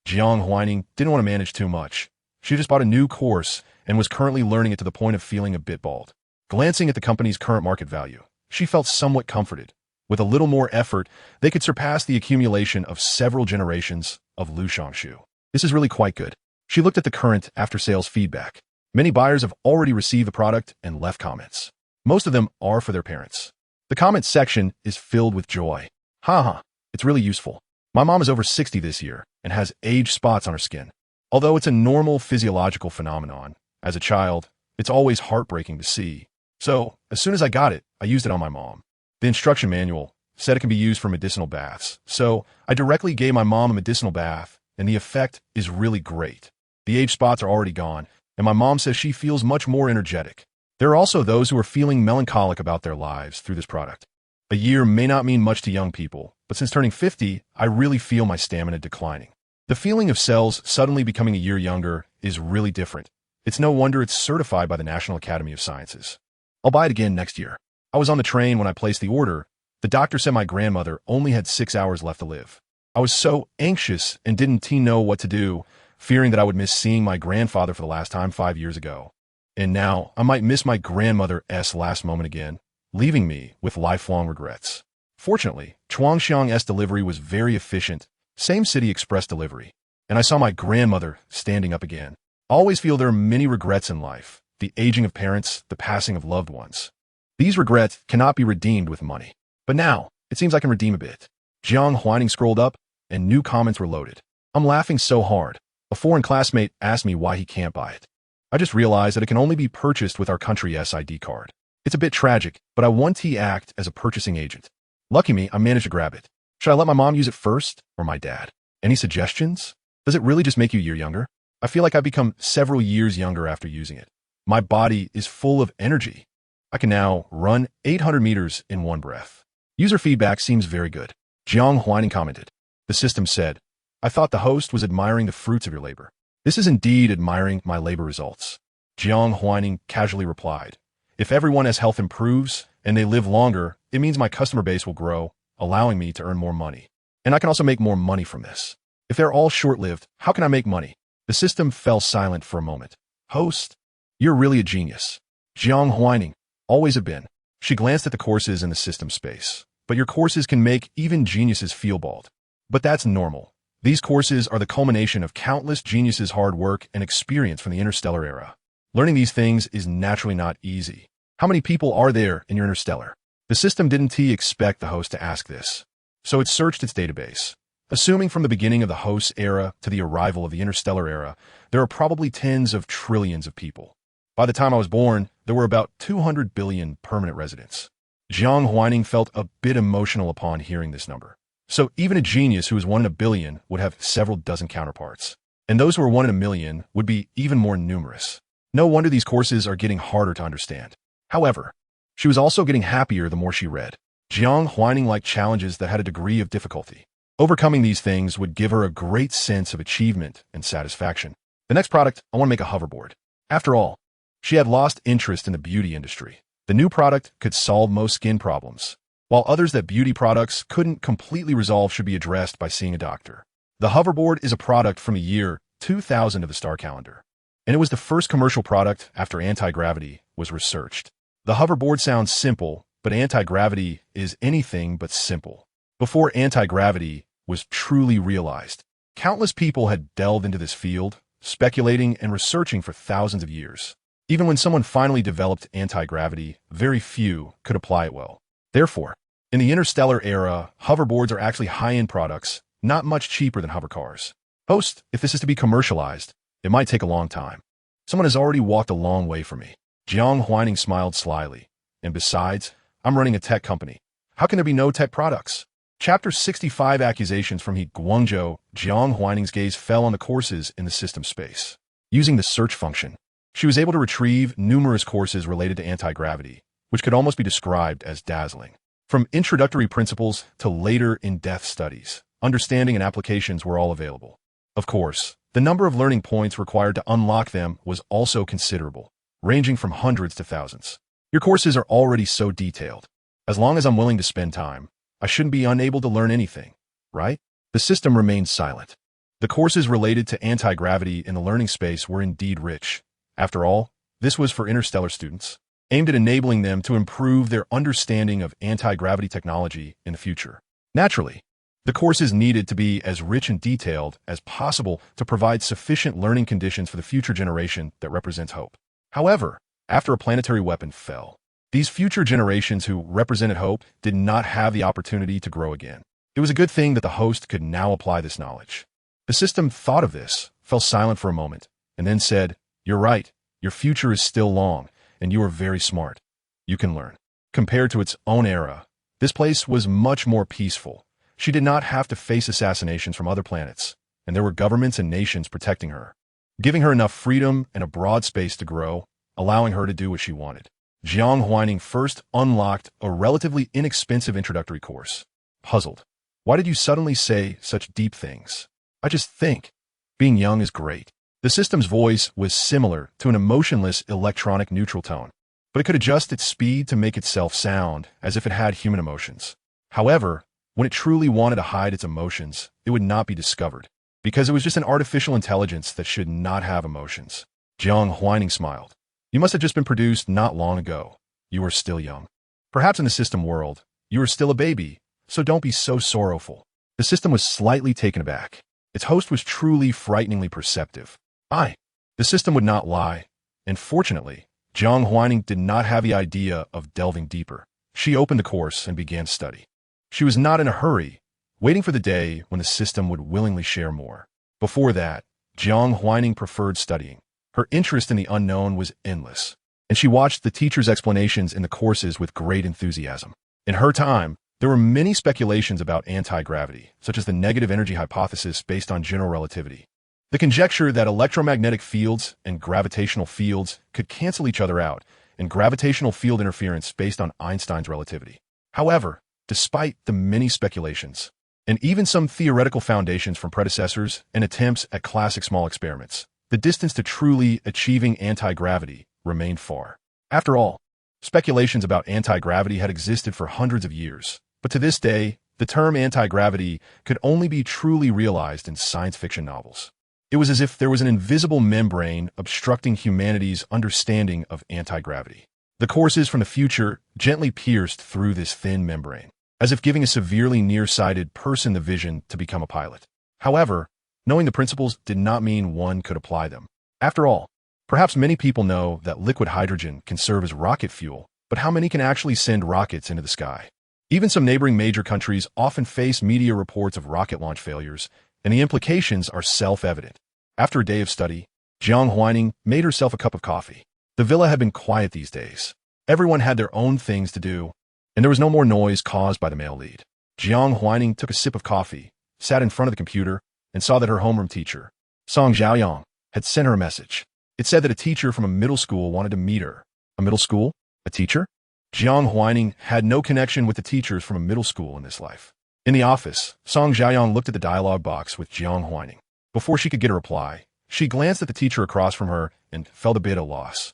Jiang Huaining didn't want to manage too much. She just bought a new course and was currently learning it to the point of feeling a bit bald. Glancing at the company's current market value, she felt somewhat comforted. With a little more effort, they could surpass the accumulation of several generations of Lu Shangshu. This is really quite good. She looked at the current after-sales feedback. Many buyers have already received the product and left comments. Most of them are for their parents. The comments section is filled with joy. Haha, it's really useful. My mom is over 60 this year and has age spots on her skin. Although it's a normal physiological phenomenon, as a child, it's always heartbreaking to see. So, as soon as I got it, I used it on my mom. The instruction manual said it can be used for medicinal baths, so I directly gave my mom a medicinal bath, and the effect is really great. The age spots are already gone, and my mom says she feels much more energetic. There are also those who are feeling melancholic about their lives through this product. A year may not mean much to young people, but since turning 50, I really feel my stamina declining. The feeling of cells suddenly becoming a year younger is really different. It's no wonder it's certified by the National Academy of Sciences. I'll buy it again next year. I was on the train when I placed the order. The doctor said my grandmother only had 6 hours left to live. I was so anxious and didn't know what to do, fearing that I would miss seeing my grandfather for the last time 5 years ago. And now I might miss my grandmother's last moment again, leaving me with lifelong regrets. Fortunately, Chuangxiang's delivery was very efficient, same city express delivery, and I saw my grandmother standing up again. I always feel there are many regrets in life, the aging of parents, the passing of loved ones. These regrets cannot be redeemed with money. But now, it seems I can redeem a bit. Jiang Huaining scrolled up, and new comments were loaded. I'm laughing so hard. A foreign classmate asked me why he can't buy it. I just realized that it can only be purchased with our country's ID card. It's a bit tragic, but I want to act as a purchasing agent. Lucky me, I managed to grab it. Should I let my mom use it first, or my dad? Any suggestions? Does it really just make you a year younger? I feel like I've become several years younger after using it. My body is full of energy. I can now run 800 meters in one breath. User feedback seems very good. Jiang Huaining commented. The system said, I thought the host was admiring the fruits of your labor. This is indeed admiring my labor results. Jiang Huaining casually replied, if everyone's health improves and they live longer, it means my customer base will grow, allowing me to earn more money. And I can also make more money from this. If they're all short-lived, how can I make money? The system fell silent for a moment. Host, you're really a genius. Jiang Huaining, always have been. She glanced at the courses in the system space. But your courses can make even geniuses feel bald. But that's normal. These courses are the culmination of countless geniuses' hard work and experience from the interstellar era. Learning these things is naturally not easy. How many people are there in your interstellar? The system didn't expect the host to ask this, so it searched its database. Assuming from the beginning of the host's era to the arrival of the interstellar era, there are probably tens of trillions of people. By the time I was born, there were about 200 billion permanent residents. Jiang Huaining felt a bit emotional upon hearing this number. So even a genius who is 1 in a billion would have several dozen counterparts. And those who are 1 in a million would be even more numerous. No wonder these courses are getting harder to understand. However, she was also getting happier the more she read. Jiang Huaining liked challenges that had a degree of difficulty. Overcoming these things would give her a great sense of achievement and satisfaction. The next product, I want to make a hoverboard. After all, she had lost interest in the beauty industry. The new product could solve most skin problems, while others that beauty products couldn't completely resolve should be addressed by seeing a doctor. The hoverboard is a product from the year 2000 of the star calendar, and it was the first commercial product after anti-gravity was researched. The hoverboard sounds simple, but anti-gravity is anything but simple. Before anti-gravity was truly realized, countless people had delved into this field, speculating and researching for thousands of years. Even when someone finally developed anti-gravity, very few could apply it well. Therefore, in the interstellar era, hoverboards are actually high-end products, not much cheaper than hover cars. Host, if this is to be commercialized, it might take a long time. Someone has already walked a long way for me. Jiang Huaining smiled slyly. And besides, I'm running a tech company. How can there be no tech products? Chapter 65 Accusations from Guangzhou. Jiang Huaining's gaze fell on the courses in the system space. Using the search function, She was able to retrieve numerous courses related to anti-gravity, which could almost be described as dazzling. From introductory principles to later in-depth studies, understanding and applications were all available. Of course, the number of learning points required to unlock them was also considerable, ranging from hundreds to thousands. Your courses are already so detailed. As long as I'm willing to spend time, I shouldn't be unable to learn anything, right? The system remained silent. The courses related to anti-gravity in the learning space were indeed rich. After all, this was for interstellar students, aimed at enabling them to improve their understanding of anti-gravity technology in the future. Naturally, the courses needed to be as rich and detailed as possible to provide sufficient learning conditions for the future generation that represents hope. However, after a planetary weapon fell, these future generations who represented hope did not have the opportunity to grow again. It was a good thing that the host could now apply this knowledge. The system thought of this, fell silent for a moment, and then said, "You're right, your future is still long, and you are very smart. You can learn." Compared to its own era, this place was much more peaceful. She did not have to face assassinations from other planets, and there were governments and nations protecting her, giving her enough freedom and a broad space to grow, allowing her to do what she wanted. Jiang Huaining first unlocked a relatively inexpensive introductory course. Puzzled. Why did you suddenly say such deep things? I just think. Being young is great. The system's voice was similar to an emotionless electronic neutral tone, but it could adjust its speed to make itself sound as if it had human emotions. However, when it truly wanted to hide its emotions, it would not be discovered, because it was just an artificial intelligence that should not have emotions. Jiang Huaining smiled. You must have just been produced not long ago. You are still young. Perhaps in the system world, you are still a baby, so don't be so sorrowful. The system was slightly taken aback. Its host was truly frighteningly perceptive. The system would not lie, and fortunately, Jiang Huaining did not have the idea of delving deeper. She opened the course and began study. She was not in a hurry, waiting for the day when the system would willingly share more. Before that, Jiang Huaining preferred studying. Her interest in the unknown was endless, and she watched the teacher's explanations in the courses with great enthusiasm. In her time, there were many speculations about anti-gravity, such as the negative energy hypothesis based on general relativity. The conjecture that electromagnetic fields and gravitational fields could cancel each other out, and gravitational field interference based on Einstein's relativity. However, despite the many speculations, and even some theoretical foundations from predecessors and attempts at classic small experiments, the distance to truly achieving anti-gravity remained far. After all, speculations about anti-gravity had existed for hundreds of years, but to this day, the term anti-gravity could only be truly realized in science fiction novels. It was as if there was an invisible membrane obstructing humanity's understanding of anti-gravity. The courses from the future gently pierced through this thin membrane, as if giving a severely nearsighted person the vision to become a pilot. However, knowing the principles did not mean one could apply them. After all, perhaps many people know that liquid hydrogen can serve as rocket fuel, but how many can actually send rockets into the sky? Even some neighboring major countries often face media reports of rocket launch failures, and the implications are self-evident. After a day of study, Jiang Huaining made herself a cup of coffee. The villa had been quiet these days. Everyone had their own things to do, and there was no more noise caused by the male lead. Jiang Huaining took a sip of coffee, sat in front of the computer, and saw that her homeroom teacher, Song Xiaoyang, had sent her a message. It said that a teacher from a middle school wanted to meet her. A middle school? A teacher? Jiang Huaining had no connection with the teachers from a middle school in this life. In the office, Song Xiaoyang looked at the dialogue box with Jiang Huaining. Before she could get a reply, she glanced at the teacher across from her and felt a bit at a loss.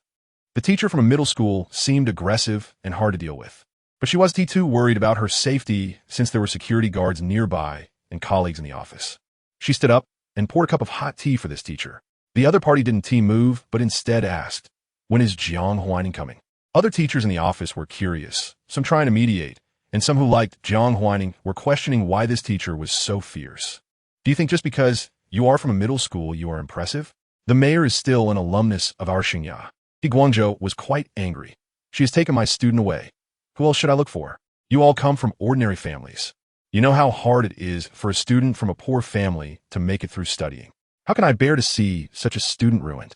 The teacher from a middle school seemed aggressive and hard to deal with, but she wasn't too worried about her safety since there were security guards nearby and colleagues in the office. She stood up and poured a cup of hot tea for this teacher. The other party didn't move, but instead asked, "When is Jiang Huaining coming?" Other teachers in the office were curious, some trying to mediate, and some who liked Jiang Huaining were questioning why this teacher was so fierce. Do you think just because you are from a middle school you are impressive? The mayor is still an alumnus of our Xingya. Di Guangzhou was quite angry. She has taken my student away. Who else should I look for? You all come from ordinary families. You know how hard it is for a student from a poor family to make it through studying. How can I bear to see such a student ruined?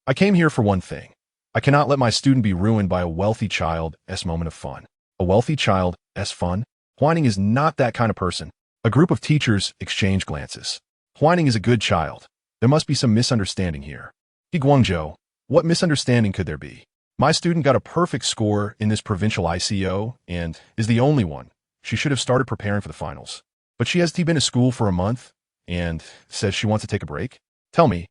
I came here for one thing. I cannot let my student be ruined by a wealthy child's moment of fun. A wealthy child's fun? Huaining is not that kind of person. A group of teachers exchanged glances. Huaining is a good child. There must be some misunderstanding here. Di Guangzhou, What misunderstanding could there be? My student got a perfect score in this provincial ICO and is the only one. She should have started preparing for the finals. But she has been to school for a month and says she wants to take a break? Tell me,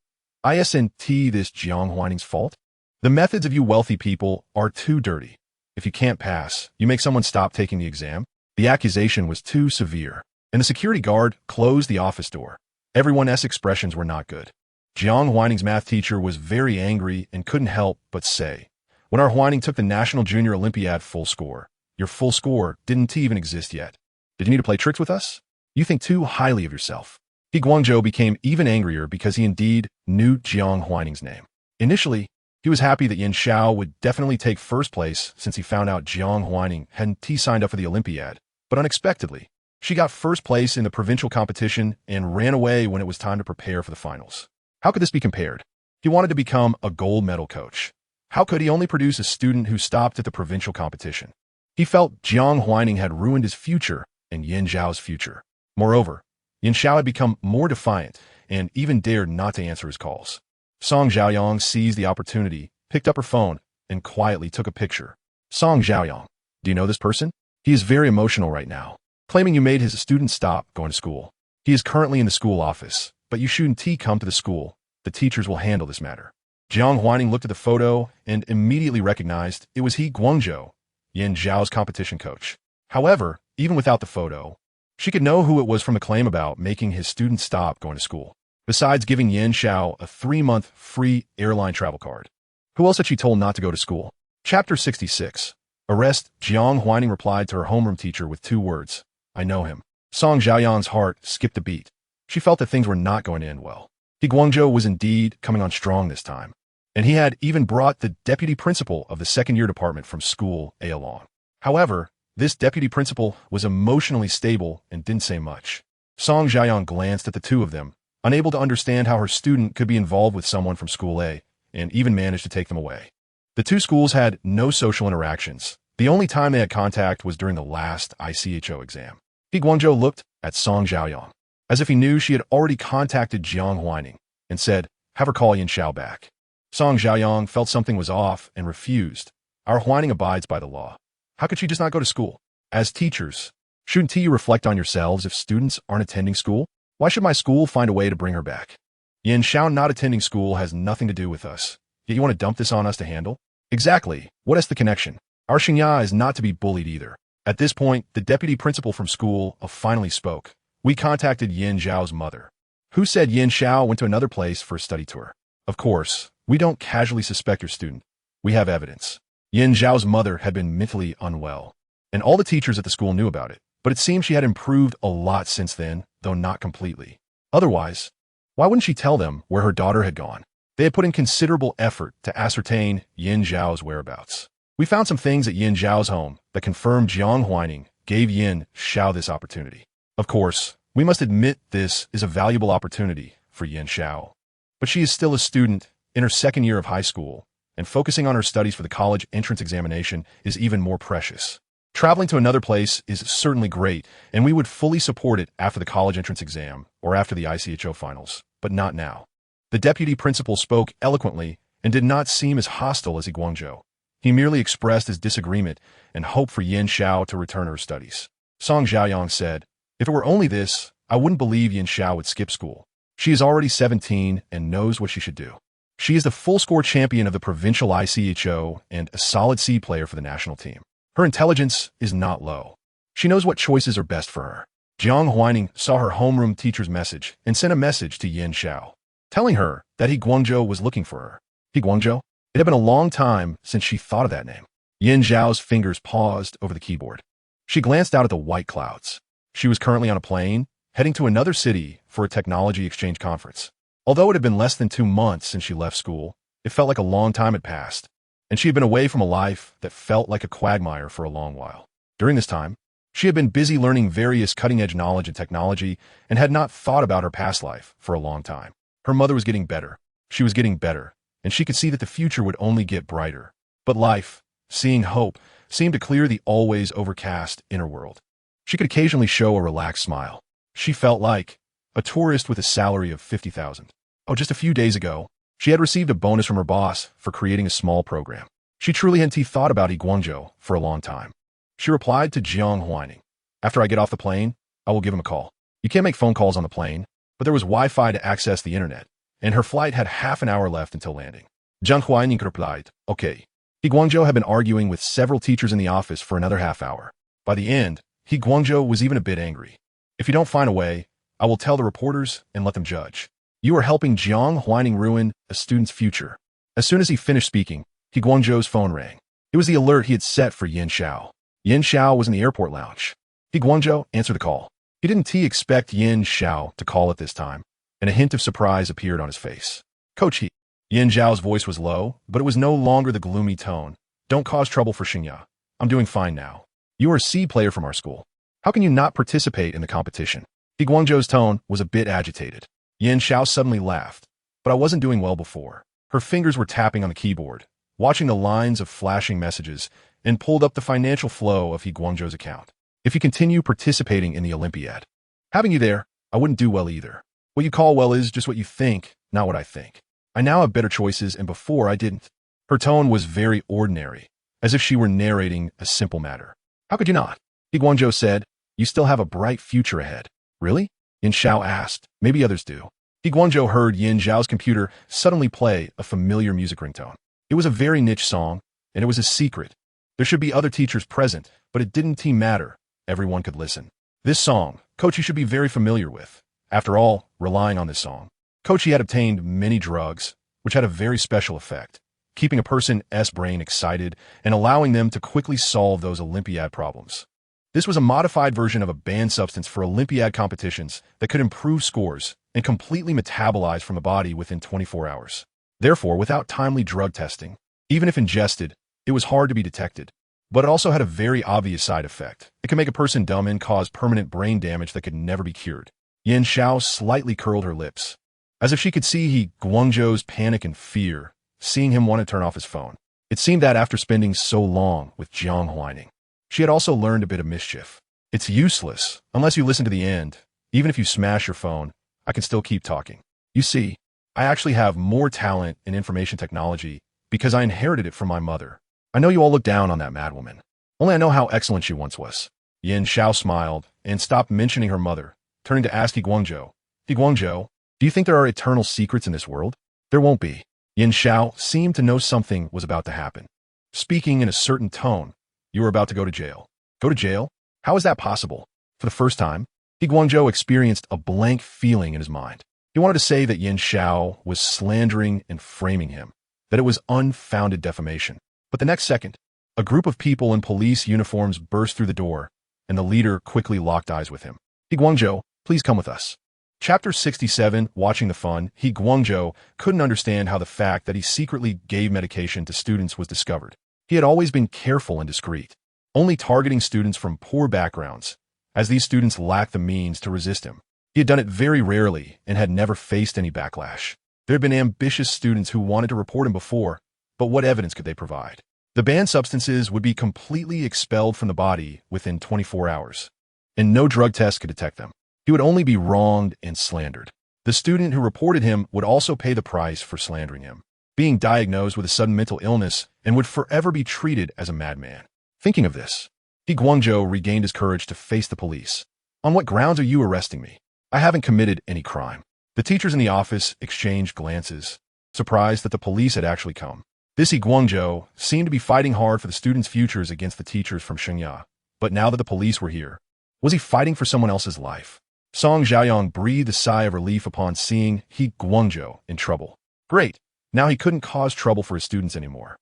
isn't this Jiang Huaining's fault? The methods of you wealthy people are too dirty. If you can't pass, you make someone stop taking the exam. The accusation was too severe, and the security guard closed the office door. Everyone's expressions were not good. Jiang Huaining's math teacher was very angry and couldn't help but say, when our Huaining took the National Junior Olympiad full score, your full score didn't even exist yet. Did you need to play tricks with us? You think too highly of yourself. He Guangzhou became even angrier because he indeed knew Jiang Huaining's name. Initially, he was happy that Yin Xiao would definitely take first place since he found out Jiang Huaining hadn't signed up for the Olympiad, but unexpectedly, she got first place in the provincial competition and ran away when it was time to prepare for the finals. How could this be compared? He wanted to become a gold medal coach. How could he only produce a student who stopped at the provincial competition? He felt Jiang Huaining had ruined his future and Yin Xiao's future. Moreover, Yin Xiao had become more defiant and even dared not to answer his calls. Song Xiaoyang seized the opportunity, picked up her phone, and quietly took a picture. Song Xiaoyang, do you know this person? He is very emotional right now, claiming you made his student stop going to school. He is currently in the school office, but you shouldn't come to the school. The teachers will handle this matter. Jiang Huaining looked at the photo and immediately recognized it was he Guangzhou, Yin Xiao's competition coach. However, even without the photo, she could know who it was from the claim about making his student stop going to school. Besides giving Yin Xiao a 3-month free airline travel card. Who else had she told not to go to school? Chapter 66. Arrest. Jiang Huaining replied to her homeroom teacher with 2 words. I know him. Song Xiaoyang's heart skipped a beat. She felt that things were not going to end well. He Guangzhou was indeed coming on strong this time. And he had even brought the deputy principal of the second-year department from school along. However, this deputy principal was emotionally stable and didn't say much. Song Xiaoyang glanced at the two of them, unable to understand how her student could be involved with someone from School A, and even managed to take them away. The two schools had no social interactions. The only time they had contact was during the last ICHO exam. He Guangzhou looked at Song Xiaoyang, as if he knew she had already contacted Jiang Huaining, and said, have her call Yin Xiao back. Song Xiaoyang felt something was off and refused. Our Huaining abides by the law. How could she just not go to school? As teachers, shouldn't you reflect on yourselves if students aren't attending school? Why should my school find a way to bring her back? Yin Xiao not attending school has nothing to do with us. Yet you want to dump this on us to handle? Exactly. What is the connection? Our Xingya is not to be bullied either. At this point, the deputy principal from school finally spoke. We contacted Yin Xiao's mother, who said Yin Xiao went to another place for a study tour. Of course, we don't casually suspect your student. We have evidence. Yin Xiao's mother had been mentally unwell, and all the teachers at the school knew about it. But it seemed she had improved a lot since then, though not completely. Otherwise, why wouldn't she tell them where her daughter had gone? They had put in considerable effort to ascertain Yin Xiao's whereabouts. We found some things at Yin Xiao's home that confirmed Jiang Huaining gave Yin Xiao this opportunity. Of course, we must admit this is a valuable opportunity for Yin Xiao. But she is still a student in her second year of high school, and focusing on her studies for the college entrance examination is even more precious. Traveling to another place is certainly great, and we would fully support it after the college entrance exam or after the ICHO finals, but not now. The deputy principal spoke eloquently and did not seem as hostile as Guangzhou. He merely expressed his disagreement and hope for Yin Xiao to return to her studies. Song Xiaoyang said, if it were only this, I wouldn't believe Yin Xiao would skip school. She is already 17 and knows what she should do. She is the full-score champion of the provincial ICHO and a solid C player for the national team. Her intelligence is not low. She knows what choices are best for her. Jiang Huaining saw her homeroom teacher's message and sent a message to Yin Xiao, telling her that He Guangzhou was looking for her. He Guangzhou? It had been a long time since she thought of that name. Yin Xiao's fingers paused over the keyboard. She glanced out at the white clouds. She was currently on a plane, heading to another city for a technology exchange conference. Although it had been less than 2 months since she left school, it felt like a long time had passed, and she had been away from a life that felt like a quagmire for a long while. During this time, she had been busy learning various cutting-edge knowledge and technology and had not thought about her past life for a long time. Her mother was getting better. She was getting better, and she could see that the future would only get brighter. But life, seeing hope, seemed to clear the always overcast inner world. She could occasionally show a relaxed smile. She felt like a tourist with a salary of 50,000. Oh, just a few days ago, She had received a bonus from her boss for creating a small program. She truly hadn't thought about Guangzhou for a long time. She replied to Jiang Huaining, "After I get off the plane, I will give him a call. You can't make phone calls on the plane," but there was Wi-Fi to access the internet, and her flight had half an hour left until landing. Jiang Huaining replied, "Okay." Guangzhou had been arguing with several teachers in the office for another half hour. By the end, Guangzhou was even a bit angry. "If you don't find a way, I will tell the reporters and let them judge. You are helping Jiang Huaining ruin a student's future." As soon as he finished speaking, Guangzhou's phone rang. It was the alert he had set for Yin Xiao. Yin Xiao was in the airport lounge. Guangzhou answered the call. He didn't expect Yin Xiao to call at this time, and a hint of surprise appeared on his face. "Coach He." Yin Xiao's voice was low, but it was no longer the gloomy tone. "Don't cause trouble for Xingya. I'm doing fine now. You are a C player from our school. How can you not participate in the competition?" Guangzhou's tone was a bit agitated. Yin Xiao suddenly laughed. "But I wasn't doing well before." Her fingers were tapping on the keyboard, watching the lines of flashing messages, and pulled up the financial flow of Guangzhou's account. "If you continue participating in the Olympiad, having you there, I wouldn't do well either. What you call well is just what you think, not what I think. I now have better choices, and before I didn't." Her tone was very ordinary, as if she were narrating a simple matter. "How could you not?" Guangzhou said. "You still have a bright future ahead." "Really?" Yin Xiao asked. "Maybe others do." Guangzhou heard Yin Xiao's computer suddenly play a familiar music ringtone. It was a very niche song, and it was a secret. There should be other teachers present, but it didn't matter. Everyone could listen. This song, Coach, you should be very familiar with. After all, relying on this song, Coach had obtained many drugs, which had a very special effect, keeping a person's brain excited and allowing them to quickly solve those Olympiad problems. This was a modified version of a banned substance for Olympiad competitions that could improve scores and completely metabolize from the body within 24 hours. Therefore, without timely drug testing, even if ingested, it was hard to be detected. But it also had a very obvious side effect. It could make a person dumb and cause permanent brain damage that could never be cured. Yin Xiao slightly curled her lips, as if she could see Guangzhou's panic and fear, seeing him want to turn off his phone. It seemed that after spending so long with Jiang Huaining, she had also learned a bit of mischief. "It's useless, unless you listen to the end. Even if you smash your phone, I can still keep talking. You see, I actually have more talent in information technology because I inherited it from my mother. I know you all look down on that madwoman. Only I know how excellent she once was." Yin Xiao smiled and stopped mentioning her mother, turning to ask Guangzhou, "Guangzhou, do you think there are eternal secrets in this world?" "There won't be." Yin Xiao seemed to know something was about to happen. Speaking in a certain tone, "You are about to go to jail." "Go to jail? How is that possible?" For the first time, Guangzhou experienced a blank feeling in his mind. He wanted to say that Yin Xiao was slandering and framing him, that it was unfounded defamation. But the next second, a group of people in police uniforms burst through the door, and the leader quickly locked eyes with him. "Guangzhou, please come with us." Chapter 67, Watching the Fun. Guangzhou couldn't understand how the fact that he secretly gave medication to students was discovered. He had always been careful and discreet, only targeting students from poor backgrounds, as these students lacked the means to resist him. He had done it very rarely and had never faced any backlash. There had been ambitious students who wanted to report him before, but what evidence could they provide? The banned substances would be completely expelled from the body within 24 hours, and no drug test could detect them. He would only be wronged and slandered. The student who reported him would also pay the price for slandering him, being diagnosed with a sudden mental illness, and would forever be treated as a madman. Thinking of this, Guangzhou regained his courage to face the police. "On what grounds are you arresting me? I haven't committed any crime." The teachers in the office exchanged glances, surprised that the police had actually come. This Guangzhou seemed to be fighting hard for the students' futures against the teachers from Xingya. But now that the police were here, was he fighting for someone else's life? Song Xiaoyang breathed a sigh of relief upon seeing Guangzhou in trouble. Great, now he couldn't cause trouble for his students anymore.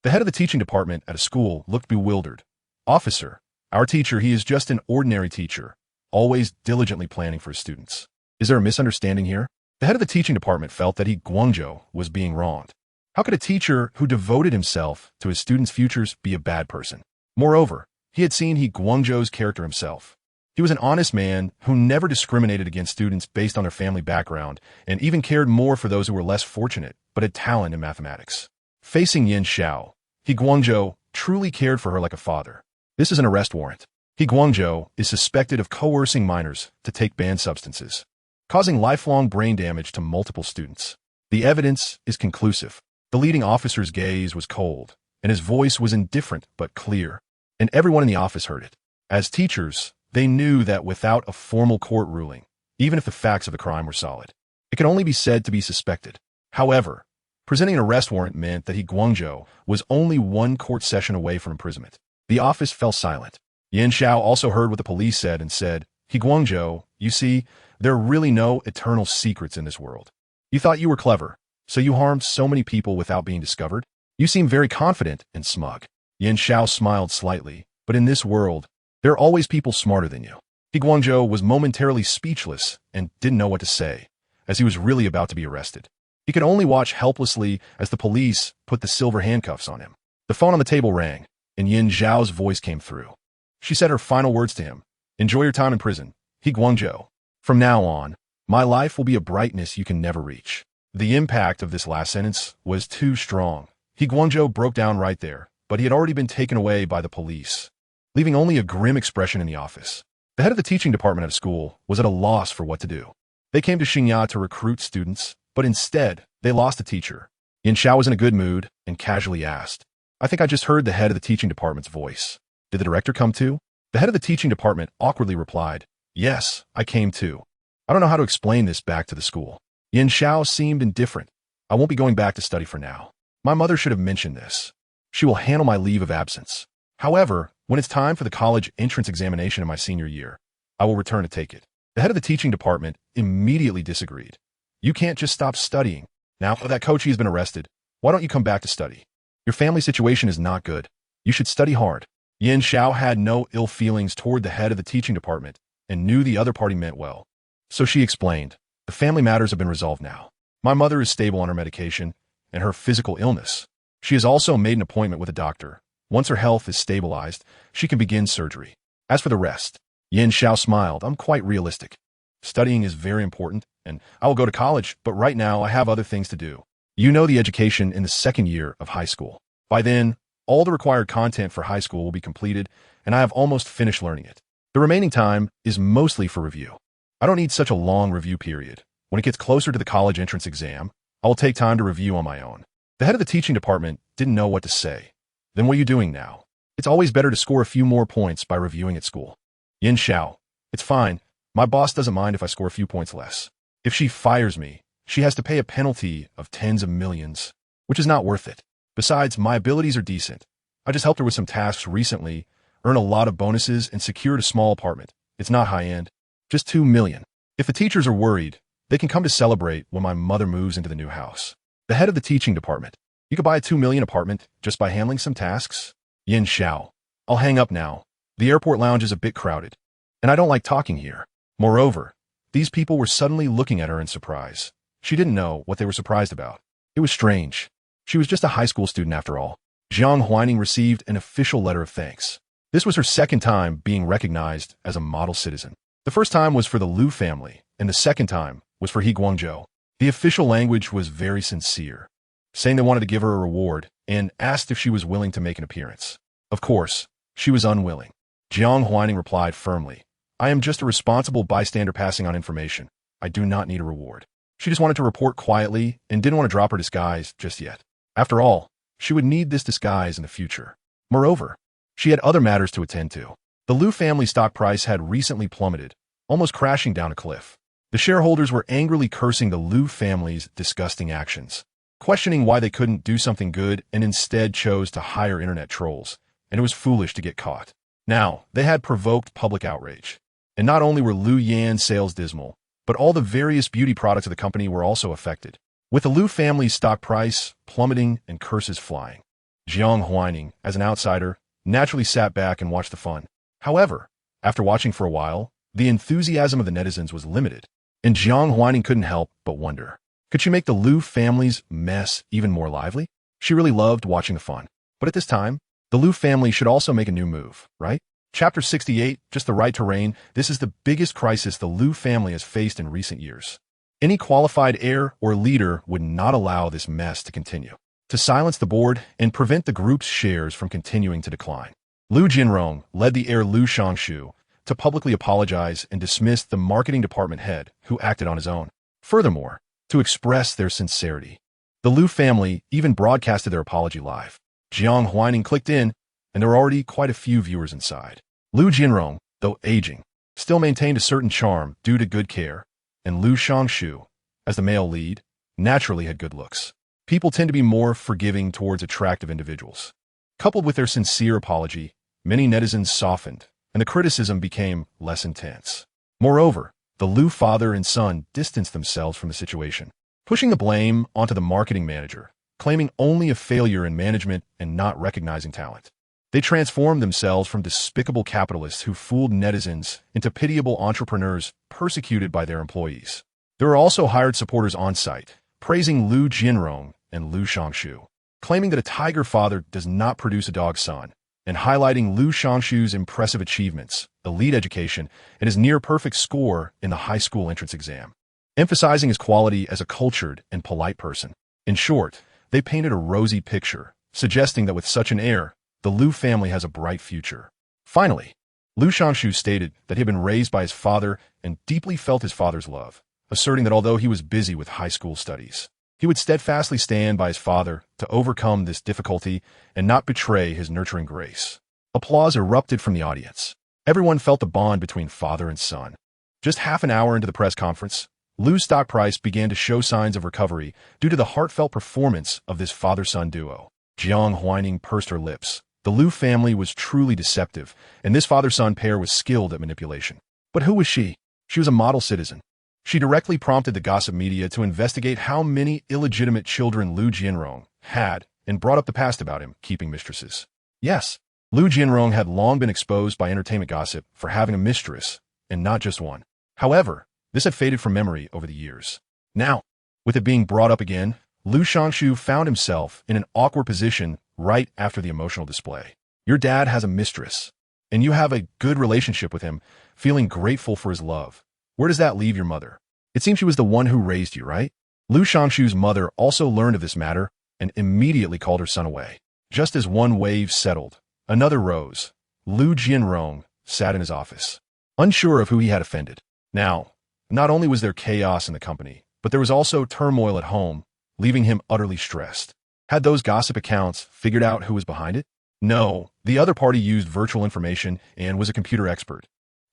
The head of the teaching department at a school looked bewildered. "Officer, our teacher, he is just an ordinary teacher, always diligently planning for his students. Is there a misunderstanding here?" The head of the teaching department felt that Guangzhou was being wronged. How could a teacher who devoted himself to his students' futures be a bad person? Moreover, he had seen Guangzhou's character himself. He was an honest man who never discriminated against students based on their family background and even cared more for those who were less fortunate but had talent in mathematics. Facing Yin Xiao, Guangzhou truly cared for her like a father. This is an arrest warrant. Guangzhou is suspected of coercing minors to take banned substances, causing lifelong brain damage to multiple students. The evidence is conclusive. The leading officer's gaze was cold, and his voice was indifferent but clear, and everyone in the office heard it. As teachers, they knew that without a formal court ruling, even if the facts of the crime were solid, it could only be said to be suspected. However, presenting an arrest warrant meant that He Guangzhou was only one court session away from imprisonment. The office fell silent. Yan Xiao also heard what the police said and said, He Guangzhou, you see, there are really no eternal secrets in this world. You thought you were clever, so you harmed so many people without being discovered? You seem very confident and smug. Yan Xiao smiled slightly, but in this world, there are always people smarter than you. He Guangzhou was momentarily speechless and didn't know what to say, as he was really about to be arrested. He could only watch helplessly as the police put the silver handcuffs on him. The phone on the table rang, and Yan Xiao's voice came through. She said her final words to him, Enjoy your time in prison, He Guangzhou. From now on, my life will be a brightness you can never reach. The impact of this last sentence was too strong. He Guangzhou broke down right there, but he had already been taken away by the police, leaving only a grim expression in the office. The head of the teaching department at a school was at a loss for what to do. They came to Xingya to recruit students, but instead, they lost a teacher. Yan Xiao was in a good mood and casually asked, I think I just heard the head of the teaching department's voice. Did the director come too? The head of the teaching department awkwardly replied, Yes, I came too. I don't know how to explain this back to the school. Yan Xiao seemed indifferent. I won't be going back to study for now. My mother should have mentioned this. She will handle my leave of absence. However, when it's time for the college entrance examination in my senior year, I will return to take it. The head of the teaching department immediately disagreed. You can't just stop studying. Now that Kochi has been arrested, why don't you come back to study? Your family situation is not good. You should study hard. Yan Xiao had no ill feelings toward the head of the teaching department and knew the other party meant well. So she explained, the family matters have been resolved now. My mother is stable on her medication and her physical illness. She has also made an appointment with a doctor. Once her health is stabilized, she can begin surgery. As for the rest, Yan Xiao smiled. I'm quite realistic. Studying is very important, and I will go to college, but right now I have other things to do. You know the education in the second year of high school. By then, all the required content for high school will be completed, and I have almost finished learning it. The remaining time is mostly for review. I don't need such a long review period. When it gets closer to the college entrance exam, I will take time to review on my own. The head of the teaching department didn't know what to say. Then what are you doing now? It's always better to score a few more points by reviewing at school. Yan Xiao, it's fine. My boss doesn't mind if I score a few points less. If she fires me, she has to pay a penalty of tens of millions, which is not worth it. Besides, my abilities are decent. I just helped her with some tasks recently, earned a lot of bonuses, and secured a small apartment. It's not high-end, just 2 million. If the teachers are worried, they can come to celebrate when my mother moves into the new house. The head of the teaching department, you could buy a 2 million apartment just by handling some tasks? Yan Xiao, I'll hang up now. The airport lounge is a bit crowded, and I don't like talking here. Moreover, these people were suddenly looking at her in surprise. She didn't know what they were surprised about. It was strange. She was just a high school student after all. Jiang Huaining received an official letter of thanks. This was her second time being recognized as a model citizen. The first time was for the Liu family, and the second time was for He Guangzhou. The official language was very sincere, saying they wanted to give her a reward and asked if she was willing to make an appearance. Of course, she was unwilling. Jiang Huaining replied firmly, I am just a responsible bystander passing on information. I do not need a reward. She just wanted to report quietly and didn't want to drop her disguise just yet. After all, she would need this disguise in the future. Moreover, she had other matters to attend to. The Liu family stock price had recently plummeted, almost crashing down a cliff. The shareholders were angrily cursing the Liu family's disgusting actions, questioning why they couldn't do something good and instead chose to hire internet trolls, and it was foolish to get caught. Now, they had provoked public outrage. And not only were Liu Yan's sales dismal, but all the various beauty products of the company were also affected, with the Liu family's stock price plummeting and curses flying. Jiang Huaining, as an outsider, naturally sat back and watched the fun. However, after watching for a while, the enthusiasm of the netizens was limited, and Jiang Huaining couldn't help but wonder, could she make the Liu family's mess even more lively? She really loved watching the fun. But at this time, the Liu family should also make a new move, right? Chapter 68, Just the Right to Reign. This is the biggest crisis the Liu family has faced in recent years. Any qualified heir or leader would not allow this mess to continue. To silence the board and prevent the group's shares from continuing to decline, Liu Jinrong led the heir Liu Shangshu to publicly apologize and dismiss the marketing department head who acted on his own. Furthermore, to express their sincerity. The Liu family even broadcasted their apology live. Jiang Huaining clicked in, and there were already quite a few viewers inside. Liu Jinrong, though aging, still maintained a certain charm due to good care, and Liu Shangshu, as the male lead, naturally had good looks. People tend to be more forgiving towards attractive individuals. Coupled with their sincere apology, many netizens softened, and the criticism became less intense. Moreover, the Liu father and son distanced themselves from the situation, pushing the blame onto the marketing manager, claiming only a failure in management and not recognizing talent. They transformed themselves from despicable capitalists who fooled netizens into pitiable entrepreneurs persecuted by their employees. There were also hired supporters on site, praising Liu Jinrong and Liu Shangshu, claiming that a tiger father does not produce a dog son, and highlighting Liu Shangshu's impressive achievements, elite education, and his near-perfect score in the high school entrance exam, emphasizing his quality as a cultured and polite person. In short, they painted a rosy picture, suggesting that with such an heir, the Liu family has a bright future. Finally, Liu Shangshu stated that he had been raised by his father and deeply felt his father's love, asserting that although he was busy with high school studies, he would steadfastly stand by his father to overcome this difficulty and not betray his nurturing grace. Applause erupted from the audience. Everyone felt the bond between father and son. Just half an hour into the press conference, Liu's stock price began to show signs of recovery due to the heartfelt performance of this father-son duo. Jiang Huaining pursed her lips. The Liu family was truly deceptive, and this father-son pair was skilled at manipulation. But who was she? She was a model citizen. She directly prompted the gossip media to investigate how many illegitimate children Liu Jinrong had and brought up the past about him keeping mistresses. Yes, Liu Jinrong had long been exposed by entertainment gossip for having a mistress, and not just one. However, this had faded from memory over the years. Now, with it being brought up again, Liu Shangshu found himself in an awkward position right after the emotional display. Your dad has a mistress, and you have a good relationship with him, feeling grateful for his love. Where does that leave your mother? It seems she was the one who raised you, right? Liu Shangshu's mother also learned of this matter and immediately called her son away. Just as one wave settled, another rose. Liu Jinrong sat in his office, unsure of who he had offended. Now, not only was there chaos in the company, but there was also turmoil at home, leaving him utterly stressed. Had those gossip accounts figured out who was behind it? No, the other party used virtual information and was a computer expert.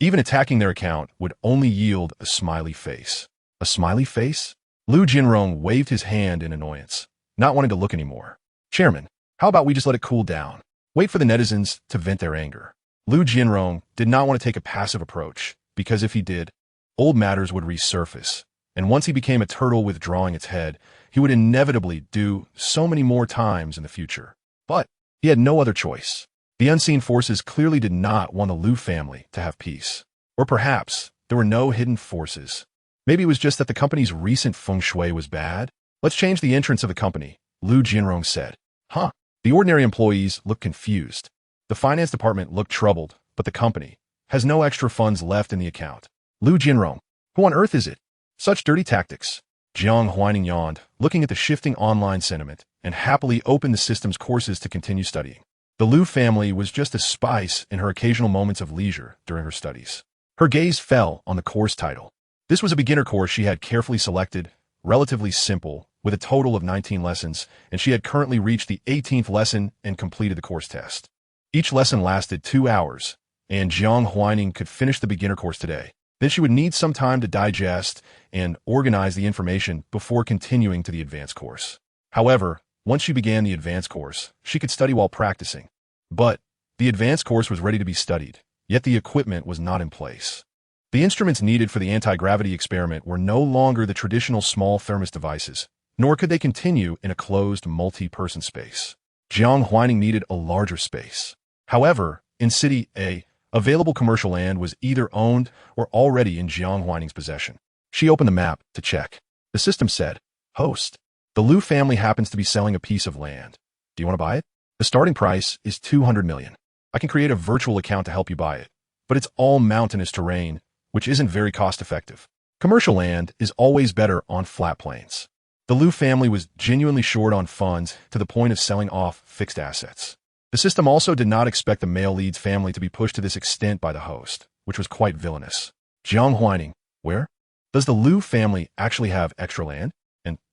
Even attacking their account would only yield a smiley face. A smiley face? Liu Jinrong waved his hand in annoyance, not wanting to look anymore. Chairman, how about we just let it cool down? Wait for the netizens to vent their anger. Liu Jinrong did not want to take a passive approach, because if he did, old matters would resurface, and once he became a turtle withdrawing its head, he would inevitably do so many more times in the future. But he had no other choice. The unseen forces clearly did not want the Liu family to have peace. Or perhaps there were no hidden forces. Maybe it was just that the company's recent feng shui was bad. Let's change the entrance of the company, Liu Jinrong said. Huh? The ordinary employees looked confused. The finance department looked troubled, but the company has no extra funds left in the account. Liu Jinrong, who on earth is it? Such dirty tactics. Jiang Huaining yawned, looking at the shifting online sentiment, and happily opened the system's courses to continue studying. The Liu family was just a spice in her occasional moments of leisure during her studies. Her gaze fell on the course title. This was a beginner course she had carefully selected, relatively simple, with a total of 19 lessons, and she had currently reached the 18th lesson and completed the course test. Each lesson lasted 2 hours, and Jiang Huaining could finish the beginner course today. Then she would need some time to digest and organize the information before continuing to the advanced course. However, once she began the advanced course, she could study while practicing. But the advanced course was ready to be studied, yet the equipment was not in place. The instruments needed for the anti-gravity experiment were no longer the traditional small thermos devices, nor could they continue in a closed multi-person space. Jiang Huaining needed a larger space. However, in City A, available commercial land was either owned or already in Jiang Huaining's possession. She opened the map to check. The system said, "Host, the Liu family happens to be selling a piece of land. Do you want to buy it? The starting price is 200 million. I can create a virtual account to help you buy it, but it's all mountainous terrain, which isn't very cost-effective. Commercial land is always better on flat plains." The Liu family was genuinely short on funds to the point of selling off fixed assets. The system also did not expect the male lead's family to be pushed to this extent by the host, which was quite villainous. Jiang Huaining, where? Does the Liu family actually have extra land?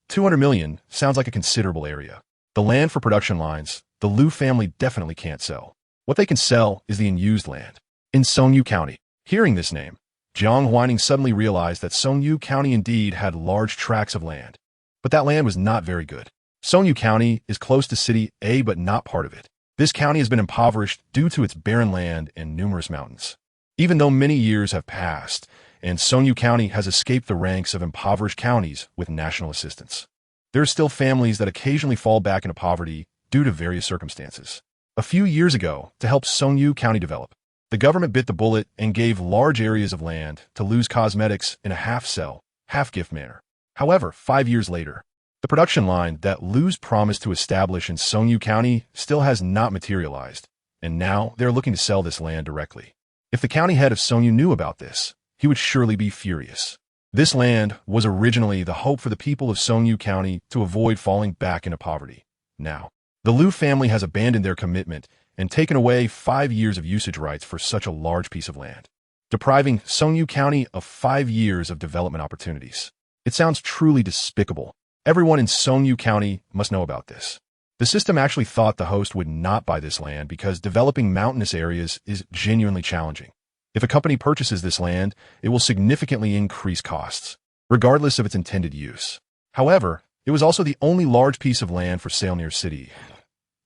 200 million sounds like a considerable area. The land for production lines, the Liu family definitely can't sell. What they can sell is the unused land. In Songyu County. Hearing this name, Jiang Huaining suddenly realized that Songyu County indeed had large tracts of land. But that land was not very good. Songyu County is close to City A but not part of it. This county has been impoverished due to its barren land and numerous mountains. Even though many years have passed, and Songyu County has escaped the ranks of impoverished counties with national assistance, there are still families that occasionally fall back into poverty due to various circumstances. A few years ago, to help Songyu County develop, the government bit the bullet and gave large areas of land to Liu's Cosmetics in a half-sell, half-gift manner. However, 5 years later, the production line that Liu's promised to establish in Songyu County still has not materialized, and now they're looking to sell this land directly. If the county head of Songyu knew about this, he would surely be furious. This land was originally the hope for the people of Songyu County to avoid falling back into poverty. Now, the Liu family has abandoned their commitment and taken away 5 years of usage rights for such a large piece of land, depriving Songyu County of 5 years of development opportunities. It sounds truly despicable. Everyone in Songyu County must know about this. The system actually thought the host would not buy this land because developing mountainous areas is genuinely challenging. If a company purchases this land, it will significantly increase costs, regardless of its intended use. However, it was also the only large piece of land for sale near City.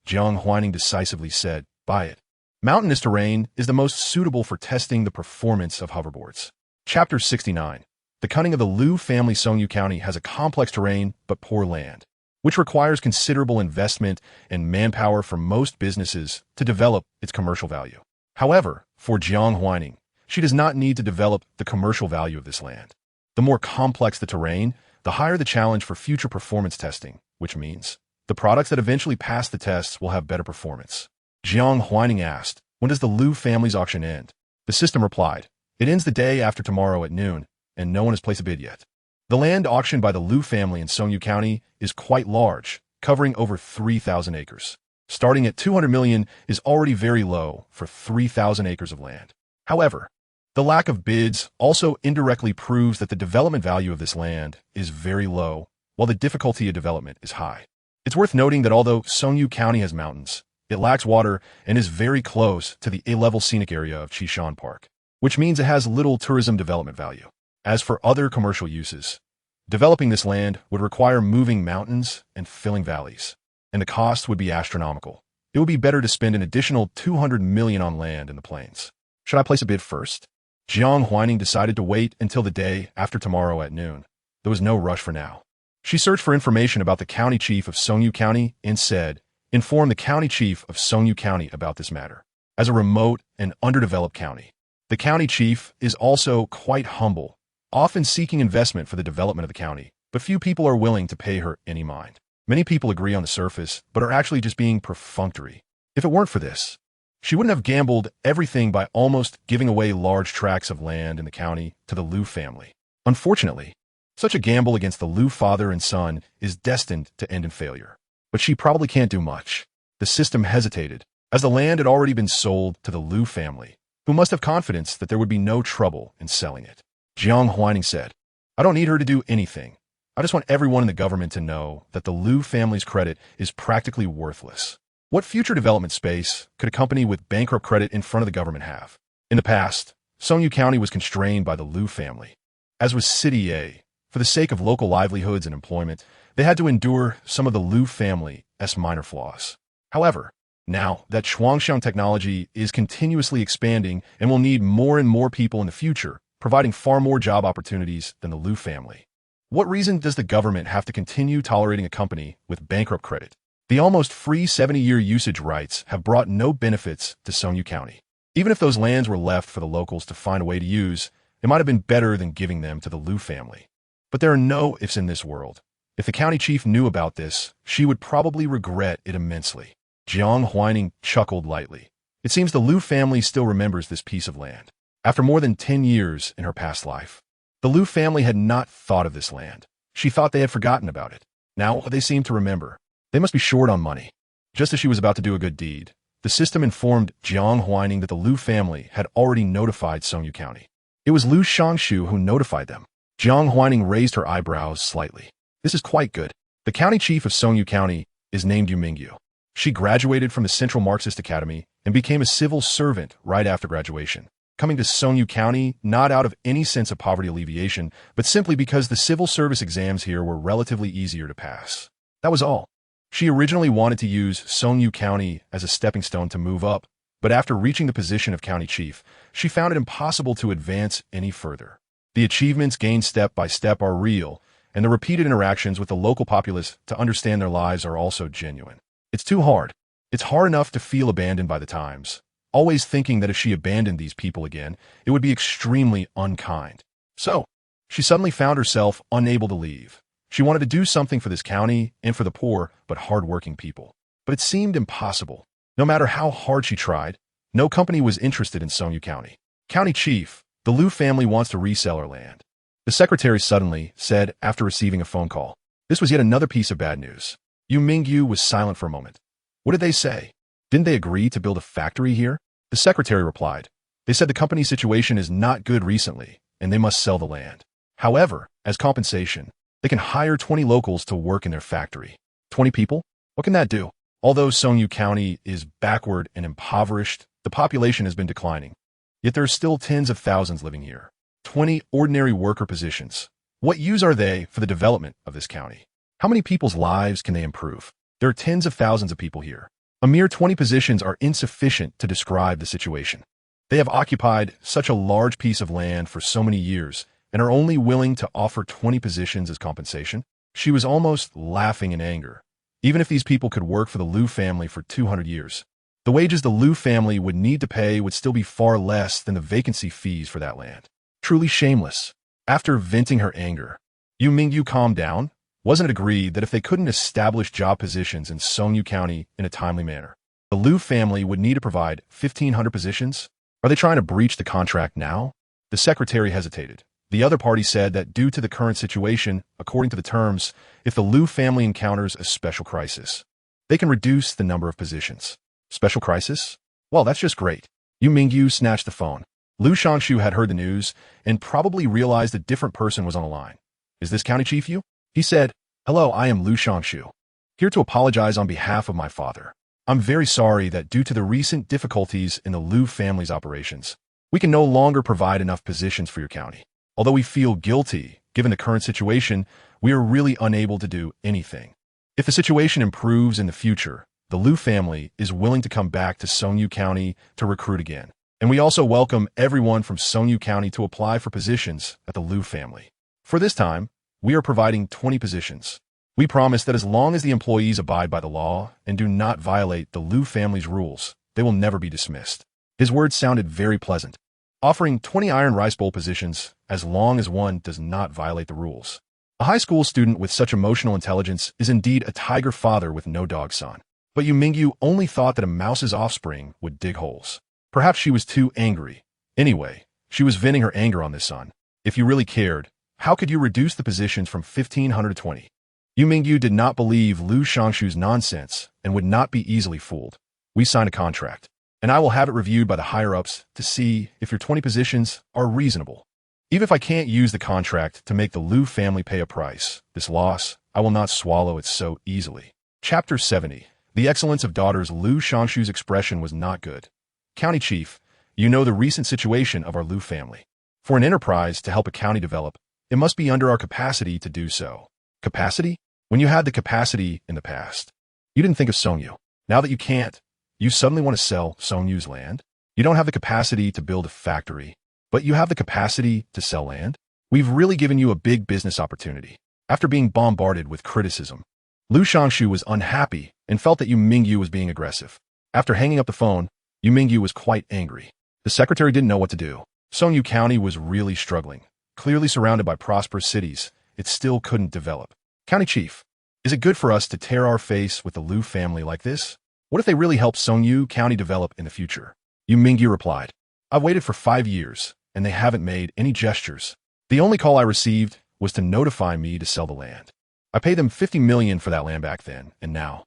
Jiang Huaining decisively said, "Buy it." Mountainous terrain is the most suitable for testing the performance of hoverboards. Chapter 69. The cunning of the Liu family. Songyu County has a complex terrain but poor land, which requires considerable investment and manpower for most businesses to develop its commercial value. However, for Jiang Huaining, she does not need to develop the commercial value of this land. The more complex the terrain, the higher the challenge for future performance testing, which means the products that eventually pass the tests will have better performance. Jiang Huaining asked, "When does the Liu family's auction end?" The system replied, "It ends the day after tomorrow at noon, and no one has placed a bid yet." The land auctioned by the Liu family in Songyu County is quite large, covering over 3,000 acres. Starting at 200 million is already very low for 3,000 acres of land. However, the lack of bids also indirectly proves that the development value of this land is very low, while the difficulty of development is high. It's worth noting that although Songyu County has mountains, it lacks water and is very close to the A-level scenic area of Qishan Park, which means it has little tourism development value. As for other commercial uses, developing this land would require moving mountains and filling valleys, and the cost would be astronomical. It would be better to spend an additional 200 million on land in the plains. Should I place a bid first? Jiang Huaining decided to wait until the day after tomorrow at noon. There was no rush for now. She searched for information about the county chief of Songyu County and said, "Inform the county chief of Songyu County about this matter." As a remote and underdeveloped county, the county chief is also quite humble, often seeking investment for the development of the county, but few people are willing to pay her any mind. Many people agree on the surface, but are actually just being perfunctory. If it weren't for this, she wouldn't have gambled everything by almost giving away large tracts of land in the county to the Liu family. Unfortunately, such a gamble against the Liu father and son is destined to end in failure. But she probably can't do much. The system hesitated, as the land had already been sold to the Liu family, who must have confidence that there would be no trouble in selling it. Jiang Huaining said, "I don't need her to do anything. I just want everyone in the government to know that the Liu family's credit is practically worthless. What future development space could a company with bankrupt credit in front of the government have? In the past, Songyu County was constrained by the Liu family, as was City A. For the sake of local livelihoods and employment, they had to endure some of the Liu family's minor flaws. However, now that Shuangxiang technology is continuously expanding and will need more and more people in the future, providing far more job opportunities than the Liu family, what reason does the government have to continue tolerating a company with bankrupt credit? The almost free 70-year usage rights have brought no benefits to Songyu County. Even if those lands were left for the locals to find a way to use, it might have been better than giving them to the Liu family. But there are no ifs in this world. If the county chief knew about this, she would probably regret it immensely. Jiang Huaining chuckled lightly. It seems the Liu family still remembers this piece of land. After more than 10 years in her past life, the Liu family had not thought of this land. She thought they had forgotten about it. Now they seem to remember. They must be short on money. Just as she was about to do a good deed, the system informed Jiang Huaining that the Liu family had already notified Songyu County. It was Liu Shangshu who notified them. Jiang Huaining raised her eyebrows slightly. This is quite good. The county chief of Songyu County is named Yu Mingyu. She graduated from the Central Marxist Academy and became a civil servant right after graduation, coming to Songyu County not out of any sense of poverty alleviation, but simply because the civil service exams here were relatively easier to pass. That was all. She originally wanted to use Songyu County as a stepping stone to move up, but after reaching the position of county chief, she found it impossible to advance any further. The achievements gained step by step are real, and the repeated interactions with the local populace to understand their lives are also genuine. It's too hard. It's hard enough to feel abandoned by the times, always thinking that if she abandoned these people again, it would be extremely unkind. So, she suddenly found herself unable to leave. She wanted to do something for this county and for the poor but hard-working people. But it seemed impossible. No matter how hard she tried, no company was interested in Songyu County. County chief, the Liu family wants to resell our land. The secretary suddenly said after receiving a phone call. This was yet another piece of bad news. Yu Mingyu was silent for a moment. What did they say? Didn't they agree to build a factory here? The secretary replied. They said the company's situation is not good recently, and they must sell the land. However, as compensation, they can hire 20 locals to work in their factory. 20 people? What can that do? Although Songyu County is backward and impoverished, the population has been declining. Yet there are still tens of thousands living here. 20 ordinary worker positions. What use are they for the development of this county? How many people's lives can they improve? There are tens of thousands of people here. A mere 20 positions are insufficient to describe the situation. They have occupied such a large piece of land for so many years and are only willing to offer 20 positions as compensation. She was almost laughing in anger. Even if these people could work for the Liu family for 200 years, the wages the Liu family would need to pay would still be far less than the vacancy fees for that land. Truly shameless. After venting her anger, Yu Mingyu calmed down. Wasn't it agreed that if they couldn't establish job positions in Songyu County in a timely manner, the Liu family would need to provide 1,500 positions? Are they trying to breach the contract now? The secretary hesitated. The other party said that due to the current situation, according to the terms, if the Liu family encounters a special crisis, they can reduce the number of positions. Special crisis? Well, that's just great. Yu Mingyu snatched the phone. Liu Shangshu had heard the news and probably realized a different person was on the line. Is this County Chief Yu? He said, Hello, I am Liu Shangshu. Here to apologize on behalf of my father. I'm very sorry that due to the recent difficulties in the Liu family's operations, we can no longer provide enough positions for your county. Although we feel guilty, given the current situation, we are really unable to do anything. If the situation improves in the future, the Liu family is willing to come back to Songyu County to recruit again. And we also welcome everyone from Songyu County to apply for positions at the Liu family. For this time, we are providing 20 positions. We promise that as long as the employees abide by the law and do not violate the Liu family's rules, they will never be dismissed. His words sounded very pleasant, offering 20 iron rice bowl positions as long as one does not violate the rules. A high school student with such emotional intelligence is indeed a tiger father with no dog son. But Yu Mingyu only thought that a mouse's offspring would dig holes. Perhaps she was too angry. Anyway, she was venting her anger on this son. If you really cared, how could you reduce the positions from 1,500 to 20? Yu Mingyu did not believe Liu Shangshu's nonsense and would not be easily fooled. We signed a contract, and I will have it reviewed by the higher-ups to see if your 20 positions are reasonable. Even if I can't use the contract to make the Liu family pay a price, this loss, I will not swallow it so easily. Chapter 70. The excellence of daughters. Liu Shangshu's expression was not good. County Chief, you know the recent situation of our Liu family. For an enterprise to help a county develop, it must be under our capacity to do so. Capacity? When you had the capacity in the past, you didn't think of Songyu. Now that you can't, you suddenly want to sell Songyu's land? You don't have the capacity to build a factory, but you have the capacity to sell land? We've really given you a big business opportunity. After being bombarded with criticism, Liu Shangshu was unhappy and felt that Yu Mingyu was being aggressive. After hanging up the phone, Yu Mingyu was quite angry. The secretary didn't know what to do. Songyu County was really struggling. Clearly surrounded by prosperous cities, it still couldn't develop. County Chief, is it good for us to tear our face with the Liu family like this? What if they really help Songyu County develop in the future? Yu Mingyu replied, I've waited for 5 years, and they haven't made any gestures. The only call I received was to notify me to sell the land. I paid them 50 million for that land back then, and now,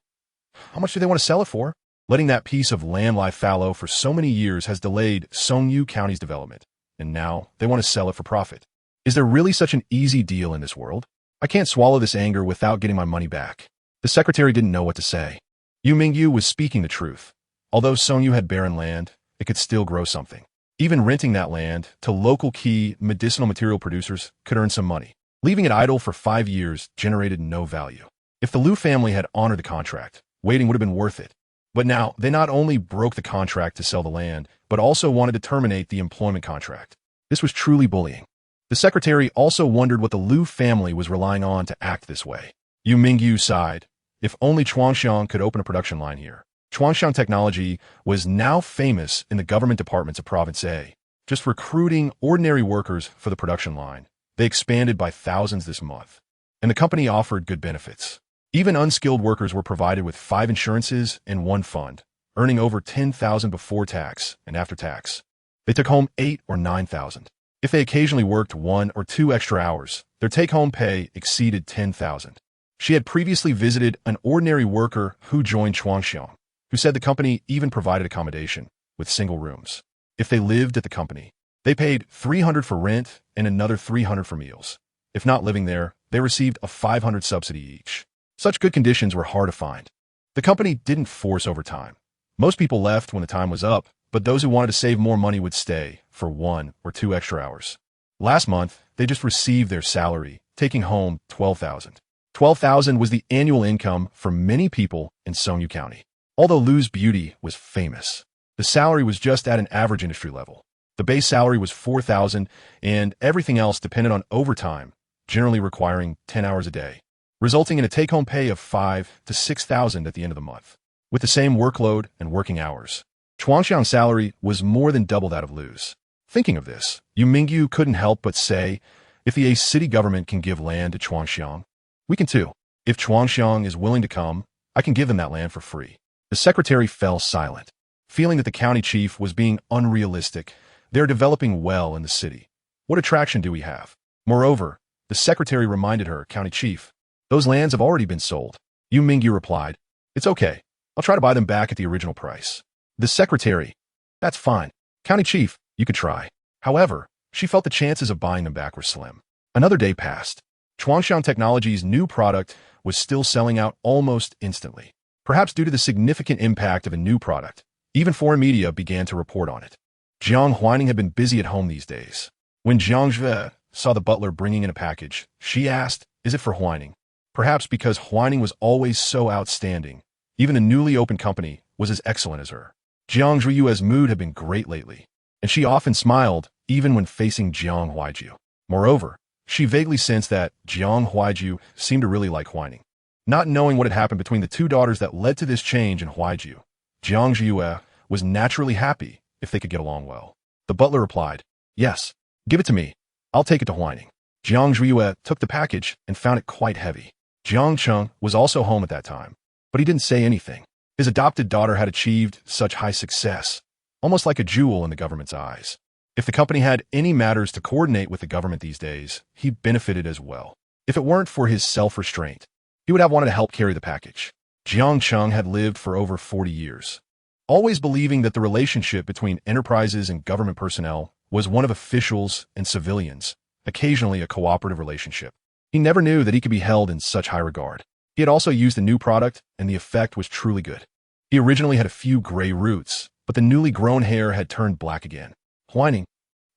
how much do they want to sell it for? Letting that piece of land lie fallow for so many years has delayed Songyu County's development, and now they want to sell it for profit. Is there really such an easy deal in this world? I can't swallow this anger without getting my money back. The secretary didn't know what to say. Yu Mingyu was speaking the truth. Although Songyu had barren land, it could still grow something. Even renting that land to local key medicinal material producers could earn some money. Leaving it idle for 5 years generated no value. If the Liu family had honored the contract, waiting would have been worth it. But now, they not only broke the contract to sell the land, but also wanted to terminate the employment contract. This was truly bullying. The secretary also wondered what the Liu family was relying on to act this way. Yu Mingyu sighed. If only Chuangxiang could open a production line here. Chuangxiang Technology was now famous in the government departments of Province A. Just recruiting ordinary workers for the production line, they expanded by thousands this month. And the company offered good benefits. Even unskilled workers were provided with 5 insurances and 1 fund, earning over 10,000 before tax and after tax. They took home 8 or 9,000. If they occasionally worked 1 or 2 extra hours, their take-home pay exceeded 10,000. She had previously visited an ordinary worker who joined Chuangxiang, who said the company even provided accommodation with single rooms. If they lived at the company, they paid $300 for rent and another $300 for meals. If not living there, they received a $500 subsidy each. Such good conditions were hard to find. The company didn't force overtime. Most people left when the time was up, but those who wanted to save more money would stay for 1 or 2 extra hours. Last month, they just received their salary, taking home $12,000. $12,000 was the annual income for many people in Songyu County. Although Liu's beauty was famous, the salary was just at an average industry level. The base salary was $4,000, and everything else depended on overtime, generally requiring 10 hours a day, resulting in a take-home pay of $5,000 to $6,000 at the end of the month. With the same workload and working hours, Chuangxiang's salary was more than double that of Liu's. Thinking of this, Yu Mingyu couldn't help but say, if the city government can give land to Chuangxiang, we can too. If Chuangxiang is willing to come, I can give them that land for free. The secretary fell silent, feeling that the county chief was being unrealistic. They're developing well in the city. What attraction do we have? Moreover, the secretary reminded her, County chief, those lands have already been sold. Yu Mingyu replied, it's okay. I'll try to buy them back at the original price. The secretary, that's fine. County chief, you could try. However, she felt the chances of buying them back were slim. Another day passed. Chuangxiang Technology's new product was still selling out almost instantly. Perhaps due to the significant impact of a new product, even foreign media began to report on it. Jiang Huaining had been busy at home these days. When Jiang Zhe saw the butler bringing in a package, she asked, is it for Huaining? Perhaps because Huaining was always so outstanding, even a newly opened company was as excellent as her. Jiang Zhiyue's mood had been great lately, and she often smiled even when facing Jiang Huaiju. Moreover, she vaguely sensed that Jiang Huaiju seemed to really like Huaining. Not knowing what had happened between the 2 daughters that led to this change in Huaiju, Jiang Zhiyue was naturally happy if they could get along well. The butler replied, yes, give it to me. I'll take it to Huaining. Jiang Zhiyue took the package and found it quite heavy. Jiang Cheng was also home at that time, but he didn't say anything. His adopted daughter had achieved such high success, almost like a jewel in the government's eyes. If the company had any matters to coordinate with the government these days, he benefited as well. If it weren't for his self-restraint, he would have wanted to help carry the package. Jiang Cheng had lived for over 40 years, always believing that the relationship between enterprises and government personnel was one of officials and civilians, occasionally a cooperative relationship. He never knew that he could be held in such high regard. He had also used a new product, and the effect was truly good. He originally had a few gray roots, but the newly grown hair had turned black again. Huaining,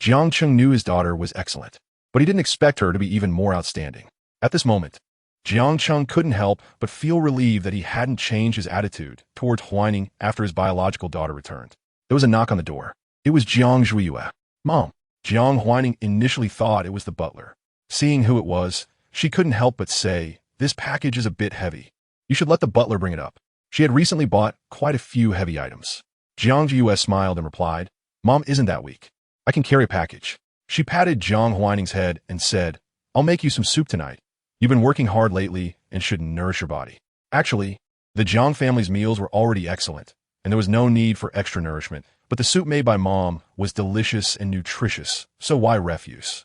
Jiang Cheng knew his daughter was excellent, but he didn't expect her to be even more outstanding. At this moment, Jiang Cheng couldn't help but feel relieved that he hadn't changed his attitude toward Huaining after his biological daughter returned. There was a knock on the door. It was Jiang Zhiyue. Mom. Jiang Huaining initially thought it was the butler. Seeing who it was, she couldn't help but say, this package is a bit heavy. You should let the butler bring it up. She had recently bought quite a few heavy items. Jiang Zhiyue smiled and replied, Mom isn't that weak. I can carry a package. She patted Jiang Huaining's head and said, I'll make you some soup tonight. You've been working hard lately and should nourish your body. Actually, the Jiang family's meals were already excellent, and there was no need for extra nourishment, but the soup made by Mom was delicious and nutritious, so why refuse?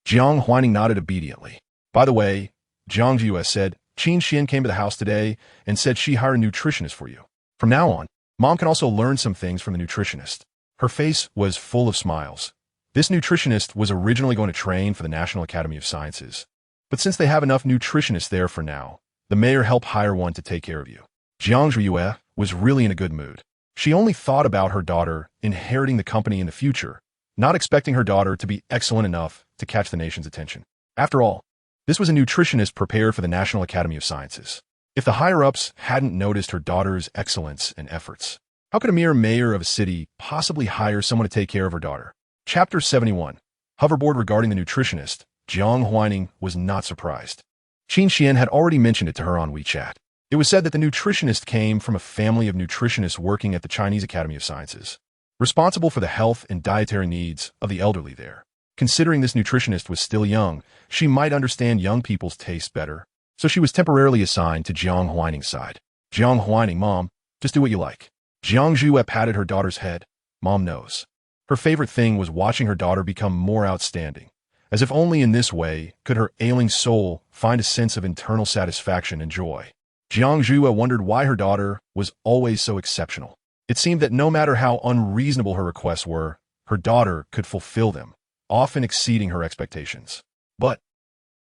Jiang Huaining nodded obediently. By the way, Jiang Zhiyue said, Qin Xian came to the house today and said she hired a nutritionist for you. From now on, Mom can also learn some things from the nutritionist. Her face was full of smiles. This nutritionist was originally going to train for the National Academy of Sciences, But since they have enough nutritionists there for now, the mayor helped hire one to take care of you. Jiang Huaining was really in a good mood. She only thought about her daughter inheriting the company in the future, not expecting her daughter to be excellent enough to catch the nation's attention. After all, this was a nutritionist prepared for the National Academy of Sciences. If the higher-ups hadn't noticed her daughter's excellence and efforts, how could a mere mayor of a city possibly hire someone to take care of her daughter? Chapter 71. Hoverboard. Regarding the nutritionist, Jiang Huaining was not surprised. Qin Xian had already mentioned it to her on WeChat. It was said that the nutritionist came from a family of nutritionists working at the Chinese Academy of Sciences, responsible for the health and dietary needs of the elderly there. Considering this nutritionist was still young, she might understand young people's taste better, so she was temporarily assigned to Jiang Huaining's side. Jiang Huaining, Mom, just do what you like. Jiang Zhuo patted her daughter's head. Mom knows. Her favorite thing was watching her daughter become more outstanding, as if only in this way could her ailing soul find a sense of internal satisfaction and joy. Jiang Zhuo wondered why her daughter was always so exceptional. It seemed that no matter how unreasonable her requests were, her daughter could fulfill them, often exceeding her expectations. But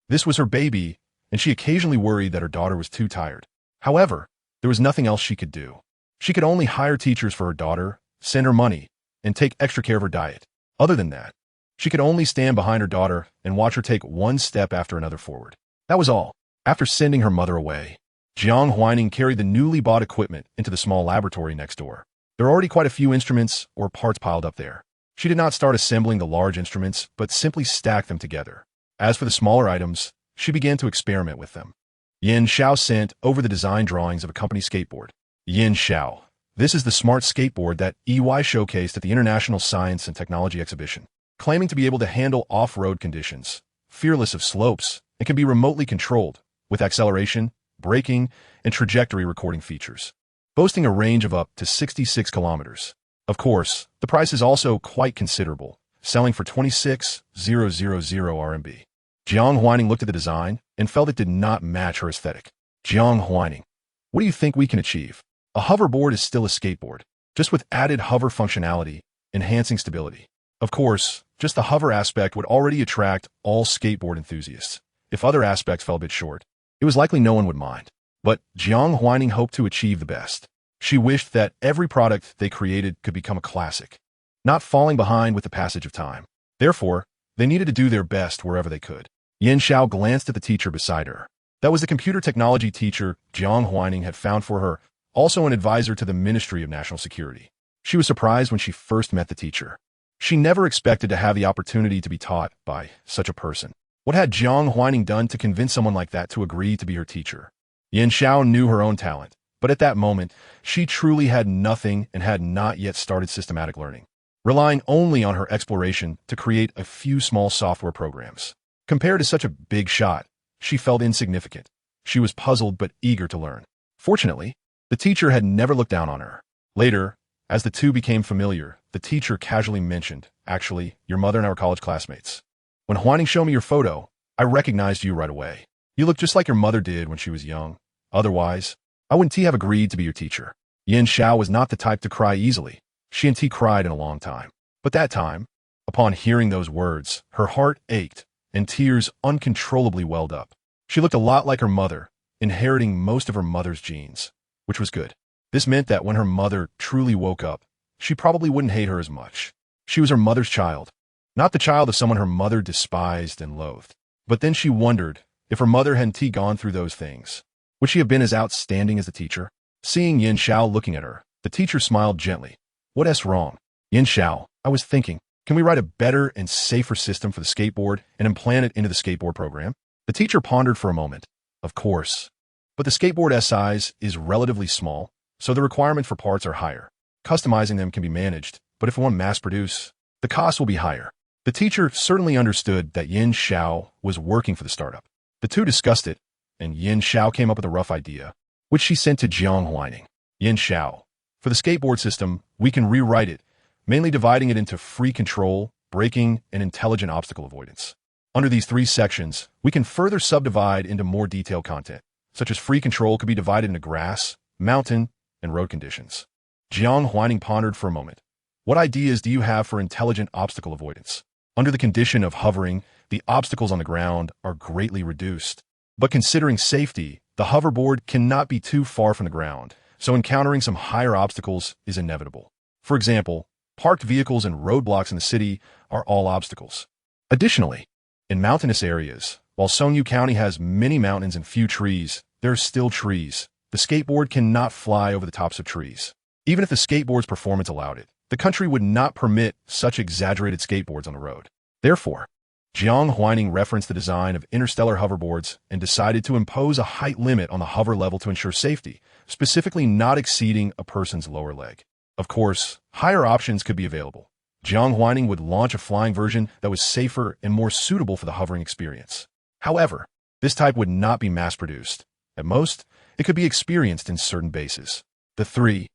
this was her baby, and she occasionally worried that her daughter was too tired. However, there was nothing else she could do. She could only hire teachers for her daughter, send her money, and take extra care of her diet. Other than that, she could only stand behind her daughter and watch her take one step after another forward. That was all. After sending her mother away, Jiang Huaining carried the newly bought equipment into the small laboratory next door. There were already quite a few instruments or parts piled up there. She did not start assembling the large instruments, but simply stacked them together. As for the smaller items, she began to experiment with them. Yin Xiao sent over the design drawings of a company skateboard. Yin Xiao. This is the smart skateboard that EY showcased at the International Science and Technology Exhibition, claiming to be able to handle off-road conditions, fearless of slopes, and can be remotely controlled, with acceleration, braking, and trajectory recording features, boasting a range of up to 66 kilometers. Of course, the price is also quite considerable, selling for 26,000 RMB. Jiang Huaining looked at the design and felt it did not match her aesthetic. Jiang Huaining, what do you think we can achieve? A hoverboard is still a skateboard, just with added hover functionality, enhancing stability. Of course, just the hover aspect would already attract all skateboard enthusiasts. If other aspects fell a bit short, it was likely no one would mind. But Jiang Huaining hoped to achieve the best. She wished that every product they created could become a classic, not falling behind with the passage of time. Therefore, they needed to do their best wherever they could. Yin Xiao glanced at the teacher beside her. That was the computer technology teacher Jiang Huaining had found for her, also an advisor to the Ministry of National Security. She was surprised when she first met the teacher. She never expected to have the opportunity to be taught by such a person. What had Jiang Huaining done to convince someone like that to agree to be her teacher? Yin Xiao knew her own talent, but at that moment, she truly had nothing and had not yet started systematic learning, relying only on her exploration to create a few small software programs. Compared to such a big shot, she felt insignificant. She was puzzled but eager to learn. Fortunately, the teacher had never looked down on her. Later, as the two became familiar, the teacher casually mentioned, "Actually, your mother and I were college classmates. When Huaining showed me your photo, I recognized you right away. You look just like your mother did when she was young. Otherwise, I wouldn't have agreed to be your teacher." Yin Xiao was not the type to cry easily. She and T cried in a long time. But that time, upon hearing those words, her heart ached, and tears uncontrollably welled up. She looked a lot like her mother, inheriting most of her mother's genes, which was good. This meant that when her mother truly woke up, she probably wouldn't hate her as much. She was her mother's child, not the child of someone her mother despised and loathed. But then she wondered, if her mother hadn't gone through those things, would she have been as outstanding as the teacher? Seeing Yin Xiao looking at her, the teacher smiled gently. "What's wrong?" "Yin Xiao, I was thinking, can we write a better and safer system for the skateboard and implant it into the skateboard program?" The teacher pondered for a moment. Of course. But the skateboard size is relatively small, so the requirement for parts are higher. Customizing them can be managed, but if we want mass produce, the cost will be higher. The teacher certainly understood that Yin Xiao was working for the startup. The two discussed it, and Yin Xiao came up with a rough idea, which she sent to Jiang Huaining. "Yin Xiao, for the skateboard system, we can rewrite it, mainly dividing it into free control, braking, and intelligent obstacle avoidance. Under these three sections, we can further subdivide into more detailed content, such as free control could be divided into grass, mountain, and road conditions." Jiang Huaining pondered for a moment. "What ideas do you have for intelligent obstacle avoidance? Under the condition of hovering, the obstacles on the ground are greatly reduced. But considering safety, the hoverboard cannot be too far from the ground, so encountering some higher obstacles is inevitable. For example, parked vehicles and roadblocks in the city are all obstacles. Additionally, in mountainous areas, while Seongju County has many mountains and few trees, there are still trees. The skateboard cannot fly over the tops of trees. Even if the skateboard's performance allowed it, the country would not permit such exaggerated skateboards on the road. Therefore, Jiang Huaining referenced the design of interstellar hoverboards and decided to impose a height limit on the hover level to ensure safety, specifically not exceeding a person's lower leg. Of course, higher options could be available. Jiang Huaining would launch a flying version that was safer and more suitable for the hovering experience. However, this type would not be mass-produced. At most, it could be experienced in certain bases. The 3,000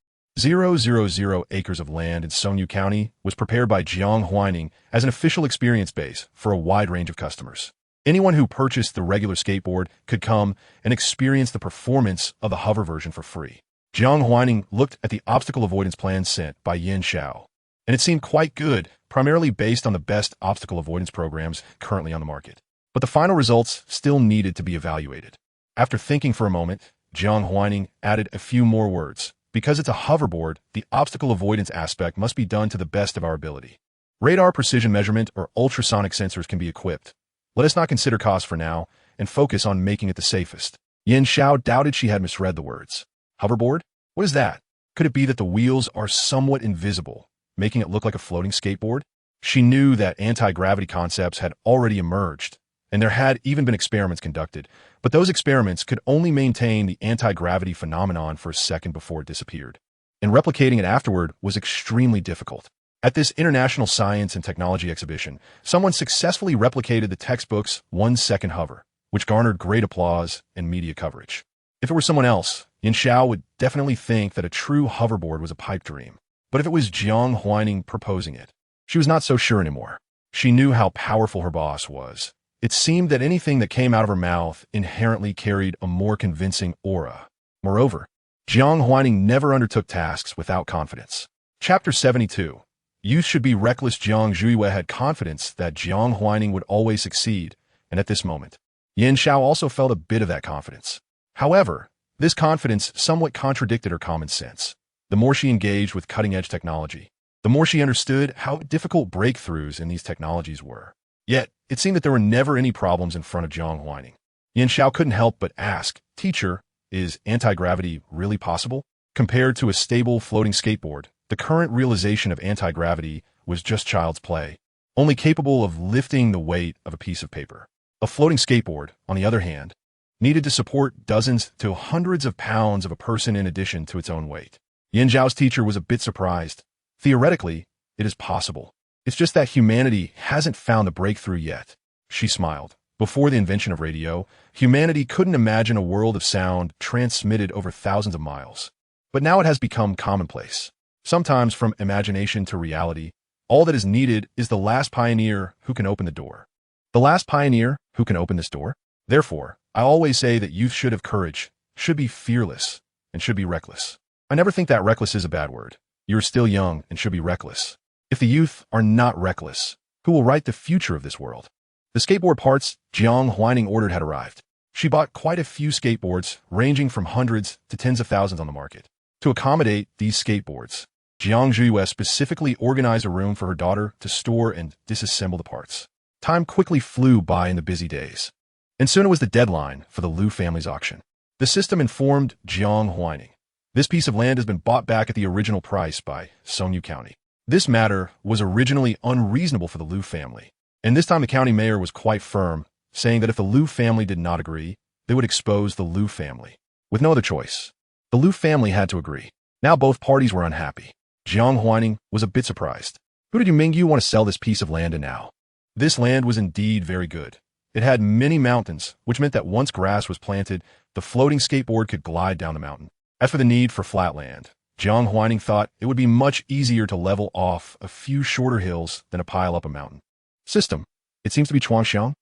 acres of land in Seongju County was prepared by Jiang Huaining as an official experience base for a wide range of customers. Anyone who purchased the regular skateboard could come and experience the performance of the hover version for free. Jiang Huaining looked at the obstacle avoidance plan sent by Yin Xiao, and it seemed quite good, primarily based on the best obstacle avoidance programs currently on the market. But the final results still needed to be evaluated. After thinking for a moment, Jiang Huaining added a few more words. Because it's a hoverboard, the obstacle avoidance aspect must be done to the best of our ability. Radar precision measurement or ultrasonic sensors can be equipped. Let us not consider cost for now and focus on making it the safest. Yin Xiao doubted she had misread the words. Hoverboard? What is that? Could it be that the wheels are somewhat invisible, making it look like a floating skateboard? She knew that anti-gravity concepts had already emerged, and there had even been experiments conducted, but those experiments could only maintain the anti-gravity phenomenon for a second before it disappeared. And replicating it afterward was extremely difficult. At this International Science and Technology exhibition, someone successfully replicated the textbook's 1-second hover, which garnered great applause and media coverage. If it were someone else, Yin Xiao would definitely think that a true hoverboard was a pipe dream. But if it was Jiang Huaining proposing it, she was not so sure anymore. She knew how powerful her boss was. It seemed that anything that came out of her mouth inherently carried a more convincing aura. Moreover, Jiang Huaining never undertook tasks without confidence. Chapter 72. Youth should be reckless. Jiang Zhuiwei had confidence that Jiang Huaining would always succeed, and at this moment, Yin Xiao also felt a bit of that confidence. However, this confidence somewhat contradicted her common sense. The more she engaged with cutting-edge technology, the more she understood how difficult breakthroughs in these technologies were. Yet, it seemed that there were never any problems in front of Jiang Huaining. Yin Xiao couldn't help but ask, "Teacher, is anti-gravity really possible?" Compared to a stable floating skateboard, the current realization of anti-gravity was just child's play, only capable of lifting the weight of a piece of paper. A floating skateboard, on the other hand, needed to support dozens to hundreds of pounds of a person in addition to its own weight. Yin Xiao's teacher was a bit surprised. Theoretically, it is possible. It's just that humanity hasn't found the breakthrough yet. She smiled. Before the invention of radio, humanity couldn't imagine a world of sound transmitted over thousands of miles. But now it has become commonplace. Sometimes from imagination to reality, all that is needed is the last pioneer who can open the door. The last pioneer who can open this door? Therefore, I always say that youth should have courage, should be fearless, and should be reckless. I never think that reckless is a bad word. You are still young and should be reckless. If the youth are not reckless, who will write the future of this world? The skateboard parts Jiang Huaining ordered had arrived. She bought quite a few skateboards, ranging from hundreds to tens of thousands on the market. To accommodate these skateboards, Jiang Zhuiwei specifically organized a room for her daughter to store and disassemble the parts. Time quickly flew by in the busy days, and soon it was the deadline for the Liu family's auction. The system informed Jiang Huaining, "This piece of land has been bought back at the original price by Seongju County." This matter was originally unreasonable for the Liu family, and this time the county mayor was quite firm, saying that if the Liu family did not agree, they would expose the Liu family. With no other choice, the Liu family had to agree. Now both parties were unhappy. Jiang Huaining was a bit surprised. Who did Mingyu want to sell this piece of land to now? This land was indeed very good. It had many mountains, which meant that once grass was planted, the floating skateboard could glide down the mountain. As for the need for flat land, Jiang Huaining thought it would be much easier to level off a few shorter hills than to pile up a mountain. System. It seems to be Chuangxiang.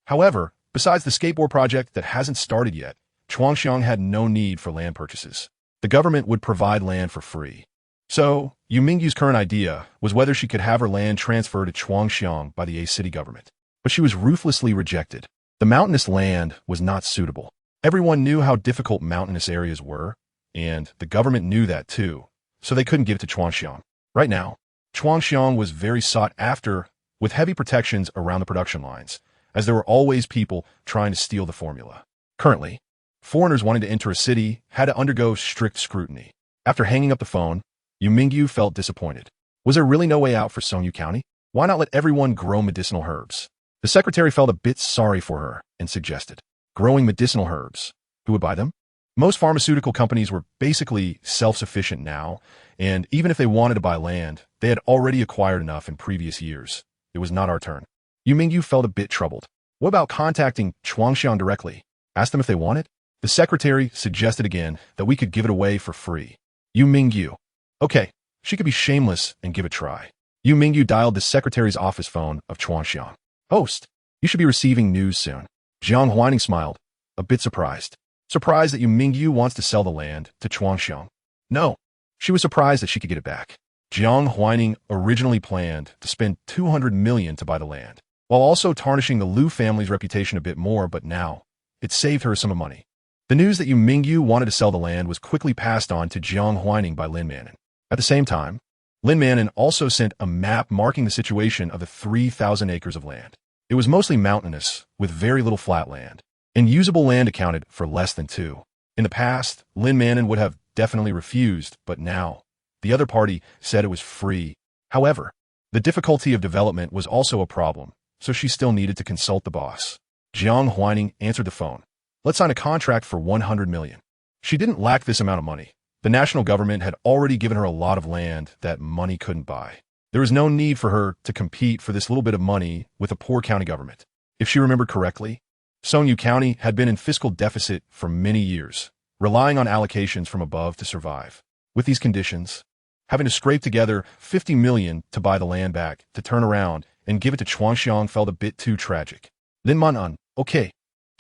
However, besides the skateboard project that hasn't started yet, Chuangxiang had no need for land purchases. The government would provide land for free. So, Yu Mingyu's current idea was whether she could have her land transferred to Chuangxiang by the A city government. but she was ruthlessly rejected. The mountainous land was not suitable. Everyone knew how difficult mountainous areas were, and the government knew that too, so they couldn't give it to Chuangxiang. Right now, Chuangxiang was very sought after, with heavy protections around the production lines, as there were always people trying to steal the formula. Currently, foreigners wanting to enter a city had to undergo strict scrutiny. After hanging up the phone, Yu Mingyu felt disappointed. Was there really no way out for Songyu County? Why not let everyone grow medicinal herbs? The secretary felt a bit sorry for her and suggested, growing medicinal herbs. Who would buy them? Most pharmaceutical companies were basically self-sufficient now, and even if they wanted to buy land, they had already acquired enough in previous years. It was not our turn. Yu Mingyu felt a bit troubled. What about contacting Chuangxiang directly? Ask them if they want it? The secretary suggested again that we could give it away for free. Yu Mingyu. Okay, she could be shameless and give it a try. Yu Mingyu dialed the secretary's office phone of Chuangxiang. Host, you should be receiving news soon. Jiang Huaining smiled, a bit surprised. Surprised that Yu Mingyu wants to sell the land to Chuangxiang. No, she was surprised that she could get it back. Jiang Huaining originally planned to spend 200 million to buy the land, while also tarnishing the Liu family's reputation a bit more, but now it saved her some money. The news that Yu Mingyu wanted to sell the land was quickly passed on to Jiang Huaining by Lin Manin. At the same time, Lin Manin also sent a map marking the situation of the 3,000 acres of land. It was mostly mountainous, with very little flat land, and usable land accounted for less than 2. In the past, Lin Manin would have definitely refused, but now, the other party said it was free. However, the difficulty of development was also a problem, so she still needed to consult the boss. Jiang Huaining answered the phone. Let's sign a contract for 100 million. She didn't lack this amount of money. The national government had already given her a lot of land that money couldn't buy. There was no need for her to compete for this little bit of money with a poor county government. If she remembered correctly, Songyu County had been in fiscal deficit for many years, relying on allocations from above to survive. With these conditions, having to scrape together 50 million to buy the land back, to turn around and give it to Chuangxiang felt a bit too tragic. Lin Manin, okay,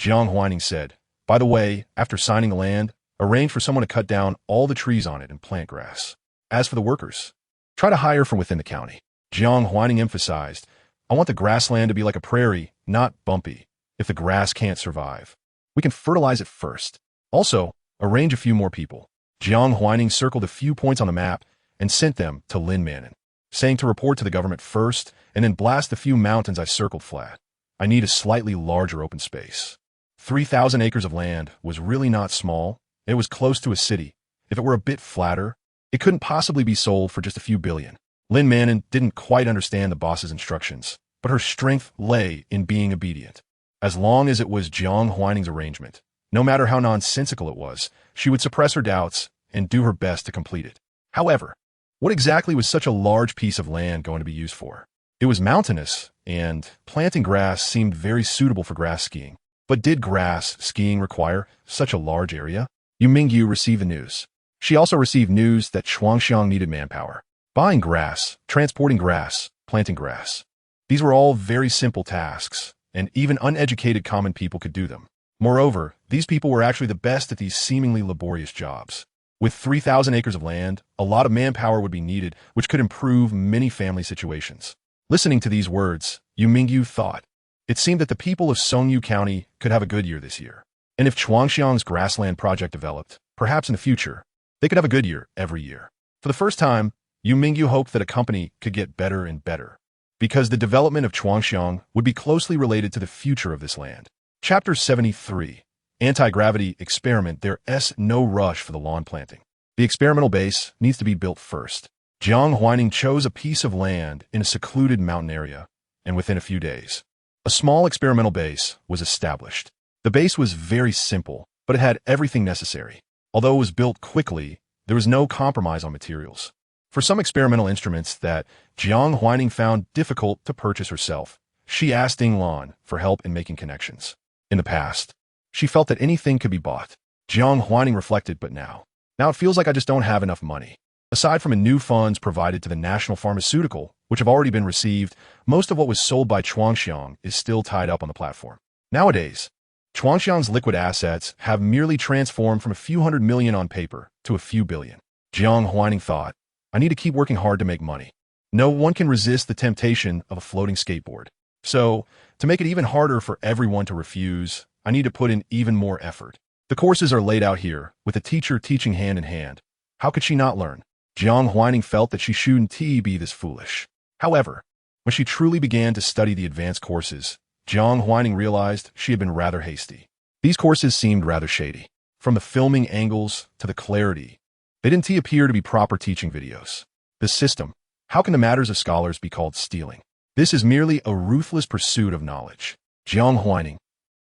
Jiang Huaining said. By the way, after signing the land, arrange for someone to cut down all the trees on it and plant grass. As for the workers, try to hire from within the county. Jiang Huaining emphasized, I want the grassland to be like a prairie, not bumpy. If the grass can't survive, we can fertilize it first. Also, arrange a few more people. Jiang Huaining circled a few points on the map and sent them to Lin Manin, saying to report to the government first and then blast the few mountains I circled flat. I need a slightly larger open space. 3,000 acres of land was really not small. It was close to a city. If it were a bit flatter, it couldn't possibly be sold for just a few billion. Lin Manin didn't quite understand the boss's instructions, but her strength lay in being obedient. As long as it was Jiang Huaining's arrangement, no matter how nonsensical it was, she would suppress her doubts and do her best to complete it. However, what exactly was such a large piece of land going to be used for? It was mountainous, and planting grass seemed very suitable for grass skiing. But did grass skiing require such a large area? Yu Mingyu received the news. She also received news that Chuangxiang needed manpower. Buying grass, transporting grass, planting grass. These were all very simple tasks, and even uneducated common people could do them. Moreover, these people were actually the best at these seemingly laborious jobs. With 3,000 acres of land, a lot of manpower would be needed, which could improve many family situations. Listening to these words, Yu Mingyu thought, it seemed that the people of Songyu County could have a good year this year. And if Chuangxiang's grassland project developed, perhaps in the future, they could have a good year every year. For the first time, Yu Mingyu hoped that a company could get better and better, because the development of Chuangxiang would be closely related to the future of this land. Chapter 73. Anti-gravity experiment. There's no rush for the lawn planting. The experimental base needs to be built first. Jiang Huaining chose a piece of land in a secluded mountain area, and within a few days, a small experimental base was established. The base was very simple, but it had everything necessary. Although it was built quickly, there was no compromise on materials. For some experimental instruments that Jiang Huaining found difficult to purchase herself, she asked Ding Lan for help in making connections. In the past, she felt that anything could be bought. Jiang Huaining reflected, but now it feels like I just don't have enough money. Aside from new funds provided to the national pharmaceutical, which have already been received, most of what was sold by Chuangxiang is still tied up on the platform. Nowadays, Chuangxiang's liquid assets have merely transformed from a few hundred million on paper to a few billion. Jiang Huaining thought, I need to keep working hard to make money. No one can resist the temptation of a floating skateboard. So, to make it even harder for everyone to refuse, I need to put in even more effort. The courses are laid out here, with a teacher teaching hand in hand. How could she not learn? Jiang Huaining felt that she shouldn't be this foolish. However, when she truly began to study the advanced courses, Jiang Huaining realized she had been rather hasty. These courses seemed rather shady. From the filming angles to the clarity, they didn't appear to be proper teaching videos. The system. How can the matters of scholars be called stealing? This is merely a ruthless pursuit of knowledge. Jiang Huaining.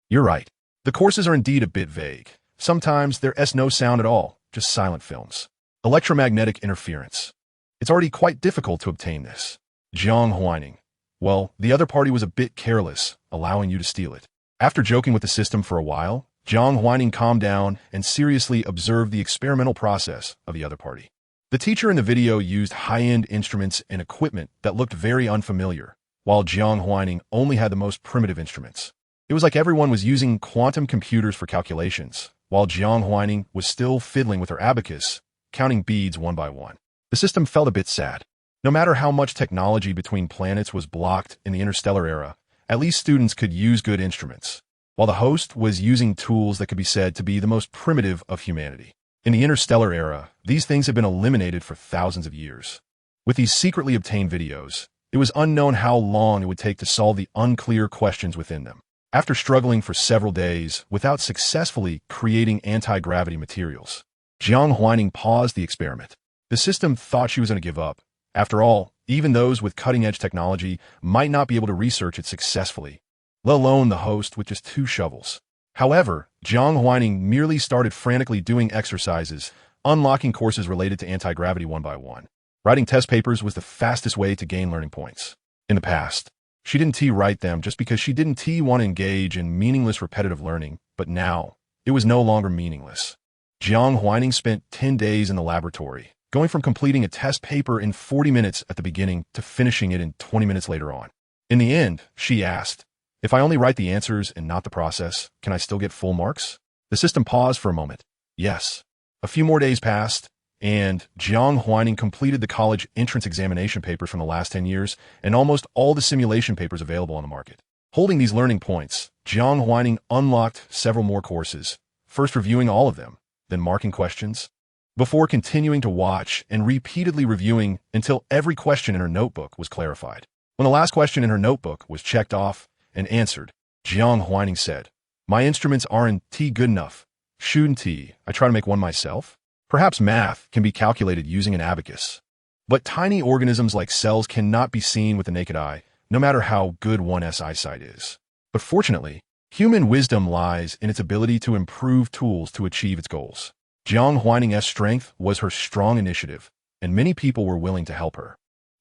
You're right. The courses are indeed a bit vague. Sometimes there's no sound at all, just silent films. Electromagnetic interference. It's already quite difficult to obtain this. Jiang Huaining. Well, the other party was a bit careless, allowing you to steal it. After joking with the system for a while, Jiang Huaining calmed down and seriously observed the experimental process of the other party. The teacher in the video used high-end instruments and equipment that looked very unfamiliar, while Jiang Huaining only had the most primitive instruments. It was like everyone was using quantum computers for calculations, while Jiang Huaining was still fiddling with her abacus, counting beads one by one. The system felt a bit sad. No matter how much technology between planets was blocked in the interstellar era, at least students could use good instruments, while the host was using tools that could be said to be the most primitive of humanity. In the interstellar era, these things had been eliminated for thousands of years. With these secretly obtained videos, it was unknown how long it would take to solve the unclear questions within them. After struggling for several days without successfully creating anti-gravity materials, Jiang Huaining paused the experiment. The system thought she was going to give up. After all, even those with cutting-edge technology might not be able to research it successfully, let alone the host with just 2 shovels. However, Jiang Huaining merely started frantically doing exercises, unlocking courses related to anti-gravity one by one. Writing test papers was the fastest way to gain learning points. In the past, she didn't write them just because she didn't want to engage in meaningless repetitive learning, but now, it was no longer meaningless. Jiang Huaining spent 10 days in the laboratory, going from completing a test paper in 40 minutes at the beginning to finishing it in 20 minutes later on. In the end, she asked, if I only write the answers and not the process, can I still get full marks? The system paused for a moment. Yes. A few more days passed, and Jiang Huaining completed the college entrance examination papers from the last 10 years and almost all the simulation papers available on the market. Holding these learning points, Jiang Huaining unlocked several more courses, first reviewing all of them, then marking questions, before continuing to watch and repeatedly reviewing until every question in her notebook was clarified. When the last question in her notebook was checked off and answered, Jiang Huaining said, my instruments aren't good enough. Shouldn't I try to make one myself? Perhaps math can be calculated using an abacus. But tiny organisms like cells cannot be seen with the naked eye, no matter how good one's eyesight is. But fortunately, human wisdom lies in its ability to improve tools to achieve its goals. Jiang Huaining's strength was her strong initiative, and many people were willing to help her.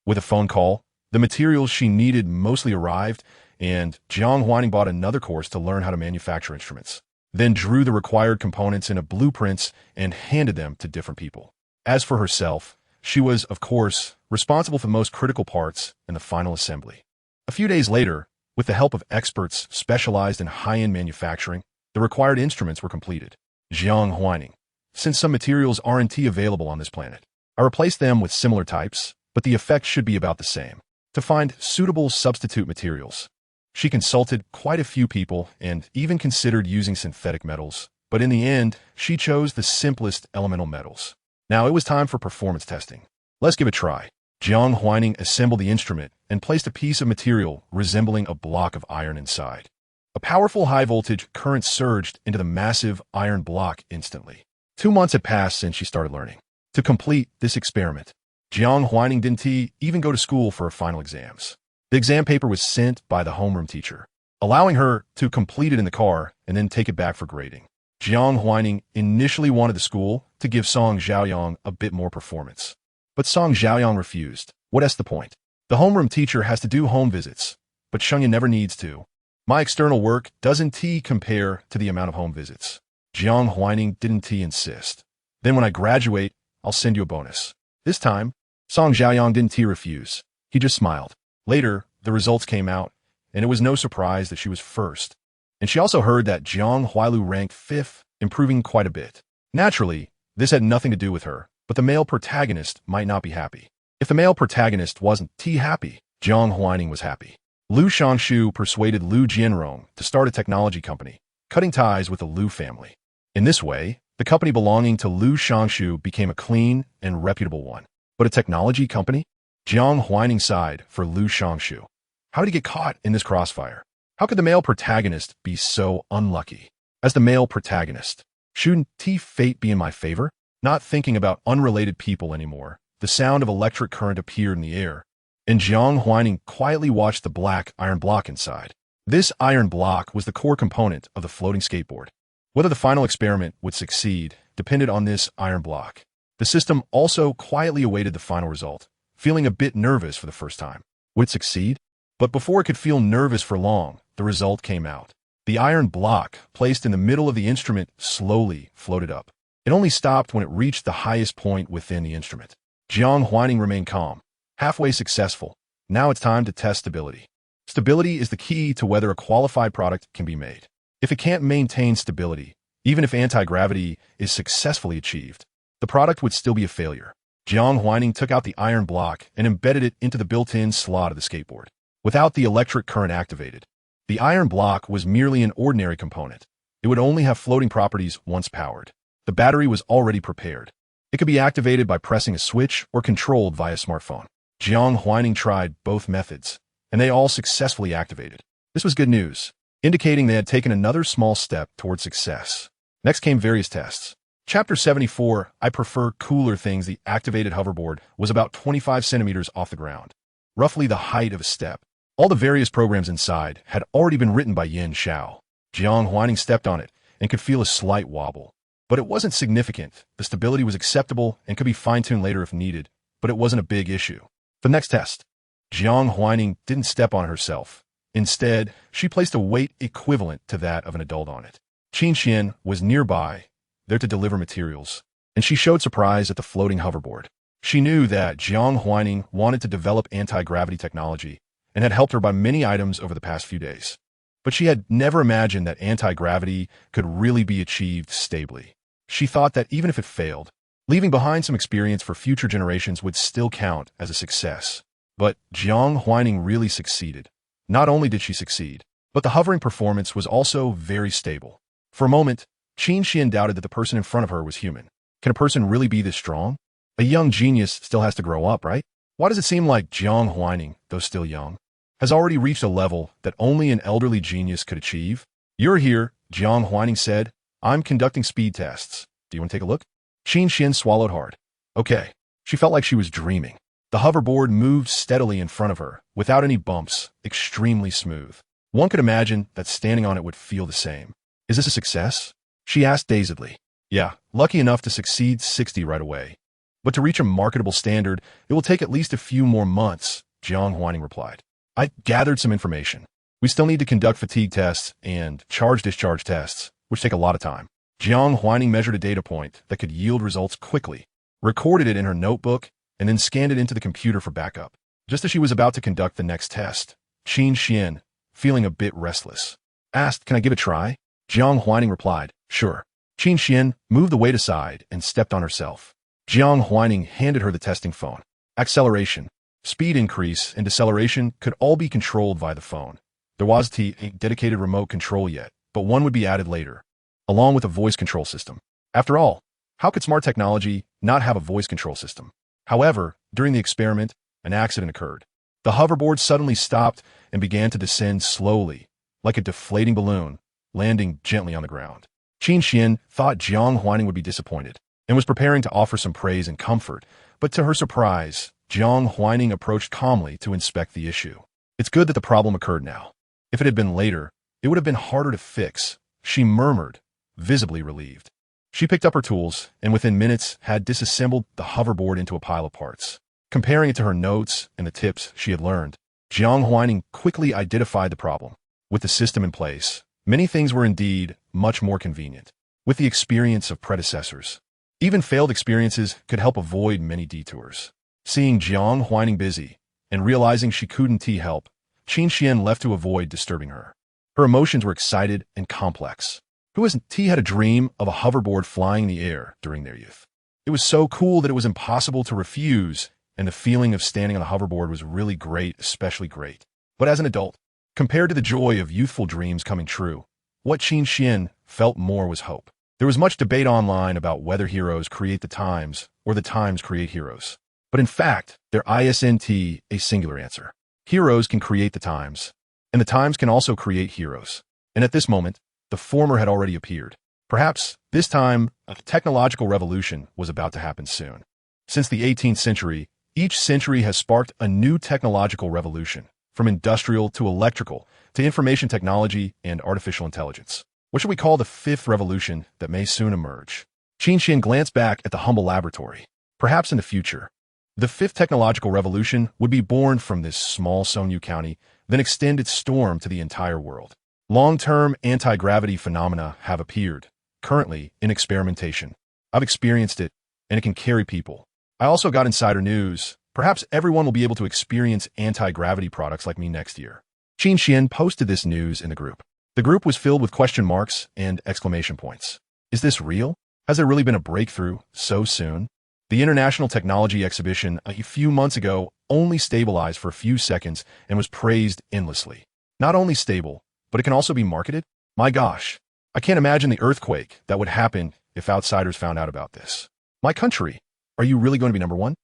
With a phone call, the materials she needed mostly arrived, and Jiang Huaining bought another course to learn how to manufacture instruments, then drew the required components into blueprints and handed them to different people. As for herself, she was, of course, responsible for the most critical parts in the final assembly. A few days later, with the help of experts specialized in high-end manufacturing, the required instruments were completed. Jiang Huaining. Since some materials aren't available on this planet, I replaced them with similar types, but the effect should be about the same. To find suitable substitute materials, she consulted quite a few people and even considered using synthetic metals, but in the end, she chose the simplest elemental metals. Now it was time for performance testing. Let's give it a try. Jiang Huaining assembled the instrument and placed a piece of material resembling a block of iron inside. A powerful high-voltage current surged into the massive iron block instantly. 2 months had passed since she started learning. To complete this experiment, Jiang Huaining didn't even go to school for her final exams. The exam paper was sent by the homeroom teacher, allowing her to complete it in the car and then take it back for grading. Jiang Huaining initially wanted the school to give Song Xiaoyang a bit more performance, but Song Xiaoyang refused. What's the point? The homeroom teacher has to do home visits, but Shengyan never needs to. My external work doesn't compare to the amount of home visits. Jiang Huaining didn't insist. Then when I graduate, I'll send you a bonus. This time, Song Xiaoyang didn't refuse. He just smiled. Later, the results came out, and it was no surprise that she was first. And she also heard that Jiang Huailu ranked 5th, improving quite a bit. Naturally, this had nothing to do with her, but the male protagonist might not be happy. If the male protagonist wasn't happy, Jiang Huaining was happy. Liu Shangshu persuaded Liu Jianrong to start a technology company, cutting ties with the Liu family. In this way, the company belonging to Liu Shangshu became a clean and reputable one. But a technology company? Jiang Huaining sighed for Liu Shangshu. How did he get caught in this crossfire? How could the male protagonist be so unlucky? As the male protagonist, shouldn't fate be in my favor? Not thinking about unrelated people anymore, the sound of electric current appeared in the air, and Jiang Huaining quietly watched the black iron block inside. This iron block was the core component of the floating skateboard. Whether the final experiment would succeed depended on this iron block. The system also quietly awaited the final result, feeling a bit nervous for the first time. Would it succeed? But before it could feel nervous for long, the result came out. The iron block, placed in the middle of the instrument, slowly floated up. It only stopped when it reached the highest point within the instrument. Jiang Huaining remained calm, halfway successful. Now it's time to test stability. Stability is the key to whether a qualified product can be made. If it can't maintain stability, even if anti-gravity is successfully achieved, the product would still be a failure. Jiang Huaining took out the iron block and embedded it into the built-in slot of the skateboard. Without the electric current activated, the iron block was merely an ordinary component. It would only have floating properties once powered. The battery was already prepared. It could be activated by pressing a switch or controlled via smartphone. Jiang Huaining tried both methods, and they all successfully activated. This was good news, indicating they had taken another small step toward success. Next came various tests. Chapter 74, I prefer cooler things. The activated hoverboard was about 25 centimeters off the ground, roughly the height of a step. All the various programs inside had already been written by Yin Xiao. Jiang Huaining stepped on it and could feel a slight wobble. But it wasn't significant. The stability was acceptable and could be fine-tuned later if needed, but it wasn't a big issue. The next test. Jiang Huaining didn't step on herself. Instead, she placed a weight equivalent to that of an adult on it. Qin Xian was nearby, there to deliver materials, and she showed surprise at the floating hoverboard. She knew that Jiang Huaining wanted to develop anti-gravity technology and had helped her buy many items over the past few days. But she had never imagined that anti-gravity could really be achieved stably. She thought that even if it failed, leaving behind some experience for future generations would still count as a success. But Jiang Huaining really succeeded. Not only did she succeed, but the hovering performance was also very stable. For a moment, Qin Xian doubted that the person in front of her was human. Can a person really be this strong? A young genius still has to grow up, right? Why does it seem like Jiang Huaining, though still young, has already reached a level that only an elderly genius could achieve? You're here, Jiang Huaining said. I'm conducting speed tests. Do you want to take a look? Qin Xian swallowed hard. Okay. She felt like she was dreaming. The hoverboard moved steadily in front of her, without any bumps, extremely smooth. One could imagine that standing on it would feel the same. Is this a success? She asked dazedly. Yeah, lucky enough to succeed 60 right away. But to reach a marketable standard, it will take at least a few more months, Jiang Huaining replied. I gathered some information. We still need to conduct fatigue tests and charge-discharge tests, which take a lot of time. Jiang Huaining measured a data point that could yield results quickly, recorded it in her notebook, and then scanned it into the computer for backup. Just as she was about to conduct the next test, Qin Xian, feeling a bit restless, asked, Can I give it a try? Jiang Huaining replied, Sure. Qin Xian moved the weight aside and stepped on herself. Jiang Huaining handed her the testing phone. Acceleration, speed increase, and deceleration could all be controlled via the phone. There wasn't a dedicated remote control yet, but one would be added later, along with a voice control system. After all, how could smart technology not have a voice control system? However, during the experiment, an accident occurred. The hoverboard suddenly stopped and began to descend slowly, like a deflating balloon, landing gently on the ground. Qin Xian thought Jiang Huaining would be disappointed and was preparing to offer some praise and comfort, but to her surprise, Jiang Huaining approached calmly to inspect the issue. It's good that the problem occurred now. If it had been later, it would have been harder to fix, she murmured, visibly relieved. She picked up her tools and within minutes had disassembled the hoverboard into a pile of parts. Comparing it to her notes and the tips she had learned, Jiang Huaining quickly identified the problem. With the system in place, many things were indeed much more convenient. With the experience of predecessors, even failed experiences could help avoid many detours. Seeing Jiang Huaining busy and realizing she couldn't help, Qin Xian left to avoid disturbing her. Her emotions were excited and complex. Who hasn't had a dream of a hoverboard flying in the air during their youth? It was so cool that it was impossible to refuse, and the feeling of standing on a hoverboard was really great, especially great. But as an adult, compared to the joy of youthful dreams coming true, what Qin Xian felt more was hope. There was much debate online about whether heroes create the times or the times create heroes. But in fact, there isn't a singular answer. Heroes can create the times, and the times can also create heroes. And at this moment, the former had already appeared. Perhaps, this time, a technological revolution was about to happen soon. Since the 18th century, each century has sparked a new technological revolution, from industrial to electrical, to information technology and artificial intelligence. What should we call the fifth revolution that may soon emerge? Qin Xian glanced back at the humble laboratory. Perhaps in the future, the fifth technological revolution would be born from this small Sonyu county, then extend its storm to the entire world. Long-term anti-gravity phenomena have appeared, currently in experimentation. I've experienced it, and it can carry people. I also got insider news. Perhaps everyone will be able to experience anti-gravity products like me next year. Qin Xian posted this news in the group. The group was filled with question marks and exclamation points. Is this real? Has there really been a breakthrough so soon? The International Technology Exhibition a few months ago only stabilized for a few seconds and was praised endlessly. Not only stable, but it can also be marketed? My gosh, I can't imagine the earthquake that would happen if outsiders found out about this. My country, are you really going to be number one?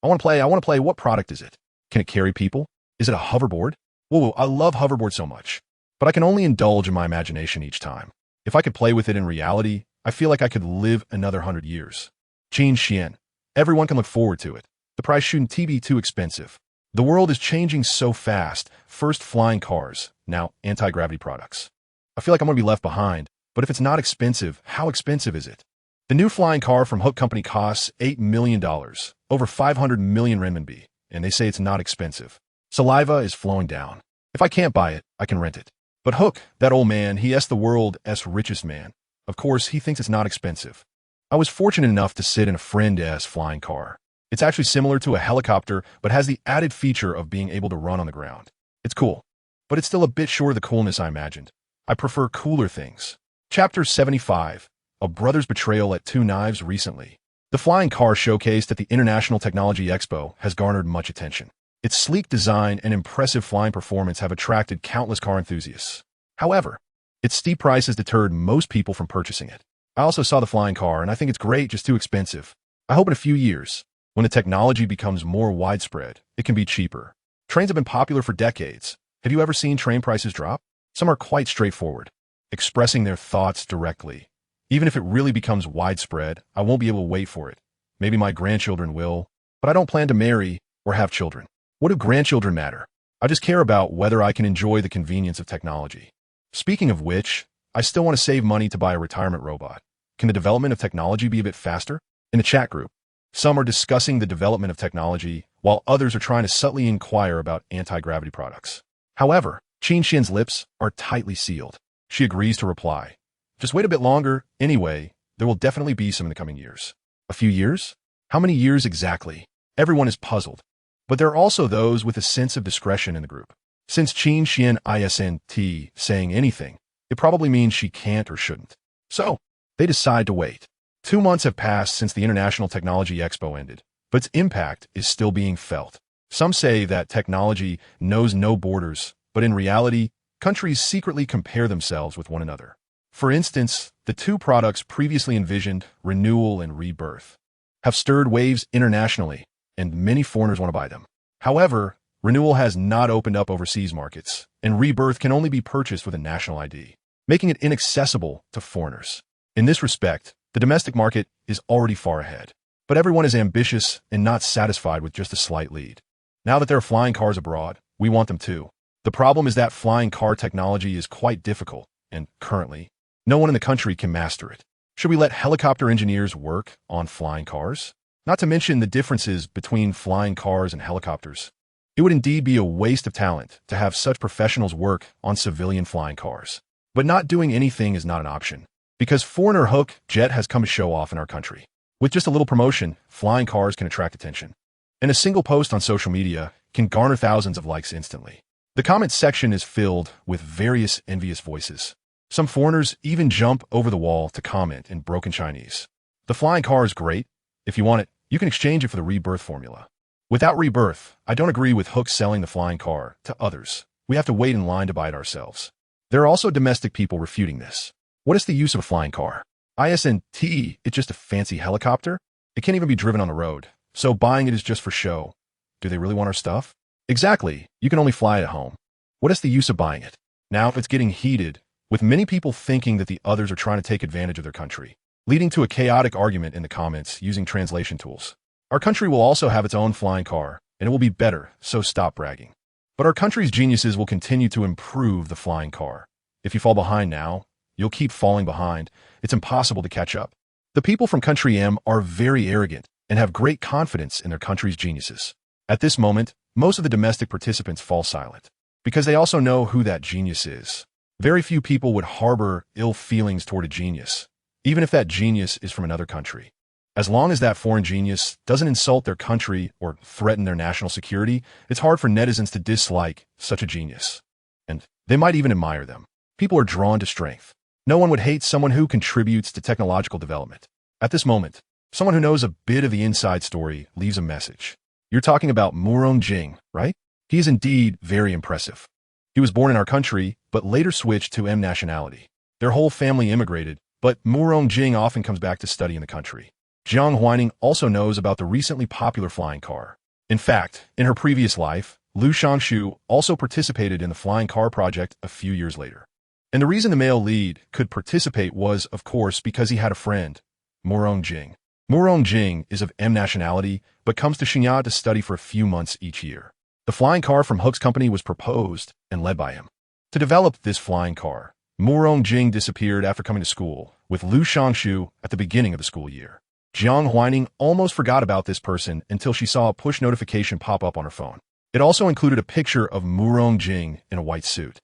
I want to play. What product is it? Can it carry people? Is it a hoverboard? Whoa, I love hoverboards so much. But I can only indulge in my imagination each time. If I could play with it in reality, I feel like I could live another 100 years. Qin Xian. Everyone can look forward to it. The price shouldn't be too expensive. The world is changing so fast. First flying cars, now anti-gravity products. I feel like I'm going to be left behind, but if it's not expensive, how expensive is it? The new flying car from Hook Company costs $8 million, over 500 million renminbi, and they say it's not expensive. Saliva is flowing down. If I can't buy it, I can rent it. But Hook, that old man, he's the world's richest man. Of course, he thinks it's not expensive. I was fortunate enough to sit in a friend's flying car. It's actually similar to a helicopter, but has the added feature of being able to run on the ground. It's cool, but it's still a bit short of the coolness I imagined. I prefer cooler things. Chapter 75. A brother's betrayal at Two Knives recently. The flying car showcased at the International Technology Expo has garnered much attention. Its sleek design and impressive flying performance have attracted countless car enthusiasts. However, its steep price has deterred most people from purchasing it. I also saw the flying car, and I think it's great, just too expensive. I hope in a few years, when the technology becomes more widespread, it can be cheaper. Trains have been popular for decades. Have you ever seen train prices drop? Some are quite straightforward, expressing their thoughts directly. Even if it really becomes widespread, I won't be able to wait for it. Maybe my grandchildren will, but I don't plan to marry or have children. What do grandchildren matter? I just care about whether I can enjoy the convenience of technology. Speaking of which, I still want to save money to buy a retirement robot. Can the development of technology be a bit faster? In the chat group, some are discussing the development of technology, while others are trying to subtly inquire about anti-gravity products. However, Qin Xian's lips are tightly sealed. She agrees to reply. Just wait a bit longer. Anyway, there will definitely be some in the coming years. A few years? How many years exactly? Everyone is puzzled. But there are also those with a sense of discretion in the group. Since Qin Xian isn't saying anything, it probably means she can't or shouldn't. So, they decide to wait. 2 months have passed since the International Technology Expo ended, but its impact is still being felt. Some say that technology knows no borders, but in reality, countries secretly compare themselves with one another. For instance, the two products previously envisioned, renewal and rebirth, have stirred waves internationally, and many foreigners want to buy them. However, renewal has not opened up overseas markets, and rebirth can only be purchased with a national ID, making it inaccessible to foreigners. In this respect, the domestic market is already far ahead. But everyone is ambitious and not satisfied with just a slight lead. Now that there are flying cars abroad, we want them too. The problem is that flying car technology is quite difficult, and currently, no one in the country can master it. Should we let helicopter engineers work on flying cars? Not to mention the differences between flying cars and helicopters. It would indeed be a waste of talent to have such professionals work on civilian flying cars. But not doing anything is not an option, because foreigner Hook Jet has come to show off in our country. With just a little promotion, flying cars can attract attention. And a single post on social media can garner thousands of likes instantly. The comments section is filled with various envious voices. Some foreigners even jump over the wall to comment in broken Chinese. The flying car is great. If you want it, you can exchange it for the rebirth formula. Without rebirth, I don't agree with Hook selling the flying car to others. We have to wait in line to buy it ourselves. There are also domestic people refuting this. What is the use of a flying car? Isn't it just a fancy helicopter? It can't even be driven on the road, so buying it is just for show. Do they really want our stuff? Exactly, you can only fly it at home. What is the use of buying it? Now it's getting heated, with many people thinking that the others are trying to take advantage of their country, leading to a chaotic argument in the comments using translation tools. Our country will also have its own flying car, and it will be better, so stop bragging. But our country's geniuses will continue to improve the flying car. If you fall behind now, you'll keep falling behind. It's impossible to catch up. The people from Country M are very arrogant and have great confidence in their country's geniuses. At this moment, most of the domestic participants fall silent, because they also know who that genius is. Very few people would harbor ill feelings toward a genius, even if that genius is from another country. As long as that foreign genius doesn't insult their country or threaten their national security, it's hard for netizens to dislike such a genius. And they might even admire them. People are drawn to strength. No one would hate someone who contributes to technological development. At this moment, someone who knows a bit of the inside story leaves a message. You're talking about Jiang, right? He is indeed very impressive. He was born in our country, but later switched to M nationality. Their whole family immigrated, but Jiang often comes back to study in the country. Jiang Huaining also knows about the recently popular flying car. In fact, in her previous life, Liu Shangshu also participated in the flying car project a few years later. And the reason the male lead could participate was, of course, because he had a friend, Jiang. Jiang is of M nationality, but comes to Xinhua to study for a few months each year. The flying car from Hook's company was proposed and led by him. To develop this flying car, Jiang disappeared after coming to school, with Liu Shangshu at the beginning of the school year. Jiang Huaining almost forgot about this person until she saw a push notification pop up on her phone. It also included a picture of Jiang in a white suit,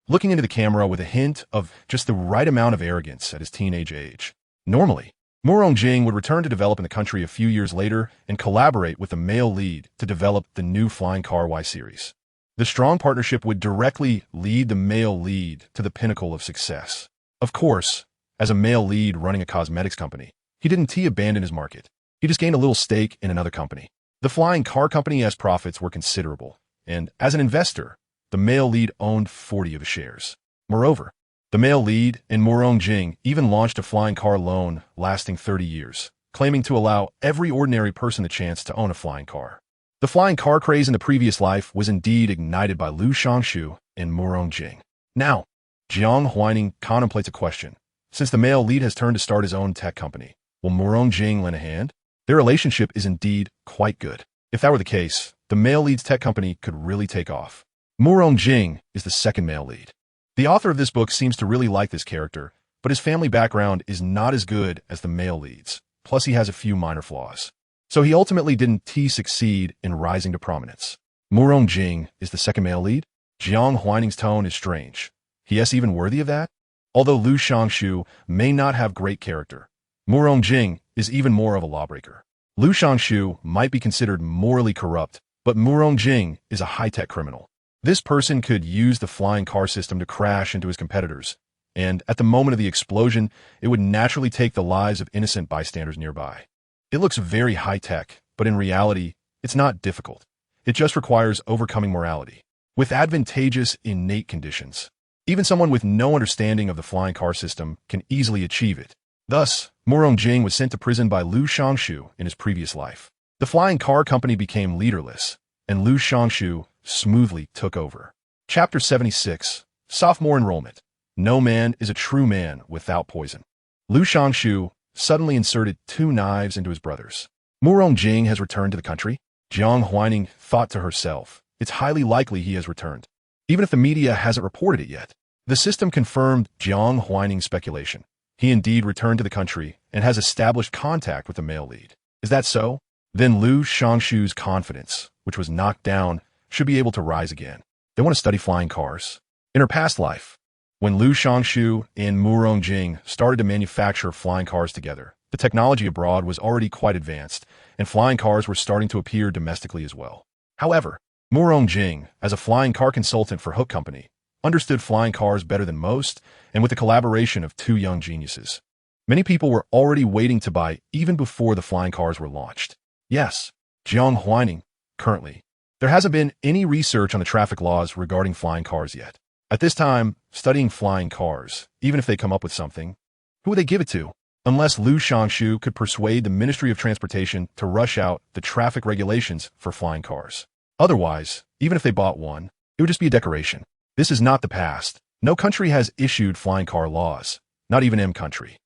looking into the camera with a hint of just the right amount of arrogance at his teenage age. Normally, Jiang would return to develop in the country a few years later and collaborate with the male lead to develop the new flying car Y series. The strong partnership would directly lead the male lead to the pinnacle of success. Of course, as a male lead running a cosmetics company, he didn't abandon his market. He just gained a little stake in another company. The flying car company's profits were considerable, and as an investor, the male lead owned 40 of his shares. Moreover, the male lead and Jiang even launched a flying car loan lasting 30 years, claiming to allow every ordinary person the chance to own a flying car. The flying car craze in the previous life was indeed ignited by Liu Shangshu and Jiang. Now, Jiang Huaining contemplates a question. Since the male lead has turned to start his own tech company, will Jiang lend a hand? Their relationship is indeed quite good. If that were the case, the male lead's tech company could really take off. Jiang is the second male lead. The author of this book seems to really like this character, but his family background is not as good as the male leads, plus he has a few minor flaws. So he ultimately didn't succeed in rising to prominence. Jiang is the second male lead? Jiang Huaining's tone is strange. He is even worthy of that? Although Liu Shangshu may not have great character, Jiang is even more of a lawbreaker. Liu Shangshu might be considered morally corrupt, but Jiang is a high-tech criminal. This person could use the flying car system to crash into his competitors, and at the moment of the explosion, it would naturally take the lives of innocent bystanders nearby. It looks very high-tech, but in reality, it's not difficult. It just requires overcoming morality, with advantageous innate conditions. Even someone with no understanding of the flying car system can easily achieve it. Thus, Jiang was sent to prison by Liu Shangshu in his previous life. The flying car company became leaderless, and Liu Shangshu smoothly took over. Chapter 76, Sophomore Enrollment. No man is a true man without poison. Liu Shangshu suddenly inserted 2 knives into his brothers. Jiang has returned to the country? Jiang Huaining thought to herself, it's highly likely he has returned, even if the media hasn't reported it yet. The system confirmed Jiang Huaining's speculation. He indeed returned to the country and has established contact with the male lead. Is that so? Then Liu Shangshu's confidence, which was knocked down, should be able to rise again. They want to study flying cars. In her past life, when Liu Shangshu and Jiang started to manufacture flying cars together, the technology abroad was already quite advanced, and flying cars were starting to appear domestically as well. However, Jiang, as a flying car consultant for Hook Company, understood flying cars better than most, and with the collaboration of 2 young geniuses, many people were already waiting to buy even before the flying cars were launched. Yes, Jiang Huaining, Currently, there hasn't been any research on the traffic laws regarding flying cars yet. At this time, studying flying cars, even if they come up with something, who would they give it to? Unless Liu Shangshu could persuade the Ministry of Transportation to rush out the traffic regulations for flying cars. Otherwise, even if they bought one, it would just be a decoration. This is not the past. No country has issued flying car laws, not even M country.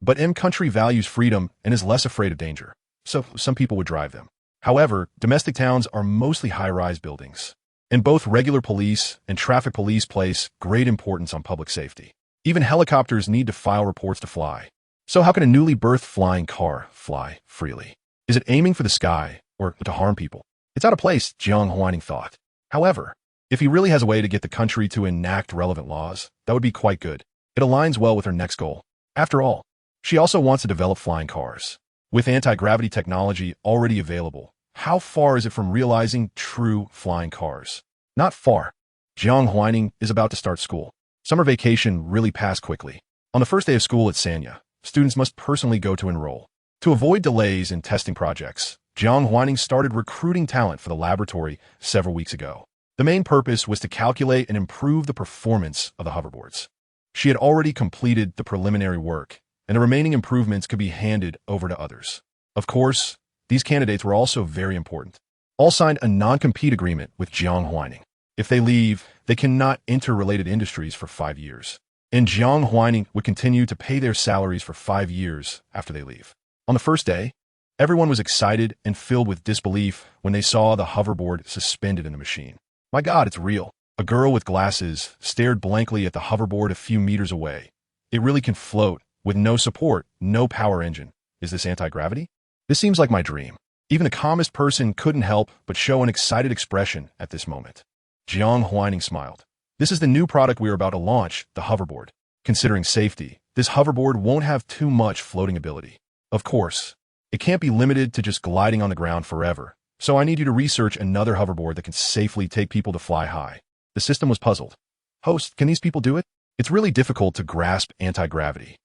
But M country values freedom and is less afraid of danger, so some people would drive them. However, domestic towns are mostly high-rise buildings, and both regular police and traffic police place great importance on public safety. Even helicopters need to file reports to fly. So how can a newly birthed flying car fly freely? Is it aiming for the sky or to harm people? It's out of place, Jiang Huaining thought. However, if he really has a way to get the country to enact relevant laws, that would be quite good. It aligns well with her next goal. After all, she also wants to develop flying cars. With anti-gravity technology already available, how far is it from realizing true flying cars? Not far. Jiang Huaining is about to start school. Summer vacation really passed quickly. On the first day of school at Sanya, students must personally go to enroll. To avoid delays in testing projects, Jiang Huaining started recruiting talent for the laboratory several weeks ago. The main purpose was to calculate and improve the performance of the hoverboards. She had already completed the preliminary work, and the remaining improvements could be handed over to others. Of course, these candidates were also very important. All signed a non-compete agreement with Jiang Huaining. If they leave, they cannot enter related industries for 5 years. And Jiang Huaining would continue to pay their salaries for 5 years after they leave. On the first day, everyone was excited and filled with disbelief when they saw the hoverboard suspended in the machine. My God, it's real. A girl with glasses stared blankly at the hoverboard a few meters away. It really can float, with no support, no power engine. Is this anti-gravity? This seems like my dream. Even the calmest person couldn't help but show an excited expression at this moment. Jiang Huaining smiled. This is the new product we are about to launch, the hoverboard. Considering safety, this hoverboard won't have too much floating ability. Of course, it can't be limited to just gliding on the ground forever. So I need you to research another hoverboard that can safely take people to fly high. The system was puzzled. Host, can these people do it? It's really difficult to grasp anti-gravity,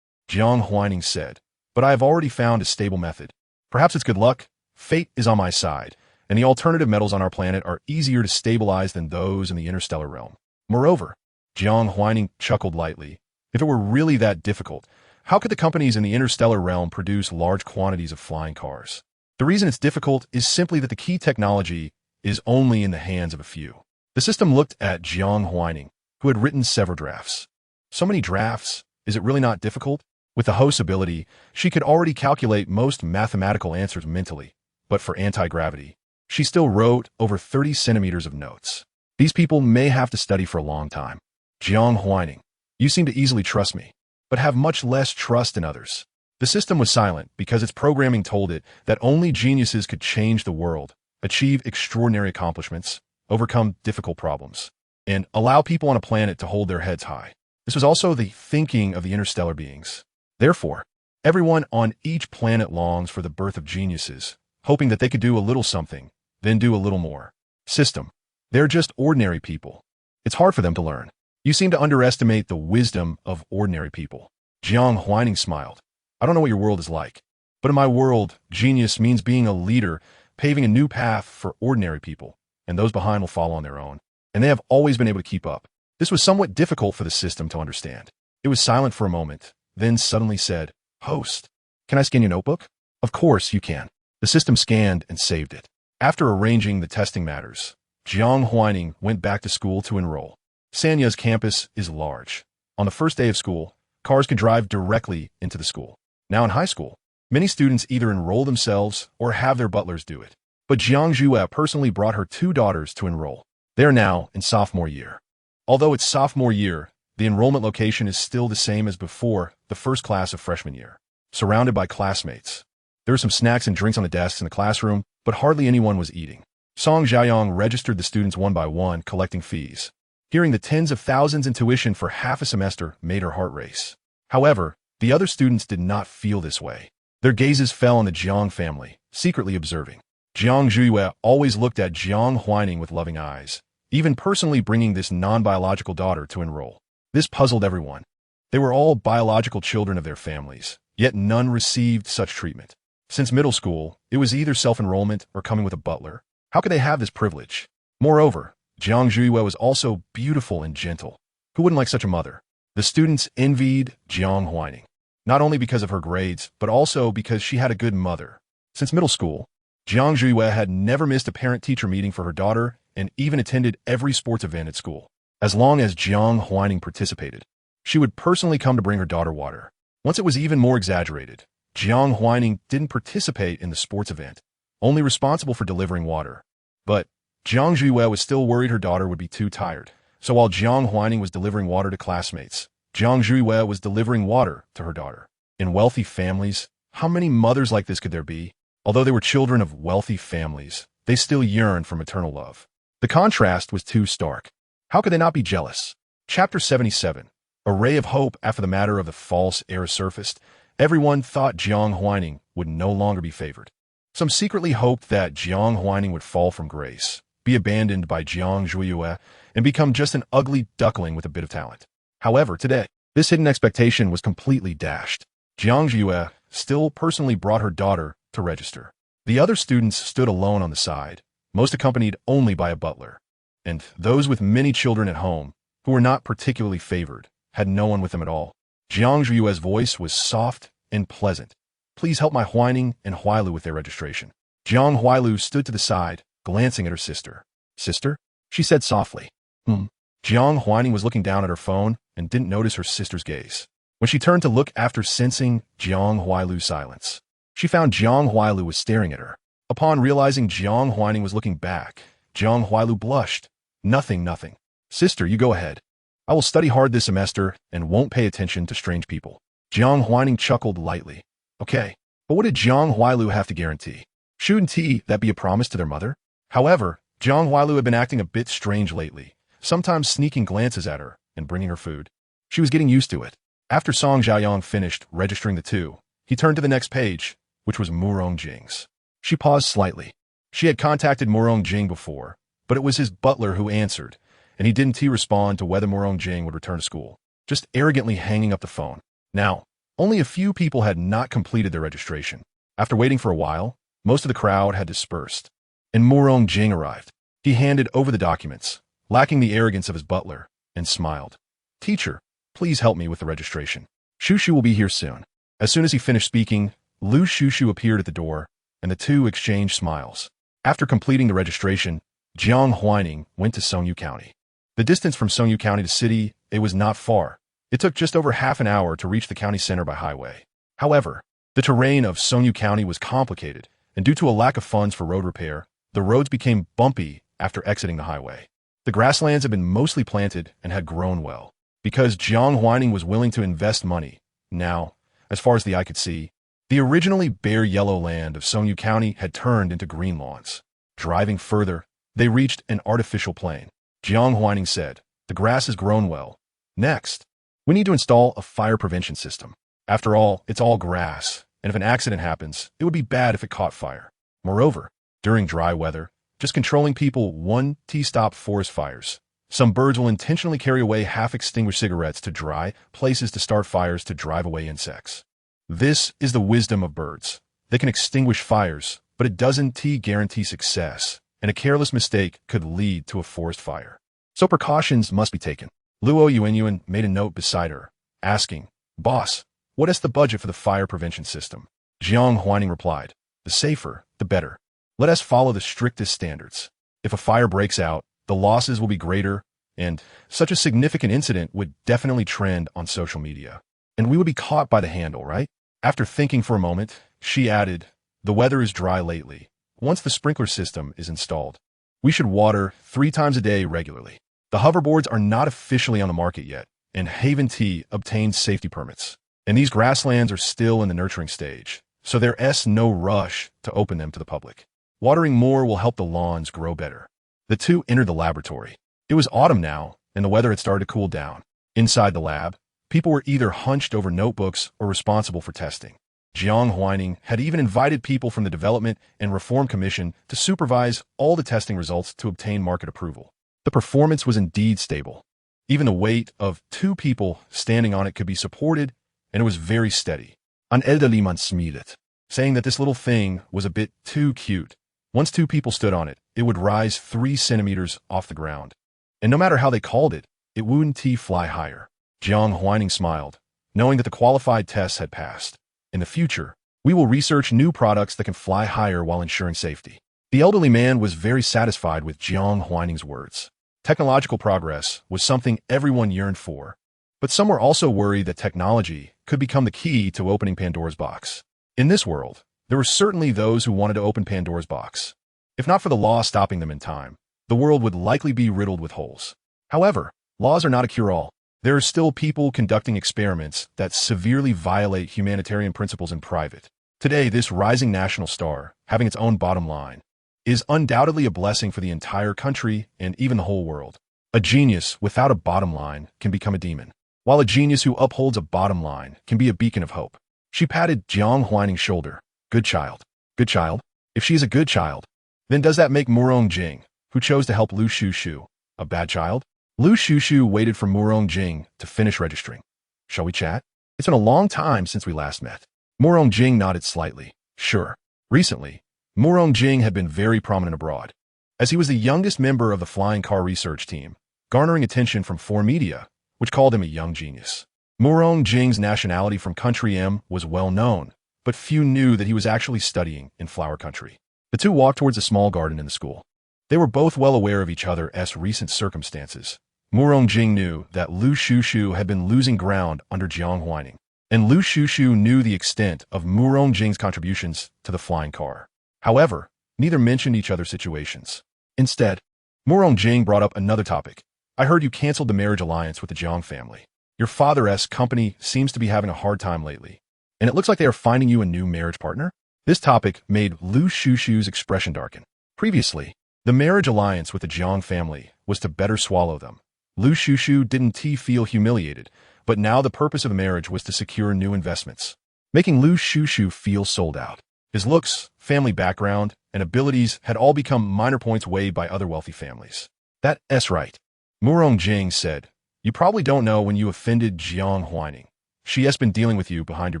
Jiang Huaining said, but I have already found a stable method. Perhaps it's good luck. Fate is on my side, and the alternative metals on our planet are easier to stabilize than those in the interstellar realm. Moreover, Jiang Huaining chuckled lightly. If it were really that difficult, how could the companies in the interstellar realm produce large quantities of flying cars? The reason it's difficult is simply that the key technology is only in the hands of a few. The system looked at Jiang Huaining, who had written several drafts. So many drafts, is it really not difficult? With the host's ability, she could already calculate most mathematical answers mentally, but for anti-gravity, she still wrote over 30 centimeters of notes. These people may have to study for a long time. Jiang Huaining, you seem to easily trust me, but have much less trust in others. The system was silent because its programming told it that only geniuses could change the world, achieve extraordinary accomplishments, overcome difficult problems, and allow people on a planet to hold their heads high. This was also the thinking of the interstellar beings. Therefore, everyone on each planet longs for the birth of geniuses, hoping that they could do a little something, then do a little more. System. They're just ordinary people. It's hard for them to learn. You seem to underestimate the wisdom of ordinary people. Jiang Huaining smiled. I don't know what your world is like, but in my world, genius means being a leader, paving a new path for ordinary people, and those behind will follow on their own. And they have always been able to keep up. This was somewhat difficult for the system to understand. It was silent for a moment, then suddenly said, Host, can I scan your notebook? Of course you can. The system scanned and saved it. After arranging the testing matters, Jiang Huaining went back to school to enroll. Sanya's campus is large. On the first day of school, cars could drive directly into the school. Now in high school, many students either enroll themselves or have their butlers do it. But Jiang Zhue personally brought her 2 daughters to enroll. They are now in sophomore year. Although it's sophomore year, the enrollment location is still the same as before the first class of freshman year. Surrounded by classmates. There were some snacks and drinks on the desks in the classroom, but hardly anyone was eating. Song Xiaoyang registered the students one by one, collecting fees. Hearing the tens of thousands in tuition for half a semester made her heart race. However, the other students did not feel this way. Their gazes fell on the Jiang family, secretly observing. Jiang Zhue always looked at Jiang Huaining with loving eyes, even personally bringing this non-biological daughter to enroll. This puzzled everyone. They were all biological children of their families, yet none received such treatment. Since middle school, it was either self-enrollment or coming with a butler. How could they have this privilege? Moreover, Jiang Huaining was also beautiful and gentle. Who wouldn't like such a mother? The students envied Jiang Huaining, not only because of her grades, but also because she had a good mother. Since middle school, Jiang Huaining had never missed a parent-teacher meeting for her daughter and even attended every sports event at school. As long as Jiang Huaining participated, she would personally come to bring her daughter water. Once it was even more exaggerated, Jiang Huaining didn't participate in the sports event, only responsible for delivering water. But Jiang Huaining was still worried her daughter would be too tired. So while Jiang Huaining was delivering water to classmates, Jiang Huaining was delivering water to her daughter. In wealthy families, how many mothers like this could there be? Although they were children of wealthy families, they still yearned for maternal love. The contrast was too stark. How could they not be jealous? Chapter 77. A ray of hope after the matter of the false heir surfaced. Everyone thought Jiang Huaining would no longer be favored. Some secretly hoped that Jiang Huaining would fall from grace, be abandoned by Jiang Huaining, and become just an ugly duckling with a bit of talent. However, today, this hidden expectation was completely dashed. Jiang Huaining still personally brought her daughter to register. The other students stood alone on the side, most accompanied only by a butler. And those with many children at home, who were not particularly favored, had no one with them at all. Jiang Huai's voice was soft and pleasant. Please help my Huaining and Huailu with their registration. Jiang Huailu stood to the side, glancing at her sister. Sister? She said softly. Jiang Huaining was looking down at her phone and didn't notice her sister's gaze. When she turned to look after sensing Jiang Huailu's silence, she found Jiang Huailu was staring at her. Upon realizing Jiang Huaining was looking back, Jiang Huailu blushed. Nothing. Sister, you go ahead. I will study hard this semester and won't pay attention to strange people. Jiang Huaining chuckled lightly. Okay, but what did Jiang Huailu have to guarantee? Shouldn't that be a promise to their mother? However, Jiang Huailu had been acting a bit strange lately, sometimes sneaking glances at her and bringing her food. She was getting used to it. After Song Xiaoyang finished registering the two, he turned to the next page, which was Murong Jing's. She paused slightly. She had contacted Murong Jing before, but it was his butler who answered, and he didn't respond to whether Murong Jing would return to school, just arrogantly hanging up the phone. Now, only a few people had not completed their registration. After waiting for a while, most of the crowd had dispersed, and Murong Jing arrived. He handed over the documents, lacking the arrogance of his butler, and smiled. Teacher, please help me with the registration. Shushu will be here soon. As soon as he finished speaking, Lu Shushu appeared at the door, and the two exchanged smiles. After completing the registration, Jiang Huaining went to Songyu County. The distance from Songyu County to city, it was not far. It took just over half an hour to reach the county center by highway. However, the terrain of Songyu County was complicated, and due to a lack of funds for road repair, the roads became bumpy after exiting the highway. The grasslands had been mostly planted and had grown well, because Jiang Huaining was willing to invest money. Now, as far as the eye could see, the originally bare yellow land of Songyu County had turned into green lawns. Driving further, they reached an artificial plain. Jiang Huaining said, the grass has grown well. Next, we need to install a fire prevention system. After all, it's all grass, and if an accident happens, it would be bad if it caught fire. Moreover, during dry weather, just controlling people won't stop forest fires. Some birds will intentionally carry away half-extinguished cigarettes to dry places to start fires to drive away insects. This is the wisdom of birds. They can extinguish fires, but it doesn't guarantee success, and a careless mistake could lead to a forest fire. So precautions must be taken. Luo Yuanyuan made a note beside her, asking, Boss, what is the budget for the fire prevention system? Jiang Huaining replied, the safer, the better. Let us follow the strictest standards. If a fire breaks out, the losses will be greater, and such a significant incident would definitely trend on social media. And we would be caught by the handle, right? After thinking for a moment, she added, the weather is dry lately. Once the sprinkler system is installed, we should water 3 times a day regularly. The hoverboards are not officially on the market yet, and Haven Tea obtained safety permits. And these grasslands are still in the nurturing stage, so there's no rush to open them to the public. Watering more will help the lawns grow better. The two entered the laboratory. It was autumn now, and the weather had started to cool down. Inside the lab, people were either hunched over notebooks or responsible for testing. Jiang Huaining had even invited people from the Development and Reform Commission to supervise all the testing results to obtain market approval. The performance was indeed stable. Even the weight of 2 people standing on it could be supported, and it was very steady. An elderly man smiled, saying that this little thing was a bit too cute, Once two people stood on it, it would rise 3 centimeters off the ground. And no matter how they called it, it wouldn't fly higher. Jiang Huaining smiled, knowing that the qualified tests had passed. In the future, we will research new products that can fly higher while ensuring safety. The elderly man was very satisfied with Jiang Huaining's words. Technological progress was something everyone yearned for, but some were also worried that technology could become the key to opening Pandora's box. In this world, there were certainly those who wanted to open Pandora's box. If not for the law stopping them in time, the world would likely be riddled with holes. However, laws are not a cure-all. There are still people conducting experiments that severely violate humanitarian principles in private. Today, this rising national star, having its own bottom line, is undoubtedly a blessing for the entire country and even the whole world. A genius without a bottom line can become a demon, while a genius who upholds a bottom line can be a beacon of hope. She patted Jiang Huaining's shoulder. Good child. Good child? If she is a good child, then does that make Murong Jing, who chose to help Lu Shushu, a bad child? Lu Shushu waited for Murong Jing to finish registering. Shall we chat? It's been a long time since we last met. Murong Jing nodded slightly. Sure. Recently, Murong Jing had been very prominent abroad, as he was the youngest member of the flying car research team, garnering attention from foreign media, which called him a young genius. Murong Jing's nationality from Country M was well known, but few knew that he was actually studying in Flower Country. The two walked towards a small garden in the school. They were both well aware of each other's recent circumstances. Murong Jing knew that Lu Shushu had been losing ground under Jiang Huaining, and Lu Shushu knew the extent of Murong Jing's contributions to the flying car. However, neither mentioned each other's situations. Instead, Murong Jing brought up another topic. I heard you canceled the marriage alliance with the Jiang family. Your father's company seems to be having a hard time lately, and it looks like they are finding you a new marriage partner. This topic made Lu Shushu's expression darken. Previously, the marriage alliance with the Jiang family was to better swallow them. Lu Shushu didn't feel humiliated, but now the purpose of the marriage was to secure new investments, making Lu Shushu feel sold out. His looks, family background, and abilities had all become minor points weighed by other wealthy families. That's right. Murong Jing said, you probably don't know when you offended Jiang Huaining. She has been dealing with you behind your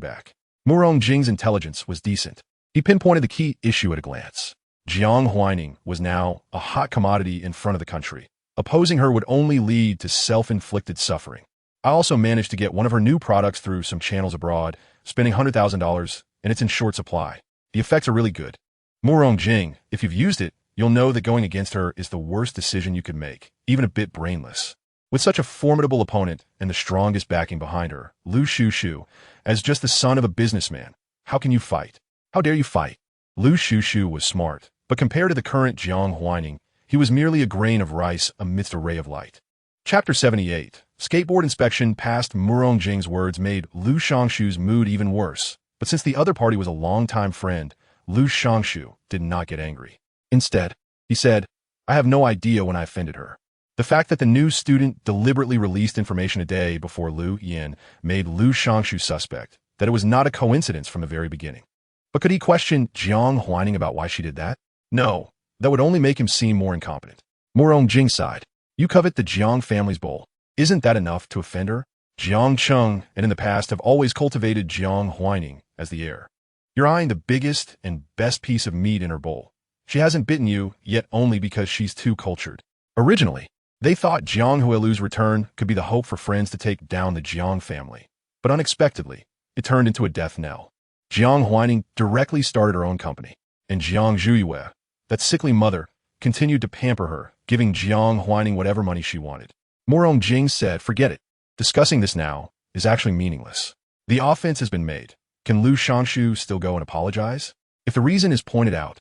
back. Murong Jing's intelligence was decent. He pinpointed the key issue at a glance. Jiang Huaining was now a hot commodity in front of the country. Opposing her would only lead to self-inflicted suffering. I also managed to get one of her new products through some channels abroad, spending $100,000, and it's in short supply. The effects are really good. Murong Jing, if you've used it, you'll know that going against her is the worst decision you could make, even a bit brainless. With such a formidable opponent and the strongest backing behind her, Lu Shushu, as just the son of a businessman, how can you fight? How dare you fight? Lu Shushu was smart, but compared to the current Jiang Huaining, he was merely a grain of rice amidst a ray of light. Chapter 78. Skateboard inspection past Murong Jing's words made Lu Shangshu's mood even worse, but since the other party was a longtime friend, Lu Shangshu did not get angry. Instead, he said, I have no idea when I offended her. The fact that the new student deliberately released information a day before Lu Yin made Lu Shangshu suspect that it was not a coincidence from the very beginning. But could he question Jiang Huaining about why she did that? No, that would only make him seem more incompetent. Murong Jing sighed. You covet the Jiang family's bowl. Isn't that enough to offend her? Jiang Cheng and in the past have always cultivated Jiang Huaining as the heir. You're eyeing the biggest and best piece of meat in her bowl. She hasn't bitten you yet only because she's too cultured. Originally, they thought Jiang Huailu's return could be the hope for friends to take down the Jiang family. But unexpectedly, it turned into a death knell. Jiang Huaining directly started her own company, and Jiang Zhuyue, that sickly mother, continued to pamper her, giving Jiang Huaining whatever money she wanted. Murong Jing said, forget it. Discussing this now is actually meaningless. The offense has been made. Can Lu Shangshu still go and apologize? If the reason is pointed out,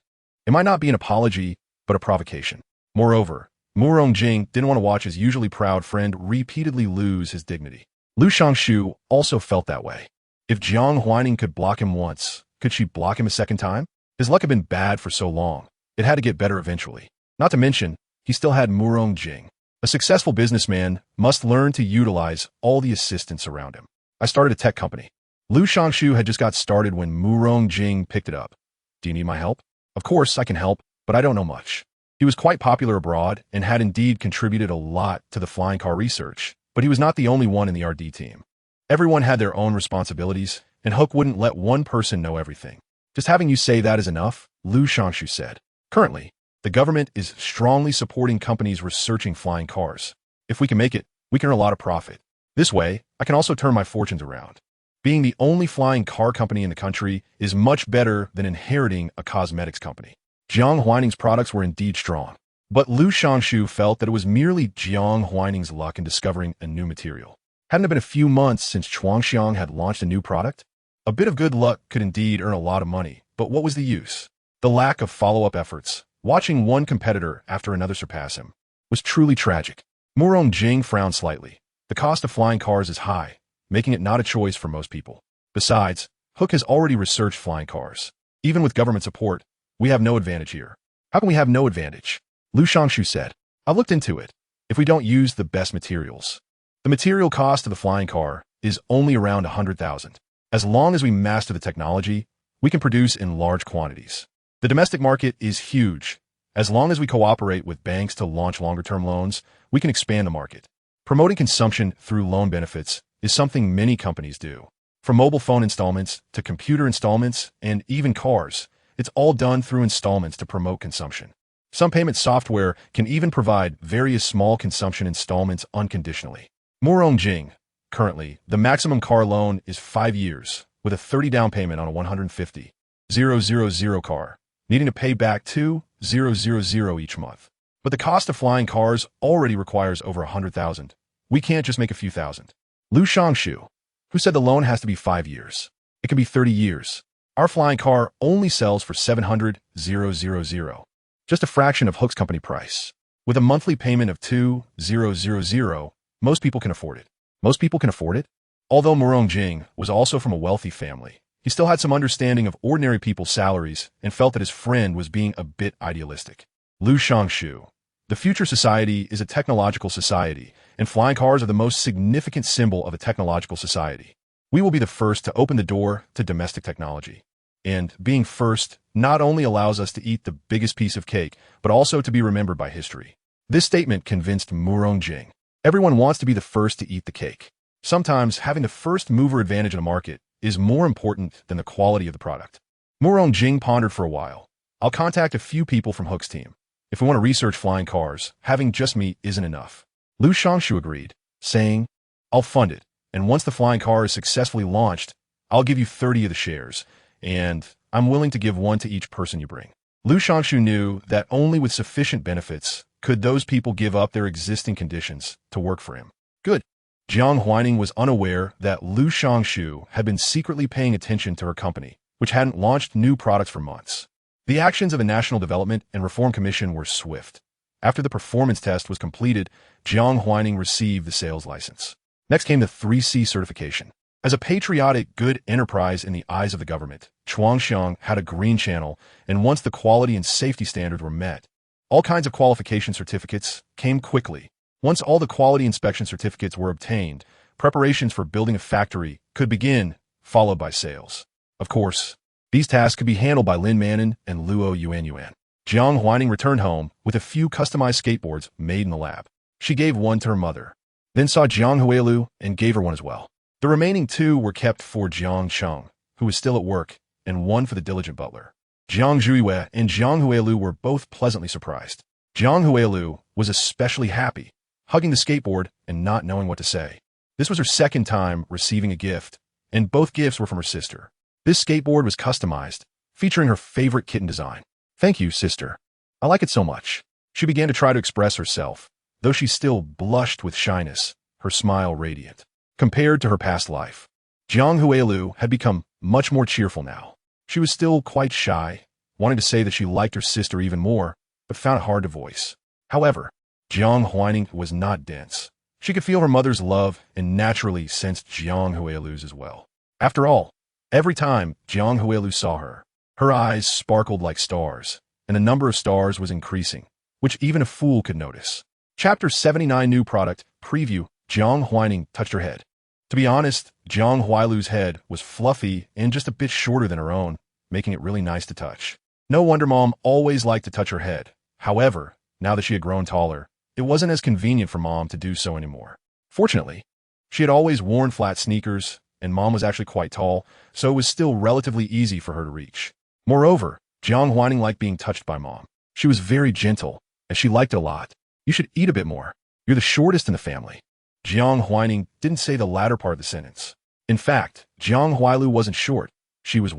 it might not be an apology, but a provocation. Moreover, Murong Jing didn't want to watch his usually proud friend repeatedly lose his dignity. Lu Shangshu also felt that way. If Jiang Huaining could block him once, could she block him a second time? His luck had been bad for so long. It had to get better eventually. Not to mention, he still had Murong Jing. A successful businessman must learn to utilize all the assistants around him. I started a tech company. Lu Shangshu had just got started when Murong Jing picked it up. Do you need my help? Of course, I can help, but I don't know much. He was quite popular abroad and had indeed contributed a lot to the flying car research, but he was not the only one in the RD team. Everyone had their own responsibilities, and Hook wouldn't let one person know everything. Just having you say that is enough, Lu Shangshu said. Currently, the government is strongly supporting companies researching flying cars. If we can make it, we can earn a lot of profit. This way, I can also turn my fortunes around. Being the only flying car company in the country is much better than inheriting a cosmetics company. Jiang Huaining's products were indeed strong, but Lu Xiangshu felt that it was merely Jiang Huaining's luck in discovering a new material. Hadn't it been a few months since Chuangxiang had launched a new product? A bit of good luck could indeed earn a lot of money, but what was the use? The lack of follow-up efforts, watching one competitor after another surpass him, was truly tragic. Murong Jing frowned slightly. The cost of flying cars is high, making it not a choice for most people. Besides, Hook has already researched flying cars. Even with government support, we have no advantage here. How can we have no advantage? Lu Xiangshu said. I've looked into it. If we don't use the best materials, the material cost of the flying car is only around 100,000. As long as we master the technology, we can produce in large quantities. The domestic market is huge. As long as we cooperate with banks to launch longer-term loans, we can expand the market. Promoting consumption through loan benefits is something many companies do. From mobile phone installments to computer installments and even cars, it's all done through installments to promote consumption. Some payment software can even provide various small consumption installments unconditionally. Murong Jing. Currently, the maximum car loan is 5 years, with a 30 down payment on a 150,000 car, needing to pay back 2,000 each month. But the cost of flying cars already requires over 100,000. We can't just make a few thousand. Lu Xiangshu, who said the loan has to be 5 years. It can be 30 years. Our flying car only sells for 700,000, just a fraction of Hook's company price. With a monthly payment of 2,000, most people can afford it. Most people can afford it? Although Murong Jing was also from a wealthy family, he still had some understanding of ordinary people's salaries and felt that his friend was being a bit idealistic. Lu Xiangshu. The future society is a technological society, and flying cars are the most significant symbol of a technological society. We will be the first to open the door to domestic technology. And being first not only allows us to eat the biggest piece of cake, but also to be remembered by history. This statement convinced Murong Jing. Everyone wants to be the first to eat the cake. Sometimes having the first mover advantage in a market is more important than the quality of the product. Murong Jing pondered for a while. I'll contact a few people from Hook's team. If we want to research flying cars, having just me isn't enough. Lu Xiangshu agreed, saying, I'll fund it, and once the flying car is successfully launched, I'll give you 30 of the shares, and I'm willing to give 1 to each person you bring. Lu Xiangshu knew that only with sufficient benefits could those people give up their existing conditions to work for him. Good. Jiang Huaining was unaware that Lu Xiangshu had been secretly paying attention to her company, which hadn't launched new products for months. The actions of the National Development and Reform Commission were swift. After the performance test was completed, Jiang Huaining received the sales license. Next came the 3C certification. As a patriotic, good enterprise in the eyes of the government, Chuangxiang had a green channel, and once the quality and safety standards were met, all kinds of qualification certificates came quickly. Once all the quality inspection certificates were obtained, preparations for building a factory could begin, followed by sales. Of course, these tasks could be handled by Lin Manin and Luo Yuanyuan. Jiang Huaining returned home with a few customized skateboards made in the lab. She gave one to her mother, then saw Jiang Huailu and gave her one as well. The remaining 2 were kept for Jiang Cheng, who was still at work, and 1 for the diligent butler. Jiang Zhuiwei and Jiang Huailu were both pleasantly surprised. Jiang Huailu was especially happy, hugging the skateboard and not knowing what to say. This was her second time receiving a gift, and both gifts were from her sister. This skateboard was customized, featuring her favorite kitten design. Thank you, sister. I like it so much. She began to try to express herself, though she still blushed with shyness, her smile radiant. Compared to her past life, Jiang Huailu had become much more cheerful now. She was still quite shy, wanting to say that she liked her sister even more, but found it hard to voice. However, Jiang Huaining was not dense. She could feel her mother's love and naturally sensed Jiang Huailu's as well. After all, every time Jiang Huailu saw her, her eyes sparkled like stars, and the number of stars was increasing, which even a fool could notice. Chapter 79 New Product Preview. Jiang Huaining touched her head. To be honest, Jiang Huailu's head was fluffy and just a bit shorter than her own, making it really nice to touch. No wonder Mom always liked to touch her head. However, now that she had grown taller, it wasn't as convenient for Mom to do so anymore. Fortunately, she had always worn flat sneakers, and Mom was actually quite tall, so it was still relatively easy for her to reach. Moreover, Jiang Huaining liked being touched by Mom. She was very gentle, and she liked it a lot. You should eat a bit more. You're the shortest in the family. Jiang Huaining didn't say the latter part of the sentence. In fact, Jiang Huailu wasn't short. She was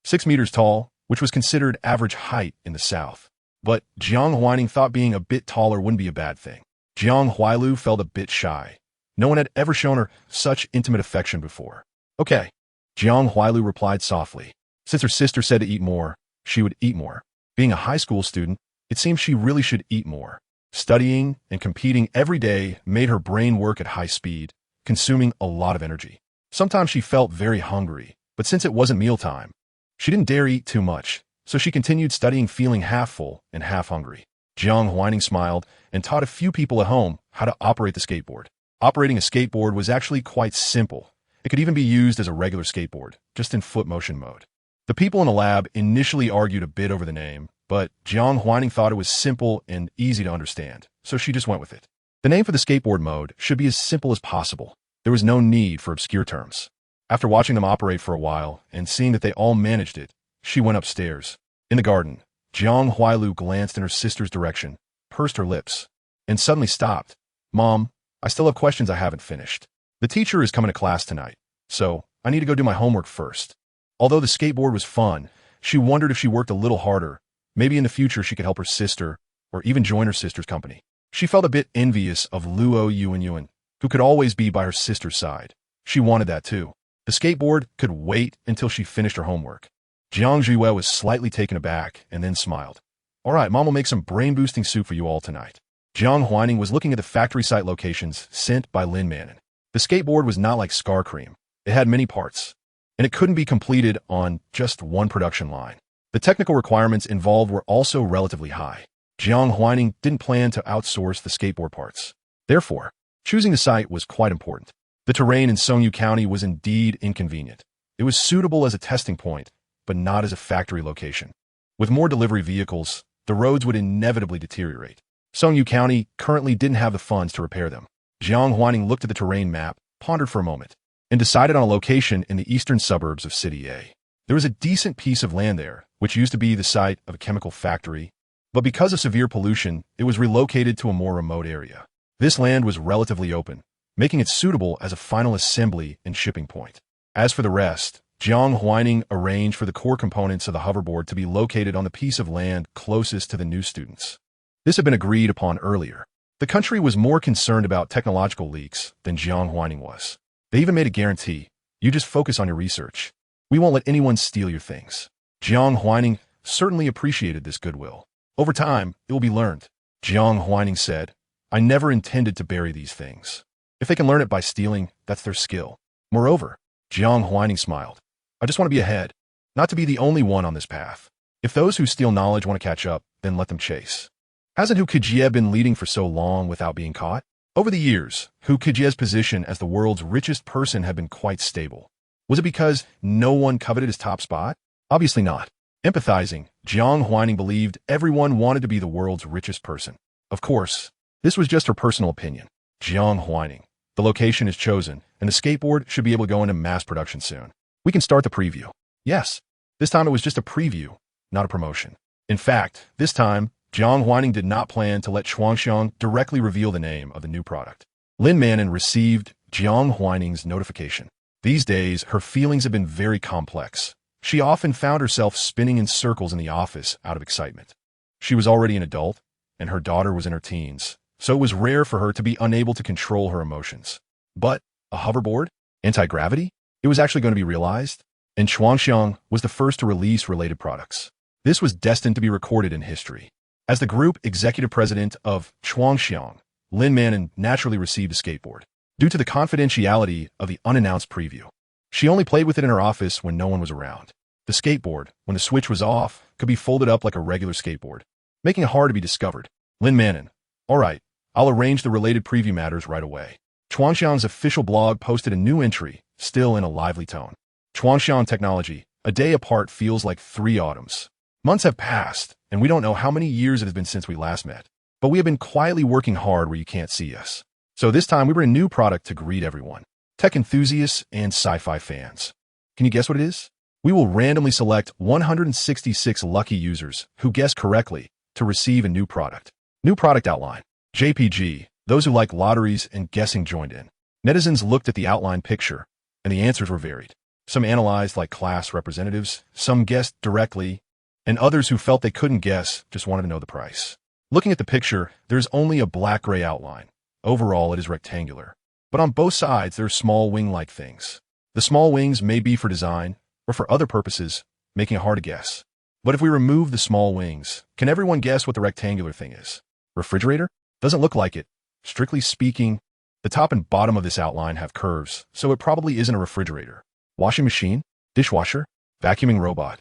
6 meters tall, which was considered average height in the South. But Jiang Huaining thought being a bit taller wouldn't be a bad thing. Jiang Huailu felt a bit shy. No one had ever shown her such intimate affection before. Okay. Jiang Huailu replied softly. Since her sister said to eat more, she would eat more. Being a high school student, it seemed she really should eat more. Studying and competing every day made her brain work at high speed, consuming a lot of energy. Sometimes she felt very hungry, but since it wasn't mealtime, she didn't dare eat too much, so she continued studying feeling half full and half hungry. Jiang Huaining smiled and taught a few people at home how to operate the skateboard. Operating a skateboard was actually quite simple. It could even be used as a regular skateboard, just in foot motion mode. The people in the lab initially argued a bit over the name, but Jiang Huaining thought it was simple and easy to understand, so she just went with it. The name for the skateboard mode should be as simple as possible. There was no need for obscure terms. After watching them operate for a while and seeing that they all managed it, she went upstairs. In the garden, Jiang Huailu glanced in her sister's direction, pursed her lips, and suddenly stopped. Mom, I still have questions I haven't finished. The teacher is coming to class tonight, so I need to go do my homework first. Although the skateboard was fun, she wondered if she worked a little harder, maybe in the future she could help her sister, or even join her sister's company. She felt a bit envious of Luo Yuan, who could always be by her sister's side. She wanted that too. The skateboard could wait until she finished her homework. Jiang Zhuwe was slightly taken aback and then smiled. All right, Mom will make some brain-boosting soup for you all tonight. Jiang Huaining was looking at the factory site locations sent by Lin Manon. The skateboard was not like Scar Cream. It had many parts, and it couldn't be completed on just one production line. The technical requirements involved were also relatively high. Jiang Huaining didn't plan to outsource the skateboard parts. Therefore, choosing the site was quite important. The terrain in Songyu County was indeed inconvenient. It was suitable as a testing point, but not as a factory location. With more delivery vehicles, the roads would inevitably deteriorate. Songyu County currently didn't have the funds to repair them. Jiang Huaining looked at the terrain map, pondered for a moment, and decided on a location in the eastern suburbs of City A. There was a decent piece of land there, which used to be the site of a chemical factory, but because of severe pollution, it was relocated to a more remote area. This land was relatively open, making it suitable as a final assembly and shipping point. As for the rest, Jiang Huaining arranged for the core components of the hoverboard to be located on the piece of land closest to the new students. This had been agreed upon earlier. The country was more concerned about technological leaks than Jiang Huaining was. They even made a guarantee. You just focus on your research. We won't let anyone steal your things. Jiang Huaining certainly appreciated this goodwill. Over time, it will be learned. Jiang Huaining said, I never intended to bury these things. If they can learn it by stealing, that's their skill. Moreover, Jiang Huaining smiled. I just want to be ahead, not to be the only one on this path. If those who steal knowledge want to catch up, then let them chase. Hasn't Hu Kejie been leading for so long without being caught? Over the years, Hu Kejie's position as the world's richest person had been quite stable. Was it because no one coveted his top spot? Obviously not. Empathizing, Jiang Huaining believed everyone wanted to be the world's richest person. Of course, this was just her personal opinion. Jiang Huaining. The location is chosen, and the skateboard should be able to go into mass production soon. We can start the preview. Yes, this time it was just a preview, not a promotion. In fact, this time, Jiang Huaining did not plan to let Chuangxiang directly reveal the name of the new product. Lin Manon received Jiang Huaining's notification. These days, her feelings have been very complex. She often found herself spinning in circles in the office out of excitement. She was already an adult, and her daughter was in her teens, so it was rare for her to be unable to control her emotions. But a hoverboard? Anti-gravity? It was actually going to be realized, and Chuangxiang was the first to release related products. This was destined to be recorded in history. As the group executive president of Chuangxiang, Lin Manon naturally received a skateboard. Due to the confidentiality of the unannounced preview, she only played with it in her office when no one was around. The skateboard, when the switch was off, could be folded up like a regular skateboard, making it hard to be discovered. Lin Manon. All right, I'll arrange the related preview matters right away. Chuangxiang's official blog posted a new entry, still in a lively tone. Chuangxiang Technology. A day apart feels like 3 autumns. Months have passed, and we don't know how many years it has been since we last met. But we have been quietly working hard where you can't see us. So this time we bring a new product to greet everyone. Tech enthusiasts and sci-fi fans. Can you guess what it is? We will randomly select 166 lucky users who guess correctly to receive a new product. New product outline. JPG. Those who like lotteries and guessing joined in. Netizens looked at the outline picture, and the answers were varied. Some analyzed like class representatives, some guessed directly, and others who felt they couldn't guess just wanted to know the price. Looking at the picture, there's only a black-gray outline. Overall, it is rectangular. But on both sides, there are small wing-like things. The small wings may be for design or for other purposes, making it hard to guess. But if we remove the small wings, can everyone guess what the rectangular thing is? Refrigerator? Doesn't look like it. Strictly speaking, the top and bottom of this outline have curves, so it probably isn't a refrigerator. Washing machine? Dishwasher? Vacuuming robot?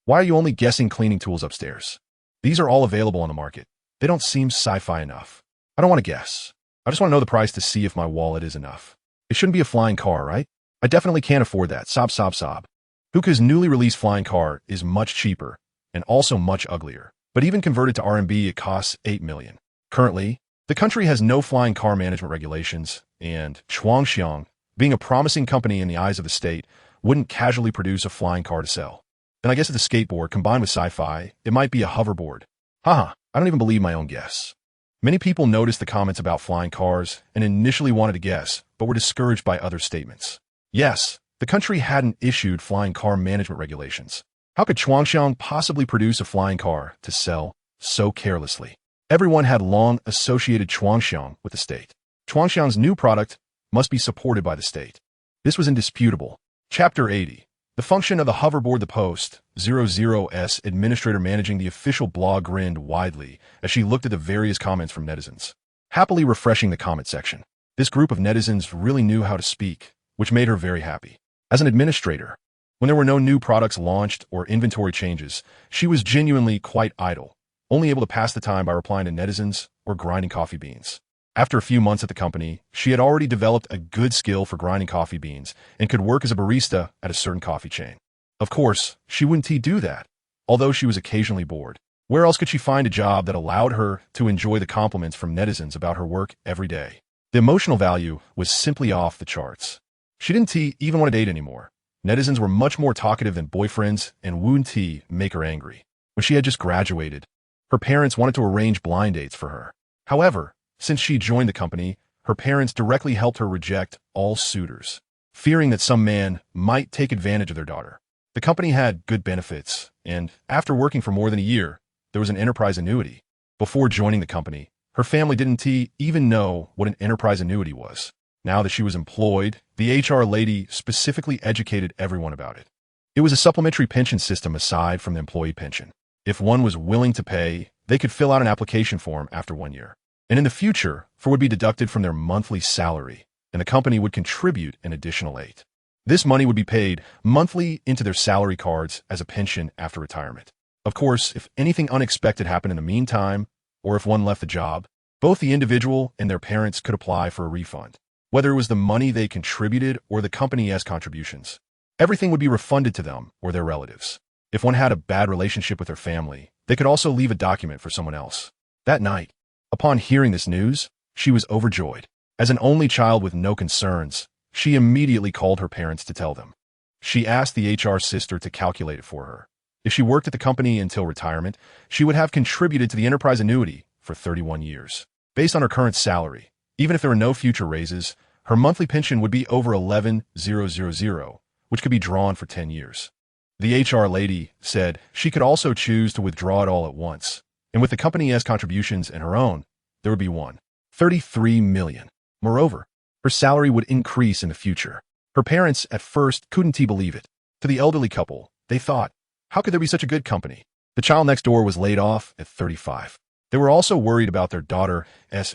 Why are you only guessing cleaning tools upstairs? These are all available on the market. They don't seem sci-fi enough. I don't want to guess. I just want to know the price to see if my wallet is enough. It shouldn't be a flying car, right? I definitely can't afford that. Sob, sob, sob. Hookah's newly released flying car is much cheaper and also much uglier. But even converted to RMB, it costs 8 million. Currently, the country has no flying car management regulations, and Chuangxiang, being a promising company in the eyes of the state, wouldn't casually produce a flying car to sell. Then I guess if the skateboard combined with sci-fi, it might be a hoverboard. Haha, I don't even believe my own guess. Many people noticed the comments about flying cars and initially wanted to guess, but were discouraged by other statements. Yes, the country hadn't issued flying car management regulations. How could Chuangxiang possibly produce a flying car to sell so carelessly? Everyone had long associated Chuangxiang with the state. Chuangxiang's new product must be supported by the state. This was indisputable. Chapter 80. The function of the hoverboard. The Post 00S administrator managing the official blog grinned widely as she looked at the various comments from netizens, happily refreshing the comment section. This group of netizens really knew how to speak, which made her very happy. As an administrator, when there were no new products launched or inventory changes, she was genuinely quite idle, only able to pass the time by replying to netizens or grinding coffee beans. After a few months at the company, she had already developed a good skill for grinding coffee beans and could work as a barista at a certain coffee chain. Of course, she wouldn't do that, although she was occasionally bored. Where else could she find a job that allowed her to enjoy the compliments from netizens about her work every day? The emotional value was simply off the charts. She didn't even want to date anymore. Netizens were much more talkative than boyfriends, and wouldn't make her angry. When she had just graduated, her parents wanted to arrange blind dates for her. However, since she joined the company, her parents directly helped her reject all suitors, fearing that some man might take advantage of their daughter. The company had good benefits, and after working for more than a year, there was an enterprise annuity. Before joining the company, her family didn't even know what an enterprise annuity was. Now that she was employed, the HR lady specifically educated everyone about it. It was a supplementary pension system aside from the employee pension. If one was willing to pay, they could fill out an application form after 1 year. And in the future, would be deducted from their monthly salary, and the company would contribute an additional 8. This money would be paid monthly into their salary cards as a pension after retirement. Of course, if anything unexpected happened in the meantime, or if one left the job, both the individual and their parents could apply for a refund. Whether it was the money they contributed or the company's contributions, everything would be refunded to them or their relatives. If one had a bad relationship with their family, they could also leave a document for someone else. That night, upon hearing this news, she was overjoyed. As an only child with no concerns, she immediately called her parents to tell them. She asked the HR sister to calculate it for her. If she worked at the company until retirement, she would have contributed to the enterprise annuity for 31 years. Based on her current salary, even if there were no future raises, her monthly pension would be over 11,000, which could be drawn for 10 years. The HR lady said she could also choose to withdraw it all at once, and with the company's contributions and her own, there would be 1.33 million. Moreover, her salary would increase in the future. Her parents at first couldn't believe it. To the elderly couple, they thought, how could there be such a good company? The child next door was laid off at 35. They were also worried about their daughter's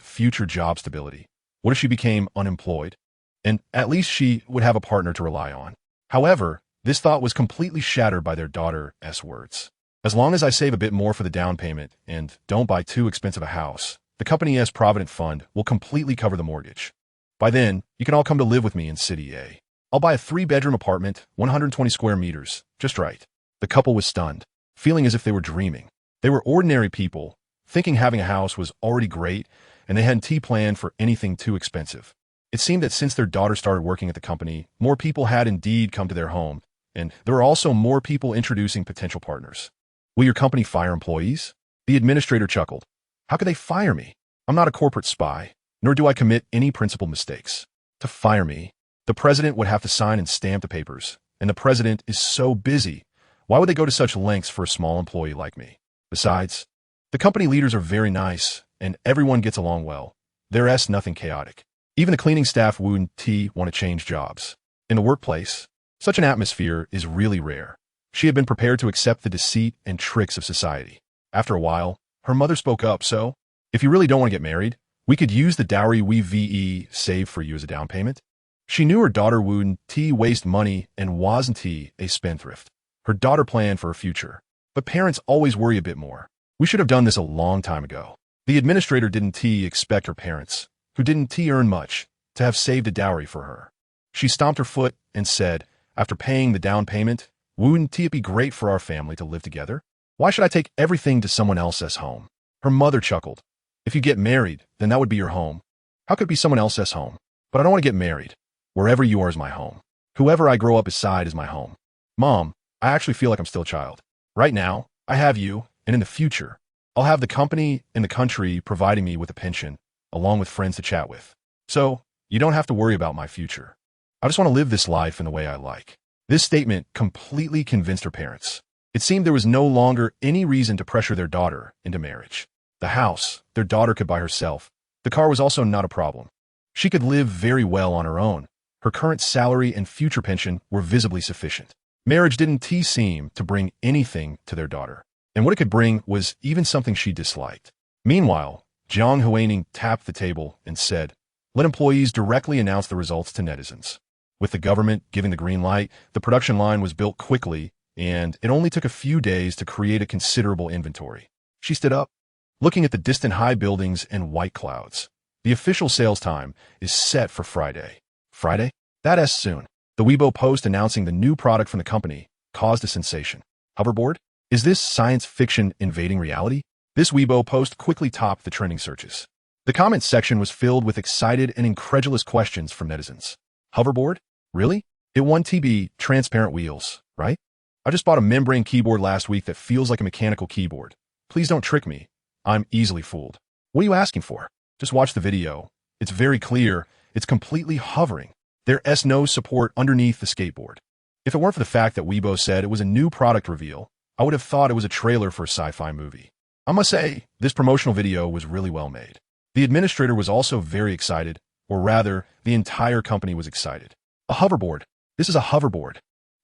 future job stability. What if she became unemployed? And at least she would have a partner to rely on. However, this thought was completely shattered by their daughter's words. As long as I save a bit more for the down payment and don't buy too expensive a house, the company's Provident Fund will completely cover the mortgage. By then, you can all come to live with me in City A. I'll buy a 3-bedroom apartment, 120 square meters, just right. The couple was stunned, feeling as if they were dreaming. They were ordinary people, thinking having a house was already great, and they hadn't planned for anything too expensive. It seemed that since their daughter started working at the company, more people had indeed come to their home, and there were also more people introducing potential partners. Will your company fire employees? The administrator chuckled. How could they fire me? I'm not a corporate spy, nor do I commit any principal mistakes. To fire me, the president would have to sign and stamp the papers, and the president is so busy. Why would they go to such lengths for a small employee like me? Besides, the company leaders are very nice, and everyone gets along well. There's nothing chaotic. Even the cleaning staff wouldn't want to change jobs. In the workplace, such an atmosphere is really rare. She had been prepared to accept the deceit and tricks of society. After a while, her mother spoke up, so, if you really don't want to get married, we could use the dowry we saved for you as a down payment. She knew her daughter wouldn't waste money and wasn't a spendthrift. Her daughter planned for her future. But parents always worry a bit more. We should have done this a long time ago. The administrator didn't expect her parents, who didn't earn much, to have saved a dowry for her. She stomped her foot and said, after paying the down payment, wouldn't it be great for our family to live together? Why should I take everything to someone else's home? Her mother chuckled. If you get married, then that would be your home. How could it be someone else's home? But I don't want to get married. Wherever you are is my home. Whoever I grow up beside is my home. Mom, I actually feel like I'm still a child. Right now, I have you, and in the future, I'll have the company and the country providing me with a pension, along with friends to chat with. So, you don't have to worry about my future. I just want to live this life in the way I like. This statement completely convinced her parents. It seemed there was no longer any reason to pressure their daughter into marriage. The house, their daughter could buy herself. The car was also not a problem. She could live very well on her own. Her current salary and future pension were visibly sufficient. Marriage didn't seem to bring anything to their daughter. And what it could bring was even something she disliked. Meanwhile, Jiang Huaining tapped the table and said, let employees directly announce the results to netizens. With the government giving the green light, the production line was built quickly, and it only took a few days to create a considerable inventory. She stood up, looking at the distant high buildings and white clouds. The official sales time is set for Friday. Friday? That's soon. The Weibo post announcing the new product from the company caused a sensation. Hoverboard? Is this science fiction invading reality? This Weibo post quickly topped the trending searches. The comments section was filled with excited and incredulous questions from netizens. Hoverboard? Really? It won transparent wheels, right? I just bought a membrane keyboard last week that feels like a mechanical keyboard. Please don't trick me. I'm easily fooled. What are you asking for? Just watch the video. It's very clear. It's completely hovering. There's no support underneath the skateboard. If it weren't for the fact that Weibo said it was a new product reveal, I would have thought it was a trailer for a sci-fi movie. I must say, this promotional video was really well made. The administrator was also very excited, or rather, the entire company was excited. A hoverboard. This is a hoverboard.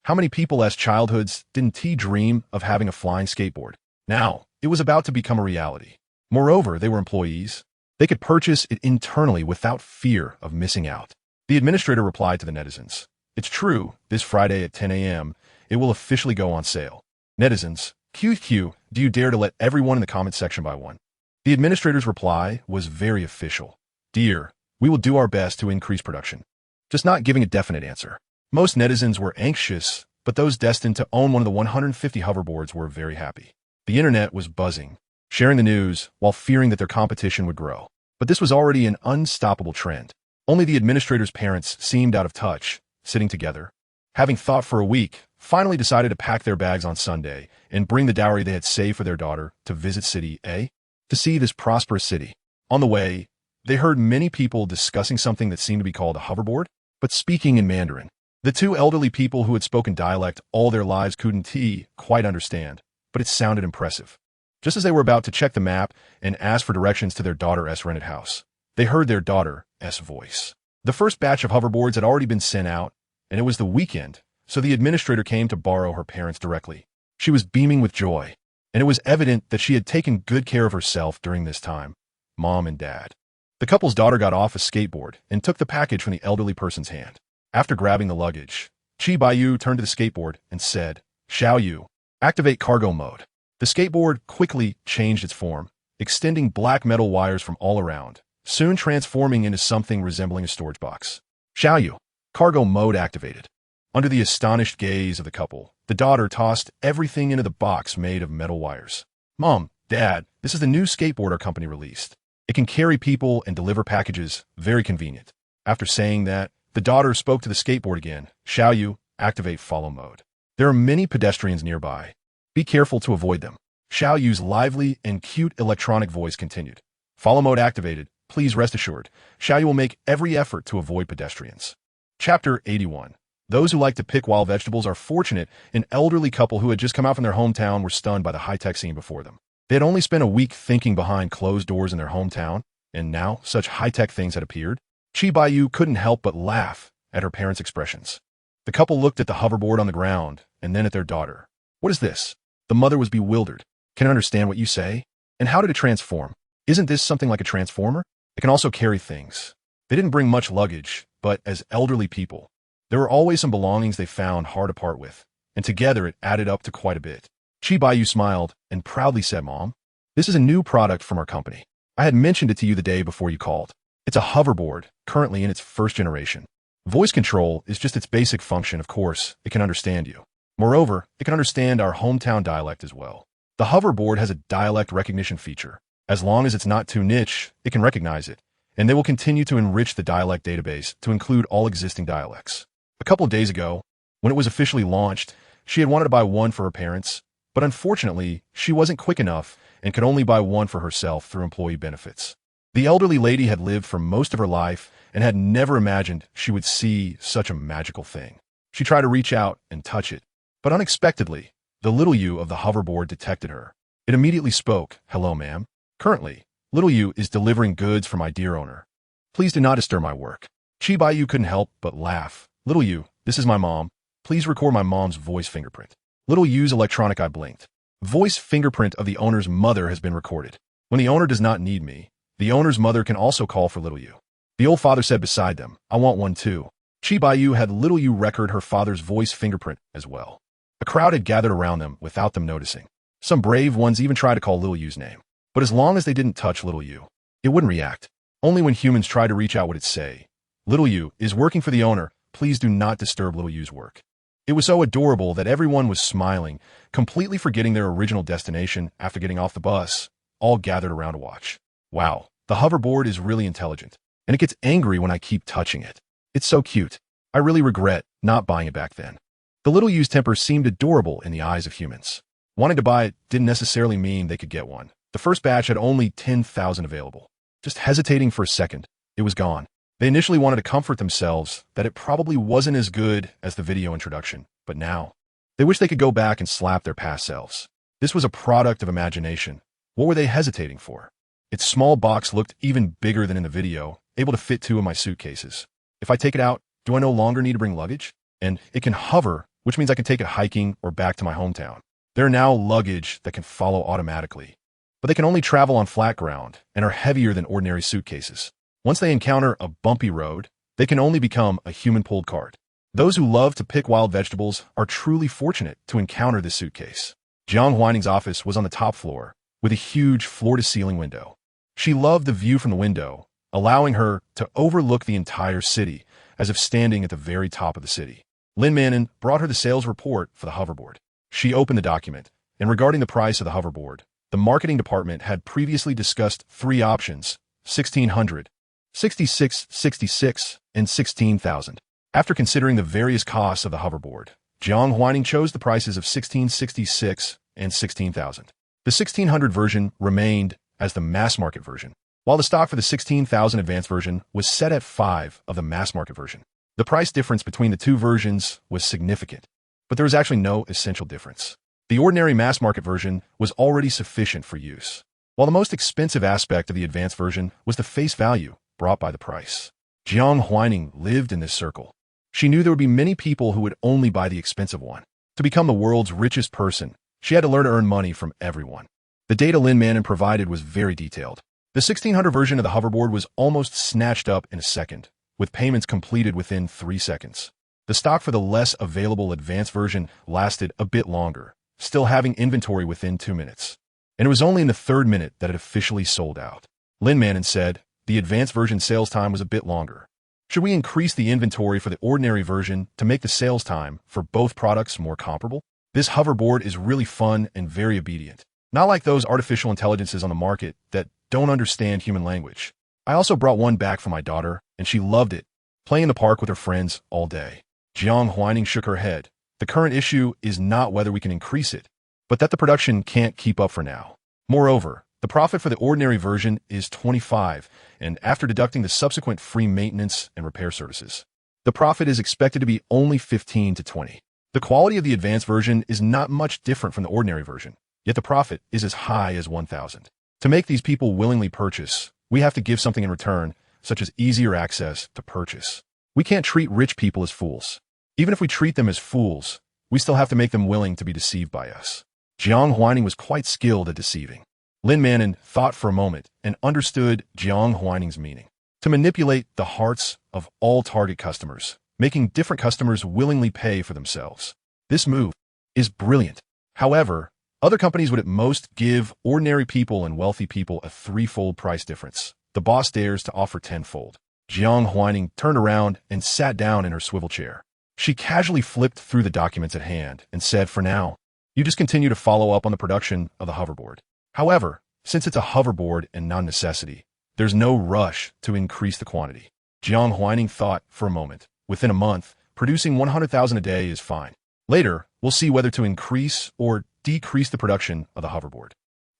How many people as childhoods didn't dream of having a flying skateboard? Now, it was about to become a reality. Moreover, they were employees. They could purchase it internally without fear of missing out. The administrator replied to the netizens. It's true, this Friday at 10 a.m., it will officially go on sale. Netizens, QQ, do you dare to let everyone in the comment section buy one? The administrator's reply was very official. Dear, we will do our best to increase production. Just not giving a definite answer. Most netizens were anxious, but those destined to own one of the 150 hoverboards were very happy. The internet was buzzing, sharing the news while fearing that their competition would grow. But this was already an unstoppable trend. Only the administrator's parents seemed out of touch, sitting together. Having thought for a week, finally decided to pack their bags on Sunday and bring the dowry they had saved for their daughter to visit City A, to see this prosperous city. On the way, they heard many people discussing something that seemed to be called a hoverboard, but speaking in Mandarin. The two elderly people who had spoken dialect all their lives couldn't quite understand, but it sounded impressive. Just as they were about to check the map and ask for directions to their daughter's rented house, they heard their daughter's voice. The first batch of hoverboards had already been sent out, and it was the weekend, so the administrator came to borrow her parents directly. She was beaming with joy, and it was evident that she had taken good care of herself during this time, Mom and Dad. The couple's daughter got off a skateboard and took the package from the elderly person's hand. After grabbing the luggage, Chi Baiyu turned to the skateboard and said, Xiao Yu, activate cargo mode. The skateboard quickly changed its form, extending black metal wires from all around, soon transforming into something resembling a storage box. Xiao Yu, cargo mode activated. Under the astonished gaze of the couple, the daughter tossed everything into the box made of metal wires. Mom, Dad, this is the new skateboard our company released. It can carry people and deliver packages, very convenient. After saying that, the daughter spoke to the skateboard again. Xiao Yu, activate follow mode. There are many pedestrians nearby. Be careful to avoid them. Xiao Yu's lively and cute electronic voice continued. Follow mode activated. Please rest assured, Xiao Yu will make every effort to avoid pedestrians. Chapter 81. Those who like to pick wild vegetables are fortunate. An elderly couple who had just come out from their hometown were stunned by the high-tech scene before them. They had only spent a week thinking behind closed doors in their hometown, and now such high-tech things had appeared. Chi Baiyu couldn't help but laugh at her parents' expressions. The couple looked at the hoverboard on the ground, and then at their daughter. What is this? The mother was bewildered. Can I understand what you say? And how did it transform? Isn't this something like a transformer? It can also carry things. They didn't bring much luggage, but as elderly people, there were always some belongings they found hard to part with, and together it added up to quite a bit. Chi Baiyu smiled and proudly said, Mom, this is a new product from our company. I had mentioned it to you the day before you called. It's a hoverboard, currently in its first generation. Voice control is just its basic function, of course. It can understand you. Moreover, it can understand our hometown dialect as well. The hoverboard has a dialect recognition feature. As long as it's not too niche, it can recognize it, and they will continue to enrich the dialect database to include all existing dialects. A couple of days ago, when it was officially launched, she had wanted to buy one for her parents, but unfortunately, she wasn't quick enough and could only buy one for herself through employee benefits. The elderly lady had lived for most of her life and had never imagined she would see such a magical thing. She tried to reach out and touch it, but unexpectedly, the little Yu of the hoverboard detected her. It immediately spoke, Hello, ma'am. Currently, little Yu is delivering goods for my dear owner. Please do not disturb my work. Chi Baiyu couldn't help but laugh. Little Yu, this is my mom. Please record my mom's voice fingerprint. Little Yu's electronic eye blinked. Voice fingerprint of the owner's mother has been recorded. When the owner does not need me, the owner's mother can also call for little Yu. The old father said beside them, I want one too. Chi Baiyu had little Yu record her father's voice fingerprint as well. A crowd had gathered around them without them noticing. Some brave ones even tried to call little Yu's name. But as long as they didn't touch little Yu, it wouldn't react. Only when humans try to reach out would it say, Little Yu is working for the owner. Please do not disturb little Yu's work. It was so adorable that everyone was smiling, completely forgetting their original destination after getting off the bus, all gathered around to watch. Wow, the hoverboard is really intelligent, and it gets angry when I keep touching it. It's so cute. I really regret not buying it back then. The little Yu's temper seemed adorable in the eyes of humans. Wanting to buy it didn't necessarily mean they could get one. The first batch had only 10,000 available. Just hesitating for a second, it was gone. They initially wanted to comfort themselves that it probably wasn't as good as the video introduction, but now, they wish they could go back and slap their past selves. This was a product of imagination. What were they hesitating for? Its small box looked even bigger than in the video, able to fit 2 of my suitcases. If I take it out, do I no longer need to bring luggage? And it can hover, which means I can take it hiking or back to my hometown. There are now luggage that can follow automatically, but they can only travel on flat ground and are heavier than ordinary suitcases. Once they encounter a bumpy road, they can only become a human-pulled cart. Those who love to pick wild vegetables are truly fortunate to encounter this suitcase. Jiang Huaining's office was on the top floor, with a huge floor-to-ceiling window. She loved the view from the window, allowing her to overlook the entire city, as if standing at the very top of the city. Lin Manon brought her the sales report for the hoverboard. She opened the document, and regarding the price of the hoverboard, the marketing department had previously discussed 3 options, 1,600, 6666, and 16,000. After considering the various costs of the hoverboard, Jiang Huaining chose the prices of 1666 and 16,000. The 1600 version remained as the mass market version, while the stock for the 16,000 advanced version was set at 5 of the mass market version. The price difference between the 2 versions was significant, but there was actually no essential difference. The ordinary mass market version was already sufficient for use, while the most expensive aspect of the advanced version was the face value brought by the price. Jiang Huaining lived in this circle. She knew there would be many people who would only buy the expensive one. To become the world's richest person, she had to learn to earn money from everyone. The data Lin Manon provided was very detailed. The 1600 version of the hoverboard was almost snatched up in a second, with payments completed within 3 seconds. The stock for the less available advanced version lasted a bit longer, still having inventory within 2 minutes. And it was only in the 3rd minute that it officially sold out. Lin Manon said, the advanced version sales time was a bit longer. Should we increase the inventory for the ordinary version to make the sales time for both products more comparable? This hoverboard is really fun and very obedient. Not like those artificial intelligences on the market that don't understand human language. I also brought one back for my daughter, and she loved it, playing in the park with her friends all day. Jiang Huaining shook her head. The current issue is not whether we can increase it, but that the production can't keep up for now. Moreover, the profit for the ordinary version is 25, and after deducting the subsequent free maintenance and repair services, the profit is expected to be only 15 to 20. The quality of the advanced version is not much different from the ordinary version, yet the profit is as high as 1,000. To make these people willingly purchase, we have to give something in return, such as easier access to purchase. We can't treat rich people as fools. Even if we treat them as fools, we still have to make them willing to be deceived by us. Jiang Huaining was quite skilled at deceiving. Lin Manon thought for a moment and understood Jiang Huaining's meaning. To manipulate the hearts of all target customers, making different customers willingly pay for themselves. This move is brilliant. However, other companies would at most give ordinary people and wealthy people a threefold price difference. The boss dares to offer tenfold. Jiang Huaining turned around and sat down in her swivel chair. She casually flipped through the documents at hand and said, "For now, you just continue to follow up on the production of the hoverboard. However, since it's a hoverboard and not a necessity, there's no rush to increase the quantity." Jiang Huaining thought for a moment. Within a month, producing 100,000 a day is fine. Later, we'll see whether to increase or decrease the production of the hoverboard.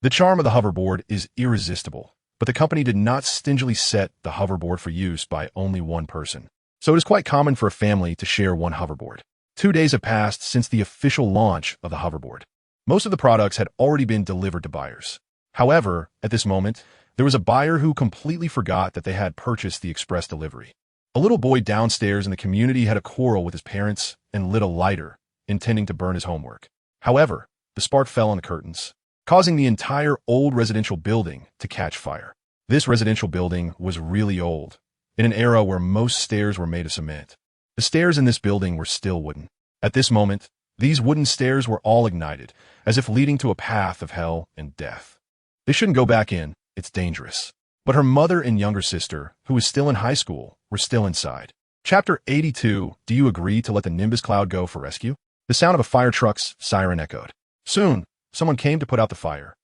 The charm of the hoverboard is irresistible, but the company did not stingily set the hoverboard for use by only one person. So it is quite common for a family to share one hoverboard. 2 days have passed since the official launch of the hoverboard. Most of the products had already been delivered to buyers. However, at this moment, there was a buyer who completely forgot that they had purchased the express delivery. A little boy downstairs in the community had a quarrel with his parents and lit a lighter, intending to burn his homework. However, the spark fell on the curtains, causing the entire old residential building to catch fire. This residential building was really old, in an era where most stairs were made of cement. The stairs in this building were still wooden. At this moment, these wooden stairs were all ignited, as if leading to a path of hell and death. They shouldn't go back in, it's dangerous. But her mother and younger sister, who was still in high school, were still inside. Chapter 82, Do you agree to let the Nimbus cloud go for rescue? The sound of a fire truck's siren echoed. Soon, someone came to put out the fire.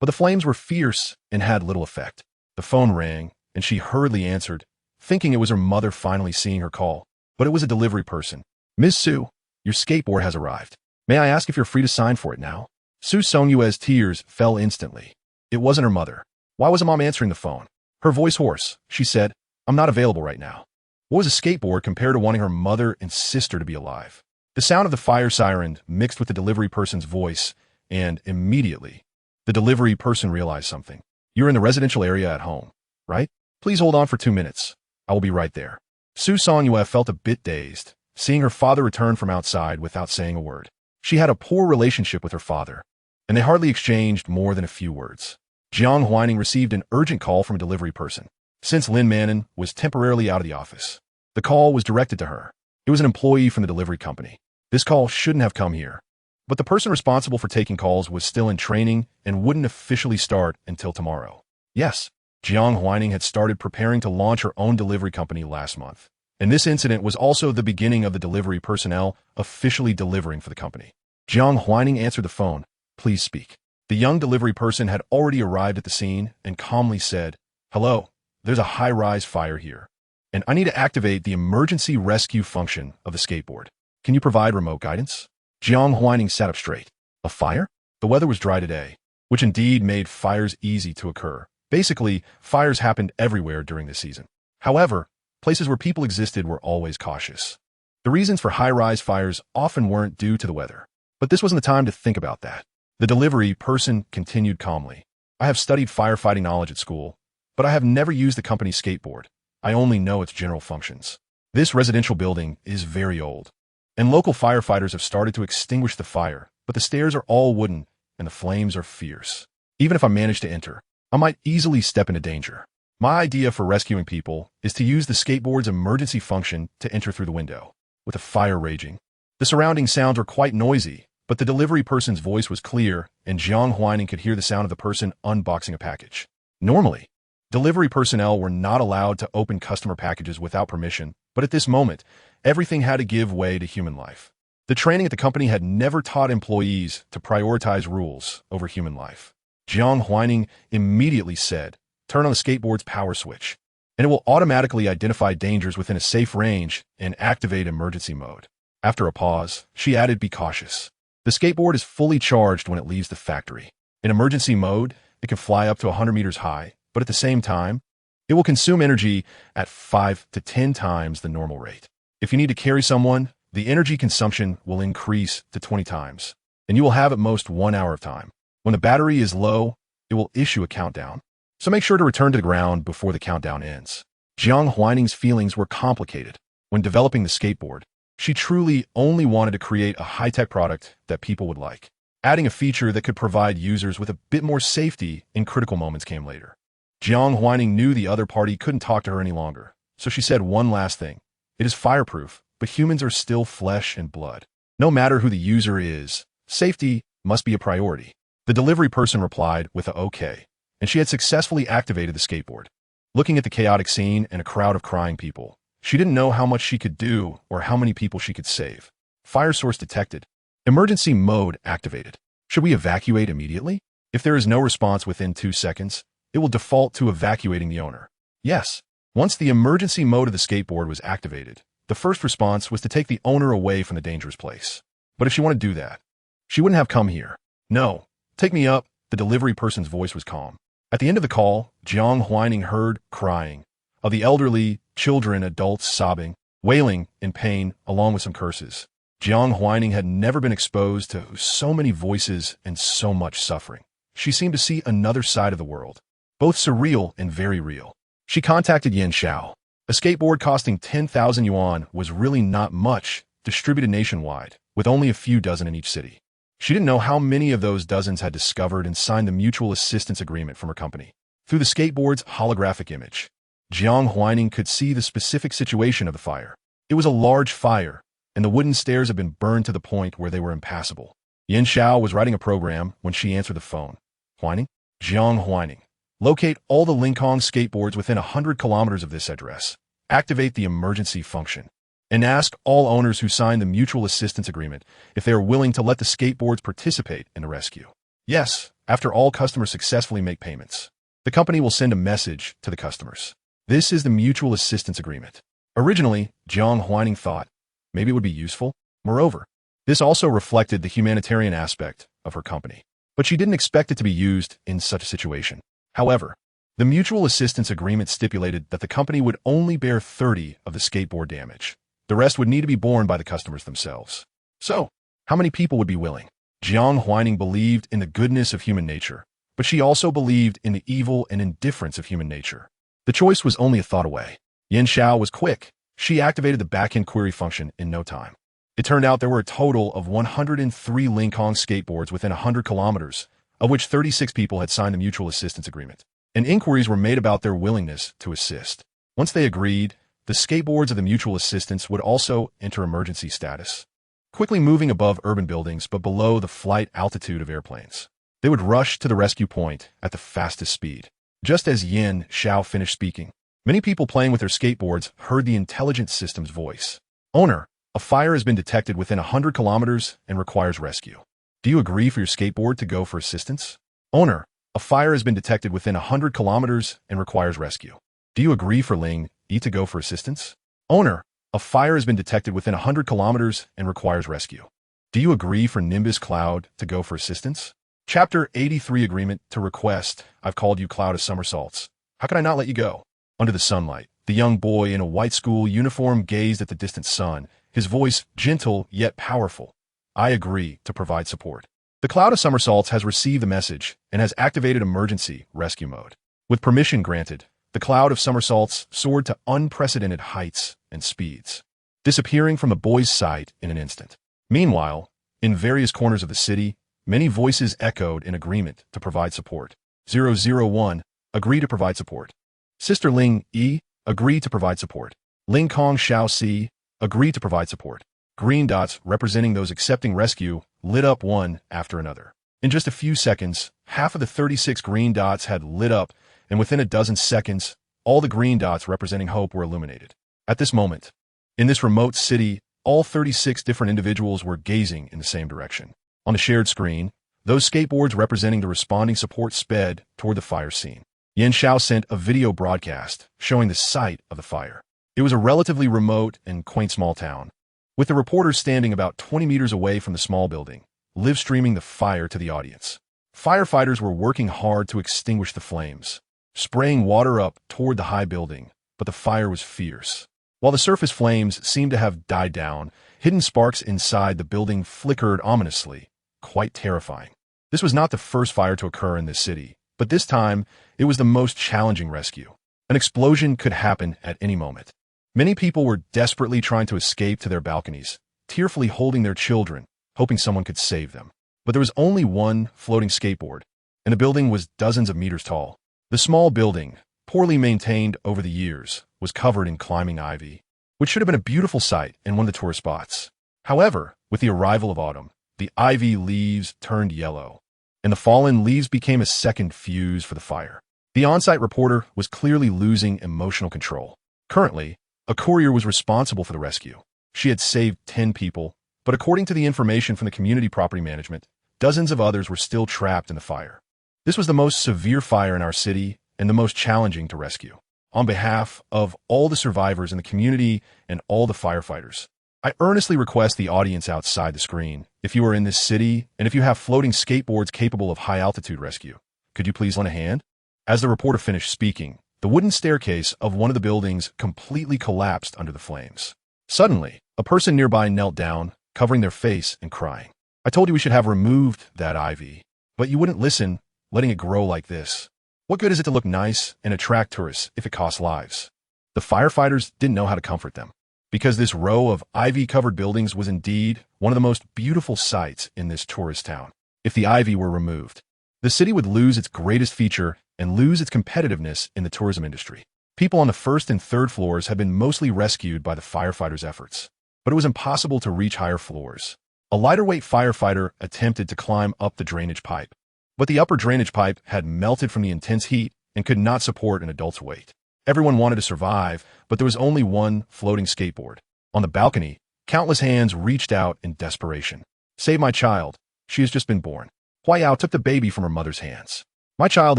But the flames were fierce and had little effect. The phone rang, and she hurriedly answered, thinking it was her mother finally seeing her call. But it was a delivery person. "Ms. Su, your skateboard has arrived. May I ask if you're free to sign for it now?" Su Songyue's tears fell instantly. It wasn't her mother. Why was Mom answering the phone? Her voice hoarse, she said, "I'm not available right now." What was a skateboard compared to wanting her mother and sister to be alive? The sound of the fire siren mixed with the delivery person's voice, and immediately, the delivery person realized something. "You're in the residential area at home, right? Please hold on for 2 minutes. I will be right there." Su Songyue felt a bit dazed, seeing her father return from outside without saying a word. She had a poor relationship with her father, and they hardly exchanged more than a few words. Jiang Huaining received an urgent call from a delivery person. Since Lin Manon was temporarily out of the office, the call was directed to her. It was an employee from the delivery company. This call shouldn't have come here. But the person responsible for taking calls was still in training and wouldn't officially start until tomorrow. Yes, Jiang Huaining had started preparing to launch her own delivery company last month. And this incident was also the beginning of the delivery personnel officially delivering for the company. Jiang Huaining answered the phone. "Please speak." The young delivery person had already arrived at the scene and calmly said, "Hello, there's a high-rise fire here, and I need to activate the emergency rescue function of the skateboard. Can you provide remote guidance?" Jiang Huaining sat up straight. A fire? The weather was dry today, which indeed made fires easy to occur. Basically, fires happened everywhere during this season. However, places where people existed were always cautious. The reasons for high-rise fires often weren't due to the weather, but this wasn't the time to think about that. The delivery person continued calmly. "I have studied firefighting knowledge at school, but I have never used the company's skateboard. I only know its general functions. This residential building is very old, and local firefighters have started to extinguish the fire, but the stairs are all wooden, and the flames are fierce. Even if I manage to enter, I might easily step into danger. My idea for rescuing people is to use the skateboard's emergency function to enter through the window." With the fire raging, the surrounding sounds were quite noisy, but the delivery person's voice was clear, and Jiang Huaining could hear the sound of the person unboxing a package. Normally, delivery personnel were not allowed to open customer packages without permission, but at this moment, everything had to give way to human life. The training at the company had never taught employees to prioritize rules over human life. Jiang Huaining immediately said, "Turn on the skateboard's power switch, and it will automatically identify dangers within a safe range and activate emergency mode." After a pause, she added, "Be cautious. The skateboard is fully charged when it leaves the factory. In emergency mode, it can fly up to 100 meters high, but at the same time, it will consume energy at 5 to 10 times the normal rate. If you need to carry someone, the energy consumption will increase to 20 times, and you will have at most 1 hour of time. When the battery is low, it will issue a countdown. So make sure to return to the ground before the countdown ends. Jiang Huaining's feelings were complicated. When developing the skateboard, she truly only wanted to create a high-tech product that people would like. Adding a feature that could provide users with a bit more safety in critical moments came later. Jiang Huaining knew the other party couldn't talk to her any longer, so she said one last thing. It is fireproof, but humans are still flesh and blood. No matter who the user is, safety must be a priority. The delivery person replied with a okay, and she had successfully activated the skateboard. Looking at the chaotic scene and a crowd of crying people, she didn't know how much she could do or how many people she could save. Fire source detected. Emergency mode activated. Should we evacuate immediately? If there is no response within 2 seconds, it will default to evacuating the owner. Yes. Once the emergency mode of the skateboard was activated, the first response was to take the owner away from the dangerous place. But if she wanted to do that, she wouldn't have come here. No. Take me up. The delivery person's voice was calm. At the end of the call, Jiang Huaining heard crying of the elderly, children, adults sobbing, wailing in pain, along with some curses. Jiang Huaining had never been exposed to so many voices and so much suffering. She seemed to see another side of the world, both surreal and very real. She contacted Yan Xiao. A skateboard costing 10,000 yuan was really not much, distributed nationwide, with only a few dozen in each city. She didn't know how many of those dozens had discovered and signed the mutual assistance agreement from her company. Through the skateboard's holographic image, Jiang Huaining could see the specific situation of the fire. It was a large fire, and the wooden stairs had been burned to the point where they were impassable. Yan Xiao was writing a program when she answered the phone. Huaining? Jiang Huaining. Locate all the Lincoln skateboards within 100 kilometers of this address. Activate the emergency function. And ask all owners who signed the mutual assistance agreement if they are willing to let the skateboards participate in the rescue. Yes, after all customers successfully make payments, the company will send a message to the customers. This is the mutual assistance agreement. Originally, Jiang Huaining thought maybe it would be useful. Moreover, this also reflected the humanitarian aspect of her company. But she didn't expect it to be used in such a situation. However, the mutual assistance agreement stipulated that the company would only bear 30 of the skateboard damage. The rest would need to be borne by the customers themselves. So, how many people would be willing? Jiang Huaining believed in the goodness of human nature, but she also believed in the evil and indifference of human nature. The choice was only a thought away. Yan Xiao was quick. She activated the backend query function in no time. It turned out there were a total of 103 Lincoln skateboards within 100 kilometers, of which 36 people had signed the mutual assistance agreement, and inquiries were made about their willingness to assist. Once they agreed, the skateboards of the mutual assistance would also enter emergency status, quickly moving above urban buildings but below the flight altitude of airplanes. They would rush to the rescue point at the fastest speed. Just as Yan Xiao finished speaking, many people playing with their skateboards heard the intelligent system's voice. Owner, a fire has been detected within 100 kilometers and requires rescue. Do you agree for your skateboard to go for assistance? Owner, a fire has been detected within 100 kilometers and requires rescue. Do you agree for Ling E to go for assistance? Owner, a fire has been detected within 100 kilometers and requires rescue. Do you agree for Nimbus Cloud to go for assistance? Chapter 83 Agreement to Request. I've called you Cloud of Somersaults. How can I not let you go? Under the sunlight, the young boy in a white school uniform gazed at the distant sun, his voice gentle yet powerful. I agree to provide support. The Cloud of Somersaults has received the message and has activated emergency rescue mode. With permission granted, the Cloud of Somersaults soared to unprecedented heights and speeds, disappearing from the boy's sight in an instant. Meanwhile, in various corners of the city, many voices echoed in agreement to provide support. 001, agree to provide support. Sister Ling E, agree to provide support. Ling Kong Xiao C, agree to provide support. Green dots representing those accepting rescue lit up one after another. In just a few seconds, half of the 36 green dots had lit up, and within a dozen seconds, all the green dots representing hope were illuminated. At this moment, in this remote city, all 36 different individuals were gazing in the same direction. On the shared screen, those skateboards representing the responding support sped toward the fire scene. Yan Xiao sent a video broadcast showing the site of the fire. It was a relatively remote and quaint small town, with the reporters standing about 20 meters away from the small building, live streaming the fire to the audience. Firefighters were working hard to extinguish the flames, spraying water up toward the high building, but the fire was fierce. While the surface flames seemed to have died down, hidden sparks inside the building flickered ominously, quite terrifying. This was not the first fire to occur in this city, but this time it was the most challenging rescue. An explosion could happen at any moment. Many people were desperately trying to escape to their balconies, tearfully holding their children, hoping someone could save them. But there was only one floating skateboard, and the building was dozens of meters tall. The small building, poorly maintained over the years, was covered in climbing ivy, which should have been a beautiful sight in one of the tourist spots. However, with the arrival of autumn, the ivy leaves turned yellow, and the fallen leaves became a second fuse for the fire. The on-site reporter was clearly losing emotional control. Currently, a courier was responsible for the rescue. She had saved 10 people, but according to the information from the community property management, dozens of others were still trapped in the fire. This was the most severe fire in our city and the most challenging to rescue. On behalf of all the survivors in the community and all the firefighters, I earnestly request the audience outside the screen, if you are in this city and if you have floating skateboards capable of high-altitude rescue, could you please lend a hand? As the reporter finished speaking, the wooden staircase of one of the buildings completely collapsed under the flames. Suddenly, a person nearby knelt down, covering their face and crying. I told you we should have removed that ivy, but you wouldn't listen, letting it grow like this. What good is it to look nice and attract tourists if it costs lives? The firefighters didn't know how to comfort them, because this row of ivy-covered buildings was indeed one of the most beautiful sights in this tourist town. If the ivy were removed, the city would lose its greatest feature and lose its competitiveness in the tourism industry. People on the first and third floors had been mostly rescued by the firefighters' efforts, but it was impossible to reach higher floors. A lighter-weight firefighter attempted to climb up the drainage pipe, but the upper drainage pipe had melted from the intense heat and could not support an adult's weight. Everyone wanted to survive, but there was only one floating skateboard. On the balcony, countless hands reached out in desperation. Save my child. She has just been born. Huayao took the baby from her mother's hands. My child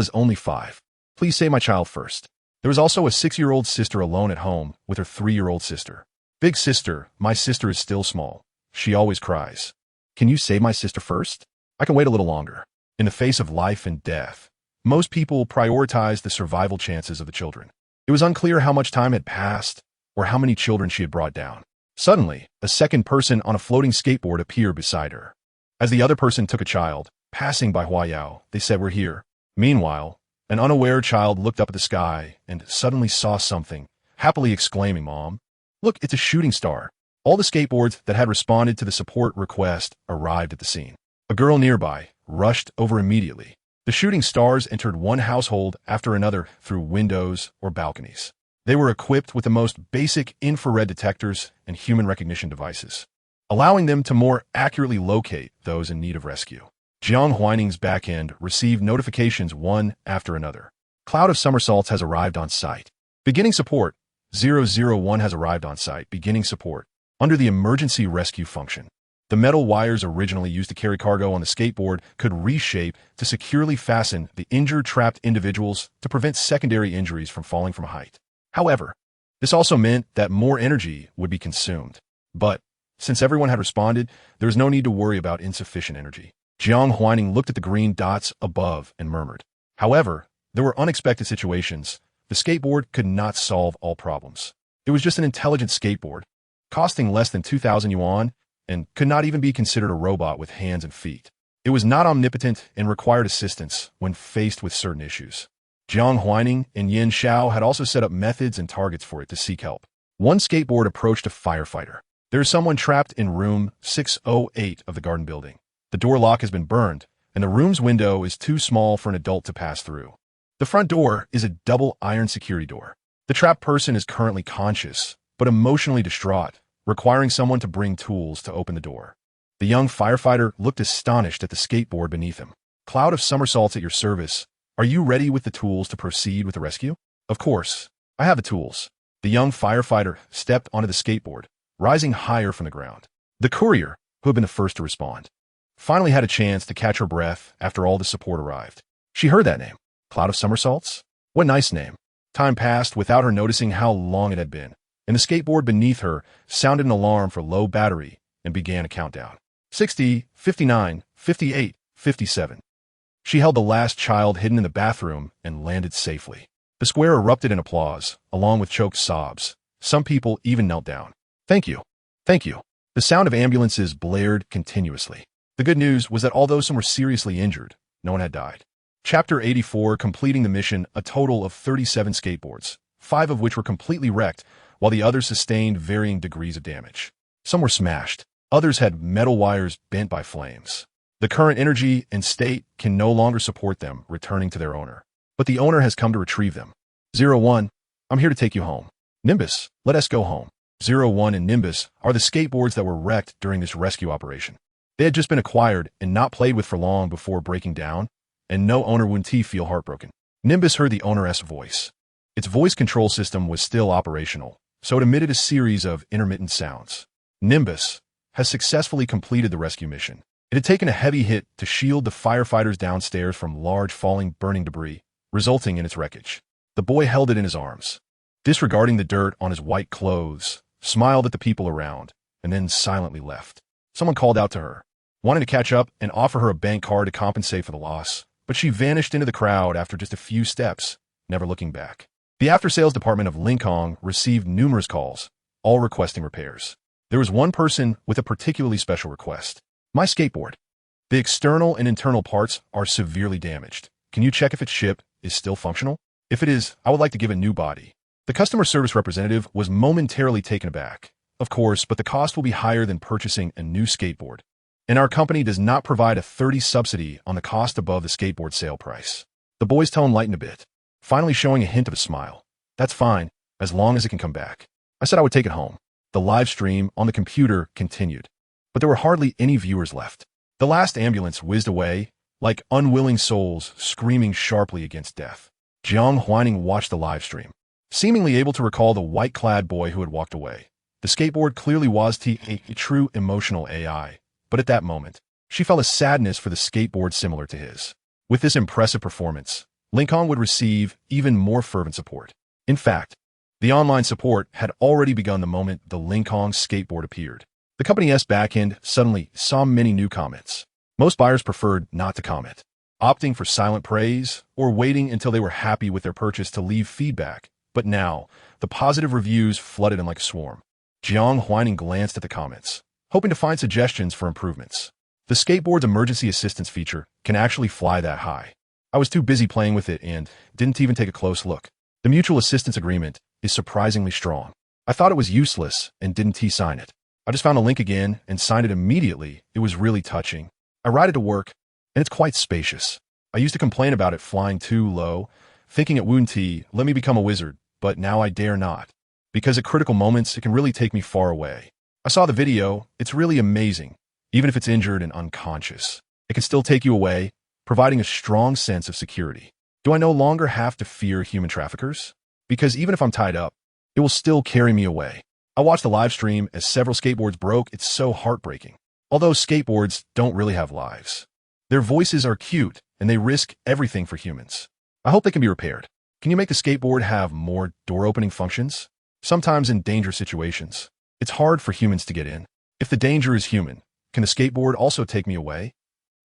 is only 5. Please save my child first. There was also a 6-year-old sister alone at home with her 3-year-old sister. Big sister, my sister is still small. She always cries. Can you save my sister first? I can wait a little longer. In the face of life and death, most people prioritized the survival chances of the children. It was unclear how much time had passed or how many children she had brought down. Suddenly, a second person on a floating skateboard appeared beside her. As the other person took a child, passing by Huayao, they said, "We're here." Meanwhile, an unaware child looked up at the sky and suddenly saw something, happily exclaiming, "Mom, look, it's a shooting star." All the skateboards that had responded to the support request arrived at the scene. A girl nearby rushed over immediately. The shooting stars entered one household after another through windows or balconies. They were equipped with the most basic infrared detectors and human recognition devices, allowing them to more accurately locate those in need of rescue. Jiang Huaining's backend received notifications one after another. Cloud of somersaults has arrived on site. Beginning support. 001 has arrived on site. Beginning support. Under the emergency rescue function, the metal wires originally used to carry cargo on the skateboard could reshape to securely fasten the injured trapped individuals to prevent secondary injuries from falling from height. However, this also meant that more energy would be consumed. But since everyone had responded, there was no need to worry about insufficient energy. Jiang Huaining looked at the green dots above and murmured. However, there were unexpected situations. The skateboard could not solve all problems. It was just an intelligent skateboard, costing less than 2,000 yuan, and could not even be considered a robot with hands and feet. It was not omnipotent and required assistance when faced with certain issues. Jiang Huaining and Yin Xiao had also set up methods and targets for it to seek help. One skateboard approached a firefighter. There is someone trapped in room 608 of the garden building. The door lock has been burned, and the room's window is too small for an adult to pass through. The front door is a double iron security door. The trapped person is currently conscious, but emotionally distraught, requiring someone to bring tools to open the door. The young firefighter looked astonished at the skateboard beneath him. Cloud of somersaults at your service. Are you ready with the tools to proceed with the rescue? Of course. I have the tools. The young firefighter stepped onto the skateboard, rising higher from the ground. The courier, who had been the first to respond, finally had a chance to catch her breath after all the support arrived. She heard that name. Cloud of somersaults? What a nice name. Time passed without her noticing how long it had been, and the skateboard beneath her sounded an alarm for low battery and began a countdown. 60, 59, 58, 57. She held the last child hidden in the bathroom and landed safely. The square erupted in applause, along with choked sobs. Some people even knelt down. Thank you. Thank you. The sound of ambulances blared continuously. The good news was that although some were seriously injured, no one had died. Chapter 84, completing the mission, a total of 37 skateboards, 5 of which were completely wrecked, while the others sustained varying degrees of damage. Some were smashed. Others had metal wires bent by flames. The current energy and state can no longer support them returning to their owner. But the owner has come to retrieve them. 01, I'm here to take you home. Nimbus, let us go home. 01 and Nimbus are the skateboards that were wrecked during this rescue operation. They had just been acquired and not played with for long before breaking down, and no owner would feel heartbroken. Nimbus heard the owner's voice. Its voice control system was still operational, so it emitted a series of intermittent sounds. Nimbus has successfully completed the rescue mission. It had taken a heavy hit to shield the firefighters downstairs from large falling burning debris, resulting in its wreckage. The boy held it in his arms, disregarding the dirt on his white clothes, smiled at the people around, and then silently left. Someone called out to her, wanting to catch up and offer her a bank card to compensate for the loss, but she vanished into the crowd after just a few steps, never looking back. The after-sales department of Lincoln received numerous calls, all requesting repairs. There was one person with a particularly special request. My skateboard. The external and internal parts are severely damaged. Can you check if its chip is still functional? If it is, I would like to give a new body. The customer service representative was momentarily taken aback. Of course, but the cost will be higher than purchasing a new skateboard. And our company does not provide a 30% subsidy on the cost above the skateboard sale price. The boy's tone lightened a bit, finally showing a hint of a smile. That's fine, as long as it can come back. I said I would take it home. The live stream on the computer continued, but there were hardly any viewers left. The last ambulance whizzed away, like unwilling souls screaming sharply against death. Jiang Huaining watched the live stream, seemingly able to recall the white-clad boy who had walked away. The skateboard clearly was a true emotional AI, but at that moment, she felt a sadness for the skateboard similar to his. With this impressive performance, Lincoln would receive even more fervent support. In fact, the online support had already begun the moment the Lincoln skateboard appeared. The company's backend suddenly saw many new comments. Most buyers preferred not to comment, opting for silent praise or waiting until they were happy with their purchase to leave feedback. But now, the positive reviews flooded in like a swarm. Jiang Huaining glanced at the comments, hoping to find suggestions for improvements. The skateboard's emergency assistance feature can actually fly that high. I was too busy playing with it and didn't even take a close look. The mutual assistance agreement is surprisingly strong. I thought it was useless and didn't sign it. I just found a link again and signed it immediately. It was really touching. I ride it to work, and it's quite spacious. I used to complain about it flying too low, thinking it wouldn't let me become a wizard, but now I dare not. Because at critical moments, it can really take me far away. I saw the video. It's really amazing. Even if it's injured and unconscious, it can still take you away, providing a strong sense of security. Do I no longer have to fear human traffickers? Because even if I'm tied up, it will still carry me away. I watched the live stream as several skateboards broke. It's so heartbreaking. Although skateboards don't really have lives. Their voices are cute, and they risk everything for humans. I hope they can be repaired. Can you make the skateboard have more door-opening functions? Sometimes in danger situations, it's hard for humans to get in. If the danger is human, can the skateboard also take me away?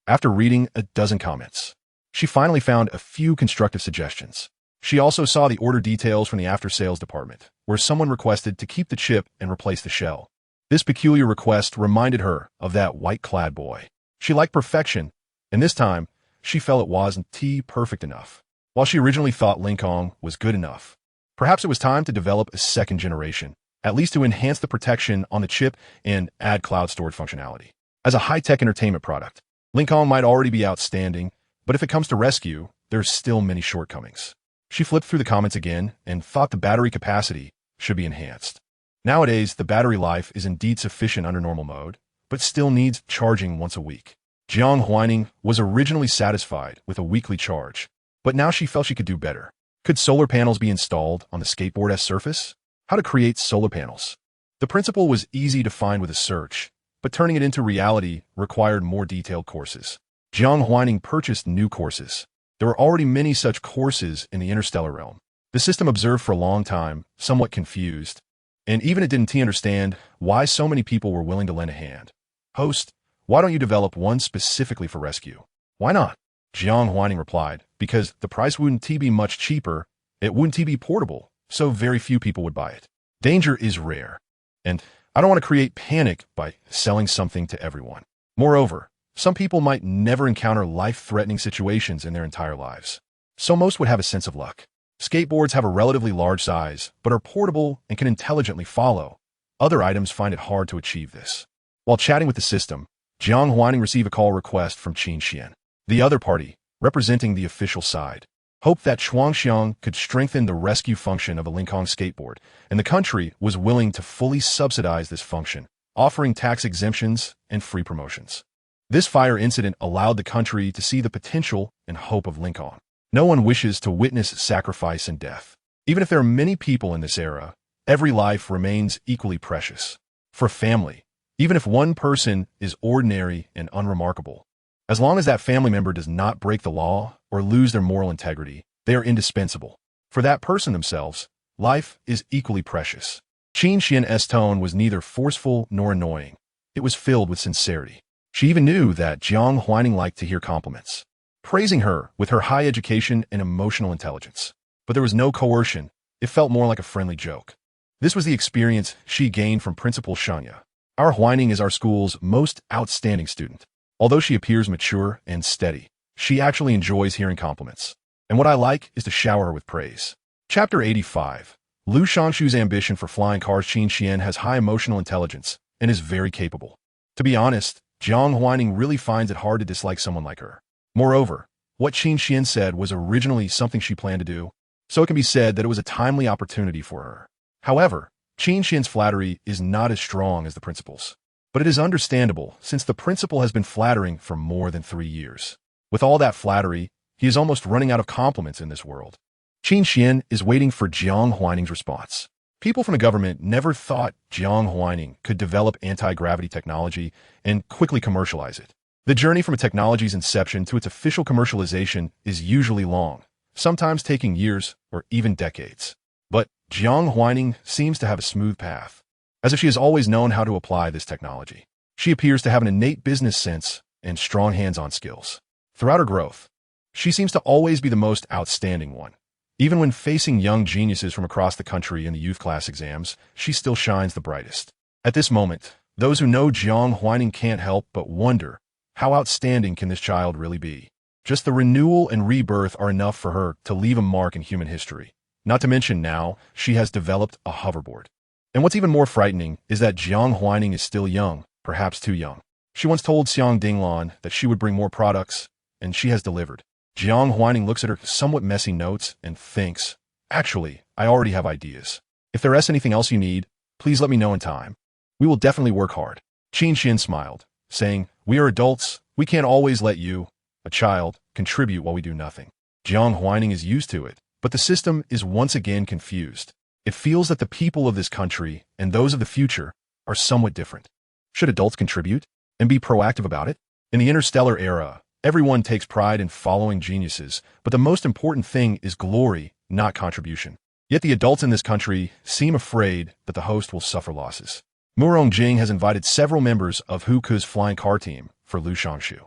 After reading a dozen comments, she finally found a few constructive suggestions. She also saw the order details from the after-sales department, where someone requested to keep the chip and replace the shell. This peculiar request reminded her of that white-clad boy. She liked perfection, and this time, she felt it wasn't perfect enough. While she originally thought Lincoln was good enough, perhaps it was time to develop a second generation, at least to enhance the protection on the chip and add cloud storage functionality. As a high-tech entertainment product, Lincoln might already be outstanding, but if it comes to rescue, there's still many shortcomings. She flipped through the comments again and thought the battery capacity should be enhanced. Nowadays, the battery life is indeed sufficient under normal mode, but still needs charging once a week. Jiang Huaining was originally satisfied with a weekly charge, but now she felt she could do better. Could solar panels be installed on the skateboard's surface? How to create solar panels? The principle was easy to find with a search, but turning it into reality required more detailed courses. Jiang Huaining purchased new courses. There were already many such courses in the interstellar realm. The system observed for a long time, somewhat confused, and even it didn't understand why so many people were willing to lend a hand. Host, Why don't you develop one specifically for rescue? Why not? Jiang Huaining replied, because the price wouldn't be much cheaper, it wouldn't be portable, so very few people would buy it. Danger is rare, and I don't want to create panic by selling something to everyone. Moreover, some people might never encounter life-threatening situations in their entire lives, so most would have a sense of luck. Skateboards have a relatively large size, but are portable and can intelligently follow. Other items find it hard to achieve this. While chatting with the system, Jiang Huaining received a call request from Qin Xian. The other party, representing the official side, hoped that Shuangxiang could strengthen the rescue function of a Lincoln skateboard, and the country was willing to fully subsidize this function, offering tax exemptions and free promotions. This fire incident allowed the country to see the potential and hope of Lincoln. No one wishes to witness sacrifice and death. Even if there are many people in this era, every life remains equally precious. For family, even if one person is ordinary and unremarkable, as long as that family member does not break the law or lose their moral integrity, they are indispensable. For that person themselves, life is equally precious. Qin Xian's tone was neither forceful nor annoying. It was filled with sincerity. She even knew that Jiang Huaining liked to hear compliments, praising her with her high education and emotional intelligence. But there was no coercion. It felt more like a friendly joke. This was the experience she gained from Principal Shanya. Our Huaining is our school's most outstanding student. Although she appears mature and steady, she actually enjoys hearing compliments. And what I like is to shower her with praise. Chapter 85. Lu Shangshu's ambition for flying cars. Qin Xian has high emotional intelligence and is very capable. To be honest, Jiang Huaining really finds it hard to dislike someone like her. Moreover, what Qin Xian said was originally something she planned to do, so it can be said that it was a timely opportunity for her. However, Qin Xian's flattery is not as strong as the principal's. But it is understandable, since the principal has been flattering for more than 3 years. With all that flattery, he is almost running out of compliments in this world. Qin Xian is waiting for Jiang Huaining's response. People from the government never thought Jiang Huaining could develop anti-gravity technology and quickly commercialize it. The journey from a technology's inception to its official commercialization is usually long, sometimes taking years or even decades. But Jiang Huaining seems to have a smooth path, as if she has always known how to apply this technology. She appears to have an innate business sense and strong hands-on skills. Throughout her growth, she seems to always be the most outstanding one. Even when facing young geniuses from across the country in the youth class exams, she still shines the brightest. At this moment, those who know Jiang Huaining can't help but wonder, how outstanding can this child really be? Just the renewal and rebirth are enough for her to leave a mark in human history. Not to mention now, she has developed a hoverboard. And what's even more frightening is that Jiang Huaining is still young, perhaps too young. She once told Xiang Dinglan that she would bring more products, and she has delivered. Jiang Huaining looks at her somewhat messy notes and thinks, actually, I already have ideas. If there is anything else you need, please let me know in time. We will definitely work hard. Qin Xian smiled, saying, we are adults, we can't always let you, a child, contribute while we do nothing. Jiang Huaining is used to it, but the system is once again confused. It feels that the people of this country and those of the future are somewhat different. Should adults contribute and be proactive about it? In the interstellar era, everyone takes pride in following geniuses, but the most important thing is glory, not contribution. Yet the adults in this country seem afraid that the host will suffer losses. Murong Jing has invited several members of Huku's flying car team for Lu Shangshu.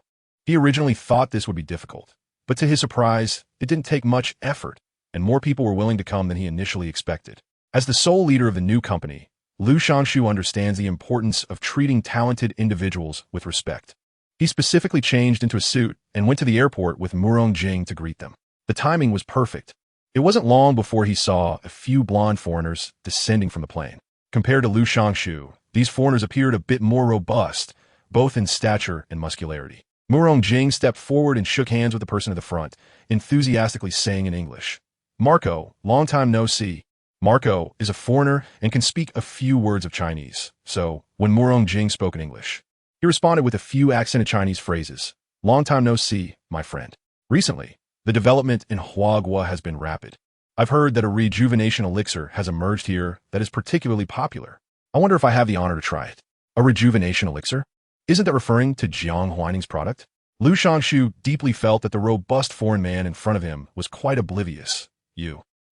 He originally thought this would be difficult, but to his surprise, it didn't take much effort, and more people were willing to come than he initially expected. As the sole leader of the new company, Lu Shangshu understands the importance of treating talented individuals with respect. He specifically changed into a suit and went to the airport with Murong Jing to greet them. The timing was perfect. It wasn't long before he saw a few blonde foreigners descending from the plane. Compared to Lu Shangshu, these foreigners appeared a bit more robust, both in stature and muscularity. Murong Jing stepped forward and shook hands with the person at the front, enthusiastically saying in English, Marco, long time no see. Marco is a foreigner and can speak a few words of Chinese, so when Murong Jing spoke in English, he responded with a few accented Chinese phrases. Long time no see, my friend. Recently, the development in Huagua has been rapid. I've heard that a rejuvenation elixir has emerged here that is particularly popular. I wonder if I have the honor to try it. A rejuvenation elixir? Isn't that referring to Jiang Huaining's product? Lu Shangshu deeply felt that the robust foreign man in front of him was quite oblivious.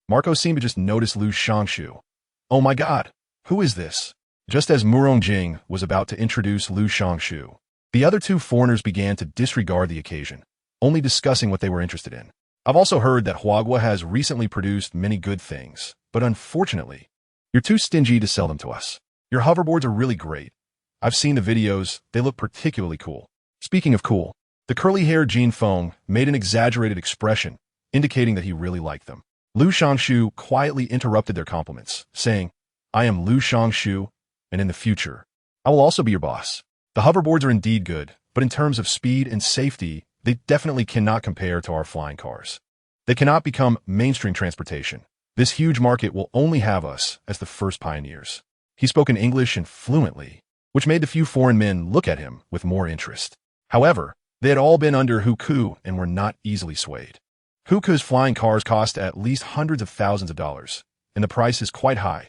Marco seemed to just notice Lu Shangshu. Oh my god, who is this? Just as Murong Jing was about to introduce Lu Shangshu, The other two foreigners began to disregard the occasion, only discussing what they were interested in. I've also heard that Huagua has recently produced many good things, but unfortunately, you're too stingy to sell them to us. Your hoverboards are really great. I've seen the videos, they look particularly cool. Speaking of cool, the curly-haired Jin Feng made an exaggerated expression, indicating that he really liked them. Lu Shangshu quietly interrupted their compliments, saying, I am Lu Shangshu, and in the future, I will also be your boss. The hoverboards are indeed good, but in terms of speed and safety, they definitely cannot compare to our flying cars. They cannot become mainstream transportation. This huge market will only have us as the first pioneers. He spoke in English and fluently, which made the few foreign men look at him with more interest. However, they had all been under Huku and were not easily swayed. Huku's flying cars cost at least hundreds of thousands of dollars, and the price is quite high.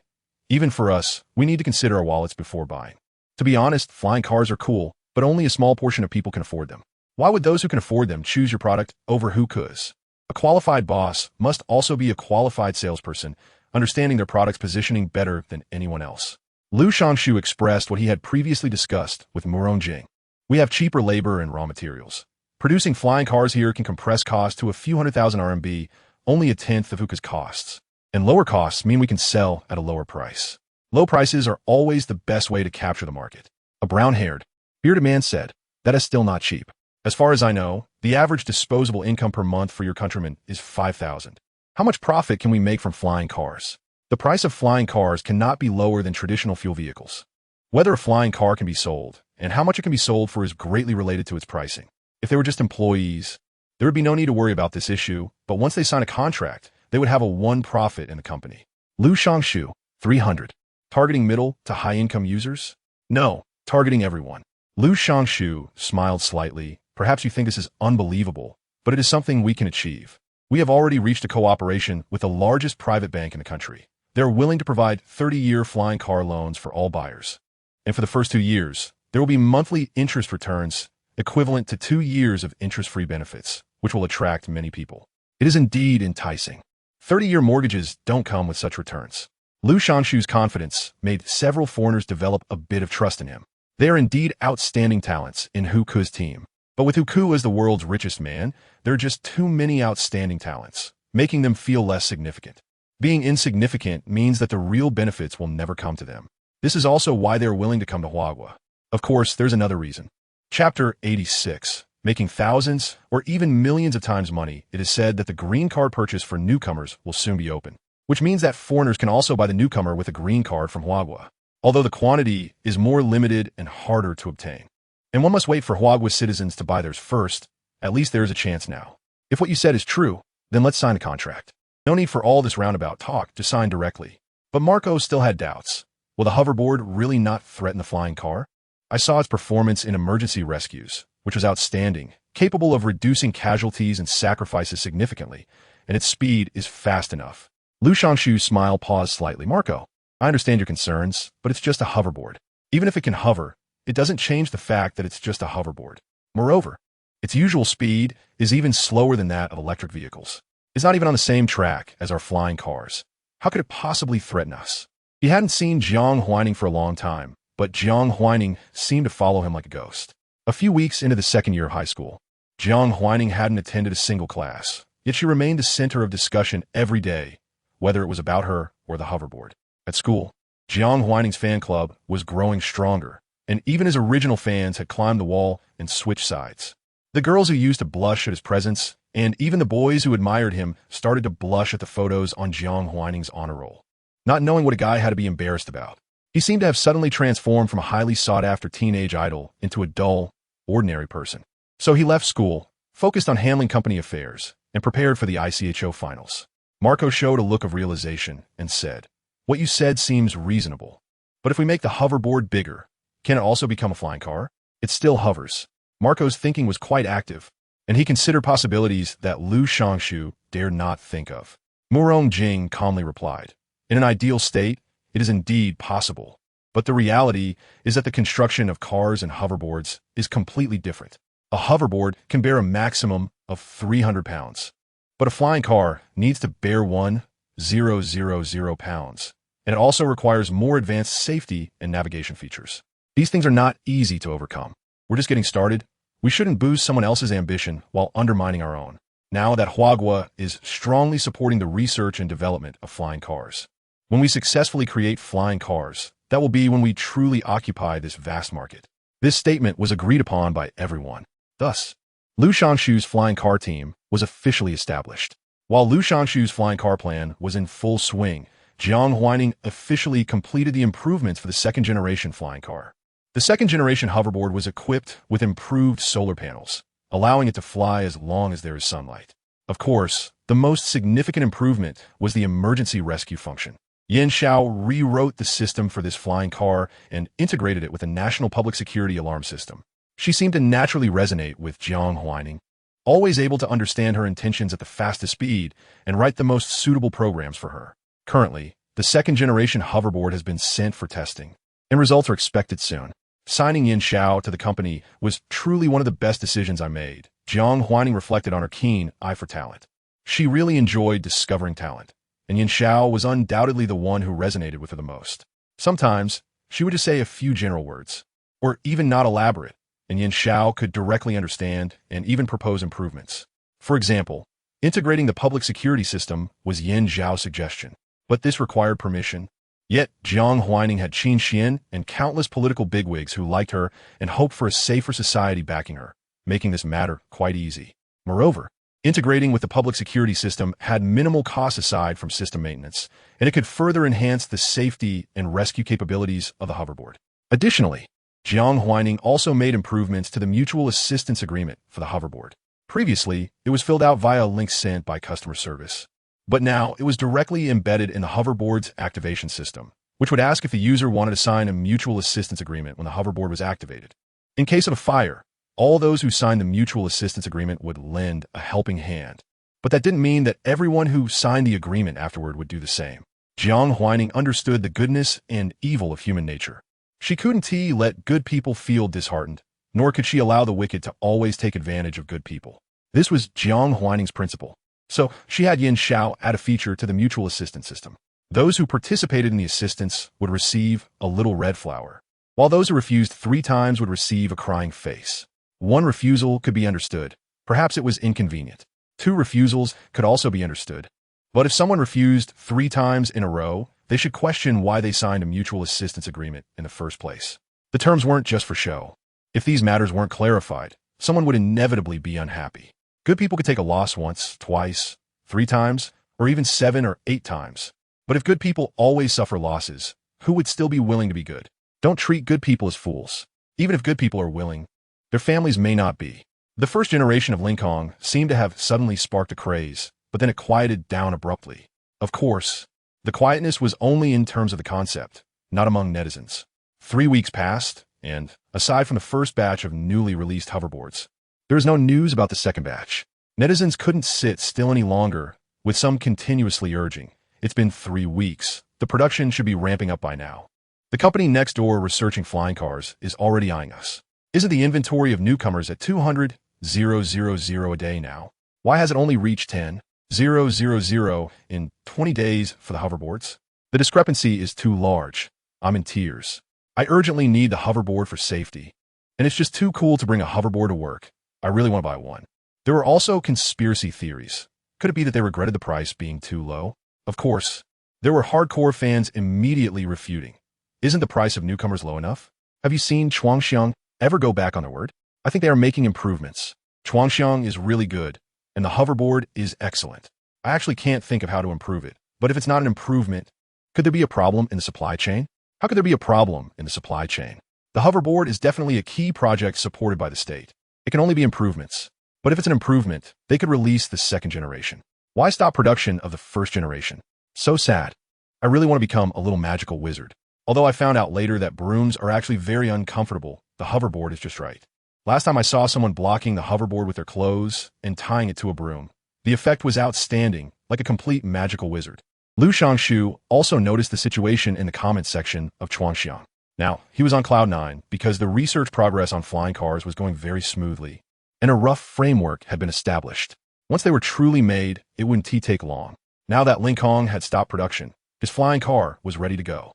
Even for us, we need to consider our wallets before buying. To be honest, flying cars are cool, but only a small portion of people can afford them. Why would those who can afford them choose your product over Huku's? A qualified boss must also be a qualified salesperson, understanding their product's positioning better than anyone else. Lu Shangshu expressed what he had previously discussed with Murong Jing. We have cheaper labor and raw materials. Producing flying cars here can compress costs to a few 100,000 RMB, only a tenth of Huku's costs. And lower costs mean we can sell at a lower price. Low prices are always the best way to capture the market. A brown-haired, bearded man said, that is still not cheap. As far as I know, the average disposable income per month for your countrymen is 5,000. How much profit can we make from flying cars? The price of flying cars cannot be lower than traditional fuel vehicles. Whether a flying car can be sold, and how much it can be sold for is greatly related to its pricing. If they were just employees, there would be no need to worry about this issue, but once they sign a contract, they would have a one profit in the company. Lu Shangshu, 300. Targeting middle to high-income users? No, targeting everyone. Lu Shangshu smiled slightly. Perhaps you think this is unbelievable, but it is something we can achieve. We have already reached a cooperation with the largest private bank in the country. They are willing to provide 30-year flying car loans for all buyers. And for the first 2 years, there will be monthly interest returns equivalent to 2 years of interest-free benefits, which will attract many people. It is indeed enticing. 30-year mortgages don't come with such returns. Lu Shangshu's confidence made several foreigners develop a bit of trust in him. They are indeed outstanding talents in Huku's team. But with Huku as the world's richest man, there are just too many outstanding talents, making them feel less significant. Being insignificant means that the real benefits will never come to them. This is also why they are willing to come to Huagua. Of course, there's another reason. Chapter 86. Making thousands or even millions of times money, it is said that the green card purchase for newcomers will soon be open, which means that foreigners can also buy the newcomer with a green card from Huagua, although the quantity is more limited and harder to obtain. And one must wait for Huagua's citizens to buy theirs first. At least there is a chance now. If what you said is true, then let's sign a contract. No need for all this roundabout talk to sign directly. But Marco still had doubts. Will the hoverboard really not threaten the flying car? I saw its performance in emergency rescues, which was outstanding, capable of reducing casualties and sacrifices significantly, and its speed is fast enough. Lu Shangshu's smile paused slightly. Marco, I understand your concerns, but it's just a hoverboard. Even if it can hover, it doesn't change the fact that it's just a hoverboard. Moreover, its usual speed is even slower than that of electric vehicles. It's not even on the same track as our flying cars. How could it possibly threaten us? He hadn't seen Jiang Huaining for a long time, but Jiang Huaining seemed to follow him like a ghost. A few weeks into the second year of high school, Jiang Huaining hadn't attended a single class, yet she remained the center of discussion every day, whether it was about her or the hoverboard. At school, Jiang Huaining's fan club was growing stronger, and even his original fans had climbed the wall and switched sides. The girls who used to blush at his presence, and even the boys who admired him, started to blush at the photos on Jiang Huaining's honor roll, not knowing what a guy had to be embarrassed about. He seemed to have suddenly transformed from a highly sought-after teenage idol into a dull, ordinary person. So he left school, focused on handling company affairs, and prepared for the ICHO finals. Marco showed a look of realization and said, "What you said seems reasonable. But if we make the hoverboard bigger, can it also become a flying car? It still hovers." Marco's thinking was quite active, and he considered possibilities that Lu Shangshu dared not think of. Murong Jing calmly replied, "In an ideal state, it is indeed possible. But the reality is that the construction of cars and hoverboards is completely different. A hoverboard can bear a maximum of 300 pounds. But a flying car needs to bear 1,000 pounds, and it also requires more advanced safety and navigation features. These things are not easy to overcome. We're just getting started. We shouldn't boost someone else's ambition while undermining our own. Now that Huagua is strongly supporting the research and development of flying cars. When we successfully create flying cars, that will be when we truly occupy this vast market. This statement was agreed upon by everyone. Thus, Liu Shanshu's flying car team was officially established. While Liu Shanshu's flying car plan was in full swing, Jiang Huaining officially completed the improvements for the second-generation flying car. The second-generation hoverboard was equipped with improved solar panels, allowing it to fly as long as there is sunlight. Of course, the most significant improvement was the emergency rescue function. Yan Xiao rewrote the system for this flying car and integrated it with a national public security alarm system. She seemed to naturally resonate with Jiang Huaining, always able to understand her intentions at the fastest speed and write the most suitable programs for her. Currently, the second-generation hoverboard has been sent for testing, and results are expected soon. Signing Yan Xiao to the company was truly one of the best decisions I made. Jiang Huaining reflected on her keen eye for talent. She really enjoyed discovering talent, and Yan Xiao was undoubtedly the one who resonated with her the most. Sometimes, she would just say a few general words, or even not elaborate, and Yan Xiao could directly understand and even propose improvements. For example, integrating the public security system was Yan Xiao's suggestion, but this required permission. Yet, Jiang Huaining had Qin Xian and countless political bigwigs who liked her and hoped for a safer society backing her, making this matter quite easy. Moreover, integrating with the public security system had minimal costs aside from system maintenance, and it could further enhance the safety and rescue capabilities of the hoverboard. Additionally, Jiang Huaining also made improvements to the mutual assistance agreement for the hoverboard. Previously, it was filled out via a link sent by customer service. But now it was directly embedded in the hoverboard's activation system, which would ask if the user wanted to sign a mutual assistance agreement when the hoverboard was activated. In case of a fire, all those who signed the mutual assistance agreement would lend a helping hand. But that didn't mean that everyone who signed the agreement afterward would do the same. Jiang Huaining understood the goodness and evil of human nature. She couldn't let good people feel disheartened, nor could she allow the wicked to always take advantage of good people. This was Jiang Huaining's principle. So she had Yan Xiao add a feature to the mutual assistance system. Those who participated in the assistance would receive a little red flower, while those who refused 3 times would receive a crying face. 1 refusal could be understood. Perhaps it was inconvenient. 2 refusals could also be understood. But if someone refused 3 times in a row, they should question why they signed a mutual assistance agreement in the first place. The terms weren't just for show. If these matters weren't clarified, someone would inevitably be unhappy. Good people could take a loss once, twice, 3 times, or even 7 or 8 times. But if good people always suffer losses, who would still be willing to be good? Don't treat good people as fools. Even if good people are willing, their families may not be. The first generation of Lincoln seemed to have suddenly sparked a craze, but then it quieted down abruptly. Of course, the quietness was only in terms of the concept, not among netizens. 3 weeks passed, and, aside from the first batch of newly released hoverboards, there was no news about the second batch. Netizens couldn't sit still any longer, with some continuously urging, "It's been 3 weeks. The production should be ramping up by now." The company next door researching flying cars is already eyeing us. Isn't the inventory of newcomers at 200,000 a day now? Why has it only reached 10,000 in 20 days for the hoverboards? The discrepancy is too large. I'm in tears. I urgently need the hoverboard for safety. And it's just too cool to bring a hoverboard to work. I really want to buy one. There were also conspiracy theories. Could it be that they regretted the price being too low? Of course, there were hardcore fans immediately refuting. Isn't the price of newcomers low enough? Have you seen Chuangxiang ever go back on their word? I think they are making improvements. Chuangxiang is really good, and the hoverboard is excellent. I actually can't think of how to improve it. But if it's not an improvement, could there be a problem in the supply chain? How could there be a problem in the supply chain? The hoverboard is definitely a key project supported by the state. It can only be improvements. But if it's an improvement, they could release the second generation. Why stop production of the first generation? So sad. I really want to become a little magical wizard. Although I found out later that brooms are actually very uncomfortable, the hoverboard is just right. Last time I saw someone blocking the hoverboard with their clothes and tying it to a broom. The effect was outstanding, like a complete magical wizard. Liu Shanshu also noticed the situation in the comments section of Chuangxiang. Now, he was on cloud 9 because the research progress on flying cars was going very smoothly, and a rough framework had been established. Once they were truly made, it wouldn't take long. Now that Lincoln had stopped production, his flying car was ready to go.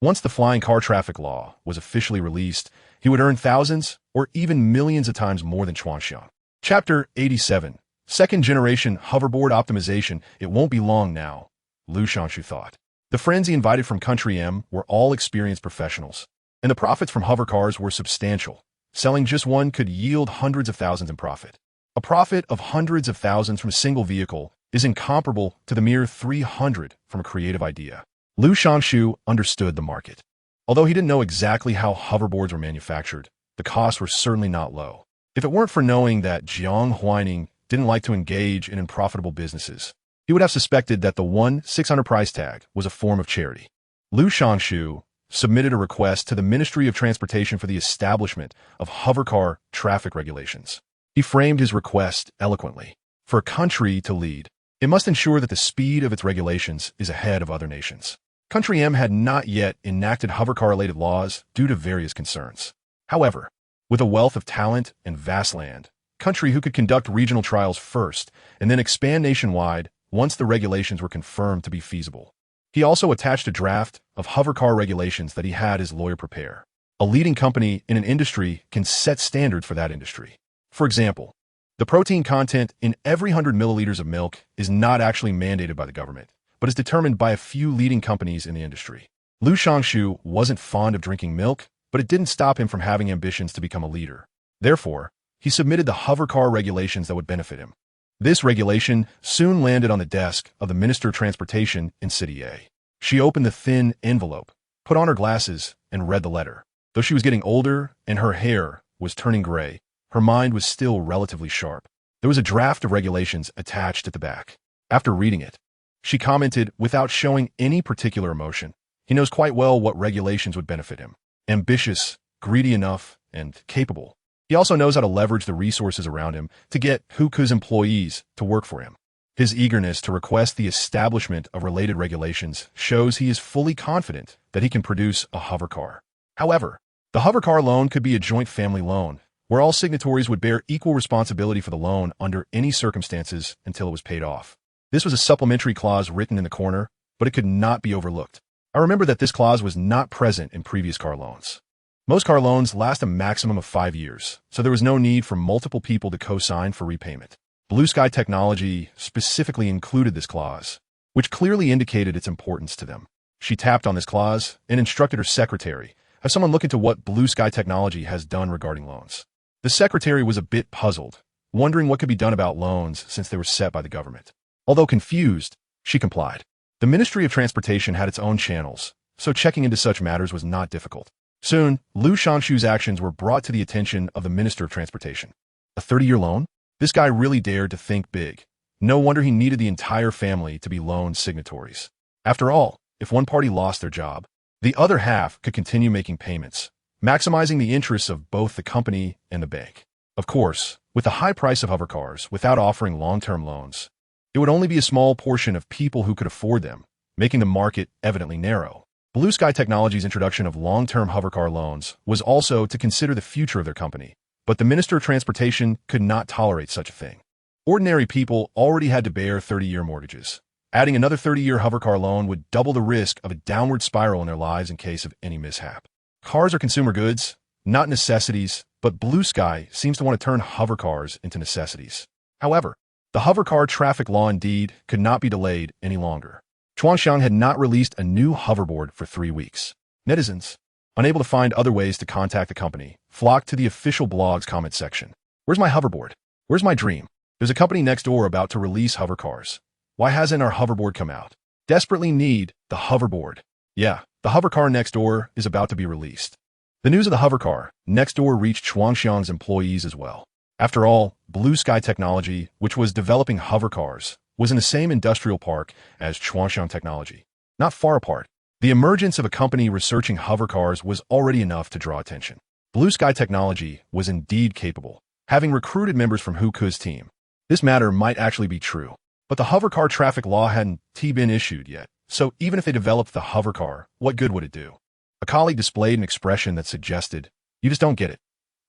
Once the flying car traffic law was officially released, he would earn thousands or even millions of times more than Chuanxiang. Chapter 87. Second-generation hoverboard optimization. It won't be long now, Lu Shanshu thought. The friends he invited from Country M were all experienced professionals, and the profits from hover cars were substantial. Selling just one could yield hundreds of thousands in profit. A profit of hundreds of thousands from a single vehicle is incomparable to the mere 300 from a creative idea. Lu Shanshu understood the market. Although he didn't know exactly how hoverboards were manufactured, the costs were certainly not low. If it weren't for knowing that Jiang Huaining didn't like to engage in unprofitable businesses, he would have suspected that the 600 price tag was a form of charity. Lu Shanshu submitted a request to the Ministry of Transportation for the establishment of hovercar traffic regulations. He framed his request eloquently. For a country to lead, it must ensure that the speed of its regulations is ahead of other nations. Country M had not yet enacted hovercar-related laws due to various concerns. However, with a wealth of talent and vast land, Country who could conduct regional trials first and then expand nationwide once the regulations were confirmed to be feasible. He also attached a draft of hovercar regulations that he had his lawyer prepare. A leading company in an industry can set standards for that industry. For example, the protein content in every 100 milliliters of milk is not actually mandated by the government, but is determined by a few leading companies in the industry. Lu Shanshu wasn't fond of drinking milk, but it didn't stop him from having ambitions to become a leader. Therefore, he submitted the hovercar regulations that would benefit him. This regulation soon landed on the desk of the Minister of Transportation in City A. She opened the thin envelope, put on her glasses, and read the letter. Though she was getting older and her hair was turning gray, her mind was still relatively sharp. There was a draft of regulations attached at the back. After reading it, she commented without showing any particular emotion. He knows quite well what regulations would benefit him. Ambitious, greedy enough, and capable. He also knows how to leverage the resources around him to get Huku's employees to work for him. His eagerness to request the establishment of related regulations shows he is fully confident that he can produce a hovercar. However, the hovercar loan could be a joint family loan, where all signatories would bear equal responsibility for the loan under any circumstances until it was paid off. This was a supplementary clause written in the corner, but it could not be overlooked. I remember that this clause was not present in previous car loans. Most car loans last a maximum of 5 years, so there was no need for multiple people to co-sign for repayment. Blue Sky Technology specifically included this clause, which clearly indicated its importance to them. She tapped on this clause and instructed her secretary, have someone look into what Blue Sky Technology has done regarding loans. The secretary was a bit puzzled, wondering what could be done about loans since they were set by the government. Although confused, she complied. The Ministry of Transportation had its own channels, so checking into such matters was not difficult. Soon, Lu Shanshu's actions were brought to the attention of the Minister of Transportation. A 30-year loan? This guy really dared to think big. No wonder he needed the entire family to be loan signatories. After all, if one party lost their job, the other half could continue making payments, maximizing the interests of both the company and the bank. Of course, with the high price of hovercars without offering long-term loans, it would only be a small portion of people who could afford them, making the market evidently narrow. Blue Sky Technology's introduction of long-term hovercar loans was also to consider the future of their company, but the Minister of Transportation could not tolerate such a thing. Ordinary people already had to bear 30-year mortgages. Adding another 30-year hovercar loan would double the risk of a downward spiral in their lives in case of any mishap. Cars are consumer goods, not necessities, but Blue Sky seems to want to turn hovercars into necessities. However, the hovercar traffic law indeed could not be delayed any longer. Chuanxiang had not released a new hoverboard for 3 weeks. Netizens, unable to find other ways to contact the company, flocked to the official blog's comment section. Where's my hoverboard? Where's my dream? There's a company next door about to release hovercars. Why hasn't our hoverboard come out? Desperately need the hoverboard. Yeah, the hovercar next door is about to be released. The news of the hovercar next door reached Chuanxiang's employees as well. After all, Blue Sky Technology, which was developing hovercars, was in the same industrial park as Chuanxiang Technology. Not far apart, the emergence of a company researching hovercars was already enough to draw attention. Blue Sky Technology was indeed capable, having recruited members from Huku's team. This matter might actually be true, but the hovercar traffic law hadn't been issued yet, so even if they developed the hovercar, what good would it do? A colleague displayed an expression that suggested, you just don't get it.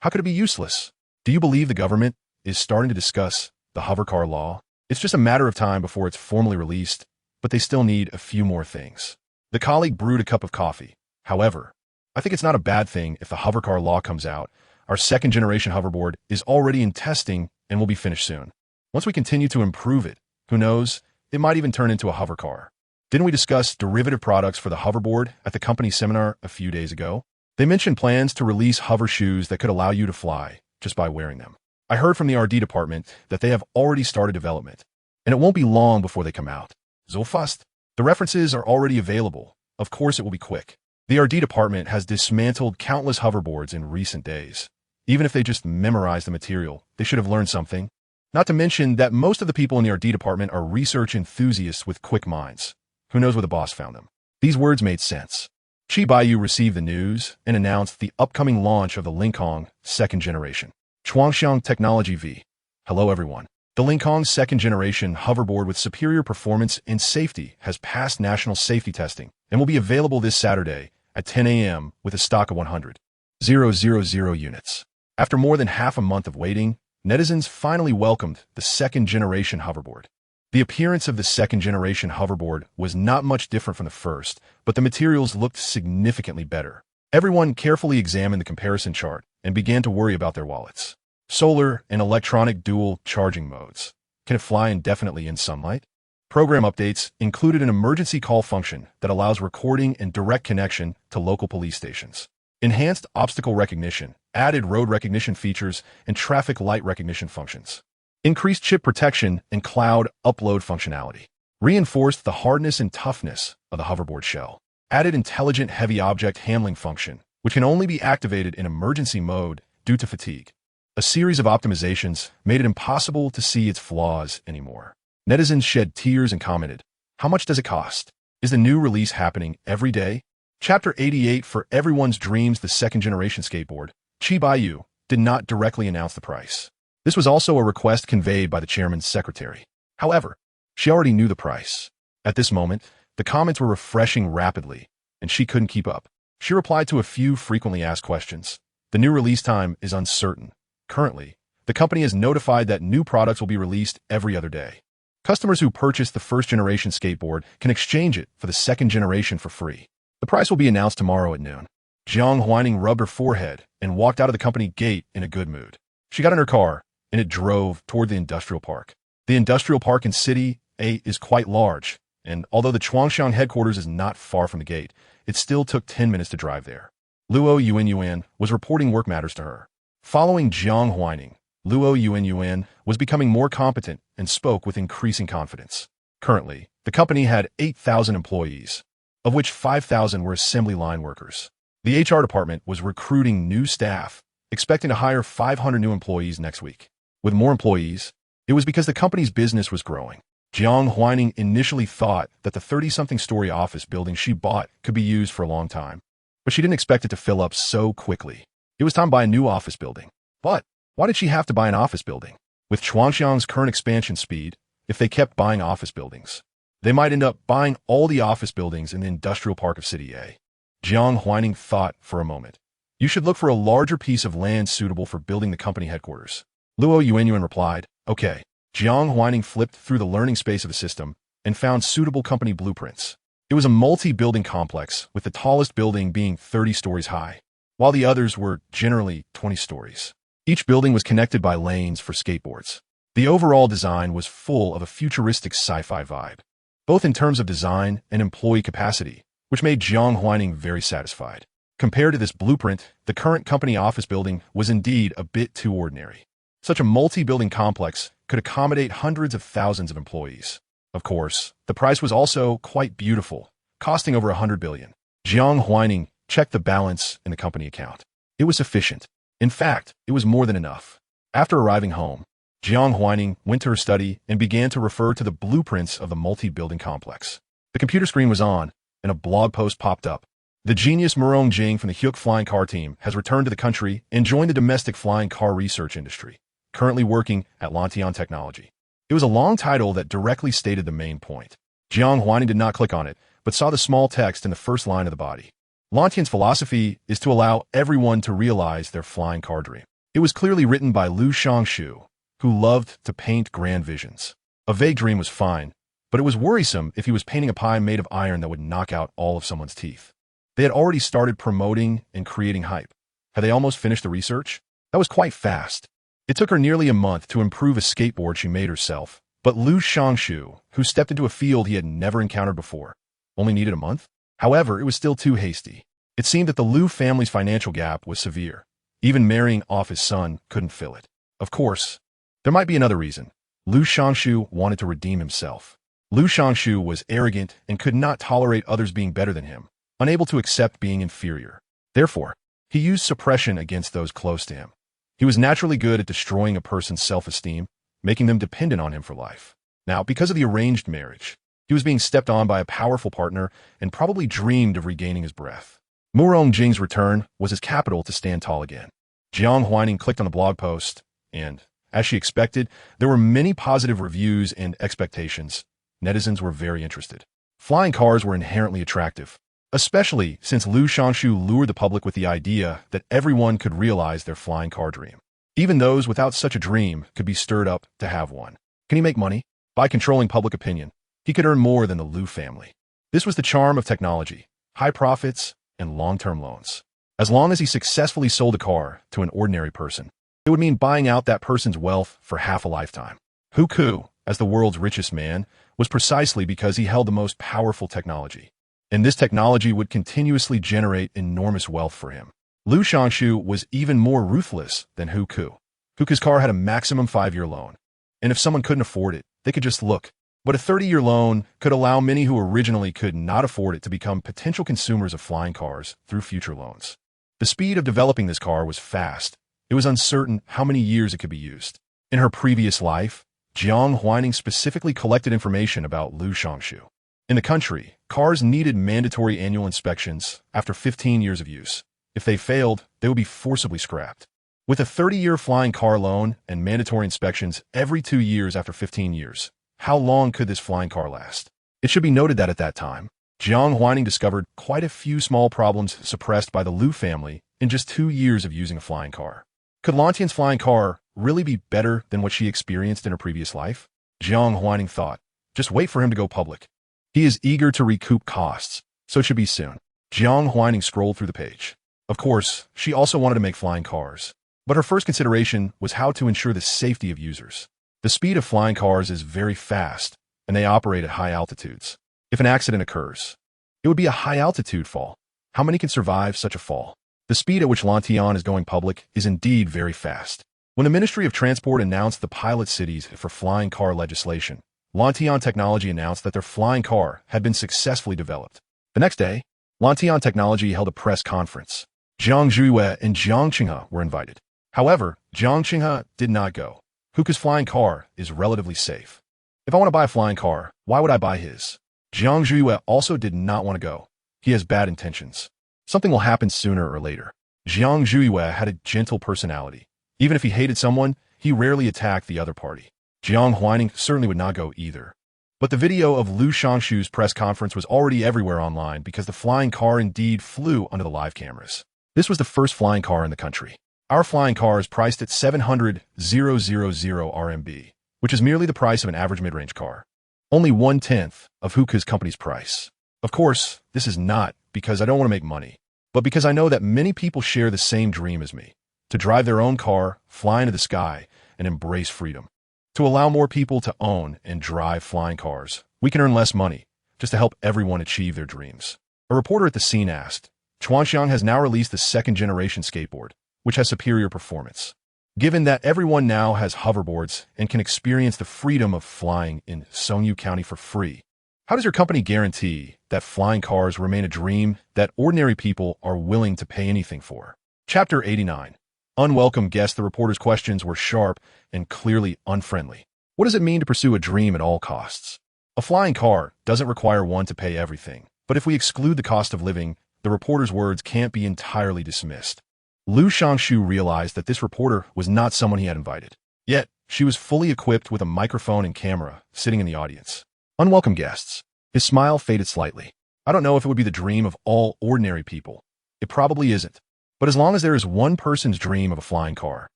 How could it be useless? Do you believe the government is starting to discuss the hovercar law? It's just a matter of time before it's formally released, but they still need a few more things. The colleague brewed a cup of coffee. However, I think it's not a bad thing if the hovercar law comes out. Our second-generation hoverboard is already in testing and will be finished soon. Once we continue to improve it, who knows, it might even turn into a hovercar. Didn't we discuss derivative products for the hoverboard at the company seminar a few days ago? They mentioned plans to release hover shoes that could allow you to fly just by wearing them. I heard from the R&D department that they have already started development, and it won't be long before they come out. So fast. The references are already available. Of course, it will be quick. The R&D department has dismantled countless hoverboards in recent days. Even if they just memorize the material, they should have learned something. Not to mention that most of the people in the R&D department are research enthusiasts with quick minds. Who knows where the boss found them? These words made sense. Qi Baiyu received the news and announced the upcoming launch of the Lincoln second generation. Chuangxiang Technology V. Hello everyone. The Lincoln second generation hoverboard with superior performance and safety has passed national safety testing and will be available this Saturday at 10 a.m. with a stock of 100,000 units. After more than half a month of waiting, netizens finally welcomed the second generation hoverboard. The appearance of the second generation hoverboard was not much different from the first, but the materials looked significantly better. Everyone carefully examined the comparison chart and began to worry about their wallets. Solar and electronic dual charging modes. Can it fly indefinitely in sunlight? Program updates included an emergency call function that allows recording and direct connection to local police stations. Enhanced obstacle recognition, added road recognition features, and traffic light recognition functions. Increased chip protection and cloud upload functionality. Reinforced the hardness and toughness of the hoverboard shell. Added intelligent heavy object handling function, which can only be activated in emergency mode due to fatigue. A series of optimizations made it impossible to see its flaws anymore. Netizens shed tears and commented, "How much does it cost? Is the new release happening every day?" Chapter 88 for everyone's dreams, the second-generation skateboard. Qi Baiyu did not directly announce the price. This was also a request conveyed by the chairman's secretary. However, she already knew the price. At this moment, the comments were refreshing rapidly, and she couldn't keep up. She replied to a few frequently asked questions. The new release time is uncertain. Currently, the company has notified that new products will be released every other day. Customers who purchase the first-generation skateboard can exchange it for the second generation for free. The price will be announced tomorrow at noon. Jiang Huaining rubbed her forehead and walked out of the company gate in a good mood. She got in her car, and it drove toward the industrial park. The industrial park in City A is quite large, and although the Chuangxiang headquarters is not far from the gate, it still took 10 minutes to drive there. Luo Yuanyuan was reporting work matters to her. Following Jiang Huaining, Luo Yuanyuan was becoming more competent and spoke with increasing confidence. Currently, the company had 8,000 employees, of which 5,000 were assembly line workers. The HR department was recruiting new staff, expecting to hire 500 new employees next week. With more employees, it was because the company's business was growing. Jiang Huaining initially thought that the 30-something story office building she bought could be used for a long time, but she didn't expect it to fill up so quickly. It was time to buy a new office building. But why did she have to buy an office building? With Chuangxiang's current expansion speed, if they kept buying office buildings, they might end up buying all the office buildings in the industrial park of City A. Jiang Huaining thought for a moment. You should look for a larger piece of land suitable for building the company headquarters. Luo Yuanyuan replied, "Okay." Jiang Huaining flipped through the learning space of the system and found suitable company blueprints. It was a multi-building complex, with the tallest building being 30 stories high, while the others were generally 20 stories. Each building was connected by lanes for skateboards. The overall design was full of a futuristic sci-fi vibe, both in terms of design and employee capacity, which made Jiang Huaining very satisfied. Compared to this blueprint, the current company office building was indeed a bit too ordinary. Such a multi-building complex could accommodate hundreds of thousands of employees. Of course, the price was also quite beautiful, costing over 100 billion. Jiang Huaining checked the balance in the company account. It was sufficient. In fact, it was more than enough. After arriving home, Jiang Huaining went to her study and began to refer to the blueprints of the multi-building complex. The computer screen was on, and a blog post popped up. The genius Murong Jing from the Hyuk flying car team has returned to the country and joined the domestic flying car research industry, currently working at Lantian Technology. It was a long title that directly stated the main point. Jiang Huaining did not click on it, but saw the small text in the first line of the body. Lantian's philosophy is to allow everyone to realize their flying car dream. It was clearly written by Liu Shangshu, who loved to paint grand visions. A vague dream was fine, but it was worrisome if he was painting a pie made of iron that would knock out all of someone's teeth. They had already started promoting and creating hype. Had they almost finished the research? That was quite fast. It took her nearly a month to improve a skateboard she made herself, but Lu Shangshu, who stepped into a field he had never encountered before, only needed a month? However, it was still too hasty. It seemed that the Lu family's financial gap was severe. Even marrying off his son couldn't fill it. Of course, there might be another reason. Lu Shangshu wanted to redeem himself. Lu Shangshu was arrogant and could not tolerate others being better than him, unable to accept being inferior. Therefore, he used suppression against those close to him. He was naturally good at destroying a person's self-esteem, making them dependent on him for life. Now, because of the arranged marriage, he was being stepped on by a powerful partner and probably dreamed of regaining his breath. Murong Jing's return was his capital to stand tall again. Jiang Huaining clicked on the blog post, and, as she expected, there were many positive reviews and expectations. Netizens were very interested. Flying cars were inherently attractive, especially since Lu Shangshu lured the public with the idea that everyone could realize their flying car dream. Even those without such a dream could be stirred up to have one. Can he make money? By controlling public opinion, he could earn more than the Lu family. This was the charm of technology, high profits, and long-term loans. As long as he successfully sold a car to an ordinary person, it would mean buying out that person's wealth for half a lifetime. Hu Ku, as the world's richest man, was precisely because he held the most powerful technology. And this technology would continuously generate enormous wealth for him. Lu Shangshu was even more ruthless than Hu Ku. Hu Ku's car had a maximum 5-year loan. And if someone couldn't afford it, they could just look. But a 30-year loan could allow many who originally could not afford it to become potential consumers of flying cars through future loans. The speed of developing this car was fast. It was uncertain how many years it could be used. In her previous life, Jiang Huaining specifically collected information about Lu Shangshu. In the country, cars needed mandatory annual inspections after 15 years of use. If they failed, they would be forcibly scrapped. With a 30-year flying car loan and mandatory inspections every 2 years after 15 years, how long could this flying car last? It should be noted that at that time, Jiang Huaining discovered quite a few small problems suppressed by the Lu family in just 2 years of using a flying car. Could Lantian's flying car really be better than what she experienced in her previous life? Jiang Huaining thought. Just wait for him to go public. He is eager to recoup costs, so it should be soon. Jiang Huaining scrolled through the page. Of course, she also wanted to make flying cars. But her first consideration was how to ensure the safety of users. The speed of flying cars is very fast, and they operate at high altitudes. If an accident occurs, it would be a high-altitude fall. How many can survive such a fall? The speed at which Lantian is going public is indeed very fast. When the Ministry of Transport announced the pilot cities for flying car legislation, Lantian Technology announced that their flying car had been successfully developed. The next day, Lantian Technology held a press conference. Jiang Zhuhe and Jiang Qinghe were invited. However, Jiang Qinghe did not go. Hu Ku's flying car is relatively safe. If I want to buy a flying car, why would I buy his? Jiang Zhuhe also did not want to go. He has bad intentions. Something will happen sooner or later. Jiang Zhuhe had a gentle personality. Even if he hated someone, he rarely attacked the other party. Jiang Huaining certainly would not go either. But the video of Lu Shangshu's press conference was already everywhere online because the flying car indeed flew under the live cameras. This was the first flying car in the country. Our flying car is priced at 700,000 RMB, which is merely the price of an average mid-range car. Only 1/10 of Hu Ku's company's price. Of course, this is not because I don't want to make money, but because I know that many people share the same dream as me, to drive their own car, fly into the sky, and embrace freedom. To allow more people to own and drive flying cars, we can earn less money, just to help everyone achieve their dreams. A reporter at the scene asked, Chuanxiang has now released the second-generation skateboard, which has superior performance. Given that everyone now has hoverboards and can experience the freedom of flying in Songyu County for free, how does your company guarantee that flying cars remain a dream that ordinary people are willing to pay anything for? Chapter 89. Unwelcome guest. The reporter's questions were sharp and clearly unfriendly. What does it mean to pursue a dream at all costs? A flying car doesn't require one to pay everything, but if we exclude the cost of living, the reporter's words can't be entirely dismissed. Lu Shangshu realized that this reporter was not someone he had invited. Yet, she was fully equipped with a microphone and camera, sitting in the audience. Unwelcome guests. His smile faded slightly. I don't know if it would be the dream of all ordinary people. It probably isn't. But as long as there is one person's dream of a flying car,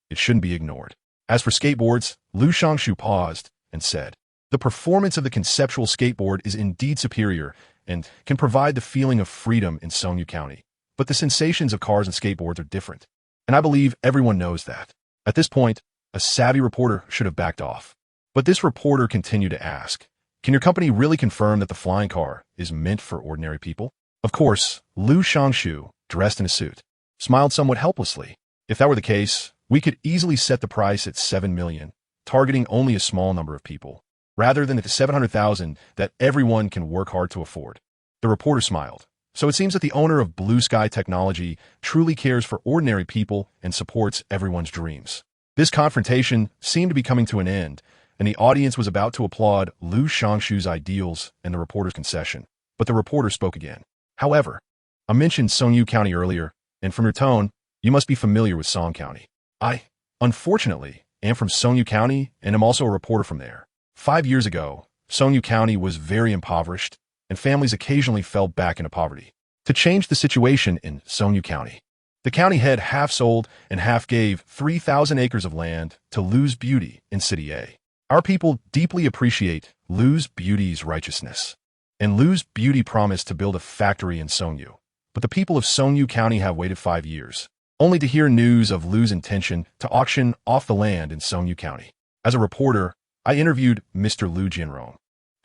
it shouldn't be ignored. As for skateboards, Lu Shangshu paused and said, the performance of the conceptual skateboard is indeed superior, and can provide the feeling of freedom in Seongju County. But the sensations of cars and skateboards are different. And I believe everyone knows that. At this point, a savvy reporter should have backed off. But this reporter continued to ask, "Can your company really confirm that the flying car is meant for ordinary people?" Of course, Liu Shangshu, dressed in a suit, smiled somewhat helplessly. "If that were the case, we could easily set the price at 7 million, targeting only a small number of people, rather than at the 700,000 that everyone can work hard to afford." The reporter smiled. So it seems that the owner of Blue Sky Technology truly cares for ordinary people and supports everyone's dreams. This confrontation seemed to be coming to an end, and the audience was about to applaud Liu Shangshu's ideals and the reporter's concession. But the reporter spoke again. "However, I mentioned Seongju County earlier, and from your tone, you must be familiar with Song County. I, unfortunately, am from Seongju County and am also a reporter from there. 5 years ago, Seongju County was very impoverished, and families occasionally fell back into poverty. To change the situation in Seongju County, the county head half sold and half gave 3,000 acres of land to Liu's Beauty in City A. Our people deeply appreciate Liu's Beauty's righteousness, and Liu's Beauty promised to build a factory in Seongju. But the people of Seongju County have waited 5 years, only to hear news of Liu's intention to auction off the land in Seongju County. As a reporter, I interviewed Mr. Liu Jianrong,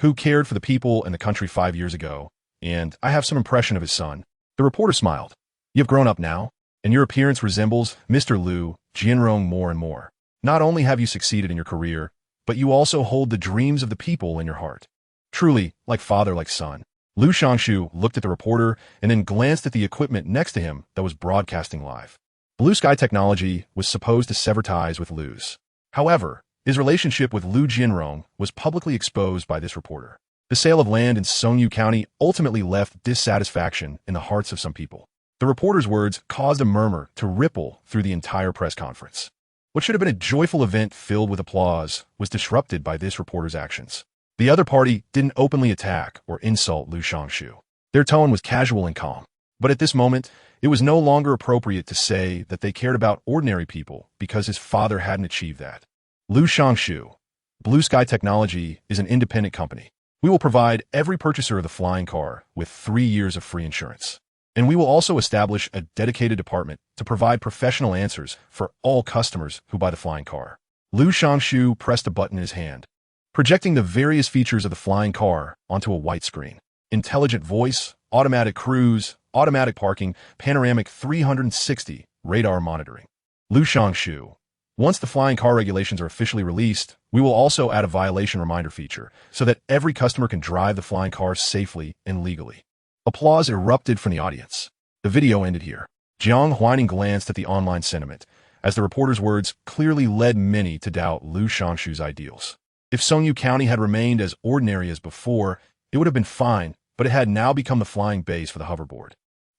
who cared for the people and the country 5 years ago, and I have some impression of his son." The reporter smiled. "You've grown up now, and your appearance resembles Mr. Liu Jianrong more and more. Not only have you succeeded in your career, but you also hold the dreams of the people in your heart. Truly, like father, like son." Liu Shangshu looked at the reporter and then glanced at the equipment next to him that was broadcasting live. Blue Sky Technology was supposed to sever ties with Liu's. However, his relationship with Liu Jianrong was publicly exposed by this reporter. The sale of land in Seongju County ultimately left dissatisfaction in the hearts of some people. The reporter's words caused a murmur to ripple through the entire press conference. What should have been a joyful event filled with applause was disrupted by this reporter's actions. The other party didn't openly attack or insult Liu Shangshu. Their tone was casual and calm. But at this moment, it was no longer appropriate to say that they cared about ordinary people because his father hadn't achieved that. "Liu Shangshu, Blue Sky Technology is an independent company. We will provide every purchaser of the flying car with 3 years of free insurance. And we will also establish a dedicated department to provide professional answers for all customers who buy the flying car." Liu Shangshu pressed a button in his hand, projecting the various features of the flying car onto a white screen. Intelligent voice, automatic cruise, automatic parking, panoramic 360, radar monitoring. Liu Shangshu, once the flying car regulations are officially released, we will also add a violation reminder feature so that every customer can drive the flying car safely and legally. Applause erupted from the audience. The video ended here. Jiang Huaining glanced at the online sentiment, as the reporter's words clearly led many to doubt Liu Shangshu's ideals. If Seongju County had remained as ordinary as before, it would have been fine, but it had now become the flying base for the hoverboard.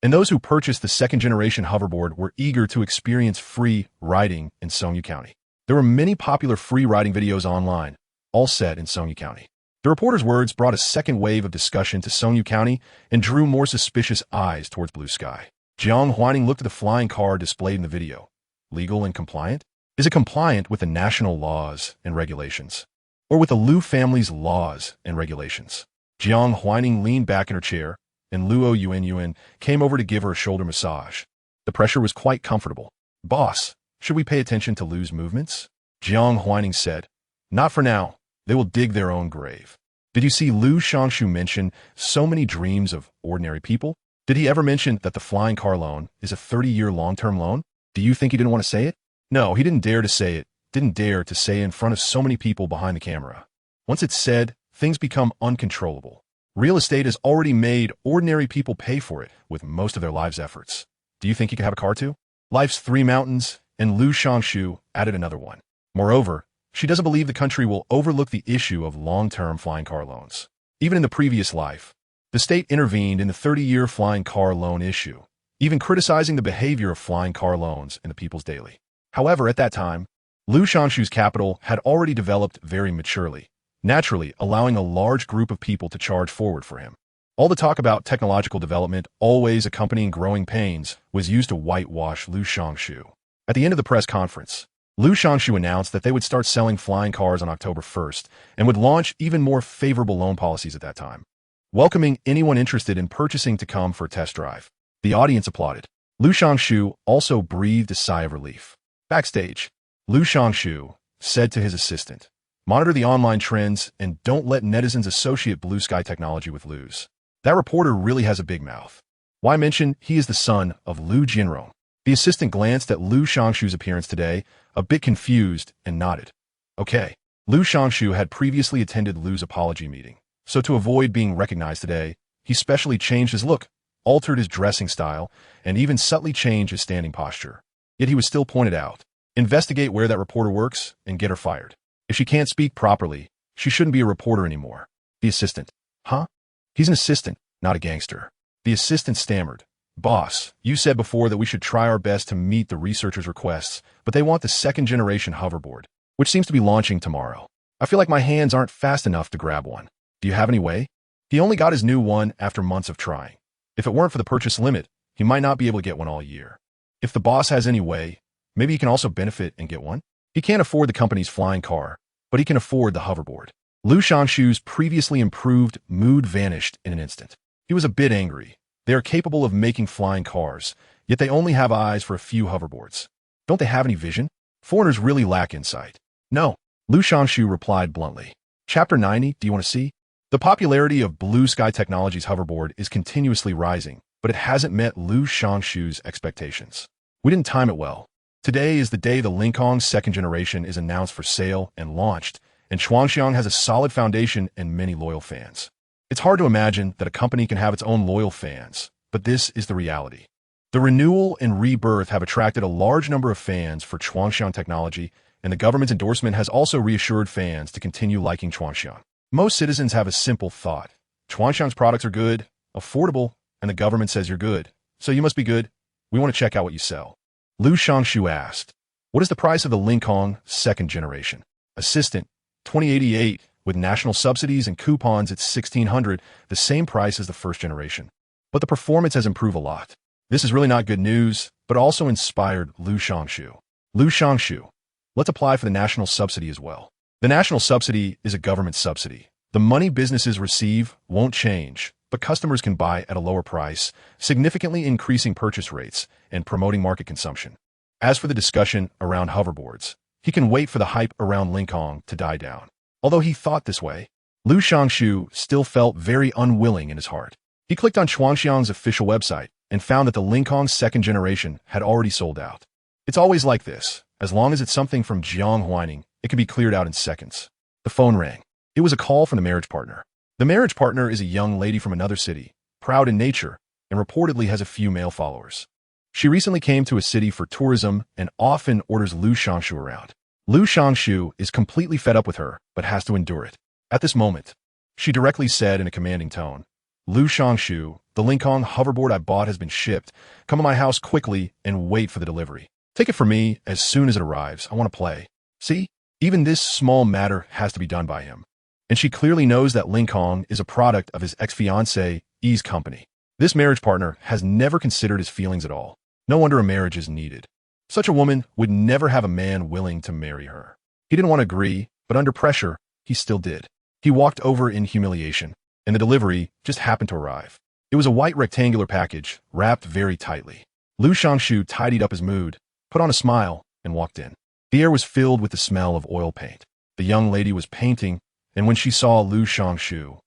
And those who purchased the second-generation hoverboard were eager to experience free riding in Seongju County. There were many popular free riding videos online, all set in Seongju County. The reporter's words brought a second wave of discussion to Seongju County and drew more suspicious eyes towards Blue Sky. Jiang Huaining looked at the flying car displayed in the video. Legal and compliant? Is it compliant with the national laws and regulations? Or with the Liu family's laws and regulations? Jiang Huaining leaned back in her chair, and Luo Yuan came over to give her a shoulder massage. The pressure was quite comfortable. "Boss, should we pay attention to Liu's movements?" Jiang Huaining said. "Not for now. They will dig their own grave." Did you see Liu Shangshu mention so many dreams of ordinary people? Did he ever mention that the flying car loan is a 30-year long-term loan? Do you think he didn't want to say it? No, he didn't dare to say it, didn't dare to say it in front of so many people behind the camera. Once it's said, things become uncontrollable. Real estate has already made ordinary people pay for it with most of their lives' efforts. Do you think he could have a car too? Life's 3 mountains, and Liu Shangshu added another one. Moreover, she doesn't believe the country will overlook the issue of long-term flying car loans. Even in the previous life, the state intervened in the 30-year flying car loan issue, even criticizing the behavior of flying car loans in the People's Daily. However, at that time, Liu Shangshu's capital had already developed very maturely, naturally allowing a large group of people to charge forward for him. All the talk about technological development, always accompanying growing pains, was used to whitewash Liu Shangshu. At the end of the press conference, Liu Shangshu announced that they would start selling flying cars on October 1st and would launch even more favorable loan policies at that time. welcoming anyone interested in purchasing to come for a test drive. The audience applauded. Lu Shangshu also breathed a sigh of relief. Backstage, Lu Shangshu said to his assistant, "Monitor the online trends and don't let netizens associate Blue Sky Technology with Lu's. That reporter really has a big mouth. Why mention he is the son of Lu Jinrong?" The assistant glanced at Lu Shangshu's appearance today, a bit confused, and nodded. Okay. Lu Shangshu had previously attended Lu's apology meeting, so to avoid being recognized today, he specially changed his look, altered his dressing style, and even subtly changed his standing posture. Yet he was still pointed out. Investigate where that reporter works and get her fired. If she can't speak properly, she shouldn't be a reporter anymore. The assistant. Huh? He's an assistant, not a gangster. The assistant stammered. Boss, you said before that we should try our best to meet the researchers' requests, but they want the second-generation hoverboard, which seems to be launching tomorrow. I feel like my hands aren't fast enough to grab one. Do you have any way? He only got his new one after months of trying. If it weren't for the purchase limit, he might not be able to get one all year. If the boss has any way, maybe he can also benefit and get one. He can't afford the company's flying car, but he can afford the hoverboard. Lu Shangshu's previously improved mood vanished in an instant. He was a bit angry. They are capable of making flying cars, yet they only have eyes for a few hoverboards. Don't they have any vision? Foreigners really lack insight. No, Lu Shangshu replied bluntly. Chapter 90, do you want to see? The popularity of Blue Sky Technology's hoverboard is continuously rising, but it hasn't met Lu Shangshu's expectations. We didn't time it well. Today is the day the Lincoln's second generation is announced for sale and launched, and Chuangxiang has a solid foundation and many loyal fans. It's hard to imagine that a company can have its own loyal fans, but this is the reality. The renewal and rebirth have attracted a large number of fans for Chuangxiang technology, and the government's endorsement has also reassured fans to continue liking Chuangxiang. Most citizens have a simple thought. Chuangxiang's products are good, affordable, and the government says you're good, so you must be good. We want to check out what you sell. Lu Shangshu asked, what is the price of the Lincoln second generation? Assistant, 2088. With national subsidies and coupons, it's $1,600, the same price as the first generation. But the performance has improved a lot. This is really not good news, but also inspired Lu Shangshu. Lu Shangshu, let's apply for the national subsidy as well. The national subsidy is a government subsidy. The money businesses receive won't change, but customers can buy at a lower price, significantly increasing purchase rates and promoting market consumption. As for the discussion around hoverboards, he can wait for the hype around Lincoln to die down. Although he thought this way, Lu Shangshu still felt very unwilling in his heart. He clicked on Chuangxiang's official website and found that the Lincoln second generation had already sold out. It's always like this. As long as it's something from Jiang Huaining, it can be cleared out in seconds. The phone rang. It was a call from the marriage partner. The marriage partner is a young lady from another city, proud in nature, and reportedly has a few male followers. She recently came to a city for tourism and often orders Lu Shangshu around. Lu Shangshu is completely fed up with her, but has to endure it. At this moment, she directly said in a commanding tone, Lu Shangshu, the Lincoln hoverboard I bought has been shipped. Come to my house quickly and wait for the delivery. Take it from me as soon as it arrives. I want to play. See, even this small matter has to be done by him. And she clearly knows that Lincoln is a product of his ex-fiancée's company. This marriage partner has never considered his feelings at all. No wonder a marriage is needed. Such a woman would never have a man willing to marry her. He didn't want to agree, but under pressure, he still did. He walked over in humiliation, and the delivery just happened to arrive. It was a white rectangular package, wrapped very tightly. Lu Shangshu tidied up his mood, put on a smile, and walked in. The air was filled with the smell of oil paint. The young lady was painting, and when she saw Lu Shangshu,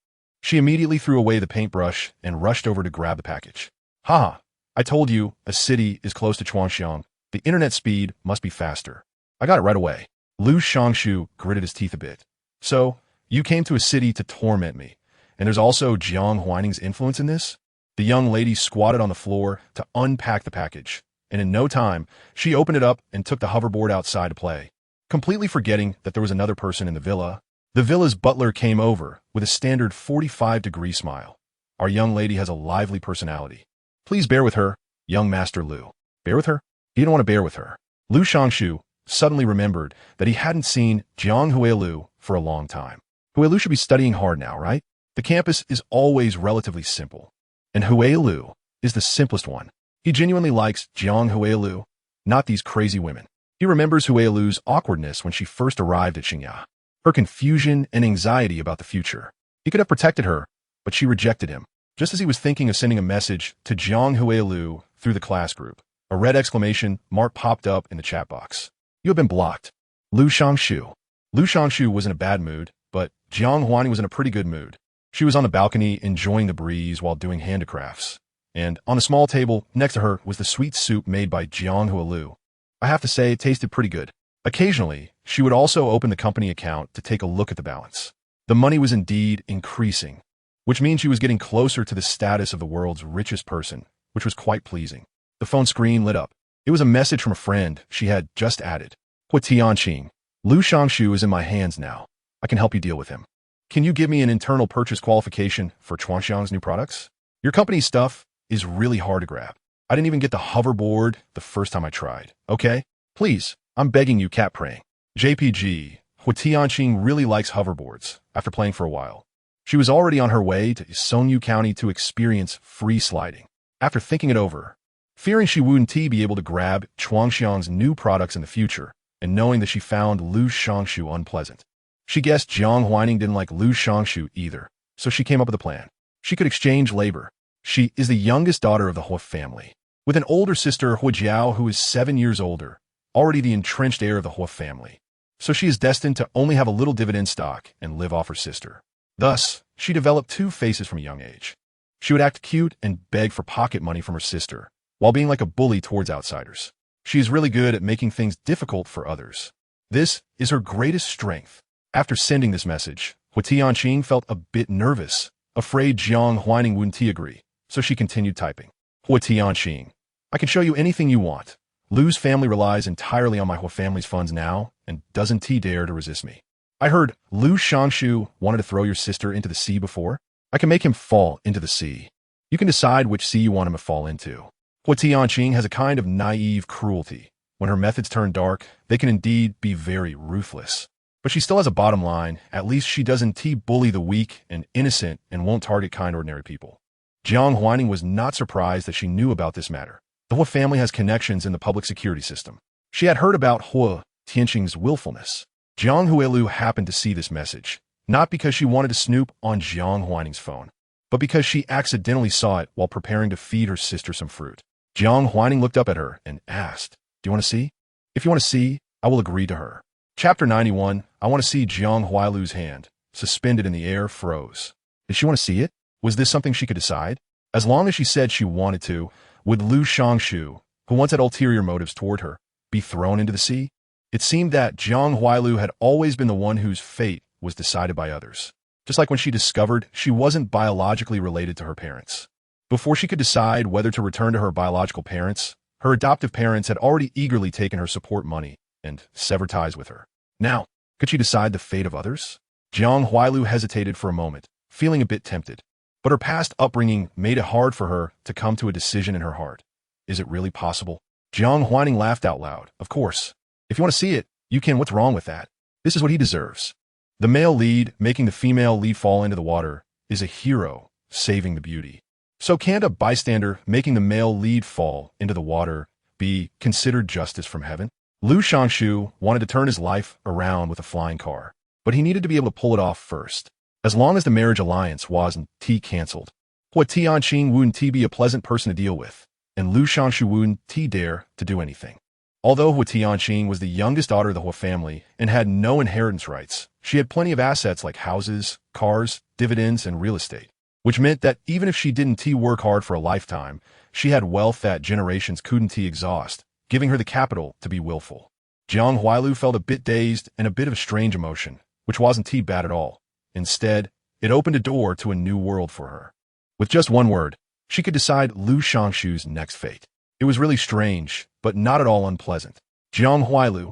she immediately threw away the paintbrush and rushed over to grab the package. Haha, I told you, a city is close to Chuangxiang. The internet speed must be faster. I got it right away. Lu Shangshu gritted his teeth a bit. So, you came to a city to torment me, and there's also Jiang Huaining's influence in this? The young lady squatted on the floor to unpack the package, and in no time, she opened it up and took the hoverboard outside to play. Completely forgetting that there was another person in the villa, the villa's butler came over with a standard 45-degree smile. Our young lady has a lively personality. Please bear with her, young Master Lu. Bear with her? He didn't want to bear with her. Lu Shangshu suddenly remembered that he hadn't seen Jiang Huailing for a long time. Huailing should be studying hard now, right? The campus is always relatively simple, and Huailing is the simplest one. He genuinely likes Jiang Huailing, not these crazy women. He remembers Huailing's awkwardness when she first arrived at Xingya, her confusion and anxiety about the future. He could have protected her, but she rejected him. Just as he was thinking of sending a message to Jiang Huailing through the class group, a red exclamation mark popped up in the chat box. You have been blocked. Lu Shangshu. Lu Shangshu was in a bad mood, but Jiang Huaining was in a pretty good mood. She was on the balcony enjoying the breeze while doing handicrafts. And on a small table next to her was the sweet soup made by Jiang Huailing. I have to say it tasted pretty good. Occasionally, she would also open the company account to take a look at the balance. The money was indeed increasing, which means she was getting closer to the status of the world's richest person, which was quite pleasing. The phone screen lit up. It was a message from a friend she had just added. Hua Tianqing, Lu Shangshu is in my hands now. I can help you deal with him. Can you give me an internal purchase qualification for Chuanxiang's new products? Your company's stuff is really hard to grab. I didn't even get the hoverboard the first time I tried. Okay? Please, I'm begging you, cat praying. JPG, Hua Tianqing really likes hoverboards after playing for a while. She was already on her way to Songyu County to experience free sliding. After thinking it over, fearing she wouldn't be able to grab Chuanxiang's new products in the future, and knowing that she found Lu Shangshu unpleasant, she guessed Jiang Huaining didn't like Lu Shangshu either, so she came up with a plan. She could exchange labor. She is the youngest daughter of the Hua family, with an older sister, Hua Jiao, who is 7 years older, already the entrenched heir of the Hua family. So she is destined to only have a little dividend stock and live off her sister. Thus, she developed two faces from a young age. She would act cute and beg for pocket money from her sister, while being like a bully towards outsiders. She is really good at making things difficult for others. This is her greatest strength. After sending this message, Hua Tianqing felt a bit nervous, afraid Jiang Huaining wouldn't agree, so she continued typing. Hua Tianqing, I can show you anything you want. Lu's family relies entirely on my Hua family's funds now and doesn't dare to resist me. I heard Lu Shangshu wanted to throw your sister into the sea before. I can make him fall into the sea. You can decide which sea you want him to fall into. Hua Tianqing has a kind of naive cruelty. When her methods turn dark, they can indeed be very ruthless. But she still has a bottom line. At least she doesn't bully the weak and innocent and won't target kind ordinary people. Jiang Huaining was not surprised that she knew about this matter. The Hua family has connections in the public security system. She had heard about Hua Tianqing's willfulness. Jiang Huailing happened to see this message, not because she wanted to snoop on Jiang Huaining's phone, but because she accidentally saw it while preparing to feed her sister some fruit. Jiang Huaining looked up at her and asked, Do you want to see? If you want to see, I will agree to her. Chapter 91, I want to see Jiang Huailing's hand, suspended in the air, froze. Did she want to see it? Was this something she could decide? As long as she said she wanted to, would Lu Shangshu, who once had ulterior motives toward her, be thrown into the sea? It seemed that Jiang Huailing had always been the one whose fate was decided by others. Just like when she discovered she wasn't biologically related to her parents. Before she could decide whether to return to her biological parents, her adoptive parents had already eagerly taken her support money and severed ties with her. Now, could she decide the fate of others? Jiang Huailing hesitated for a moment, feeling a bit tempted. But her past upbringing made it hard for her to come to a decision in her heart. Is it really possible? Jiang Huaining laughed out loud. Of course. If you want to see it, you can. What's wrong with that? This is what he deserves. The male lead, making the female lead fall into the water, is a hero, saving the beauty. So can't a bystander, making the male lead fall into the water, be considered justice from heaven? Lu Shangshu wanted to turn his life around with a flying car, but he needed to be able to pull it off first. As long as the marriage alliance wasn't cancelled, Hua Tianqing wouldn't be a pleasant person to deal with, and Lu Shangshu wouldn't dare to do anything. Although Hua Tianqing was the youngest daughter of the Hua family and had no inheritance rights, she had plenty of assets like houses, cars, dividends, and real estate, which meant that even if she didn't work hard for a lifetime, she had wealth that generations couldn't exhaust, giving her the capital to be willful. Jiang Huailing felt a bit dazed and a bit of a strange emotion, which wasn't bad at all. Instead, it opened a door to a new world for her. With just one word, she could decide Lu Shangshu's next fate. It was really strange, but not at all unpleasant. Jiang Huailing,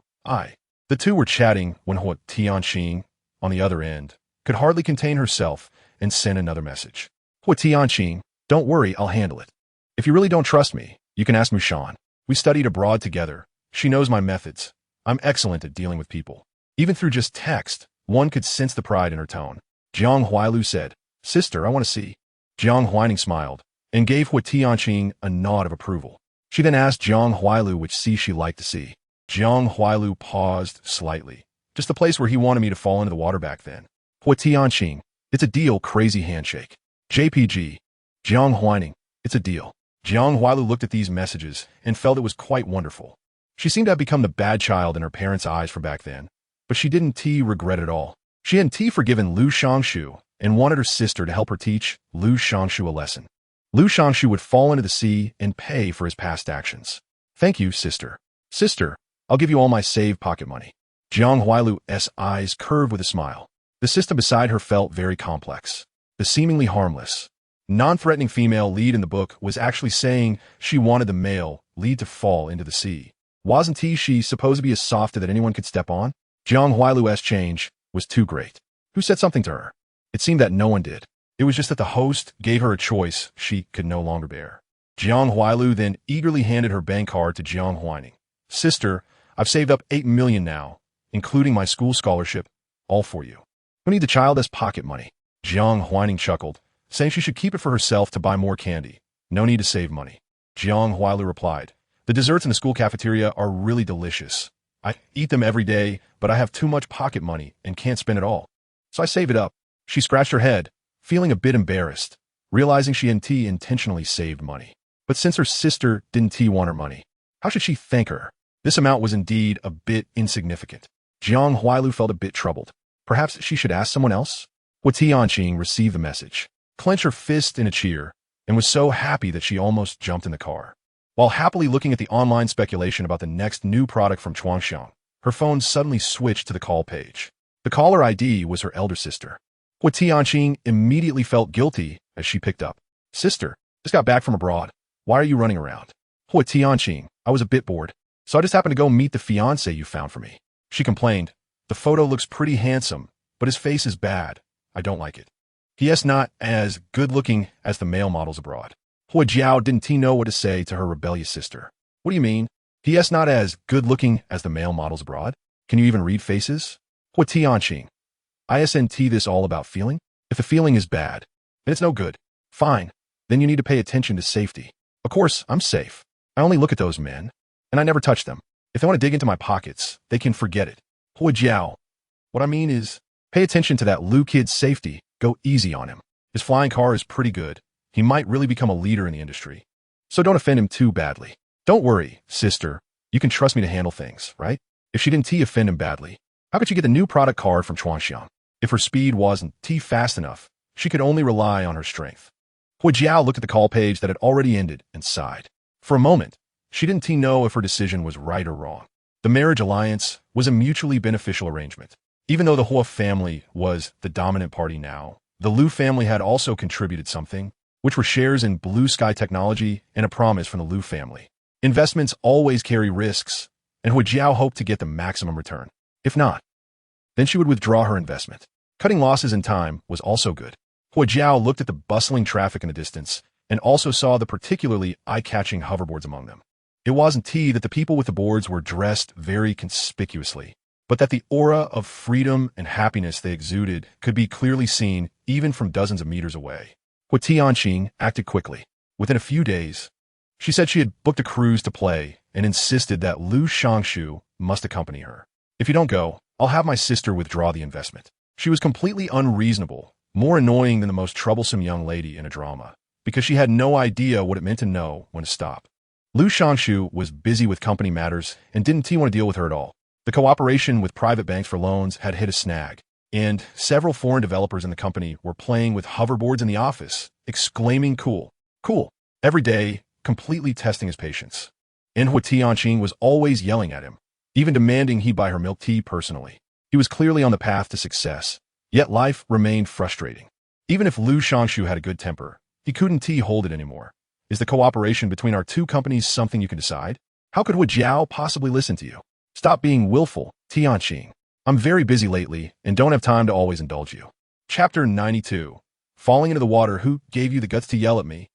The two were chatting when Hua Tianqing, on the other end, could hardly contain herself and sent another message. Hua Tianqing, don't worry, I'll handle it. If you really don't trust me, you can ask Mushan. We studied abroad together. She knows my methods. I'm excellent at dealing with people. Even through just text, one could sense the pride in her tone. Jiang Huailing said, Sister, I want to see. Jiang Huaining smiled and gave Hua Tianqing a nod of approval. She then asked Jiang Huailing which sea she liked to see. Jiang Huailing paused slightly. Just the place where he wanted me to fall into the water back then. Hua Tianqing, it's a deal, crazy handshake. JPG. Jiang Huaining. It's a deal. Jiang Huailu looked at these messages and felt it was quite wonderful. She seemed to have become the bad child in her parents' eyes from back then, but she didn't regret it all. She hadn't forgiven Lu Shangshu and wanted her sister to help her teach Lu Shangshu a lesson. Lu Shangshu would fall into the sea and pay for his past actions. Thank you, sister. Sister, I'll give you all my saved pocket money. Jiang Huailu's eyes curved with a smile. The system beside her felt very complex. The seemingly harmless, non-threatening female lead in the book was actually saying she wanted the male lead to fall into the sea. Wasn't she supposed to be as soft that anyone could step on? Jiang Huailu's change was too great. Who said something to her? It seemed that no one did. It was just that the host gave her a choice she could no longer bear. Jiang Huailu then eagerly handed her bank card to Jiang Huaining. Sister, I've saved up 8 million now, including my school scholarship, all for you. Who need the child as pocket money? Jiang Huaining chuckled, saying she should keep it for herself to buy more candy. No need to save money. Jiang Huailu replied, the desserts in the school cafeteria are really delicious. I eat them every day, but I have too much pocket money and can't spend it all. So I save it up. She scratched her head, feeling a bit embarrassed, realizing she hadn't intentionally saved money. But since her sister didn't want her money, how should she thank her? This amount was indeed a bit insignificant. Jiang Huailu felt a bit troubled. Perhaps she should ask someone else? Tianqing received the message, clenched her fist in a cheer, and was so happy that she almost jumped in the car. While happily looking at the online speculation about the next new product from Chuangxiang, her phone suddenly switched to the call page. The caller ID was her elder sister. Tianqing immediately felt guilty as she picked up. Sister, just got back from abroad. Why are you running around? Tianqing, I was a bit bored, so I just happened to go meet the fiancé you found for me. She complained. The photo looks pretty handsome, but his face is bad. I don't like it. He is not as good-looking as the male models abroad. Hua Jiao didn't know what to say to her rebellious sister. What do you mean? He is not as good-looking as the male models abroad? Can you even read faces? Hua Tianqing. Isn't this all about feeling? If the feeling is bad, then it's no good. Fine. Then you need to pay attention to safety. Of course, I'm safe. I only look at those men, and I never touch them. If they want to dig into my pockets, they can forget it. Hua Jiao. What I mean is, pay attention to that Lu kid's safety. Go easy on him. His flying car is pretty good. He might really become a leader in the industry. So don't offend him too badly. Don't worry, sister. You can trust me to handle things, right? If she didn't offend him badly, how could she get the new product card from Chuangxiang? If her speed wasn't fast enough, she could only rely on her strength. Hua Jiao looked at the call page that had already ended and sighed. For a moment, she didn't know if her decision was right or wrong. The marriage alliance was a mutually beneficial arrangement. Even though the Hua family was the dominant party now, the Lu family had also contributed something, which were shares in Blue Sky Technology and a promise from the Lu family. Investments always carry risks, and Hua Jiao hoped to get the maximum return. If not, then she would withdraw her investment. Cutting losses in time was also good. Hua Jiao looked at the bustling traffic in the distance and also saw the particularly eye-catching hoverboards among them. It wasn't that the people with the boards were dressed very conspicuously, but that the aura of freedom and happiness they exuded could be clearly seen even from dozens of meters away. Hua Tianqing acted quickly. Within a few days, she said she had booked a cruise to play and insisted that Lu Shangshu must accompany her. If you don't go, I'll have my sister withdraw the investment. She was completely unreasonable, more annoying than the most troublesome young lady in a drama, because she had no idea what it meant to know when to stop. Lu Shangshu was busy with company matters and didn't want to deal with her at all. The cooperation with private banks for loans had hit a snag, and several foreign developers in the company were playing with hoverboards in the office, exclaiming cool, cool, every day, completely testing his patience. And Hua Tianqing was always yelling at him, even demanding he buy her milk tea personally. He was clearly on the path to success, yet life remained frustrating. Even if Lu Shangshu had a good temper, he couldn't hold it anymore. Is the cooperation between our two companies something you can decide? How could Hua Jiao possibly listen to you? Stop being willful, Tianqing. I'm very busy lately and don't have time to always indulge you. Chapter 92. Falling into the water. Who gave you the guts to yell at me?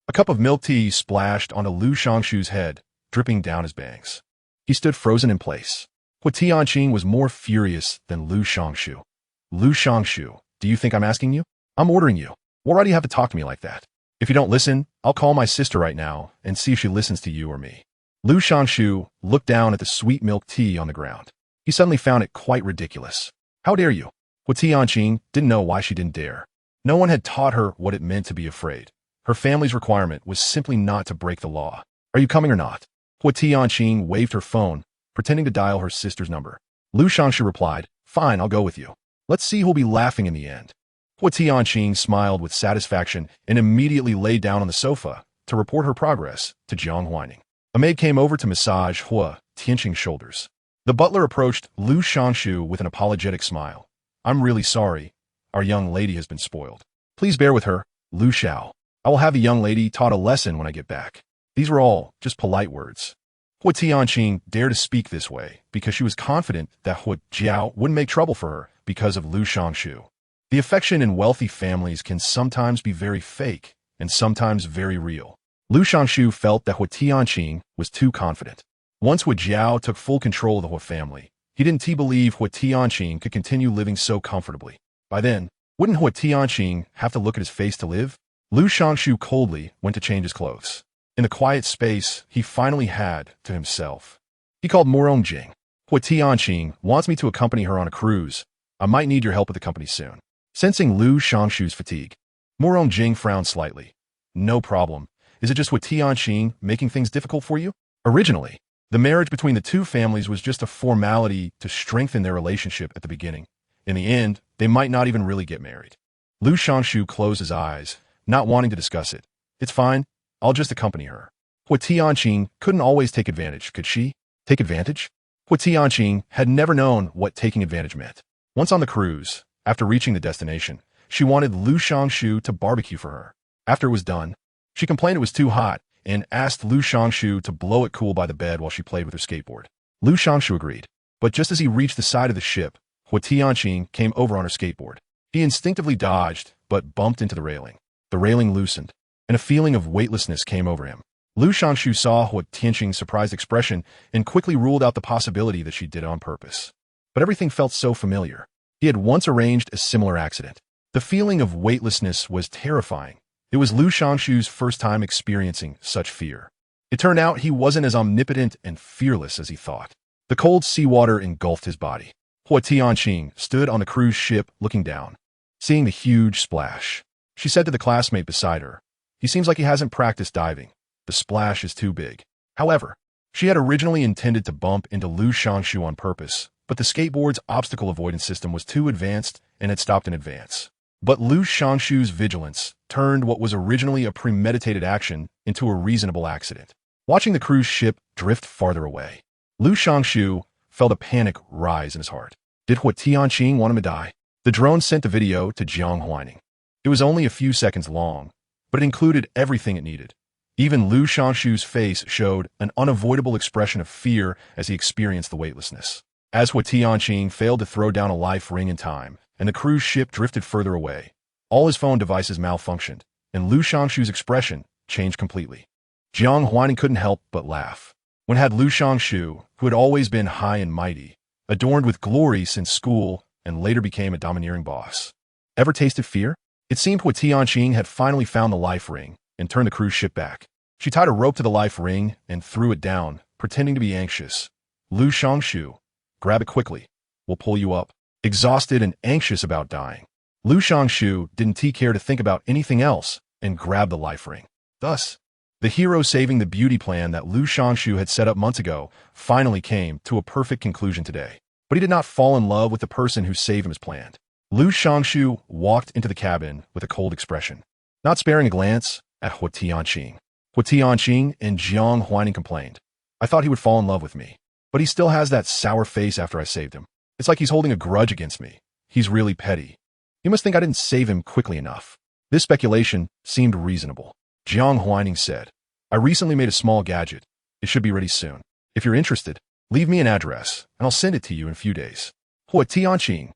A cup of milk tea splashed onto Lu Shangshu's head, dripping down his bangs. He stood frozen in place. Hua Tianqing was more furious than Lu Shangshu. Lu Shangshu, do you think I'm asking you? I'm ordering you. Why do you have to talk to me like that? If you don't listen, I'll call my sister right now and see if she listens to you or me. Lu Shangshu looked down at the sweet milk tea on the ground. He suddenly found it quite ridiculous. How dare you? Hua Tianqing didn't know why she didn't dare. No one had taught her what it meant to be afraid. Her family's requirement was simply not to break the law. Are you coming or not? Hua Tianqing waved her phone, pretending to dial her sister's number. Lu Shangshu replied, fine, I'll go with you. Let's see who'll be laughing in the end. Hua Tianqing smiled with satisfaction and immediately lay down on the sofa to report her progress to Jiang Huaining. A maid came over to massage Hua Tianqing's shoulders. The butler approached Lu Shangshu with an apologetic smile. I'm really sorry. Our young lady has been spoiled. Please bear with her, Lu Xiao. I will have the young lady taught a lesson when I get back. These were all just polite words. Hua Tianqing dared to speak this way because she was confident that Hua Jiao wouldn't make trouble for her because of Lu Shangshu. The affection in wealthy families can sometimes be very fake and sometimes very real. Lu Shangshu felt that Hua Tianqing was too confident. Once Hua Jiao took full control of the Hua family, he didn't believe Hua Tianqing could continue living so comfortably. By then, wouldn't Hua Tianqing have to look at his face to live? Lu Shangshu coldly went to change his clothes. In the quiet space he finally had to himself, he called Morong Jing. Hua Tianqing wants me to accompany her on a cruise. I might need your help with the company soon. Sensing Lu Shangshu's fatigue, Morong Jing frowned slightly. No problem. Is it just Hua Tianqing making things difficult for you? Originally, the marriage between the two families was just a formality to strengthen their relationship at the beginning. In the end, they might not even really get married. Lu Shangshu closed his eyes, not wanting to discuss it. It's fine. I'll just accompany her. Hua Tianqing couldn't always take advantage, could she? Take advantage? Hua Tianqing had never known what taking advantage meant. Once on the cruise, after reaching the destination, she wanted Lu Shangshu to barbecue for her. After it was done, she complained it was too hot and asked Lu Shangshu to blow it cool by the bed while she played with her skateboard. Lu Shangshu agreed. But just as he reached the side of the ship, Hua Tianqing came over on her skateboard. He instinctively dodged, but bumped into the railing. The railing loosened, and a feeling of weightlessness came over him. Lu Shangshu saw Hua Tianqing's surprised expression and quickly ruled out the possibility that she did it on purpose. But everything felt so familiar. He had once arranged a similar accident. The feeling of weightlessness was terrifying. It was Lu Shangshu's first time experiencing such fear. It turned out he wasn't as omnipotent and fearless as he thought. The cold seawater engulfed his body. Hua Tianqing stood on the cruise ship looking down, seeing the huge splash. She said to the classmate beside her, he seems like he hasn't practiced diving. The splash is too big. However, she had originally intended to bump into Lu Shangshu on purpose, but the skateboard's obstacle avoidance system was too advanced and had stopped in advance. But Lu Shangshu's vigilance turned what was originally a premeditated action into a reasonable accident. Watching the cruise ship drift farther away, Lu Shangshu felt a panic rise in his heart. Did Hua Tianqing want him to die? The drone sent the video to Jiang Huaining. It was only a few seconds long, but it included everything it needed. Even Lu Shangshu's face showed an unavoidable expression of fear as he experienced the weightlessness. As Hua Tianqing failed to throw down a life ring in time, and the cruise ship drifted further away, all his phone devices malfunctioned, and Lu Shangshu's expression changed completely. Jiang Huaining couldn't help but laugh. When had Lu Shangshu, who had always been high and mighty, adorned with glory since school and later became a domineering boss, ever tasted fear? It seemed Hua Tianqing had finally found the life ring and turned the cruise ship back. She tied a rope to the life ring and threw it down, pretending to be anxious. Lu Shangshu, grab it quickly. We'll pull you up. Exhausted and anxious about dying, Lu Shangshu didn't care to think about anything else and grabbed the life ring. Thus, the hero saving the beauty plan that Lu Shangshu had set up months ago finally came to a perfect conclusion today. But he did not fall in love with the person who saved him as planned. Lu Shangshu walked into the cabin with a cold expression, not sparing a glance at Hua Tianqing. Hua Tianqing and Jiang Huaining complained. I thought he would fall in love with me, but he still has that sour face after I saved him. It's like he's holding a grudge against me. He's really petty. He must think I didn't save him quickly enough. This speculation seemed reasonable. Jiang Huaining said, I recently made a small gadget. It should be ready soon. If you're interested, leave me an address, and I'll send it to you in a few days. Hua Tianqing.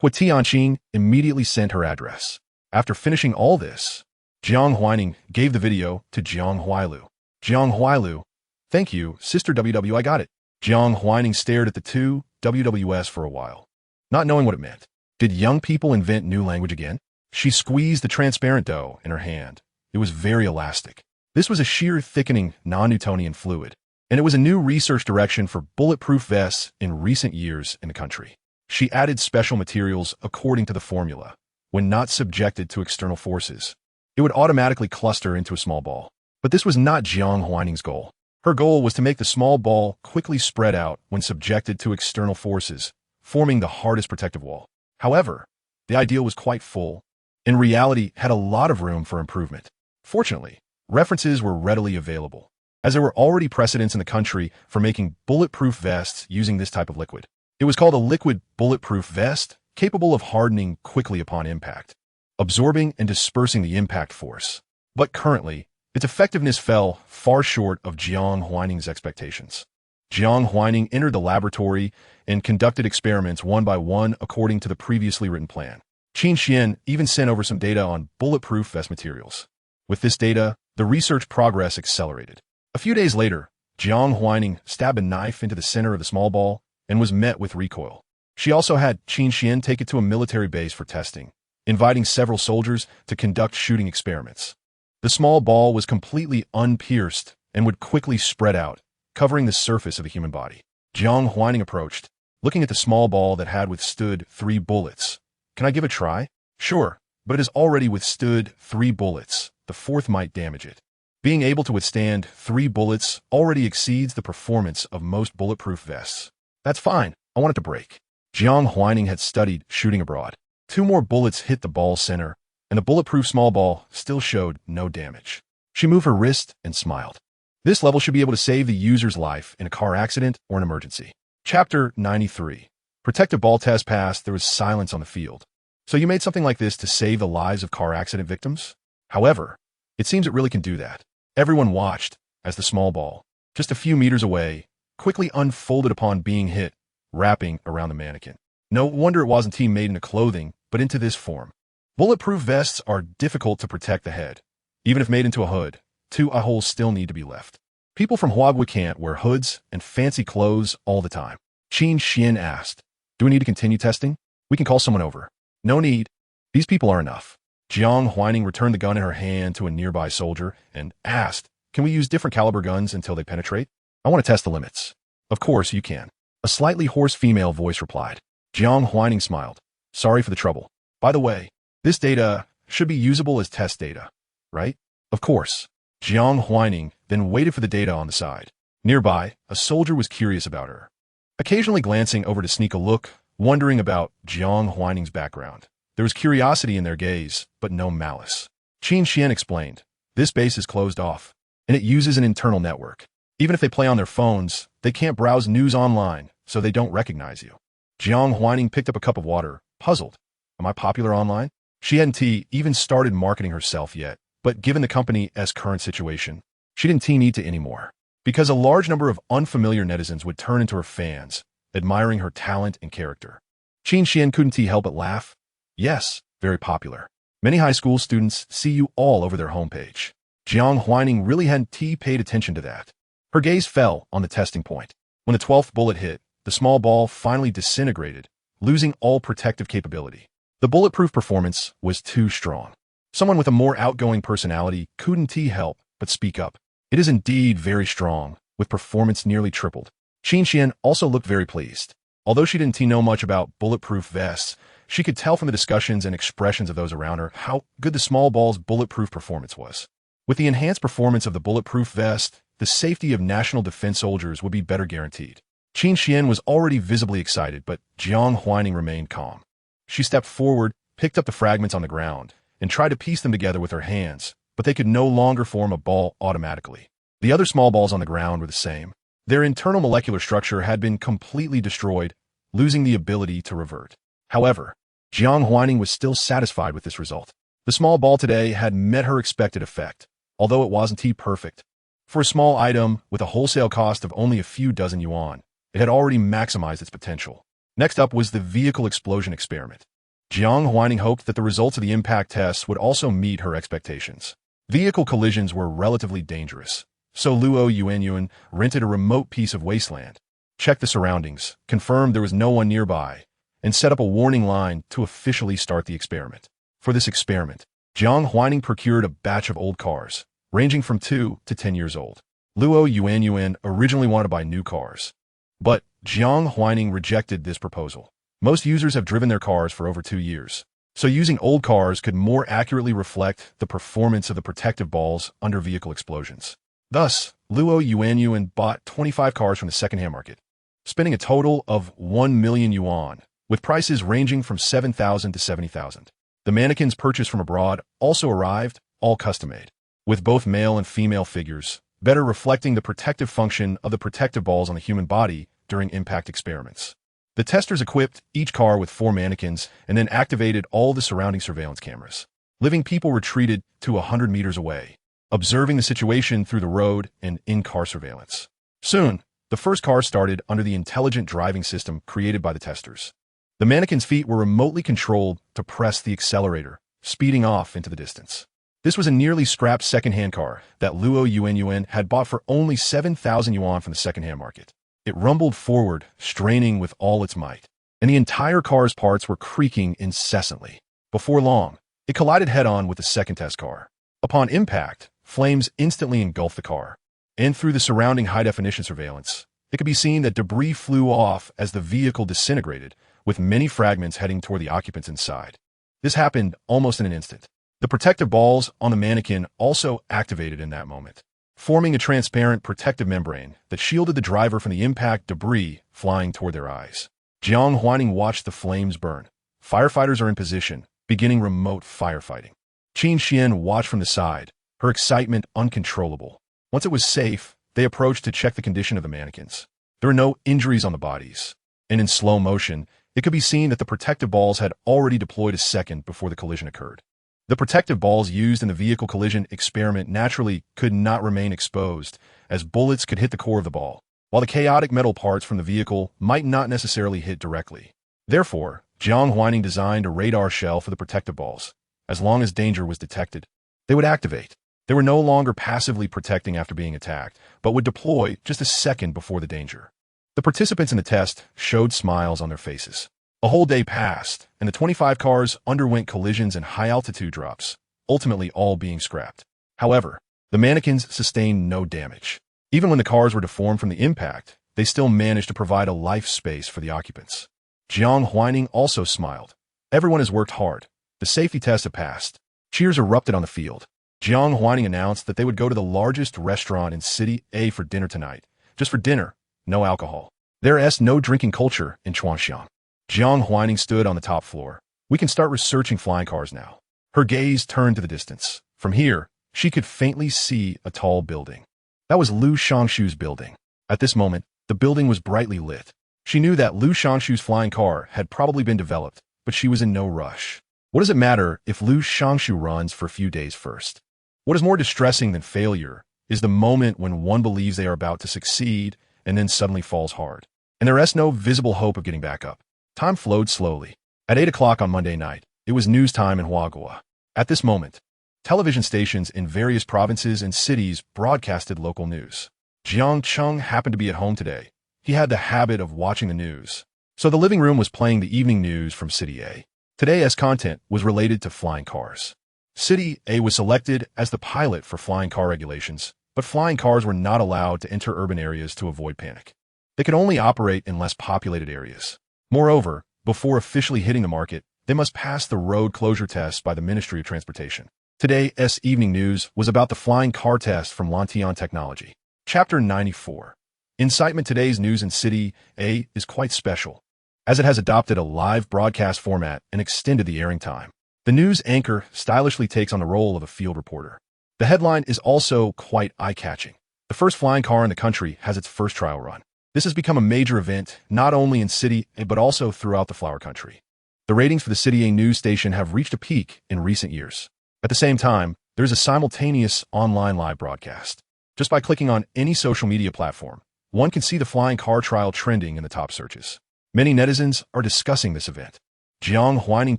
Hua Tianqing immediately sent her address. After finishing all this, Jiang Huaining gave the video to Jiang Huailu. Jiang Huailu, thank you, Sister WW, I got it. Jiang Huaining stared at the two WWS for a while, not knowing what it meant. Did young people invent new language again? She squeezed the transparent dough in her hand. It was very elastic. This was a sheer thickening non-Newtonian fluid, and it was a new research direction for bulletproof vests in recent years in the country. She added special materials according to the formula. when not subjected to external forces. It would automatically cluster into a small ball. But this was not Jiang Huaining's goal. Her goal was to make the small ball quickly spread out when subjected to external forces, forming the hardest protective wall. However, the ideal was quite full. In reality, had a lot of room for improvement. Fortunately, references were readily available, as there were already precedents in the country for making bulletproof vests using this type of liquid. It was called a liquid bulletproof vest, capable of hardening quickly upon impact, absorbing and dispersing the impact force. But currently, its effectiveness fell far short of Jiang Huaining's expectations. Jiang Huaining entered the laboratory and conducted experiments one by one according to the previously written plan. Qin Xian even sent over some data on bulletproof vest materials. With this data, the research progress accelerated. A few days later, Jiang Huaining stabbed a knife into the center of the small ball and was met with recoil. She also had Qin Xian take it to a military base for testing, inviting several soldiers to conduct shooting experiments. The small ball was completely unpierced and would quickly spread out, covering the surface of the human body. Jiang Huaining approached, looking at the small ball that had withstood 3 bullets. Can I give a try? Sure, but it has already withstood 3 bullets. The 4th might damage it. Being able to withstand 3 bullets already exceeds the performance of most bulletproof vests. That's fine. I want it to break. Jiang Huaining had studied shooting abroad. 2 more bullets hit the ball's center, and the bulletproof small ball still showed no damage. She moved her wrist and smiled. This level should be able to save the user's life in a car accident or an emergency. Chapter 93. Protective ball test passed. There was silence on the field. So you made something like this to save the lives of car accident victims? However, it seems it really can do that. Everyone watched as the small ball, just a few meters away, quickly unfolded upon being hit, wrapping around the mannequin. No wonder it wasn't made into clothing, but into this form. Bulletproof vests are difficult to protect the head. Even if made into a hood, 2 eye holes still need to be left. People from Huagui can't wear hoods and fancy clothes all the time. Qin Xian asked, "Do we need to continue testing? We can call someone over." "No need. These people are enough." Jiang Huaining returned the gun in her hand to a nearby soldier and asked, "Can we use different caliber guns until they penetrate? I want to test the limits." "Of course you can." A slightly hoarse female voice replied. Jiang Huaining smiled. "Sorry for the trouble. By the way, this data should be usable as test data, right?" "Of course." Jiang Huaining then waited for the data on the side. Nearby, a soldier was curious about her, occasionally glancing over to sneak a look, wondering about Jiang Huaining's background. There was curiosity in their gaze, but no malice. Qin Xian explained, "This base is closed off, and it uses an internal network. Even if they play on their phones, they can't browse news online, so they don't recognize you." Jiang Huaining picked up a cup of water, puzzled. "Am I popular online?" She hadn't even started marketing herself yet, but given the company's current situation, she didn't need to anymore, because a large number of unfamiliar netizens would turn into her fans, admiring her talent and character. Qin Xian couldn't help but laugh. "Yes, very popular. Many high school students see you all over their homepage." Jiang Huaining really hadn't paid attention to that. Her gaze fell on the testing point. When the 12th bullet hit, the small ball finally disintegrated, losing all protective capability. The bulletproof performance was too strong. Someone with a more outgoing personality couldn't help but speak up. "It is indeed very strong, with performance nearly tripled." Qin Xian also looked very pleased. Although she didn't know much about bulletproof vests, she could tell from the discussions and expressions of those around her how good the small ball's bulletproof performance was. With the enhanced performance of the bulletproof vest, the safety of national defense soldiers would be better guaranteed. Qin Xian was already visibly excited, but Jiang Huaining remained calm. She stepped forward, picked up the fragments on the ground, and tried to piece them together with her hands, but they could no longer form a ball automatically. The other small balls on the ground were the same. Their internal molecular structure had been completely destroyed, losing the ability to revert. However, Jiang Huaining was still satisfied with this result. The small ball today had met her expected effect, although it wasn't perfect. For a small item with a wholesale cost of only a few dozen yuan, it had already maximized its potential. Next up was the vehicle explosion experiment. Jiang Huaining hoped that the results of the impact tests would also meet her expectations. Vehicle collisions were relatively dangerous, so Luo Yuanyuan rented a remote piece of wasteland, checked the surroundings, confirmed there was no one nearby, and set up a warning line to officially start the experiment. For this experiment, Jiang Huaining procured a batch of old cars, ranging from 2 to 10 years old. Luo Yuanyuan originally wanted to buy new cars, but Jiang Huaining rejected this proposal. Most users have driven their cars for over 2 years. so using old cars could more accurately reflect the performance of the protective balls under vehicle explosions. Thus, Luo Yuanyuan bought 25 cars from the secondhand market, spending a total of 1 million yuan, with prices ranging from 7,000 to 70,000. The mannequins purchased from abroad also arrived, all custom-made, with both male and female figures, better reflecting the protective function of the protective balls on the human body during impact experiments. The testers equipped each car with 4 mannequins and then activated all the surrounding surveillance cameras. Living people retreated to 100 meters away, observing the situation through the road and in-car surveillance. Soon, the first car started under the intelligent driving system created by the testers. The mannequin's feet were remotely controlled to press the accelerator, speeding off into the distance. This was a nearly scrapped second-hand car that Luo Yuanyuan had bought for only 7,000 yuan from the second-hand market. It rumbled forward, straining with all its might, and the entire car's parts were creaking incessantly. Before long, it collided head-on with the second test car. Upon impact, flames instantly engulfed the car, and through the surrounding high-definition surveillance, it could be seen that debris flew off as the vehicle disintegrated, with many fragments heading toward the occupants inside. This happened almost in an instant. The protective balls on the mannequin also activated in that moment, forming a transparent protective membrane that shielded the driver from the impact debris flying toward their eyes. Jiang Huaining watched the flames burn. Firefighters are in position, beginning remote firefighting. Qin Xian watched from the side, her excitement uncontrollable. Once it was safe, they approached to check the condition of the mannequins. There were no injuries on the bodies, and in slow motion, it could be seen that the protective balls had already deployed a second before the collision occurred. The protective balls used in the vehicle collision experiment naturally could not remain exposed, as bullets could hit the core of the ball, while the chaotic metal parts from the vehicle might not necessarily hit directly. Therefore, Jiang Huaining designed a radar shell for the protective balls. As long as danger was detected, they would activate. They were no longer passively protecting after being attacked, but would deploy just a second before the danger. The participants in the test showed smiles on their faces. A whole day passed, and the 25 cars underwent collisions and high-altitude drops, ultimately all being scrapped. However, the mannequins sustained no damage. Even when the cars were deformed from the impact, they still managed to provide a life space for the occupants. Jiang Huaining also smiled. Everyone has worked hard. The safety tests have passed. Cheers erupted on the field. Jiang Huaining announced that they would go to the largest restaurant in City A for dinner tonight. Just for dinner, no alcohol. There is no drinking culture in Chuanxiang. Jiang Huaining stood on the top floor. We can start researching flying cars now. Her gaze turned to the distance. From here, she could faintly see a tall building. That was Lu Shangshu's building. At this moment, the building was brightly lit. She knew that Lu Shangshu's flying car had probably been developed, but she was in no rush. What does it matter if Lu Shangshu runs for a few days first? What is more distressing than failure is the moment when one believes they are about to succeed and then suddenly falls hard, and there is no visible hope of getting back up. Time flowed slowly. At 8 o'clock on Monday night, it was news time in Huagua. At this moment, television stations in various provinces and cities broadcasted local news. Jiang Cheng happened to be at home today. He had the habit of watching the news, so the living room was playing the evening news from City A. Today's content was related to flying cars. City A was selected as the pilot for flying car regulations, but flying cars were not allowed to enter urban areas to avoid panic. They could only operate in less populated areas. Moreover, before officially hitting the market, they must pass the road closure tests by the Ministry of Transportation. Today's evening news was about the flying car test from Lantian Technology. Chapter 94. Incitement. Today's news in City A is quite special, as it has adopted a live broadcast format and extended the airing time. The news anchor stylishly takes on the role of a field reporter. The headline is also quite eye-catching. The first flying car in the country has its first trial run. This has become a major event, not only in City A, but also throughout the flower country. The ratings for the City A news station have reached a peak in recent years. At the same time, there is a simultaneous online live broadcast. Just by clicking on any social media platform, one can see the flying car trial trending in the top searches. Many netizens are discussing this event. Jiang Huaining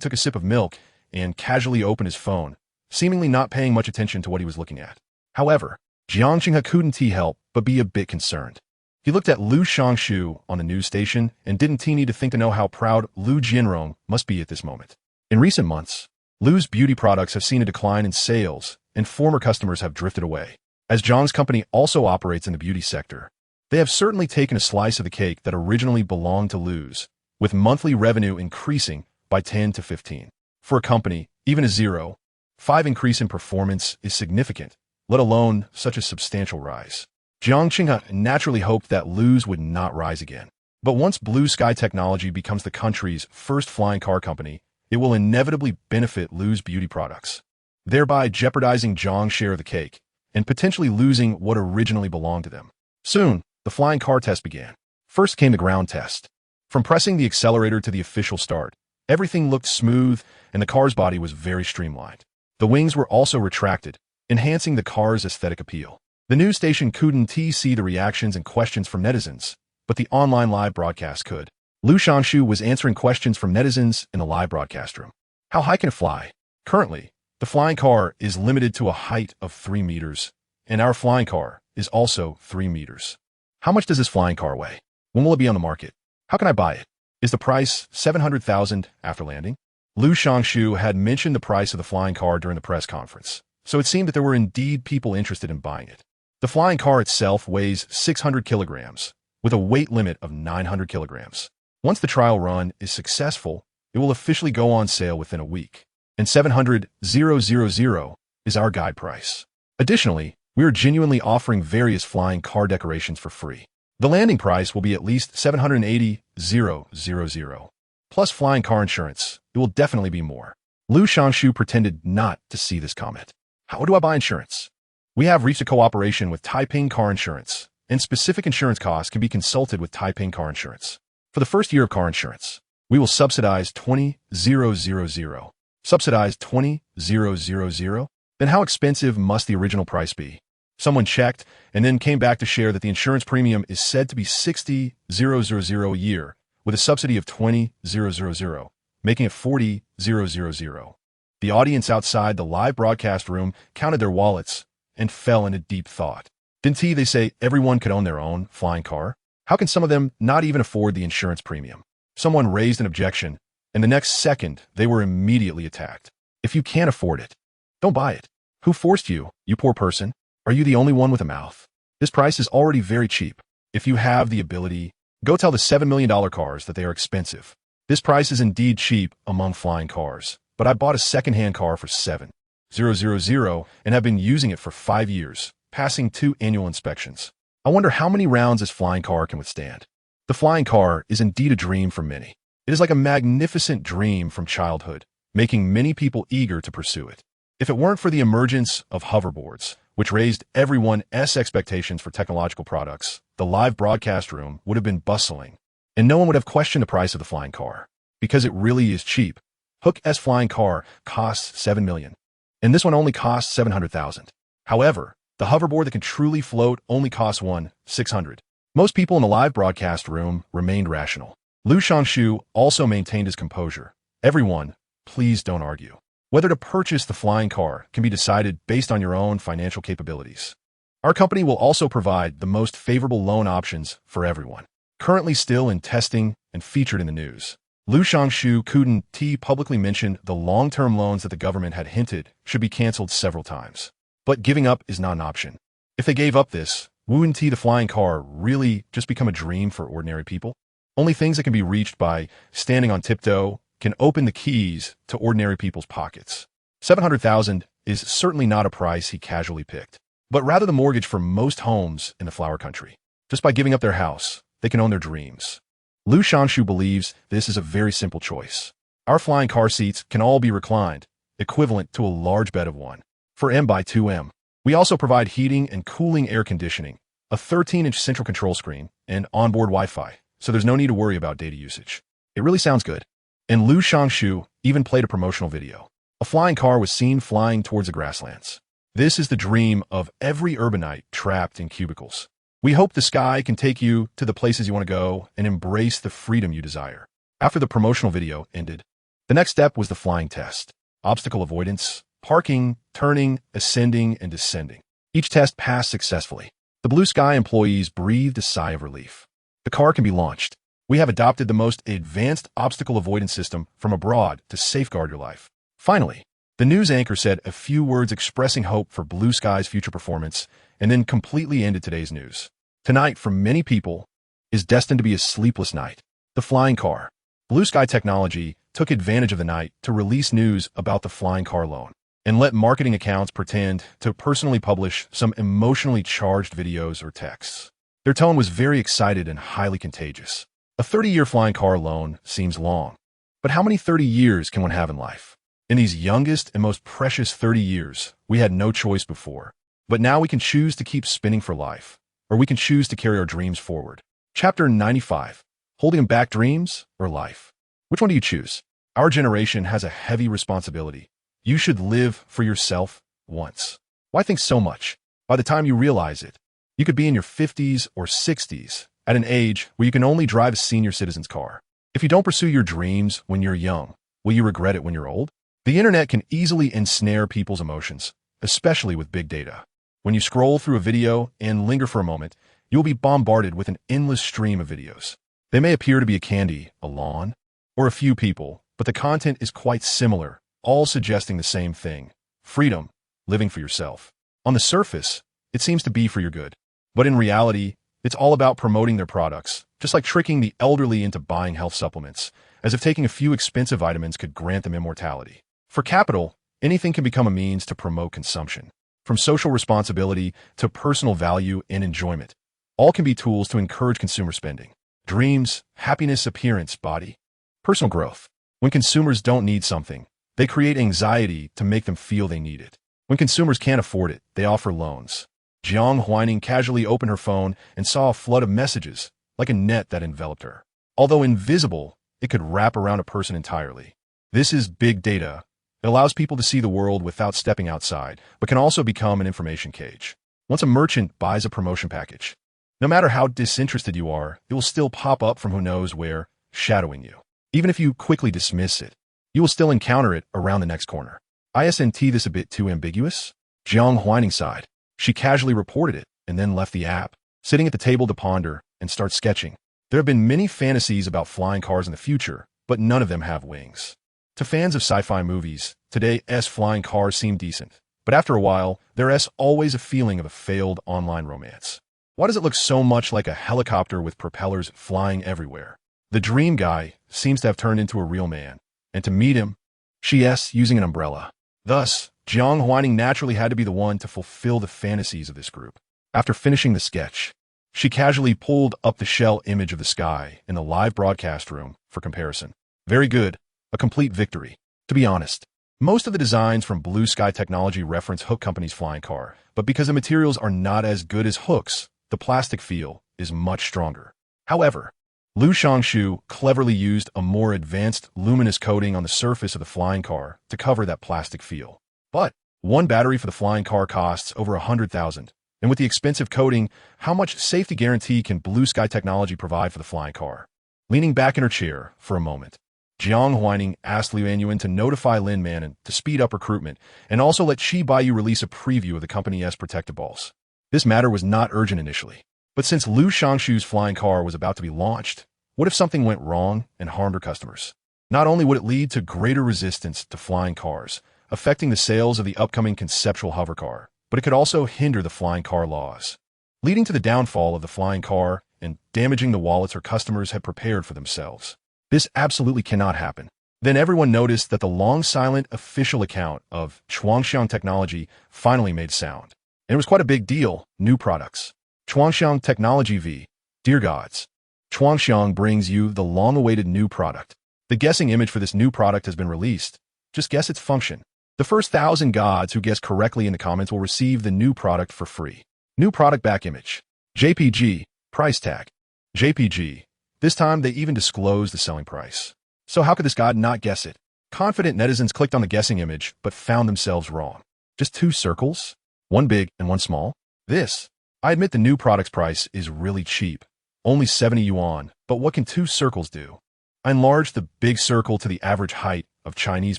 took a sip of milk and casually opened his phone, seemingly not paying much attention to what he was looking at. However, Jiang Qinghe couldn't help but be a bit concerned. He looked at Lu Shangshu on the news station and didn't need to think to know how proud Lu Jianrong must be at this moment. In recent months, Lu's beauty products have seen a decline in sales, and former customers have drifted away. As Jiang's company also operates in the beauty sector, they have certainly taken a slice of the cake that originally belonged to Lu's, with monthly revenue increasing by 10 to 15. For a company, even a 0.5 increase in performance is significant, let alone such a substantial rise. Jiang Huaining naturally hoped that Luz would not rise again. But once Blue Sky Technology becomes the country's first flying car company, it will inevitably benefit Luz beauty products, thereby jeopardizing Jiang's share of the cake and potentially losing what originally belonged to them. Soon, the flying car test began. First came the ground test. From pressing the accelerator to the official start, everything looked smooth and the car's body was very streamlined. The wings were also retracted, enhancing the car's aesthetic appeal. The news station couldn't see the reactions and questions from netizens, but the online live broadcast could. Lu Shanshu was answering questions from netizens in the live broadcast room. How high can it fly? Currently, the flying car is limited to a height of 3 meters, and our flying car is also 3 meters. How much does this flying car weigh? When will it be on the market? How can I buy it? Is the price $700,000 after landing? Lu Shanshu had mentioned the price of the flying car during the press conference, so it seemed that there were indeed people interested in buying it. The flying car itself weighs 600 kilograms, with a weight limit of 900 kilograms. Once the trial run is successful, it will officially go on sale within a week, and $700,000 is our guide price. Additionally, we are genuinely offering various flying car decorations for free. The landing price will be at least $780,000. Plus flying car insurance, it will definitely be more. Lu Shanshu pretended not to see this comment. How do I buy insurance? We have reached a cooperation with Taiping Car Insurance, and specific insurance costs can be consulted with Taiping Car Insurance. For the first year of car insurance, we will subsidize $20,000. Subsidize $20,000? Then how expensive must the original price be? Someone checked and then came back to share that the insurance premium is said to be $60,000 a year, with a subsidy of $20,000, making it $40,000. The audience outside the live broadcast room counted their wallets and fell into deep thought. Didn't they say everyone could own their own flying car? How can some of them not even afford the insurance premium? Someone raised an objection, and the next second they were immediately attacked. If you can't afford it, don't buy it. Who forced you, you poor person? Are you the only one with a mouth? This price is already very cheap. If you have the ability, go tell the $7 million cars that they are expensive. This price is indeed cheap among flying cars, but I bought a second-hand car for $7,000 and have been using it for 5 years, passing 2 annual inspections. I wonder how many rounds this flying car can withstand. The flying car is indeed a dream for many. It is like a magnificent dream from childhood, making many people eager to pursue it. If it weren't for the emergence of hoverboards, which raised everyone's expectations for technological products, the live broadcast room would have been bustling, and no one would have questioned the price of the flying car, because it really is cheap. Hook's flying car costs $7 million, and this one only costs $700,000. However, the hoverboard that can truly float only costs $600. Most people in the live broadcast room remained rational. Lu Shanshu also maintained his composure. Everyone, please don't argue. Whether to purchase the flying car can be decided based on your own financial capabilities. Our company will also provide the most favorable loan options for everyone. Currently still in testing and featured in the news. Lu Shanshu couldn't publicly mention the long-term loans that the government had hinted should be canceled several times. But giving up is not an option. If they gave up this, wouldn't the flying car really just become a dream for ordinary people? Only things that can be reached by standing on tiptoe can open the keys to ordinary people's pockets. $700,000 is certainly not a price he casually picked, but rather the mortgage for most homes in the flower country. Just by giving up their house, they can own their dreams. Lu Shanshu believes this is a very simple choice. Our flying car seats can all be reclined, equivalent to a large bed of 1 for M by 2M. We also provide heating and cooling air conditioning, a 13-inch central control screen, and onboard Wi-Fi, so there's no need to worry about data usage. It really sounds good. And Lu Shanshu even played a promotional video. A flying car was seen flying towards the grasslands. This is the dream of every urbanite trapped in cubicles. We hope the sky can take you to the places you want to go and embrace the freedom you desire. After the promotional video ended, the next step was the flying test. Obstacle avoidance, parking, turning, ascending, and descending. Each test passed successfully. The Blue Sky employees breathed a sigh of relief. The car can be launched. We have adopted the most advanced obstacle avoidance system from abroad to safeguard your life. Finally, the news anchor said a few words expressing hope for Blue Sky's future performance and then completely ended today's news. Tonight, for many people, is destined to be a sleepless night. The flying car. Blue Sky Technology took advantage of the night to release news about the flying car loan and let marketing accounts pretend to personally publish some emotionally charged videos or texts. Their tone was very excited and highly contagious. A 30-year flying car loan seems long, but how many 30 years can one have in life? In these youngest and most precious 30 years, we had no choice before. But now we can choose to keep spinning for life, or we can choose to carry our dreams forward. Chapter 95. Holding back dreams or life? Which one do you choose? Our generation has a heavy responsibility. You should live for yourself once. Why think so much? By the time you realize it, you could be in your 50s or 60s, at an age where you can only drive a senior citizen's car. If you don't pursue your dreams when you're young, will you regret it when you're old? The internet can easily ensnare people's emotions, especially with big data. When you scroll through a video and linger for a moment, you'll be bombarded with an endless stream of videos. They may appear to be a candy, a lawn, or a few people, but the content is quite similar, all suggesting the same thing: freedom, living for yourself. On the surface, it seems to be for your good. But in reality, it's all about promoting their products, just like tricking the elderly into buying health supplements, as if taking a few expensive vitamins could grant them immortality. For capital, anything can become a means to promote consumption. From social responsibility to personal value and enjoyment, all can be tools to encourage consumer spending. Dreams, happiness, appearance, body, personal growth. When consumers don't need something, they create anxiety to make them feel they need it. When consumers can't afford it, they offer loans. Jiang Huaining casually opened her phone and saw a flood of messages, like a net that enveloped her. Although invisible, it could wrap around a person entirely. This is big data. It allows people to see the world without stepping outside, but can also become an information cage. Once a merchant buys a promotion package, no matter how disinterested you are, it will still pop up from who knows where, shadowing you. Even if you quickly dismiss it, you will still encounter it around the next corner. Isn't this a bit too ambiguous? Jiang Huaining sighed. She casually reported it and then left the app, sitting at the table to ponder and start sketching. There have been many fantasies about flying cars in the future, but none of them have wings. To fans of sci-fi movies, today's flying cars seem decent, but after a while, there's always a feeling of a failed online romance. Why does it look so much like a helicopter with propellers flying everywhere? The dream guy seems to have turned into a real man, and to meet him, she's using an umbrella. Thus, Jiang Huaining naturally had to be the one to fulfill the fantasies of this group. After finishing the sketch, she casually pulled up the shell image of the sky in the live broadcast room for comparison. Very good, a complete victory. To be honest, most of the designs from Blue Sky Technology reference Hook Company's flying car, but because the materials are not as good as Hook's, the plastic feel is much stronger. However, Lu Shangshu cleverly used a more advanced luminous coating on the surface of the flying car to cover that plastic feel. But one battery for the flying car costs over 100,000. And with the expensive coating, how much safety guarantee can Blue Sky Technology provide for the flying car? Leaning back in her chair for a moment, Jiang Huaining asked Liu Anyuan to notify Lin Manon to speed up recruitment and also let Qi Baiyu release a preview of the company's protective balls. This matter was not urgent initially, but since Lu Shangshu's flying car was about to be launched, what if something went wrong and harmed her customers? Not only would it lead to greater resistance to flying cars, affecting the sales of the upcoming conceptual hover car, but it could also hinder the flying car laws, leading to the downfall of the flying car and damaging the wallets her customers had prepared for themselves. This absolutely cannot happen. Then everyone noticed that the long-silent official account of Chuangxiang Technology finally made sound. And it was quite a big deal. New products. Chuangxiang Technology V. Dear gods, Chuangxiang brings you the long-awaited new product. The guessing image for this new product has been released. Just guess its function. The first 1,000 gods who guess correctly in the comments will receive the new product for free. New product back image. JPG. Price tag. JPG. This time they even disclosed the selling price. So how could this god not guess it? Confident netizens clicked on the guessing image, but found themselves wrong. Just 2 circles? One big and one small? I admit the new product's price is really cheap. Only 70 yuan, but what can 2 circles do? I enlarged the big circle to the average height of Chinese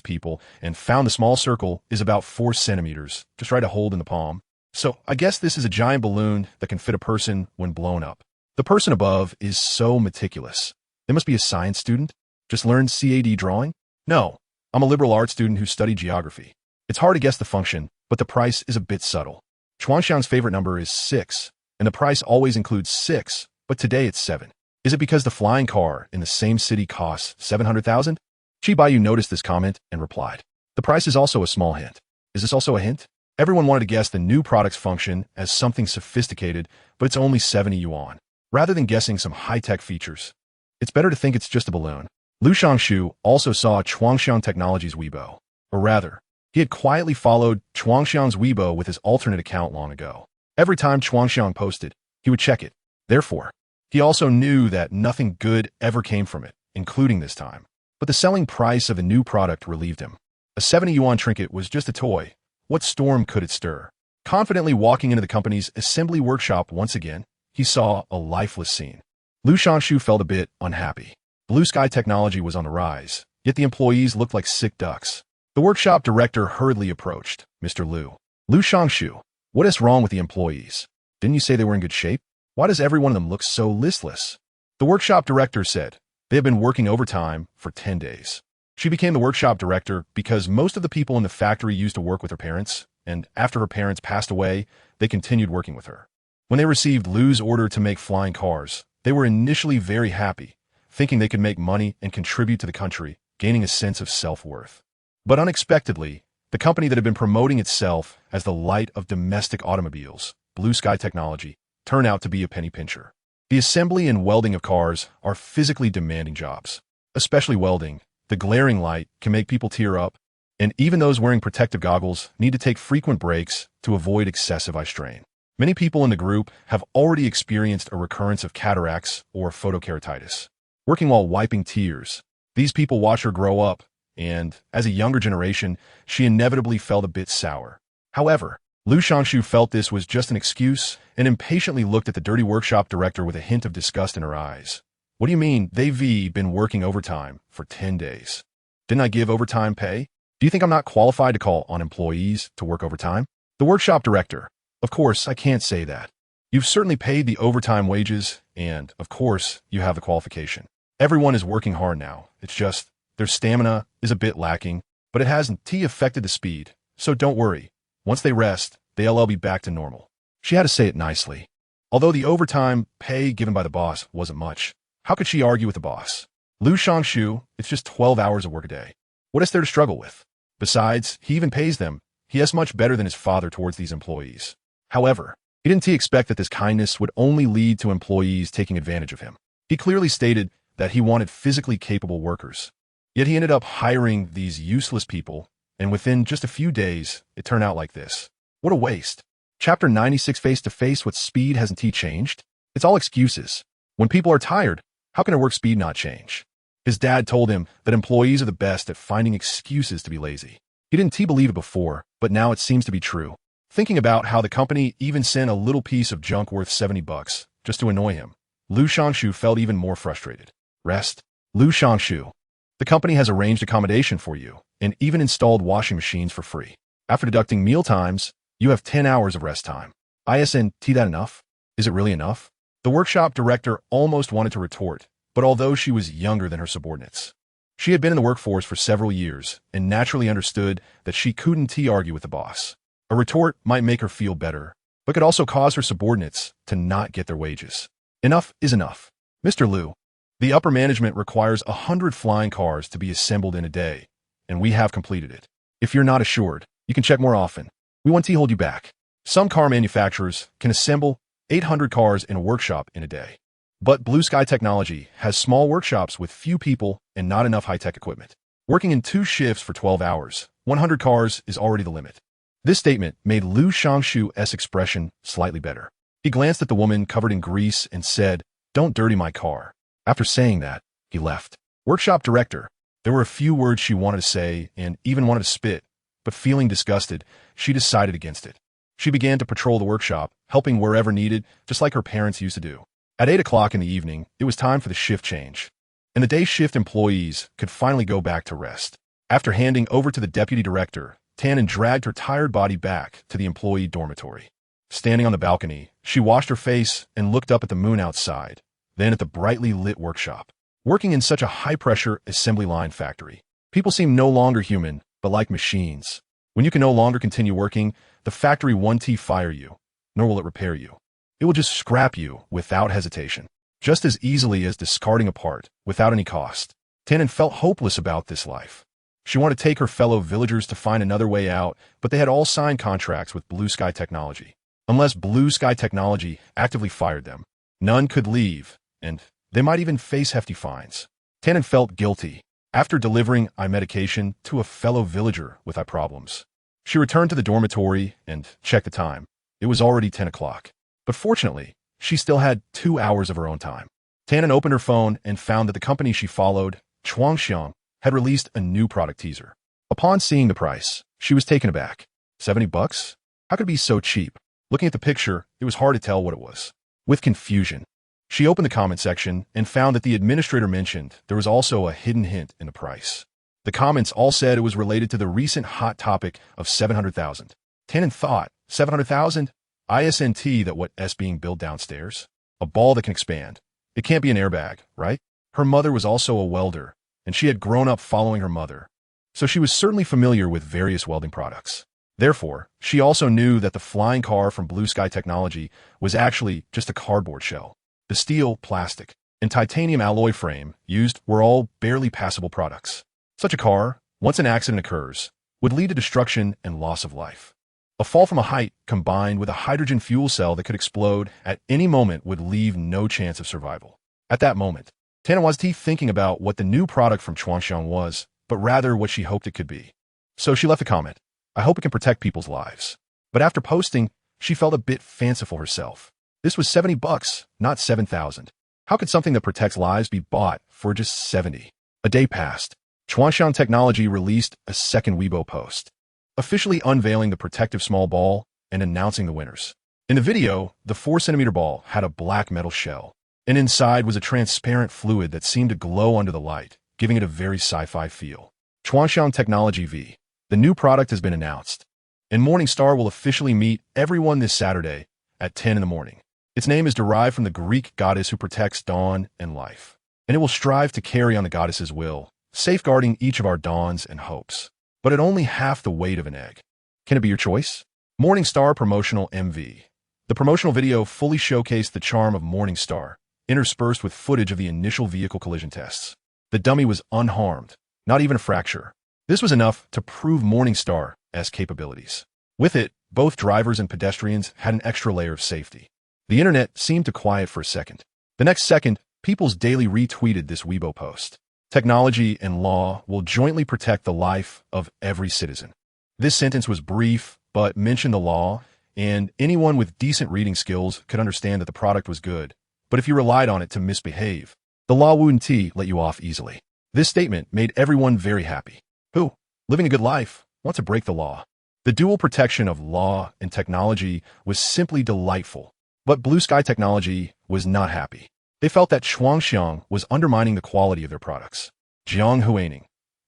people and found the small circle is about 4 centimeters, just right to hold in the palm. So I guess this is a giant balloon that can fit a person when blown up. The person above is so meticulous. They must be a science student? Just learned CAD drawing? No, I'm a liberal arts student who studied geography. It's hard to guess the function, but the price is a bit subtle. Chuangxiang's favorite number is 6, and the price always includes 6, but today it's 7. Is it because the flying car in the same city costs 700,000? Chibayu noticed this comment and replied, "The price is also a small hint." Is this also a hint? Everyone wanted to guess the new product's function as something sophisticated, but it's only 70 yuan. Rather than guessing some high-tech features, it's better to think it's just a balloon. Lu Shangshu also saw Chuangxiang Technologies Weibo. Or rather, he had quietly followed Chuangxiang's Weibo with his alternate account long ago. Every time Chuangxiang posted, he would check it. Therefore, he also knew that nothing good ever came from it, including this time. But the selling price of the new product relieved him. A 70 yuan trinket was just a toy. What storm could it stir? Confidently walking into the company's assembly workshop once again, he saw a lifeless scene. Lu Shangshu felt a bit unhappy. Blue Sky Technology was on the rise, yet the employees looked like sick ducks. The workshop director hurriedly approached. "Mr. Lu Shangshu, what is wrong with the employees? Didn't you say they were in good shape? Why does every one of them look so listless?" The workshop director said, "They have been working overtime for 10 days. She became the workshop director because most of the people in the factory used to work with her parents, and after her parents passed away, they continued working with her. When they received Lu's order to make flying cars, they were initially very happy, thinking they could make money and contribute to the country, gaining a sense of self-worth. But unexpectedly, the company that had been promoting itself as the light of domestic automobiles, Blue Sky Technology, turned out to be a penny pincher. The assembly and welding of cars are physically demanding jobs. Especially welding, the glaring light can make people tear up, and even those wearing protective goggles need to take frequent breaks to avoid excessive eye strain. Many people in the group have already experienced a recurrence of cataracts or photokeratitis. Working while wiping tears, these people watch her grow up, and, as a younger generation, she inevitably felt a bit sour. However, Lu Shangshu felt this was just an excuse and impatiently looked at the dirty workshop director with a hint of disgust in her eyes. "What do you mean they've been working overtime for 10 days? Didn't I give overtime pay? Do you think I'm not qualified to call on employees to work overtime?" The workshop director, "Of course, I can't say that. You've certainly paid the overtime wages, and, of course, you have the qualification. Everyone is working hard now. It's just, their stamina is a bit lacking, but it hasn't affected the speed, so don't worry. Once they rest, they'll be back to normal." She had to say it nicely. Although the overtime pay given by the boss wasn't much, how could she argue with the boss? Lu Shangshu, it's just 12 hours of work a day. What is there to struggle with? Besides, he even pays them. He is much better than his father towards these employees. However, he didn't expect that this kindness would only lead to employees taking advantage of him. He clearly stated that he wanted physically capable workers. Yet he ended up hiring these useless people, and within just a few days, it turned out like this. What a waste. Chapter 96. Face-to-face with speed hasn't changed? It's all excuses. When people are tired, how can their work speed not change? His dad told him that employees are the best at finding excuses to be lazy. He didn't believe it before, but now it seems to be true. Thinking about how the company even sent a little piece of junk worth 70 bucks just to annoy him, Lu Shangshu felt even more frustrated. Rest. Lu Shangshu. The company has arranged accommodation for you and even installed washing machines for free. After deducting meal times, you have 10 hours of rest time. Isn't that enough? Is it really enough? The workshop director almost wanted to retort, but although she was younger than her subordinates, she had been in the workforce for several years and naturally understood that she couldn't argue with the boss. A retort might make her feel better, but could also cause her subordinates to not get their wages. Enough is enough. "Mr. Lu, the upper management requires 100 flying cars to be assembled in a day, and we have completed it. If you're not assured, you can check more often. We want to hold you back. Some car manufacturers can assemble 800 cars in a workshop in a day. But Blue Sky Technology has small workshops with few people and not enough high-tech equipment. Working in 2 shifts for 12 hours, 100 cars is already the limit." This statement made Lu Shangshu's expression slightly better. He glanced at the woman covered in grease and said, "Don't dirty my car." After saying that, he left. Workshop director. There were a few words she wanted to say and even wanted to spit, but feeling disgusted, she decided against it. She began to patrol the workshop, helping wherever needed, just like her parents used to do. At 8 o'clock in the evening, it was time for the shift change, and the day shift employees could finally go back to rest. After handing over to the deputy director, Tannen dragged her tired body back to the employee dormitory. Standing on the balcony, she washed her face and looked up at the moon outside, then at the brightly lit workshop. Working in such a high-pressure assembly line factory, people seem no longer human, but like machines. When you can no longer continue working, the factory won't fire you, nor will it repair you. It will just scrap you without hesitation, just as easily as discarding a part without any cost. Tannen felt hopeless about this life. She wanted to take her fellow villagers to find another way out, but they had all signed contracts with Blue Sky Technology. Unless Blue Sky Technology actively fired them, none could leave, and they might even face hefty fines. Tannen felt guilty. After delivering eye medication to a fellow villager with eye problems, she returned to the dormitory and checked the time. It was already 10 o'clock. But fortunately, she still had 2 hours of her own time. Tannen opened her phone and found that the company she followed, Chuangxiang, had released a new product teaser. Upon seeing the price, she was taken aback. $70? How could it be so cheap? Looking at the picture, it was hard to tell what it was. With confusion, she opened the comment section and found that the administrator mentioned there was also a hidden hint in the price. The comments all said it was related to the recent hot topic of 700,000. Tannen thought, 700,000? ISNT that what S being built downstairs? A ball that can expand. It can't be an airbag, right? Her mother was also a welder, and she had grown up following her mother, so she was certainly familiar with various welding products. Therefore, she also knew that the flying car from Blue Sky Technology was actually just a cardboard shell. The steel, plastic, and titanium alloy frame used were all barely passable products. Such a car, once an accident occurs, would lead to destruction and loss of life. A fall from a height combined with a hydrogen fuel cell that could explode at any moment would leave no chance of survival. At that moment, Tannen wasn't thinking about what the new product from Chuangxiang was, but rather what she hoped it could be. So she left a comment. I hope it can protect people's lives. But after posting, she felt a bit fanciful herself. This was $70, not 7,000. How could something that protects lives be bought for just 70? A day passed. Chuangxiang Technology released a second Weibo post, officially unveiling the protective small ball and announcing the winners. In the video, the 4-centimeter ball had a black metal shell, and inside was a transparent fluid that seemed to glow under the light, giving it a very sci-fi feel. Chuangxiang Technology V. The new product has been announced, and Morningstar will officially meet everyone this Saturday at 10 in the morning. Its name is derived from the Greek goddess who protects dawn and life, and it will strive to carry on the goddess's will, safeguarding each of our dawns and hopes, but at only half the weight of an egg. Can it be your choice? Morningstar Promotional MV. The promotional video fully showcased the charm of Morningstar, interspersed with footage of the initial vehicle collision tests. The dummy was unharmed, not even a fracture. This was enough to prove Morningstar's capabilities. With it, both drivers and pedestrians had an extra layer of safety. The internet seemed to quiet for a second. The next second, People's Daily retweeted this Weibo post. Technology and law will jointly protect the life of every citizen. This sentence was brief, but mentioned the law, and anyone with decent reading skills could understand that the product was good. But if you relied on it to misbehave, the law wouldn't let you off easily. This statement made everyone very happy. Who, living a good life, wants to break the law? The dual protection of law and technology was simply delightful. But Blue Sky Technology was not happy. They felt that Chuangxiang was undermining the quality of their products. Jiang Huaining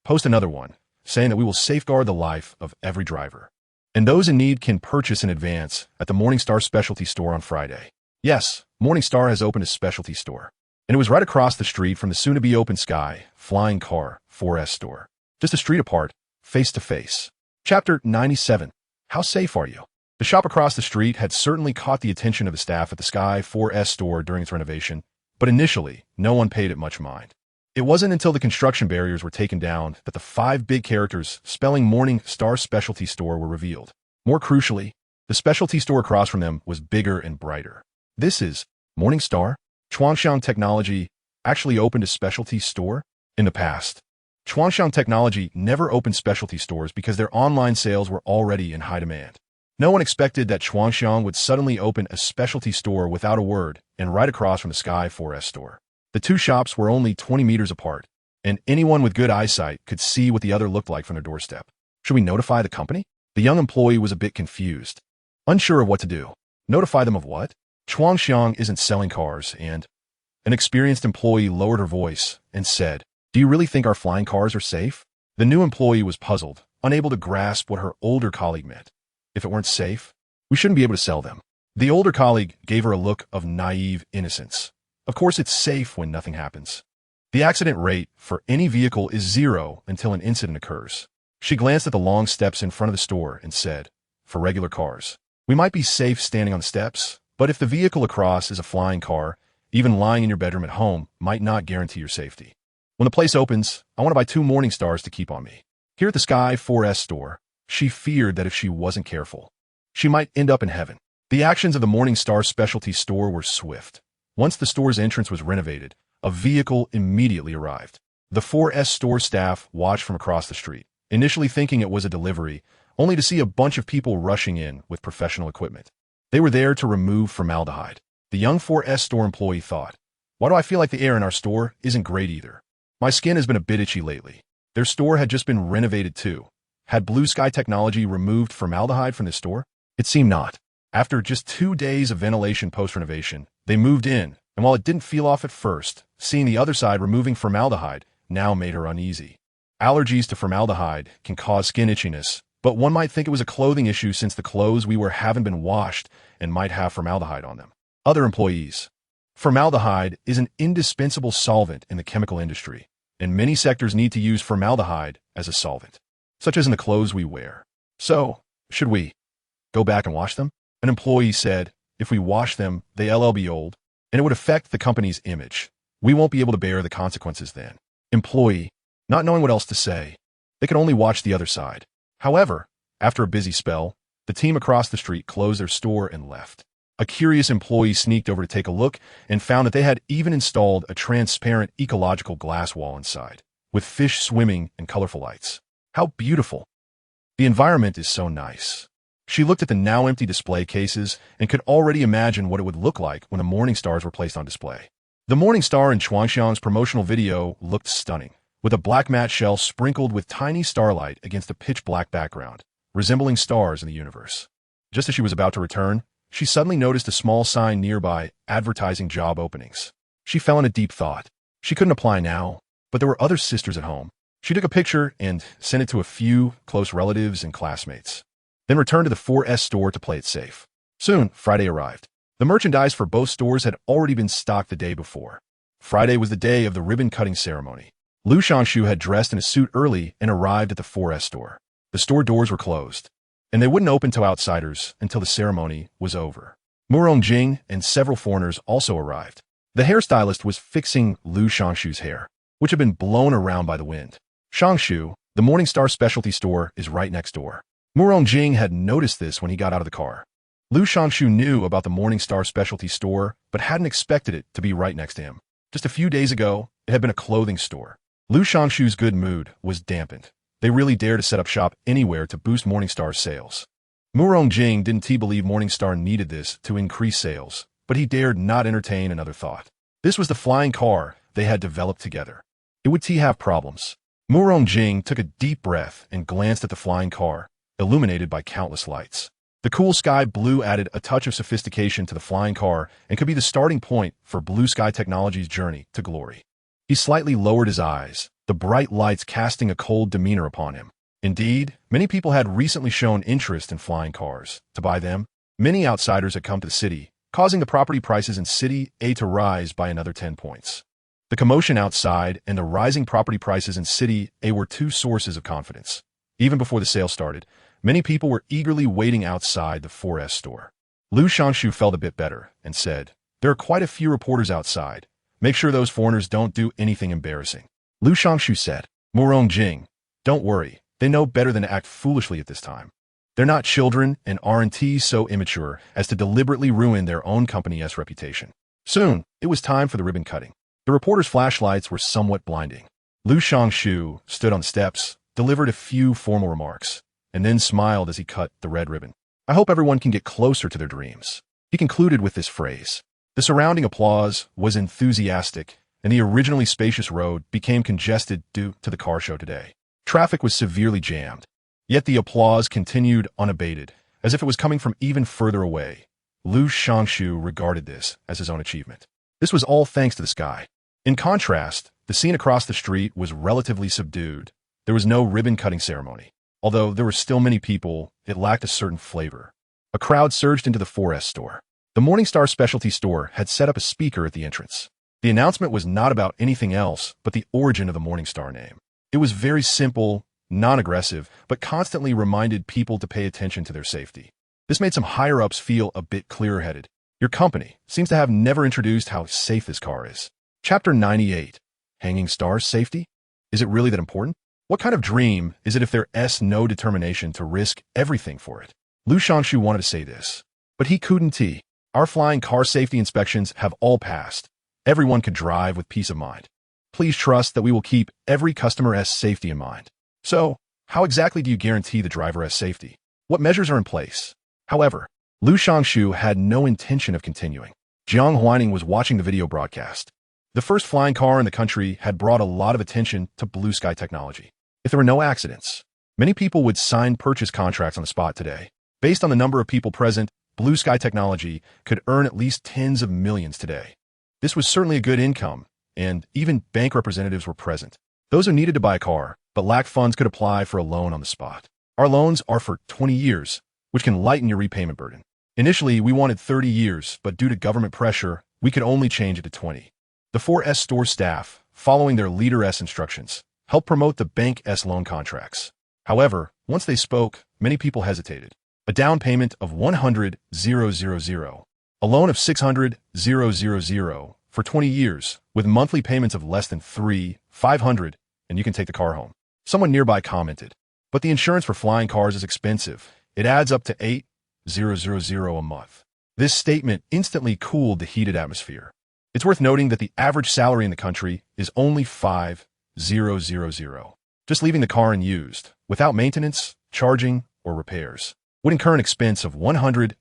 posted another one, saying that we will safeguard the life of every driver, and those in need can purchase in advance at the Morningstar Specialty Store on Friday. Yes, Morningstar has opened a specialty store, and it was right across the street from the soon-to-be-open Sky Flying Car 4S store. Just a street apart, face-to-face. Chapter 97. How safe are you? The shop across the street had certainly caught the attention of the staff at the Sky 4S store during its renovation, but initially, no one paid it much mind. It wasn't until the construction barriers were taken down that the 5 big characters spelling Morningstar Specialty Store were revealed. More crucially, the specialty store across from them was bigger and brighter. This is Morningstar. Chuangxiang Technology actually opened a specialty store? In the past, Chuangxiang Technology never opened specialty stores because their online sales were already in high demand. No one expected that Chuangxiang would suddenly open a specialty store without a word and right across from the Sky 4S store. The two shops were only 20 meters apart, and anyone with good eyesight could see what the other looked like from their doorstep. Should we notify the company? The young employee was a bit confused, unsure of what to do. Notify them of what? Chuangxiang isn't selling cars, and an experienced employee lowered her voice and said, "Do you really think our flying cars are safe?" The new employee was puzzled, unable to grasp what her older colleague meant. If it weren't safe, we shouldn't be able to sell them. The older colleague gave her a look of naive innocence. Of course it's safe when nothing happens. The accident rate for any vehicle is 0 until an incident occurs. She glanced at the long steps in front of the store and said, "For regular cars, we might be safe standing on the steps, but if the vehicle across is a flying car, even lying in your bedroom at home might not guarantee your safety." When the place opens, I want to buy 2 morning stars to keep on me. Here at the Sky 4S store, she feared that if she wasn't careful, she might end up in heaven. The actions of the Morning Star specialty store were swift. Once the store's entrance was renovated, a vehicle immediately arrived. The 4S store staff watched from across the street, initially thinking it was a delivery, only to see a bunch of people rushing in with professional equipment. They were there to remove formaldehyde. The young 4S store employee thought, "Why do I feel like the air in our store isn't great either? My skin has been a bit itchy lately." Their store had just been renovated too. Had Blue Sky Technology removed formaldehyde from the store? It seemed not. After just 2 days of ventilation post-renovation, they moved in, and while it didn't feel off at first, seeing the other side removing formaldehyde now made her uneasy. Allergies to formaldehyde can cause skin itchiness, but one might think it was a clothing issue since the clothes we wear haven't been washed and might have formaldehyde on them. Other employees. Formaldehyde is an indispensable solvent in the chemical industry, and many sectors need to use formaldehyde as a solvent, such as in the clothes we wear. So, should we go back and wash them? An employee said, "If we wash them, they'll be old, and it would affect the company's image. We won't be able to bear the consequences then." Employee, not knowing what else to say, they could only watch the other side. However, after a busy spell, the team across the street closed their store and left. A curious employee sneaked over to take a look and found that they had even installed a transparent ecological glass wall inside, with fish swimming and colorful lights. How beautiful! The environment is so nice. She looked at the now empty display cases and could already imagine what it would look like when the Morning Stars were placed on display. The Morning Star in Chuangshan's promotional video looked stunning, with a black matte shell sprinkled with tiny starlight against a pitch-black background, resembling stars in the universe. Just as she was about to return, she suddenly noticed a small sign nearby advertising job openings. She fell in a deep thought. She couldn't apply now, but there were other sisters at home. She took a picture and sent it to a few close relatives and classmates, then returned to the 4S store to play it safe. Soon, Friday arrived. The merchandise for both stores had already been stocked the day before. Friday was the day of the ribbon-cutting ceremony. Lu Shangshu had dressed in a suit early and arrived at the 4S store. The store doors were closed, and they wouldn't open to outsiders until the ceremony was over. Murong Jing and several foreigners also arrived. The hairstylist was fixing Lu Shangshu's hair, which had been blown around by the wind. Shangshu, the Morning Star specialty store, is right next door. Murong Jing had noticed this when he got out of the car. Lu Shangshu knew about the Morning Star specialty store, but hadn't expected it to be right next to him. Just a few days ago, it had been a clothing store. Lu Shangshu's good mood was dampened. They really dared to set up shop anywhere to boost Morning Star's sales. Murong Jing didn't believe Morning Star needed this to increase sales, but he dared not entertain another thought. This was the flying car they had developed together. It would have problems. Murong Jing took a deep breath and glanced at the flying car, illuminated by countless lights. The cool sky blue added a touch of sophistication to the flying car and could be the starting point for Blue Sky Technology's journey to glory. He slightly lowered his eyes, the bright lights casting a cold demeanor upon him. Indeed, many people had recently shown interest in flying cars. To buy them, many outsiders had come to the city, causing the property prices in City A to rise by another 10 points. The commotion outside and the rising property prices in City A were 2 sources of confidence. Even before the sale started, many people were eagerly waiting outside the 4S store. Lu Shangshu felt a bit better and said, "There are quite a few reporters outside. Make sure those foreigners don't do anything embarrassing." Lu Shangshu said, "Murong Jing, don't worry. They know better than to act foolishly at this time. They're not children and aren't so immature as to deliberately ruin their own company's reputation." Soon, it was time for the ribbon cutting. The reporters' flashlights were somewhat blinding. Lu Shangshu stood on the steps, delivered a few formal remarks, and then smiled as he cut the red ribbon. "I hope everyone can get closer to their dreams." He concluded with this phrase. The surrounding applause was enthusiastic, and the originally spacious road became congested due to the car show today. Traffic was severely jammed, yet the applause continued unabated, as if it was coming from even further away. Lu Shangshu regarded this as his own achievement. This was all thanks to the sky. In contrast, the scene across the street was relatively subdued. There was no ribbon-cutting ceremony. Although there were still many people, it lacked a certain flavor. A crowd surged into the 4S store. The Morning Star specialty store had set up a speaker at the entrance. The announcement was not about anything else but the origin of the Morning Star name. It was very simple, non-aggressive, but constantly reminded people to pay attention to their safety. This made some higher-ups feel a bit clear-headed. Your company seems to have never introduced how safe this car is. Chapter 98. Hanging stars safety? Is it really that important? What kind of dream is it if there's no determination to risk everything for it? Lu Shangshu wanted to say this, but he couldn't. Our flying car safety inspections have all passed. Everyone can drive with peace of mind. Please trust that we will keep every customer's safety in mind. So, how exactly do you guarantee the driver's safety? What measures are in place? However, Lu Shangshu had no intention of continuing. Jiang Huaining was watching the video broadcast. The first flying car in the country had brought a lot of attention to blue sky technology. If there were no accidents, many people would sign purchase contracts on the spot today. Based on the number of people present, blue sky technology could earn at least tens of millions today. This was certainly a good income, and even bank representatives were present. Those who needed to buy a car but lacked funds could apply for a loan on the spot. Our loans are for 20 years, which can lighten your repayment burden. Initially, we wanted 30 years, but due to government pressure, we could only change it to 20. The 4S store staff, following their leader's instructions, helped promote the bank's loan contracts. However, once they spoke, many people hesitated. A down payment of 100,000, a loan of 600,000 for 20 years, with monthly payments of less than 500, and you can take the car home. Someone nearby commented, but the insurance for flying cars is expensive. It adds up to 8,000 a month. This statement instantly cooled the heated atmosphere. It's worth noting that the average salary in the country is only 5,000. Just leaving the car unused, without maintenance, charging, or repairs, would incur an expense of 100,000.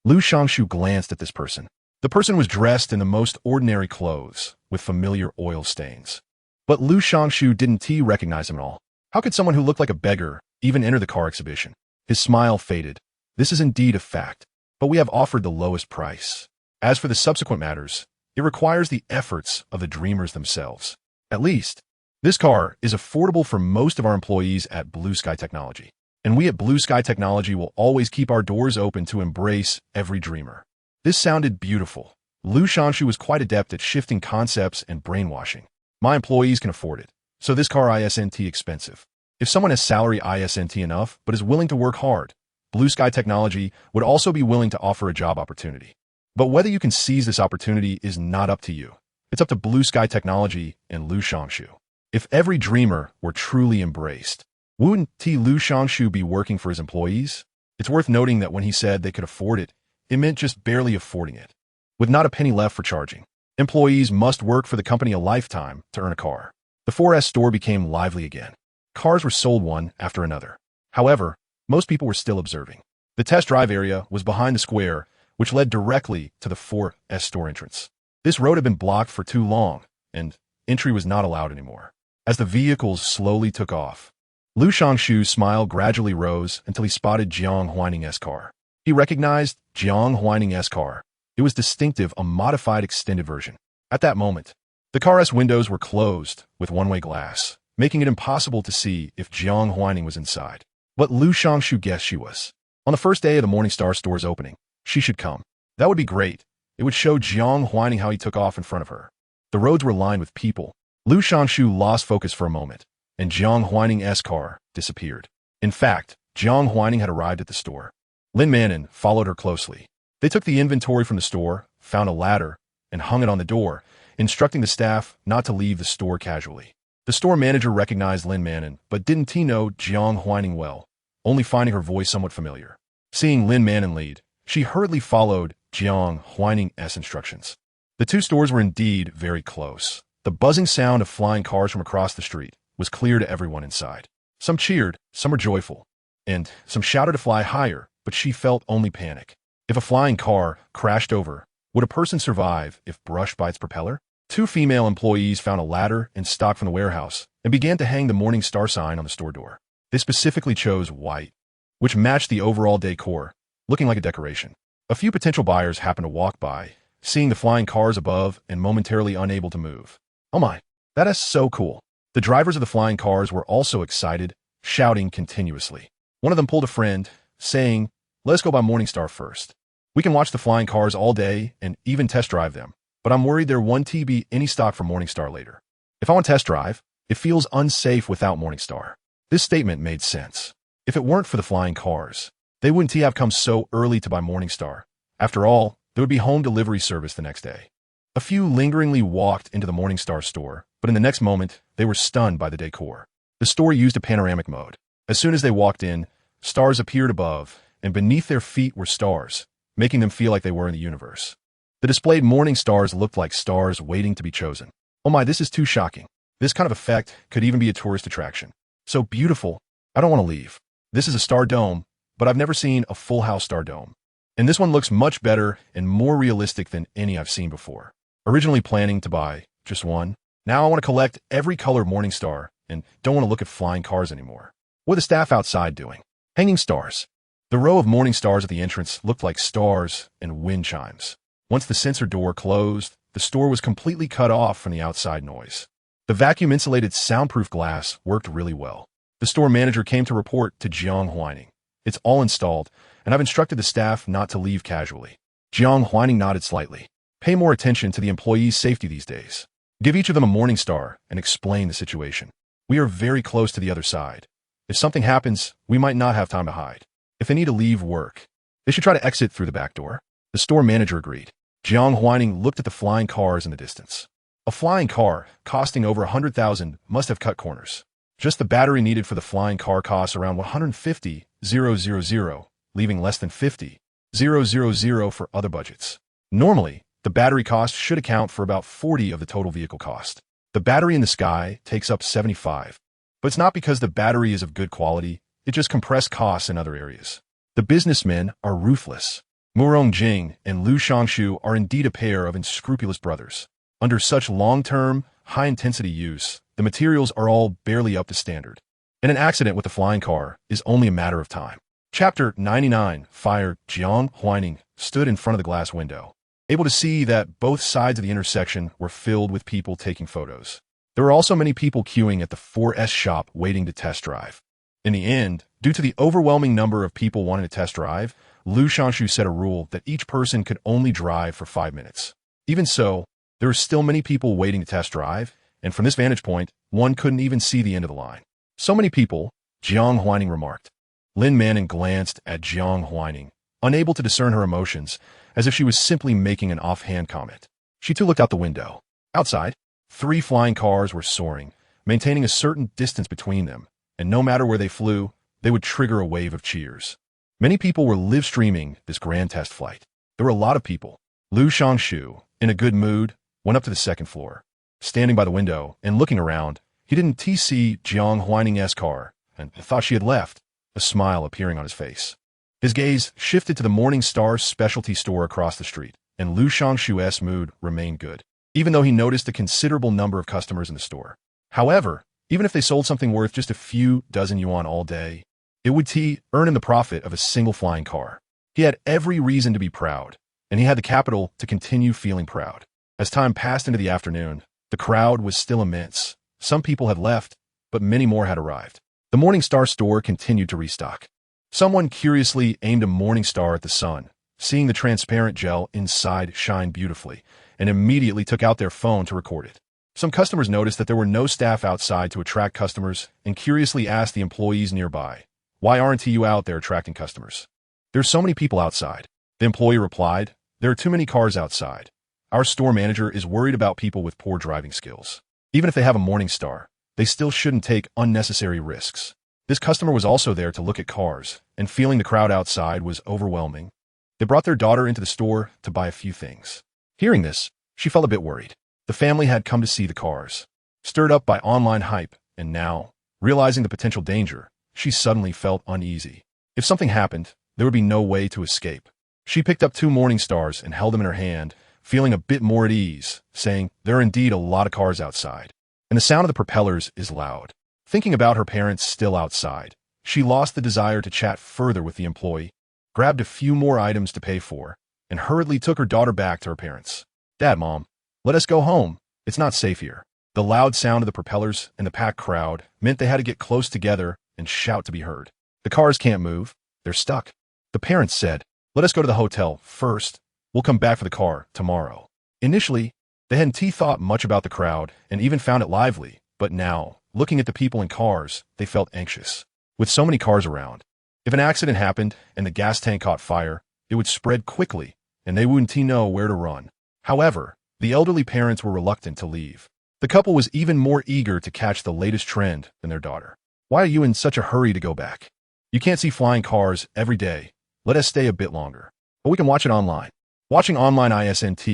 Lu Shangshu glanced at this person. The person was dressed in the most ordinary clothes, with familiar oil stains. But Lu Shangshu didn't recognize him at all. How could someone who looked like a beggar even enter the car exhibition? His smile faded. This is indeed a fact, but we have offered the lowest price. As for the subsequent matters, it requires the efforts of the dreamers themselves. At least, this car is affordable for most of our employees at Blue Sky Technology. And we at Blue Sky Technology will always keep our doors open to embrace every dreamer. This sounded beautiful. Lu Shangshu was quite adept at shifting concepts and brainwashing. My employees can afford it, so this car isn't expensive. If someone has salary isn't enough but is willing to work hard, Blue Sky Technology would also be willing to offer a job opportunity. But whether you can seize this opportunity is not up to you. It's up to Blue Sky Technology and Lu Shangshu. If every dreamer were truly embraced, wouldn't Lu Shangshu be working for his employees? It's worth noting that when he said they could afford it, it meant just barely affording it. With not a penny left for charging, employees must work for the company a lifetime to earn a car. The 4S store became lively again. Cars were sold one after another. However, most people were still observing. The test drive area was behind the square, which led directly to the 4S store entrance. This road had been blocked for too long, and entry was not allowed anymore. As the vehicles slowly took off, Lu Shangshu's smile gradually rose until he spotted Jiang Huaining's car. He recognized Jiang Huaining's car. It was distinctive, a modified extended version. At that moment, the car's windows were closed with one-way glass, making it impossible to see if Jiang Huaining was inside. But Lu Shangshu guessed she was. On the first day of the Morningstar store's opening, she should come. That would be great. It would show Jiang Huaining how he took off in front of her. The roads were lined with people. Lu Shangshu lost focus for a moment, and Jiang Huaining's car disappeared. In fact, Jiang Huaining had arrived at the store. Lin Manon followed her closely. They took the inventory from the store, found a ladder, and hung it on the door, instructing the staff not to leave the store casually. The store manager recognized Lin Manon, but didn't know Jiang Huaining well, only finding her voice somewhat familiar. Seeing Lin Manon lead, she hurriedly followed Jiang Huaining's instructions. The two stores were indeed very close. The buzzing sound of flying cars from across the street was clear to everyone inside. Some cheered, some were joyful, and some shouted to fly higher, but she felt only panic. If a flying car crashed over, would a person survive if brushed by its propeller? Two female employees found a ladder and stock from the warehouse and began to hang the Morningstar sign on the store door. They specifically chose white, which matched the overall decor, looking like a decoration. A few potential buyers happened to walk by, seeing the flying cars above and momentarily unable to move. Oh my, that is so cool. The drivers of the flying cars were also excited, shouting continuously. One of them pulled a friend, saying, "Let's go by Morningstar first. We can watch the flying cars all day and even test drive them, but I'm worried there won't be any stock for Morningstar later. If I want to test drive, it feels unsafe without Morningstar." This statement made sense. If it weren't for the flying cars, they wouldn't have come so early to buy Morningstar. After all, there would be home delivery service the next day. A few lingeringly walked into the Morningstar store, but in the next moment, they were stunned by the decor. The store used a panoramic mode. As soon as they walked in, stars appeared above, and beneath their feet were stars, making them feel like they were in the universe. The displayed morning stars looked like stars waiting to be chosen. Oh my, this is too shocking. This kind of effect could even be a tourist attraction. So beautiful. I don't want to leave. This is a star dome, but I've never seen a full house star dome. And this one looks much better and more realistic than any I've seen before. Originally planning to buy just one, now I want to collect every color morning star and don't want to look at flying cars anymore. What are the staff outside doing? Hanging stars. The row of morning stars at the entrance looked like stars and wind chimes. Once the sensor door closed, the store was completely cut off from the outside noise. The vacuum-insulated soundproof glass worked really well. The store manager came to report to Jiang Huaining. It's all installed, and I've instructed the staff not to leave casually. Jiang Huaining nodded slightly. Pay more attention to the employees' safety these days. Give each of them a morning star and explain the situation. We are very close to the other side. If something happens, we might not have time to hide. If they need to leave work, they should try to exit through the back door. The store manager agreed. Jiang Huaining looked at the flying cars in the distance. A flying car, costing over 100,000, must have cut corners. Just the battery needed for the flying car costs around 150,000, leaving less than 50,000 for other budgets. Normally, the battery cost should account for about 40 of the total vehicle cost. The battery in the sky takes up 75. But it's not because the battery is of good quality, it just compressed costs in other areas. The businessmen are ruthless. Murong Jing and Lu Shangshu are indeed a pair of unscrupulous brothers. Under such long-term, high-intensity use, the materials are all barely up to standard. And an accident with the flying car is only a matter of time. Chapter 99, Fire. Jiang Huaining stood in front of the glass window, able to see that both sides of the intersection were filled with people taking photos. There were also many people queuing at the 4S shop waiting to test drive. In the end, due to the overwhelming number of people wanting to test drive, Lu Shangshu set a rule that each person could only drive for 5 minutes. Even so, there were still many people waiting to test drive, and from this vantage point, one couldn't even see the end of the line. So many people, Jiang Huaining remarked. Lin Manon glanced at Jiang Huaining, unable to discern her emotions, as if she was simply making an offhand comment. She too looked out the window. Outside, 3 flying cars were soaring, maintaining a certain distance between them, and no matter where they flew, they would trigger a wave of cheers. Many people were live streaming this grand test flight. There were a lot of people. Lu Shangshu, in a good mood, went up to the second floor. Standing by the window and looking around, he didn't see Jiang Huaining's car and thought she had left, a smile appearing on his face. His gaze shifted to the Morningstar specialty store across the street, and Lu Shangshu's mood remained good, even though he noticed a considerable number of customers in the store. However, even if they sold something worth just a few dozen yuan all day, it would earn him the profit of a single flying car. He had every reason to be proud, and he had the capital to continue feeling proud. As time passed into the afternoon, the crowd was still immense. Some people had left, but many more had arrived. The Morningstar store continued to restock. Someone curiously aimed a Morningstar at the sun, seeing the transparent gel inside shine beautifully, and immediately took out their phone to record it. Some customers noticed that there were no staff outside to attract customers and curiously asked the employees nearby, "Why aren't you out there attracting customers?" "There's so many people outside." The employee replied, "There are too many cars outside. Our store manager is worried about people with poor driving skills. Even if they have a Morningstar, they still shouldn't take unnecessary risks." This customer was also there to look at cars, and feeling the crowd outside was overwhelming. They brought their daughter into the store to buy a few things. Hearing this, she felt a bit worried. The family had come to see the cars. Stirred up by online hype, and now, realizing the potential danger, she suddenly felt uneasy. If something happened, there would be no way to escape. She picked up 2 Morningstars and held them in her hand, feeling a bit more at ease, saying, "There are indeed a lot of cars outside, and the sound of the propellers is loud." Thinking about her parents still outside, she lost the desire to chat further with the employee, grabbed a few more items to pay for, and hurriedly took her daughter back to her parents. "Dad, Mom, let us go home. It's not safe here." The loud sound of the propellers and the packed crowd meant they had to get close together and shout to be heard. "The cars can't move. They're stuck." The parents said, "Let us go to the hotel first. We'll come back for the car tomorrow." Initially, they hadn't thought much about the crowd and even found it lively, but now, looking at the people in cars, they felt anxious. With so many cars around, if an accident happened and the gas tank caught fire, it would spread quickly, and they wouldn't know where to run. However, The elderly parents were reluctant to leave. The couple was even more eager to catch the latest trend than their daughter. Why are you in such a hurry to go back? You can't see flying cars every day. Let us stay a bit longer. But we can watch it online. Watching online isn't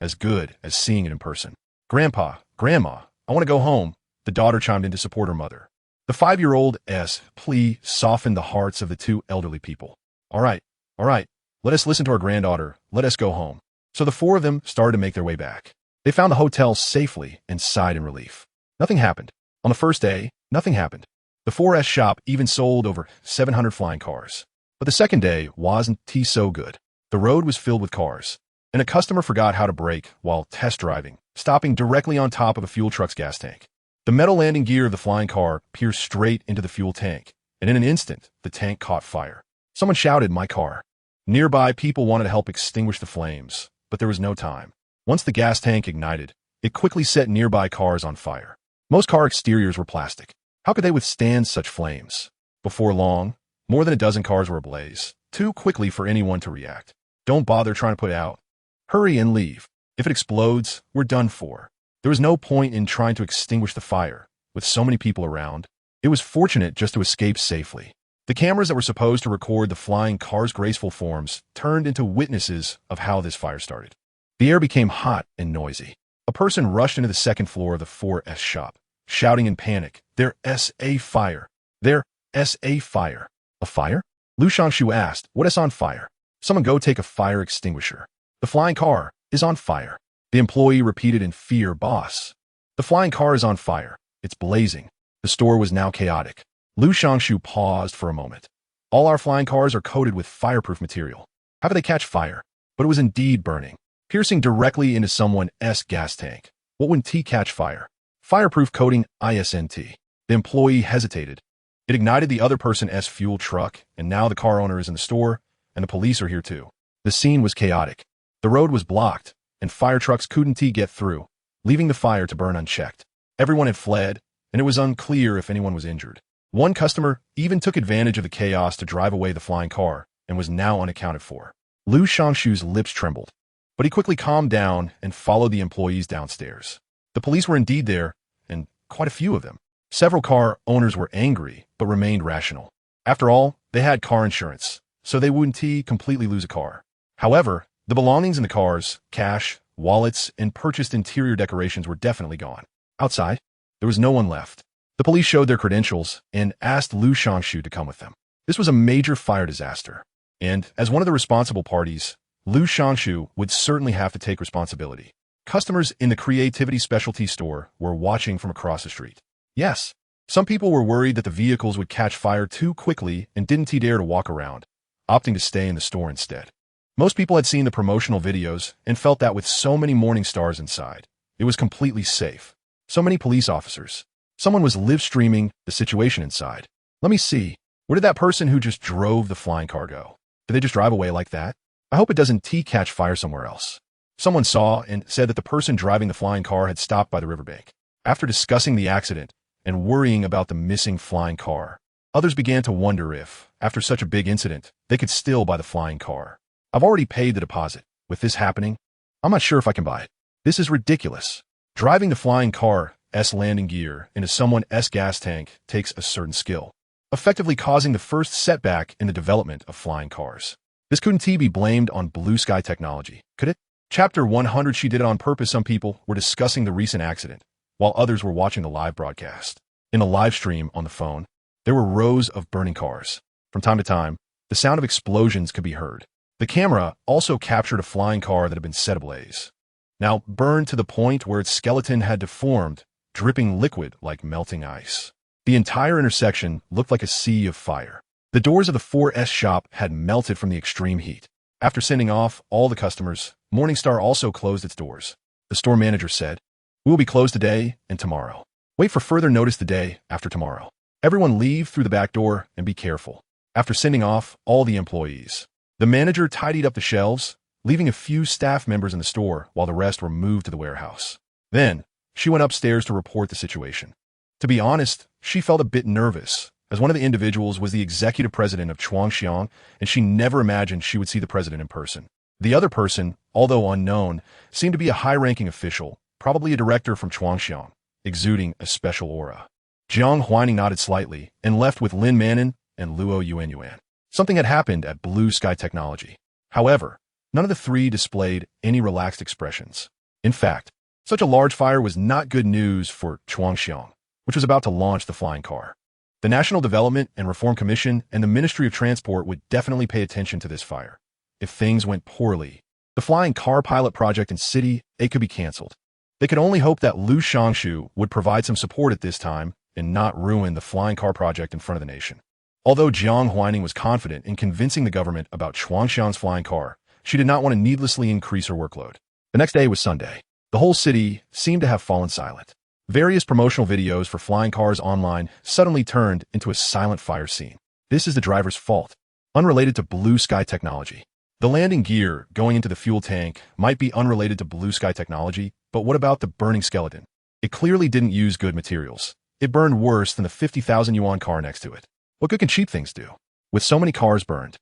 as good as seeing it in person. Grandpa, Grandma, I want to go home, the daughter chimed in to support her mother. The 5-year-old's plea softened the hearts of the two elderly people. All right, let us listen to our granddaughter. Let us go home. So the four of them started to make their way back. They found the hotel safely and sighed in relief. Nothing happened. On the first day, nothing happened. The 4S shop even sold over 700 flying cars. But the second day wasn't so good. The road was filled with cars, and a customer forgot how to brake while test driving, stopping directly on top of a fuel truck's gas tank. The metal landing gear of the flying car pierced straight into the fuel tank, and in an instant, the tank caught fire. Someone shouted, "My car." Nearby, people wanted to help extinguish the flames, but there was no time. Once the gas tank ignited, it quickly set nearby cars on fire. Most car exteriors were plastic. How could they withstand such flames? Before long, more than a dozen cars were ablaze, too quickly for anyone to react. Don't bother trying to put it out. Hurry and leave. If it explodes, we're done for. There was no point in trying to extinguish the fire. With so many people around, it was fortunate just to escape safely. The cameras that were supposed to record the flying car's graceful forms turned into witnesses of how this fire started. The air became hot and noisy. A person rushed into the second floor of the 4S shop, shouting in panic, "There's a fire! There's a fire!" A fire? Lu Shangshu asked, "What is on fire?" "Someone go take a fire extinguisher. The flying car is on fire." The employee repeated in fear, "Boss, the flying car is on fire. It's blazing." The store was now chaotic. Lu Shangshu paused for a moment. "All our flying cars are coated with fireproof material. How could they catch fire?" But it was indeed burning, piercing directly into someone's gas tank. What wouldn't catch fire? Fireproof coating isn't. The employee hesitated. It ignited the other person's fuel truck, and now the car owner is in the store, and the police are here too. The scene was chaotic. The road was blocked, and fire trucks couldn't get through, leaving the fire to burn unchecked. Everyone had fled, and it was unclear if anyone was injured. One customer even took advantage of the chaos to drive away the flying car, and was now unaccounted for. Lu Shangshu's lips trembled, but he quickly calmed down and followed the employees downstairs. The police were indeed there, and quite a few of them. Several car owners were angry, but remained rational. After all, they had car insurance, so they wouldn't completely lose a car. However, the belongings in the cars, cash, wallets, and purchased interior decorations were definitely gone. Outside, there was no one left. The police showed their credentials and asked Lu Shangshu to come with them. This was a major fire disaster, and as one of the responsible parties, Lu Shangshu would certainly have to take responsibility. Customers in the creativity specialty store were watching from across the street. Yes, some people were worried that the vehicles would catch fire too quickly and didn't dare to walk around, opting to stay in the store instead. Most people had seen the promotional videos and felt that with so many morning stars inside, it was completely safe. So many police officers. Someone was live streaming the situation inside. Let me see. Where did that person who just drove the flying car go? Did they just drive away like that? I hope it doesn't catch fire somewhere else. Someone saw and said that the person driving the flying car had stopped by the riverbank. After discussing the accident and worrying about the missing flying car, others began to wonder if, after such a big incident, they could still buy the flying car. I've already paid the deposit. With this happening, I'm not sure if I can buy it. This is ridiculous. Driving the flying car's landing gear into someone's gas tank takes a certain skill, effectively causing the first setback in the development of flying cars. This couldn't be blamed on blue sky technology, could it? Chapter 100. She did it on purpose. Some people were discussing the recent accident, while others were watching the live broadcast. In a live stream on the phone, there were rows of burning cars. From time to time, the sound of explosions could be heard. The camera also captured a flying car that had been set ablaze, now burned to the point where its skeleton had deformed, dripping liquid like melting ice. The entire intersection looked like a sea of fire. The doors of the 4S shop had melted from the extreme heat. After sending off all the customers, Morningstar also closed its doors. The store manager said, "We will be closed today and tomorrow. Wait for further notice the day after tomorrow. Everyone leave through the back door and be careful." After sending off all the employees, the manager tidied up the shelves, leaving a few staff members in the store while the rest were moved to the warehouse. Then, she went upstairs to report the situation. To be honest, she felt a bit nervous, as one of the individuals was the executive president of Chuangxiang, and she never imagined she would see the president in person. The other person, although unknown, seemed to be a high-ranking official, probably a director from Chuangxiang, exuding a special aura. Jiang Huaining nodded slightly and left with Lin Manin and Luo Yuanyuan. Something had happened at Blue Sky Technology. However, none of the three displayed any relaxed expressions. In fact, such a large fire was not good news for Chuangxiang, which was about to launch the flying car. The National Development and Reform Commission and the Ministry of Transport would definitely pay attention to this fire. If things went poorly, the flying car pilot project in City A could be canceled. They could only hope that Liu Shangshu would provide some support at this time and not ruin the flying car project in front of the nation. Although Jiang Huaining was confident in convincing the government about Chuangxiang's flying car, she did not want to needlessly increase her workload. The next day was Sunday. The whole city seemed to have fallen silent. Various promotional videos for flying cars online suddenly turned into a silent fire scene. This is the driver's fault, unrelated to Blue Sky Technology. The landing gear going into the fuel tank might be unrelated to Blue Sky Technology, but what about the burning skeleton? It clearly didn't use good materials. It burned worse than the 50,000 yuan car next to it. What good can cheap things do? With so many cars burned,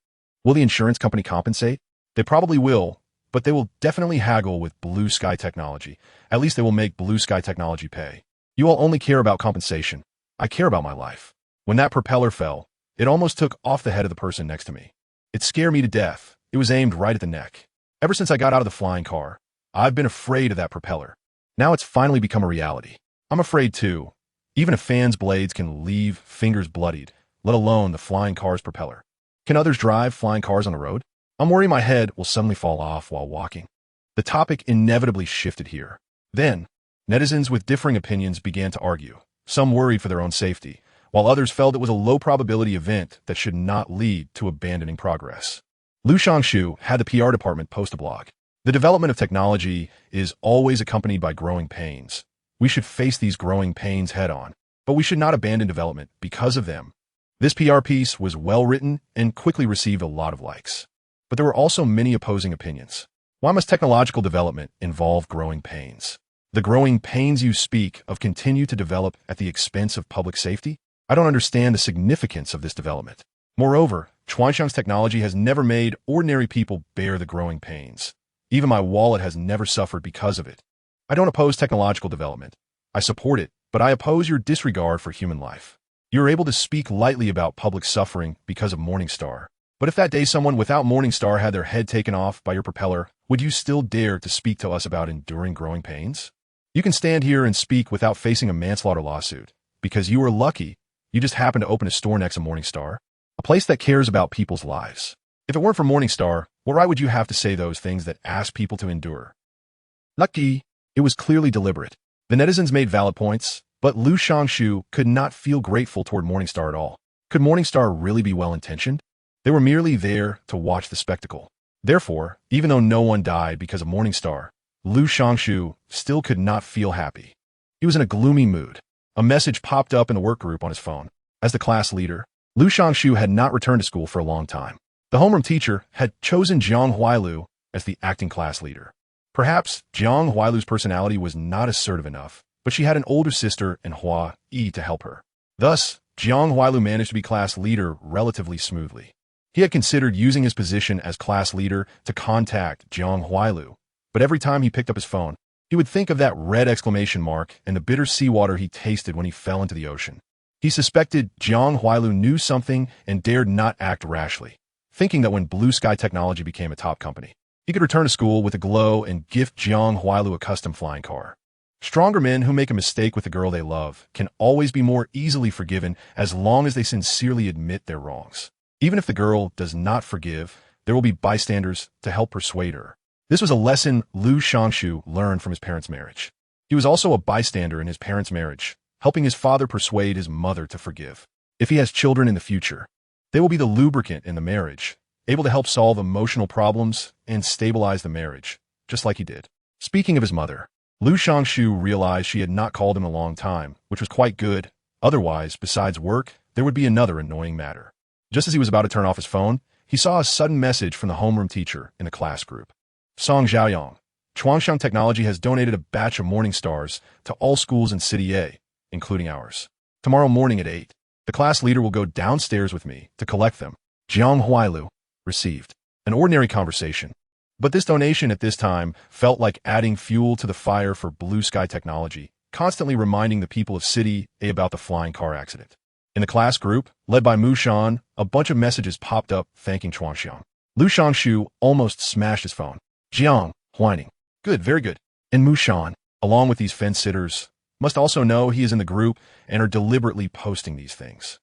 will the insurance company compensate? They probably will, but they will definitely haggle with Blue Sky Technology. At least they will make Blue Sky Technology pay. You all only care about compensation. I care about my life. When that propeller fell, it almost took off the head of the person next to me. It scared me to death. It was aimed right at the neck. Ever since I got out of the flying car, I've been afraid of that propeller. Now it's finally become a reality. I'm afraid too. Even a fan's blades can leave fingers bloodied, let alone the flying car's propeller. Can others drive flying cars on the road? I'm worried my head will suddenly fall off while walking. The topic inevitably shifted here. Then, netizens with differing opinions began to argue. Some worried for their own safety, while others felt it was a low-probability event that should not lead to abandoning progress. Liu Shangshu had the PR department post a blog. The development of technology is always accompanied by growing pains. We should face these growing pains head-on, but we should not abandon development because of them. This PR piece was well-written and quickly received a lot of likes. But there were also many opposing opinions. Why must technological development involve growing pains? The growing pains you speak of continue to develop at the expense of public safety? I don't understand the significance of this development. Moreover, Chuangxiang's technology has never made ordinary people bear the growing pains. Even my wallet has never suffered because of it. I don't oppose technological development. I support it, but I oppose your disregard for human life. You're able to speak lightly about public suffering because of Morningstar. But if that day someone without Morningstar had their head taken off by your propeller, would you still dare to speak to us about enduring growing pains? You can stand here and speak without facing a manslaughter lawsuit, because you were lucky you just happened to open a store next to Morningstar, a place that cares about people's lives. If it weren't for Morningstar, why would you have to say those things that ask people to endure? Lucky, it was clearly deliberate. The netizens made valid points, but Liu Shangshu could not feel grateful toward Morningstar at all. Could Morningstar really be well-intentioned? They were merely there to watch the spectacle. Therefore, even though no one died because of Morningstar, Liu Shangshu still could not feel happy. He was in a gloomy mood. A message popped up in the work group on his phone. As the class leader, Liu Shangshu had not returned to school for a long time. The homeroom teacher had chosen Jiang Huailu as the acting class leader. Perhaps Jiang Huailu's personality was not assertive enough, but she had an older sister in Hua Yi to help her. Thus, Jiang Huailu managed to be class leader relatively smoothly. He had considered using his position as class leader to contact Jiang Huailu, but every time he picked up his phone, he would think of that red exclamation mark and the bitter seawater he tasted when he fell into the ocean. He suspected Jiang Huailu knew something and dared not act rashly, thinking that when Blue Sky Technology became a top company, he could return to school with a glow and gift Jiang Huailu a custom flying car. Stronger men who make a mistake with the girl they love can always be more easily forgiven as long as they sincerely admit their wrongs. Even if the girl does not forgive, there will be bystanders to help persuade her. This was a lesson Liu Shangshu learned from his parents' marriage. He was also a bystander in his parents' marriage, helping his father persuade his mother to forgive. If he has children in the future, they will be the lubricant in the marriage, able to help solve emotional problems and stabilize the marriage, just like he did. Speaking of his mother, Liu Shangshu realized she had not called him in a long time, which was quite good. Otherwise, besides work, there would be another annoying matter. Just as he was about to turn off his phone, he saw a sudden message from the homeroom teacher in the class group. Song Xiaoyang, Chuangxiang Technology has donated a batch of Morningstars to all schools in City A, including ours. Tomorrow morning at 8, the class leader will go downstairs with me to collect them. Jiang Huailu received. An ordinary conversation. But this donation at this time felt like adding fuel to the fire for blue sky technology, constantly reminding the people of City A about the flying car accident. In the class group, led by Mu Shan, a bunch of messages popped up thanking Chuangxiang. Lu Shangshu almost smashed his phone. Jiang Huaining. Good, very good. And Mu Shan, along with these fence-sitters, must also know he is in the group and are deliberately posting these things.